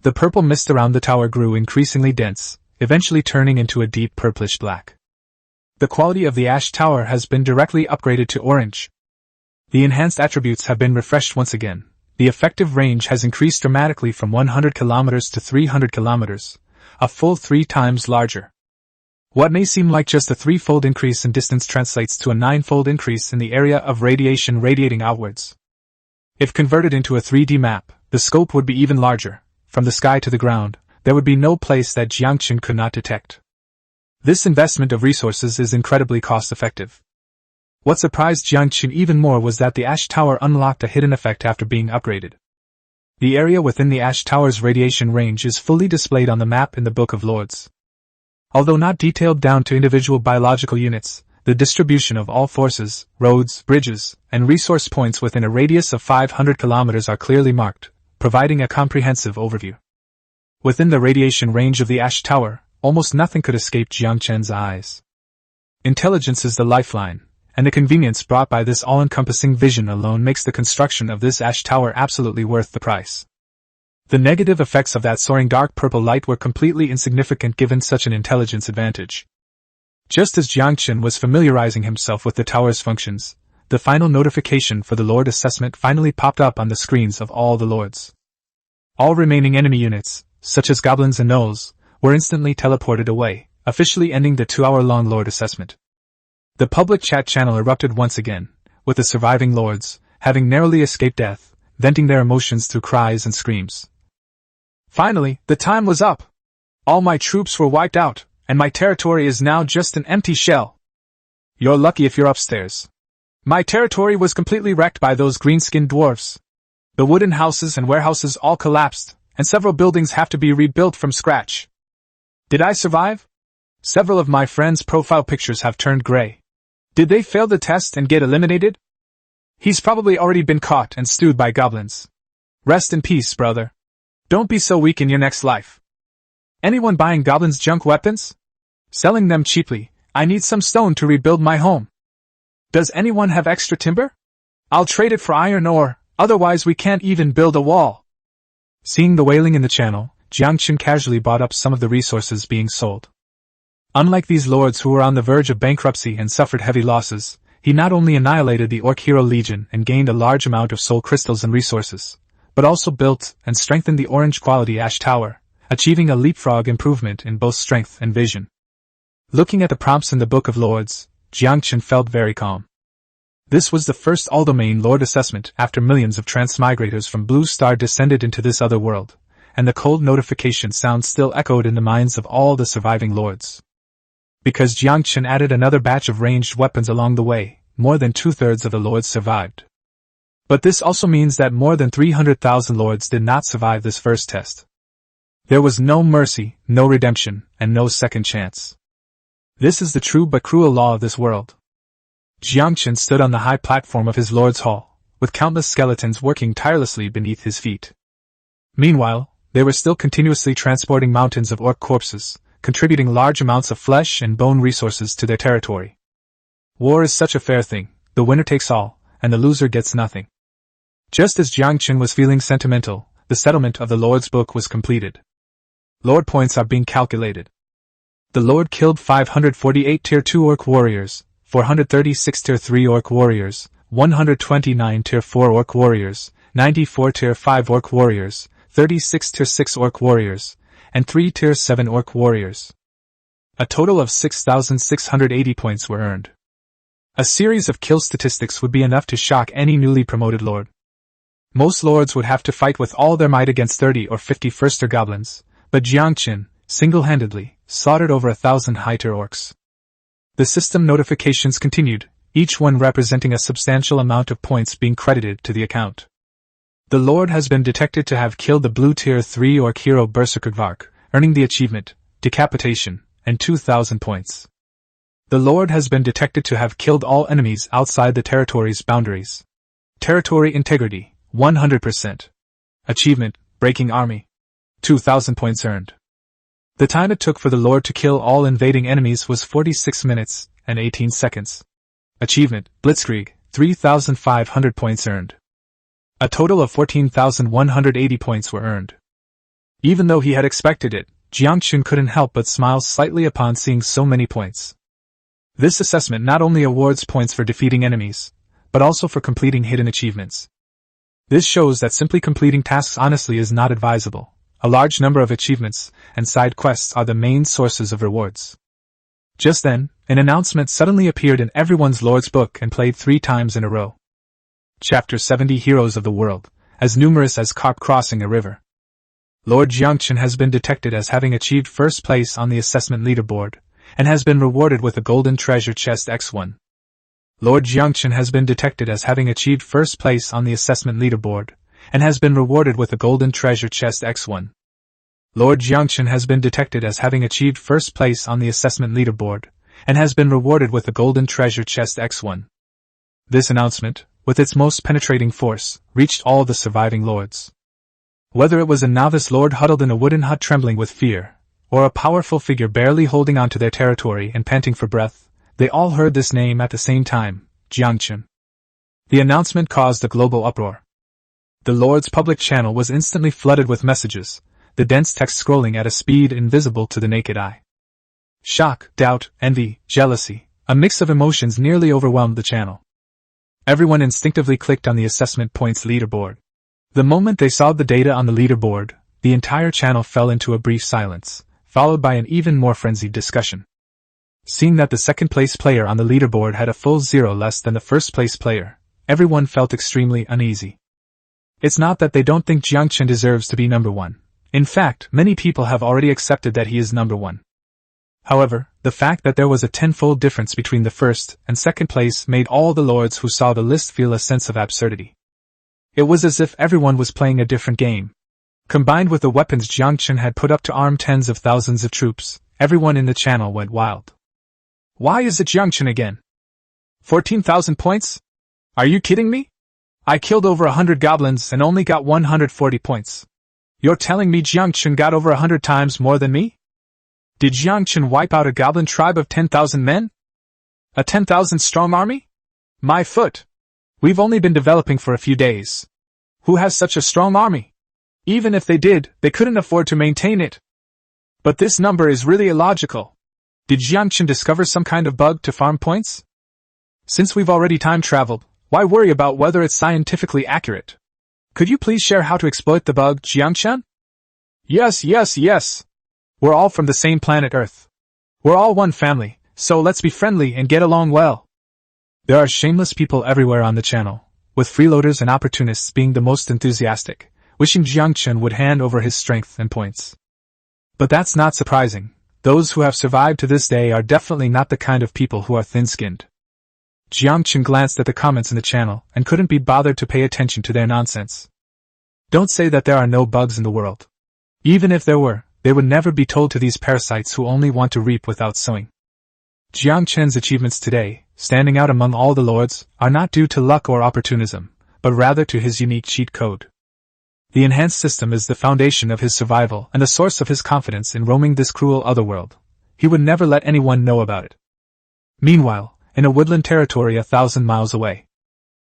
The purple mist around the tower grew increasingly dense, eventually turning into a deep purplish black. The quality of the ash tower has been directly upgraded to orange. The enhanced attributes have been refreshed once again. The effective range has increased dramatically from 100 kilometers to 300 kilometers, a full 3 times larger. What may seem like just a 3-fold increase in distance translates to a 9-fold increase in the area of radiation radiating outwards. If converted into a 3D map, the scope would be even larger. From the sky to the ground, there would be no place that Yangchen could not detect. This investment of resources is incredibly cost-effective. What surprised Yangchen even more was that the Ash Tower unlocked a hidden effect after being upgraded. The area within the Ash Tower's radiation range is fully displayed on the map in the Book of Lords. Although not detailed down to individual biological units, the distribution of all forces, roads, bridges, and resource points within a radius of 500 kilometers are clearly marked, providing a comprehensive overview. Within the radiation range of the Ash Tower, almost nothing could escape Yangchen's eyes. Intelligence is the lifeline, and the convenience brought by this all-encompassing vision alone makes the construction of this Ash Tower absolutely worth the price. The negative effects of that soaring dark purple light were completely insignificant given such an intelligence advantage. Just as Yangchen was familiarizing himself with the tower's functions, the final notification for the Lord assessment finally popped up on the screens of all the lords. All remaining enemy units, such as goblins and gnolls, were instantly teleported away, officially ending the 2-hour-long Lord assessment. The public chat channel erupted once again, with the surviving lords, having narrowly escaped death, venting their emotions through cries and screams. Finally, the time was up! All my troops were wiped out, and my territory is now just an empty shell. You're lucky if you're upstairs. My territory was completely wrecked by those green-skinned dwarfs. The wooden houses and warehouses all collapsed, and several buildings have to be rebuilt from scratch. Did I survive? Several of my friends' profile pictures have turned gray. Did they fail the test and get eliminated? He's probably already been caught and stewed by goblins. Rest in peace, brother. Don't be so weak in your next life. Anyone buying goblins' junk weapons? Selling them cheaply. I need some stone to rebuild my home. Does anyone have extra timber? I'll trade it for iron ore, otherwise we can't even build a wall. Seeing the wailing in the channel, Yangchen casually bought up some of the resources being sold. Unlike these lords who were on the verge of bankruptcy and suffered heavy losses, he not only annihilated the Orc Hero Legion and gained a large amount of soul crystals and resources, but also built and strengthened the orange quality Ash Tower, achieving a leapfrog improvement in both strength and vision. Looking at the prompts in the Book of Lords, Yangchen felt very calm. This was the first all-domain Lord assessment after millions of transmigrators from Blue Star descended into this other world, and the cold notification sound still echoed in the minds of all the surviving lords. Because Yangchen added another batch of ranged weapons along the way, more than 2/3 of the lords survived. But this also means that more than 300,000 lords did not survive this first test. There was no mercy, no redemption, and no second chance. This is the true but cruel law of this world. Yangchen stood on the high platform of his lord's hall, with countless skeletons working tirelessly beneath his feet. Meanwhile, they were still continuously transporting mountains of orc corpses, contributing large amounts of flesh and bone resources to their territory. War is such a fair thing, the winner takes all, and the loser gets nothing. Just as Yangchen was feeling sentimental, the settlement of the Lord's Book was completed. Lord points are being calculated. The Lord killed 548 Tier 2 Orc Warriors, 436 Tier 3 Orc Warriors, 129 Tier 4 Orc Warriors, 94 Tier 5 Orc Warriors, 36 Tier 6 Orc Warriors, and 3 Tier 7 Orc Warriors. A total of 6,680 points were earned. A series of kill statistics would be enough to shock any newly promoted lord. Most lords would have to fight with all their might against 30 or 50 first-tier goblins, but Yangchen, single-handedly, slaughtered over 1,000 high-tier orcs. The system notifications continued, each one representing a substantial amount of points being credited to the account. The Lord has been detected to have killed the blue Tier 3 Orc hero Berserker Vark, earning the achievement, Decapitation, and 2,000 points. The Lord has been detected to have killed all enemies outside the territory's boundaries. Territory Integrity, 100%. Achievement, Breaking Army. 2,000 points earned. The time it took for the Lord to kill all invading enemies was 46 minutes and 18 seconds. Achievement, Blitzkrieg, 3,500 points earned. A total of 14,180 points were earned. Even though he had expected it, Yangchen couldn't help but smile slightly upon seeing so many points. This assessment not only awards points for defeating enemies, but also for completing hidden achievements. This shows that simply completing tasks honestly is not advisable. A large number of achievements and side quests are the main sources of rewards. Just then, an announcement suddenly appeared in everyone's Lord's Book and played 3 times in a row. Chapter 70 Heroes of the World, as numerous as carp crossing a river. Lord Yangchen has been detected as having achieved first place on the assessment leaderboard, and has been rewarded with a golden treasure chest X1. Lord Yangchen has been detected as having achieved first place on the assessment leaderboard, and has been rewarded with a golden treasure chest X1. Lord Yangchen has been detected as having achieved first place on the assessment leaderboard, and has been rewarded with a golden treasure chest X1. This announcement, with its most penetrating force, reached all the surviving lords. Whether it was a novice lord huddled in a wooden hut trembling with fear, or a powerful figure barely holding on to their territory and panting for breath, they all heard this name at the same time, Yangchen. The announcement caused a global uproar. The Lord's public channel was instantly flooded with messages, the dense text scrolling at a speed invisible to the naked eye. Shock, doubt, envy, jealousy, a mix of emotions nearly overwhelmed the channel. Everyone instinctively clicked on the assessment points leaderboard. The moment they saw the data on the leaderboard, the entire channel fell into a brief silence, followed by an even more frenzied discussion. Seeing that the second-place player on the leaderboard had a full 0 less than the first-place player, everyone felt extremely uneasy. It's not that they don't think Yangchen deserves to be number 1. In fact, many people have already accepted that he is number one. However, the fact that there was a tenfold difference between the first and second place made all the lords who saw the list feel a sense of absurdity. It was as if everyone was playing a different game. Combined with the weapons Yangchen had put up to arm tens of thousands of troops, everyone in the channel went wild. Why is it Yangchen again? 14,000 points? Are you kidding me? I killed over 100 goblins and only got 140 points. You're telling me Yangchen got over 100 times more than me? Did Yangchen wipe out a goblin tribe of 10,000 men? A 10,000 strong army? My foot! We've only been developing for a few days. Who has such a strong army? Even if they did, they couldn't afford to maintain it. But this number is really illogical. Did Yangchen discover some kind of bug to farm points? Since we've already time traveled, why worry about whether it's scientifically accurate? Could you please share how to exploit the bug, Yangchen? Yes. We're all from the same planet Earth. We're all one family, so let's be friendly and get along well. There are shameless people everywhere on the channel, with freeloaders and opportunists being the most enthusiastic, wishing Yangchen would hand over his strength and points. But that's not surprising. Those who have survived to this day are definitely not the kind of people who are thin-skinned. Yangchen glanced at the comments in the channel and couldn't be bothered to pay attention to their nonsense. Don't say that there are no bugs in the world. Even if there were, they would never be told to these parasites who only want to reap without sowing. Yangchen's achievements today, standing out among all the lords, are not due to luck or opportunism, but rather to his unique cheat code. The enhanced system is the foundation of his survival and the source of his confidence in roaming this cruel otherworld. He would never let anyone know about it. Meanwhile, in a woodland territory 1,000 miles away,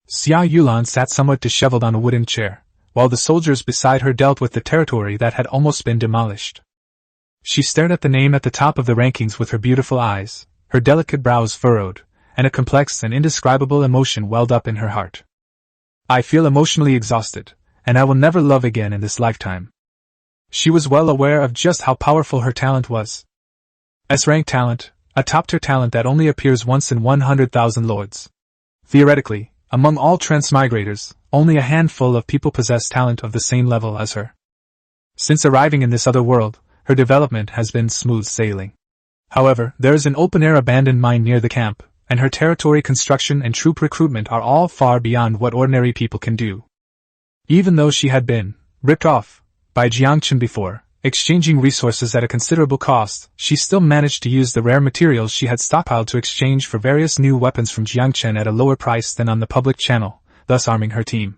Xia Yulan sat somewhat disheveled on a wooden chair, while the soldiers beside her dealt with the territory that had almost been demolished. She stared at the name at the top of the rankings with her beautiful eyes, her delicate brows furrowed, and a complex and indescribable emotion welled up in her heart. I feel emotionally exhausted, and I will never love again in this lifetime. She was well aware of just how powerful her talent was. S-rank talent, a top-tier talent that only appears once in 100,000 lords. Theoretically, among all transmigrators, only a handful of people possess talent of the same level as her. Since arriving in this other world, her development has been smooth sailing. However, there is an open-air abandoned mine near the camp, and her territory construction and troop recruitment are all far beyond what ordinary people can do. Even though she had been ripped off by Yangchen before, exchanging resources at a considerable cost, she still managed to use the rare materials she had stockpiled to exchange for various new weapons from Yangchen at a lower price than on the public channel, thus arming her team.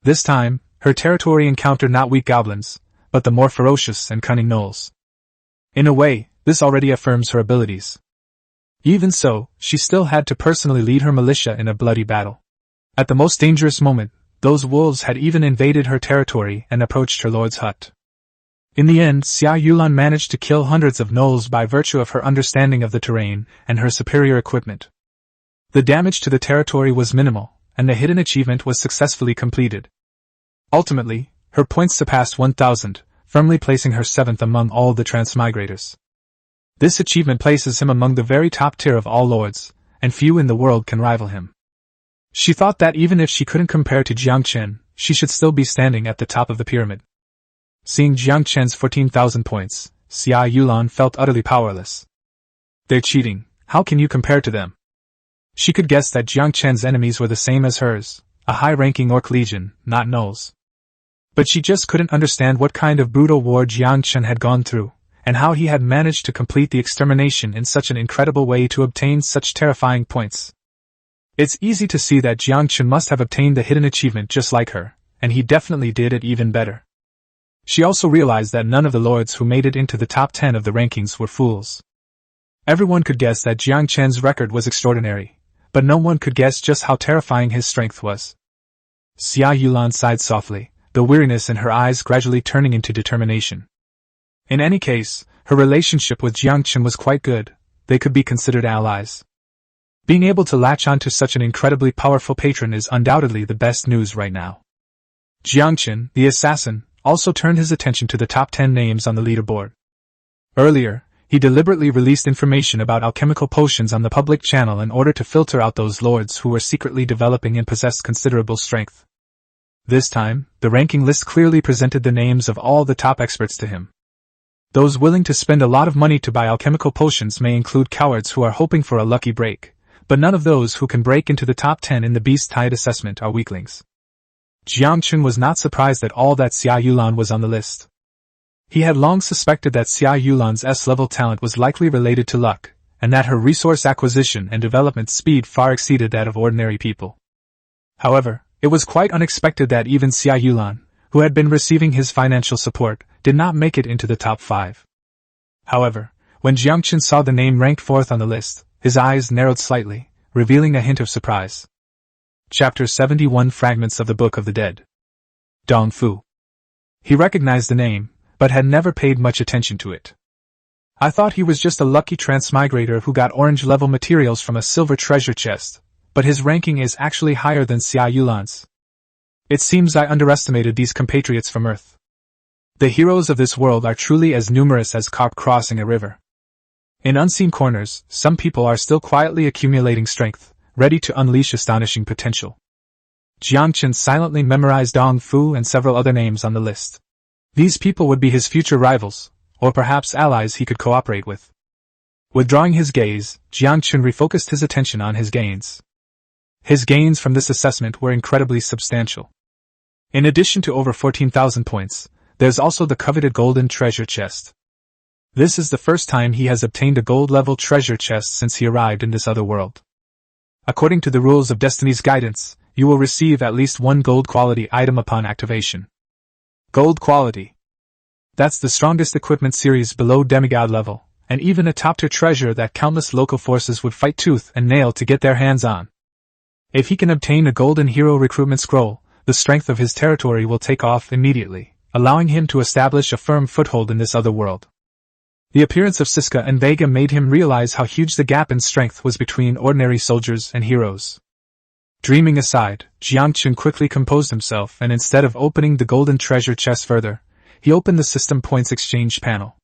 This time, her territory encountered not weak goblins, but the more ferocious and cunning gnolls. In a way, this already affirms her abilities. Even so, she still had to personally lead her militia in a bloody battle. At the most dangerous moment, those wolves had even invaded her territory and approached her lord's hut. In the end, Xia Yulan managed to kill hundreds of gnolls by virtue of her understanding of the terrain and her superior equipment. The damage to the territory was minimal, and the hidden achievement was successfully completed. Ultimately, her points surpassed 1,000, firmly placing her 7th among all the transmigrators. This achievement places him among the very top tier of all lords, and few in the world can rival him. She thought that even if she couldn't compare to Yangchen, she should still be standing at the top of the pyramid. Seeing Yangchen's 14,000 points, Xia Yulan felt utterly powerless. They're cheating, how can you compare to them? She could guess that Yangchen's enemies were the same as hers, a high-ranking orc legion, not gnolls. But she just couldn't understand what kind of brutal war Yangchen had gone through, and how he had managed to complete the extermination in such an incredible way to obtain such terrifying points. It's easy to see that Yangchen must have obtained the hidden achievement just like her, and he definitely did it even better. She also realized that none of the lords who made it into the top 10 of the rankings were fools. Everyone could guess that Yangchen's record was extraordinary, but no one could guess just how terrifying his strength was. Xia Yulan sighed softly, the weariness in her eyes gradually turning into determination. In any case, her relationship with Yangchen was quite good, they could be considered allies. Being able to latch onto such an incredibly powerful patron is undoubtedly the best news right now. Yangchen, the assassin, also turned his attention to the top 10 names on the leaderboard. Earlier, he deliberately released information about alchemical potions on the public channel in order to filter out those lords who were secretly developing and possessed considerable strength. This time, the ranking list clearly presented the names of all the top experts to him. Those willing to spend a lot of money to buy alchemical potions may include cowards who are hoping for a lucky break, but none of those who can break into the top 10 in the Beast Tide assessment are weaklings. Yangchen was not surprised at all that Xia Yulan was on the list. He had long suspected that Xia Yulan's S-level talent was likely related to luck, and that her resource acquisition and development speed far exceeded that of ordinary people. However, it was quite unexpected that even Xia Yulan, who had been receiving his financial support, did not make it into the top 5. However, when Yangchen saw the name ranked 4th on the list, his eyes narrowed slightly, revealing a hint of surprise. Chapter 71 Fragments of the Book of the Dead. Dong Fu. He recognized the name, but had never paid much attention to it. I thought he was just a lucky transmigrator who got orange-level materials from a silver treasure chest, but his ranking is actually higher than Xia Yulan's. It seems I underestimated these compatriots from Earth. The heroes of this world are truly as numerous as carp crossing a river. In unseen corners, some people are still quietly accumulating strength, ready to unleash astonishing potential. Yangchen silently memorized Dong Fu and several other names on the list. These people would be his future rivals, or perhaps allies he could cooperate with. Withdrawing his gaze, Yangchen refocused his attention on his gains. His gains from this assessment were incredibly substantial. In addition to over 14,000 points, there's also the coveted golden treasure chest. This is the first time he has obtained a gold-level treasure chest since he arrived in this other world. According to the rules of Destiny's guidance, you will receive at least one gold-quality item upon activation. Gold quality. That's the strongest equipment series below demigod level, and even a top-tier treasure that countless local forces would fight tooth and nail to get their hands on. If he can obtain a golden hero recruitment scroll, the strength of his territory will take off immediately, allowing him to establish a firm foothold in this other world. The appearance of Siska and Vega made him realize how huge the gap in strength was between ordinary soldiers and heroes. Dreaming aside, Yangchen quickly composed himself and instead of opening the golden treasure chest further, he opened the system points exchange panel.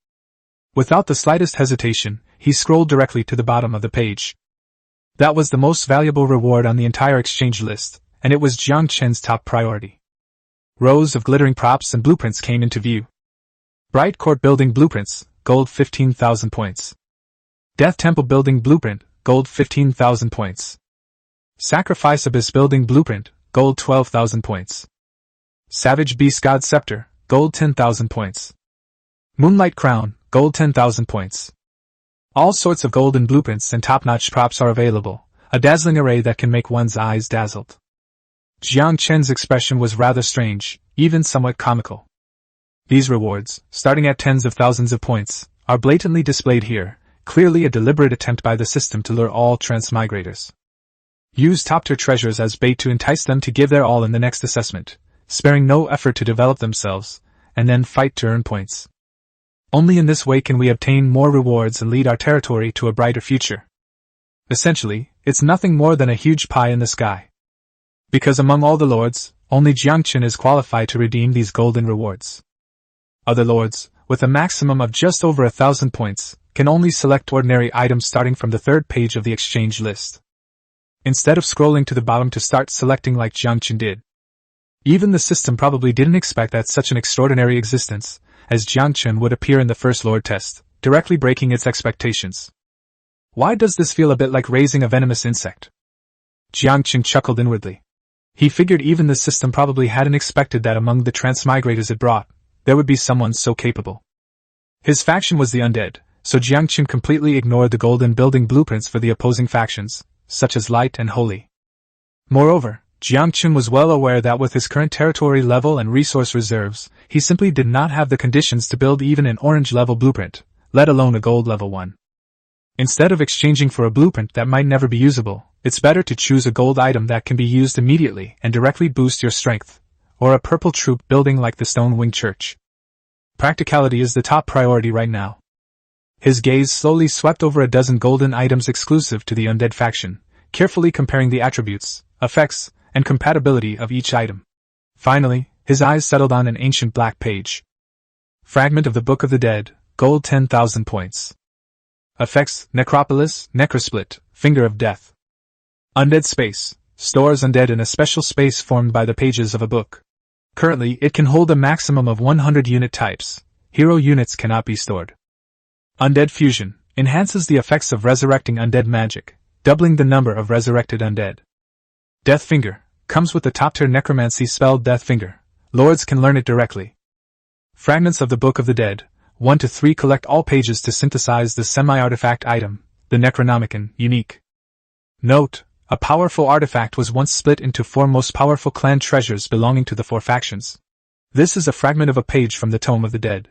Without the slightest hesitation, he scrolled directly to the bottom of the page. That was the most valuable reward on the entire exchange list, and it was Yangchen's top priority. Rows of glittering props and blueprints came into view. Bright Court Building Blueprints, gold 15,000 points. Death Temple Building Blueprint, gold 15,000 points. Sacrifice Abyss Building Blueprint, gold 12,000 points. Savage Beast God Scepter, gold 10,000 points. Moonlight Crown, gold 10,000 points. All sorts of golden blueprints and top-notch props are available, a dazzling array that can make one's eyes dazzled. Yangchen's expression was rather strange, even somewhat comical. These rewards, starting at tens of thousands of points, are blatantly displayed here, clearly a deliberate attempt by the system to lure all transmigrators. Use top-tier treasures as bait to entice them to give their all in the next assessment, sparing no effort to develop themselves, and then fight to earn points. Only in this way can we obtain more rewards and lead our territory to a brighter future. Essentially, it's nothing more than a huge pie in the sky. Because among all the lords, only Yangchen is qualified to redeem these golden rewards. Other lords, with a maximum of just over 1,000 points, can only select ordinary items starting from the third page of the exchange list. Instead of scrolling to the bottom to start selecting like Yangchen did. Even the system probably didn't expect that such an extraordinary existence, as Yangchen would appear in the first Lord test, directly breaking its expectations. Why does this feel a bit like raising a venomous insect? Yangchen chuckled inwardly. He figured even the system probably hadn't expected that among the transmigrators it brought, there would be someone so capable. His faction was the Undead, so Yangchen completely ignored the golden building blueprints for the opposing factions, such as Light and Holy. Moreover, Yangchen was well aware that with his current territory level and resource reserves, he simply did not have the conditions to build even an orange-level blueprint, let alone a gold-level one. Instead of exchanging for a blueprint that might never be usable, it's better to choose a gold item that can be used immediately and directly boost your strength, or a purple troop building like the Stone Wing Church. Practicality is the top priority right now. His gaze slowly swept over a dozen golden items exclusive to the Undead faction, carefully comparing the attributes, effects, and compatibility of each item. Finally, his eyes settled on an ancient black page. Fragment of the Book of the Dead, gold 10,000 points. Effects, Necropolis, Necrosplit, Finger of Death. Undead space, stores undead in a special space formed by the pages of a book. Currently, it can hold a maximum of 100 unit types. Hero units cannot be stored. Undead Fusion enhances the effects of resurrecting undead magic, doubling the number of resurrected undead. Death Finger comes with the top-tier necromancy spell Death Finger. Lords can learn it directly. Fragments of the Book of the Dead, 1 to 3 collect all pages to synthesize the semi-artifact item, the Necronomicon, unique. Note, a powerful artifact was once split into 4 most powerful clan treasures belonging to the 4 factions. This is a fragment of a page from the Tome of the Dead.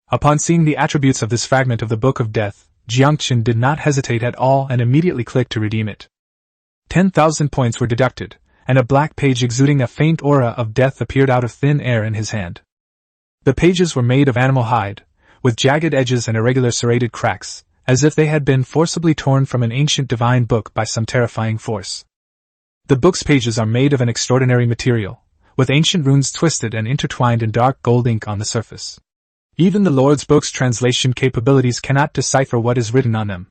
Upon seeing the attributes of this fragment of the Book of Death, Yangchen did not hesitate at all and immediately clicked to redeem it. 10,000 points were deducted, and a black page exuding a faint aura of death appeared out of thin air in his hand. The pages were made of animal hide, with jagged edges and irregular serrated cracks, as if they had been forcibly torn from an ancient divine book by some terrifying force. The book's pages are made of an extraordinary material, with ancient runes twisted and intertwined in dark gold ink on the surface. Even the Lord's Book's translation capabilities cannot decipher what is written on them.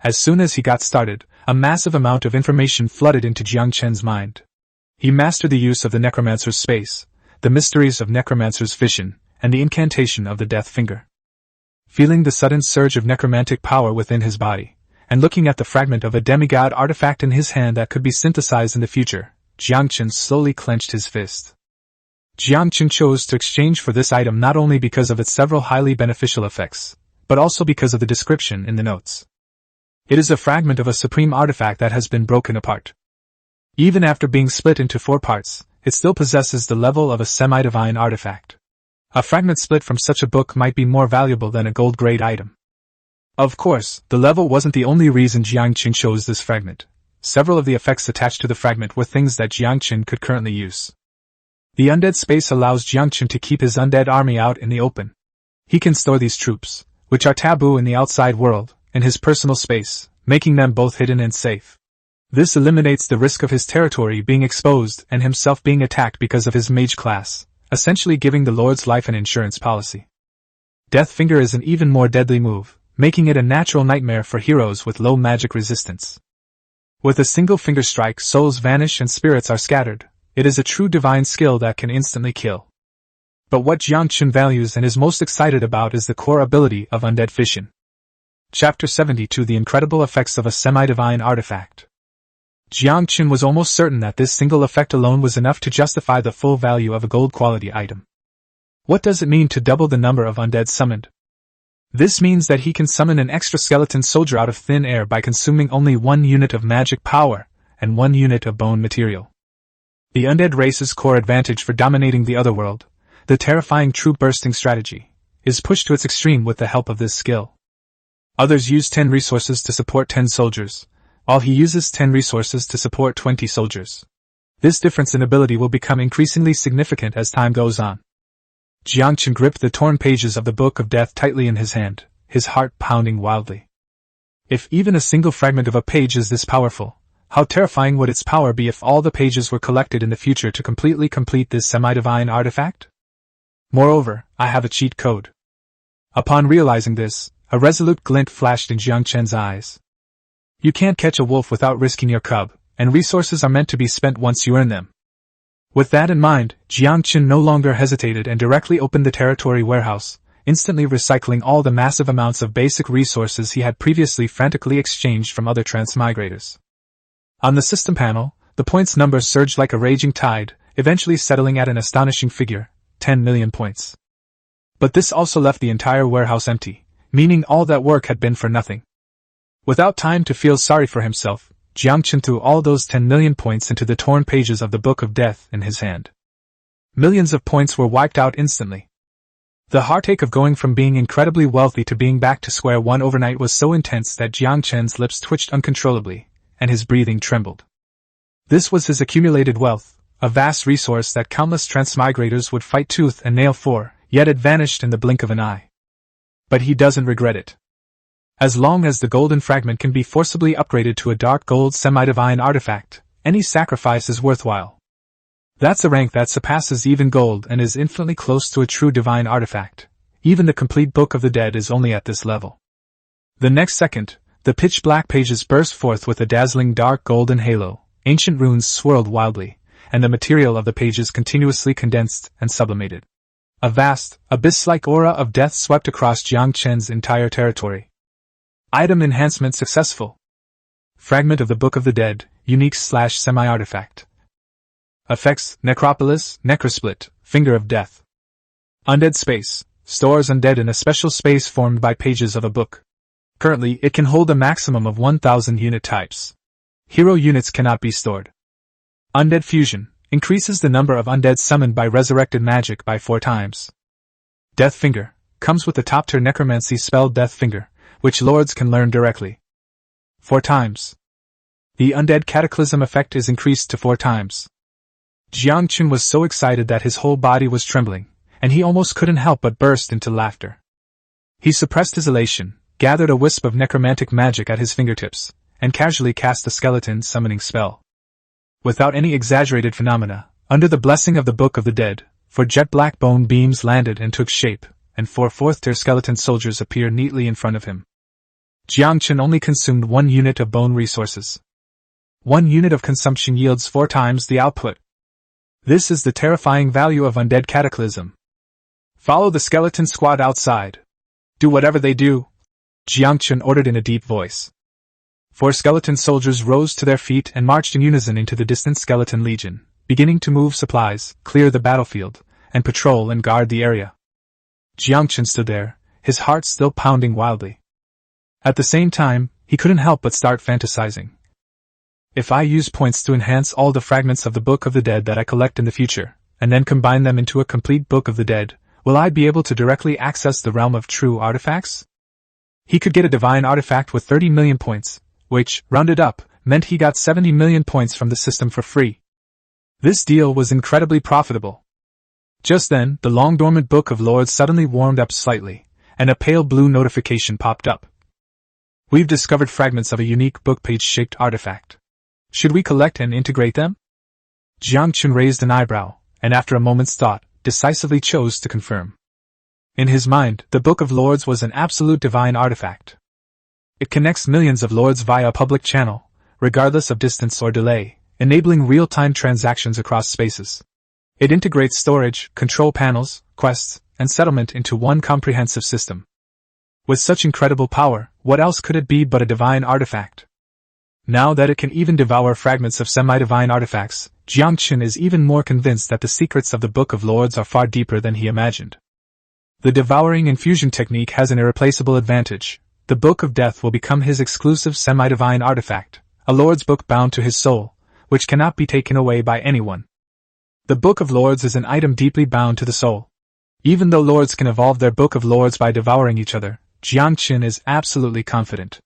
As soon as he got started, a massive amount of information flooded into Yangchen's mind. He mastered the use of the Necromancer's space, the mysteries of Necromancer's vision, and the incantation of the Death Finger. Feeling the sudden surge of necromantic power within his body, and looking at the fragment of a demigod artifact in his hand that could be synthesized in the future, Yangchen slowly clenched his fist. Yangchen chose to exchange for this item not only because of its several highly beneficial effects, but also because of the description in the notes. It is a fragment of a supreme artifact that has been broken apart. Even after being split into 4 parts, it still possesses the level of a semi-divine artifact. A fragment split from such a book might be more valuable than a gold-grade item. Of course, the level wasn't the only reason Yangchen chose this fragment. Several of the effects attached to the fragment were things that Yangchen could currently use. The undead space allows Yangchen to keep his undead army out in the open. He can store these troops, which are taboo in the outside world, in his personal space, making them both hidden and safe. This eliminates the risk of his territory being exposed and himself being attacked because of his mage class, essentially giving the Lord's life an insurance policy. Death Finger is an even more deadly move, making it a natural nightmare for heroes with low magic resistance. With a single finger strike, souls vanish and spirits are scattered. It is a true divine skill that can instantly kill. But what Yangchen values and is most excited about is the core ability of Undead Fission. Chapter 72: The Incredible Effects of a Semi-Divine Artifact. Yangchen was almost certain that this single effect alone was enough to justify the full value of a gold-quality item. What does it mean to double the number of undead summoned? This means that he can summon an extra skeleton soldier out of thin air by consuming only 1 unit of magic power and 1 unit of bone material. The undead race's core advantage for dominating the otherworld, the terrifying troop-bursting strategy, is pushed to its extreme with the help of this skill. Others use 10 resources to support 10 soldiers, while he uses 10 resources to support 20 soldiers. This difference in ability will become increasingly significant as time goes on. Yangchen gripped the torn pages of the Book of Death tightly in his hand, his heart pounding wildly. If even a single fragment of a page is this powerful, how terrifying would its power be if all the pages were collected in the future to completely complete this semi-divine artifact? Moreover, I have a cheat code. Upon realizing this, a resolute glint flashed in Yangchen's eyes. You can't catch a wolf without risking your cub, and resources are meant to be spent once you earn them. With that in mind, Yangchen no longer hesitated and directly opened the territory warehouse, instantly recycling all the massive amounts of basic resources he had previously frantically exchanged from other transmigrators. On the system panel, the points number surged like a raging tide, eventually settling at an astonishing figure, 10 million points. But this also left the entire warehouse empty, meaning all that work had been for nothing. Without time to feel sorry for himself, Yangchen threw all those 10 million points into the torn pages of the Book of Death in his hand. Millions of points were wiped out instantly. The heartache of going from being incredibly wealthy to being back to square one overnight was so intense that Yangchen's lips twitched uncontrollably, and his breathing trembled. This was his accumulated wealth, a vast resource that countless transmigrators would fight tooth and nail for, yet it vanished in the blink of an eye. But he doesn't regret it. As long as the golden fragment can be forcibly upgraded to a dark gold semi-divine artifact, any sacrifice is worthwhile. That's a rank that surpasses even gold and is infinitely close to a true divine artifact. Even the complete Book of the Dead is only at this level. The next second, the pitch-black pages burst forth with a dazzling dark golden halo, ancient runes swirled wildly, and the material of the pages continuously condensed and sublimated. A vast, abyss-like aura of death swept across Yangchen's entire territory. Item enhancement successful. Fragment of the Book of the Dead, unique/semi-artifact. Effects: Necropolis, Necrosplit, Finger of Death. Undead space, stores undead in a special space formed by pages of a book. Currently, it can hold a maximum of 1,000 unit types. Hero units cannot be stored. Undead fusion, increases the number of undead summoned by resurrected magic by 4 times. Death Finger, comes with the top-tier necromancy spell Death Finger, which lords can learn directly. 4 times. The Undead Cataclysm effect is increased to 4 times. Yangchen was so excited that his whole body was trembling, and he almost couldn't help but burst into laughter. He suppressed his elation, gathered a wisp of necromantic magic at his fingertips, and casually cast a skeleton summoning spell. Without any exaggerated phenomena, under the blessing of the Book of the Dead, 4 jet-black bone beams landed and took shape, and 4 4th-tier skeleton soldiers appeared neatly in front of him. Yangchen only consumed 1 unit of bone resources. 1 unit of consumption yields 4 times the output. This is the terrifying value of Undead Cataclysm. Follow the skeleton squad outside. Do whatever they do, Yangchen ordered in a deep voice. 4 skeleton soldiers rose to their feet and marched in unison into the distant skeleton legion, beginning to move supplies, clear the battlefield, and patrol and guard the area. Yangchen stood there, his heart still pounding wildly. At the same time, he couldn't help but start fantasizing. If I use points to enhance all the fragments of the Book of the Dead that I collect in the future, and then combine them into a complete Book of the Dead, will I be able to directly access the realm of true artifacts? He could get a divine artifact with 30 million points, which, rounded up, meant he got 70 million points from the system for free. This deal was incredibly profitable. Just then, the long-dormant Book of Lords suddenly warmed up slightly, and a pale blue notification popped up. We've discovered fragments of a unique book page-shaped artifact. Should we collect and integrate them? Yangchen raised an eyebrow, and after a moment's thought, decisively chose to confirm. In his mind, the Book of Lords was an absolute divine artifact. It connects millions of lords via a public channel, regardless of distance or delay, enabling real-time transactions across spaces. It integrates storage, control panels, quests, and settlement into one comprehensive system. With such incredible power, what else could it be but a divine artifact? Now that it can even devour fragments of semi-divine artifacts, Yangchen is even more convinced that the secrets of the Book of Lords are far deeper than he imagined. The devouring infusion technique has an irreplaceable advantage. The Book of Death will become his exclusive semi-divine artifact, a Lord's book bound to his soul, which cannot be taken away by anyone. The Book of Lords is an item deeply bound to the soul. Even though lords can evolve their Book of Lords by devouring each other, Yangchen is absolutely confident.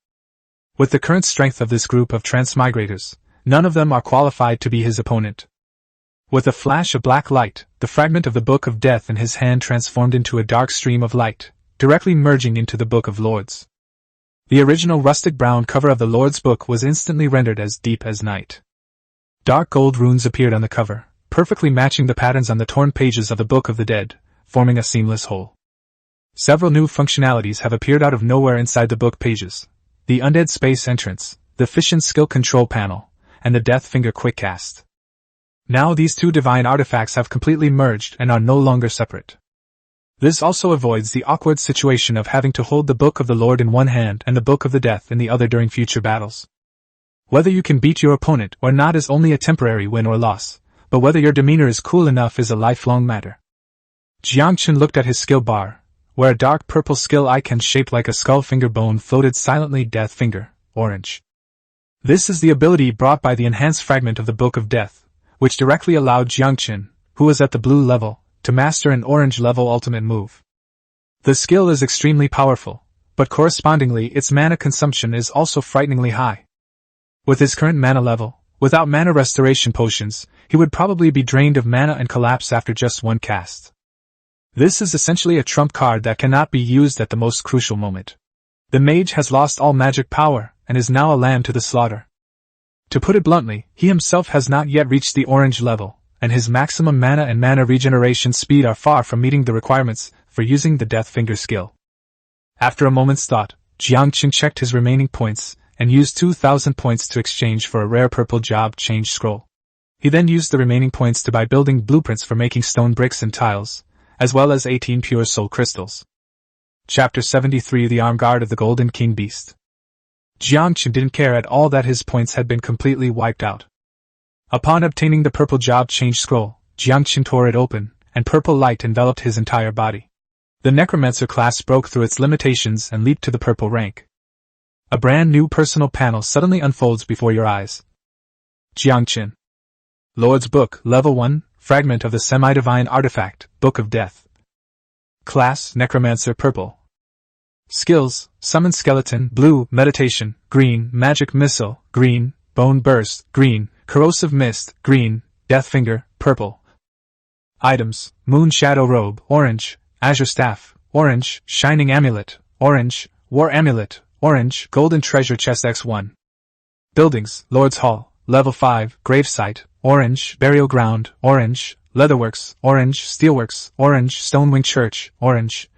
With the current strength of this group of transmigrators, none of them are qualified to be his opponent. With a flash of black light, the fragment of the Book of Death in his hand transformed into a dark stream of light, directly merging into the Book of Lords. The original rustic brown cover of the Lord's Book was instantly rendered as deep as night. Dark gold runes appeared on the cover, perfectly matching the patterns on the torn pages of the Book of the Dead, forming a seamless whole. Several new functionalities have appeared out of nowhere inside the book pages. The Undead Space Entrance, the Fission Skill Control Panel, and the Death Finger Quick Cast. Now these 2 divine artifacts have completely merged and are no longer separate. This also avoids the awkward situation of having to hold the Book of the Lord in one hand and the Book of the Death in the other during future battles. Whether you can beat your opponent or not is only a temporary win or loss, but whether your demeanor is cool enough is a lifelong matter. Yangchen looked at his skill bar, where a dark purple skill icon shaped like a skull finger bone floated silently. Death Finger, orange. This is the ability brought by the enhanced fragment of the Book of Death, which directly allowed Yangchen, who was at the blue level, to master an orange level ultimate move. The skill is extremely powerful, but correspondingly its mana consumption is also frighteningly high. With his current mana level, without mana restoration potions, he would probably be drained of mana and collapse after just 1 cast. This is essentially a trump card that cannot be used at the most crucial moment. The mage has lost all magic power, and is now a lamb to the slaughter. To put it bluntly, he himself has not yet reached the orange level, and his maximum mana and mana regeneration speed are far from meeting the requirements for using the Death Finger skill. After a moment's thought, Yangchen checked his remaining points, and used 2,000 points to exchange for a rare purple job change scroll. He then used the remaining points to buy building blueprints for making stone bricks and tiles, as well as 18 pure soul crystals. Chapter 73 The Armed Guard of the Golden King Beast. Yangchen didn't care at all that his points had been completely wiped out. Upon obtaining the purple job change scroll, Yangchen tore it open, and purple light enveloped his entire body. The Necromancer class broke through its limitations and leaped to the purple rank. A brand new personal panel suddenly unfolds before your eyes. Yangchen. Lord's Book, Level 1, Fragment of the Semi-Divine Artifact, Book of Death. Class, Necromancer Purple. Skills, Summon Skeleton, Blue, Meditation, Green, Magic Missile, Green, Bone Burst, Green, Corrosive Mist, Green, Death Finger, Purple. Items, Moon Shadow Robe, Orange, Azure Staff, Orange, Shining Amulet, Orange, War Amulet, Orange, Golden Treasure Chest X1. Buildings, Lord's Hall, Level 5, Gravesite, Orange, Burial Ground, Orange, Leatherworks, Orange, Steelworks, Orange, Stonewing Church, Orange.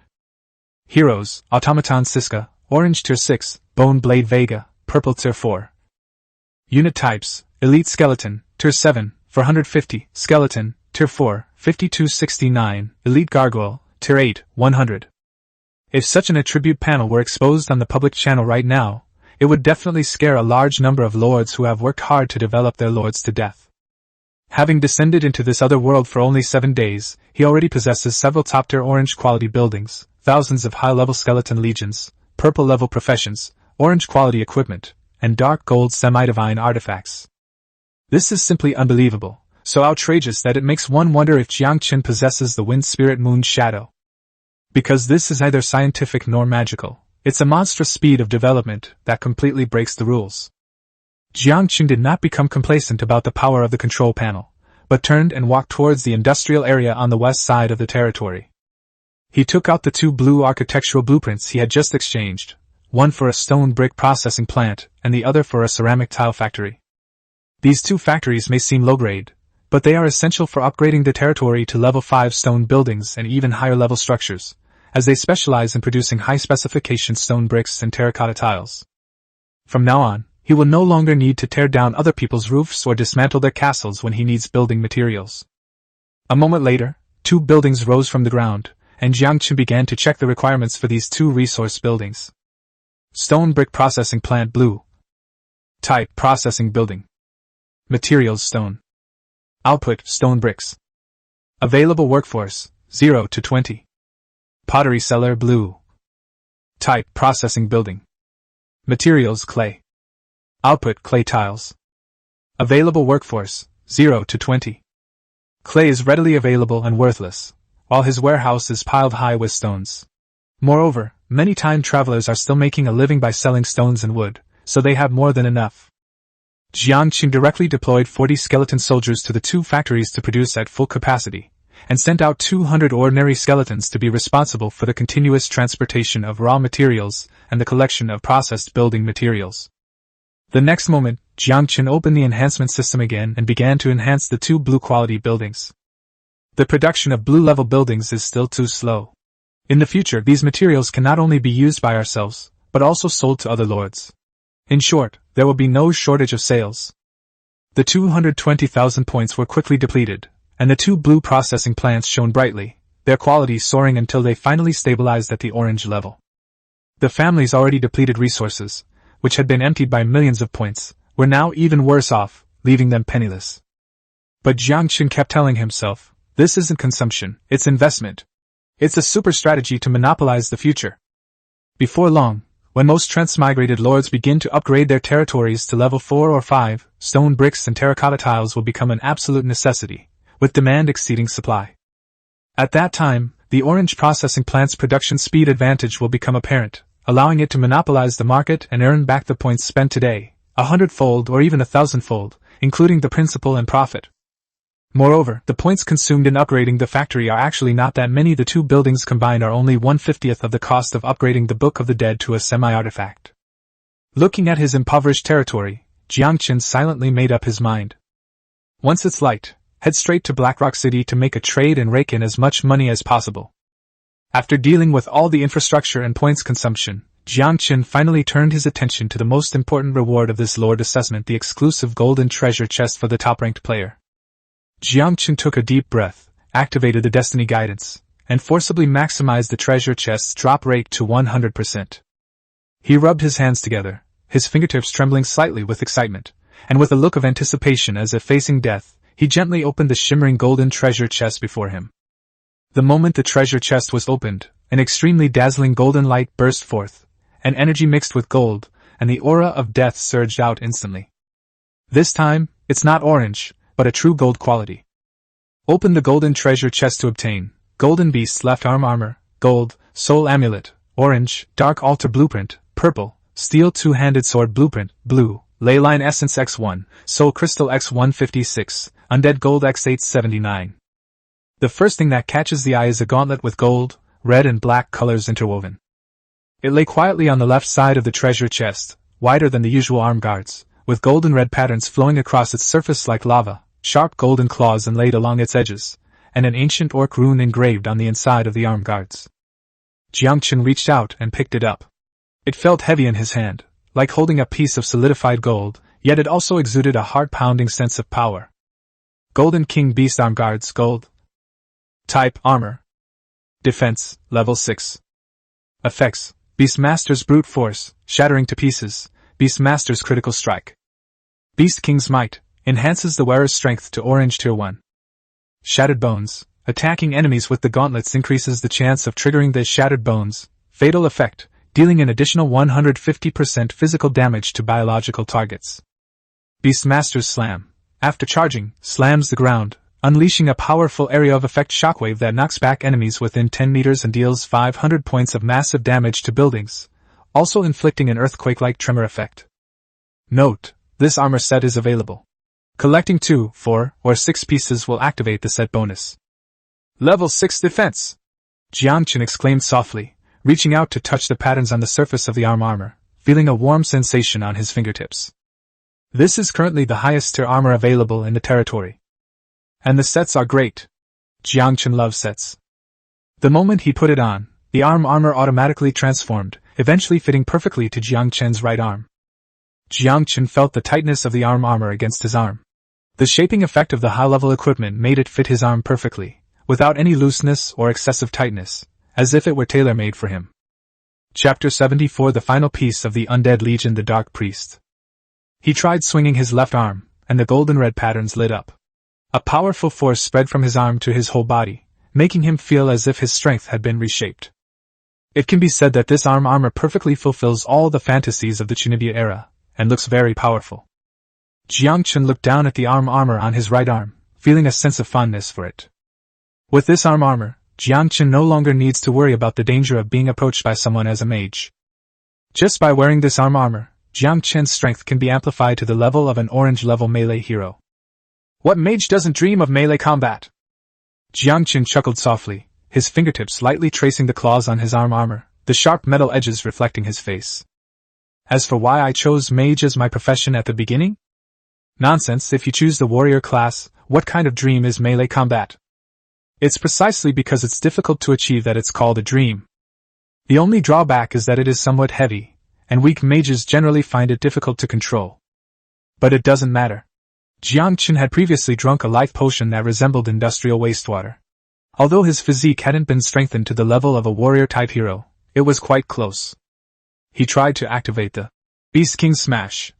Heroes, Automaton Siska, Orange Tier 6, Bone Blade Vega, Purple Tier 4. Unit Types, Elite Skeleton, Tier 7, 450, Skeleton, Tier 4, 5269, Elite Gargoyle, Tier 8, 100. If such an attribute panel were exposed on the public channel right now, it would definitely scare a large number of lords who have worked hard to develop their lords to death. Having descended into this other world for only 7 days, he already possesses several top-tier orange quality buildings, thousands of high-level skeleton legions, purple-level professions, orange quality equipment, and dark gold semi-divine artifacts. This is simply unbelievable, so outrageous that it makes one wonder if Yangchen possesses the wind spirit Moon Shadow. Because this is neither scientific nor magical, it's a monstrous speed of development that completely breaks the rules. Yangchen did not become complacent about the power of the control panel, but turned and walked towards the industrial area on the west side of the territory. He took out the 2 blue architectural blueprints he had just exchanged, one for a stone brick processing plant and the other for a ceramic tile factory. These 2 factories may seem low-grade, but they are essential for upgrading the territory to level 5 stone buildings and even higher level structures, as they specialize in producing high-specification stone bricks and terracotta tiles. From now on, he will no longer need to tear down other people's roofs or dismantle their castles when he needs building materials. A moment later, 2 buildings rose from the ground, and Yangchen began to check the requirements for these 2 resource buildings. Stone Brick Processing Plant Blue. Type Processing Building. Materials Stone. Output Stone Bricks. Available Workforce 0 to 20. Pottery Cellar Blue. Type Processing Building. Materials Clay. Output Clay Tiles. Available Workforce 0 to 20. Clay is readily available and worthless, while his warehouse is piled high with stones. Moreover, many time travelers are still making a living by selling stones and wood, so they have more than enough. Yangchen directly deployed 40 skeleton soldiers to the 2 factories to produce at full capacity, and sent out 200 ordinary skeletons to be responsible for the continuous transportation of raw materials and the collection of processed building materials. The next moment, Yangchen opened the enhancement system again and began to enhance the 2 blue quality buildings. The production of blue-level buildings is still too slow. In the future, these materials can not only be used by ourselves, but also sold to other lords. In short, there will be no shortage of sales. The 220,000 points were quickly depleted, and the 2 blue processing plants shone brightly, their quality soaring until they finally stabilized at the orange level. The family's already depleted resources, which had been emptied by millions of points, were now even worse off, leaving them penniless. But Yangchen kept telling himself, this isn't consumption, it's investment. It's a super strategy to monopolize the future. Before long, when most transmigrated lords begin to upgrade their territories to level 4 or 5, stone bricks and terracotta tiles will become an absolute necessity, with demand exceeding supply. At that time, the orange processing plant's production speed advantage will become apparent, allowing it to monopolize the market and earn back the points spent today, 100-fold or even 1,000-fold, including the principal and profit. Moreover, the points consumed in upgrading the factory are actually not that many. The 2 buildings combined are only 1/50th of the cost of upgrading the Book of the Dead to a semi-artifact. Looking at his impoverished territory, Yangchen silently made up his mind. Once it's light, head straight to Blackrock City to make a trade and rake in as much money as possible. After dealing with all the infrastructure and points consumption, Yangchen finally turned his attention to the most important reward of this lord assessment, the exclusive golden treasure chest for the top-ranked player. Yangchen took a deep breath, activated the destiny guidance, and forcibly maximized the treasure chest's drop rate to 100%. He rubbed his hands together, his fingertips trembling slightly with excitement, and with a look of anticipation as if facing death, he gently opened the shimmering golden treasure chest before him. The moment the treasure chest was opened, an extremely dazzling golden light burst forth, an energy mixed with gold, and the aura of death surged out instantly. This time, it's not orange, but a true gold quality. Open the golden treasure chest to obtain golden beast's left arm armor, gold, soul amulet, orange, dark altar blueprint, purple, steel two-handed sword blueprint, blue, leyline essence X1, soul crystal X156, undead gold X879. The first thing that catches the eye is a gauntlet with gold, red and black colors interwoven. It lay quietly on the left side of the treasure chest, wider than the usual arm guards, with golden red patterns flowing across its surface like lava, sharp golden claws inlaid along its edges, and an ancient orc rune engraved on the inside of the arm guards. Yangchen reached out and picked it up. It felt heavy in his hand, like holding a piece of solidified gold, yet it also exuded a heart-pounding sense of power. Golden King Beast Arm Guards, Gold. Type, Armor. Defense, Level 6. Effects, Beastmaster's Brute Force, Shattering to Pieces, Beastmaster's Critical Strike. Beast King's Might, enhances the wearer's strength to Orange Tier 1. Shattered Bones, attacking enemies with the gauntlets increases the chance of triggering the Shattered Bones, fatal effect, dealing an additional 150% physical damage to biological targets. Beastmaster's Slam, after charging, slams the ground, unleashing a powerful area of effect shockwave that knocks back enemies within 10 meters and deals 500 points of massive damage to buildings, also inflicting an earthquake-like tremor effect. Note, this armor set is available. Collecting 2, 4, or 6 pieces will activate the set bonus. Level 6 Defense! Yangchen exclaimed softly, reaching out to touch the patterns on the surface of the armor, feeling a warm sensation on his fingertips. This is currently the highest tier armor available in the territory. And the sets are great. Yangchen loves sets. The moment he put it on, the armor automatically transformed, eventually fitting perfectly to Yangchen's right arm. Yangchen felt the tightness of the armor against his arm. The shaping effect of the high-level equipment made it fit his arm perfectly, without any looseness or excessive tightness, as if it were tailor-made for him. Chapter 74 The final piece of the Undead Legion The Dark Priest. He tried swinging his left arm, and the golden red patterns lit up. A powerful force spread from his arm to his whole body, making him feel as if his strength had been reshaped. It can be said that this armor perfectly fulfills all the fantasies of the Chunibyo era, and looks very powerful. Yangchen looked down at the armor on his right arm, feeling a sense of fondness for it. With this armor, Yangchen no longer needs to worry about the danger of being approached by someone as a mage. Just by wearing this armor, Yangchen's strength can be amplified to the level of an orange-level melee hero. What mage doesn't dream of melee combat? Yangchen chuckled softly, his fingertips lightly tracing the claws on his armor, the sharp metal edges reflecting his face. As for why I chose mage as my profession at the beginning? Nonsense. If you choose the warrior class, what kind of dream is melee combat? It's precisely because it's difficult to achieve that it's called a dream. The only drawback is that it is somewhat heavy, and weak mages generally find it difficult to control. But it doesn't matter. Yangchen had previously drunk a life potion that resembled industrial wastewater. Although his physique hadn't been strengthened to the level of a warrior-type hero, it was quite close. He tried to activate the Beast King Smash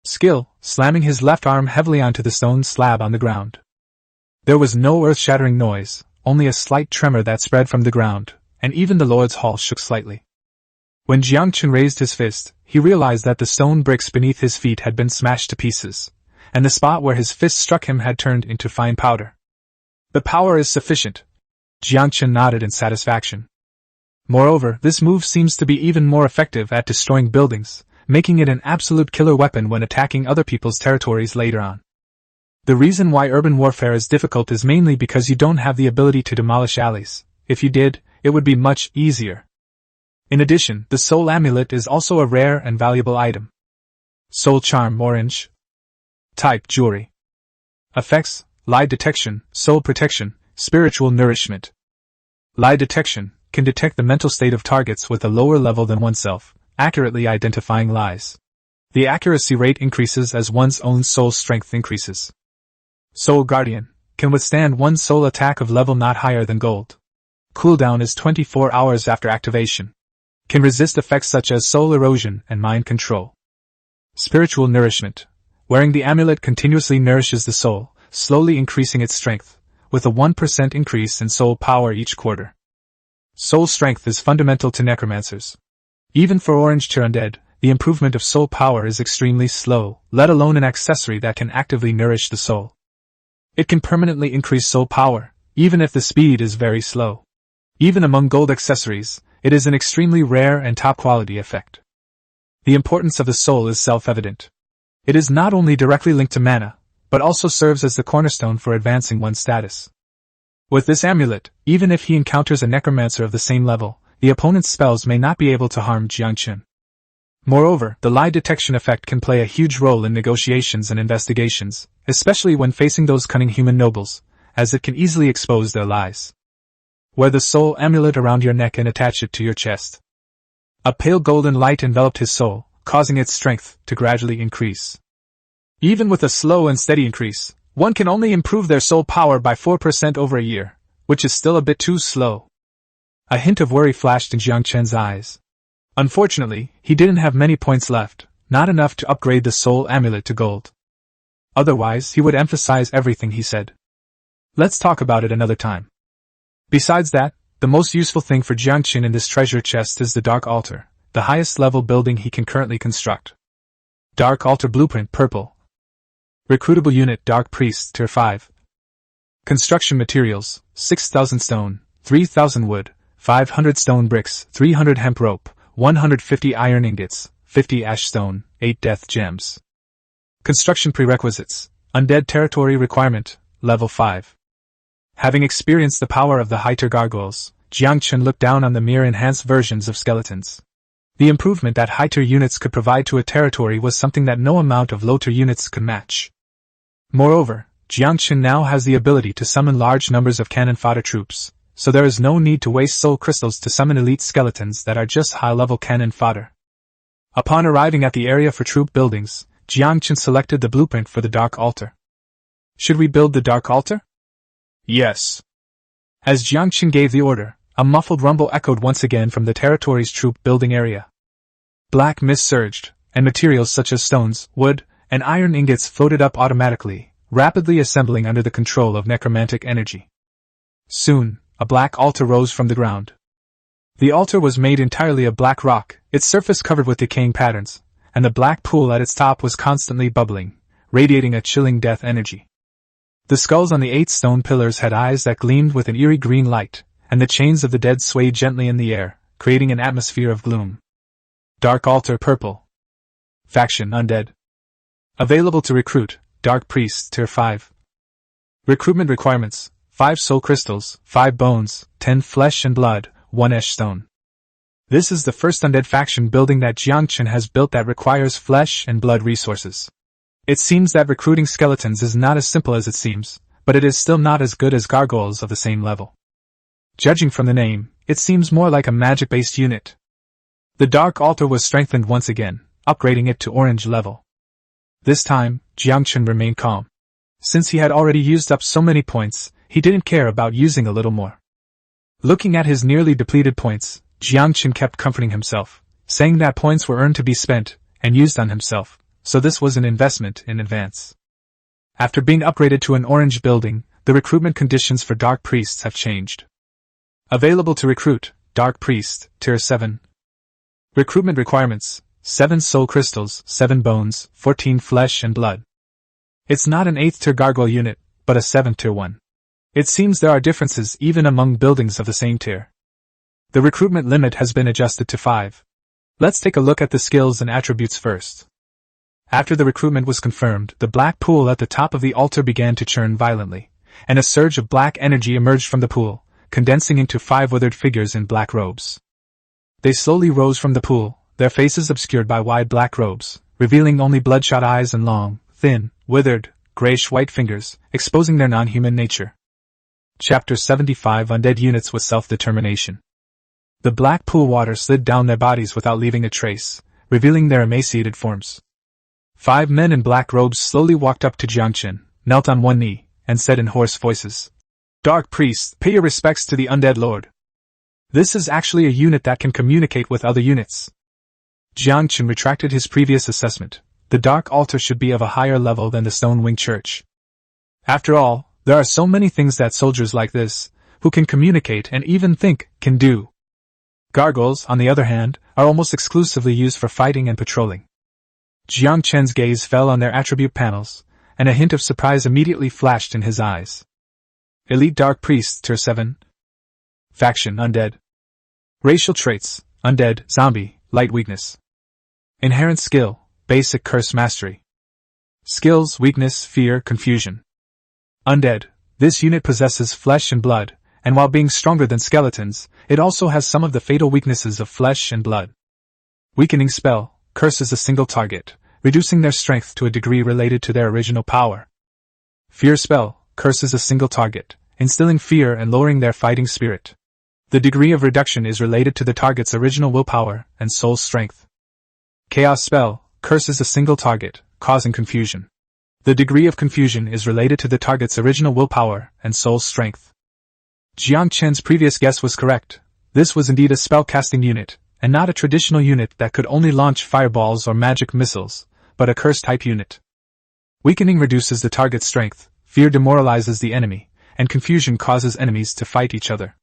skill, slamming his left arm heavily onto the stone slab on the ground. There was no earth-shattering noise, only a slight tremor that spread from the ground, and even the Lord's Hall shook slightly. When Yangchen raised his fist, he realized that the stone bricks beneath his feet had been smashed to pieces, and the spot where his fist struck him had turned into fine powder. The power is sufficient. Yangchen nodded in satisfaction. Moreover, this move seems to be even more effective at destroying buildings, making it an absolute killer weapon when attacking other people's territories later on. The reason why urban warfare is difficult is mainly because you don't have the ability to demolish alleys. If you did, it would be much easier. In addition, the soul amulet is also a rare and valuable item. Soul charm orange. Type jewelry. Effects: lie detection, soul protection, spiritual nourishment. Lie detection can detect the mental state of targets with a lower level than oneself, accurately identifying lies. The accuracy rate increases as one's own soul strength increases. Soul Guardian can withstand one soul attack of level not higher than gold. Cooldown is 24 hours after activation. Can resist effects such as soul erosion and mind control. Spiritual nourishment. Wearing the amulet continuously nourishes the soul, slowly increasing its strength, with a 1% increase in soul power each quarter. Soul strength is fundamental to necromancers. Even for orange tier undead, the improvement of soul power is extremely slow, let alone an accessory that can actively nourish the soul. It can permanently increase soul power, even if the speed is very slow. Even among gold accessories, it is an extremely rare and top-quality effect. The importance of the soul is self-evident. It is not only directly linked to mana, but also serves as the cornerstone for advancing one's status. With this amulet, even if he encounters a necromancer of the same level, the opponent's spells may not be able to harm Yangchen. Moreover, the lie detection effect can play a huge role in negotiations and investigations, especially when facing those cunning human nobles, as it can easily expose their lies. Wear the soul amulet around your neck and attach it to your chest. A pale golden light enveloped his soul, causing its strength to gradually increase. Even with a slow and steady increase, one can only improve their soul power by 4% over a year, which is still a bit too slow. A hint of worry flashed in Yangchen's eyes. Unfortunately, he didn't have many points left, not enough to upgrade the soul amulet to gold. Otherwise, he would emphasize everything he said. Let's talk about it another time. Besides that, the most useful thing for Yangchen in this treasure chest is the Dark Altar, the highest level building he can currently construct. Dark Altar Blueprint Purple. Recruitable Unit Dark Priest Tier 5. Construction Materials, 6,000 stone, 3,000 wood, 500 stone bricks, 300 hemp rope, 150 iron ingots, 50 ash stone, 8 death gems. Construction Prerequisites. Undead Territory Requirement, Level 5. Having experienced the power of the high-tier gargoyles, Yangchen looked down on the mere enhanced versions of skeletons. The improvement that high-tier units could provide to a territory was something that no amount of low-tier units could match. Moreover, Yangchen now has the ability to summon large numbers of cannon fodder troops, so there is no need to waste soul crystals to summon elite skeletons that are just high-level cannon fodder. Upon arriving at the area for troop buildings, Yangchen selected the blueprint for the Dark Altar. Should we build the Dark Altar? Yes. As Yangchen gave the order, a muffled rumble echoed once again from the territory's troop building area. Black mist surged, and materials such as stones, wood, and iron ingots floated up automatically, rapidly assembling under the control of necromantic energy. Soon, a black altar rose from the ground. The altar was made entirely of black rock, its surface covered with decaying patterns, and the black pool at its top was constantly bubbling, radiating a chilling death energy. The skulls on the 8 stone pillars had eyes that gleamed with an eerie green light, and the chains of the dead swayed gently in the air, creating an atmosphere of gloom. Dark Altar Purple. Faction Undead. Available to recruit, Dark Priest Tier 5. Recruitment Requirements: 5 soul crystals, 5 bones, 10 flesh and blood, 1 ash stone. This is the first undead faction building that Yangchen has built that requires flesh and blood resources. It seems that recruiting skeletons is not as simple as it seems, but it is still not as good as gargoyles of the same level. Judging from the name, it seems more like a magic-based unit. The Dark Altar was strengthened once again, upgrading it to orange level. This time, Yangchen remained calm. Since he had already used up so many points, he didn't care about using a little more. Looking at his nearly depleted points, Yangchen kept comforting himself, saying that points were earned to be spent and used on himself, so this was an investment in advance. After being upgraded to an orange building, the recruitment conditions for Dark Priests have changed. Available to recruit, Dark Priest, Tier 7. Recruitment requirements: 7 soul crystals, 7 bones, 14 flesh and blood. It's not an 8th tier gargoyle unit, but a 7th tier one. It seems there are differences even among buildings of the same tier. The recruitment limit has been adjusted to 5. Let's take a look at the skills and attributes first. After the recruitment was confirmed, the black pool at the top of the altar began to churn violently, and a surge of black energy emerged from the pool, condensing into 5 withered figures in black robes. They slowly rose from the pool, their faces obscured by wide black robes, revealing only bloodshot eyes and long, thin, withered, grayish-white fingers, exposing their non-human nature. Chapter 75 Undead Units with Self-Determination. The black pool water slid down their bodies without leaving a trace, revealing their emaciated forms. 5 men in black robes slowly walked up to Yangchen, knelt on one knee, and said in hoarse voices, "Dark Priest, pay your respects to the Undead Lord. This is actually a unit that can communicate with other units." Yangchen retracted his previous assessment. The Dark Altar should be of a higher level than the Stone Wing Church. After all, there are so many things that soldiers like this, who can communicate and even think, can do. Gargoyles, on the other hand, are almost exclusively used for fighting and patrolling. Yangchen's gaze fell on their attribute panels, and a hint of surprise immediately flashed in his eyes. Elite Dark Priest, Tier 7. Faction, Undead. Racial traits, Undead, Zombie, Light Weakness. Inherent skill, Basic Curse Mastery. Skills, Weakness, Fear, Confusion. Undead, this unit possesses flesh and blood, and while being stronger than skeletons, it also has some of the fatal weaknesses of flesh and blood. Weakening spell, curses a single target, reducing their strength to a degree related to their original power. Fear spell, curses a single target, instilling fear and lowering their fighting spirit. The degree of reduction is related to the target's original willpower and soul strength. Chaos spell, curses a single target, causing confusion. The degree of confusion is related to the target's original willpower and soul strength. Yangchen's previous guess was correct. This was indeed a spell-casting unit, and not a traditional unit that could only launch fireballs or magic missiles, but a curse-type unit. Weakening reduces the target's strength, fear demoralizes the enemy, and confusion causes enemies to fight each other.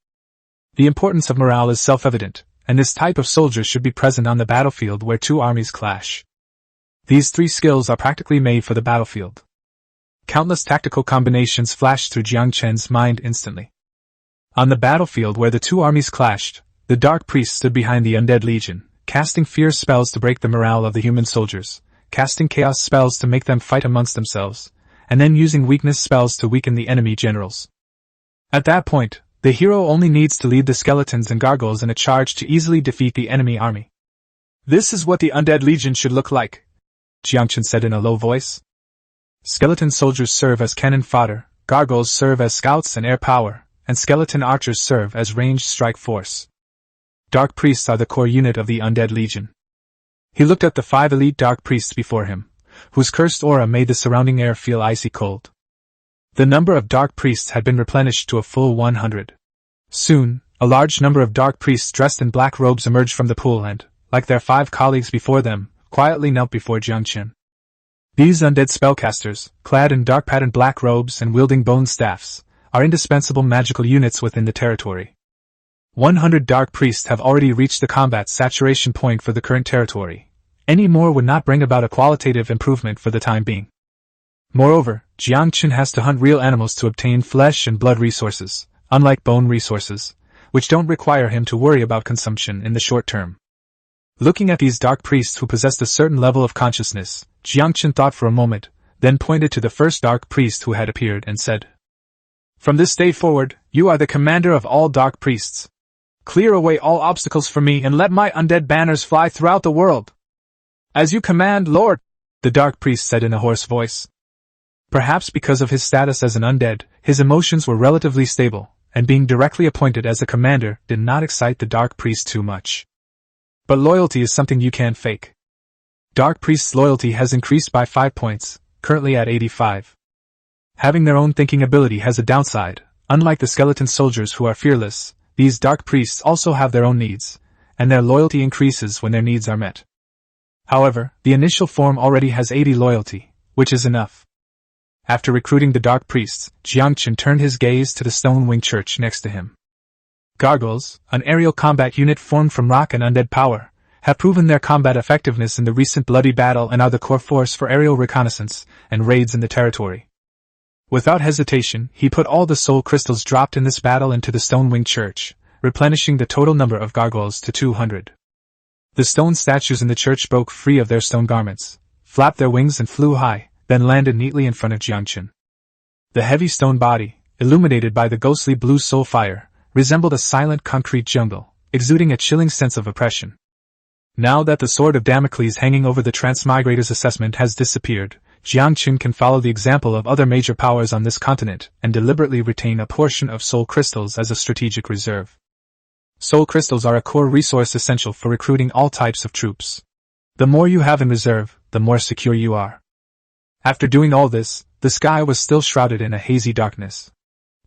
The importance of morale is self-evident, and this type of soldier should be present on the battlefield where two armies clash. These three skills are practically made for the battlefield. Countless tactical combinations flashed through Yangchen's mind instantly. On the battlefield where the two armies clashed, the Dark Priest stood behind the Undead Legion, casting fear spells to break the morale of the human soldiers, casting chaos spells to make them fight amongst themselves, and then using weakness spells to weaken the enemy generals. At that point, the hero only needs to lead the skeletons and gargoyles in a charge to easily defeat the enemy army. "This is what the Undead Legion should look like," Yangchen said in a low voice. Skeleton soldiers serve as cannon fodder, gargoyles serve as scouts and air power, and skeleton archers serve as ranged strike force. Dark Priests are the core unit of the Undead Legion. He looked at the 5 elite Dark Priests before him, whose cursed aura made the surrounding air feel icy cold. The number of Dark Priests had been replenished to a full 100. Soon, a large number of Dark Priests dressed in black robes emerged from the pool and, like their 5 colleagues before them, quietly knelt before Yangchen. These undead spellcasters, clad in dark-patterned black robes and wielding bone staffs, are indispensable magical units within the territory. 100 Dark Priests have already reached the combat saturation point for the current territory. Any more would not bring about a qualitative improvement for the time being. Moreover, Yangchen has to hunt real animals to obtain flesh and blood resources, unlike bone resources, which don't require him to worry about consumption in the short term. Looking at these Dark Priests who possessed a certain level of consciousness, Yangchen thought for a moment, then pointed to the first Dark Priest who had appeared and said, "From this day forward, you are the commander of all Dark Priests. Clear away all obstacles for me and let my undead banners fly throughout the world." "As you command, Lord," the Dark Priest said in a hoarse voice. Perhaps because of his status as an undead, his emotions were relatively stable, and being directly appointed as a commander did not excite the Dark Priest too much. But loyalty is something you can't fake. Dark Priest's loyalty has increased by 5 points, currently at 85. Having their own thinking ability has a downside. Unlike the skeleton soldiers who are fearless, these Dark Priests also have their own needs, and their loyalty increases when their needs are met. However, the initial form already has 80 loyalty, which is enough. After recruiting the Dark Priests, Yangchen turned his gaze to the Stone Wing Church next to him. Gargoyles, an aerial combat unit formed from rock and undead power, have proven their combat effectiveness in the recent bloody battle and are the core force for aerial reconnaissance and raids in the territory. Without hesitation, he put all the soul crystals dropped in this battle into the Stone Wing Church, replenishing the total number of gargoyles to 200. The stone statues in the church broke free of their stone garments, flapped their wings and flew high, then landed neatly in front of Yangchen. The heavy stone body, illuminated by the ghostly blue soul fire, resembled a silent concrete jungle, exuding a chilling sense of oppression. Now that the sword of Damocles hanging over the Transmigrator's assessment has disappeared, Yangchen can follow the example of other major powers on this continent and deliberately retain a portion of soul crystals as a strategic reserve. Soul crystals are a core resource essential for recruiting all types of troops. The more you have in reserve, the more secure you are. After doing all this, The sky was still shrouded in a hazy darkness.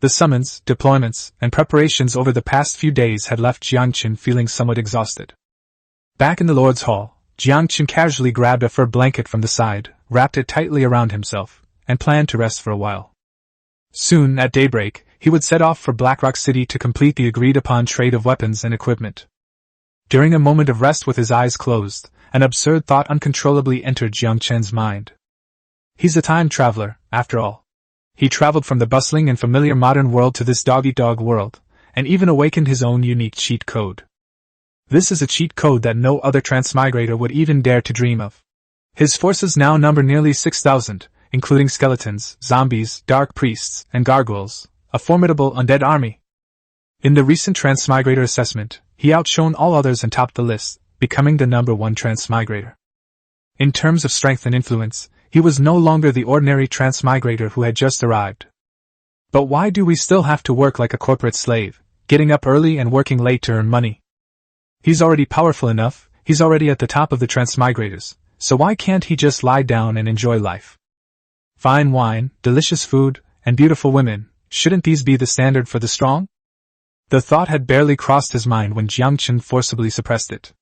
The summons, deployments, and preparations over the past few days had left Yangchen feeling somewhat exhausted. Back in the Lord's Hall, Yangchen casually grabbed a fur blanket from the side, wrapped it tightly around himself, and planned to rest for a while. Soon, at daybreak, he would set off for Blackrock City to complete the agreed-upon trade of weapons and equipment. During a moment of rest with his eyes closed, an absurd thought uncontrollably entered Yangchen's mind. He's a time traveler, after all. He traveled from the bustling and familiar modern world to this dog-eat-dog world, and even awakened his own unique cheat code. This is a cheat code that no other transmigrator would even dare to dream of. His forces now number nearly 6,000, including skeletons, zombies, dark priests, and gargoyles, a formidable undead army. In the recent transmigrator assessment, he outshone all others and topped the list, becoming the #1 transmigrator. In terms of strength and influence, he was no longer the ordinary transmigrator who had just arrived. But why do we still have to work like a corporate slave, getting up early and working late to earn money? He's already powerful enough, he's already at the top of the transmigrators, so why can't he just lie down and enjoy life? Fine wine, delicious food, and beautiful women, shouldn't these be the standard for the strong? The thought had barely crossed his mind when Yangchen forcibly suppressed it.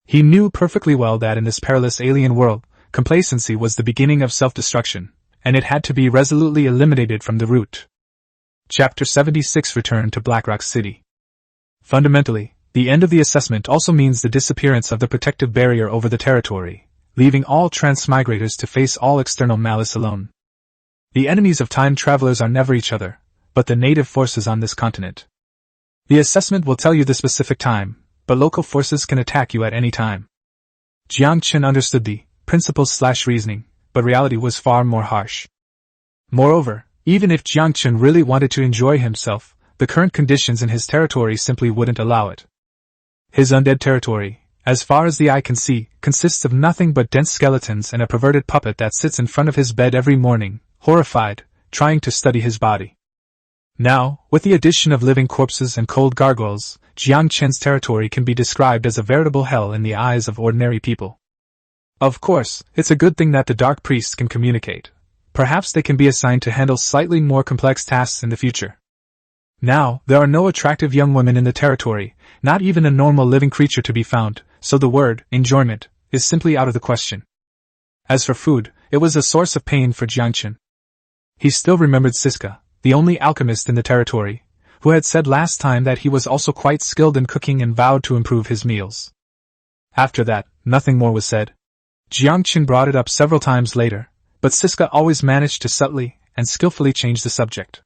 He knew perfectly well that in this perilous alien world, complacency was the beginning of self-destruction, and it had to be resolutely eliminated from the root. Chapter 76 Return to Blackrock City. Fundamentally, the end of the assessment also means the disappearance of the protective barrier over the territory, leaving all transmigrators to face all external malice alone. The enemies of time travelers are never each other, but the native forces on this continent. The assessment will tell you the specific time, but local forces can attack you at any time. Yangchen understood the principles/reasoning, but reality was far more harsh. Moreover, even if Yangchen really wanted to enjoy himself, the current conditions in his territory simply wouldn't allow it. His undead territory, as far as the eye can see, consists of nothing but dense skeletons and a perverted puppet that sits in front of his bed every morning, horrified, trying to study his body. Now, with the addition of living corpses and cold gargoyles, Yangchen's territory can be described as a veritable hell in the eyes of ordinary people. Of course, it's a good thing that the dark priests can communicate. Perhaps they can be assigned to handle slightly more complex tasks in the future. Now, there are no attractive young women in the territory, not even a normal living creature to be found, so the word, enjoyment, is simply out of the question. As for food, it was a source of pain for Yangchen. He still remembered Siska, the only alchemist in the territory, who had said last time that he was also quite skilled in cooking and vowed to improve his meals. After that, nothing more was said. Yangchen brought it up several times later, but Siska always managed to subtly and skillfully change the subject.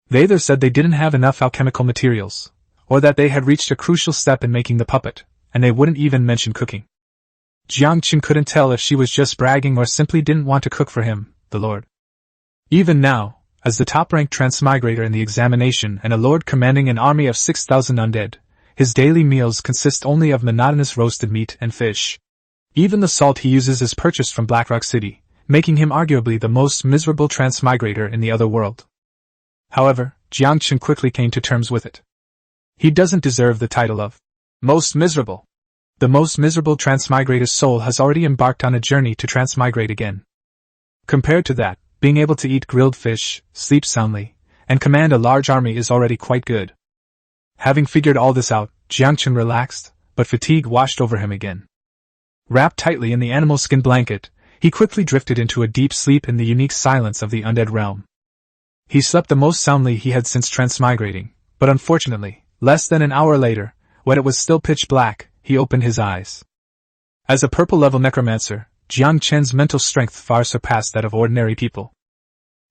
They either said they didn't have enough alchemical materials, or that they had reached a crucial step in making the puppet, and they wouldn't even mention cooking. Yangchen couldn't tell if she was just bragging or simply didn't want to cook for him, the Lord. Even now, as the top-ranked transmigrator in the examination and a lord commanding an army of 6,000 undead, his daily meals consist only of monotonous roasted meat and fish. Even the salt he uses is purchased from Blackrock City, making him arguably the most miserable transmigrator in the other world. However, Yangchen quickly came to terms with it. He doesn't deserve the title of most miserable. The most miserable transmigrator's soul has already embarked on a journey to transmigrate again. Compared to that, being able to eat grilled fish, sleep soundly, and command a large army is already quite good. Having figured all this out, Yangchen relaxed, but fatigue washed over him again. Wrapped tightly in the animal skin blanket, he quickly drifted into a deep sleep in the unique silence of the undead realm. He slept the most soundly he had since transmigrating, but unfortunately, less than an hour later, when it was still pitch black, he opened his eyes. As a purple-level necromancer, Yangchen's mental strength far surpassed that of ordinary people.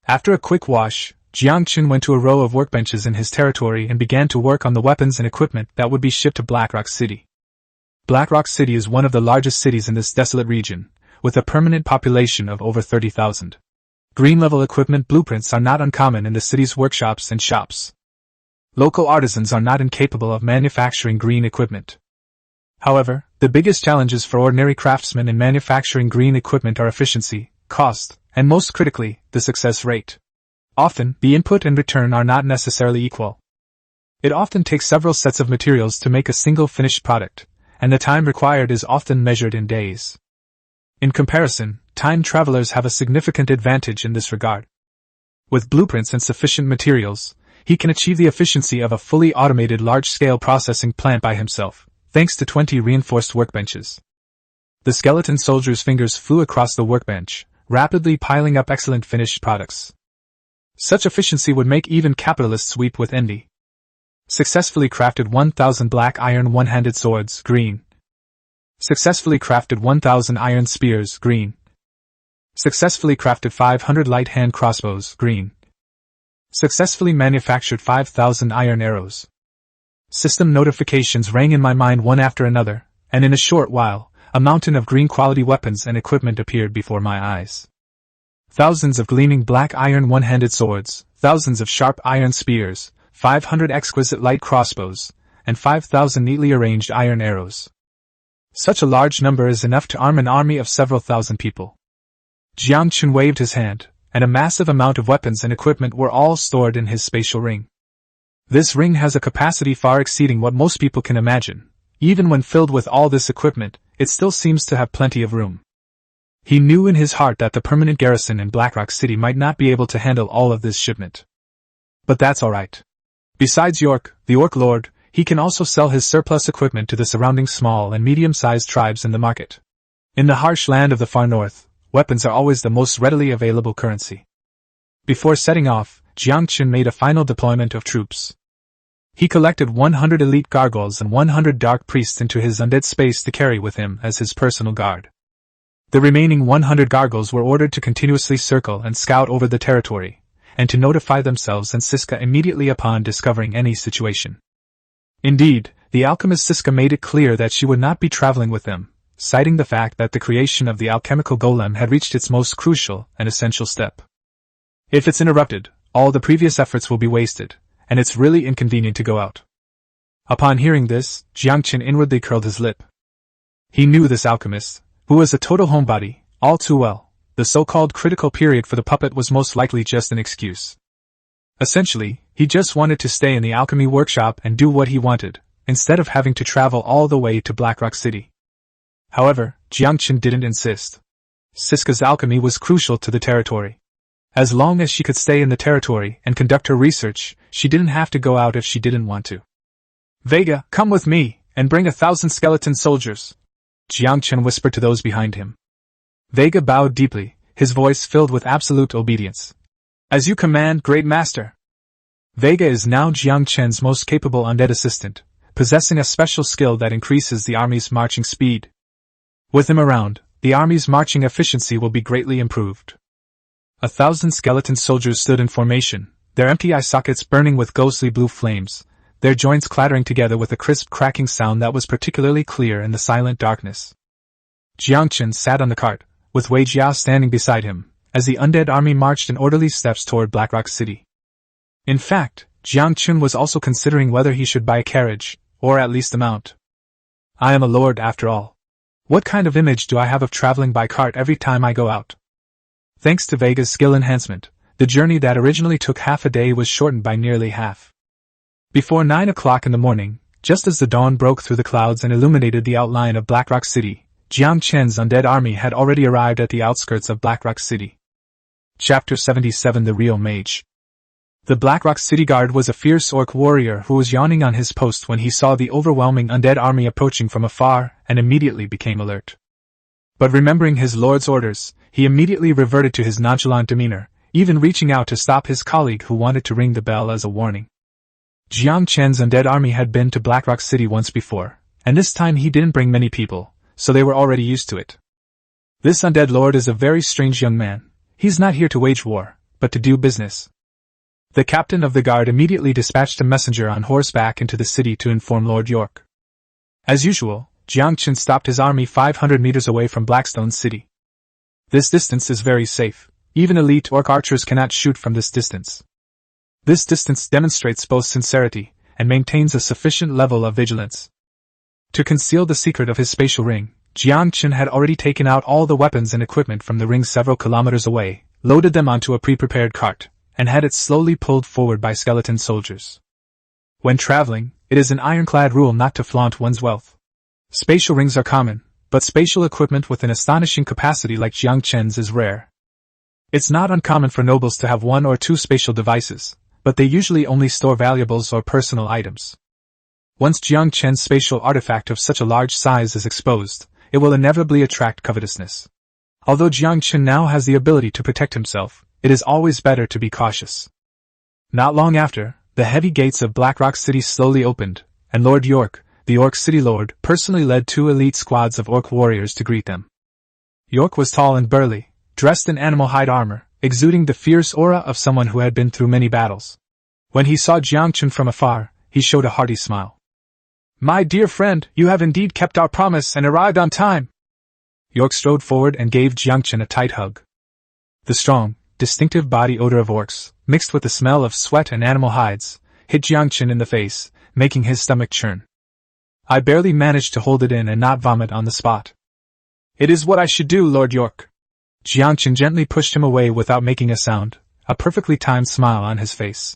After a quick wash, Yangchen went to a row of workbenches in his territory and began to work on the weapons and equipment that would be shipped to Blackrock City. Blackrock City is one of the largest cities in this desolate region, with a permanent population of over 30,000. Green-level equipment blueprints are not uncommon in the city's workshops and shops. Local artisans are not incapable of manufacturing green equipment. However, the biggest challenges for ordinary craftsmen in manufacturing green equipment are efficiency, cost, and most critically, the success rate. Often, the input and return are not necessarily equal. It often takes several sets of materials to make a single finished product, and the time required is often measured in days. In comparison, time travelers have a significant advantage in this regard. With blueprints and sufficient materials, he can achieve the efficiency of a fully automated large-scale processing plant by himself, thanks to 20 reinforced workbenches. The skeleton soldier's fingers flew across the workbench, rapidly piling up excellent finished products. Such efficiency would make even capitalists weep with envy. Successfully crafted 1,000 black iron one-handed swords, green. Successfully crafted 1,000 iron spears, green. Successfully crafted 500 light hand crossbows, green. Successfully manufactured 5,000 iron arrows. System notifications rang in my mind one after another, and in a short while, a mountain of green quality weapons and equipment appeared before my eyes. Thousands of gleaming black iron one-handed swords, thousands of sharp iron spears, 500 exquisite light crossbows, and 5,000 neatly arranged iron arrows. Such a large number is enough to arm an army of several thousand people. Yangchen waved his hand, and a massive amount of weapons and equipment were all stored in his spatial ring. This ring has a capacity far exceeding what most people can imagine. Even when filled with all this equipment, it still seems to have plenty of room. He knew in his heart that the permanent garrison in Blackrock City might not be able to handle all of this shipment. But that's alright. Besides York, the Orc Lord, he can also sell his surplus equipment to the surrounding small and medium-sized tribes in the market. In the harsh land of the far north, weapons are always the most readily available currency. Before setting off, Yangchen made a final deployment of troops. He collected 100 elite gargoyles and 100 dark priests into his undead space to carry with him as his personal guard. The remaining 100 gargoyles were ordered to continuously circle and scout over the territory, and to notify themselves and Siska immediately upon discovering any situation. Indeed, the alchemist Siska made it clear that she would not be traveling with them, citing the fact that the creation of the alchemical golem had reached its most crucial and essential step. If it's interrupted, all the previous efforts will be wasted, and it's really inconvenient to go out. Upon hearing this, Yangchen inwardly curled his lip. He knew this alchemist, who was a total homebody, all too well. The so-called critical period for the puppet was most likely just an excuse. Essentially, he just wanted to stay in the alchemy workshop and do what he wanted, instead of having to travel all the way to Blackrock City. However, Yangchen didn't insist. Siska's alchemy was crucial to the territory. As long as she could stay in the territory and conduct her research, she didn't have to go out if she didn't want to. Vega, come with me, and bring 1,000 skeleton soldiers, Yangchen whispered to those behind him. Vega bowed deeply, his voice filled with absolute obedience. As you command, Great Master. Vega is now Yangchen's most capable undead assistant, possessing a special skill that increases the army's marching speed. With him around, the army's marching efficiency will be greatly improved. 1,000 skeleton soldiers stood in formation, their empty eye sockets burning with ghostly blue flames, their joints clattering together with a crisp cracking sound that was particularly clear in the silent darkness. Yangchen sat on the cart, with Wei Jiao standing beside him, as the undead army marched in orderly steps toward Blackrock City. In fact, Yangchen was also considering whether he should buy a carriage, or at least a mount. I am a lord after all. What kind of image do I have of traveling by cart every time I go out? Thanks to Vega's skill enhancement, the journey that originally took half a day was shortened by nearly half. Before 9 o'clock in the morning, just as the dawn broke through the clouds and illuminated the outline of Blackrock City, Yangchen's undead army had already arrived at the outskirts of Blackrock City. Chapter 77 The Real Mage. The Blackrock City Guard was a fierce orc warrior who was yawning on his post when he saw the overwhelming undead army approaching from afar and immediately became alert. But remembering his lord's orders, he immediately reverted to his nonchalant demeanor, even reaching out to stop his colleague who wanted to ring the bell as a warning. Yangchen's undead army had been to Blackrock City once before, and this time he didn't bring many people, so they were already used to it. This undead lord is a very strange young man. He's not here to wage war, but to do business. The captain of the guard immediately dispatched a messenger on horseback into the city to inform Lord York. As usual, Yangchen stopped his army 500 meters away from Blackstone City. This distance is very safe. Even elite orc archers cannot shoot from this distance. This distance demonstrates both sincerity and maintains a sufficient level of vigilance. To conceal the secret of his spatial ring, Yangchen had already taken out all the weapons and equipment from the ring several kilometers away, loaded them onto a pre-prepared cart, and had it slowly pulled forward by skeleton soldiers. When traveling, it is an ironclad rule not to flaunt one's wealth. Spatial rings are common, but spatial equipment with an astonishing capacity like Yangchen's is rare. It's not uncommon for nobles to have one or two spatial devices, but they usually only store valuables or personal items. Once Yangchen's spatial artifact of such a large size is exposed, it will inevitably attract covetousness. Although Yangchen now has the ability to protect himself, it is always better to be cautious. Not long after, the heavy gates of Blackrock City slowly opened, and Lord York, the Orc City Lord, personally led 2 elite squads of Orc warriors to greet them. York was tall and burly, dressed in animal hide armor, exuding the fierce aura of someone who had been through many battles. When he saw Yangchen from afar, he showed a hearty smile. "My dear friend, you have indeed kept our promise and arrived on time." York strode forward and gave Yangchen a tight hug. The strong, distinctive body odor of orcs, mixed with the smell of sweat and animal hides, hit Yangchen in the face, making his stomach churn. "I barely managed to hold it in and not vomit on the spot." "It is what I should do, Lord York." Yangchen gently pushed him away without making a sound, a perfectly timed smile on his face.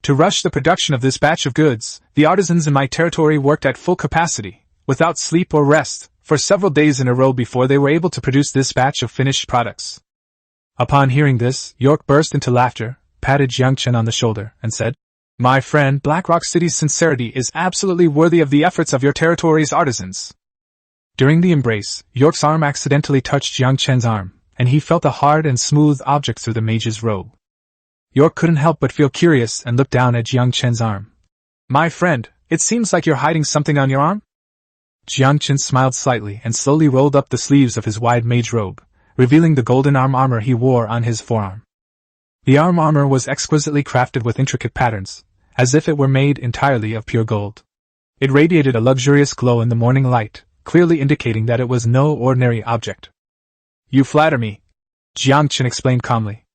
"To rush the production of this batch of goods, the artisans in my territory worked at full capacity, without sleep or rest, for several days in a row before they were able to produce this batch of finished products." Upon hearing this, York burst into laughter, patted Yangchen on the shoulder, and said, "My friend, Blackrock City's sincerity is absolutely worthy of the efforts of your territory's artisans." During the embrace, York's arm accidentally touched Yangchen's arm, and he felt a hard and smooth object through the mage's robe. York couldn't help but feel curious and looked down at Yangchen's arm. "My friend, it seems like you're hiding something on your arm?" Yangchen smiled slightly and slowly rolled up the sleeves of his wide mage robe, revealing the golden arm armor he wore on his forearm. The arm armor was exquisitely crafted with intricate patterns, as if it were made entirely of pure gold. It radiated a luxurious glow in the morning light, clearly indicating that it was no ordinary object. "You flatter me," Yangchen explained calmly.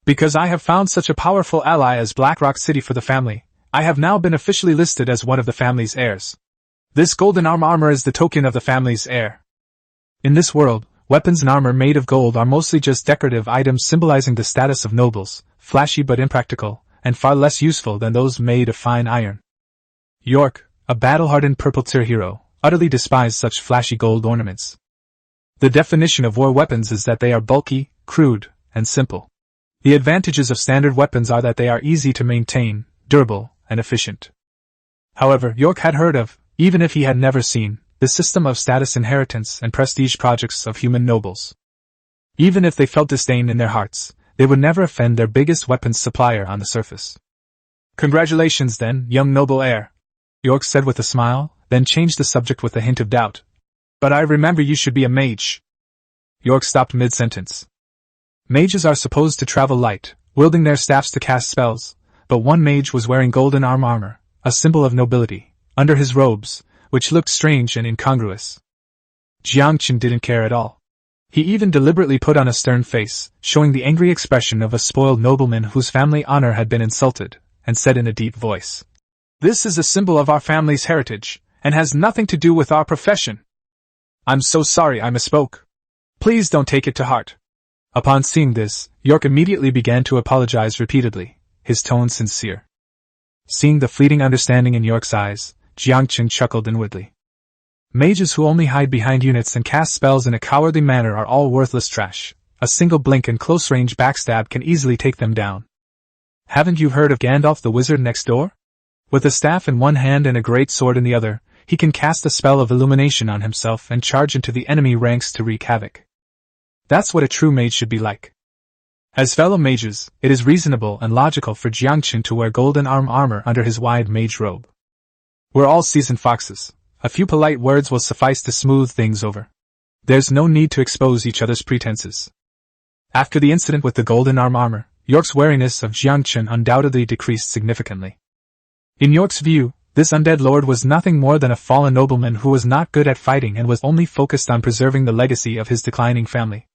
"Because I have found such a powerful ally as Blackrock City for the family, I have now been officially listed as one of the family's heirs. This golden arm armor is the token of the family's heir." In this world, weapons and armor made of gold are mostly just decorative items symbolizing the status of nobles, flashy but impractical, and far less useful than those made of fine iron. York, a battle-hardened purple-tier hero, utterly despised such flashy gold ornaments. The definition of war weapons is that they are bulky, crude, and simple. The advantages of standard weapons are that they are easy to maintain, durable, and efficient. However, York had heard of, even if he had never seen, the system of status inheritance and prestige projects of human nobles. Even if they felt disdain in their hearts, they would never offend their biggest weapons supplier on the surface. "Congratulations then, young noble heir," York said with a smile, then changed the subject with a hint of doubt. "But I remember you should be a mage." York stopped mid-sentence. Mages are supposed to travel light, wielding their staffs to cast spells, but one mage was wearing golden arm armor, a symbol of nobility, under his robes, which looked strange and incongruous. Yangchen didn't care at all. He even deliberately put on a stern face, showing the angry expression of a spoiled nobleman whose family honor had been insulted, and said in a deep voice, "This is a symbol of our family's heritage, and has nothing to do with our profession. I'm so sorry I misspoke. Please don't take it to heart." Upon seeing this, York immediately began to apologize repeatedly, his tone sincere. Seeing the fleeting understanding in York's eyes, Yangchen chuckled inwardly. Mages who only hide behind units and cast spells in a cowardly manner are all worthless trash. A single blink and close-range backstab can easily take them down. Haven't you heard of Gandalf the wizard next door? With a staff in one hand and a great sword in the other, he can cast a spell of illumination on himself and charge into the enemy ranks to wreak havoc. That's what a true mage should be like. As fellow mages, it is reasonable and logical for Yangchen to wear golden arm armor under his wide mage robe. We're all seasoned foxes. A few polite words will suffice to smooth things over. There's no need to expose each other's pretenses. After the incident with the golden arm armor, York's wariness of Yangchen undoubtedly decreased significantly. In York's view, this undead lord was nothing more than a fallen nobleman who was not good at fighting and was only focused on preserving the legacy of his declining family.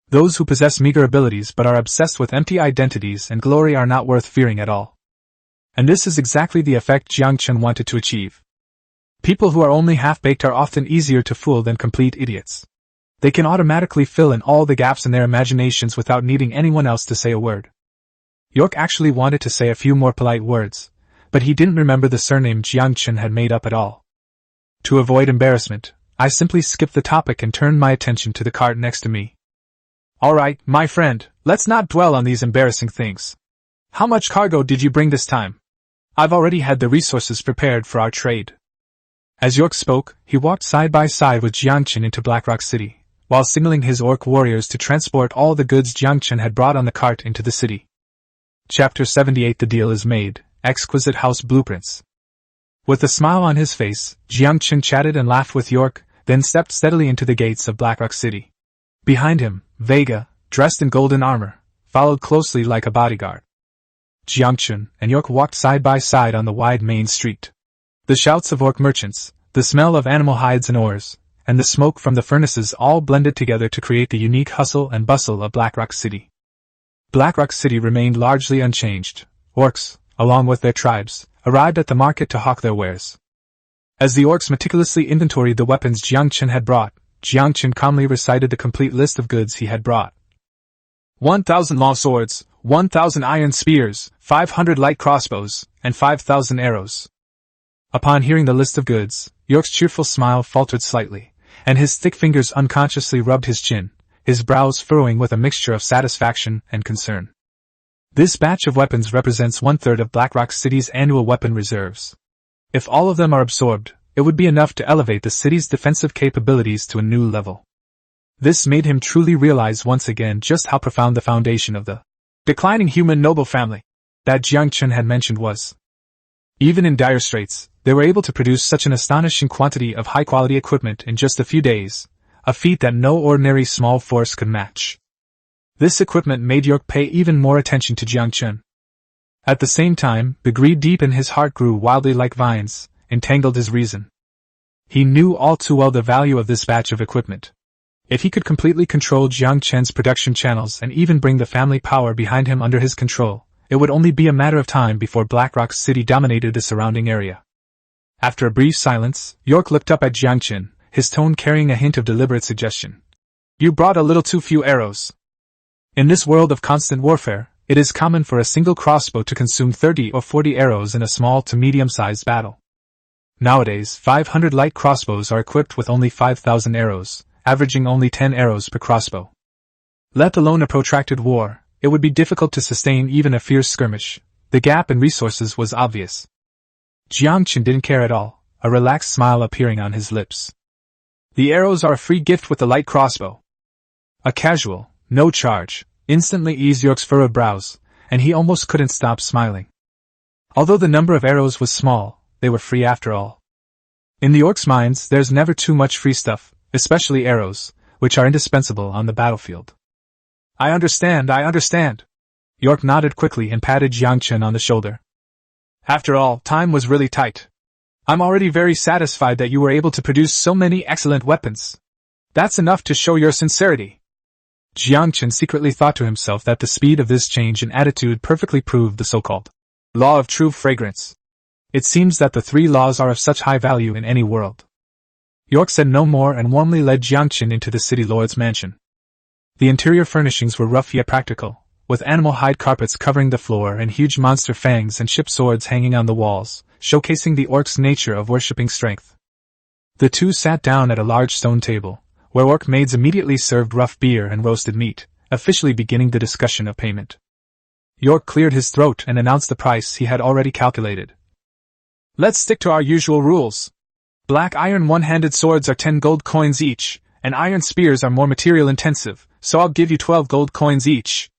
Those who possess meager abilities but are obsessed with empty identities and glory are not worth fearing at all. And this is exactly the effect Yangchen wanted to achieve. People who are only half-baked are often easier to fool than complete idiots. They can automatically fill in all the gaps in their imaginations without needing anyone else to say a word. York actually wanted to say a few more polite words, but he didn't remember the surname Yangchen had made up at all. To avoid embarrassment, I simply skipped the topic and turned my attention to the cart next to me. Alright, my friend, let's not dwell on these embarrassing things. How much cargo did you bring this time? I've already had the resources prepared for our trade. As York spoke, he walked side by side with Yangchen into Blackrock City, while signaling his orc warriors to transport all the goods Yangchen had brought on the cart into the city. Chapter 78. The deal is made. Exquisite house blueprints. With a smile on his face, Yangchen chatted and laughed with York, then stepped steadily into the gates of Blackrock City. Behind him, Vega, dressed in golden armor, followed closely like a bodyguard. Yangchen and York walked side by side on the wide main street. The shouts of orc merchants, the smell of animal hides and ores, and the smoke from the furnaces all blended together to create the unique hustle and bustle of Blackrock City. Blackrock City remained largely unchanged. Orcs, along with their tribes, arrived at the market to hawk their wares. As the orcs meticulously inventoried the weapons Yangchen had brought, Yangchen calmly recited the complete list of goods he had brought. 1,000 long swords, 1,000 iron spears, 500 light crossbows, and 5,000 arrows. Upon hearing the list of goods, York's cheerful smile faltered slightly, and his thick fingers unconsciously rubbed his chin, his brows furrowing with a mixture of satisfaction and concern. This batch of weapons represents 1/3 of Blackrock City's annual weapon reserves. If all of them are absorbed, it would be enough to elevate the city's defensive capabilities to a new level. This made him truly realize once again just how profound the foundation of the declining human noble family that Yangchen had mentioned was. Even in dire straits, they were able to produce such an astonishing quantity of high-quality equipment in just a few days, a feat that no ordinary small force could match. This equipment made York pay even more attention to Yangchen. At the same time, the greed deep in his heart grew wildly like vines, entangled his reason. He knew all too well the value of this batch of equipment. If he could completely control Yangchen's production channels and even bring the family power behind him under his control, it would only be a matter of time before Blackrock City dominated the surrounding area. After a brief silence, York looked up at Yangchen, his tone carrying a hint of deliberate suggestion. You brought a little too few arrows. In this world of constant warfare, it is common for a single crossbow to consume 30 or 40 arrows in a small to medium-sized battle. Nowadays, 500 light crossbows are equipped with only 5,000 arrows, averaging only 10 arrows per crossbow. Let alone a protracted war, it would be difficult to sustain even a fierce skirmish. The gap in resources was obvious. Yangchen didn't care at all, a relaxed smile appearing on his lips. The arrows are a free gift with the light crossbow. A casual, no charge, instantly eased York's furrowed brows, and he almost couldn't stop smiling. Although the number of arrows was small, they were free after all. In the orcs' minds, there's never too much free stuff, especially arrows, which are indispensable on the battlefield. I understand. York nodded quickly and patted Yangchen on the shoulder. After all, time was really tight. I'm already very satisfied that you were able to produce so many excellent weapons. That's enough to show your sincerity. Yangchen secretly thought to himself that the speed of this change in attitude perfectly proved the so-called law of true fragrance. It seems that the 3 laws are of such high value in any world. York said no more and warmly led Yangchen into the city lord's mansion. The interior furnishings were rough yet practical, with animal hide carpets covering the floor and huge monster fangs and ship swords hanging on the walls, showcasing the orc's nature of worshipping strength. The two sat down at a large stone table, where orc maids immediately served rough beer and roasted meat, officially beginning the discussion of payment. York cleared his throat and announced the price he had already calculated. Let's stick to our usual rules. Black iron one-handed swords are 10 gold coins each, and iron spears are more material intensive, so I'll give you 12 gold coins each.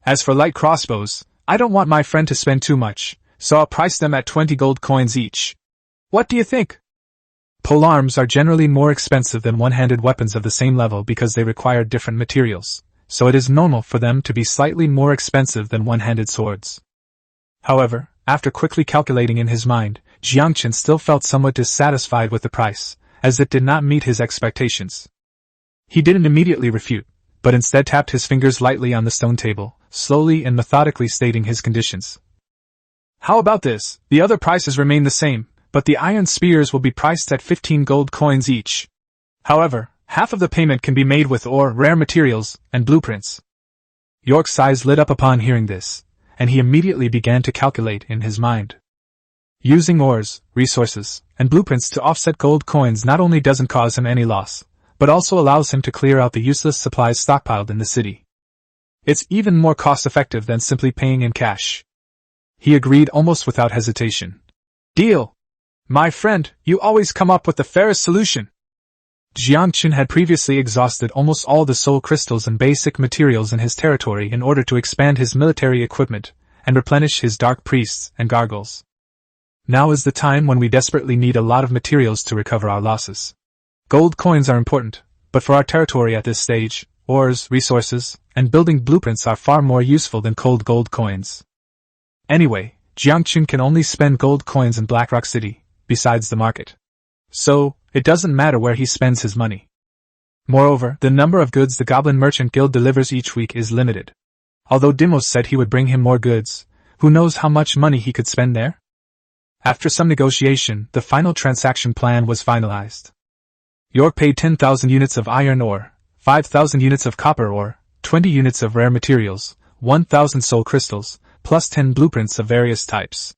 As for light crossbows, I don't want my friend to spend too much, so I'll price them at 20 gold coins each. What do you think? Polearms are generally more expensive than one-handed weapons of the same level because they require different materials, so it is normal for them to be slightly more expensive than one-handed swords. However, after quickly calculating in his mind, Yangchen still felt somewhat dissatisfied with the price, as it did not meet his expectations. He didn't immediately refute, but instead tapped his fingers lightly on the stone table, slowly and methodically stating his conditions. How about this? The other prices remain the same, but the iron spears will be priced at 15 gold coins each. However, half of the payment can be made with ore, rare materials, and blueprints. York's eyes lit up upon hearing this, and he immediately began to calculate in his mind. Using ores, resources, and blueprints to offset gold coins not only doesn't cause him any loss, but also allows him to clear out the useless supplies stockpiled in the city. It's even more cost-effective than simply paying in cash. He agreed almost without hesitation. Deal! My friend, you always come up with the fairest solution. Yangchen had previously exhausted almost all the soul crystals and basic materials in his territory in order to expand his military equipment and replenish his dark priests and gargoyles. Now is the time when we desperately need a lot of materials to recover our losses. Gold coins are important, but for our territory at this stage, ores, resources, and building blueprints are far more useful than cold gold coins. Anyway, Yangchen can only spend gold coins in Blackrock City, besides the market. So, it doesn't matter where he spends his money. Moreover, the number of goods the Goblin Merchant Guild delivers each week is limited. Although Dimos said he would bring him more goods, who knows how much money he could spend there? After some negotiation, the final transaction plan was finalized. York paid 10,000 units of iron ore, 5,000 units of copper ore, 20 units of rare materials, 1,000 soul crystals, plus 10 blueprints of various types.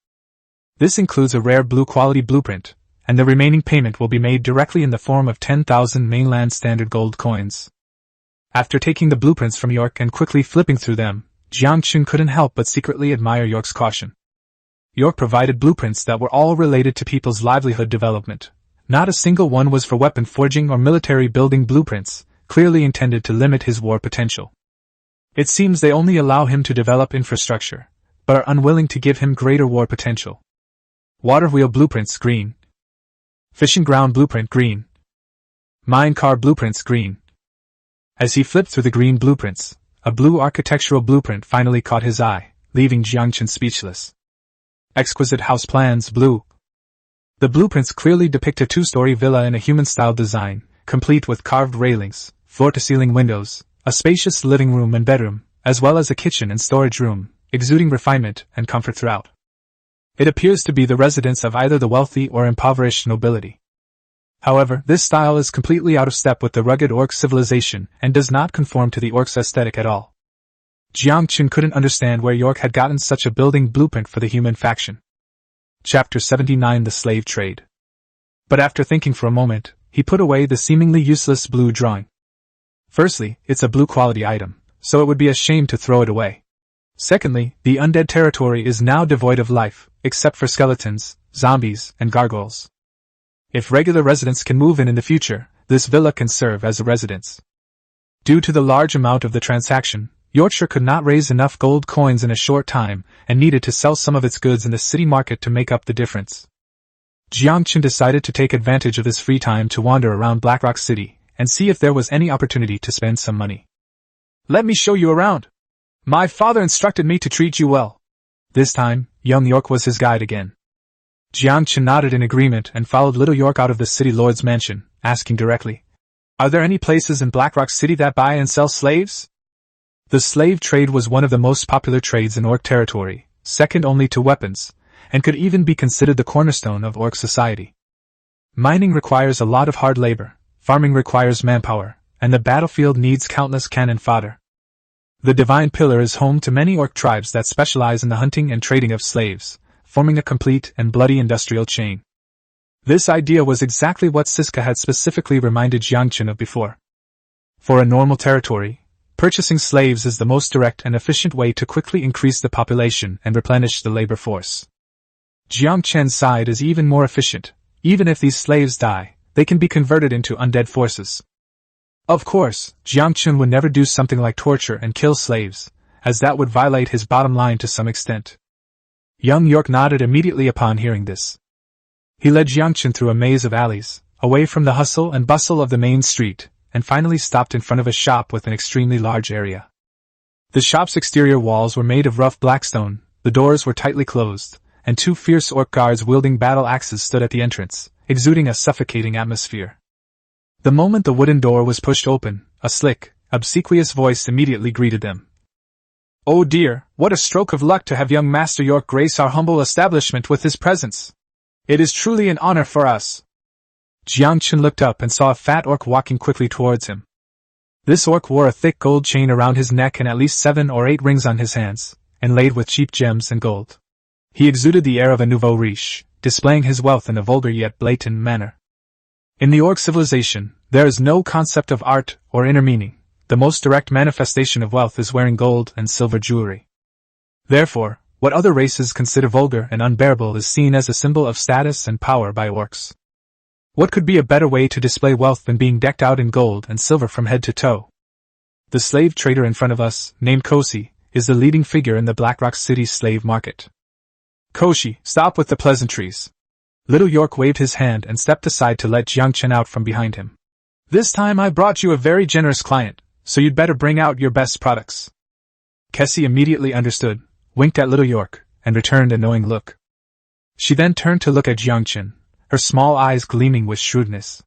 This includes a rare blue quality blueprint, and the remaining payment will be made directly in the form of 10,000 mainland standard gold coins. After taking the blueprints from York and quickly flipping through them, Yangchen couldn't help but secretly admire York's caution. York provided blueprints that were all related to people's livelihood development. Not a single one was for weapon forging or military building blueprints, clearly intended to limit his war potential. It seems they only allow him to develop infrastructure, but are unwilling to give him greater war potential. Water wheel blueprints green. Fishing ground blueprint green. Mine car blueprints green. As he flipped through the green blueprints, a blue architectural blueprint finally caught his eye, leaving Yangchen speechless. Exquisite house plans blue. The blueprints clearly depict a two-story villa in a human-style design, complete with carved railings, floor-to-ceiling windows, a spacious living room and bedroom, as well as a kitchen and storage room, exuding refinement and comfort throughout. It appears to be the residence of either the wealthy or impoverished nobility. However, this style is completely out of step with the rugged orc civilization and does not conform to the orcs' aesthetic at all. Yangchen couldn't understand where York had gotten such a building blueprint for the human faction. Chapter 79 The Slave Trade. But after thinking for a moment, he put away the seemingly useless blue drawing. Firstly, it's a blue quality item, so it would be a shame to throw it away. Secondly, the undead territory is now devoid of life, except for skeletons, zombies, and gargoyles. If regular residents can move in the future, this villa can serve as a residence. Due to the large amount of the transaction, Yorkshire could not raise enough gold coins in a short time and needed to sell some of its goods in the city market to make up the difference. Yangchen decided to take advantage of this free time to wander around Blackrock City and see if there was any opportunity to spend some money. Let me show you around. My father instructed me to treat you well. This time, young York was his guide again. Yangchen nodded in agreement and followed little York out of the city lord's mansion, asking directly, "Are there any places in Blackrock City that buy and sell slaves?" The slave trade was one of the most popular trades in orc territory, second only to weapons, and could even be considered the cornerstone of orc society. Mining requires a lot of hard labor, farming requires manpower, and the battlefield needs countless cannon fodder. The Divine Pillar is home to many orc tribes that specialize in the hunting and trading of slaves, forming a complete and bloody industrial chain. This idea was exactly what Siska had specifically reminded Yangchen of before. For a normal territory, purchasing slaves is the most direct and efficient way to quickly increase the population and replenish the labor force. Yangchen's side is even more efficient. Even if these slaves die, they can be converted into undead forces. Of course, Yangchen would never do something like torture and kill slaves, as that would violate his bottom line to some extent. Young York nodded immediately upon hearing this. He led Yangchen through a maze of alleys, away from the hustle and bustle of the main street, and finally stopped in front of a shop with an extremely large area. The shop's exterior walls were made of rough black stone, the doors were tightly closed, and two fierce orc guards wielding battle axes stood at the entrance, exuding a suffocating atmosphere. The moment the wooden door was pushed open, a slick, obsequious voice immediately greeted them. "Oh dear, what a stroke of luck to have young Master York grace our humble establishment with his presence. It is truly an honor for us." Yangchen looked up and saw a fat orc walking quickly towards him. This orc wore a thick gold chain around his neck and at least 7 or 8 rings on his hands, inlaid with cheap gems and gold. He exuded the air of a nouveau riche, displaying his wealth in a vulgar yet blatant manner. In the orc civilization, there is no concept of art or inner meaning. The most direct manifestation of wealth is wearing gold and silver jewelry. Therefore, what other races consider vulgar and unbearable is seen as a symbol of status and power by orcs. What could be a better way to display wealth than being decked out in gold and silver from head to toe? The slave trader in front of us, named Koshi, is the leading figure in the Blackrock City slave market. Koshi, stop with the pleasantries. Little York waved his hand and stepped aside to let Yangchen out from behind him. This time I brought you a very generous client, so you'd better bring out your best products. Kessie immediately understood, winked at Little York, and returned a knowing look. She then turned to look at Yangchen, her small eyes gleaming with shrewdness.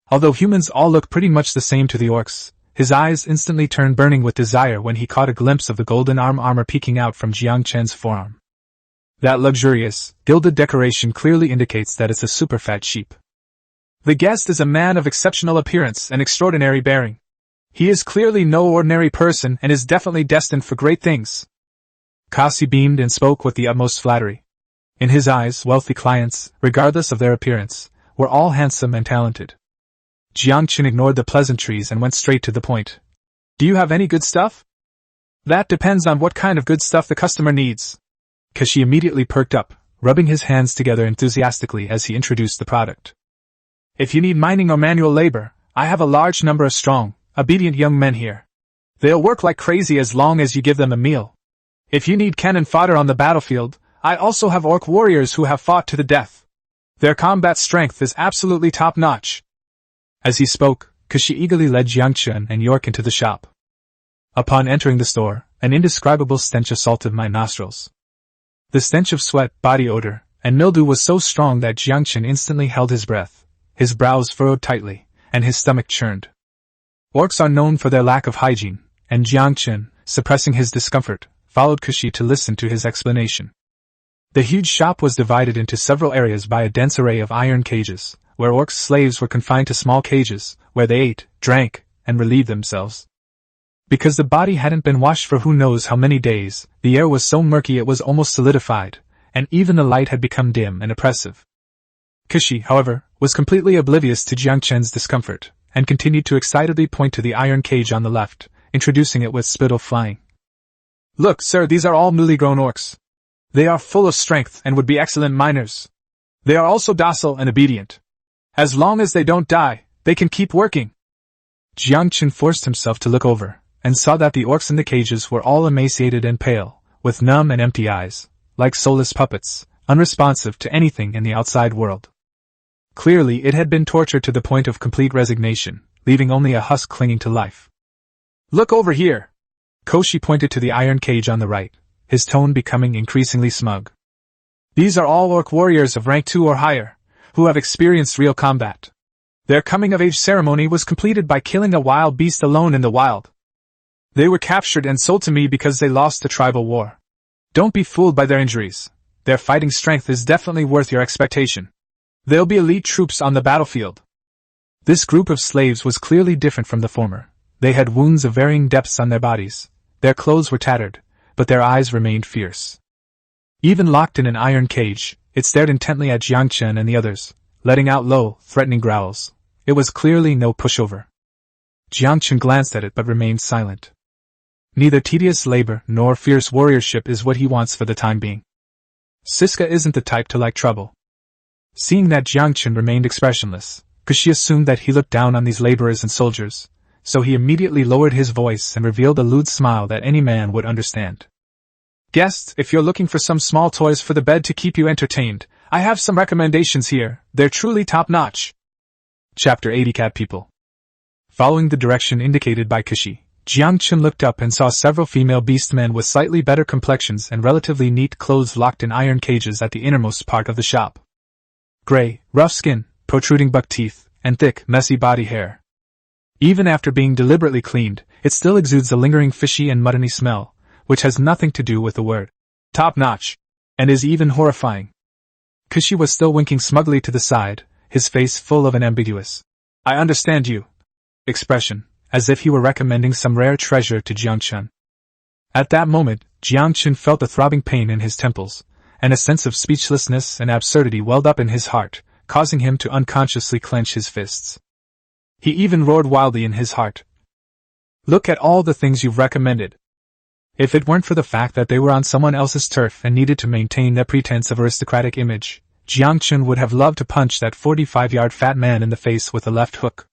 Although humans all look pretty much the same to the orcs, his eyes instantly turned burning with desire when he caught a glimpse of the golden armor peeking out from Yangchen's forearm. That luxurious, gilded decoration clearly indicates that it's a super fat sheep. The guest is a man of exceptional appearance and extraordinary bearing. He is clearly no ordinary person and is definitely destined for great things. Kasi beamed and spoke with the utmost flattery. In his eyes, wealthy clients, regardless of their appearance, were all handsome and talented. Yangchen ignored the pleasantries and went straight to the point. Do you have any good stuff? That depends on what kind of good stuff the customer needs. Kashi immediately perked up, rubbing his hands together enthusiastically as he introduced the product. If you need mining or manual labor, I have a large number of strong, obedient young men here. They'll work like crazy as long as you give them a meal. If you need cannon fodder on the battlefield, I also have orc warriors who have fought to the death. Their combat strength is absolutely top-notch. As he spoke, Kashi eagerly led Yangchen and York into the shop. Upon entering the store, an indescribable stench assaulted my nostrils. The stench of sweat, body odor, and mildew was so strong that Yangchen instantly held his breath, his brows furrowed tightly, and his stomach churned. Orcs are known for their lack of hygiene, and Yangchen, suppressing his discomfort, followed Kashi to listen to his explanation. The huge shop was divided into several areas by a dense array of iron cages, where orcs' slaves were confined to small cages, where they ate, drank, and relieved themselves. Because the body hadn't been washed for who knows how many days, the air was so murky it was almost solidified, and even the light had become dim and oppressive. Kashi, however, was completely oblivious to Yangchen's discomfort, and continued to excitedly point to the iron cage on the left, introducing it with spittle flying. Look, sir, these are all newly grown orcs. They are full of strength and would be excellent miners. They are also docile and obedient. As long as they don't die, they can keep working. Yangchen forced himself to look over, and saw that the orcs in the cages were all emaciated and pale, with numb and empty eyes, like soulless puppets, unresponsive to anything in the outside world. Clearly it had been tortured to the point of complete resignation, leaving only a husk clinging to life. Look over here! Koshi pointed to the iron cage on the right, his tone becoming increasingly smug. These are all orc warriors of rank 2 or higher, who have experienced real combat. Their coming-of-age ceremony was completed by killing a wild beast alone in the wild. They were captured and sold to me because they lost the tribal war. Don't be fooled by their injuries. Their fighting strength is definitely worth your expectation. They'll be elite troops on the battlefield. This group of slaves was clearly different from the former. They had wounds of varying depths on their bodies. Their clothes were tattered, but their eyes remained fierce. Even locked in an iron cage, it stared intently at Yangchen and the others, letting out low, threatening growls. It was clearly no pushover. Yangchen glanced at it but remained silent. Neither tedious labor nor fierce warriorship is what he wants for the time being. Siska isn't the type to like trouble. Seeing that Yangchen remained expressionless, Kashi assumed that he looked down on these laborers and soldiers, so he immediately lowered his voice and revealed a lewd smile that any man would understand. Guests, if you're looking for some small toys for the bed to keep you entertained, I have some recommendations here. They're truly top-notch. Chapter 80 Cat People. Following the direction indicated by Kashi, Yangchen looked up and saw several female beastmen with slightly better complexions and relatively neat clothes locked in iron cages at the innermost part of the shop. Gray, rough skin, protruding buck teeth, and thick, messy body hair. Even after being deliberately cleaned, it still exudes a lingering fishy and muttony smell, which has nothing to do with the word top-notch, and is even horrifying. Kashi was still winking smugly to the side, his face full of an ambiguous, "I understand you" expression, as if he were recommending some rare treasure to Yangchen. At that moment, Yangchen felt a throbbing pain in his temples, and a sense of speechlessness and absurdity welled up in his heart, causing him to unconsciously clench his fists. He even roared wildly in his heart. "Look at all the things you've recommended. If it weren't for the fact that they were on someone else's turf and needed to maintain their pretense of aristocratic image, Yangchen would have loved to punch that 45-yard fat man in the face with a left hook."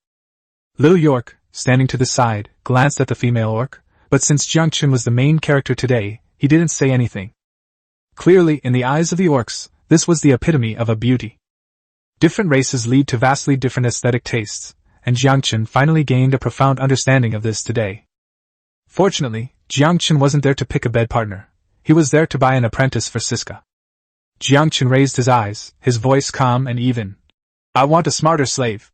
Little York, standing to the side, glanced at the female orc, but since Yangchen was the main character today, he didn't say anything. Clearly, in the eyes of the orcs, this was the epitome of a beauty. Different races lead to vastly different aesthetic tastes, and Yangchen finally gained a profound understanding of this today. Fortunately, Yangchen wasn't there to pick a bed partner. He was there to buy an apprentice for Siska. Yangchen raised his eyes, his voice calm and even. "I want a smarter slave.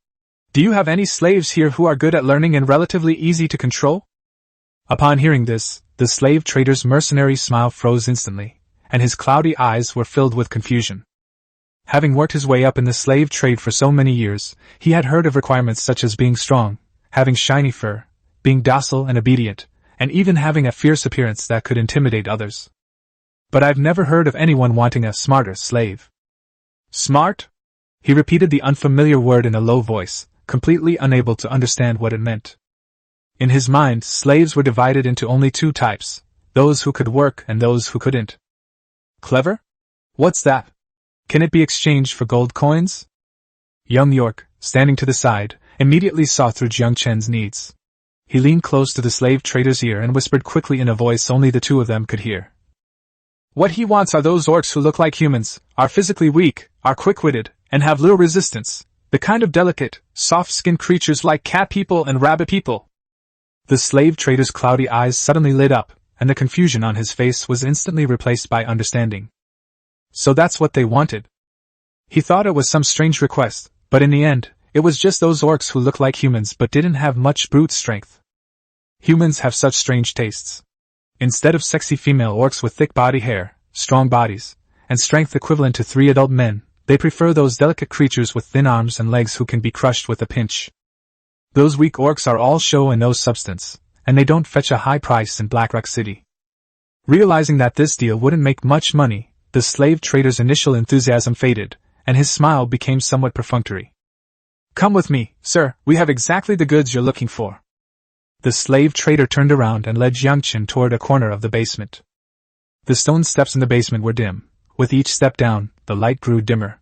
Do you have any slaves here who are good at learning and relatively easy to control?" Upon hearing this, the slave trader's mercenary smile froze instantly, and his cloudy eyes were filled with confusion. Having worked his way up in the slave trade for so many years, he had heard of requirements such as being strong, having shiny fur, being docile and obedient, and even having a fierce appearance that could intimidate others. But I've never heard of anyone wanting a smarter slave. Smart? He repeated the unfamiliar word in a low voice, completely unable to understand what it meant. In his mind, slaves were divided into only two types, those who could work and those who couldn't. Clever? What's that? Can it be exchanged for gold coins? Young York, standing to the side, immediately saw through Yangchen's needs. He leaned close to the slave trader's ear and whispered quickly in a voice only the two of them could hear. "What he wants are those orcs who look like humans, are physically weak, are quick-witted, and have little resistance, the kind of delicate, soft-skinned creatures like cat people and rabbit people." The slave trader's cloudy eyes suddenly lit up, and the confusion on his face was instantly replaced by understanding. So that's what they wanted. He thought it was some strange request, but in the end, it was just those orcs who looked like humans but didn't have much brute strength. Humans have such strange tastes. Instead of sexy female orcs with thick body hair, strong bodies, and strength equivalent to 3 adult men, they prefer those delicate creatures with thin arms and legs who can be crushed with a pinch. Those weak orcs are all show and no substance, and they don't fetch a high price in Blackrock City. Realizing that this deal wouldn't make much money, the slave trader's initial enthusiasm faded, and his smile became somewhat perfunctory. "Come with me, sir, we have exactly the goods you're looking for." The slave trader turned around and led Yangchen toward a corner of the basement. The stone steps in the basement were dim. With each step down, the light grew dimmer.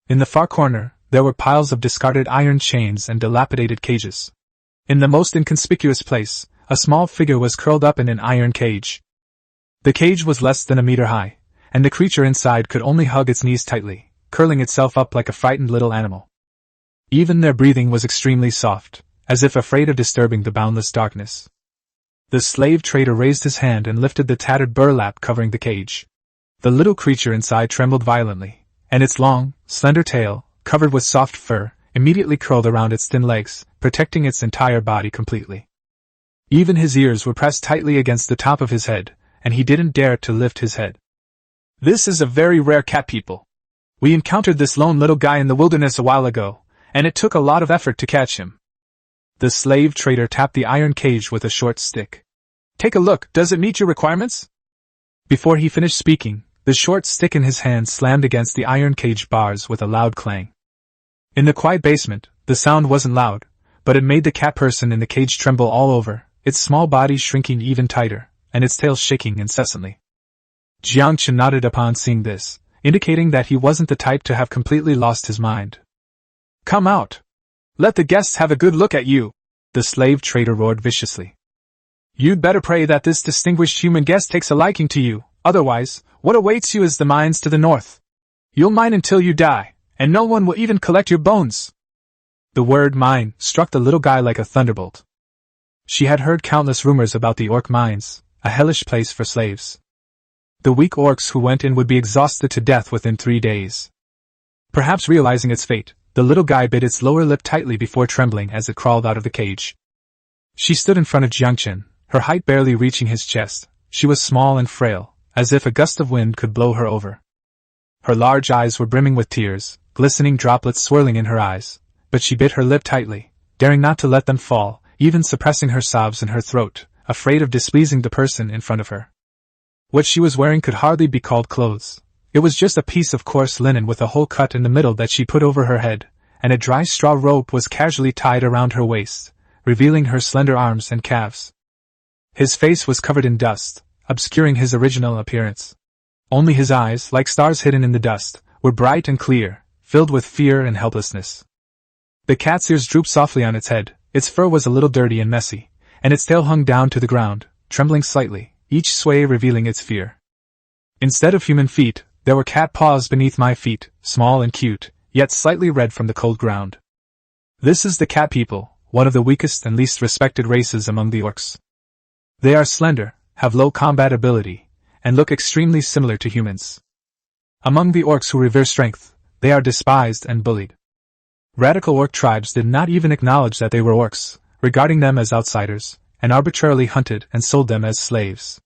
In the far corner, there were piles of discarded iron chains and dilapidated cages. In the most inconspicuous place, a small figure was curled up in an iron cage. The cage was less than a meter high, and the creature inside could only hug its knees tightly, curling itself up like a frightened little animal. Even their breathing was extremely soft, as if afraid of disturbing the boundless darkness. The slave trader raised his hand and lifted the tattered burlap covering the cage. The little creature inside trembled violently, and its long, slender tail, covered with soft fur, immediately curled around its thin legs, protecting its entire body completely. Even his ears were pressed tightly against the top of his head, and he didn't dare to lift his head. "This is a very rare cat, people. We encountered this lone little guy in the wilderness a while ago, and it took a lot of effort to catch him." The slave trader tapped the iron cage with a short stick. "Take a look, does it meet your requirements?" Before he finished speaking, the short stick in his hand slammed against the iron cage bars with a loud clang. In the quiet basement, the sound wasn't loud, but it made the cat person in the cage tremble all over, its small body shrinking even tighter, and its tail shaking incessantly. Yangchen nodded upon seeing this, indicating that he wasn't the type to have completely lost his mind. "Come out! Let the guests have a good look at you!" the slave trader roared viciously. "You'd better pray that this distinguished human guest takes a liking to you, otherwise, what awaits you is the mines to the north. You'll mine until you die, and no one will even collect your bones." The word mine struck the little guy like a thunderbolt. She had heard countless rumors about the orc mines, a hellish place for slaves. The weak orcs who went in would be exhausted to death within 3 days. Perhaps realizing its fate, the little guy bit its lower lip tightly before trembling as it crawled out of the cage. She stood in front of Yangchen, her height barely reaching his chest. She was small and frail, as if a gust of wind could blow her over. Her large eyes were brimming with tears, glistening droplets swirling in her eyes, but she bit her lip tightly, daring not to let them fall, even suppressing her sobs in her throat, afraid of displeasing the person in front of her. What she was wearing could hardly be called clothes. It was just a piece of coarse linen with a hole cut in the middle that she put over her head, and a dry straw rope was casually tied around her waist, revealing her slender arms and calves. His face was covered in dust, obscuring his original appearance. Only his eyes, like stars hidden in the dust, were bright and clear, filled with fear and helplessness. The cat's ears drooped softly on its head, its fur was a little dirty and messy, and its tail hung down to the ground, trembling slightly, each sway revealing its fear. Instead of human feet, there were cat paws beneath my feet, small and cute, yet slightly red from the cold ground. This is the cat people, one of the weakest and least respected races among the orcs. They are slender, have low combat ability, and look extremely similar to humans. Among the orcs who revere strength, they are despised and bullied. Radical orc tribes did not even acknowledge that they were orcs, regarding them as outsiders, and arbitrarily hunted and sold them as slaves.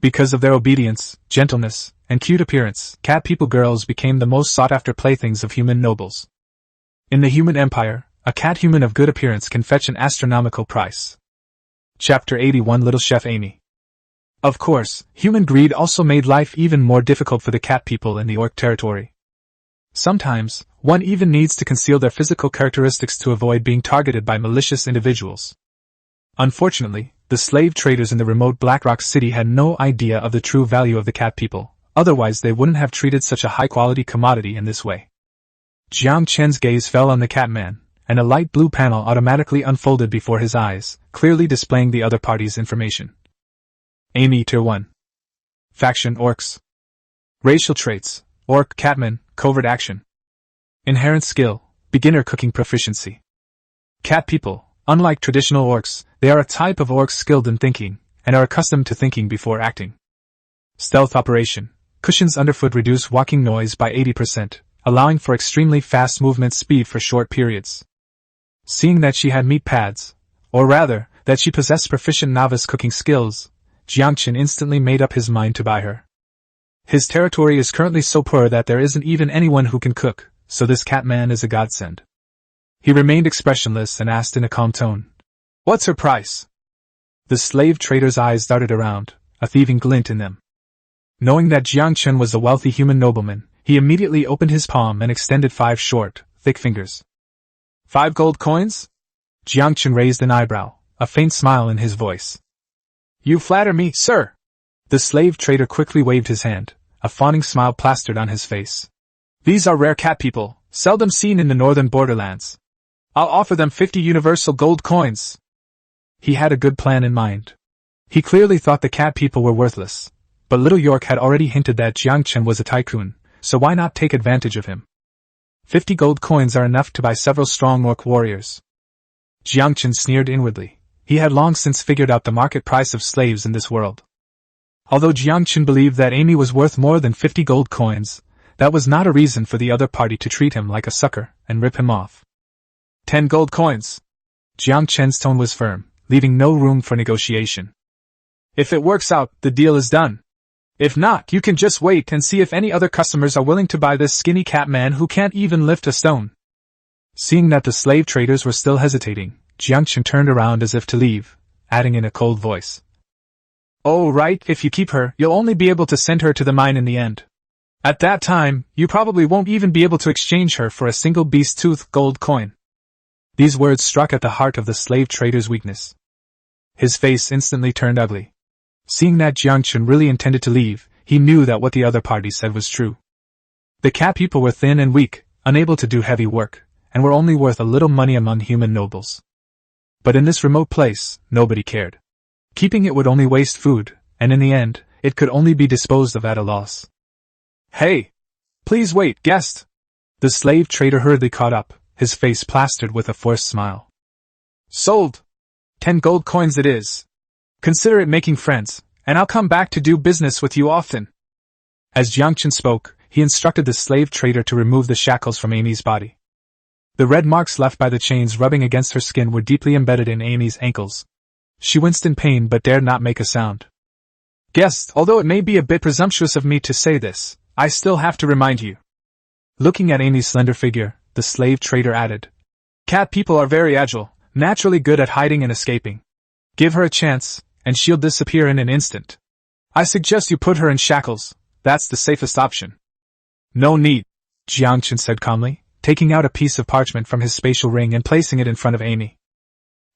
Because of their obedience, gentleness, and cute appearance, cat people girls became the most sought-after playthings of human nobles. In the human empire, a cat human of good appearance can fetch an astronomical price. Chapter 81 Little Chef Amy. Of course, human greed also made life even more difficult for the cat people in the orc territory. Sometimes, one even needs to conceal their physical characteristics to avoid being targeted by malicious individuals. Unfortunately, the slave traders in the remote Blackrock City had no idea of the true value of the cat people, otherwise they wouldn't have treated such a high-quality commodity in this way. Yangchen's gaze fell on the catman, and a light blue panel automatically unfolded before his eyes, clearly displaying the other party's information. Amy Tier 1. Faction Orcs. Racial traits: Orc, Catman, Covert Action. Inherent skill: Beginner cooking proficiency. Cat people, unlike traditional orcs, they are a type of orcs skilled in thinking, and are accustomed to thinking before acting. Stealth operation: Cushions underfoot reduce walking noise by 80%, allowing for extremely fast movement speed for short periods. Seeing that she had meat pads, or rather, that she possessed proficient novice cooking skills, Yangchen instantly made up his mind to buy her. His territory is currently so poor that there isn't even anyone who can cook, so this catman is a godsend. He remained expressionless and asked in a calm tone, "What's her price?" The slave trader's eyes darted around, a thieving glint in them. Knowing that Yangchen was a wealthy human nobleman, he immediately opened his palm and extended 5 short, thick fingers. 5 gold coins? Yangchen raised an eyebrow, a faint smile in his voice. "You flatter me, sir." The slave trader quickly waved his hand, a fawning smile plastered on his face. "These are rare cat people, seldom seen in the northern borderlands. I'll offer them 50 universal gold coins." He had a good plan in mind. He clearly thought the cat people were worthless, but Little York had already hinted that Yangchen was a tycoon, so why not take advantage of him? 50 gold coins are enough to buy several strong orc warriors. Yangchen sneered inwardly. He had long since figured out the market price of slaves in this world. Although Yangchen believed that Amy was worth more than 50 gold coins, that was not a reason for the other party to treat him like a sucker and rip him off. 10 gold coins. Yangchen's tone was firm, leaving no room for negotiation. "If it works out, the deal is done. If not, you can just wait and see if any other customers are willing to buy this skinny cat man who can't even lift a stone." Seeing that the slave traders were still hesitating, Yangchen turned around as if to leave, adding in a cold voice, "Oh right, if you keep her, you'll only be able to send her to the mine in the end. At that time, you probably won't even be able to exchange her for a single beast tooth gold coin." These words struck at the heart of the slave trader's weakness. His face instantly turned ugly. Seeing that Yangchen really intended to leave, he knew that what the other party said was true. The cat people were thin and weak, unable to do heavy work, and were only worth a little money among human nobles. But in this remote place, nobody cared. Keeping it would only waste food, and in the end, it could only be disposed of at a loss. "Hey! Please wait, guest!" The slave trader hurriedly caught up, his face plastered with a forced smile. "Sold! 10 gold coins it is. Consider it making friends, and I'll come back to do business with you often." As Yangchen spoke, he instructed the slave trader to remove the shackles from Amy's body. The red marks left by the chains rubbing against her skin were deeply embedded in Amy's ankles. She winced in pain but dared not make a sound. "Guest, although it may be a bit presumptuous of me to say this, I still have to remind you." Looking at Amy's slender figure, the slave trader added, "Cat people are very agile, naturally good at hiding and escaping. Give her a chance, and she'll disappear in an instant. I suggest you put her in shackles, that's the safest option." No need, Yangchen said calmly, taking out a piece of parchment from his spatial ring and placing it in front of Amy.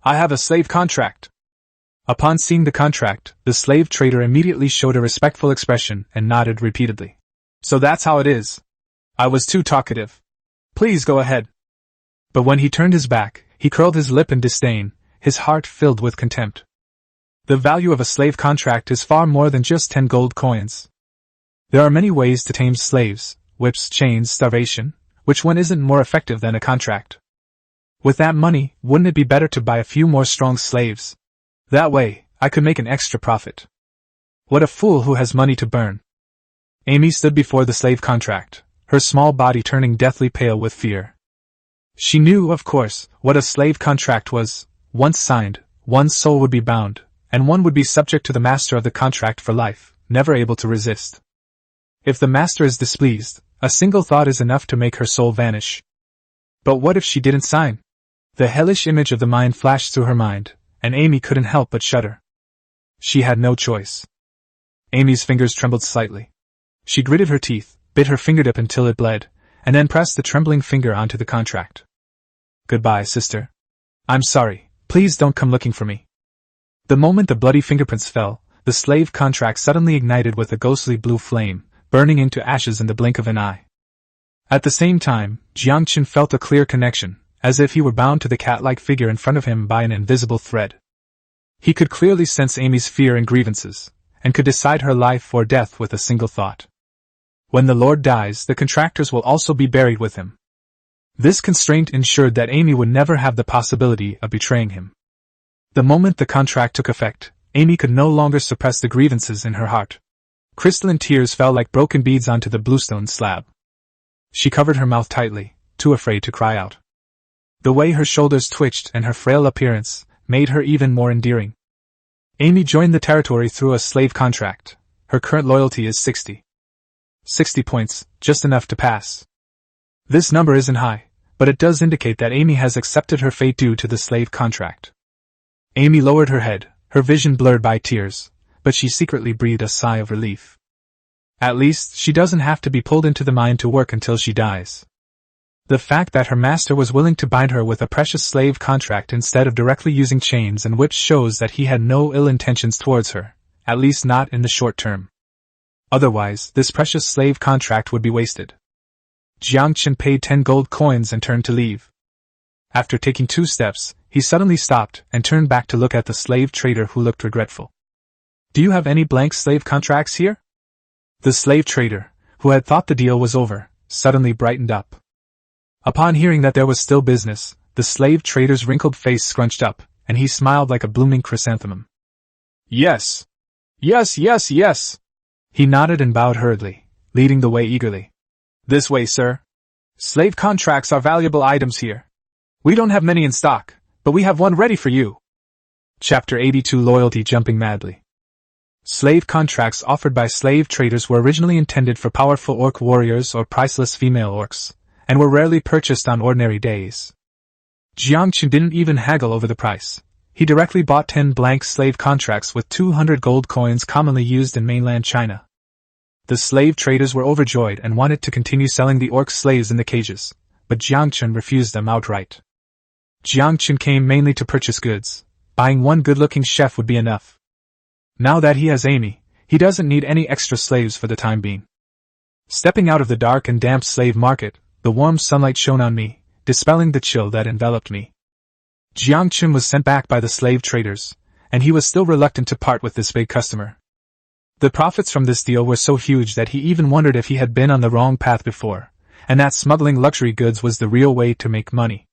I have a slave contract. Upon seeing the contract, the slave trader immediately showed a respectful expression and nodded repeatedly. So that's how it is. I was too talkative. Please go ahead. But when he turned his back, he curled his lip in disdain, his heart filled with contempt. The value of a slave contract is far more than just 10 gold coins. There are many ways to tame slaves: whips, chains, starvation. Which one isn't more effective than a contract? With that money, wouldn't it be better to buy a few more strong slaves? That way, I could make an extra profit. What a fool who has money to burn. Amy stood before the slave contract, her small body turning deathly pale with fear. She knew, of course, what a slave contract was. Once signed, one's soul would be bound, and one would be subject to the master of the contract for life, never able to resist. If the master is displeased, a single thought is enough to make her soul vanish. But what if she didn't sign? The hellish image of the mind flashed through her mind, and Amy couldn't help but shudder. She had no choice. Amy's fingers trembled slightly. She gritted her teeth, bit her fingertip until it bled, and then pressed the trembling finger onto the contract. Goodbye, sister. I'm sorry, please don't come looking for me. The moment the bloody fingerprints fell, the slave contract suddenly ignited with a ghostly blue flame, burning into ashes in the blink of an eye. At the same time, Yangchen felt a clear connection, as if he were bound to the cat-like figure in front of him by an invisible thread. He could clearly sense Amy's fear and grievances, and could decide her life or death with a single thought. When the Lord dies, the contractors will also be buried with him. This constraint ensured that Amy would never have the possibility of betraying him. The moment the contract took effect, Amy could no longer suppress the grievances in her heart. Crystalline tears fell like broken beads onto the bluestone slab. She covered her mouth tightly, too afraid to cry out. The way her shoulders twitched and her frail appearance made her even more endearing. Amy joined the territory through a slave contract. Her current loyalty is 60. 60 points, just enough to pass. This number isn't high, but it does indicate that Amy has accepted her fate due to the slave contract. Amy lowered her head, her vision blurred by tears, but she secretly breathed a sigh of relief. At least, she doesn't have to be pulled into the mine to work until she dies. The fact that her master was willing to bind her with a precious slave contract instead of directly using chains and whips shows that he had no ill intentions towards her, at least not in the short term. Otherwise, this precious slave contract would be wasted. Yangchen paid 10 gold coins and turned to leave. After taking 2 steps, he suddenly stopped and turned back to look at the slave trader, who looked regretful. Do you have any blank slave contracts here? The slave trader, who had thought the deal was over, suddenly brightened up. Upon hearing that there was still business, the slave trader's wrinkled face scrunched up, and he smiled like a blooming chrysanthemum. Yes. Yes, yes, yes. He nodded and bowed hurriedly, leading the way eagerly. This way, sir. Slave contracts are valuable items here. We don't have many in stock, but we have one ready for you. Chapter 82 Loyalty Jumping Madly. Slave contracts offered by slave traders were originally intended for powerful orc warriors or priceless female orcs, and were rarely purchased on ordinary days. Yangchen didn't even haggle over the price. He directly bought 10 blank slave contracts with 200 gold coins commonly used in mainland China. The slave traders were overjoyed and wanted to continue selling the orc slaves in the cages, but Yangchen refused them outright. Yangchen came mainly to purchase goods. Buying one good-looking chef would be enough. Now that he has Amy, he doesn't need any extra slaves for the time being. Stepping out of the dark and damp slave market, the warm sunlight shone on me, dispelling the chill that enveloped me. Yangchen was sent back by the slave traders, and he was still reluctant to part with this big customer. The profits from this deal were so huge that he even wondered if he had been on the wrong path before, and that smuggling luxury goods was the real way to make money.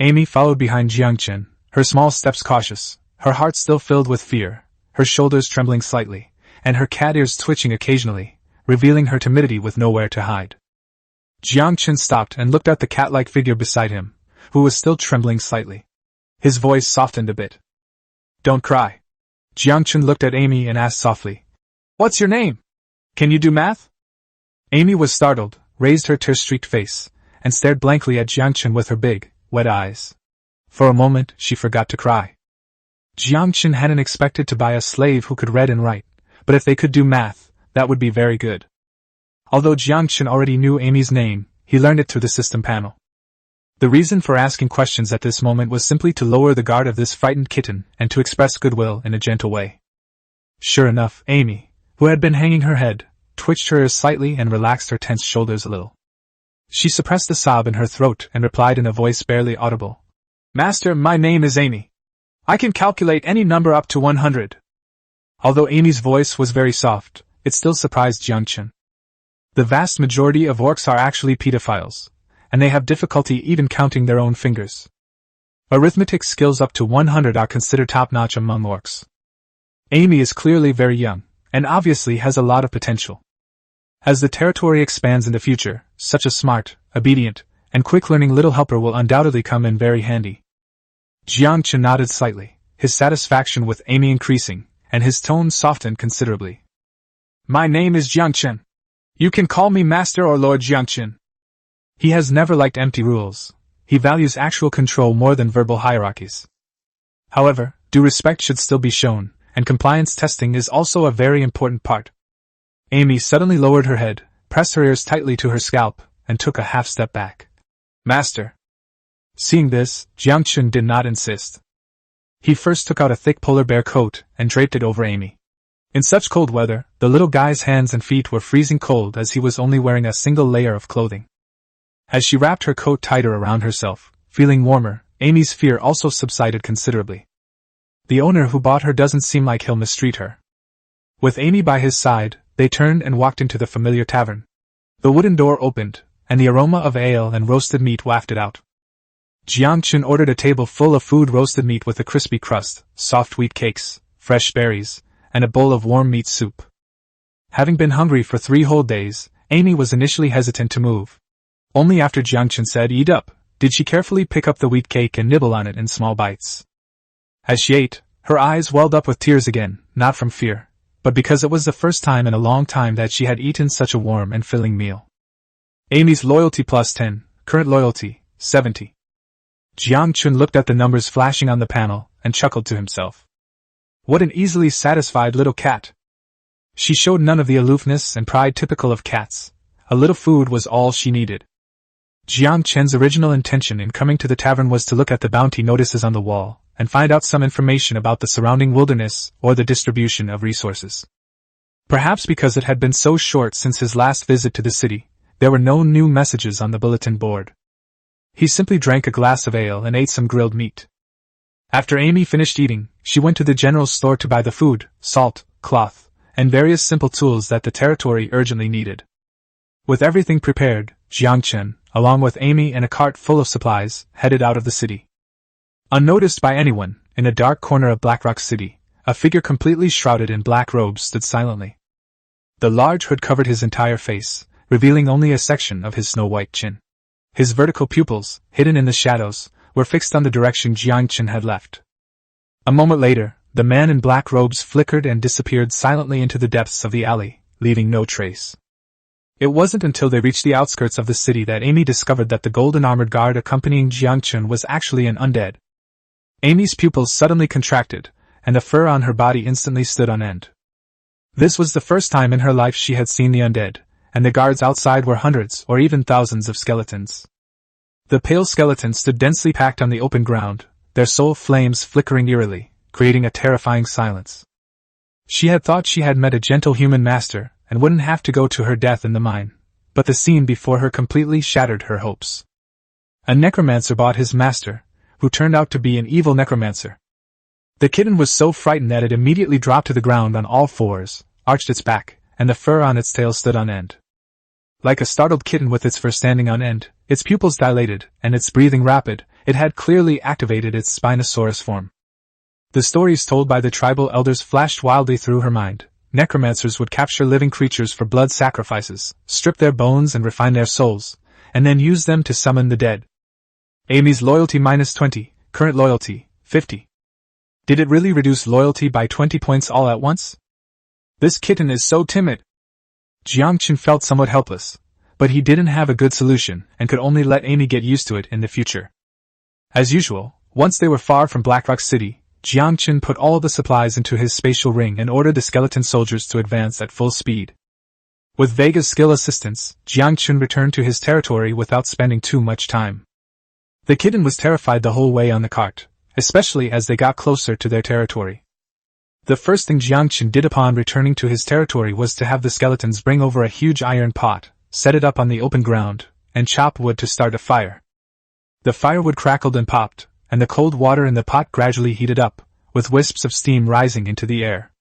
Amy followed behind Yangchen, her small steps cautious, her heart still filled with fear, her shoulders trembling slightly, and her cat ears twitching occasionally, revealing her timidity with nowhere to hide. Yangchen stopped and looked at the cat-like figure beside him, who was still trembling slightly. His voice softened a bit. Don't cry. Yangchen looked at Amy and asked softly, What's your name? Can you do math? Amy was startled, raised her tear-streaked face, and stared blankly at Yangchen with her big, wet eyes. For a moment, she forgot to cry. Yangchen hadn't expected to buy a slave who could read and write, but if they could do math, that would be very good. Although Yangchen already knew Amy's name, he learned it through the system panel. The reason for asking questions at this moment was simply to lower the guard of this frightened kitten and to express goodwill in a gentle way. Sure enough, Amy, who had been hanging her head, twitched her ears slightly and relaxed her tense shoulders a little. She suppressed a sob in her throat and replied in a voice barely audible. Master, my name is Amy. I can calculate any number up to 100. Although Amy's voice was very soft, it still surprised Yangchen. The vast majority of orcs are actually pedophiles, and they have difficulty even counting their own fingers. Arithmetic skills up to 100 are considered top-notch among orcs. Amy is clearly very young, and obviously has a lot of potential. As the territory expands in the future, such a smart, obedient, and quick-learning little helper will undoubtedly come in very handy. Yangchen nodded slightly, his satisfaction with Amy increasing, and his tone softened considerably. My name is Yangchen. You can call me Master or Lord Yangchen. He has never liked empty rules. He values actual control more than verbal hierarchies. However, due respect should still be shown, and compliance testing is also a very important part. Amy suddenly lowered her head, pressed her ears tightly to her scalp, and took a half step back. Master. Seeing this, Yangchen did not insist. He first took out a thick polar bear coat and draped it over Amy. In such cold weather, the little guy's hands and feet were freezing cold as he was only wearing a single layer of clothing. As she wrapped her coat tighter around herself, feeling warmer, Amy's fear also subsided considerably. The owner who bought her doesn't seem like he'll mistreat her. With Amy by his side, they turned and walked into the familiar tavern. The wooden door opened, and the aroma of ale and roasted meat wafted out. Yangchen ordered a table full of food, roasted meat with a crispy crust, soft wheat cakes, fresh berries, and a bowl of warm meat soup. Having been hungry for 3 whole days, Amy was initially hesitant to move. Only after Yangchen said eat up, did she carefully pick up the wheat cake and nibble on it in small bites. As she ate, her eyes welled up with tears again, not from fear, but because it was the first time in a long time that she had eaten such a warm and filling meal. Amy's loyalty plus 10, current loyalty, 70. Yangchen looked at the numbers flashing on the panel, and chuckled to himself. What an easily satisfied little cat. She showed none of the aloofness and pride typical of cats. A little food was all she needed. Yangchen's original intention in coming to the tavern was to look at the bounty notices on the wall, and find out some information about the surrounding wilderness or the distribution of resources. Perhaps because it had been so short since his last visit to the city, there were no new messages on the bulletin board. He simply drank a glass of ale and ate some grilled meat. After Amy finished eating, she went to the general store to buy the food, salt, cloth, and various simple tools that the territory urgently needed. With everything prepared, Yangchen, along with Amy and a cart full of supplies, headed out of the city. Unnoticed by anyone, in a dark corner of Blackrock City, a figure completely shrouded in black robes stood silently. The large hood covered his entire face, revealing only a section of his snow-white chin. His vertical pupils, hidden in the shadows, were fixed on the direction Yangchen had left. A moment later, the man in black robes flickered and disappeared silently into the depths of the alley, leaving no trace. It wasn't until they reached the outskirts of the city that Amy discovered that the golden armored guard accompanying Yangchen was actually an undead. Amy's pupils suddenly contracted, and the fur on her body instantly stood on end. This was the first time in her life she had seen the undead, and the guards outside were hundreds or even thousands of skeletons. The pale skeletons stood densely packed on the open ground, their soul flames flickering eerily, creating a terrifying silence. She had thought she had met a gentle human master, and wouldn't have to go to her death in the mine, but the scene before her completely shattered her hopes. A necromancer bought his master, who turned out to be an evil necromancer. The kitten was so frightened that it immediately dropped to the ground on all fours, arched its back, and the fur on its tail stood on end. Like a startled kitten with its fur standing on end, its pupils dilated, and its breathing rapid, it had clearly activated its Spinosaurus form. The stories told by the tribal elders flashed wildly through her mind. Necromancers would capture living creatures for blood sacrifices, strip their bones and refine their souls, and then use them to summon the dead. Amy's loyalty minus 20, current loyalty, 50. Did it really reduce loyalty by 20 points all at once? This kitten is so timid. Yangchen felt somewhat helpless, but he didn't have a good solution and could only let Amy get used to it in the future. As usual, once they were far from Blackrock City, Yangchen put all the supplies into his spatial ring and ordered the skeleton soldiers to advance at full speed. With Vega's skill assistance, Yangchen returned to his territory without spending too much time. The kitten was terrified the whole way on the cart, especially as they got closer to their territory. The first thing Yangchen did upon returning to his territory was to have the skeletons bring over a huge iron pot, set it up on the open ground, and chop wood to start a fire. The firewood crackled and popped, and the cold water in the pot gradually heated up, with wisps of steam rising into the air.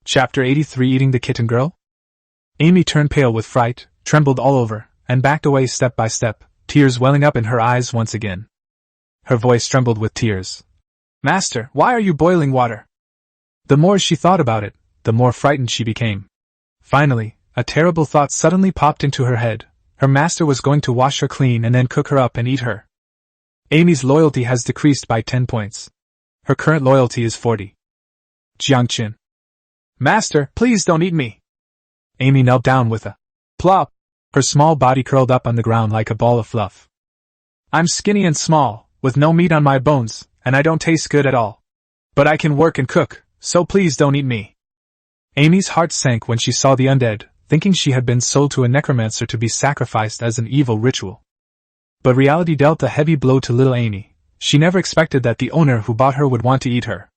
Chapter 83 Eating the Kitten Girl? Amy turned pale with fright, trembled all over, and backed away step by step, tears welling up in her eyes once again. Her voice trembled with tears. "Master, why are you boiling water?" The more she thought about it, the more frightened she became. Finally, a terrible thought suddenly popped into her head. Her master was going to wash her clean and then cook her up and eat her. Amy's loyalty has decreased by 10 points. Her current loyalty is 40. Yangchen. "Master, please don't eat me." Amy knelt down with a plop. Her small body curled up on the ground like a ball of fluff. "I'm skinny and small, with no meat on my bones, and I don't taste good at all. But I can work and cook, so please don't eat me." Amy's heart sank when she saw the undead, thinking she had been sold to a necromancer to be sacrificed as an evil ritual. But reality dealt a heavy blow to little Amy. She never expected that the owner who bought her would want to eat her.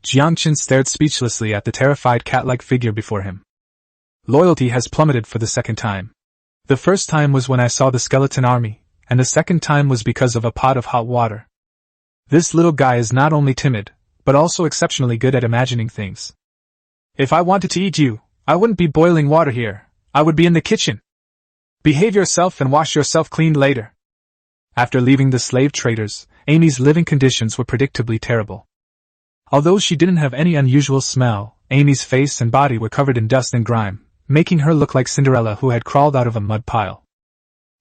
Yangchen stared speechlessly at the terrified cat-like figure before him. Loyalty has plummeted for the second time. The first time was when I saw the skeleton army, and the second time was because of a pot of hot water. This little guy is not only timid, but also exceptionally good at imagining things. "If I wanted to eat you, I wouldn't be boiling water here, I would be in the kitchen. Behave yourself and wash yourself clean later." After leaving the slave traders, Amy's living conditions were predictably terrible. Although she didn't have any unusual smell, Amy's face and body were covered in dust and grime, making her look like Cinderella who had crawled out of a mud pile.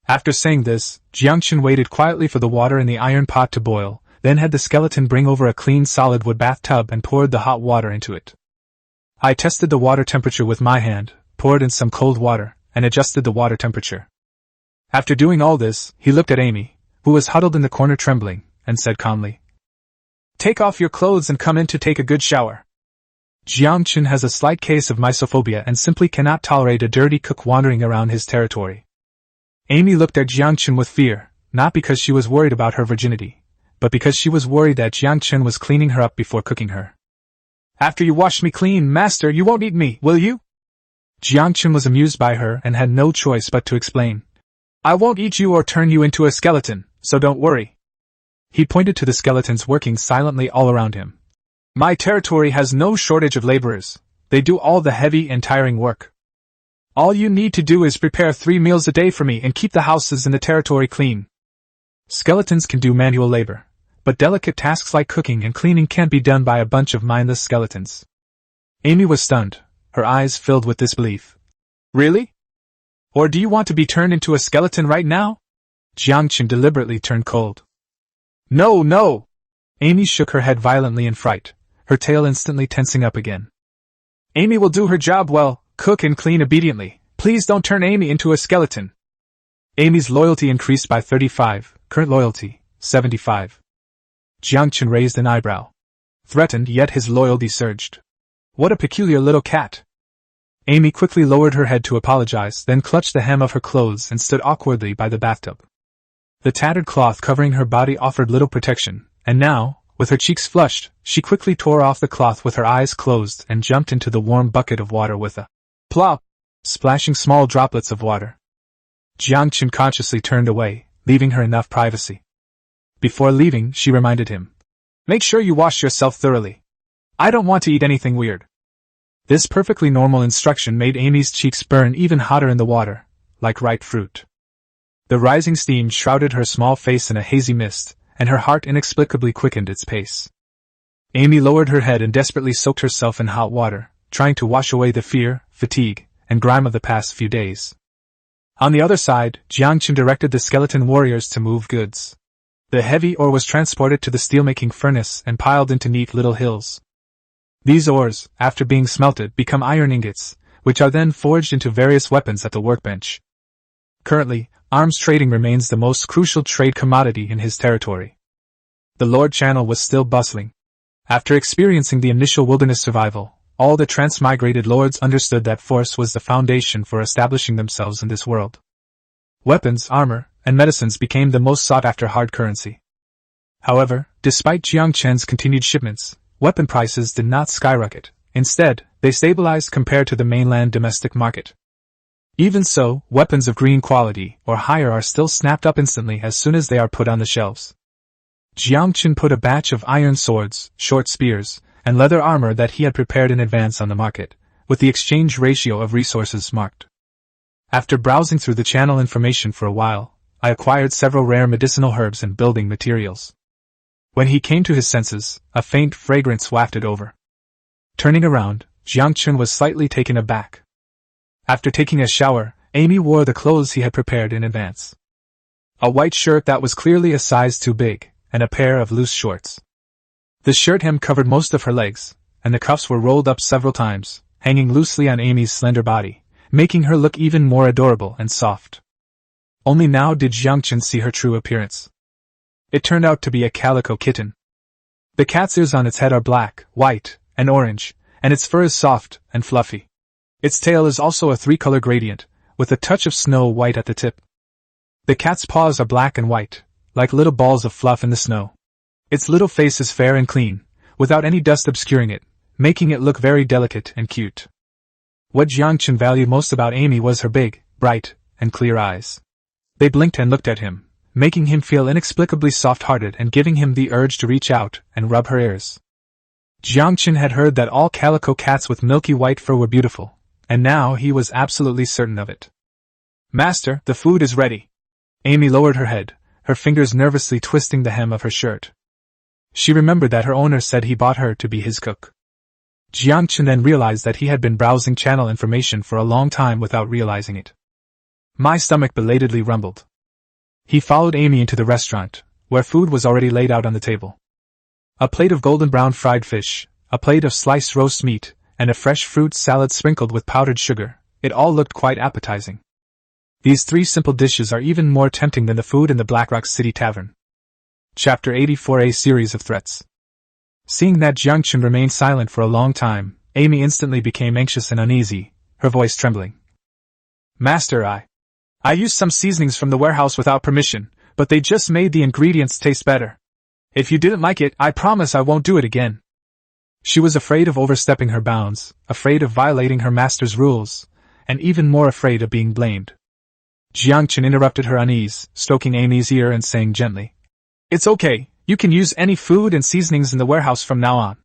After saying this, Yangchen waited quietly for the water in the iron pot to boil, then had the skeleton bring over a clean solid wood bathtub and poured the hot water into it. I tested the water temperature with my hand, poured in some cold water, and adjusted the water temperature. After doing all this, he looked at Amy, who was huddled in the corner trembling, and said calmly, "Take off your clothes and come in to take a good shower." Yangchen has a slight case of mysophobia and simply cannot tolerate a dirty cook wandering around his territory. Amy looked at Yangchen with fear, not because she was worried about her virginity, but because she was worried that Yangchen was cleaning her up before cooking her. "After you wash me clean, master, you won't eat me, will you?" Yangchen was amused by her and had no choice but to explain. "I won't eat you or turn you into a skeleton, so don't worry." He pointed to the skeletons working silently all around him. "My territory has no shortage of laborers. They do all the heavy and tiring work. All you need to do is prepare 3 meals a day for me and keep the houses in the territory clean." Skeletons can do manual labor, but delicate tasks like cooking and cleaning can't be done by a bunch of mindless skeletons. Amy was stunned, her eyes filled with disbelief. "Really? Or do you want to be turned into a skeleton right now?" Yangchen deliberately turned cold. "No, no!" Amy shook her head violently in fright, her tail instantly tensing up again. "Amy will do her job well, cook and clean obediently. Please don't turn Amy into a skeleton." Amy's loyalty increased by 35, current loyalty, 75. Yangchen raised an eyebrow. Threatened, yet his loyalty surged. What a peculiar little cat. Amy quickly lowered her head to apologize, then clutched the hem of her clothes and stood awkwardly by the bathtub. The tattered cloth covering her body offered little protection, and now, with her cheeks flushed, she quickly tore off the cloth with her eyes closed and jumped into the warm bucket of water with a plop, splashing small droplets of water. Yangchen consciously turned away, leaving her enough privacy. Before leaving, she reminded him, "Make sure you wash yourself thoroughly. I don't want to eat anything weird." This perfectly normal instruction made Amy's cheeks burn even hotter in the water, like ripe fruit. The rising steam shrouded her small face in a hazy mist, and her heart inexplicably quickened its pace. Amy lowered her head and desperately soaked herself in hot water, trying to wash away the fear, fatigue, and grime of the past few days. On the other side, Yangchen directed the skeleton warriors to move goods. The heavy ore was transported to the steelmaking furnace and piled into neat little hills. These ores, after being smelted, become iron ingots, which are then forged into various weapons at the workbench. Currently, arms trading remains the most crucial trade commodity in his territory. The Lord Channel was still bustling. After experiencing the initial wilderness survival, all the transmigrated lords understood that force was the foundation for establishing themselves in this world. Weapons, armor, and medicines became the most sought-after hard currency. However, despite Yangchen's continued shipments, weapon prices did not skyrocket. Instead, they stabilized compared to the mainland domestic market. Even so, weapons of green quality or higher are still snapped up instantly as soon as they are put on the shelves. Yangchen put a batch of iron swords, short spears, and leather armor that he had prepared in advance on the market, with the exchange ratio of resources marked. After browsing through the channel information for a while, I acquired several rare medicinal herbs and building materials. When he came to his senses, a faint fragrance wafted over. Turning around, Yangchen was slightly taken aback. After taking a shower, Amy wore the clothes he had prepared in advance. A white shirt that was clearly a size too big, and a pair of loose shorts. The shirt hem covered most of her legs, and the cuffs were rolled up several times, hanging loosely on Amy's slender body, making her look even more adorable and soft. Only now did Yangchen see her true appearance. It turned out to be a calico kitten. The cat's ears on its head are black, white, and orange, and its fur is soft and fluffy. Its tail is also a three-color gradient, with a touch of snow white at the tip. The cat's paws are black and white, like little balls of fluff in the snow. Its little face is fair and clean, without any dust obscuring it, making it look very delicate and cute. What Yangchen valued most about Amy was her big, bright, and clear eyes. They blinked and looked at him, making him feel inexplicably soft-hearted and giving him the urge to reach out and rub her ears. Yangchen had heard that all calico cats with milky white fur were beautiful, and now he was absolutely certain of it. "Master, the food is ready." Amy lowered her head, her fingers nervously twisting the hem of her shirt. She remembered that her owner said he bought her to be his cook. Yangchen then realized that he had been browsing channel information for a long time without realizing it. My stomach belatedly rumbled. He followed Amy into the restaurant, where food was already laid out on the table. A plate of golden brown fried fish, a plate of sliced roast meat, and a fresh fruit salad sprinkled with powdered sugar. It all looked quite appetizing. These three simple dishes are even more tempting than the food in the Blackrock City Tavern. Chapter 84: A Series of Threats. Seeing that Yangchen remained silent for a long time, Amy instantly became anxious and uneasy, her voice trembling. "Master, I used some seasonings from the warehouse without permission, but they just made the ingredients taste better. If you didn't like it, I promise I won't do it again." She was afraid of overstepping her bounds, afraid of violating her master's rules, and even more afraid of being blamed. Yangchen interrupted her unease, stroking Amy's ear and saying gently, "It's okay, you can use any food and seasonings in the warehouse from now on."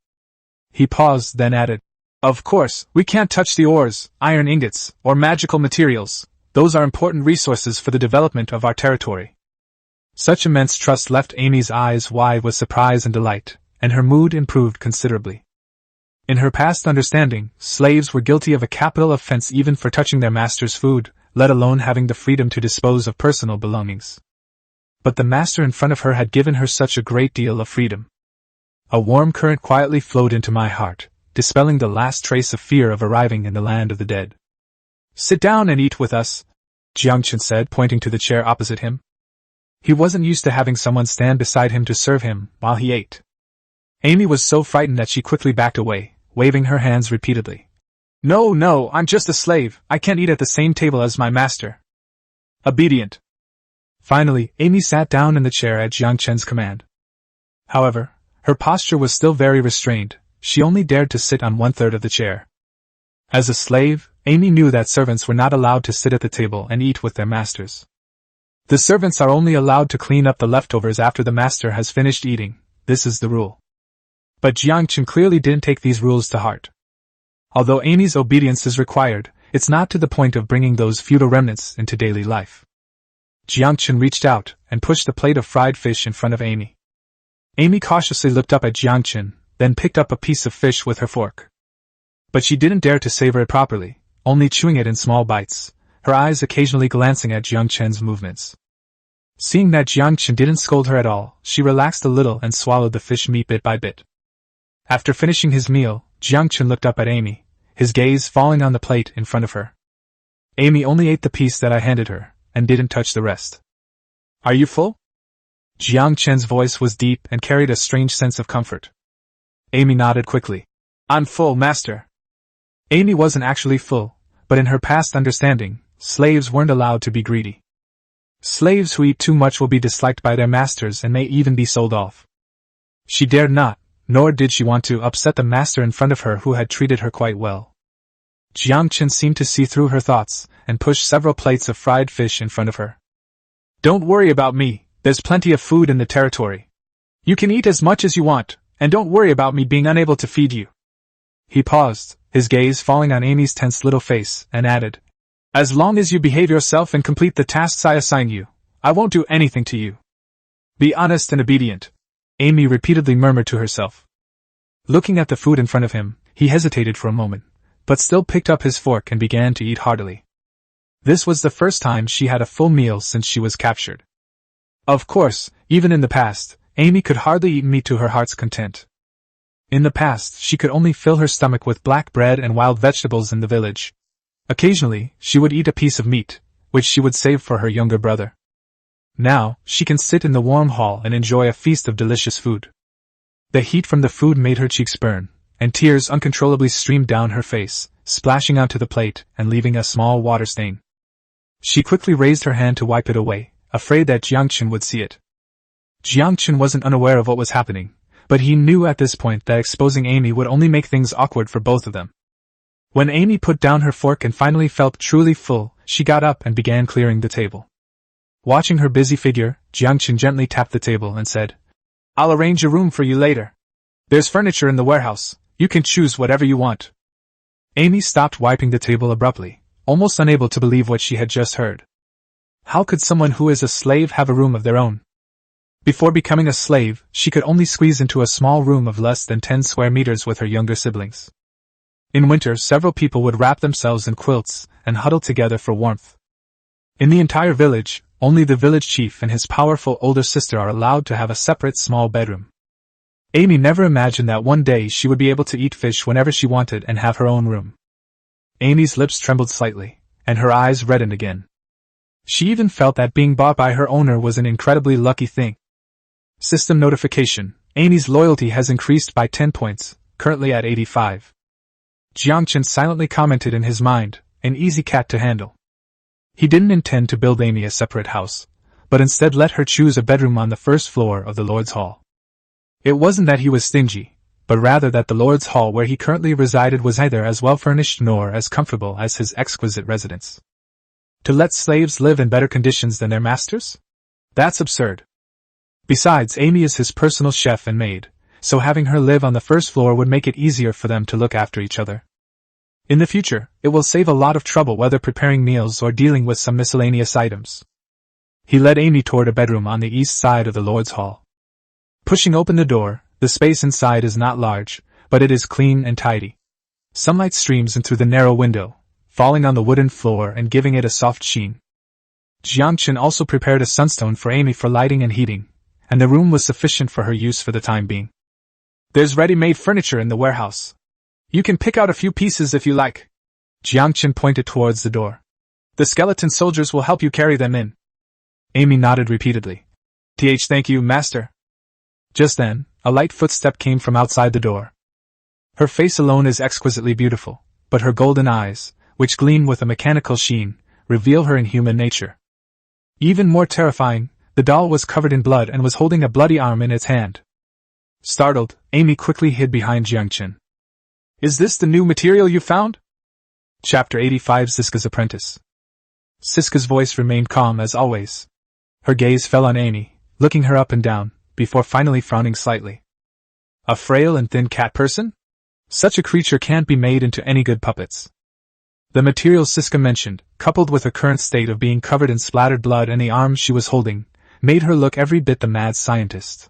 He paused, then added, "Of course, we can't touch the ores, iron ingots, or magical materials. Those are important resources for the development of our territory." Such immense trust left Amy's eyes wide with surprise and delight, and her mood improved considerably. In her past understanding, slaves were guilty of a capital offense even for touching their master's food, let alone having the freedom to dispose of personal belongings. But the master in front of her had given her such a great deal of freedom. A warm current quietly flowed into my heart, dispelling the last trace of fear of arriving in the land of the dead. "Sit down and eat with us," Yangchen said, pointing to the chair opposite him. He wasn't used to having someone stand beside him to serve him while he ate. Amy was so frightened that she quickly backed away, waving her hands repeatedly. No, I'm just a slave, I can't eat at the same table as my master." Obedient. Finally, Amy sat down in the chair at Yangchen's command. However, her posture was still very restrained, she only dared to sit on 1/3 of the chair. As a slave, Amy knew that servants were not allowed to sit at the table and eat with their masters. The servants are only allowed to clean up the leftovers after the master has finished eating, this is the rule. But Yangchen clearly didn't take these rules to heart. Although Amy's obedience is required, it's not to the point of bringing those feudal remnants into daily life. Yangchen reached out and pushed the plate of fried fish in front of Amy. Amy cautiously looked up at Yangchen, then picked up a piece of fish with her fork. But she didn't dare to savor it properly, only chewing it in small bites, her eyes occasionally glancing at Yangchen's movements. Seeing that Yangchen didn't scold her at all, she relaxed a little and swallowed the fish meat bit by bit. After finishing his meal, Yangchen looked up at Amy, his gaze falling on the plate in front of her. Amy only ate the piece that I handed her, and didn't touch the rest. "Are you full?" Yangchen's voice was deep and carried a strange sense of comfort. Amy nodded quickly. "I'm full, master." Amy wasn't actually full, but in her past understanding, slaves weren't allowed to be greedy. Slaves who eat too much will be disliked by their masters and may even be sold off. She dared not, nor did she want to upset the master in front of her who had treated her quite well. Yangchen seemed to see through her thoughts, and pushed several plates of fried fish in front of her. "Don't worry about me, there's plenty of food in the territory. You can eat as much as you want, and don't worry about me being unable to feed you." He paused, his gaze falling on Amy's tense little face, and added, "As long as you behave yourself and complete the tasks I assign you, I won't do anything to you. Be honest and obedient," Amy repeatedly murmured to herself. Looking at the food in front of him, he hesitated for a moment, but still picked up his fork and began to eat heartily. This was the first time she had a full meal since she was captured. Of course, even in the past, Amy could hardly eat meat to her heart's content. In the past, she could only fill her stomach with black bread and wild vegetables in the village. Occasionally, she would eat a piece of meat, which she would save for her younger brother. Now, she can sit in the warm hall and enjoy a feast of delicious food. The heat from the food made her cheeks burn, and tears uncontrollably streamed down her face, splashing onto the plate and leaving a small water stain. She quickly raised her hand to wipe it away, afraid that Yangchen would see it. Yangchen wasn't unaware of what was happening, but he knew at this point that exposing Amy would only make things awkward for both of them. When Amy put down her fork and finally felt truly full, she got up and began clearing the table. Watching her busy figure, Yangchen gently tapped the table and said, "I'll arrange a room for you later. There's furniture in the warehouse, you can choose whatever you want." Amy stopped wiping the table abruptly, almost unable to believe what she had just heard. How could someone who is a slave have a room of their own? Before becoming a slave, she could only squeeze into a small room of less than 10 square meters with her younger siblings. In winter, several people would wrap themselves in quilts and huddle together for warmth. In the entire village, only the village chief and his powerful older sister are allowed to have a separate small bedroom. Amy never imagined that one day she would be able to eat fish whenever she wanted and have her own room. Amy's lips trembled slightly, and her eyes reddened again. She even felt that being bought by her owner was an incredibly lucky thing. System notification: Amy's loyalty has increased by 10 points, currently at 85. Yangchen silently commented in his mind, an easy cat to handle. He didn't intend to build Amy a separate house, but instead let her choose a bedroom on the first floor of the Lord's Hall. It wasn't that he was stingy, but rather that the Lord's Hall where he currently resided was neither as well furnished nor as comfortable as his exquisite residence. To let slaves live in better conditions than their masters? That's absurd. Besides, Amy is his personal chef and maid, so having her live on the first floor would make it easier for them to look after each other. In the future, it will save a lot of trouble whether preparing meals or dealing with some miscellaneous items. He led Amy toward a bedroom on the east side of the Lord's Hall. Pushing open the door, the space inside is not large, but it is clean and tidy. Sunlight streams in through the narrow window, falling on the wooden floor and giving it a soft sheen. Yangchen also prepared a sunstone for Amy for lighting and heating, and the room was sufficient for her use for the time being. "There's ready-made furniture in the warehouse. You can pick out a few pieces if you like." Yangchen pointed towards the door. "The skeleton soldiers will help you carry them in." Amy nodded repeatedly. Thank you, master." Just then, a light footstep came from outside the door. Her face alone is exquisitely beautiful, but her golden eyes, which gleam with a mechanical sheen, reveal her inhuman nature. Even more terrifying, the doll was covered in blood and was holding a bloody arm in its hand. Startled, Amy quickly hid behind Yangchen. "Is this the new material you found?" Chapter 85: Siska's Apprentice. Siska's voice remained calm as always. Her gaze fell on Amy, looking her up and down, before finally frowning slightly. "A frail and thin cat person? Such a creature can't be made into any good puppets." The material Siska mentioned, coupled with her current state of being covered in splattered blood and the arms she was holding, made her look every bit the mad scientist.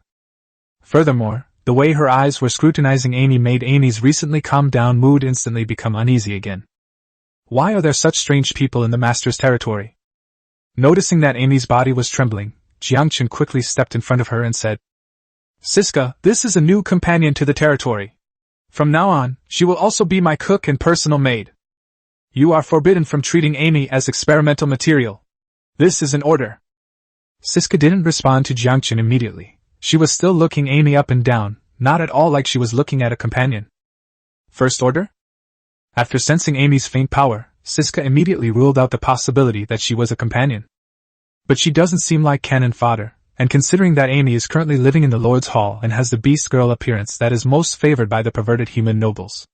Furthermore, the way her eyes were scrutinizing Amy made Amy's recently calmed down mood instantly become uneasy again. Why are there such strange people in the master's territory? Noticing that Amy's body was trembling, Yangchen quickly stepped in front of her and said, "Siska, this is a new companion to the territory. From now on, she will also be my cook and personal maid. You are forbidden from treating Amy as experimental material. This is an order." Siska didn't respond to Yangchen immediately. She was still looking Amy up and down, not at all like she was looking at a companion. "First order?" After sensing Amy's faint power, Siska immediately ruled out the possibility that she was a companion. But she doesn't seem like cannon fodder, and considering that Amy is currently living in the Lord's Hall and has the beast girl appearance that is most favored by the perverted human nobles.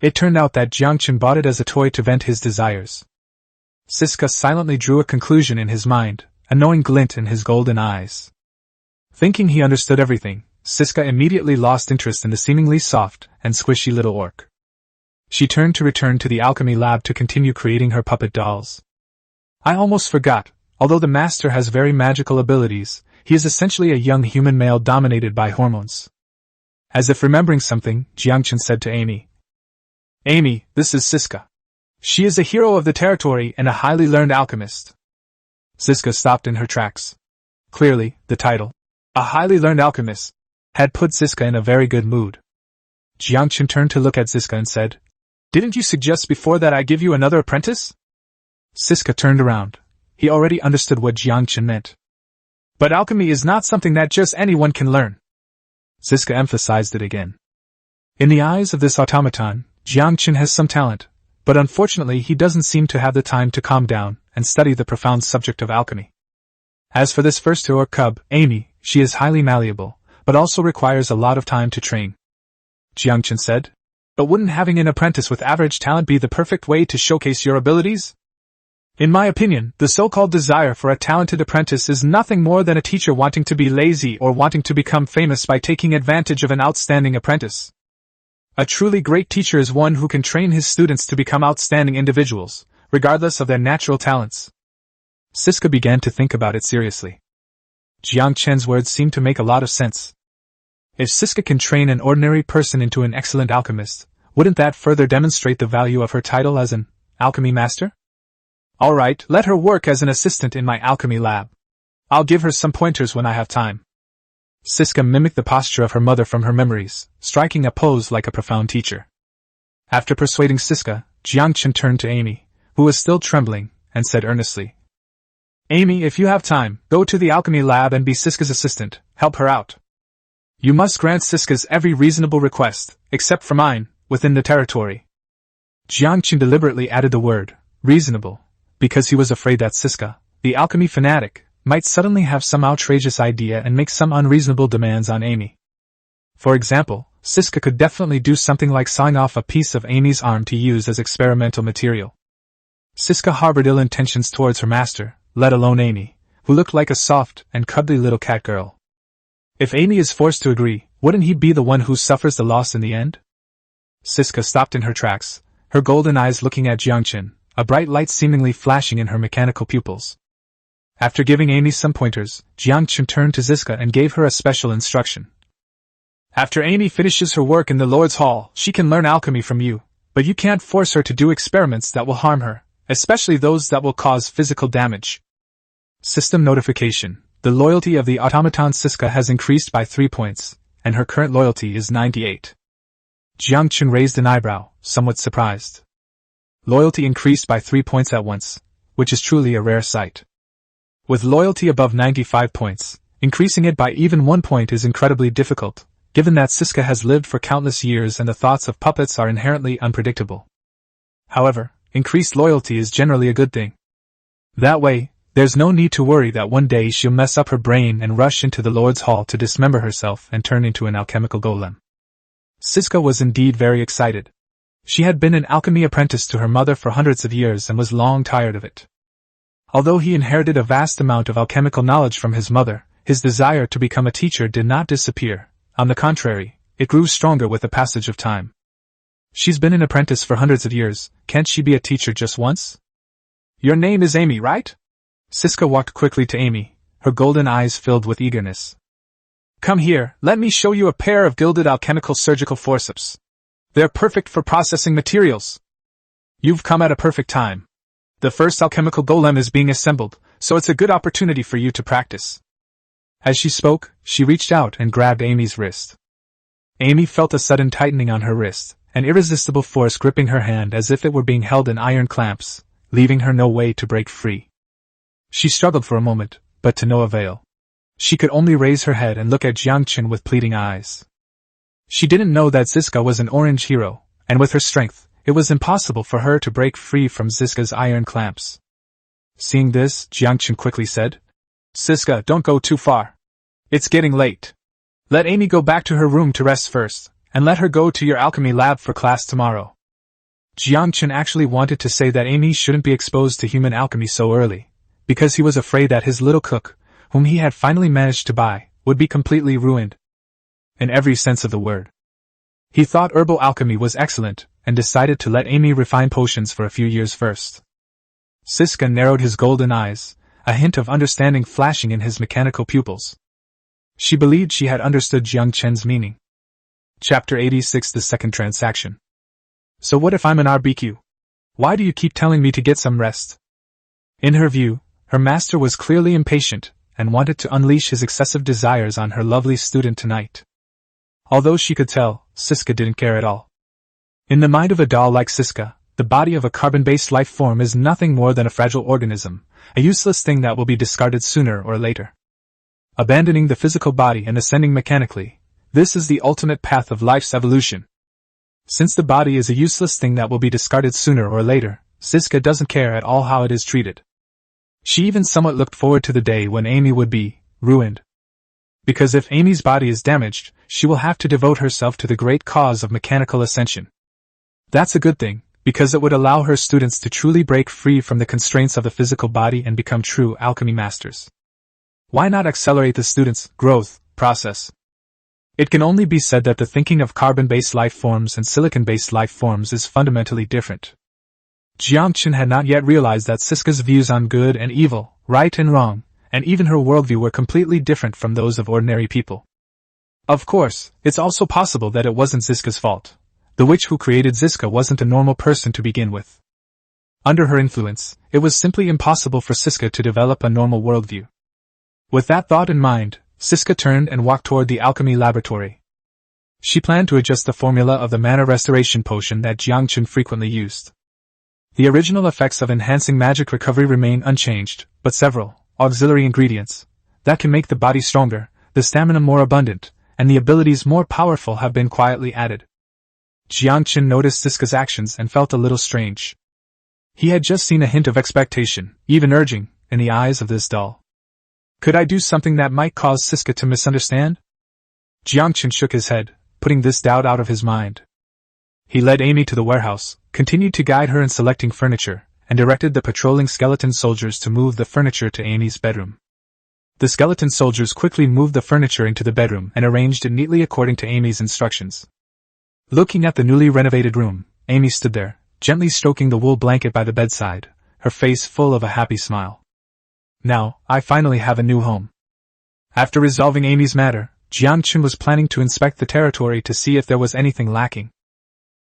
It turned out that Yangchen bought it as a toy to vent his desires. Siska silently drew a conclusion in his mind, a knowing glint in his golden eyes. Thinking he understood everything, Siska immediately lost interest in the seemingly soft and squishy little orc. She turned to return to the alchemy lab to continue creating her puppet dolls. I almost forgot, although the master has very magical abilities, he is essentially a young human male dominated by hormones. As if remembering something, Yangchen said to Amy, "Amy, this is Siska. She is a hero of the territory and a highly learned alchemist." Siska stopped in her tracks. Clearly, the title, "A highly learned alchemist," had put Siska in a very good mood. Yangchen turned to look at Siska and said, "Didn't you suggest before that I give you another apprentice?" Siska turned around. He already understood what Yangchen meant. "But alchemy is not something that just anyone can learn." Siska emphasized it again. In the eyes of this automaton, Yangchen has some talent, but unfortunately he doesn't seem to have the time to calm down and study the profound subject of alchemy. As for this first orc cub, Amy, she is highly malleable, but also requires a lot of time to train. Yangchen said, "But wouldn't having an apprentice with average talent be the perfect way to showcase your abilities? In my opinion, the so-called desire for a talented apprentice is nothing more than a teacher wanting to be lazy or wanting to become famous by taking advantage of an outstanding apprentice. A truly great teacher is one who can train his students to become outstanding individuals, regardless of their natural talents." Siska began to think about it seriously. Yangchen's words seemed to make a lot of sense. If Siska can train an ordinary person into an excellent alchemist, wouldn't that further demonstrate the value of her title as an alchemy master? "Alright, let her work as an assistant in my alchemy lab. I'll give her some pointers when I have time." Siska mimicked the posture of her mother from her memories, striking a pose like a profound teacher. After persuading Siska, Yangchen turned to Amy, who was still trembling, and said earnestly, "Amy, if you have time, go to the alchemy lab and be Siska's assistant, help her out. You must grant Siska's every reasonable request, except for mine, within the territory." Yangchen deliberately added the word, reasonable, because he was afraid that Siska, the alchemy fanatic, might suddenly have some outrageous idea and make some unreasonable demands on Amy. For example, Siska could definitely do something like sawing off a piece of Amy's arm to use as experimental material. Siska harbored ill intentions towards her master, let alone Amy, who looked like a soft and cuddly little cat girl. If Amy is forced to agree, wouldn't he be the one who suffers the loss in the end? Siska stopped in her tracks, her golden eyes looking at Yangchen, a bright light seemingly flashing in her mechanical pupils. After giving Amy some pointers, Yangchen turned to Siska and gave her a special instruction. "After Amy finishes her work in the Lord's Hall, she can learn alchemy from you, but you can't force her to do experiments that will harm her, especially those that will cause physical damage." System notification. The loyalty of the automaton Siska has increased by 3 points, and her current loyalty is 98. Yangchen raised an eyebrow, somewhat surprised. Loyalty increased by 3 points at once, which is truly a rare sight. With loyalty above 95 points, increasing it by even 1 point is incredibly difficult, given that Siska has lived for countless years and the thoughts of puppets are inherently unpredictable. However, increased loyalty is generally a good thing. That way, there's no need to worry that one day she'll mess up her brain and rush into the Lord's Hall to dismember herself and turn into an alchemical golem. Siska was indeed very excited. She had been an alchemy apprentice to her mother for hundreds of years and was long tired of it. Although he inherited a vast amount of alchemical knowledge from his mother, his desire to become a teacher did not disappear. On the contrary, it grew stronger with the passage of time. She's been an apprentice for hundreds of years, can't she be a teacher just once? "Your name is Amy, right?" Siska walked quickly to Amy, her golden eyes filled with eagerness. "Come here, let me show you a pair of gilded alchemical surgical forceps. They're perfect for processing materials. You've come at a perfect time. The first alchemical golem is being assembled, so it's a good opportunity for you to practice." As she spoke, she reached out and grabbed Amy's wrist. Amy felt a sudden tightening on her wrist, an irresistible force gripping her hand as if it were being held in iron clamps, leaving her no way to break free. She struggled for a moment, but to no avail. She could only raise her head and look at Yangchen with pleading eyes. She didn't know that Siska was an orange hero, and with her strength, it was impossible for her to break free from Ziska's iron clamps. Seeing this, Yangchen quickly said, "Ziska, don't go too far. It's getting late. Let Amy go back to her room to rest first, and let her go to your alchemy lab for class tomorrow." Yangchen actually wanted to say that Amy shouldn't be exposed to human alchemy so early, because he was afraid that his little cook, whom he had finally managed to buy, would be completely ruined. In every sense of the word. He thought herbal alchemy was excellent, and decided to let Amy refine potions for a few years first. Ziska narrowed his golden eyes, a hint of understanding flashing in his mechanical pupils. She believed she had understood Yangchen's meaning. Chapter 86: The Second Transaction. "So what if I'm an RBQ? Why do you keep telling me to get some rest?" In her view, her master was clearly impatient, and wanted to unleash his excessive desires on her lovely student tonight. Although she could tell, Ziska didn't care at all. In the mind of a doll like Ziska, the body of a carbon-based life form is nothing more than a fragile organism, a useless thing that will be discarded sooner or later. Abandoning the physical body and ascending mechanically, this is the ultimate path of life's evolution. Since the body is a useless thing that will be discarded sooner or later, Ziska doesn't care at all how it is treated. She even somewhat looked forward to the day when Amy would be ruined. Because if Amy's body is damaged, she will have to devote herself to the great cause of mechanical ascension. That's a good thing, because it would allow her students to truly break free from the constraints of the physical body and become true alchemy masters. Why not accelerate the students' growth process? It can only be said that the thinking of carbon-based life forms and silicon-based life forms is fundamentally different. Yangchen had not yet realized that Ziska's views on good and evil, right and wrong, and even her worldview were completely different from those of ordinary people. Of course, it's also possible that it wasn't Ziska's fault. The witch who created Ziska wasn't a normal person to begin with. Under her influence, it was simply impossible for Ziska to develop a normal worldview. With that thought in mind, Ziska turned and walked toward the alchemy laboratory. She planned to adjust the formula of the mana restoration potion that Yangchen frequently used. The original effects of enhancing magic recovery remain unchanged, but several auxiliary ingredients that can make the body stronger, the stamina more abundant, and the abilities more powerful have been quietly added. Yangchen noticed Ziska's actions and felt a little strange. He had just seen a hint of expectation, even urging, in the eyes of this doll. Could I do something that might cause Ziska to misunderstand? Yangchen shook his head, putting this doubt out of his mind. He led Amy to the warehouse, continued to guide her in selecting furniture, and directed the patrolling skeleton soldiers to move the furniture to Amy's bedroom. The skeleton soldiers quickly moved the furniture into the bedroom and arranged it neatly according to Amy's instructions. Looking at the newly renovated room, Amy stood there, gently stroking the wool blanket by the bedside, her face full of a happy smile. Now, I finally have a new home. After resolving Amy's matter, Yangchen was planning to inspect the territory to see if there was anything lacking.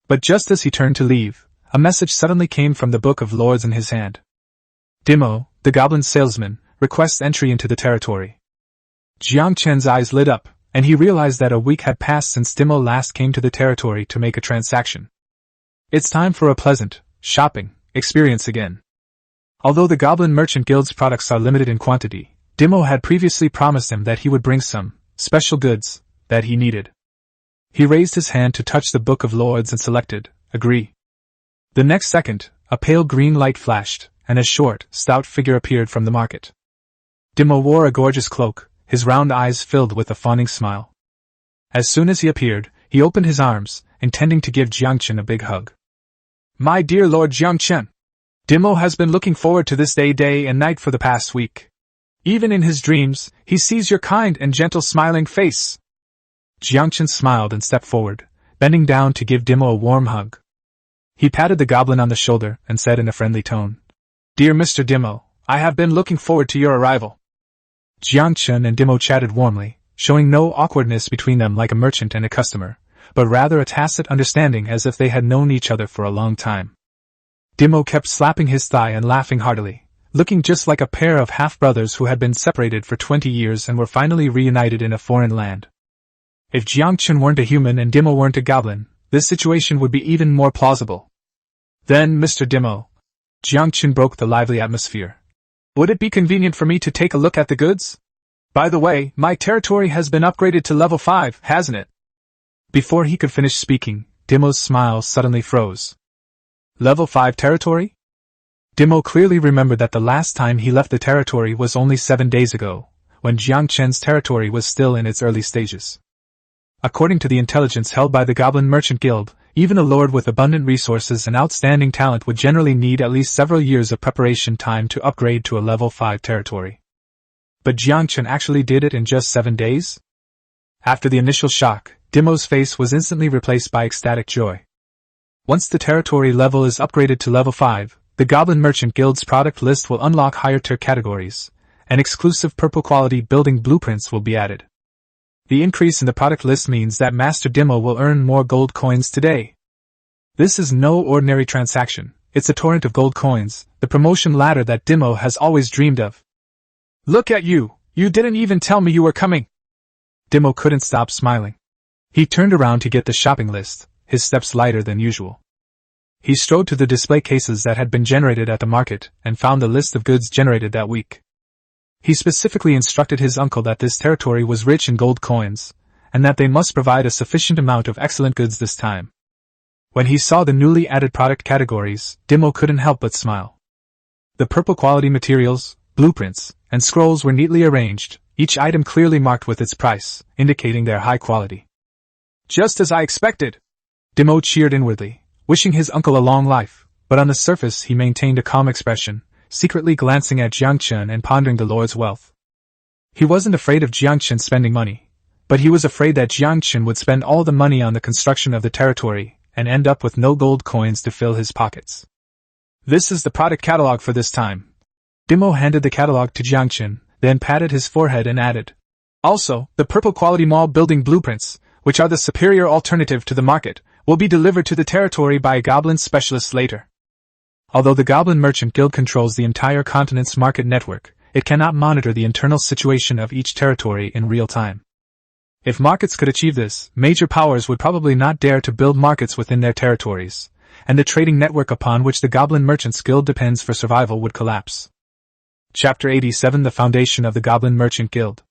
But just as he turned to leave, a message suddenly came from the Book of Lords in his hand. Dimo, the goblin salesman, requests entry into the territory. Yangchen's eyes lit up, and he realized that a week had passed since Dimo last came to the territory to make a transaction. It's time for a pleasant shopping experience again. Although the Goblin Merchant Guild's products are limited in quantity, Dimo had previously promised him that he would bring some special goods that he needed. He raised his hand to touch the Book of Lords and selected, Agree. The next second, a pale green light flashed, and a short, stout figure appeared from the market. Dimo wore a gorgeous cloak, his round eyes filled with a fawning smile. As soon as he appeared, he opened his arms, intending to give Yangchen a big hug. My dear Lord Yangchen! Dimo has been looking forward to this day and night for the past week. Even in his dreams, he sees your kind and gentle smiling face. Yangchen smiled and stepped forward, bending down to give Dimo a warm hug. He patted the goblin on the shoulder and said in a friendly tone, Dear Mr. Dimo, I have been looking forward to your arrival. Yangchen and Dimo chatted warmly, showing no awkwardness between them like a merchant and a customer, but rather a tacit understanding as if they had known each other for a long time. Dimo kept slapping his thigh and laughing heartily, looking just like a pair of half-brothers who had been separated for 20 years and were finally reunited in a foreign land. If Yangchen weren't a human and Dimo weren't a goblin, this situation would be even more plausible. Then, Mr. Dimo, Yangchen broke the lively atmosphere. Would it be convenient for me to take a look at the goods? By the way, my territory has been upgraded to level 5, hasn't it? Before he could finish speaking, Dimo's smile suddenly froze. Level 5 territory? Dimo clearly remembered that the last time he left the territory was only 7 days ago, when Yangchen's territory was still in its early stages. According to the intelligence held by the Goblin Merchant Guild, even a lord with abundant resources and outstanding talent would generally need at least several years of preparation time to upgrade to a level 5 territory. But Yangchen actually did it in just 7 days? After the initial shock, Dimo's face was instantly replaced by ecstatic joy. Once the territory level is upgraded to level 5, the Goblin Merchant Guild's product list will unlock higher tier categories, and exclusive purple quality building blueprints will be added. The increase in the product list means that Master Dimo will earn more gold coins today. This is no ordinary transaction, it's a torrent of gold coins, the promotion ladder that Dimo has always dreamed of. Look at you, you didn't even tell me you were coming! Dimo couldn't stop smiling. He turned around to get the shopping list, his steps lighter than usual. He strode to the display cases that had been generated at the market and found the list of goods generated that week. He specifically instructed his uncle that this territory was rich in gold coins, and that they must provide a sufficient amount of excellent goods this time. When he saw the newly added product categories, Dimo couldn't help but smile. The purple quality materials, blueprints, and scrolls were neatly arranged, each item clearly marked with its price, indicating their high quality. Just as I expected! Dimo cheered inwardly, wishing his uncle a long life, but on the surface he maintained a calm expression, secretly glancing at Yangchen and pondering the lord's wealth. He wasn't afraid of Yangchen spending money, but he was afraid that Yangchen would spend all the money on the construction of the territory and end up with no gold coins to fill his pockets. This is the product catalog for this time. Dimo handed the catalog to Yangchen, then patted his forehead and added, also, the purple quality mall building blueprints, which are the superior alternative to the market, will be delivered to the territory by a goblin specialist later. Although the Goblin Merchant Guild controls the entire continent's market network, it cannot monitor the internal situation of each territory in real time. If markets could achieve this, major powers would probably not dare to build markets within their territories, and the trading network upon which the Goblin Merchants Guild depends for survival would collapse. Chapter 87 The Foundation of the Goblin Merchant Guild.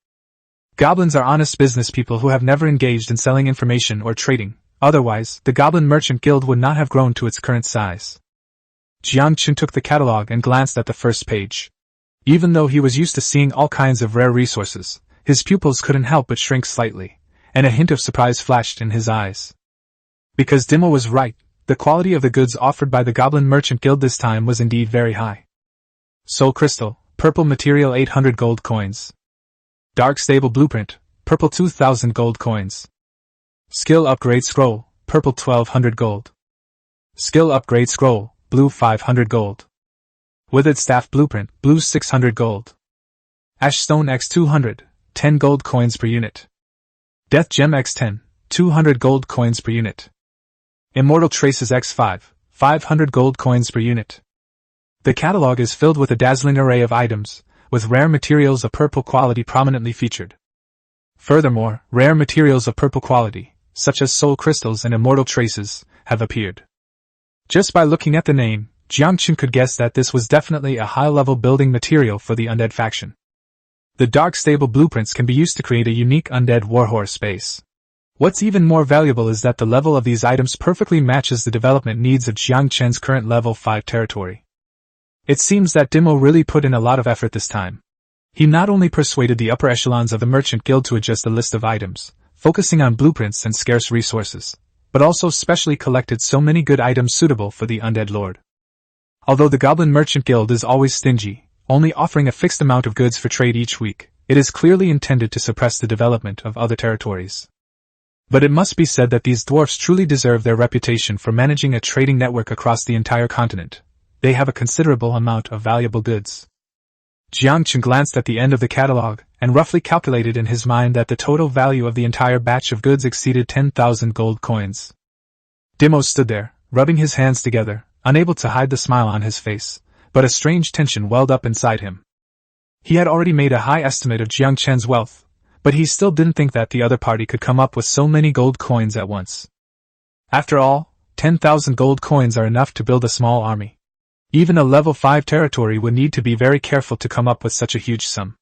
Goblins are honest business people who have never engaged in selling information or trading, otherwise, the Goblin Merchant Guild would not have grown to its current size. Yangchen took the catalog and glanced at the first page. Even though he was used to seeing all kinds of rare resources, his pupils couldn't help but shrink slightly, and a hint of surprise flashed in his eyes. Because Dimo was right, the quality of the goods offered by the Goblin Merchant Guild this time was indeed very high. Soul Crystal, purple material 800 gold coins. Dark Stable Blueprint, purple 2000 gold coins. Skill Upgrade Scroll, purple 1200 gold. Skill Upgrade Scroll, blue 500 gold. Withered Staff Blueprint, blue 600 gold. Ash Stone X 200, 10 gold coins per unit. Death Gem X 10, 200 gold coins per unit. Immortal Traces X 5, 500 gold coins per unit. The catalog is filled with a dazzling array of items, with rare materials of purple quality prominently featured. Furthermore, rare materials of purple quality, such as soul crystals and immortal traces, have appeared. Just by looking at the name, Yangchen could guess that this was definitely a high-level building material for the Undead faction. The Dark Stable blueprints can be used to create a unique Undead warhorse base. What's even more valuable is that the level of these items perfectly matches the development needs of Yangchen's current level 5 territory. It seems that Dimo really put in a lot of effort this time. He not only persuaded the upper echelons of the Merchant Guild to adjust the list of items, focusing on blueprints and scarce resources, but also specially collected so many good items suitable for the Undead Lord. Although the Goblin Merchant Guild is always stingy, only offering a fixed amount of goods for trade each week, it is clearly intended to suppress the development of other territories. But it must be said that these dwarfs truly deserve their reputation for managing a trading network across the entire continent. They have a considerable amount of valuable goods. Yangchen glanced at the end of the catalog, and roughly calculated in his mind that the total value of the entire batch of goods exceeded 10,000 gold coins. Dimo stood there, rubbing his hands together, unable to hide the smile on his face, but a strange tension welled up inside him. He had already made a high estimate of Yangchen's wealth, but he still didn't think that the other party could come up with so many gold coins at once. After all, 10,000 gold coins are enough to build a small army. Even a level 5 territory would need to be very careful to come up with such a huge sum.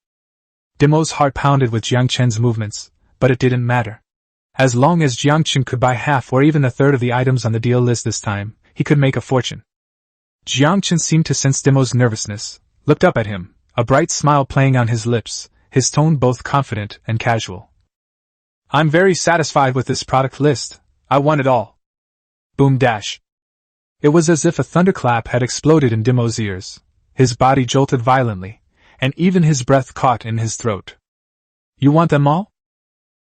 Dimo's heart pounded with Yangchen's movements, but it didn't matter. As long as Yangchen could buy half or even a third of the items on the deal list this time, he could make a fortune. Yangchen seemed to sense Dimo's nervousness, looked up at him, a bright smile playing on his lips, his tone both confident and casual. I'm very satisfied with this product list. I want it all. Boom dash. It was as if a thunderclap had exploded in Dimo's ears. His body jolted violently, and even his breath caught in his throat. You want them all?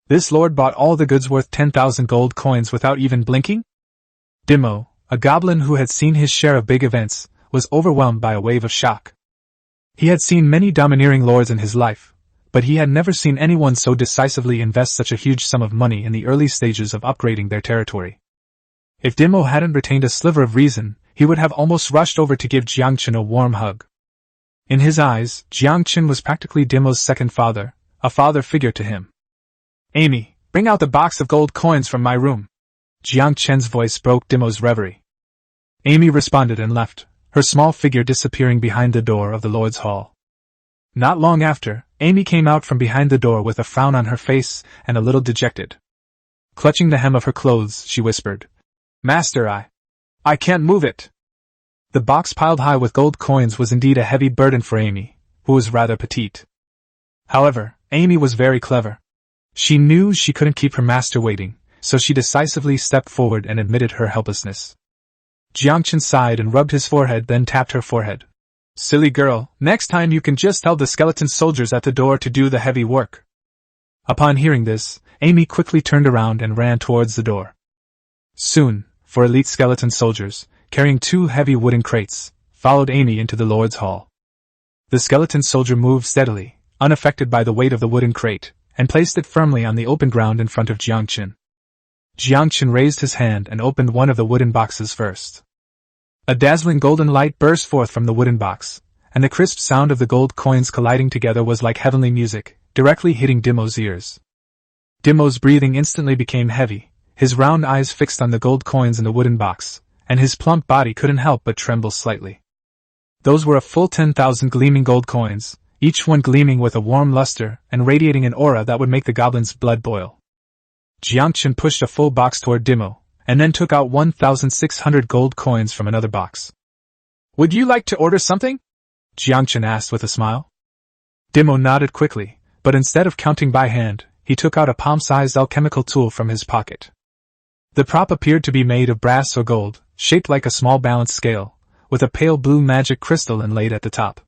This lord bought all the goods worth 10,000 gold coins without even blinking? Dimo, a goblin who had seen his share of big events, was overwhelmed by a wave of shock. He had seen many domineering lords in his life, but he had never seen anyone so decisively invest such a huge sum of money in the early stages of upgrading their territory. If Dimo hadn't retained a sliver of reason, he would have almost rushed over to give Yangchen a warm hug. In his eyes, Yangchen was practically Dimo's second father, a father figure to him. Amy, bring out the box of gold coins from my room. Yangchen's voice broke Dimo's reverie. Amy responded and left, her small figure disappearing behind the door of the Lord's Hall. Not long after, Amy came out from behind the door with a frown on her face and a little dejected. Clutching the hem of her clothes, she whispered, Master, I can't move it. The box piled high with gold coins was indeed a heavy burden for Amy, who was rather petite. However, Amy was very clever. She knew she couldn't keep her master waiting, so she decisively stepped forward and admitted her helplessness. Yangchen sighed and rubbed his forehead, then tapped her forehead. Silly girl, next time you can just tell the skeleton soldiers at the door to do the heavy work. Upon hearing this, Amy quickly turned around and ran towards the door. Soon, 4 elite skeleton soldiers, carrying 2 heavy wooden crates, followed Amy into the Lord's Hall. The skeleton soldier moved steadily, unaffected by the weight of the wooden crate, and placed it firmly on the open ground in front of Yangchen. Yangchen raised his hand and opened one of the wooden boxes first. A dazzling golden light burst forth from the wooden box, and the crisp sound of the gold coins colliding together was like heavenly music, directly hitting Dimo's ears. Dimo's breathing instantly became heavy, his round eyes fixed on the gold coins in the wooden box, and his plump body couldn't help but tremble slightly. Those were a full 10,000 gleaming gold coins, each one gleaming with a warm luster and radiating an aura that would make the goblin's blood boil. Yangchen pushed a full box toward Dimo, and then took out 1,600 gold coins from another box. Would you like to order something? Yangchen asked with a smile. Dimo nodded quickly, but instead of counting by hand, he took out a palm-sized alchemical tool from his pocket. The prop appeared to be made of brass or gold, shaped like a small balance scale, with a pale blue magic crystal inlaid at the top.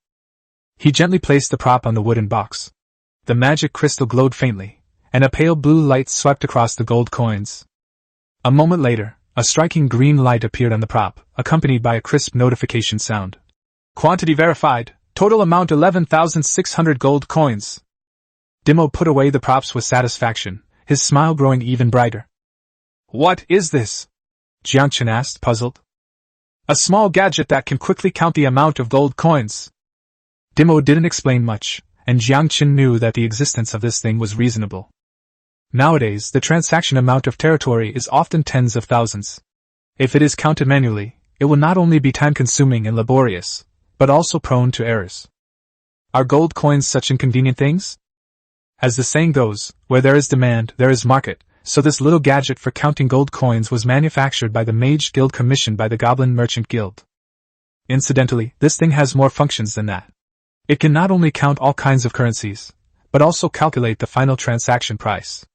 He gently placed the prop on the wooden box. The magic crystal glowed faintly, and a pale blue light swept across the gold coins. A moment later, a striking green light appeared on the prop, accompanied by a crisp notification sound. Quantity verified, total amount 11,600 gold coins. Dimo put away the props with satisfaction, his smile growing even brighter. What is this? Yangchen asked, puzzled. A small gadget that can quickly count the amount of gold coins. Dimo didn't explain much, and Yangchen knew that the existence of this thing was reasonable. Nowadays, the transaction amount of territory is often tens of thousands. If it is counted manually, it will not only be time-consuming and laborious, but also prone to errors. Are gold coins such inconvenient things? As the saying goes, where there is demand, there is market, so this little gadget for counting gold coins was manufactured by the Mage Guild commissioned by the Goblin Merchant Guild. Incidentally, this thing has more functions than that. It can not only count all kinds of currencies, but also calculate the final transaction price.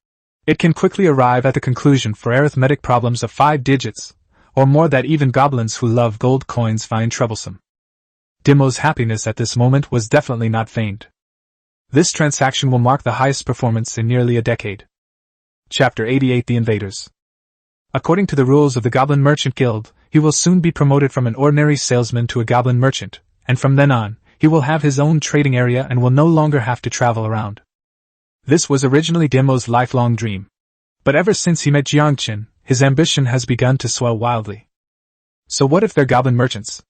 It can quickly arrive at the conclusion for arithmetic problems of 5 digits, or more that even goblins who love gold coins find troublesome. Dimo's happiness at this moment was definitely not feigned. This transaction will mark the highest performance in nearly a decade. Chapter 88 The Invaders. According to the rules of the Goblin Merchant Guild, he will soon be promoted from an ordinary salesman to a goblin merchant, and from then on, he will have his own trading area and will no longer have to travel around. This was originally Dimo's lifelong dream. But ever since he met Yangchen, his ambition has begun to swell wildly. So what if they're goblin merchants?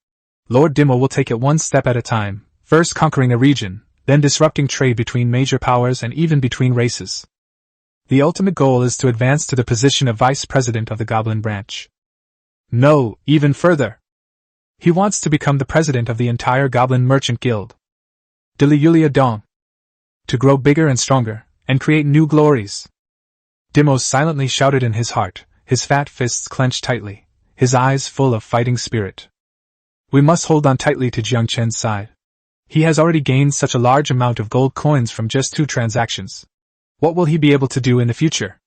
Lord Dimo will take it one step at a time, first conquering a region, then disrupting trade between major powers and even between races. The ultimate goal is to advance to the position of vice president of the Goblin branch. No, even further. He wants to become the president of the entire Goblin Merchant Guild. Yulia Dong. To grow bigger and stronger, and create new glories. Dimo silently shouted in his heart, his fat fists clenched tightly, his eyes full of fighting spirit. We must hold on tightly to Yangchen's side. He has already gained such a large amount of gold coins from just 2 transactions. What will he be able to do in the future?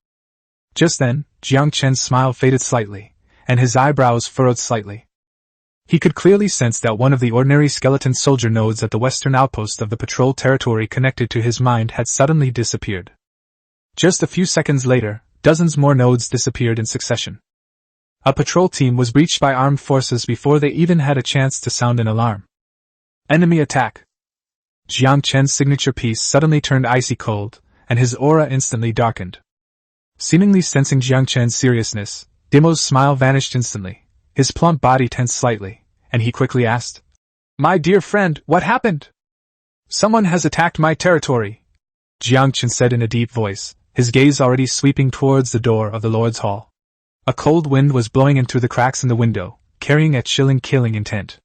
Just then, Yangchen's smile faded slightly, and his eyebrows furrowed slightly. He could clearly sense that one of the ordinary skeleton soldier nodes at the western outpost of the patrol territory connected to his mind had suddenly disappeared. Just a few seconds later, dozens more nodes disappeared in succession. A patrol team was breached by armed forces before they even had a chance to sound an alarm. Enemy attack! Yangchen's signature piece suddenly turned icy cold, and his aura instantly darkened. Seemingly sensing Yangchen's seriousness, Dimo's smile vanished instantly. His plump body tensed slightly, and he quickly asked, "My dear friend, what happened?" "Someone has attacked my territory," Yangchen said in a deep voice, his gaze already sweeping towards the door of the Lord's Hall. A cold wind was blowing in through the cracks in the window, carrying a chilling killing intent.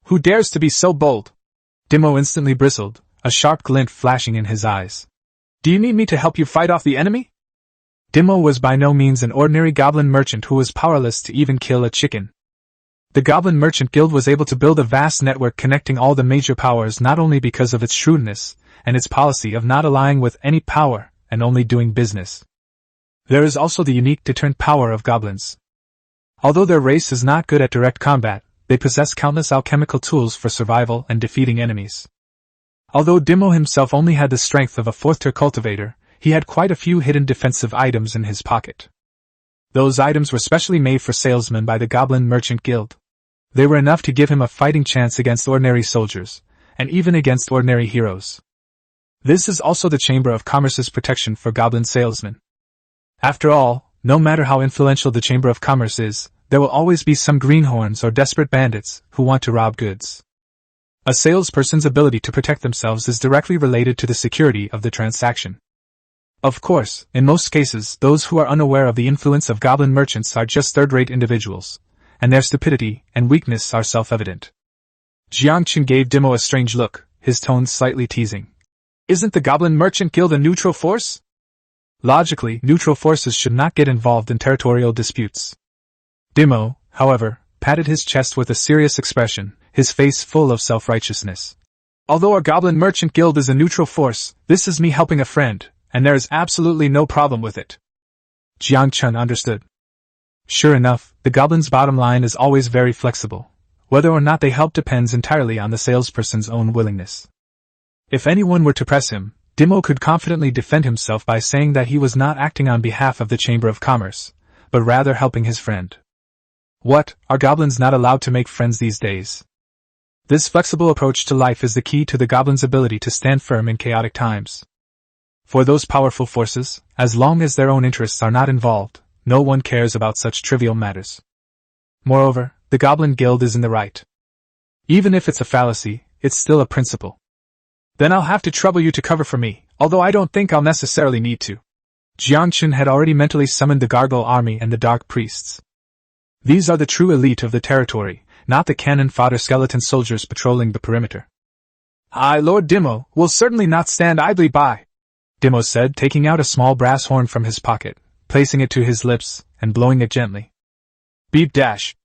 "Who dares to be so bold?" Dimo instantly bristled, a sharp glint flashing in his eyes. "Do you need me to help you fight off the enemy?" Dimo was by no means an ordinary goblin merchant who was powerless to even kill a chicken. The Goblin Merchant Guild was able to build a vast network connecting all the major powers not only because of its shrewdness and its policy of not allying with any power and only doing business. There is also the unique deterrent power of goblins. Although their race is not good at direct combat, they possess countless alchemical tools for survival and defeating enemies. Although Dimo himself only had the strength of a 4th-tier cultivator, he had quite a few hidden defensive items in his pocket. Those items were specially made for salesmen by the Goblin Merchant Guild. They were enough to give him a fighting chance against ordinary soldiers, and even against ordinary heroes. This is also the Chamber of Commerce's protection for goblin salesmen. After all, no matter how influential the Chamber of Commerce is, there will always be some greenhorns or desperate bandits who want to rob goods. A salesperson's ability to protect themselves is directly related to the security of the transaction. Of course, in most cases, those who are unaware of the influence of goblin merchants are just third-rate individuals, and their stupidity and weakness are self-evident. Yangchen gave Dimo a strange look, his tone slightly teasing. "Isn't the Goblin Merchant Guild a neutral force?" Logically, neutral forces should not get involved in territorial disputes. Dimo, however, patted his chest with a serious expression, his face full of self-righteousness. "Although our Goblin Merchant Guild is a neutral force, this is me helping a friend, and there is absolutely no problem with it." Yangchen understood. Sure enough, the goblins' bottom line is always very flexible. Whether or not they help depends entirely on the salesperson's own willingness. If anyone were to press him, Dimo could confidently defend himself by saying that he was not acting on behalf of the Chamber of Commerce, but rather helping his friend. What, are goblins not allowed to make friends these days? This flexible approach to life is the key to the goblin's ability to stand firm in chaotic times. For those powerful forces, as long as their own interests are not involved, no one cares about such trivial matters. Moreover, the Goblin Guild is in the right. Even if it's a fallacy, it's still a principle. Then I'll have to trouble you to cover for me, although I don't think I'll necessarily need to. Yangchen had already mentally summoned the Gargoyle Army and the Dark Priests. These are the true elite of the territory, not the cannon fodder skeleton soldiers patrolling the perimeter. "I, Lord Dimo, will certainly not stand idly by," Dimo said, taking out a small brass horn from his pocket, placing it to his lips, and blowing it gently. Beep dash.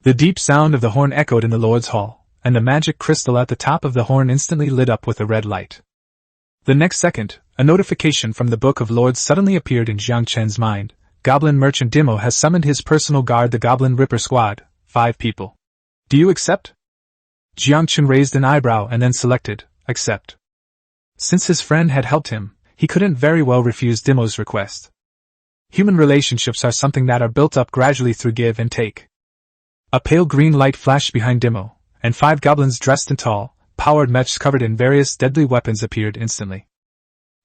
The deep sound of the horn echoed in the Lord's Hall, and the magic crystal at the top of the horn instantly lit up with a red light. The next second, a notification from the Book of Lords suddenly appeared in Yangchen's mind. Goblin Merchant Dimo has summoned his personal guard, the Goblin Ripper Squad, 5 people. Do you accept? Yangchen raised an eyebrow and then selected, accept. Since his friend had helped him, he couldn't very well refuse Dimo's request. Human relationships are something that are built up gradually through give and take. A pale green light flashed behind Dimo, and 5 goblins dressed in tall, powered mechs covered in various deadly weapons appeared instantly.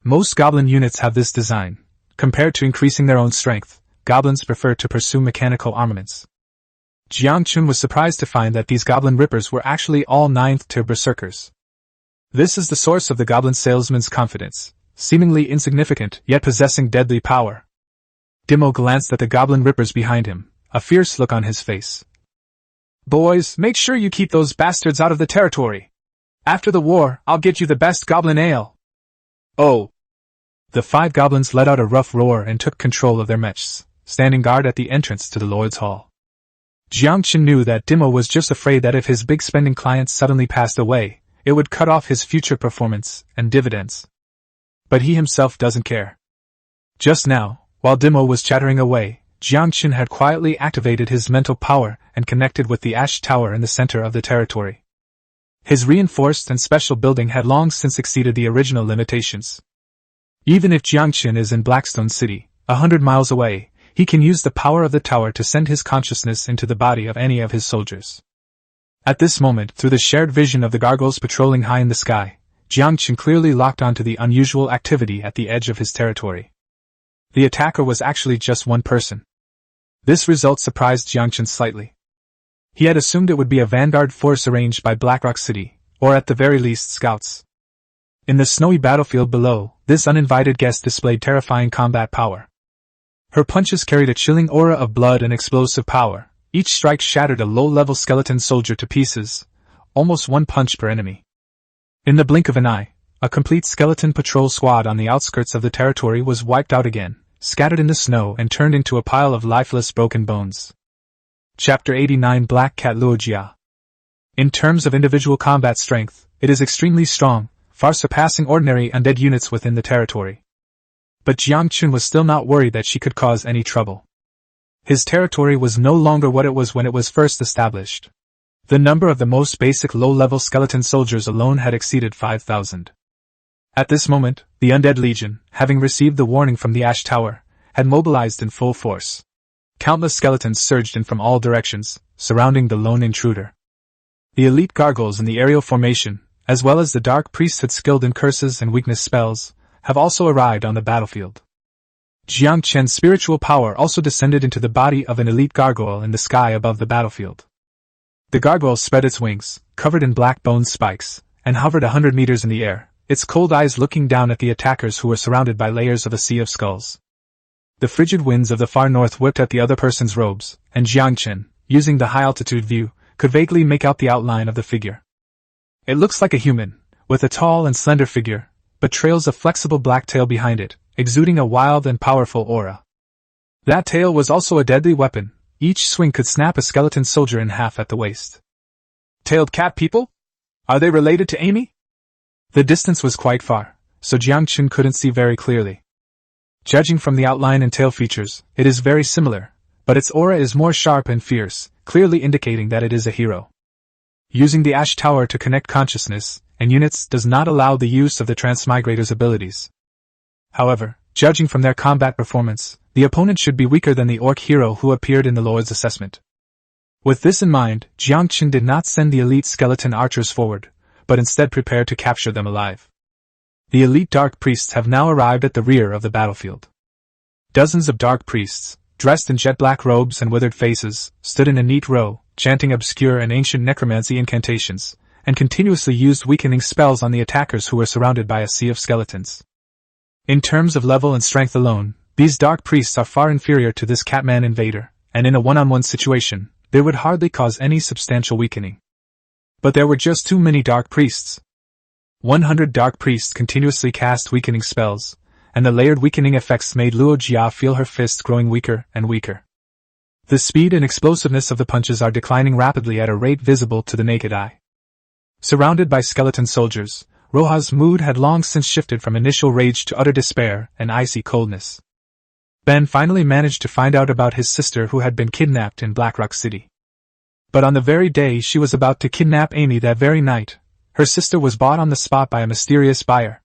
Most goblin units have this design. Compared to increasing their own strength, goblins prefer to pursue mechanical armaments. Yangchen was surprised to find that these goblin rippers were actually all 9th-tier berserkers. This is the source of the goblin salesman's confidence, seemingly insignificant yet possessing deadly power. Dimo glanced at the goblin rippers behind him, a fierce look on his face. Boys, make sure you keep those bastards out of the territory. After the war, I'll get you the best goblin ale. Oh! The 5 goblins let out a rough roar and took control of their mechs, standing guard at the entrance to the Lord's Hall. Yangchen knew that Dimo was just afraid that if his big spending client suddenly passed away, it would cut off his future performance and dividends. But he himself doesn't care. Just now, while Dimo was chattering away, Yangchen had quietly activated his mental power and connected with the ash tower in the center of the territory. His reinforced and special building had long since exceeded the original limitations. Even if Yangchen is in Blackstone City, 100 miles away, he can use the power of the tower to send his consciousness into the body of any of his soldiers. At this moment, through the shared vision of the gargoyles patrolling high in the sky, Yangchen clearly locked onto the unusual activity at the edge of his territory. The attacker was actually just one person. This result surprised Yangchen slightly. He had assumed it would be a vanguard force arranged by Blackrock City, or at the very least scouts. In the snowy battlefield below, this uninvited guest displayed terrifying combat power. Her punches carried a chilling aura of blood and explosive power. Each strike shattered a low-level skeleton soldier to pieces, almost one punch per enemy. In the blink of an eye, a complete skeleton patrol squad on the outskirts of the territory was wiped out again, scattered in the snow and turned into a pile of lifeless broken bones. Chapter 89 Black Cat Luojia. In terms of individual combat strength, it is extremely strong, far surpassing ordinary undead units within the territory. But Yangchen was still not worried that she could cause any trouble. His territory was no longer what it was when it was first established. The number of the most basic low-level skeleton soldiers alone had exceeded 5,000. At this moment, the Undead Legion, having received the warning from the Ash Tower, had mobilized in full force. Countless skeletons surged in from all directions, surrounding the lone intruder. The elite gargoyles in the aerial formation, as well as the dark priesthood skilled in curses and weakness spells, have also arrived on the battlefield. Yangchen's spiritual power also descended into the body of an elite gargoyle in the sky above the battlefield. The gargoyle spread its wings, covered in black bone spikes, and hovered 100 meters in the air, its cold eyes looking down at the attackers who were surrounded by layers of a sea of skulls. The frigid winds of the far north whipped at the other person's robes, and Yangchen, using the high-altitude view, could vaguely make out the outline of the figure. It looks like a human, with a tall and slender figure, but trails a flexible black tail behind it, exuding a wild and powerful aura. That tail was also a deadly weapon. Each swing could snap a skeleton soldier in half at the waist. Tailed cat people? Are they related to Amy? The distance was quite far, so Yangchen couldn't see very clearly. Judging from the outline and tail features, it is very similar, but its aura is more sharp and fierce, clearly indicating that it is a hero. Using the Ash Tower to connect consciousness and units does not allow the use of the Transmigrator's abilities. However, judging from their combat performance, the opponent should be weaker than the orc hero who appeared in the Lord's assessment. With this in mind, Yangchen did not send the elite skeleton archers forward, but instead prepared to capture them alive. The elite dark priests have now arrived at the rear of the battlefield. Dozens of dark priests, dressed in jet-black robes and withered faces, stood in a neat row, chanting obscure and ancient necromancy incantations, and continuously used weakening spells on the attackers who were surrounded by a sea of skeletons. In terms of level and strength alone, these dark priests are far inferior to this Catman invader, and in a one-on-one situation, they would hardly cause any substantial weakening. But there were just too many dark priests. 100 dark priests continuously cast weakening spells, and the layered weakening effects made Luo Jia feel her fists growing weaker and weaker. The speed and explosiveness of the punches are declining rapidly at a rate visible to the naked eye. Surrounded by skeleton soldiers, Roha's mood had long since shifted from initial rage to utter despair and icy coldness. Ben finally managed to find out about his sister who had been kidnapped in Blackrock City. But on the very day she was about to kidnap Amy that very night, her sister was bought on the spot by a mysterious buyer.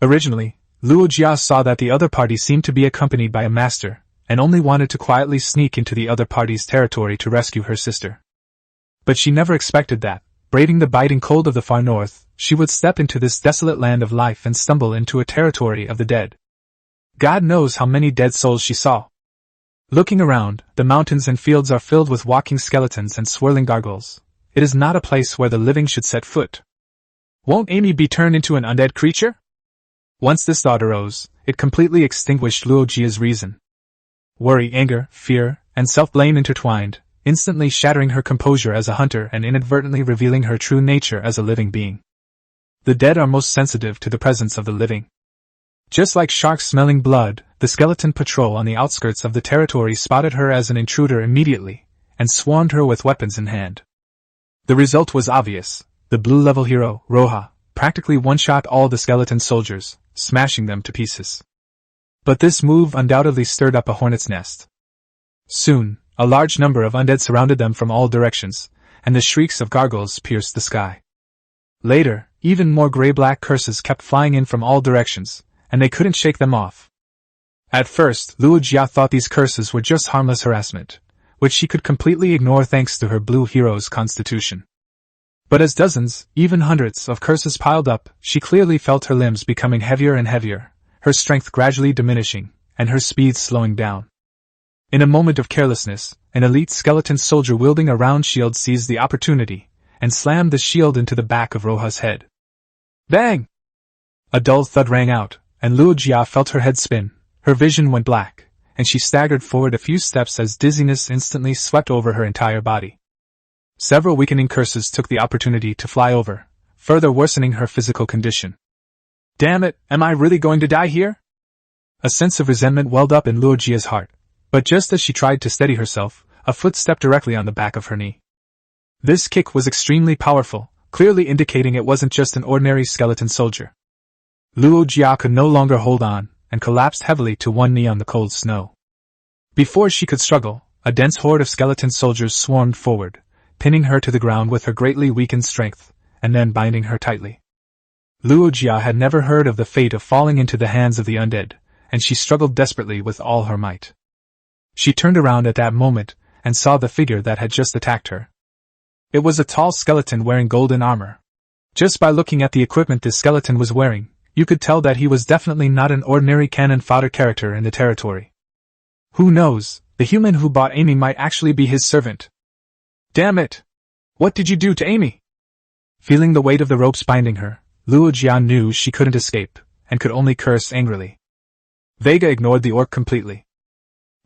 Originally, Luo Jia saw that the other party seemed to be accompanied by a master, and only wanted to quietly sneak into the other party's territory to rescue her sister. But she never expected that, braving the biting cold of the far north, she would step into this desolate land of life and stumble into a territory of the dead. God knows how many dead souls she saw. Looking around, the mountains and fields are filled with walking skeletons and swirling gargoyles. It is not a place where the living should set foot. Won't Amy be turned into an undead creature? Once this thought arose, it completely extinguished Luo Jia's reason. Worry, anger, fear, and self-blame intertwined, instantly shattering her composure as a hunter and inadvertently revealing her true nature as a living being. The dead are most sensitive to the presence of the living. Just like sharks smelling blood, the skeleton patrol on the outskirts of the territory spotted her as an intruder immediately, and swarmed her with weapons in hand. The result was obvious. The blue-level hero, Roha, practically one-shot all the skeleton soldiers, smashing them to pieces. But this move undoubtedly stirred up a hornet's nest. Soon, a large number of undead surrounded them from all directions, and the shrieks of gargoyles pierced the sky. Later, even more gray-black curses kept flying in from all directions, and they couldn't shake them off. At first, Luo Jia thought these curses were just harmless harassment, which she could completely ignore thanks to her blue hero's constitution. But as dozens, even hundreds of curses piled up, she clearly felt her limbs becoming heavier and heavier, her strength gradually diminishing, and her speed slowing down. In a moment of carelessness, an elite skeleton soldier wielding a round shield seized the opportunity, and slammed the shield into the back of Roha's head. Bang! A dull thud rang out, and Luo Jia felt her head spin, her vision went black, and she staggered forward a few steps as dizziness instantly swept over her entire body. Several weakening curses took the opportunity to fly over, further worsening her physical condition. Damn it, am I really going to die here? A sense of resentment welled up in Luo Jia's heart, but just as she tried to steady herself, a foot stepped directly on the back of her knee. This kick was extremely powerful, clearly indicating it wasn't just an ordinary skeleton soldier. Luo Jia could no longer hold on, and collapsed heavily to one knee on the cold snow. Before she could struggle, a dense horde of skeleton soldiers swarmed forward, pinning her to the ground with her greatly weakened strength, and then binding her tightly. Luo Jia had never heard of the fate of falling into the hands of the undead, and she struggled desperately with all her might. She turned around at that moment, and saw the figure that had just attacked her. It was a tall skeleton wearing golden armor. Just by looking at the equipment this skeleton was wearing, you could tell that he was definitely not an ordinary cannon fodder character in the territory. Who knows, the human who bought Amy might actually be his servant. Damn it! What did you do to Amy? Feeling the weight of the ropes binding her, Luo Jia knew she couldn't escape, and could only curse angrily. Vega ignored the orc completely.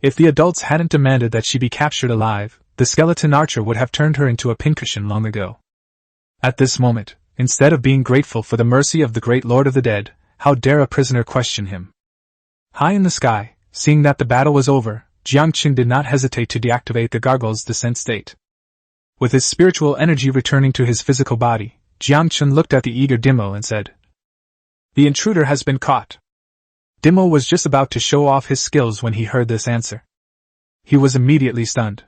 If the adults hadn't demanded that she be captured alive, the skeleton archer would have turned her into a pincushion long ago. At this moment, instead of being grateful for the mercy of the great Lord of the Dead, how dare a prisoner question him? High in the sky, seeing that the battle was over, Yangchen did not hesitate to deactivate the gargoyle's descent state. With his spiritual energy returning to his physical body, Yangchen looked at the eager Dimo and said, "The intruder has been caught." Dimo was just about to show off his skills when he heard this answer. He was immediately stunned.